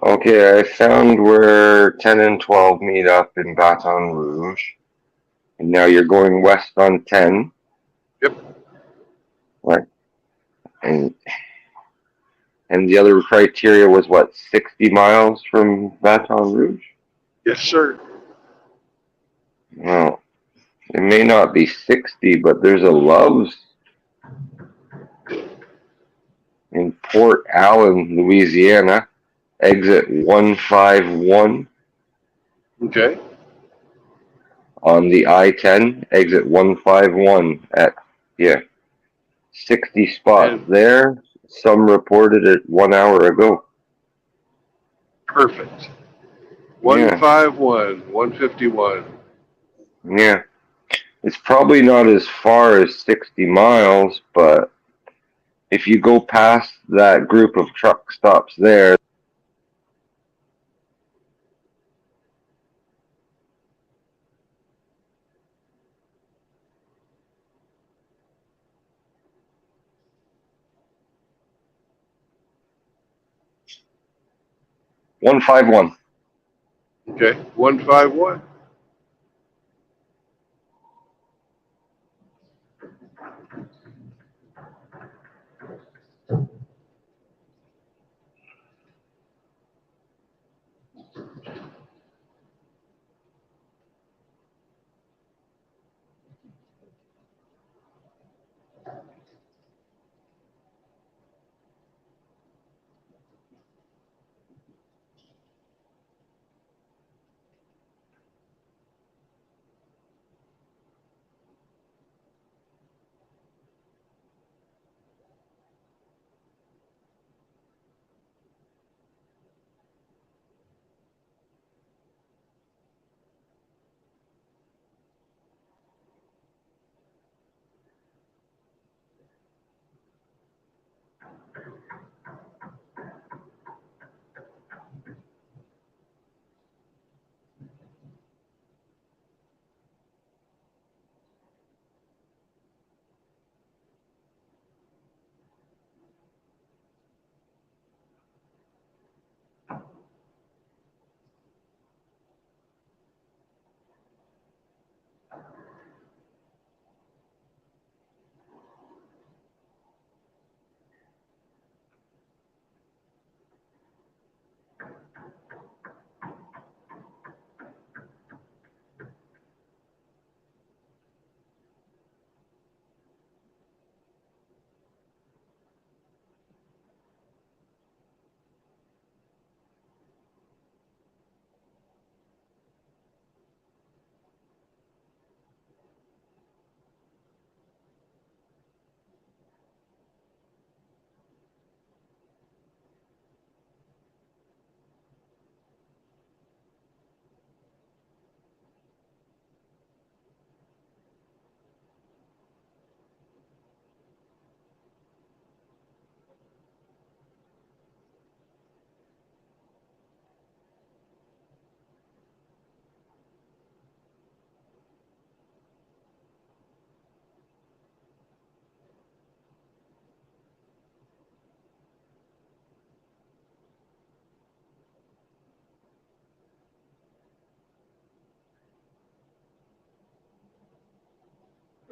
Okay, I found where 10 and 12 meet up in Baton Rouge. And now you're going west on 10. Yep. Right. And the other criteria was what, 60 miles from Baton Rouge? Yes, sir. Well, it may not be 60, but there's a Love's in Port Allen, Louisiana, exit 151. Okay. On the I-10, exit 151 at, 60 spots there. Some reported it 1 hour ago. Perfect. 151, 151. Yeah. It's probably not as far as 60 miles, but if you go past that group of truck stops there, 151. Okay, 151.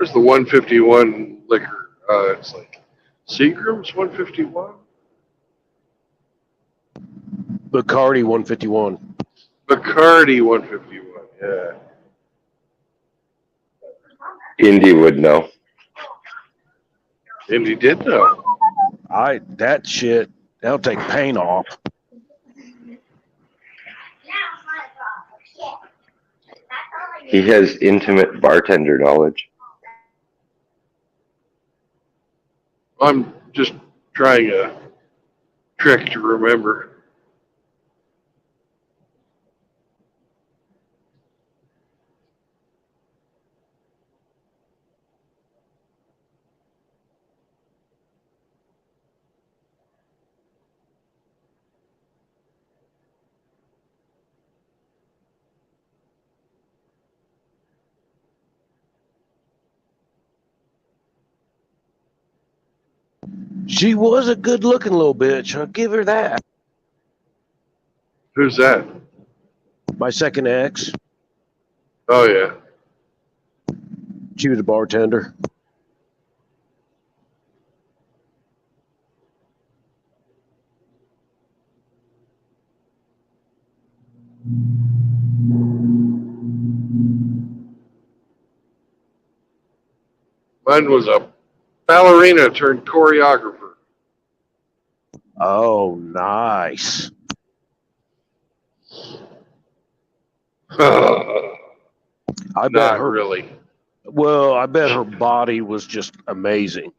There's the 151 liquor. It's like Seagram's 151. Bacardi 151. Bacardi 151. Yeah. Indy would know. Indy did know. That shit, that'll take pain off. He has intimate bartender knowledge. I'm just trying a trick to remember. She was a good looking little bitch. I'll give her that. Who's that? My second ex. Oh, yeah. She was a bartender. Mine was a ballerina turned choreographer. Oh, nice. I bet Not her. really. Well, I bet her body was just amazing.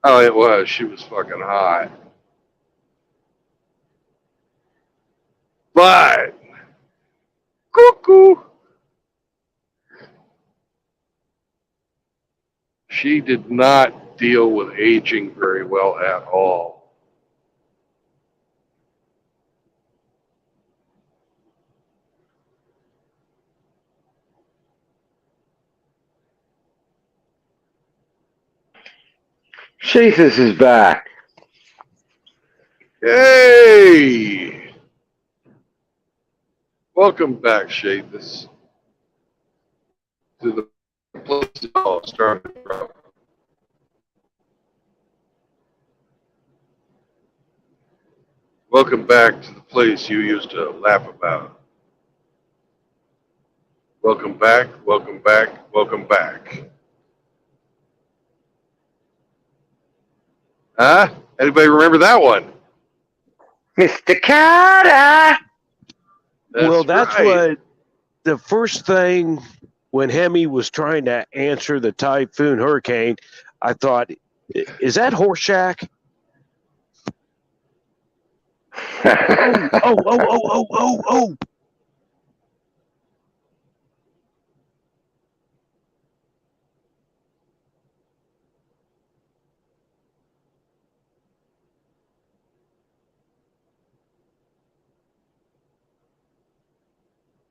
Oh, it was. She was fucking hot. But, cuckoo, she did not deal with aging very well at all. Jesus is back. Yay! Welcome back, Shathis, to the place it all started from. Welcome back to the place you used to laugh about. Welcome back, welcome back, welcome back. Huh? Anybody remember that one? Mr. Carter. Well, that's right. what the first thing when Hemi was trying to answer the typhoon hurricane, I thought, is that Horseshack? Oh.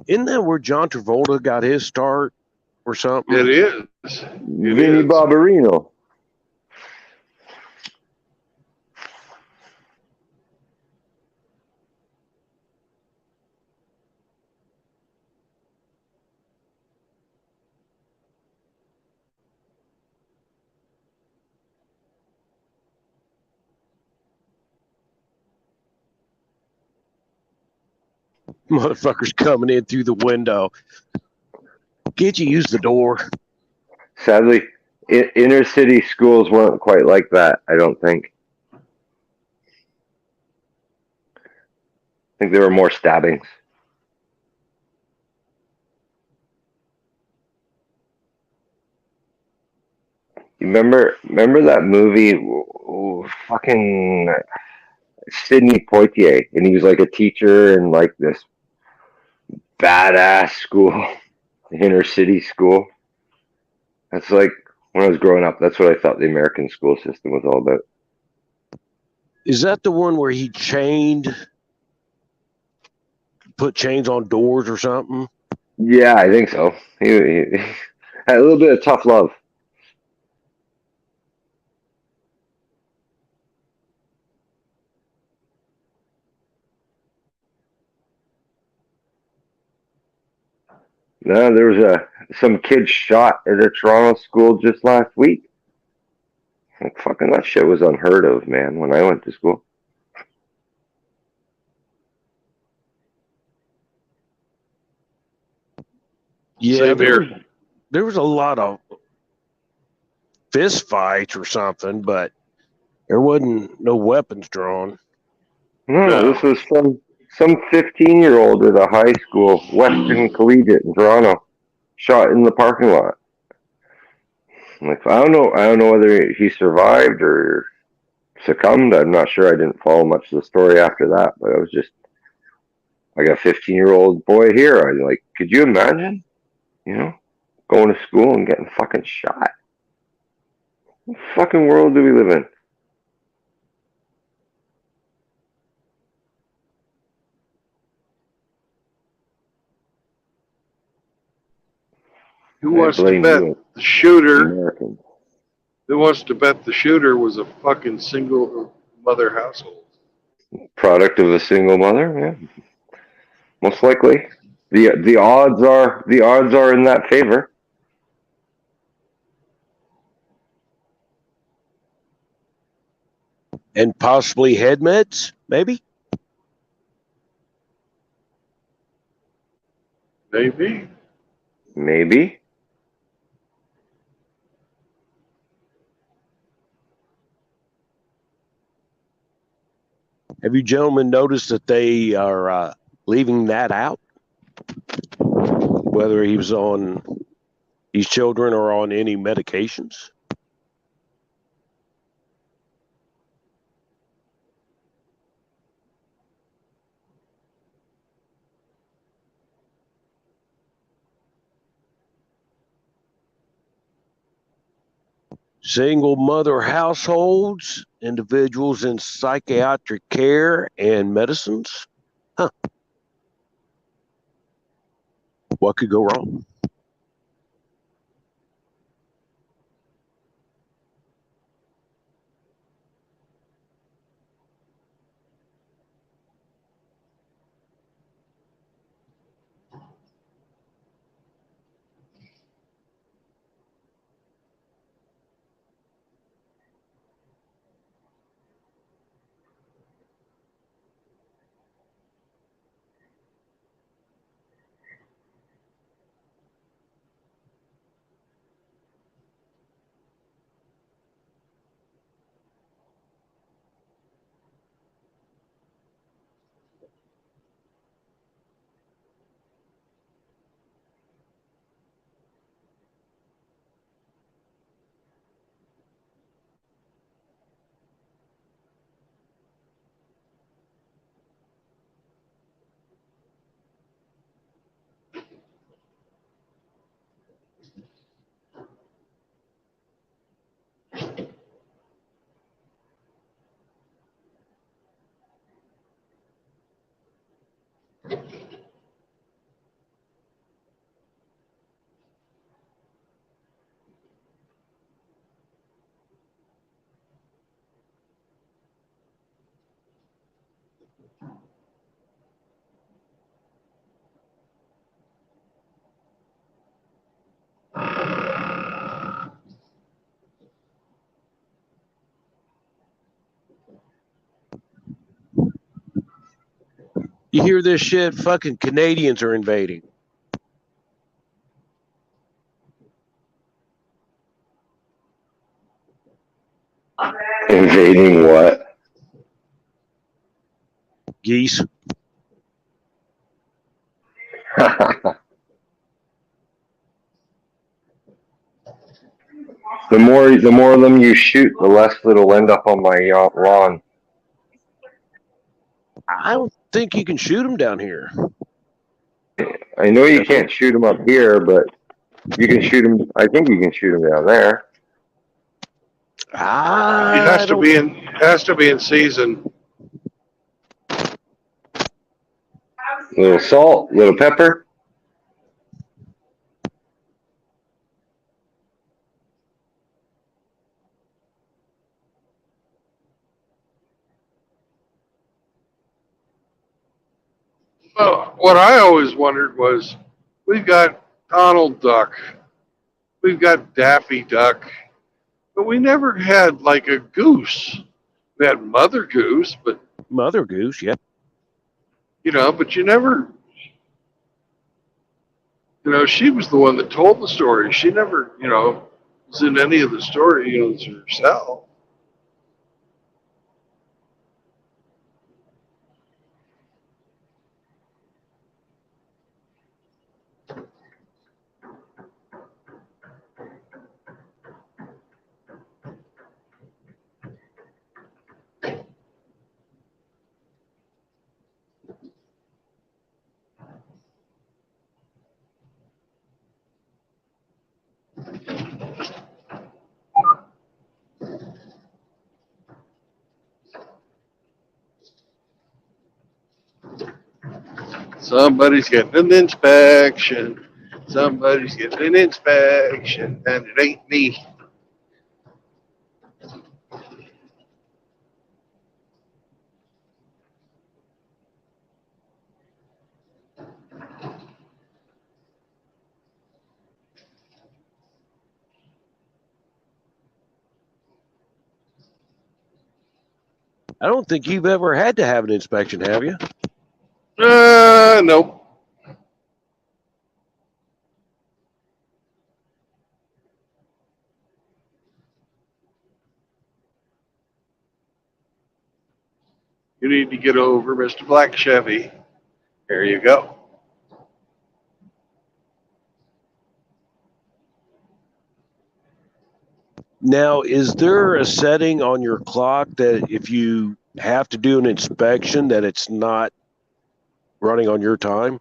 Isn't that where John Travolta got his start or something? It is. Vinny Barbarino. Motherfuckers coming in through the window. Can't you use the door? Sadly, inner city schools weren't quite like that, I don't think. I think there were more stabbings. You remember that movie, fucking Sidney Poitier, and he was like a teacher in like this badass school, inner city school. That's like when I was growing up. That's what I thought the American school system was all about. Is that the one where he put chains on doors or something? Yeah, I think so. He had a little bit of tough love. No, there was some kid shot at a Toronto school just last week. Like, fucking that shit was unheard of, man, when I went to school. Yeah, there was a lot of fist fights or something, but there wasn't no weapons drawn. No, this was some 15-year-old at a high school, Western Collegiate in Toronto, shot in the parking lot. Like, I don't know whether he survived or succumbed. I'm not sure. I didn't follow much of the story after that, but I was just like a 15-year-old boy here. I was like, could you imagine? Going to school and getting fucking shot. What fucking world do we live in? Who wants to bet the shooter? Americans. Who wants to bet the shooter was a fucking single mother household? Product of a single mother, yeah. Most likely. The odds are in that favor. And possibly head meds, maybe? Maybe. Maybe. Have you gentlemen noticed that they are leaving that out? Whether he was on these children or on any medications? Single mother households, individuals in psychiatric care and medicines. Huh. What could go wrong? You hear this shit? Fucking Canadians are invading. Invading what? Geese. The more of them you shoot, the less it'll end up on my lawn. I don't think you can shoot them down here. I know you can't shoot them up here, but you can shoot them. I think you can shoot them down there. It has to be in season. Little salt, little pepper. Well, what I always wondered was, we've got Donald Duck, we've got Daffy Duck, but we never had like a goose. We had Mother Goose, but Mother Goose, yeah. But you never, she was the one that told the story. She never, was in any of the stories herself. Somebody's getting an inspection. Somebody's getting an inspection, and it ain't me. I don't think you've ever had to have an inspection, have you? Nope. You need to get over Mr. Black Chevy. There you go. Now, is there a setting on your clock that if you have to do an inspection that it's not running on your time?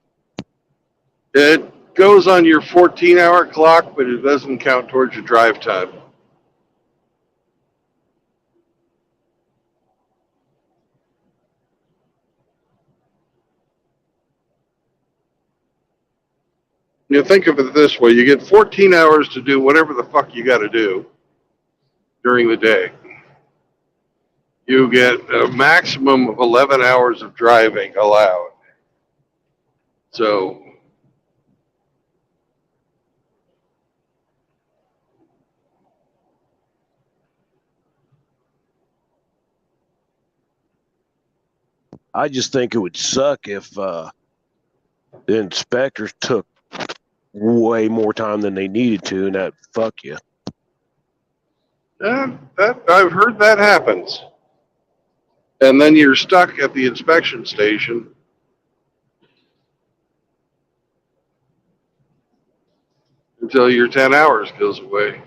It goes on your 14-hour clock, but it doesn't count towards your drive time. You think of it this way: you get 14 hours to do whatever the fuck you got to do during the day. You get a maximum of 11 hours of driving allowed. So I just think it would suck if the inspectors took way more time than they needed to, and that fuck you. that I've heard that happens. And then you're stuck at the inspection station until your 10 hours goes away.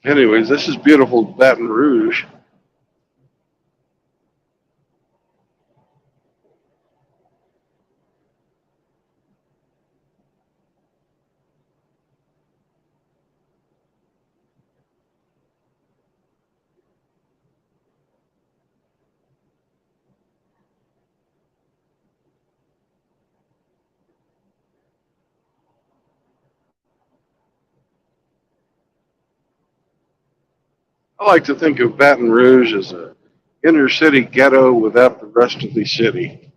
Anyways, this is beautiful Baton Rouge. I like to think of Baton Rouge as a inner city ghetto without the rest of the city.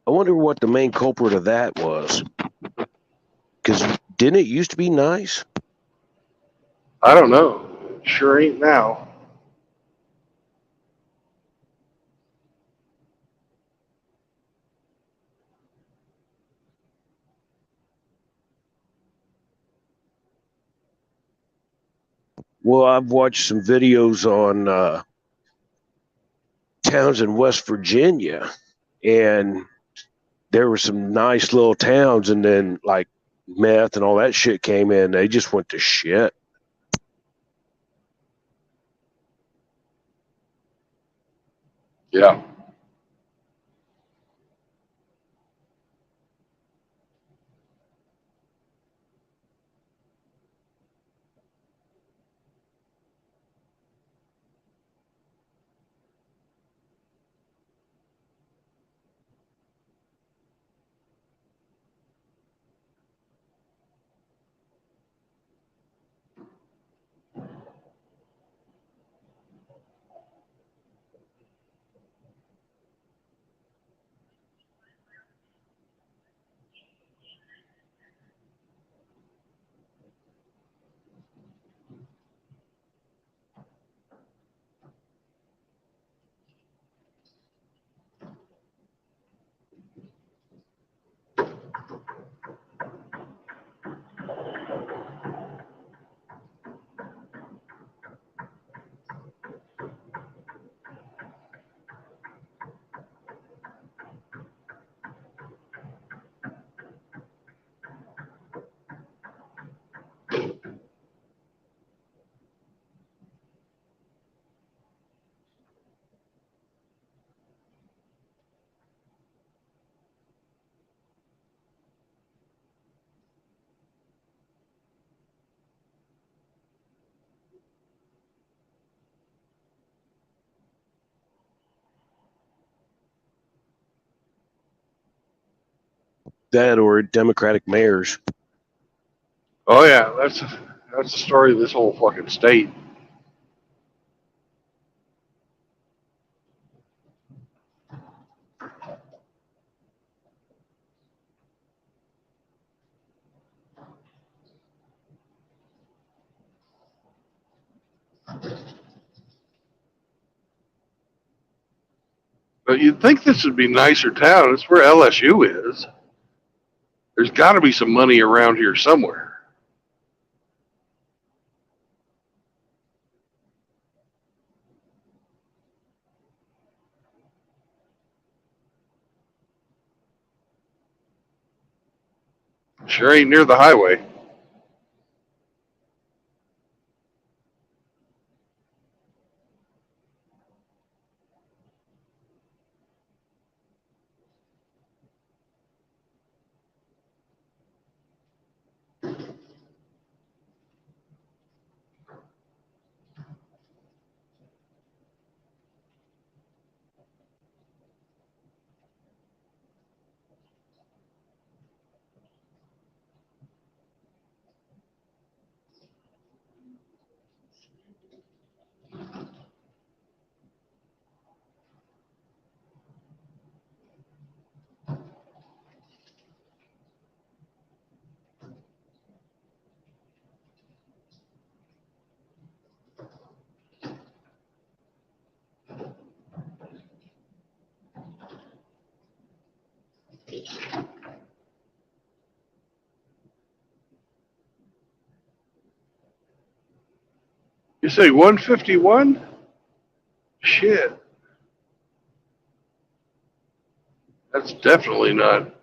I wonder what the main culprit of that was. Because didn't it used to be nice? I don't know. Sure ain't now. Well, I've watched some videos on towns in West Virginia, and there were some nice little towns, and then like meth and all that shit came in. They just went to shit. Yeah. That or Democratic mayors. Oh yeah, that's the story of this whole fucking state. But you'd think this would be nicer town. It's where LSU is. There's got to be some money around here somewhere. Sure ain't near the highway. You say 151? Shit. That's definitely not.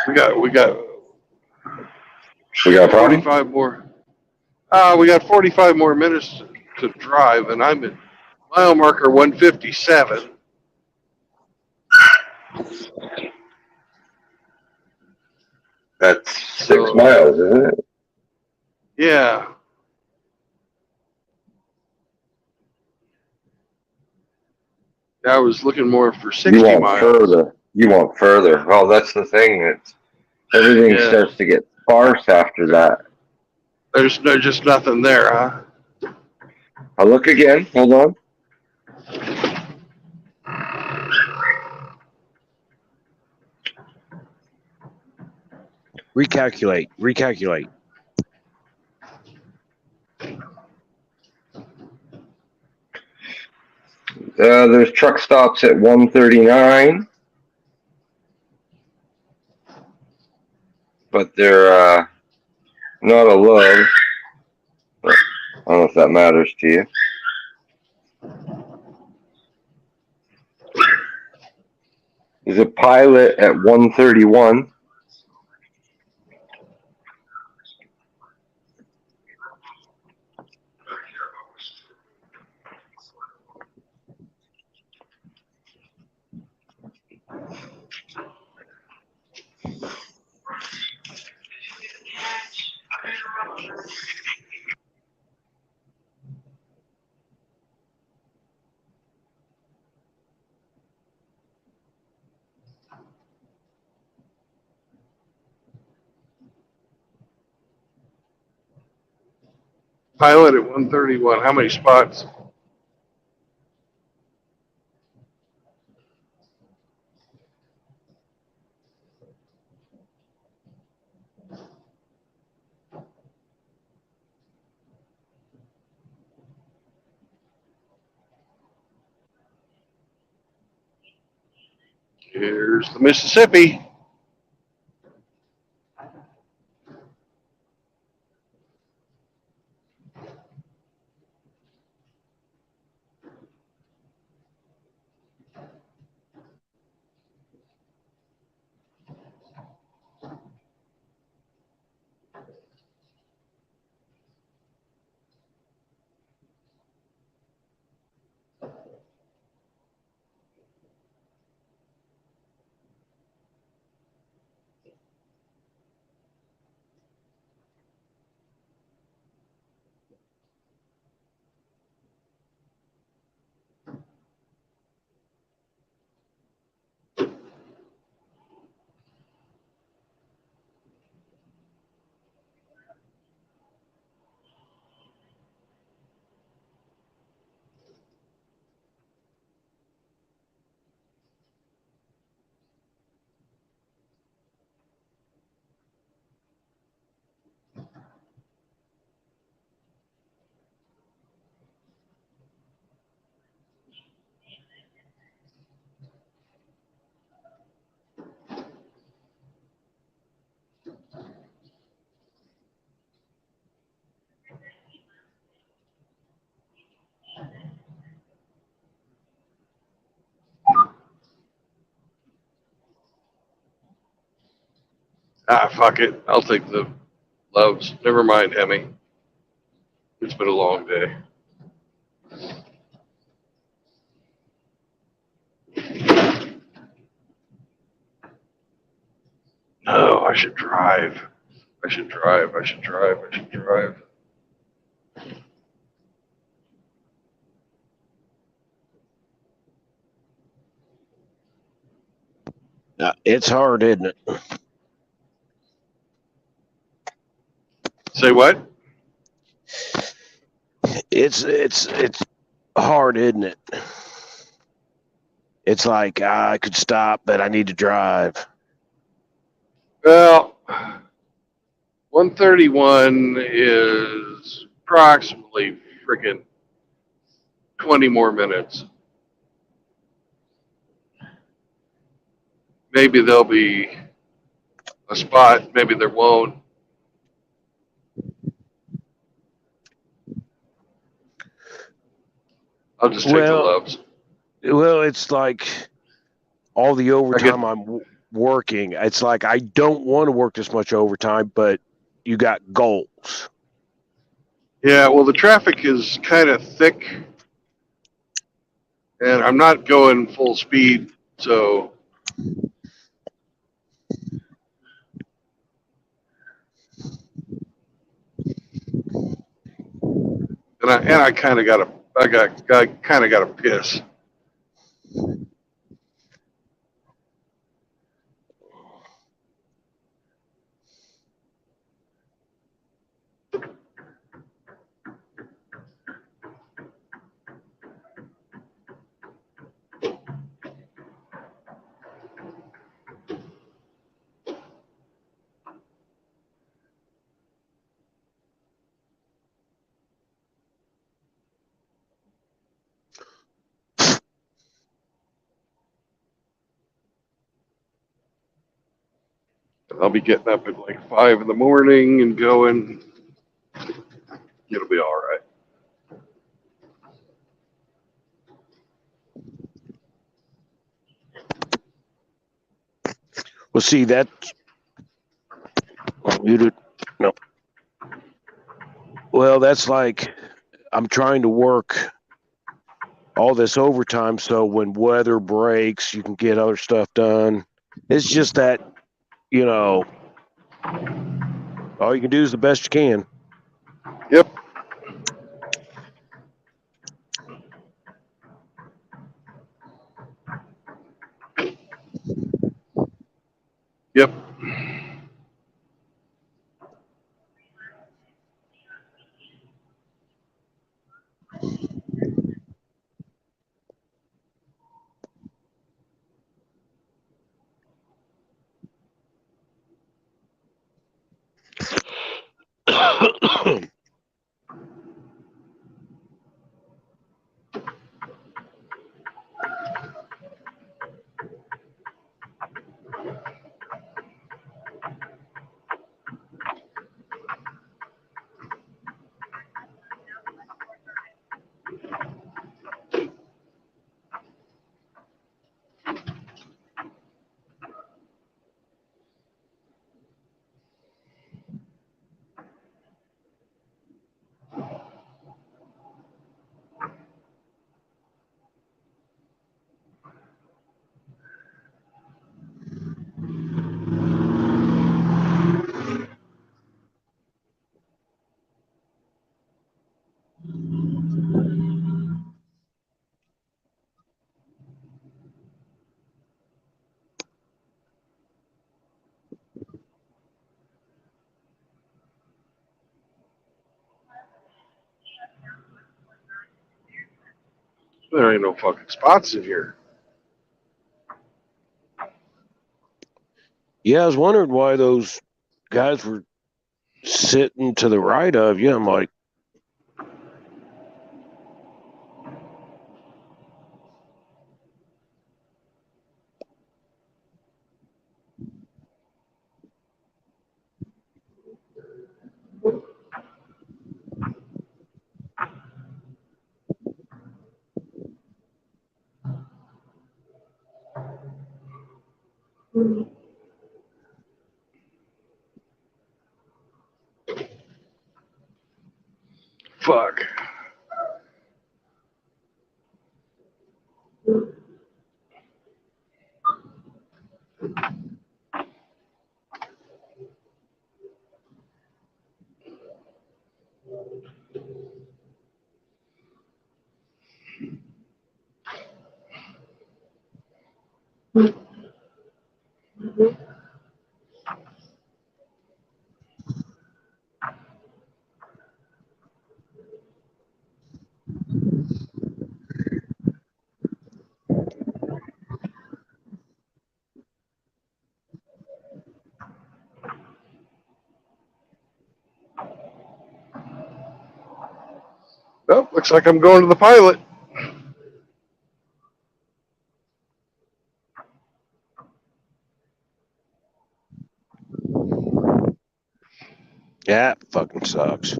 We got a problem? 45 more. We got 45 more minutes to drive, and I'm at mile marker 157. That's 6 miles, isn't it? Yeah. I was looking more for 60 You want miles. further. You want further. Well, that's the thing. It's everything Yeah. starts to get sparse after that. There's just nothing there, huh? I'll look again. Hold on. Recalculate. There's truck stops at 139, but they're not a load. I don't know if that matters to you. There's a pilot at 131. Pilot at 131. How many spots? Here's the Mississippi. Fuck it. I'll take the Loves. Never mind, Hemi. It's been a long day. No, I should drive. I should drive. It's hard, isn't it? Say what? It's hard, isn't it? It's like I could stop, but I need to drive. Well, 131 is approximately freaking 20 more minutes. maybe there'll be a spot, maybe there won't. I'll just take the loves. Well, it's like all the overtime I'm working. It's like I don't want to work this much overtime, but you got goals. Yeah, well, the traffic is kind of thick, and I'm not going full speed, so and I kind of got to piss. I'll be getting up at like 5 in the morning and going. It'll be all right. Well, see that muted. No. Well, that's like I'm trying to work all this overtime so when weather breaks, you can get other stuff done. It's just that, all you can do is the best you can. Yep. Yep. There ain't no fucking spots in here. Yeah, I was wondering why those guys were sitting to the right of you. I'm like, Fuck. Well, looks like I'm going to the pilot. That fucking sucks.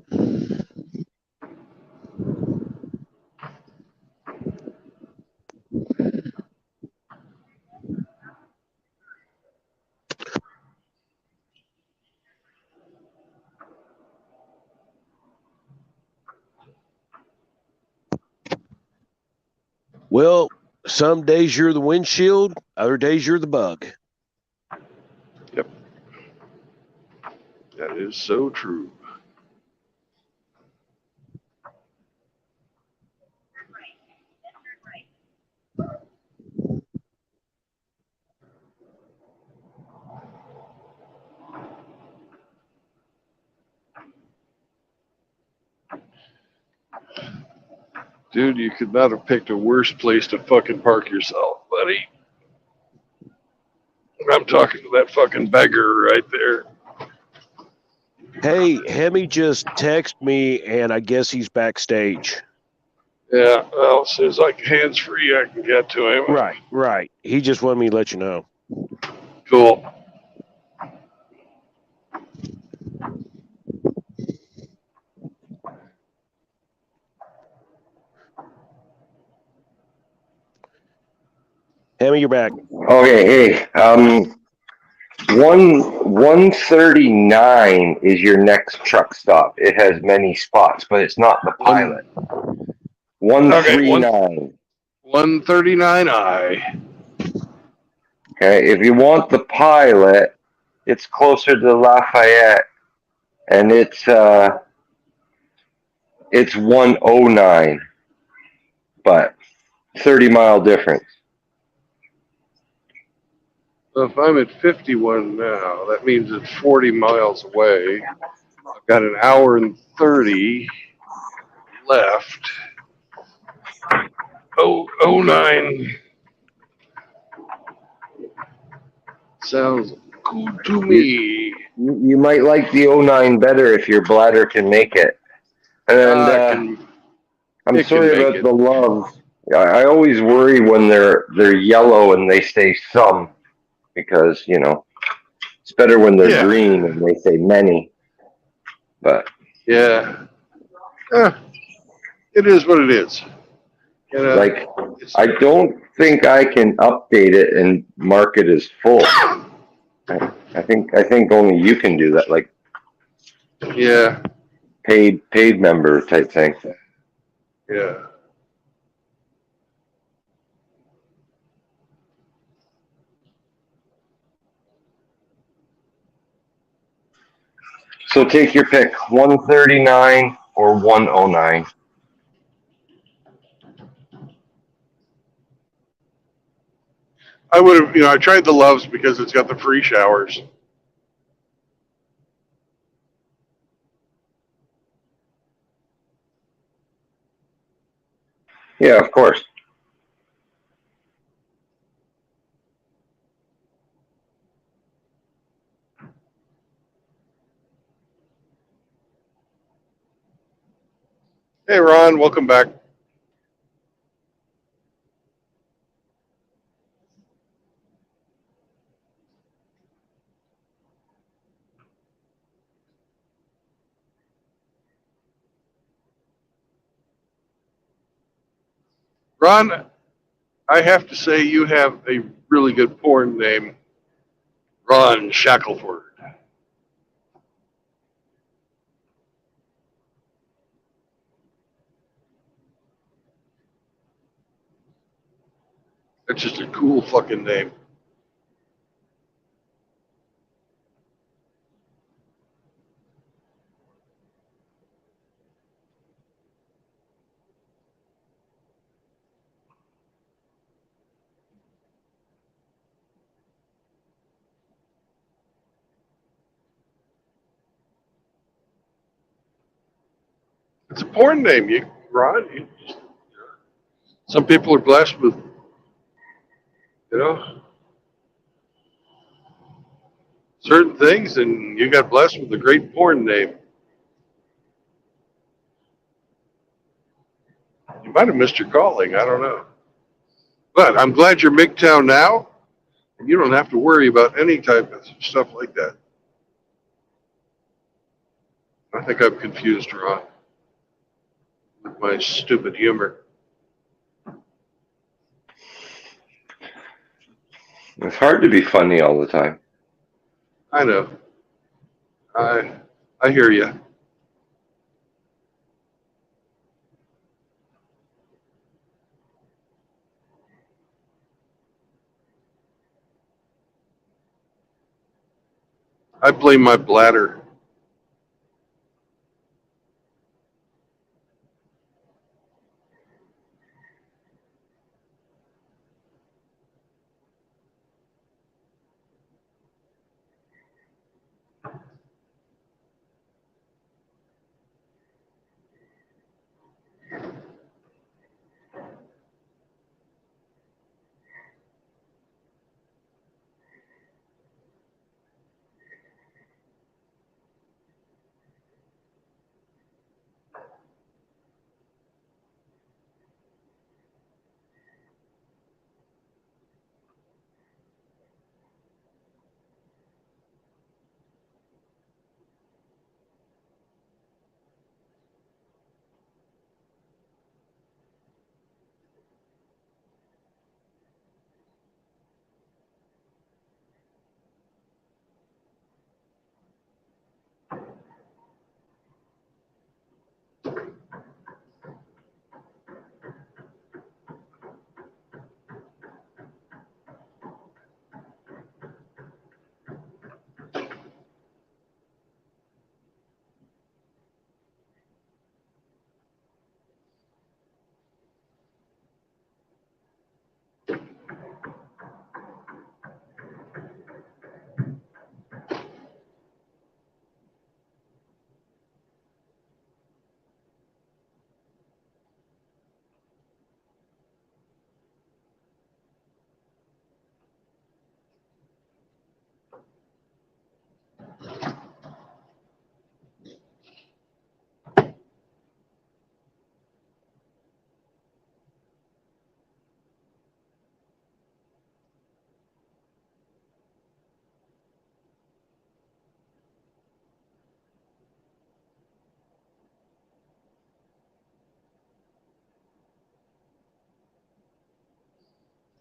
Well, some days you're the windshield, other days you're the bug. Yep. That is so true. Dude, you could not have picked a worse place to fucking park yourself, buddy. I'm talking to that fucking beggar right there. Hey, Hemi just texted me, and I guess he's backstage. Yeah, well, as soon as I can hands free, I can get to him. Right. He just wanted me to let you know. Cool. Hemi, you're back. Okay, hey, 139 is your next truck stop. It has many spots, but it's not the pilot. 139. 139I. Okay, if you want the pilot, it's closer to Lafayette, and it's 109, but 30-mile difference. So if I'm at 51 now, that means it's 40 miles away. I've got an hour and 30 left. 09 sounds good to me. You might like the 09 better if your bladder can make it. And I'm sorry about the love. I always worry when they're yellow and they say some, because it's better when they're green and they say many. But yeah, it is what it is. Like, I don't think I can update it and mark it as full. I think only you can do that, like paid member type thing. Yeah. So take your pick, 139 or 109. I would have, I tried the Loves because it's got the free showers. Yeah, of course. Hey, Ron, welcome back. Ron, I have to say you have a really good porn name, Ron Shackelford. That's just a cool fucking name. It's a porn name, Ron. Some people are blessed with, certain things, and you got blessed with a great porn name. You might have missed your calling. I don't know. But I'm glad you're MGTOW now, and you don't have to worry about any type of stuff like that. I think I've confused Ron with my stupid humor. It's hard to be funny all the time. I know. I hear you. I blame my bladder.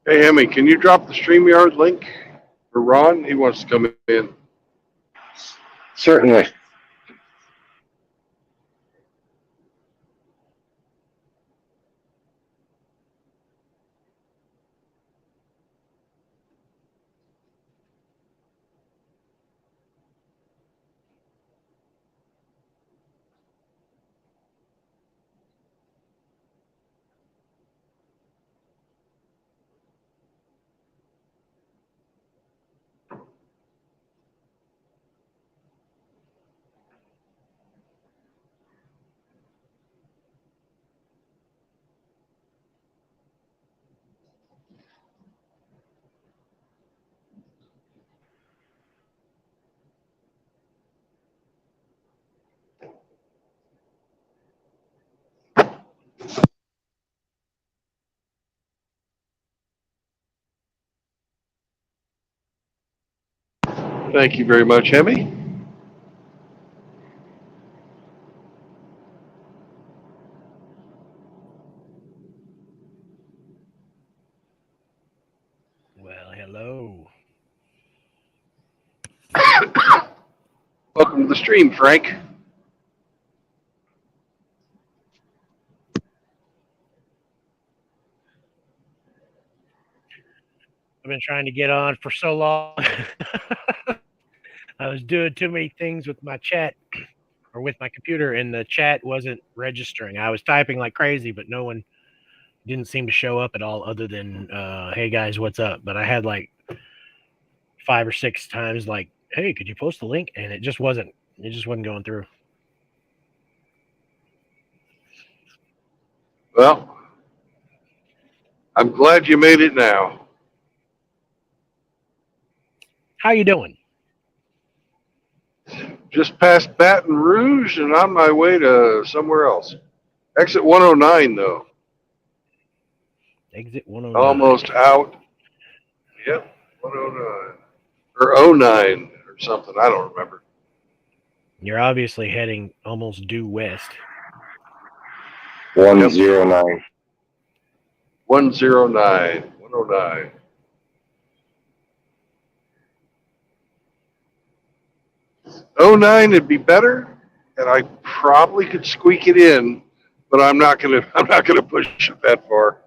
Hey, Emmy, can you drop the StreamYard link for Ron? He wants to come in. Certainly. Thank you very much, Emmy. Well, hello. Welcome to the stream, Frank. I've been trying to get on for so long. I was doing too many things with my chat or with my computer, and the chat wasn't registering. I was typing like crazy, but no one didn't seem to show up at all other than, hey guys, what's up? But I had like 5 or 6 times like, hey, could you post the link? And it just wasn't going through. Well, I'm glad you made it now. How you doing? Just past Baton Rouge and on my way to somewhere else. Exit 109, though. Exit 109. Almost out. Yep, 109. Or 09 or something. I don't remember. You're obviously heading almost due west. 109. 109. 109. '09 would be better, and I probably could squeak it in, but I'm not gonna push it that far.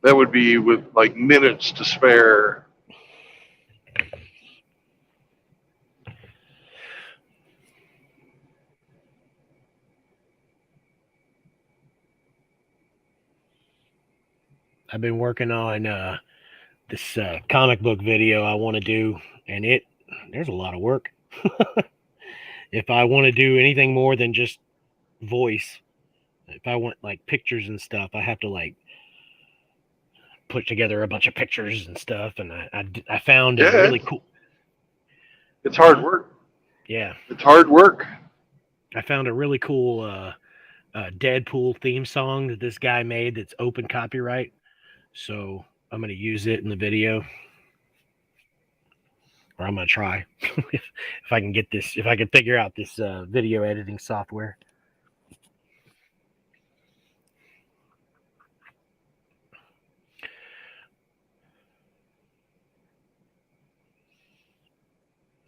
That would be with like minutes to spare. I've been working on this comic book video I want to do, and there's a lot of work. If I want to do anything more than just voice, if I want like pictures and stuff, I have to like put together a bunch of pictures and stuff, and I found a really cool. It's hard work. Yeah, it's hard work. I found a really cool Deadpool theme song that this guy made that's open copyright, so I'm going to use it in the video, or I'm going to try if I can get this, if I can figure out this video editing software.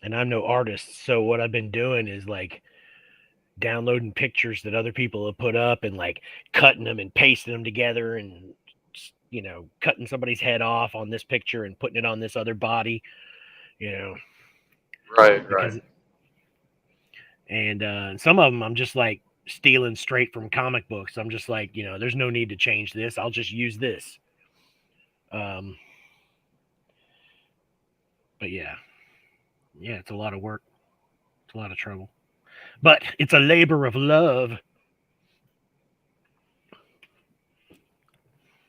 And I'm no artist, so what I've been doing is like downloading pictures that other people have put up and like cutting them and pasting them together, and cutting somebody's head off on this picture and putting it on this other body, Right. And some of them I'm just like stealing straight from comic books. I'm just like, there's no need to change this. I'll just use this. But yeah, it's a lot of work. It's a lot of trouble, but it's a labor of love.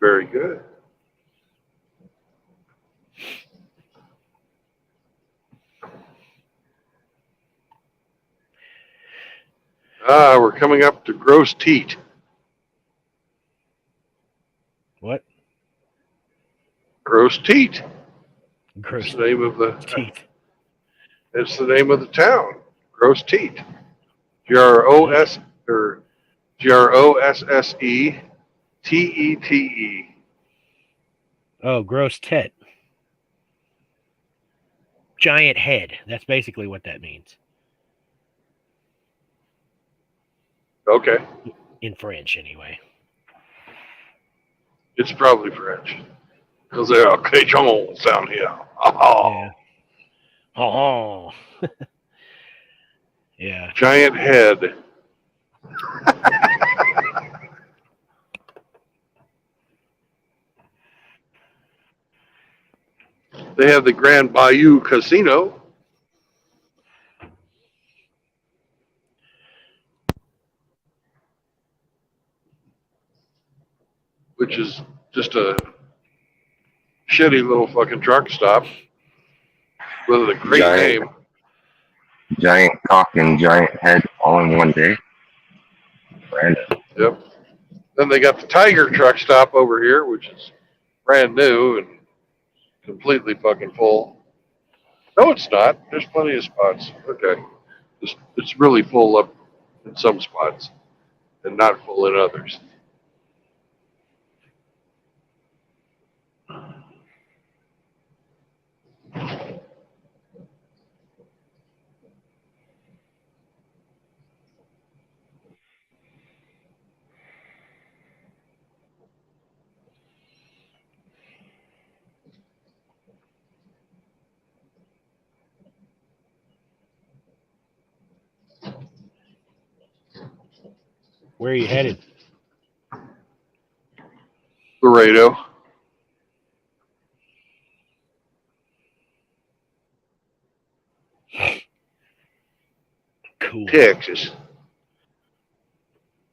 Very good. We're coming up to Gross Teat. What? Gross Teat. Gross. It's the name of the Teat. It's the name of the town. Gross Teat. GROS or GROSSE TETE. Oh, gross tet. Giant head. That's basically what that means. Okay. In French, anyway. It's probably French. Because they're okay, come on, sound here. Oh. Yeah. Oh. Yeah. Giant head. They have the Grand Bayou Casino. Which is just a shitty little fucking truck stop with a great name. Giant cock and giant head all in one day. Brandon. Yep. Then they got the Tiger truck stop over here, which is brand new and completely fucking full. No, it's not. There's plenty of spots. Okay. It's really full up in some spots and not full in others. Where are you headed? Laredo. Cool. Texas.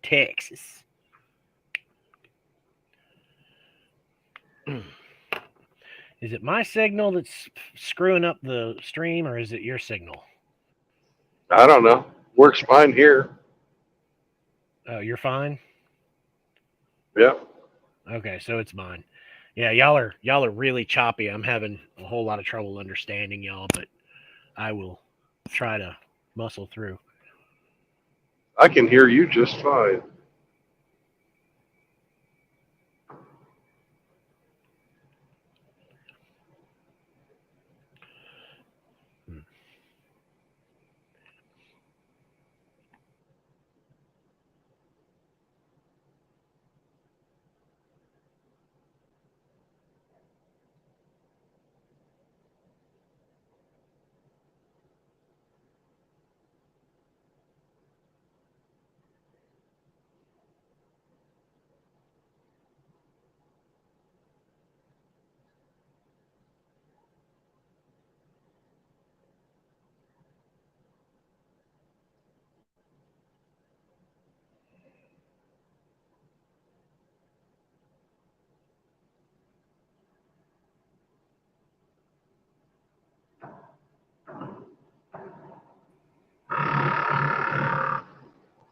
Texas. Is it my signal that's screwing up the stream, or is it your signal? I don't know. Works fine here. Oh, you're fine? Yep. Okay, so it's mine. Yeah, y'all are really choppy. I'm having a whole lot of trouble understanding y'all, but I will try to muscle through. I can hear you just fine.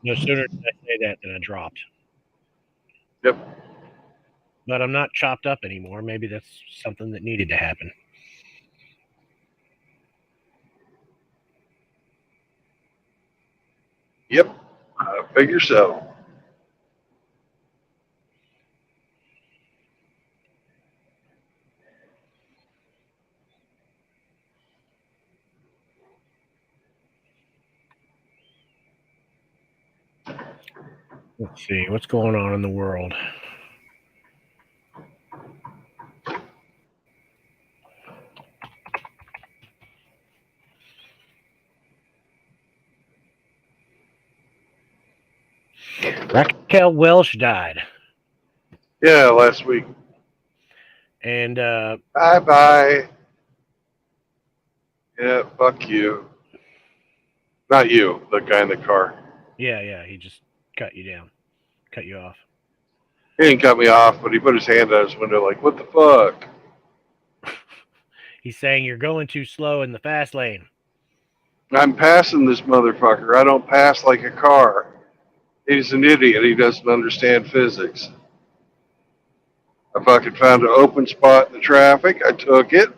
No sooner did I say that than I dropped. Yep. But I'm not chopped up anymore. Maybe that's something that needed to happen. Yep. I figure so. Let's see what's going on in the world. Raquel Welch died. Yeah, last week. And bye. Yeah, fuck you. Not you, the guy in the car. yeah, he just cut you down, cut you off. He didn't cut me off, but he put his hand out his window like, what the fuck? He's saying you're going too slow in the fast lane. I'm passing this motherfucker. I don't pass like a car. He's an idiot. He doesn't understand physics. I fucking found an open spot in the traffic. I took it.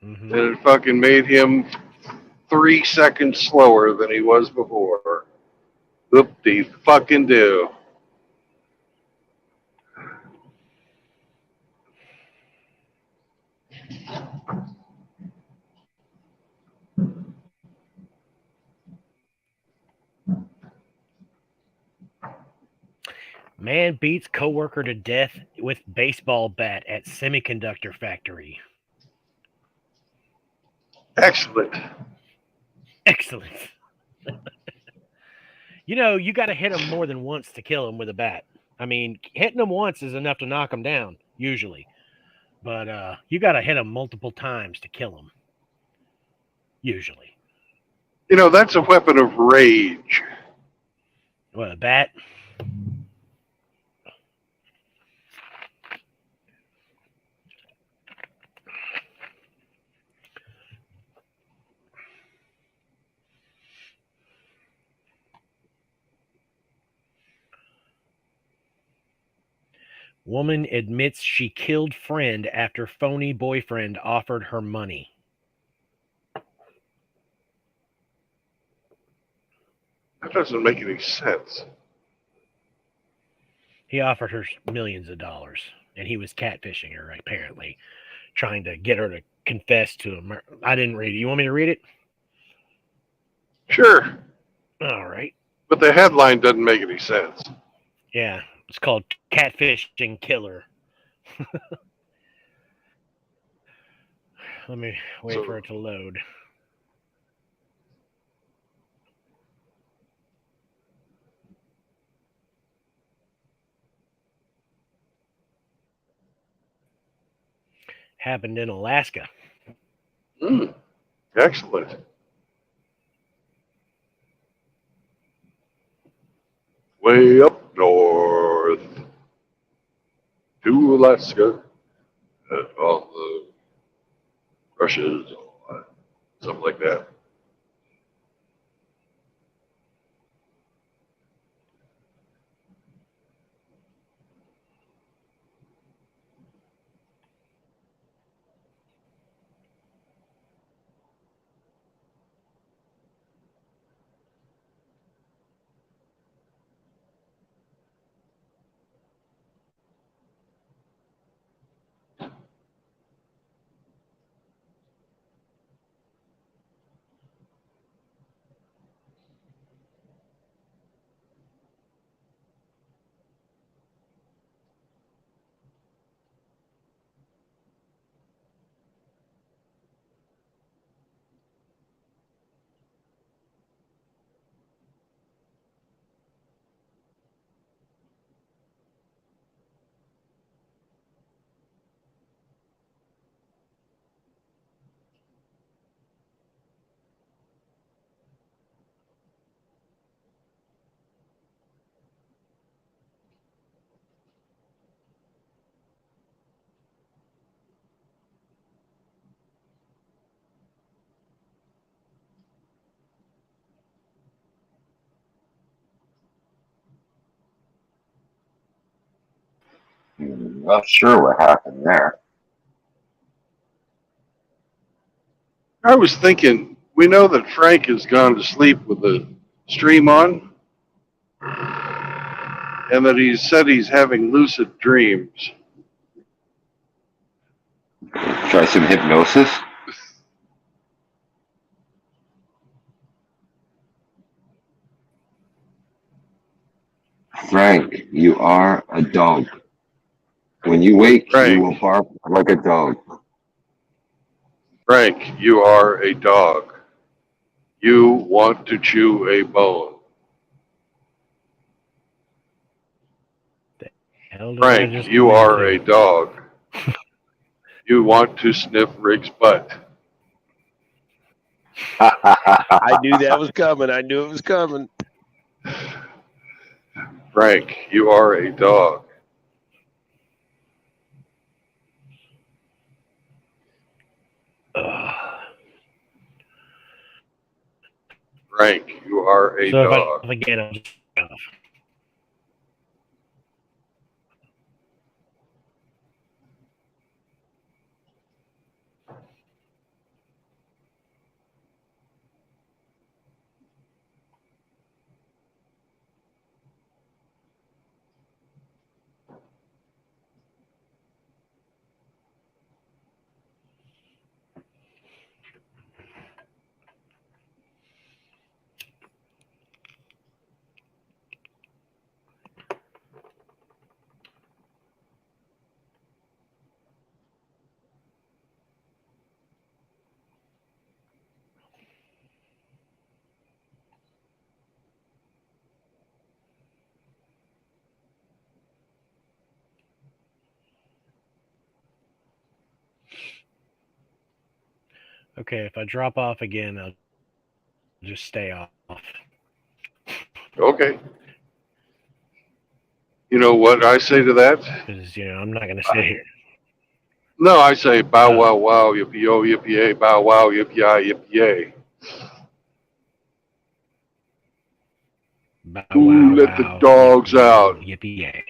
Mm-hmm. And it fucking made him 3 seconds slower than he was before. Whoop-de fucking do. Man beats coworker to death with baseball bat at semiconductor factory. Excellent. Excellent. You know, you got to hit him more than once to kill him with a bat. I mean, hitting him once is enough to knock him down, usually. But you got to hit him multiple times to kill him, usually. You know, that's a weapon of rage. What, a bat? Woman admits she killed friend after phony boyfriend offered her money. That doesn't make any sense. He offered her millions of dollars, and he was catfishing her, apparently, trying to get her to confess to him. I didn't read it. You want me to read it? Sure. All right. But the headline doesn't make any sense. Yeah, it's called Catfishing Killer. Let me wait for it to load. Happened in Alaska. Excellent. Way up north to Alaska. All the rushes, something like that. Not sure what happened there. I was thinking, we know that Frank has gone to sleep with the stream on, and that he said he's having lucid dreams. Try some hypnosis. Frank, you are a dog. When you wake, Frank. you will bark like a dog. Frank, you are a dog. You want to chew a bone. Hell did I just Frank, you come are into? a dog. You want to sniff Rick's butt. I knew that was coming. I knew it was coming. Frank, you are a dog. Frank, you are a So dog. if I get I'll just turn off. Okay, if I drop off again, I'll just stay off. Okay. You know what I say to that? Because, I'm not going to sit here. No, I say bow wow wow, yippee yo, yippee yay, bow wow, yippee yi, yippee yay. Bow Ooh, wow let the wow. dogs out. Yippee yay.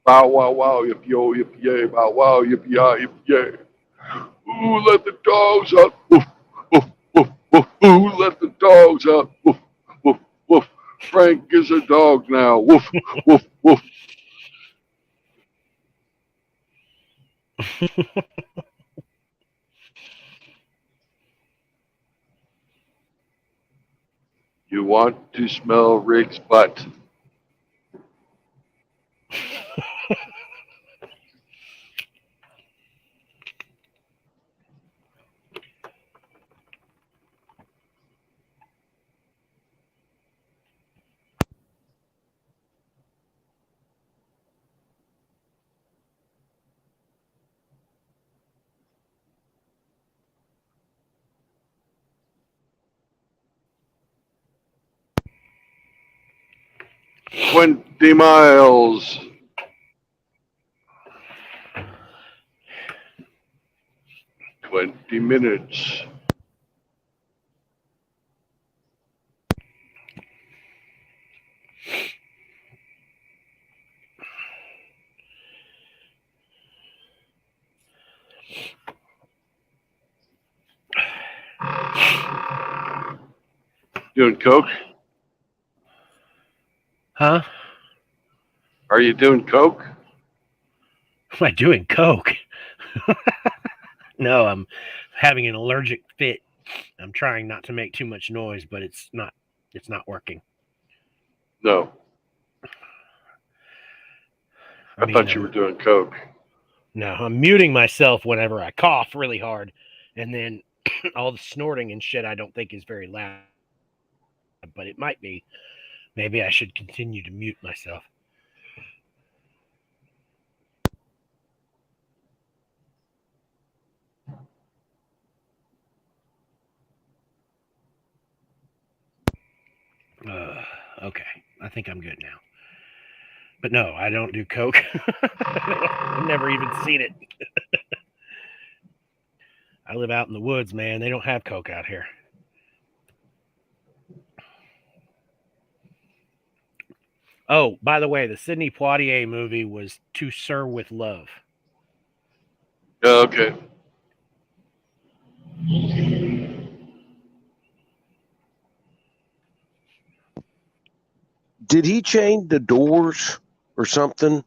Bow wow wow, yippee yo, yippee yay, bow wow, yippee yi, yippee yay. Ooh, let the dogs out. Woof, woof, woof, woof. Ooh, let the dogs out. Woof, woof, woof. Frank is a dog now. Woof, woof, woof. You want to smell Rick's butt. $20 miles. $20 minutes. Doing coke? Huh? Are you doing coke? Am I doing coke? No, I'm having an allergic fit. I'm trying not to make too much noise, but it's not working. No. I thought you were doing coke. No, I'm muting myself whenever I cough really hard, and then all the snorting and shit I don't think is very loud, but it might be. Maybe I should continue to mute myself. Okay, I think I'm good now. But no, I don't do coke. I've never even seen it. I live out in the woods, man. They don't have coke out here. Oh, by the way, the Sidney Poitier movie was To Sir with Love. Okay. Did he change the doors or something?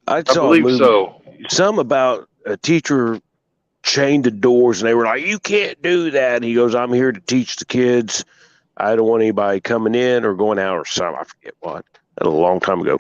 I saw a believe movie, so. some about a teacher chained the doors, and they were like, "You can't do that." And he goes, "I'm here to teach the kids. I don't want anybody coming in or going out or something." I forget what. That was a long time ago.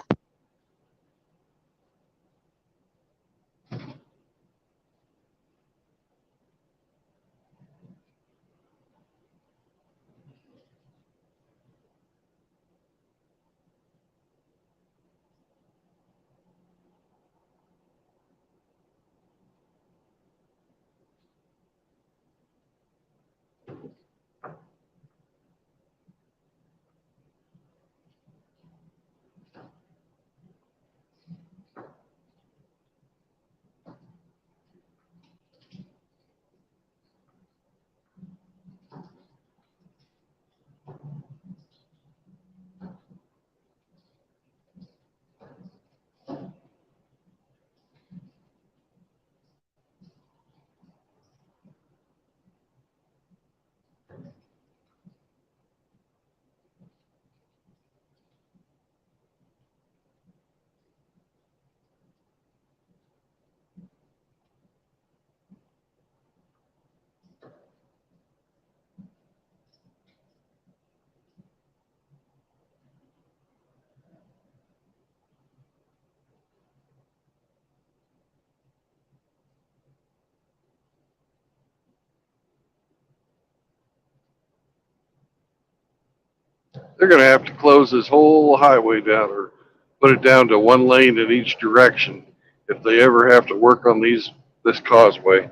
They're going to have to close this whole highway down or put it down to one lane in each direction if they ever have to work on this causeway.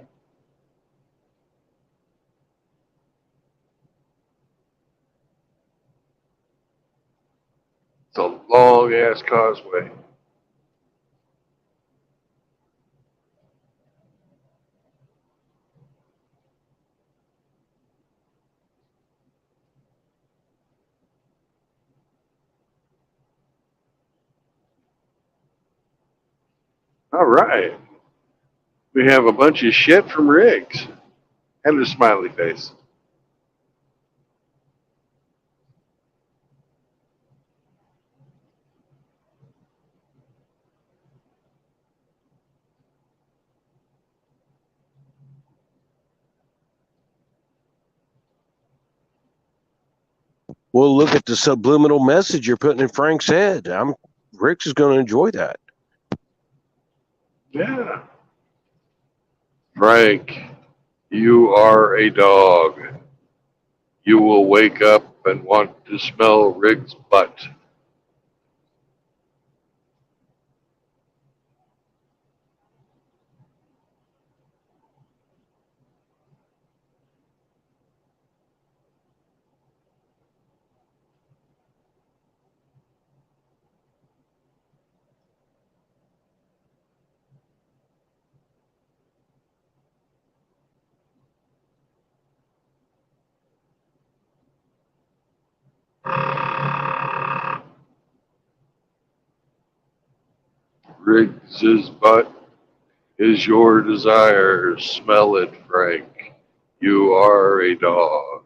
It's a long ass causeway. All right. We have a bunch of shit from Riggs and a smiley face. Well, look at the subliminal message you're putting in Frank's head. Rick's is going to enjoy that. Yeah. Frank, you are a dog. You will wake up and want to smell Riggs' butt. Riggs's butt is your desire. Smell it, Frank. You are a dog.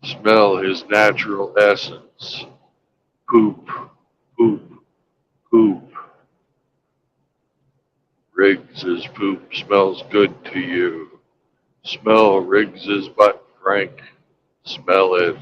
Smell his natural essence. Poop, poop, poop. Riggs's poop smells good to you. Smell Riggs's butt, Frank. Smell it.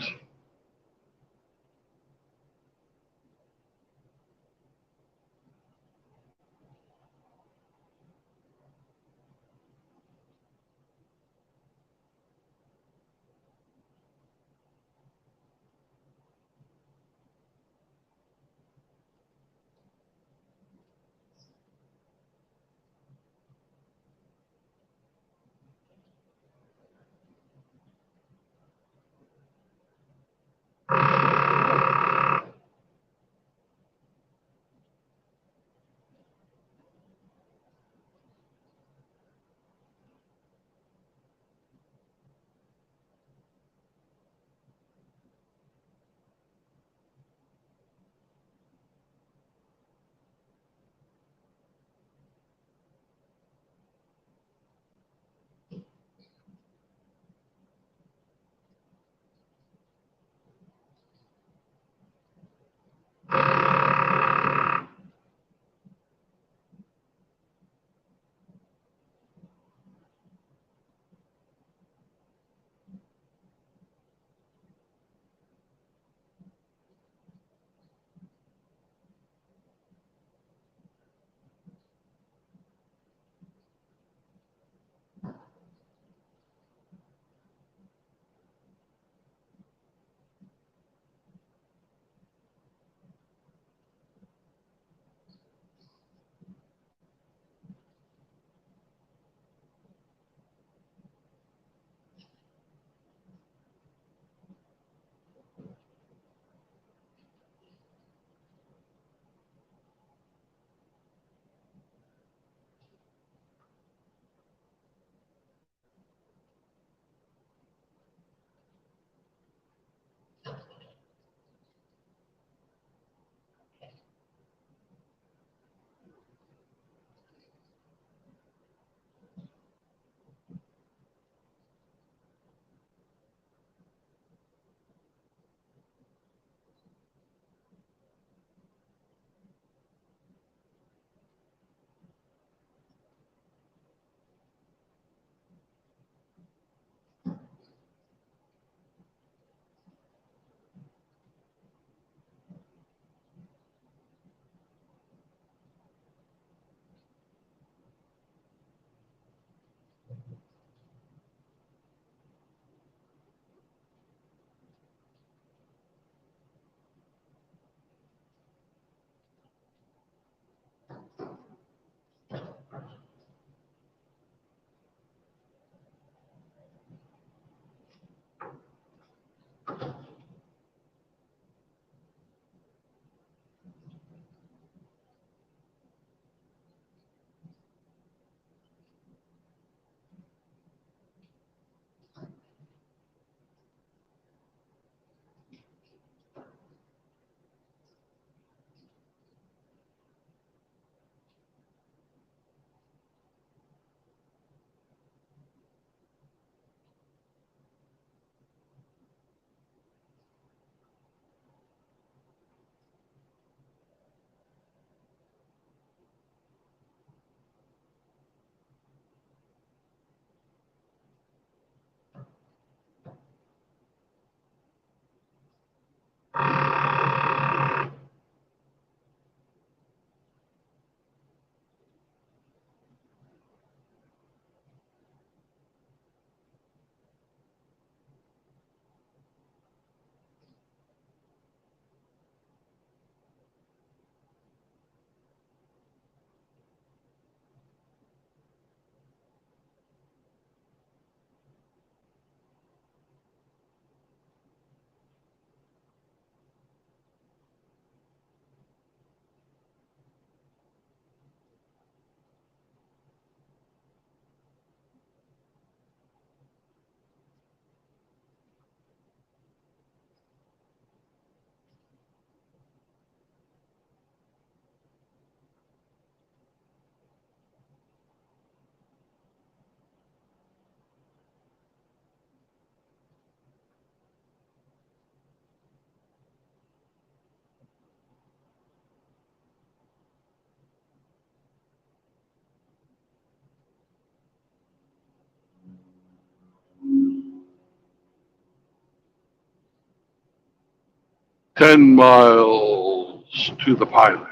10 miles to the pilot.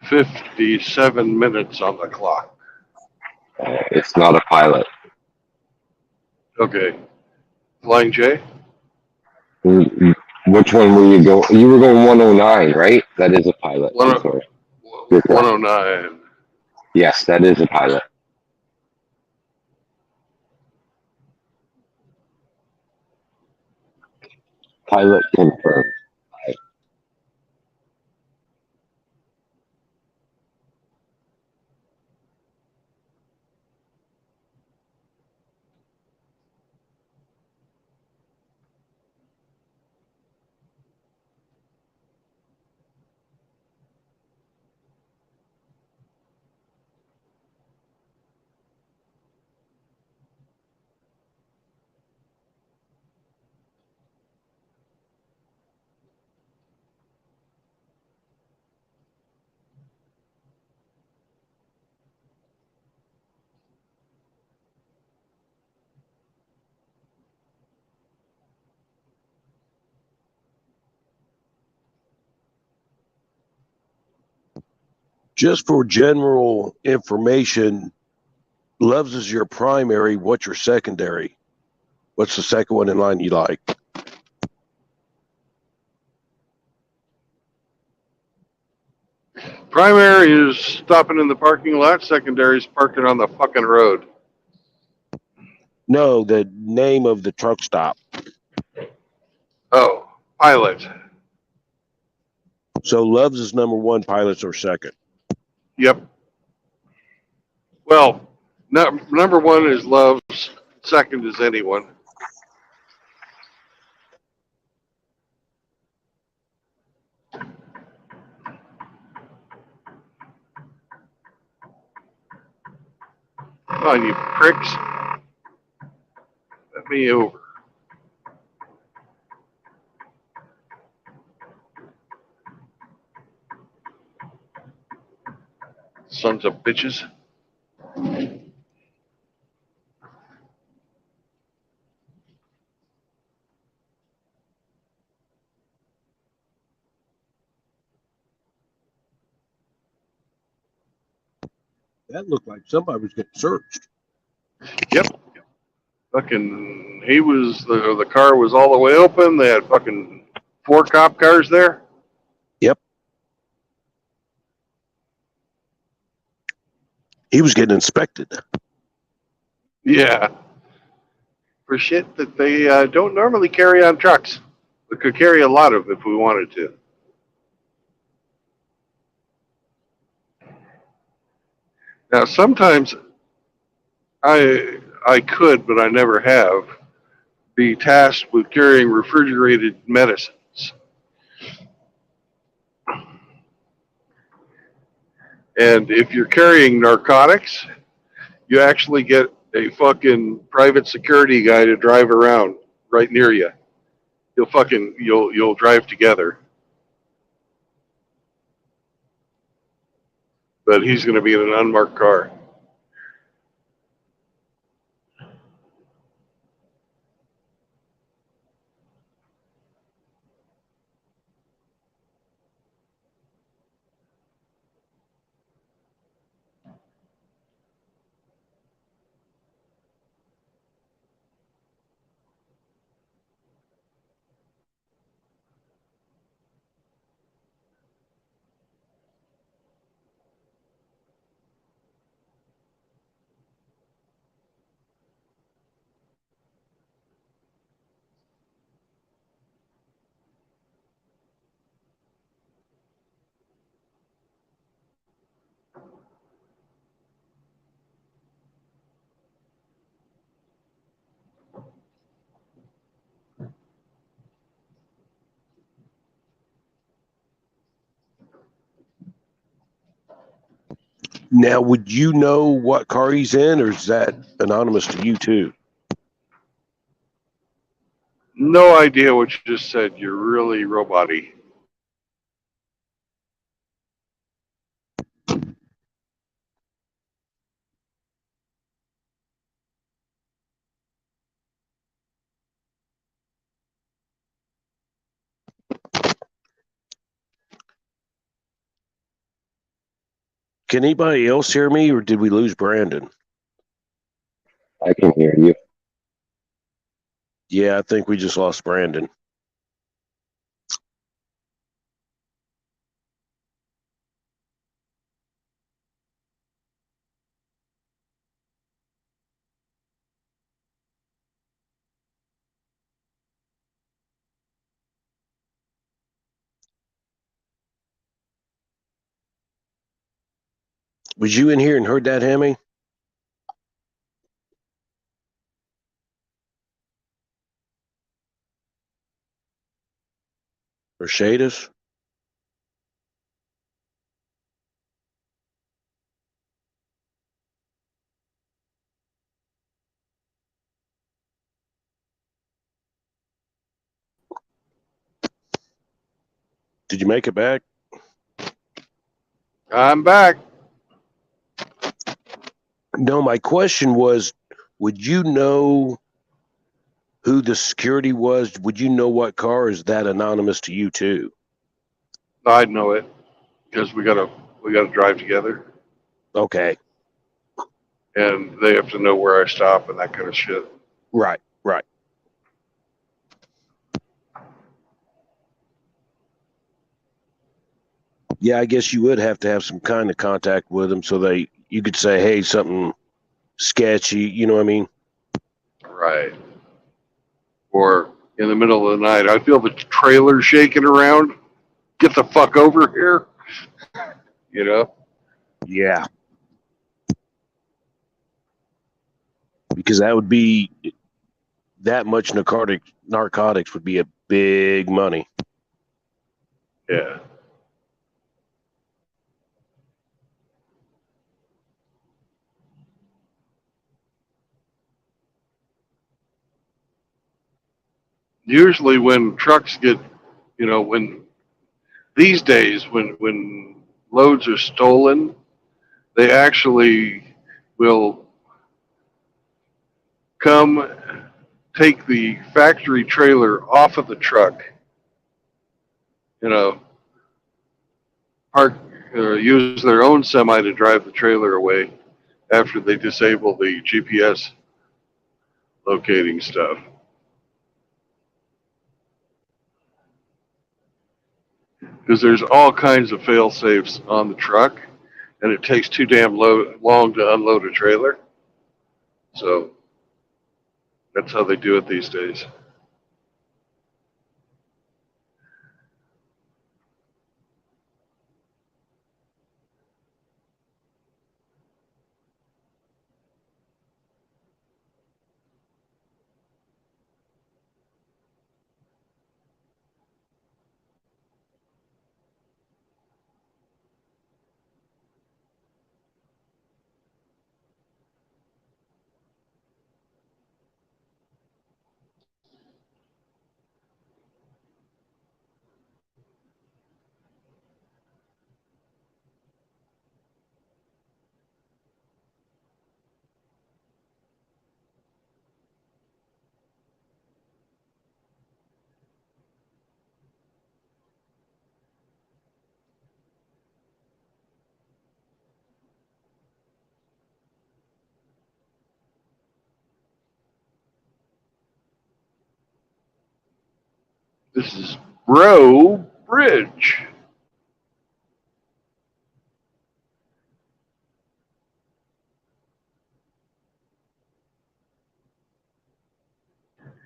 57 minutes on the clock. It's not a pilot. Okay. Flying J? Which one were you going? You were going 109, right? That is a pilot. I'm sorry. You're correct. 109. Yes, that is a pilot. Pilot confirmed. Just for general information, Loves is your primary. What's your secondary? What's the second one in line you like? Primary is stopping in the parking lot. Secondary is parking on the fucking road. No, the name of the truck stop. Oh, pilot. So Loves is number one, pilots are second. Yep. Well, number one is Love's. Second is anyone. Come on, you pricks. Let me over. Sons of bitches. That looked like somebody was getting searched. Yep. Fucking, he was, the car was all the way open. They had fucking 4 cop cars there. Yep. He was getting inspected. Yeah. For shit that they don't normally carry on trucks. We could carry a lot of if we wanted to. Now, sometimes I could, but I never have, be tasked with carrying refrigerated medicines. And if you're carrying narcotics, you actually get a fucking private security guy to drive around right near you. You'll drive together. But he's going to be in an unmarked car. Now, would you know what car he's in, or is that anonymous to you too? No idea what you just said. You're really robot-y. Can anybody else hear me, or did we lose Brandon? I can hear you. Yeah, I think we just lost Brandon. Was you in here and heard that, Hammy? Or Shadis? Did you make it back? I'm back. No, my question was, would you know who the security was? Would you know what car? Or is that anonymous to you too? I know it because we gotta drive together, Okay. and they have to know where I stop and that kind of shit. Right. Yeah, I guess you would have to have some kind of contact with them so you could say, hey, something sketchy, you know what I mean? Right. Or in the middle of the night, I feel the trailer shaking around. Get the fuck over here. You know? Yeah. Because that would be that much narcotics would be a big money. Yeah. Usually when trucks get, when these days when loads are stolen, they actually will come take the factory trailer off of the truck, park use their own semi to drive the trailer away after they disable the GPS locating stuff. Because there's all kinds of fail safes on the truck, and it takes too damn long to unload a trailer. So that's how they do it these days. This is Bro Bridge.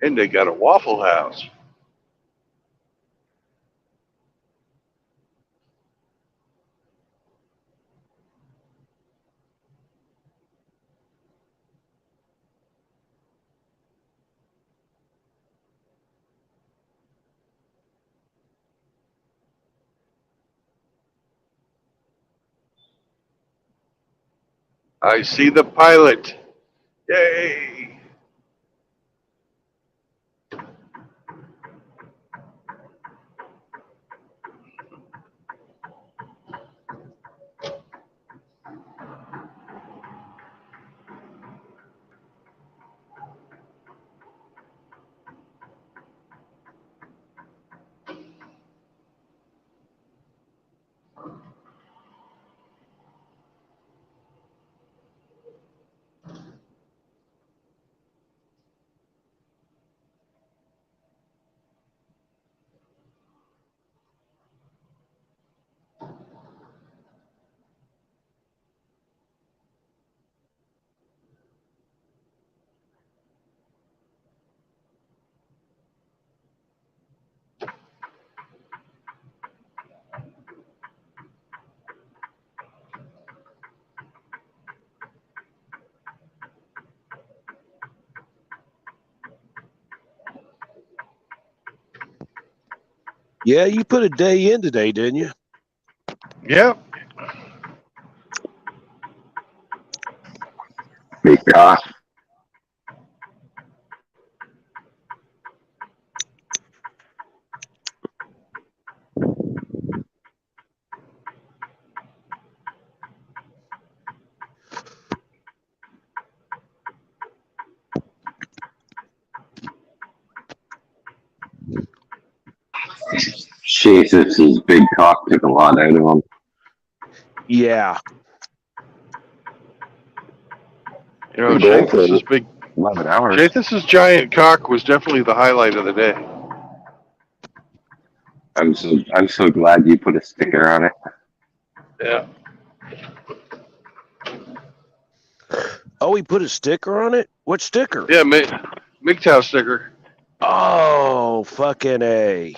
And they got a Waffle House. I see the pilot. Yay! Yeah, you put a day in today, didn't you? Yeah. Big cock. Jesus, his big cock took a lot out of him. Yeah. You know, Good goal for Shathus's big 11 hours. Shathus's giant cock was definitely the highlight of the day. I'm so glad you put a sticker on it. Yeah. Oh, he put a sticker on it? What sticker? Yeah, MGTOW sticker. Oh, fucking A.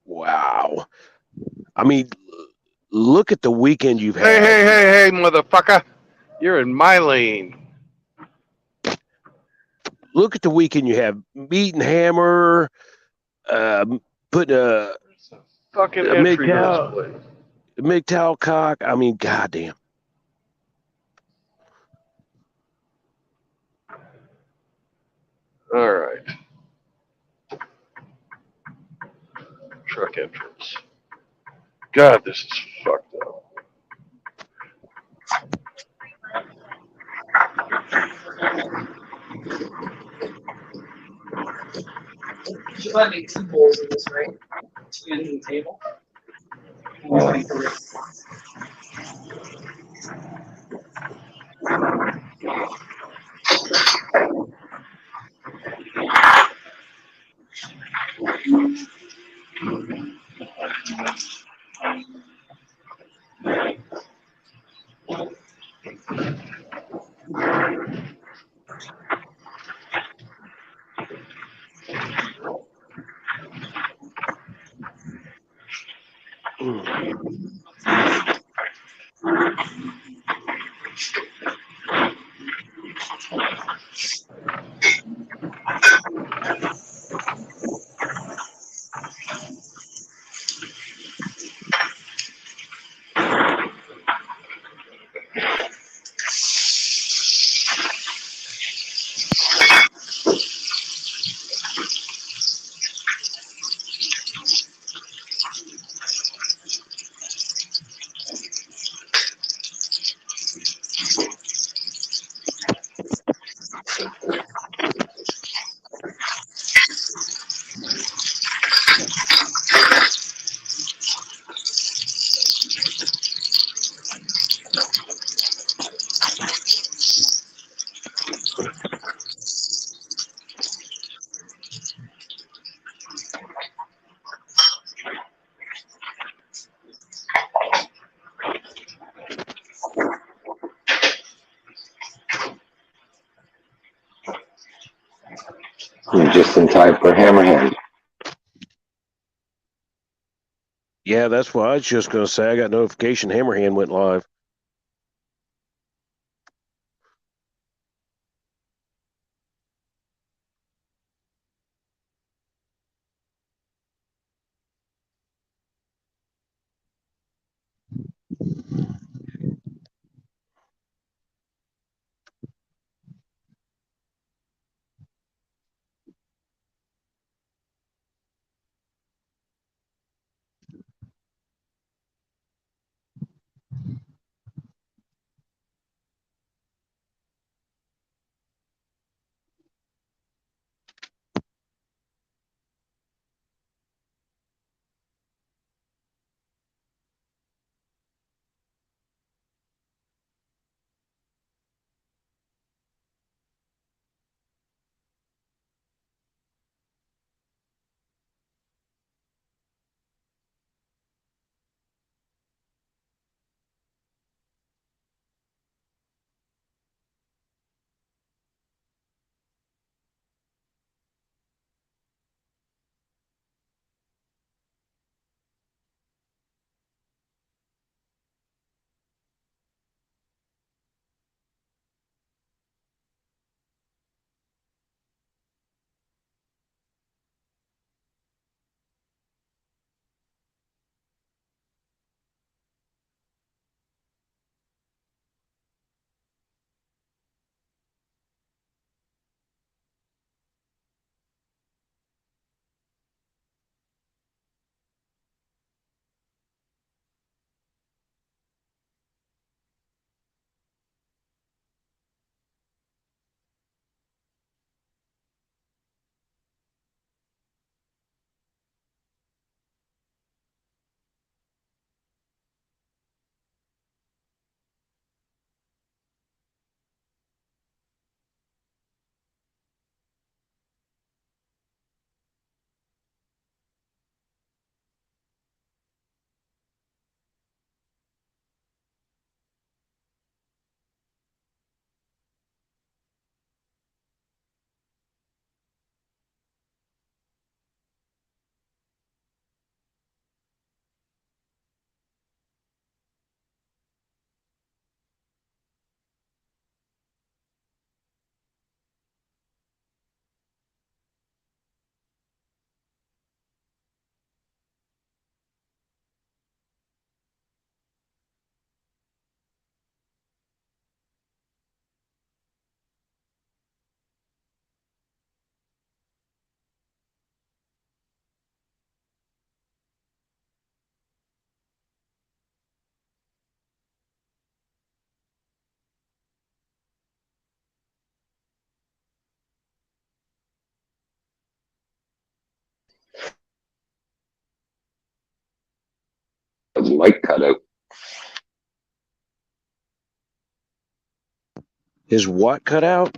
Wow. I mean, look at the weekend you've Hey, had. hey, motherfucker. You're in my lane. Look at the weekend you have. Meat and Hammer, putting a Fucking entry to this MGTOW. place. MGTOW cock. I mean, goddamn. All right. Truck entrance. God, this is fucked up. Should I make two bowls in this, right? Two ends of the table. You're just in time for Hammerhand. Yeah, that's what I was just going to say. I got notification Hammerhand went live. His mic cut out. His what cut out?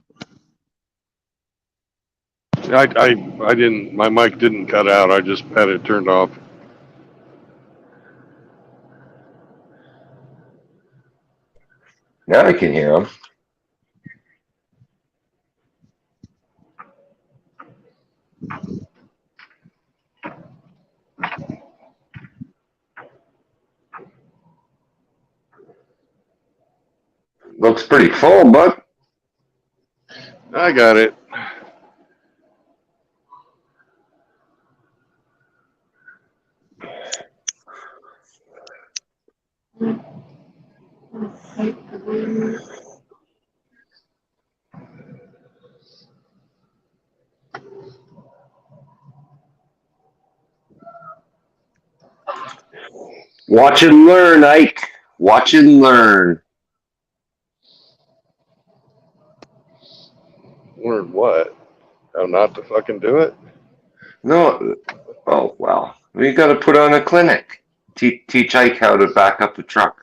I didn't. My mic didn't cut out. I just had it turned off. Now I can hear him. Looks pretty full, bud. I got it. Watch and learn, Ike. Watch and learn. Learn what? How not to fucking do it? No. Oh, well. We got to put on a clinic. Teach Ike how to back up the truck.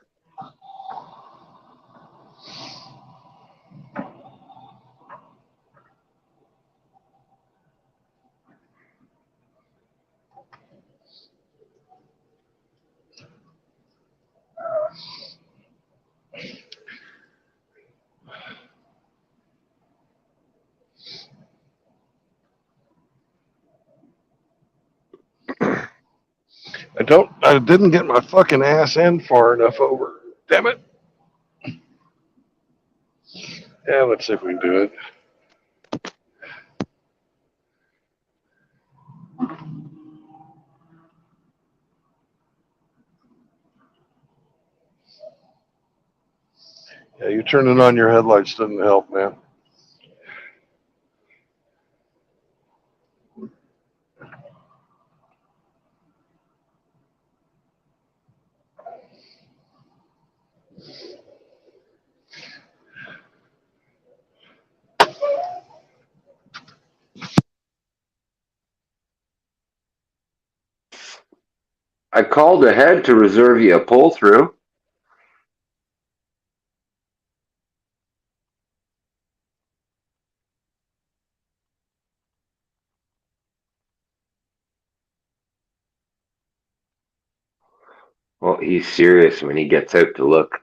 I didn't get my fucking ass end far enough over. Damn it. Yeah, let's see if we can do it. Yeah, you turning on your headlights doesn't help, man. I called ahead to reserve you a pull through. Well, he's serious when he gets out to look.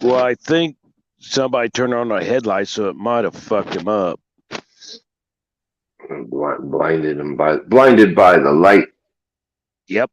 Well, I think somebody turned on the headlights, so it might have fucked him up. Blinded by the light. Yep.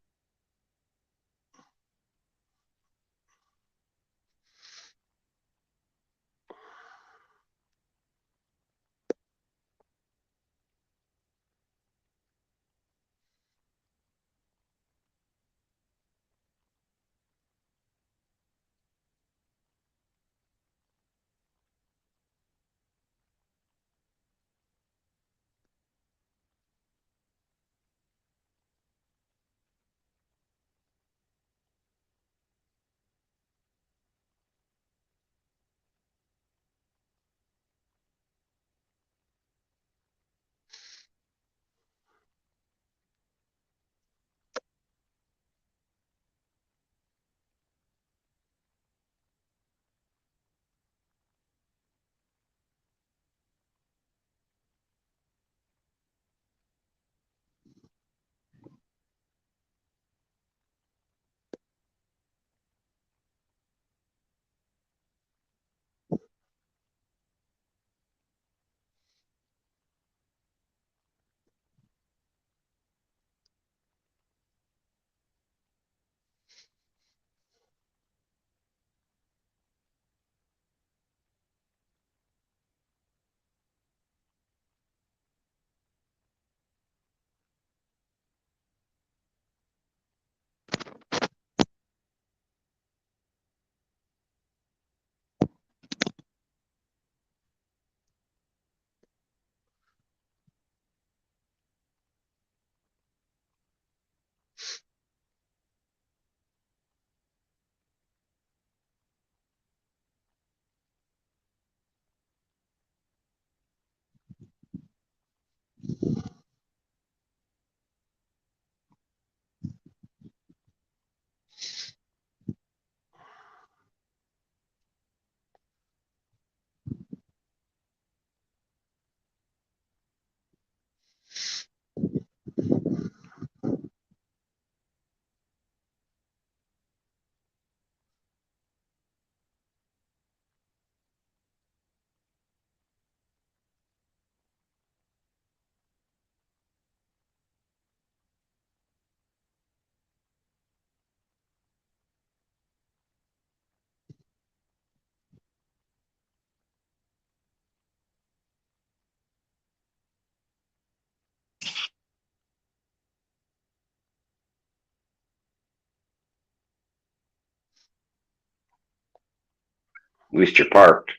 At least you're parked.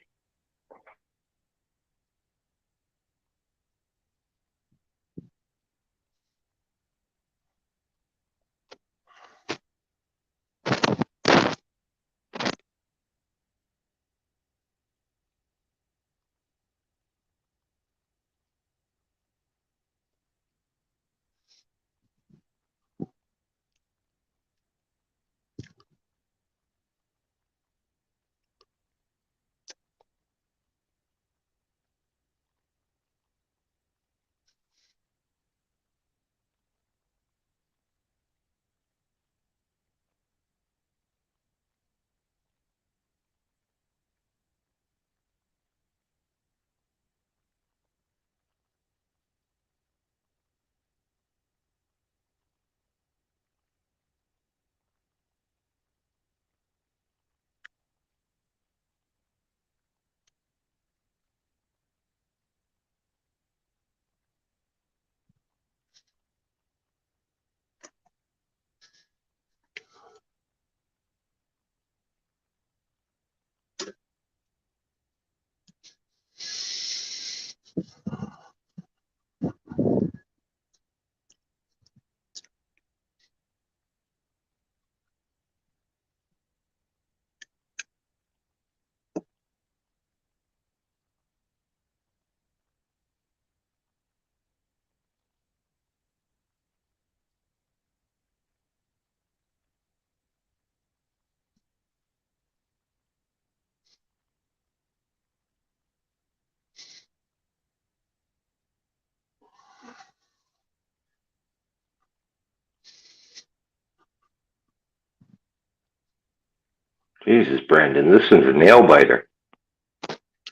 Jesus, Brandon, this is a nail biter.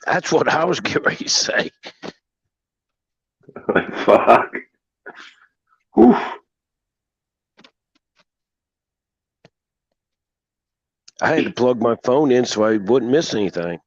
That's what I was getting ready to say. Fuck. Whew. I had to plug my phone in so I wouldn't miss anything.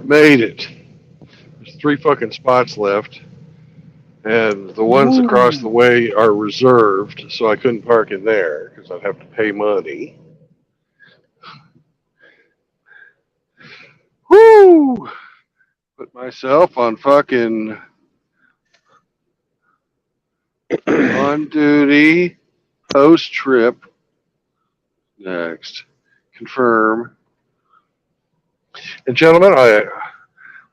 Made it. There's 3 fucking spots left. And the ones across the way are reserved, so I couldn't park in there because I'd have to pay money. Woo! Put myself on fucking on duty post trip. Next. Confirm. And gentlemen, I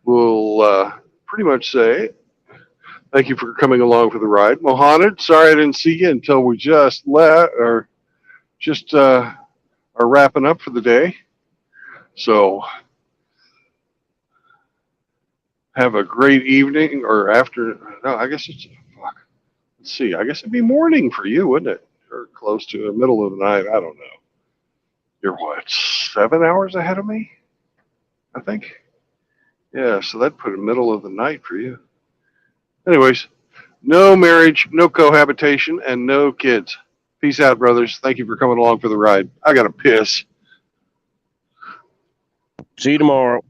will pretty much say thank you for coming along for the ride. Mohanad, sorry I didn't see you until we just are wrapping up for the day. So have a great evening or after. No, I guess it's fuck. Let's see. I guess it'd be morning for you, wouldn't it? Or close to the middle of the night. I don't know. You're what, 7 hours ahead of me? I think. Yeah, so that'd put it middle of the night for you. Anyways, no marriage, no cohabitation, and no kids. Peace out, brothers. Thank you for coming along for the ride. I got to piss. See you tomorrow.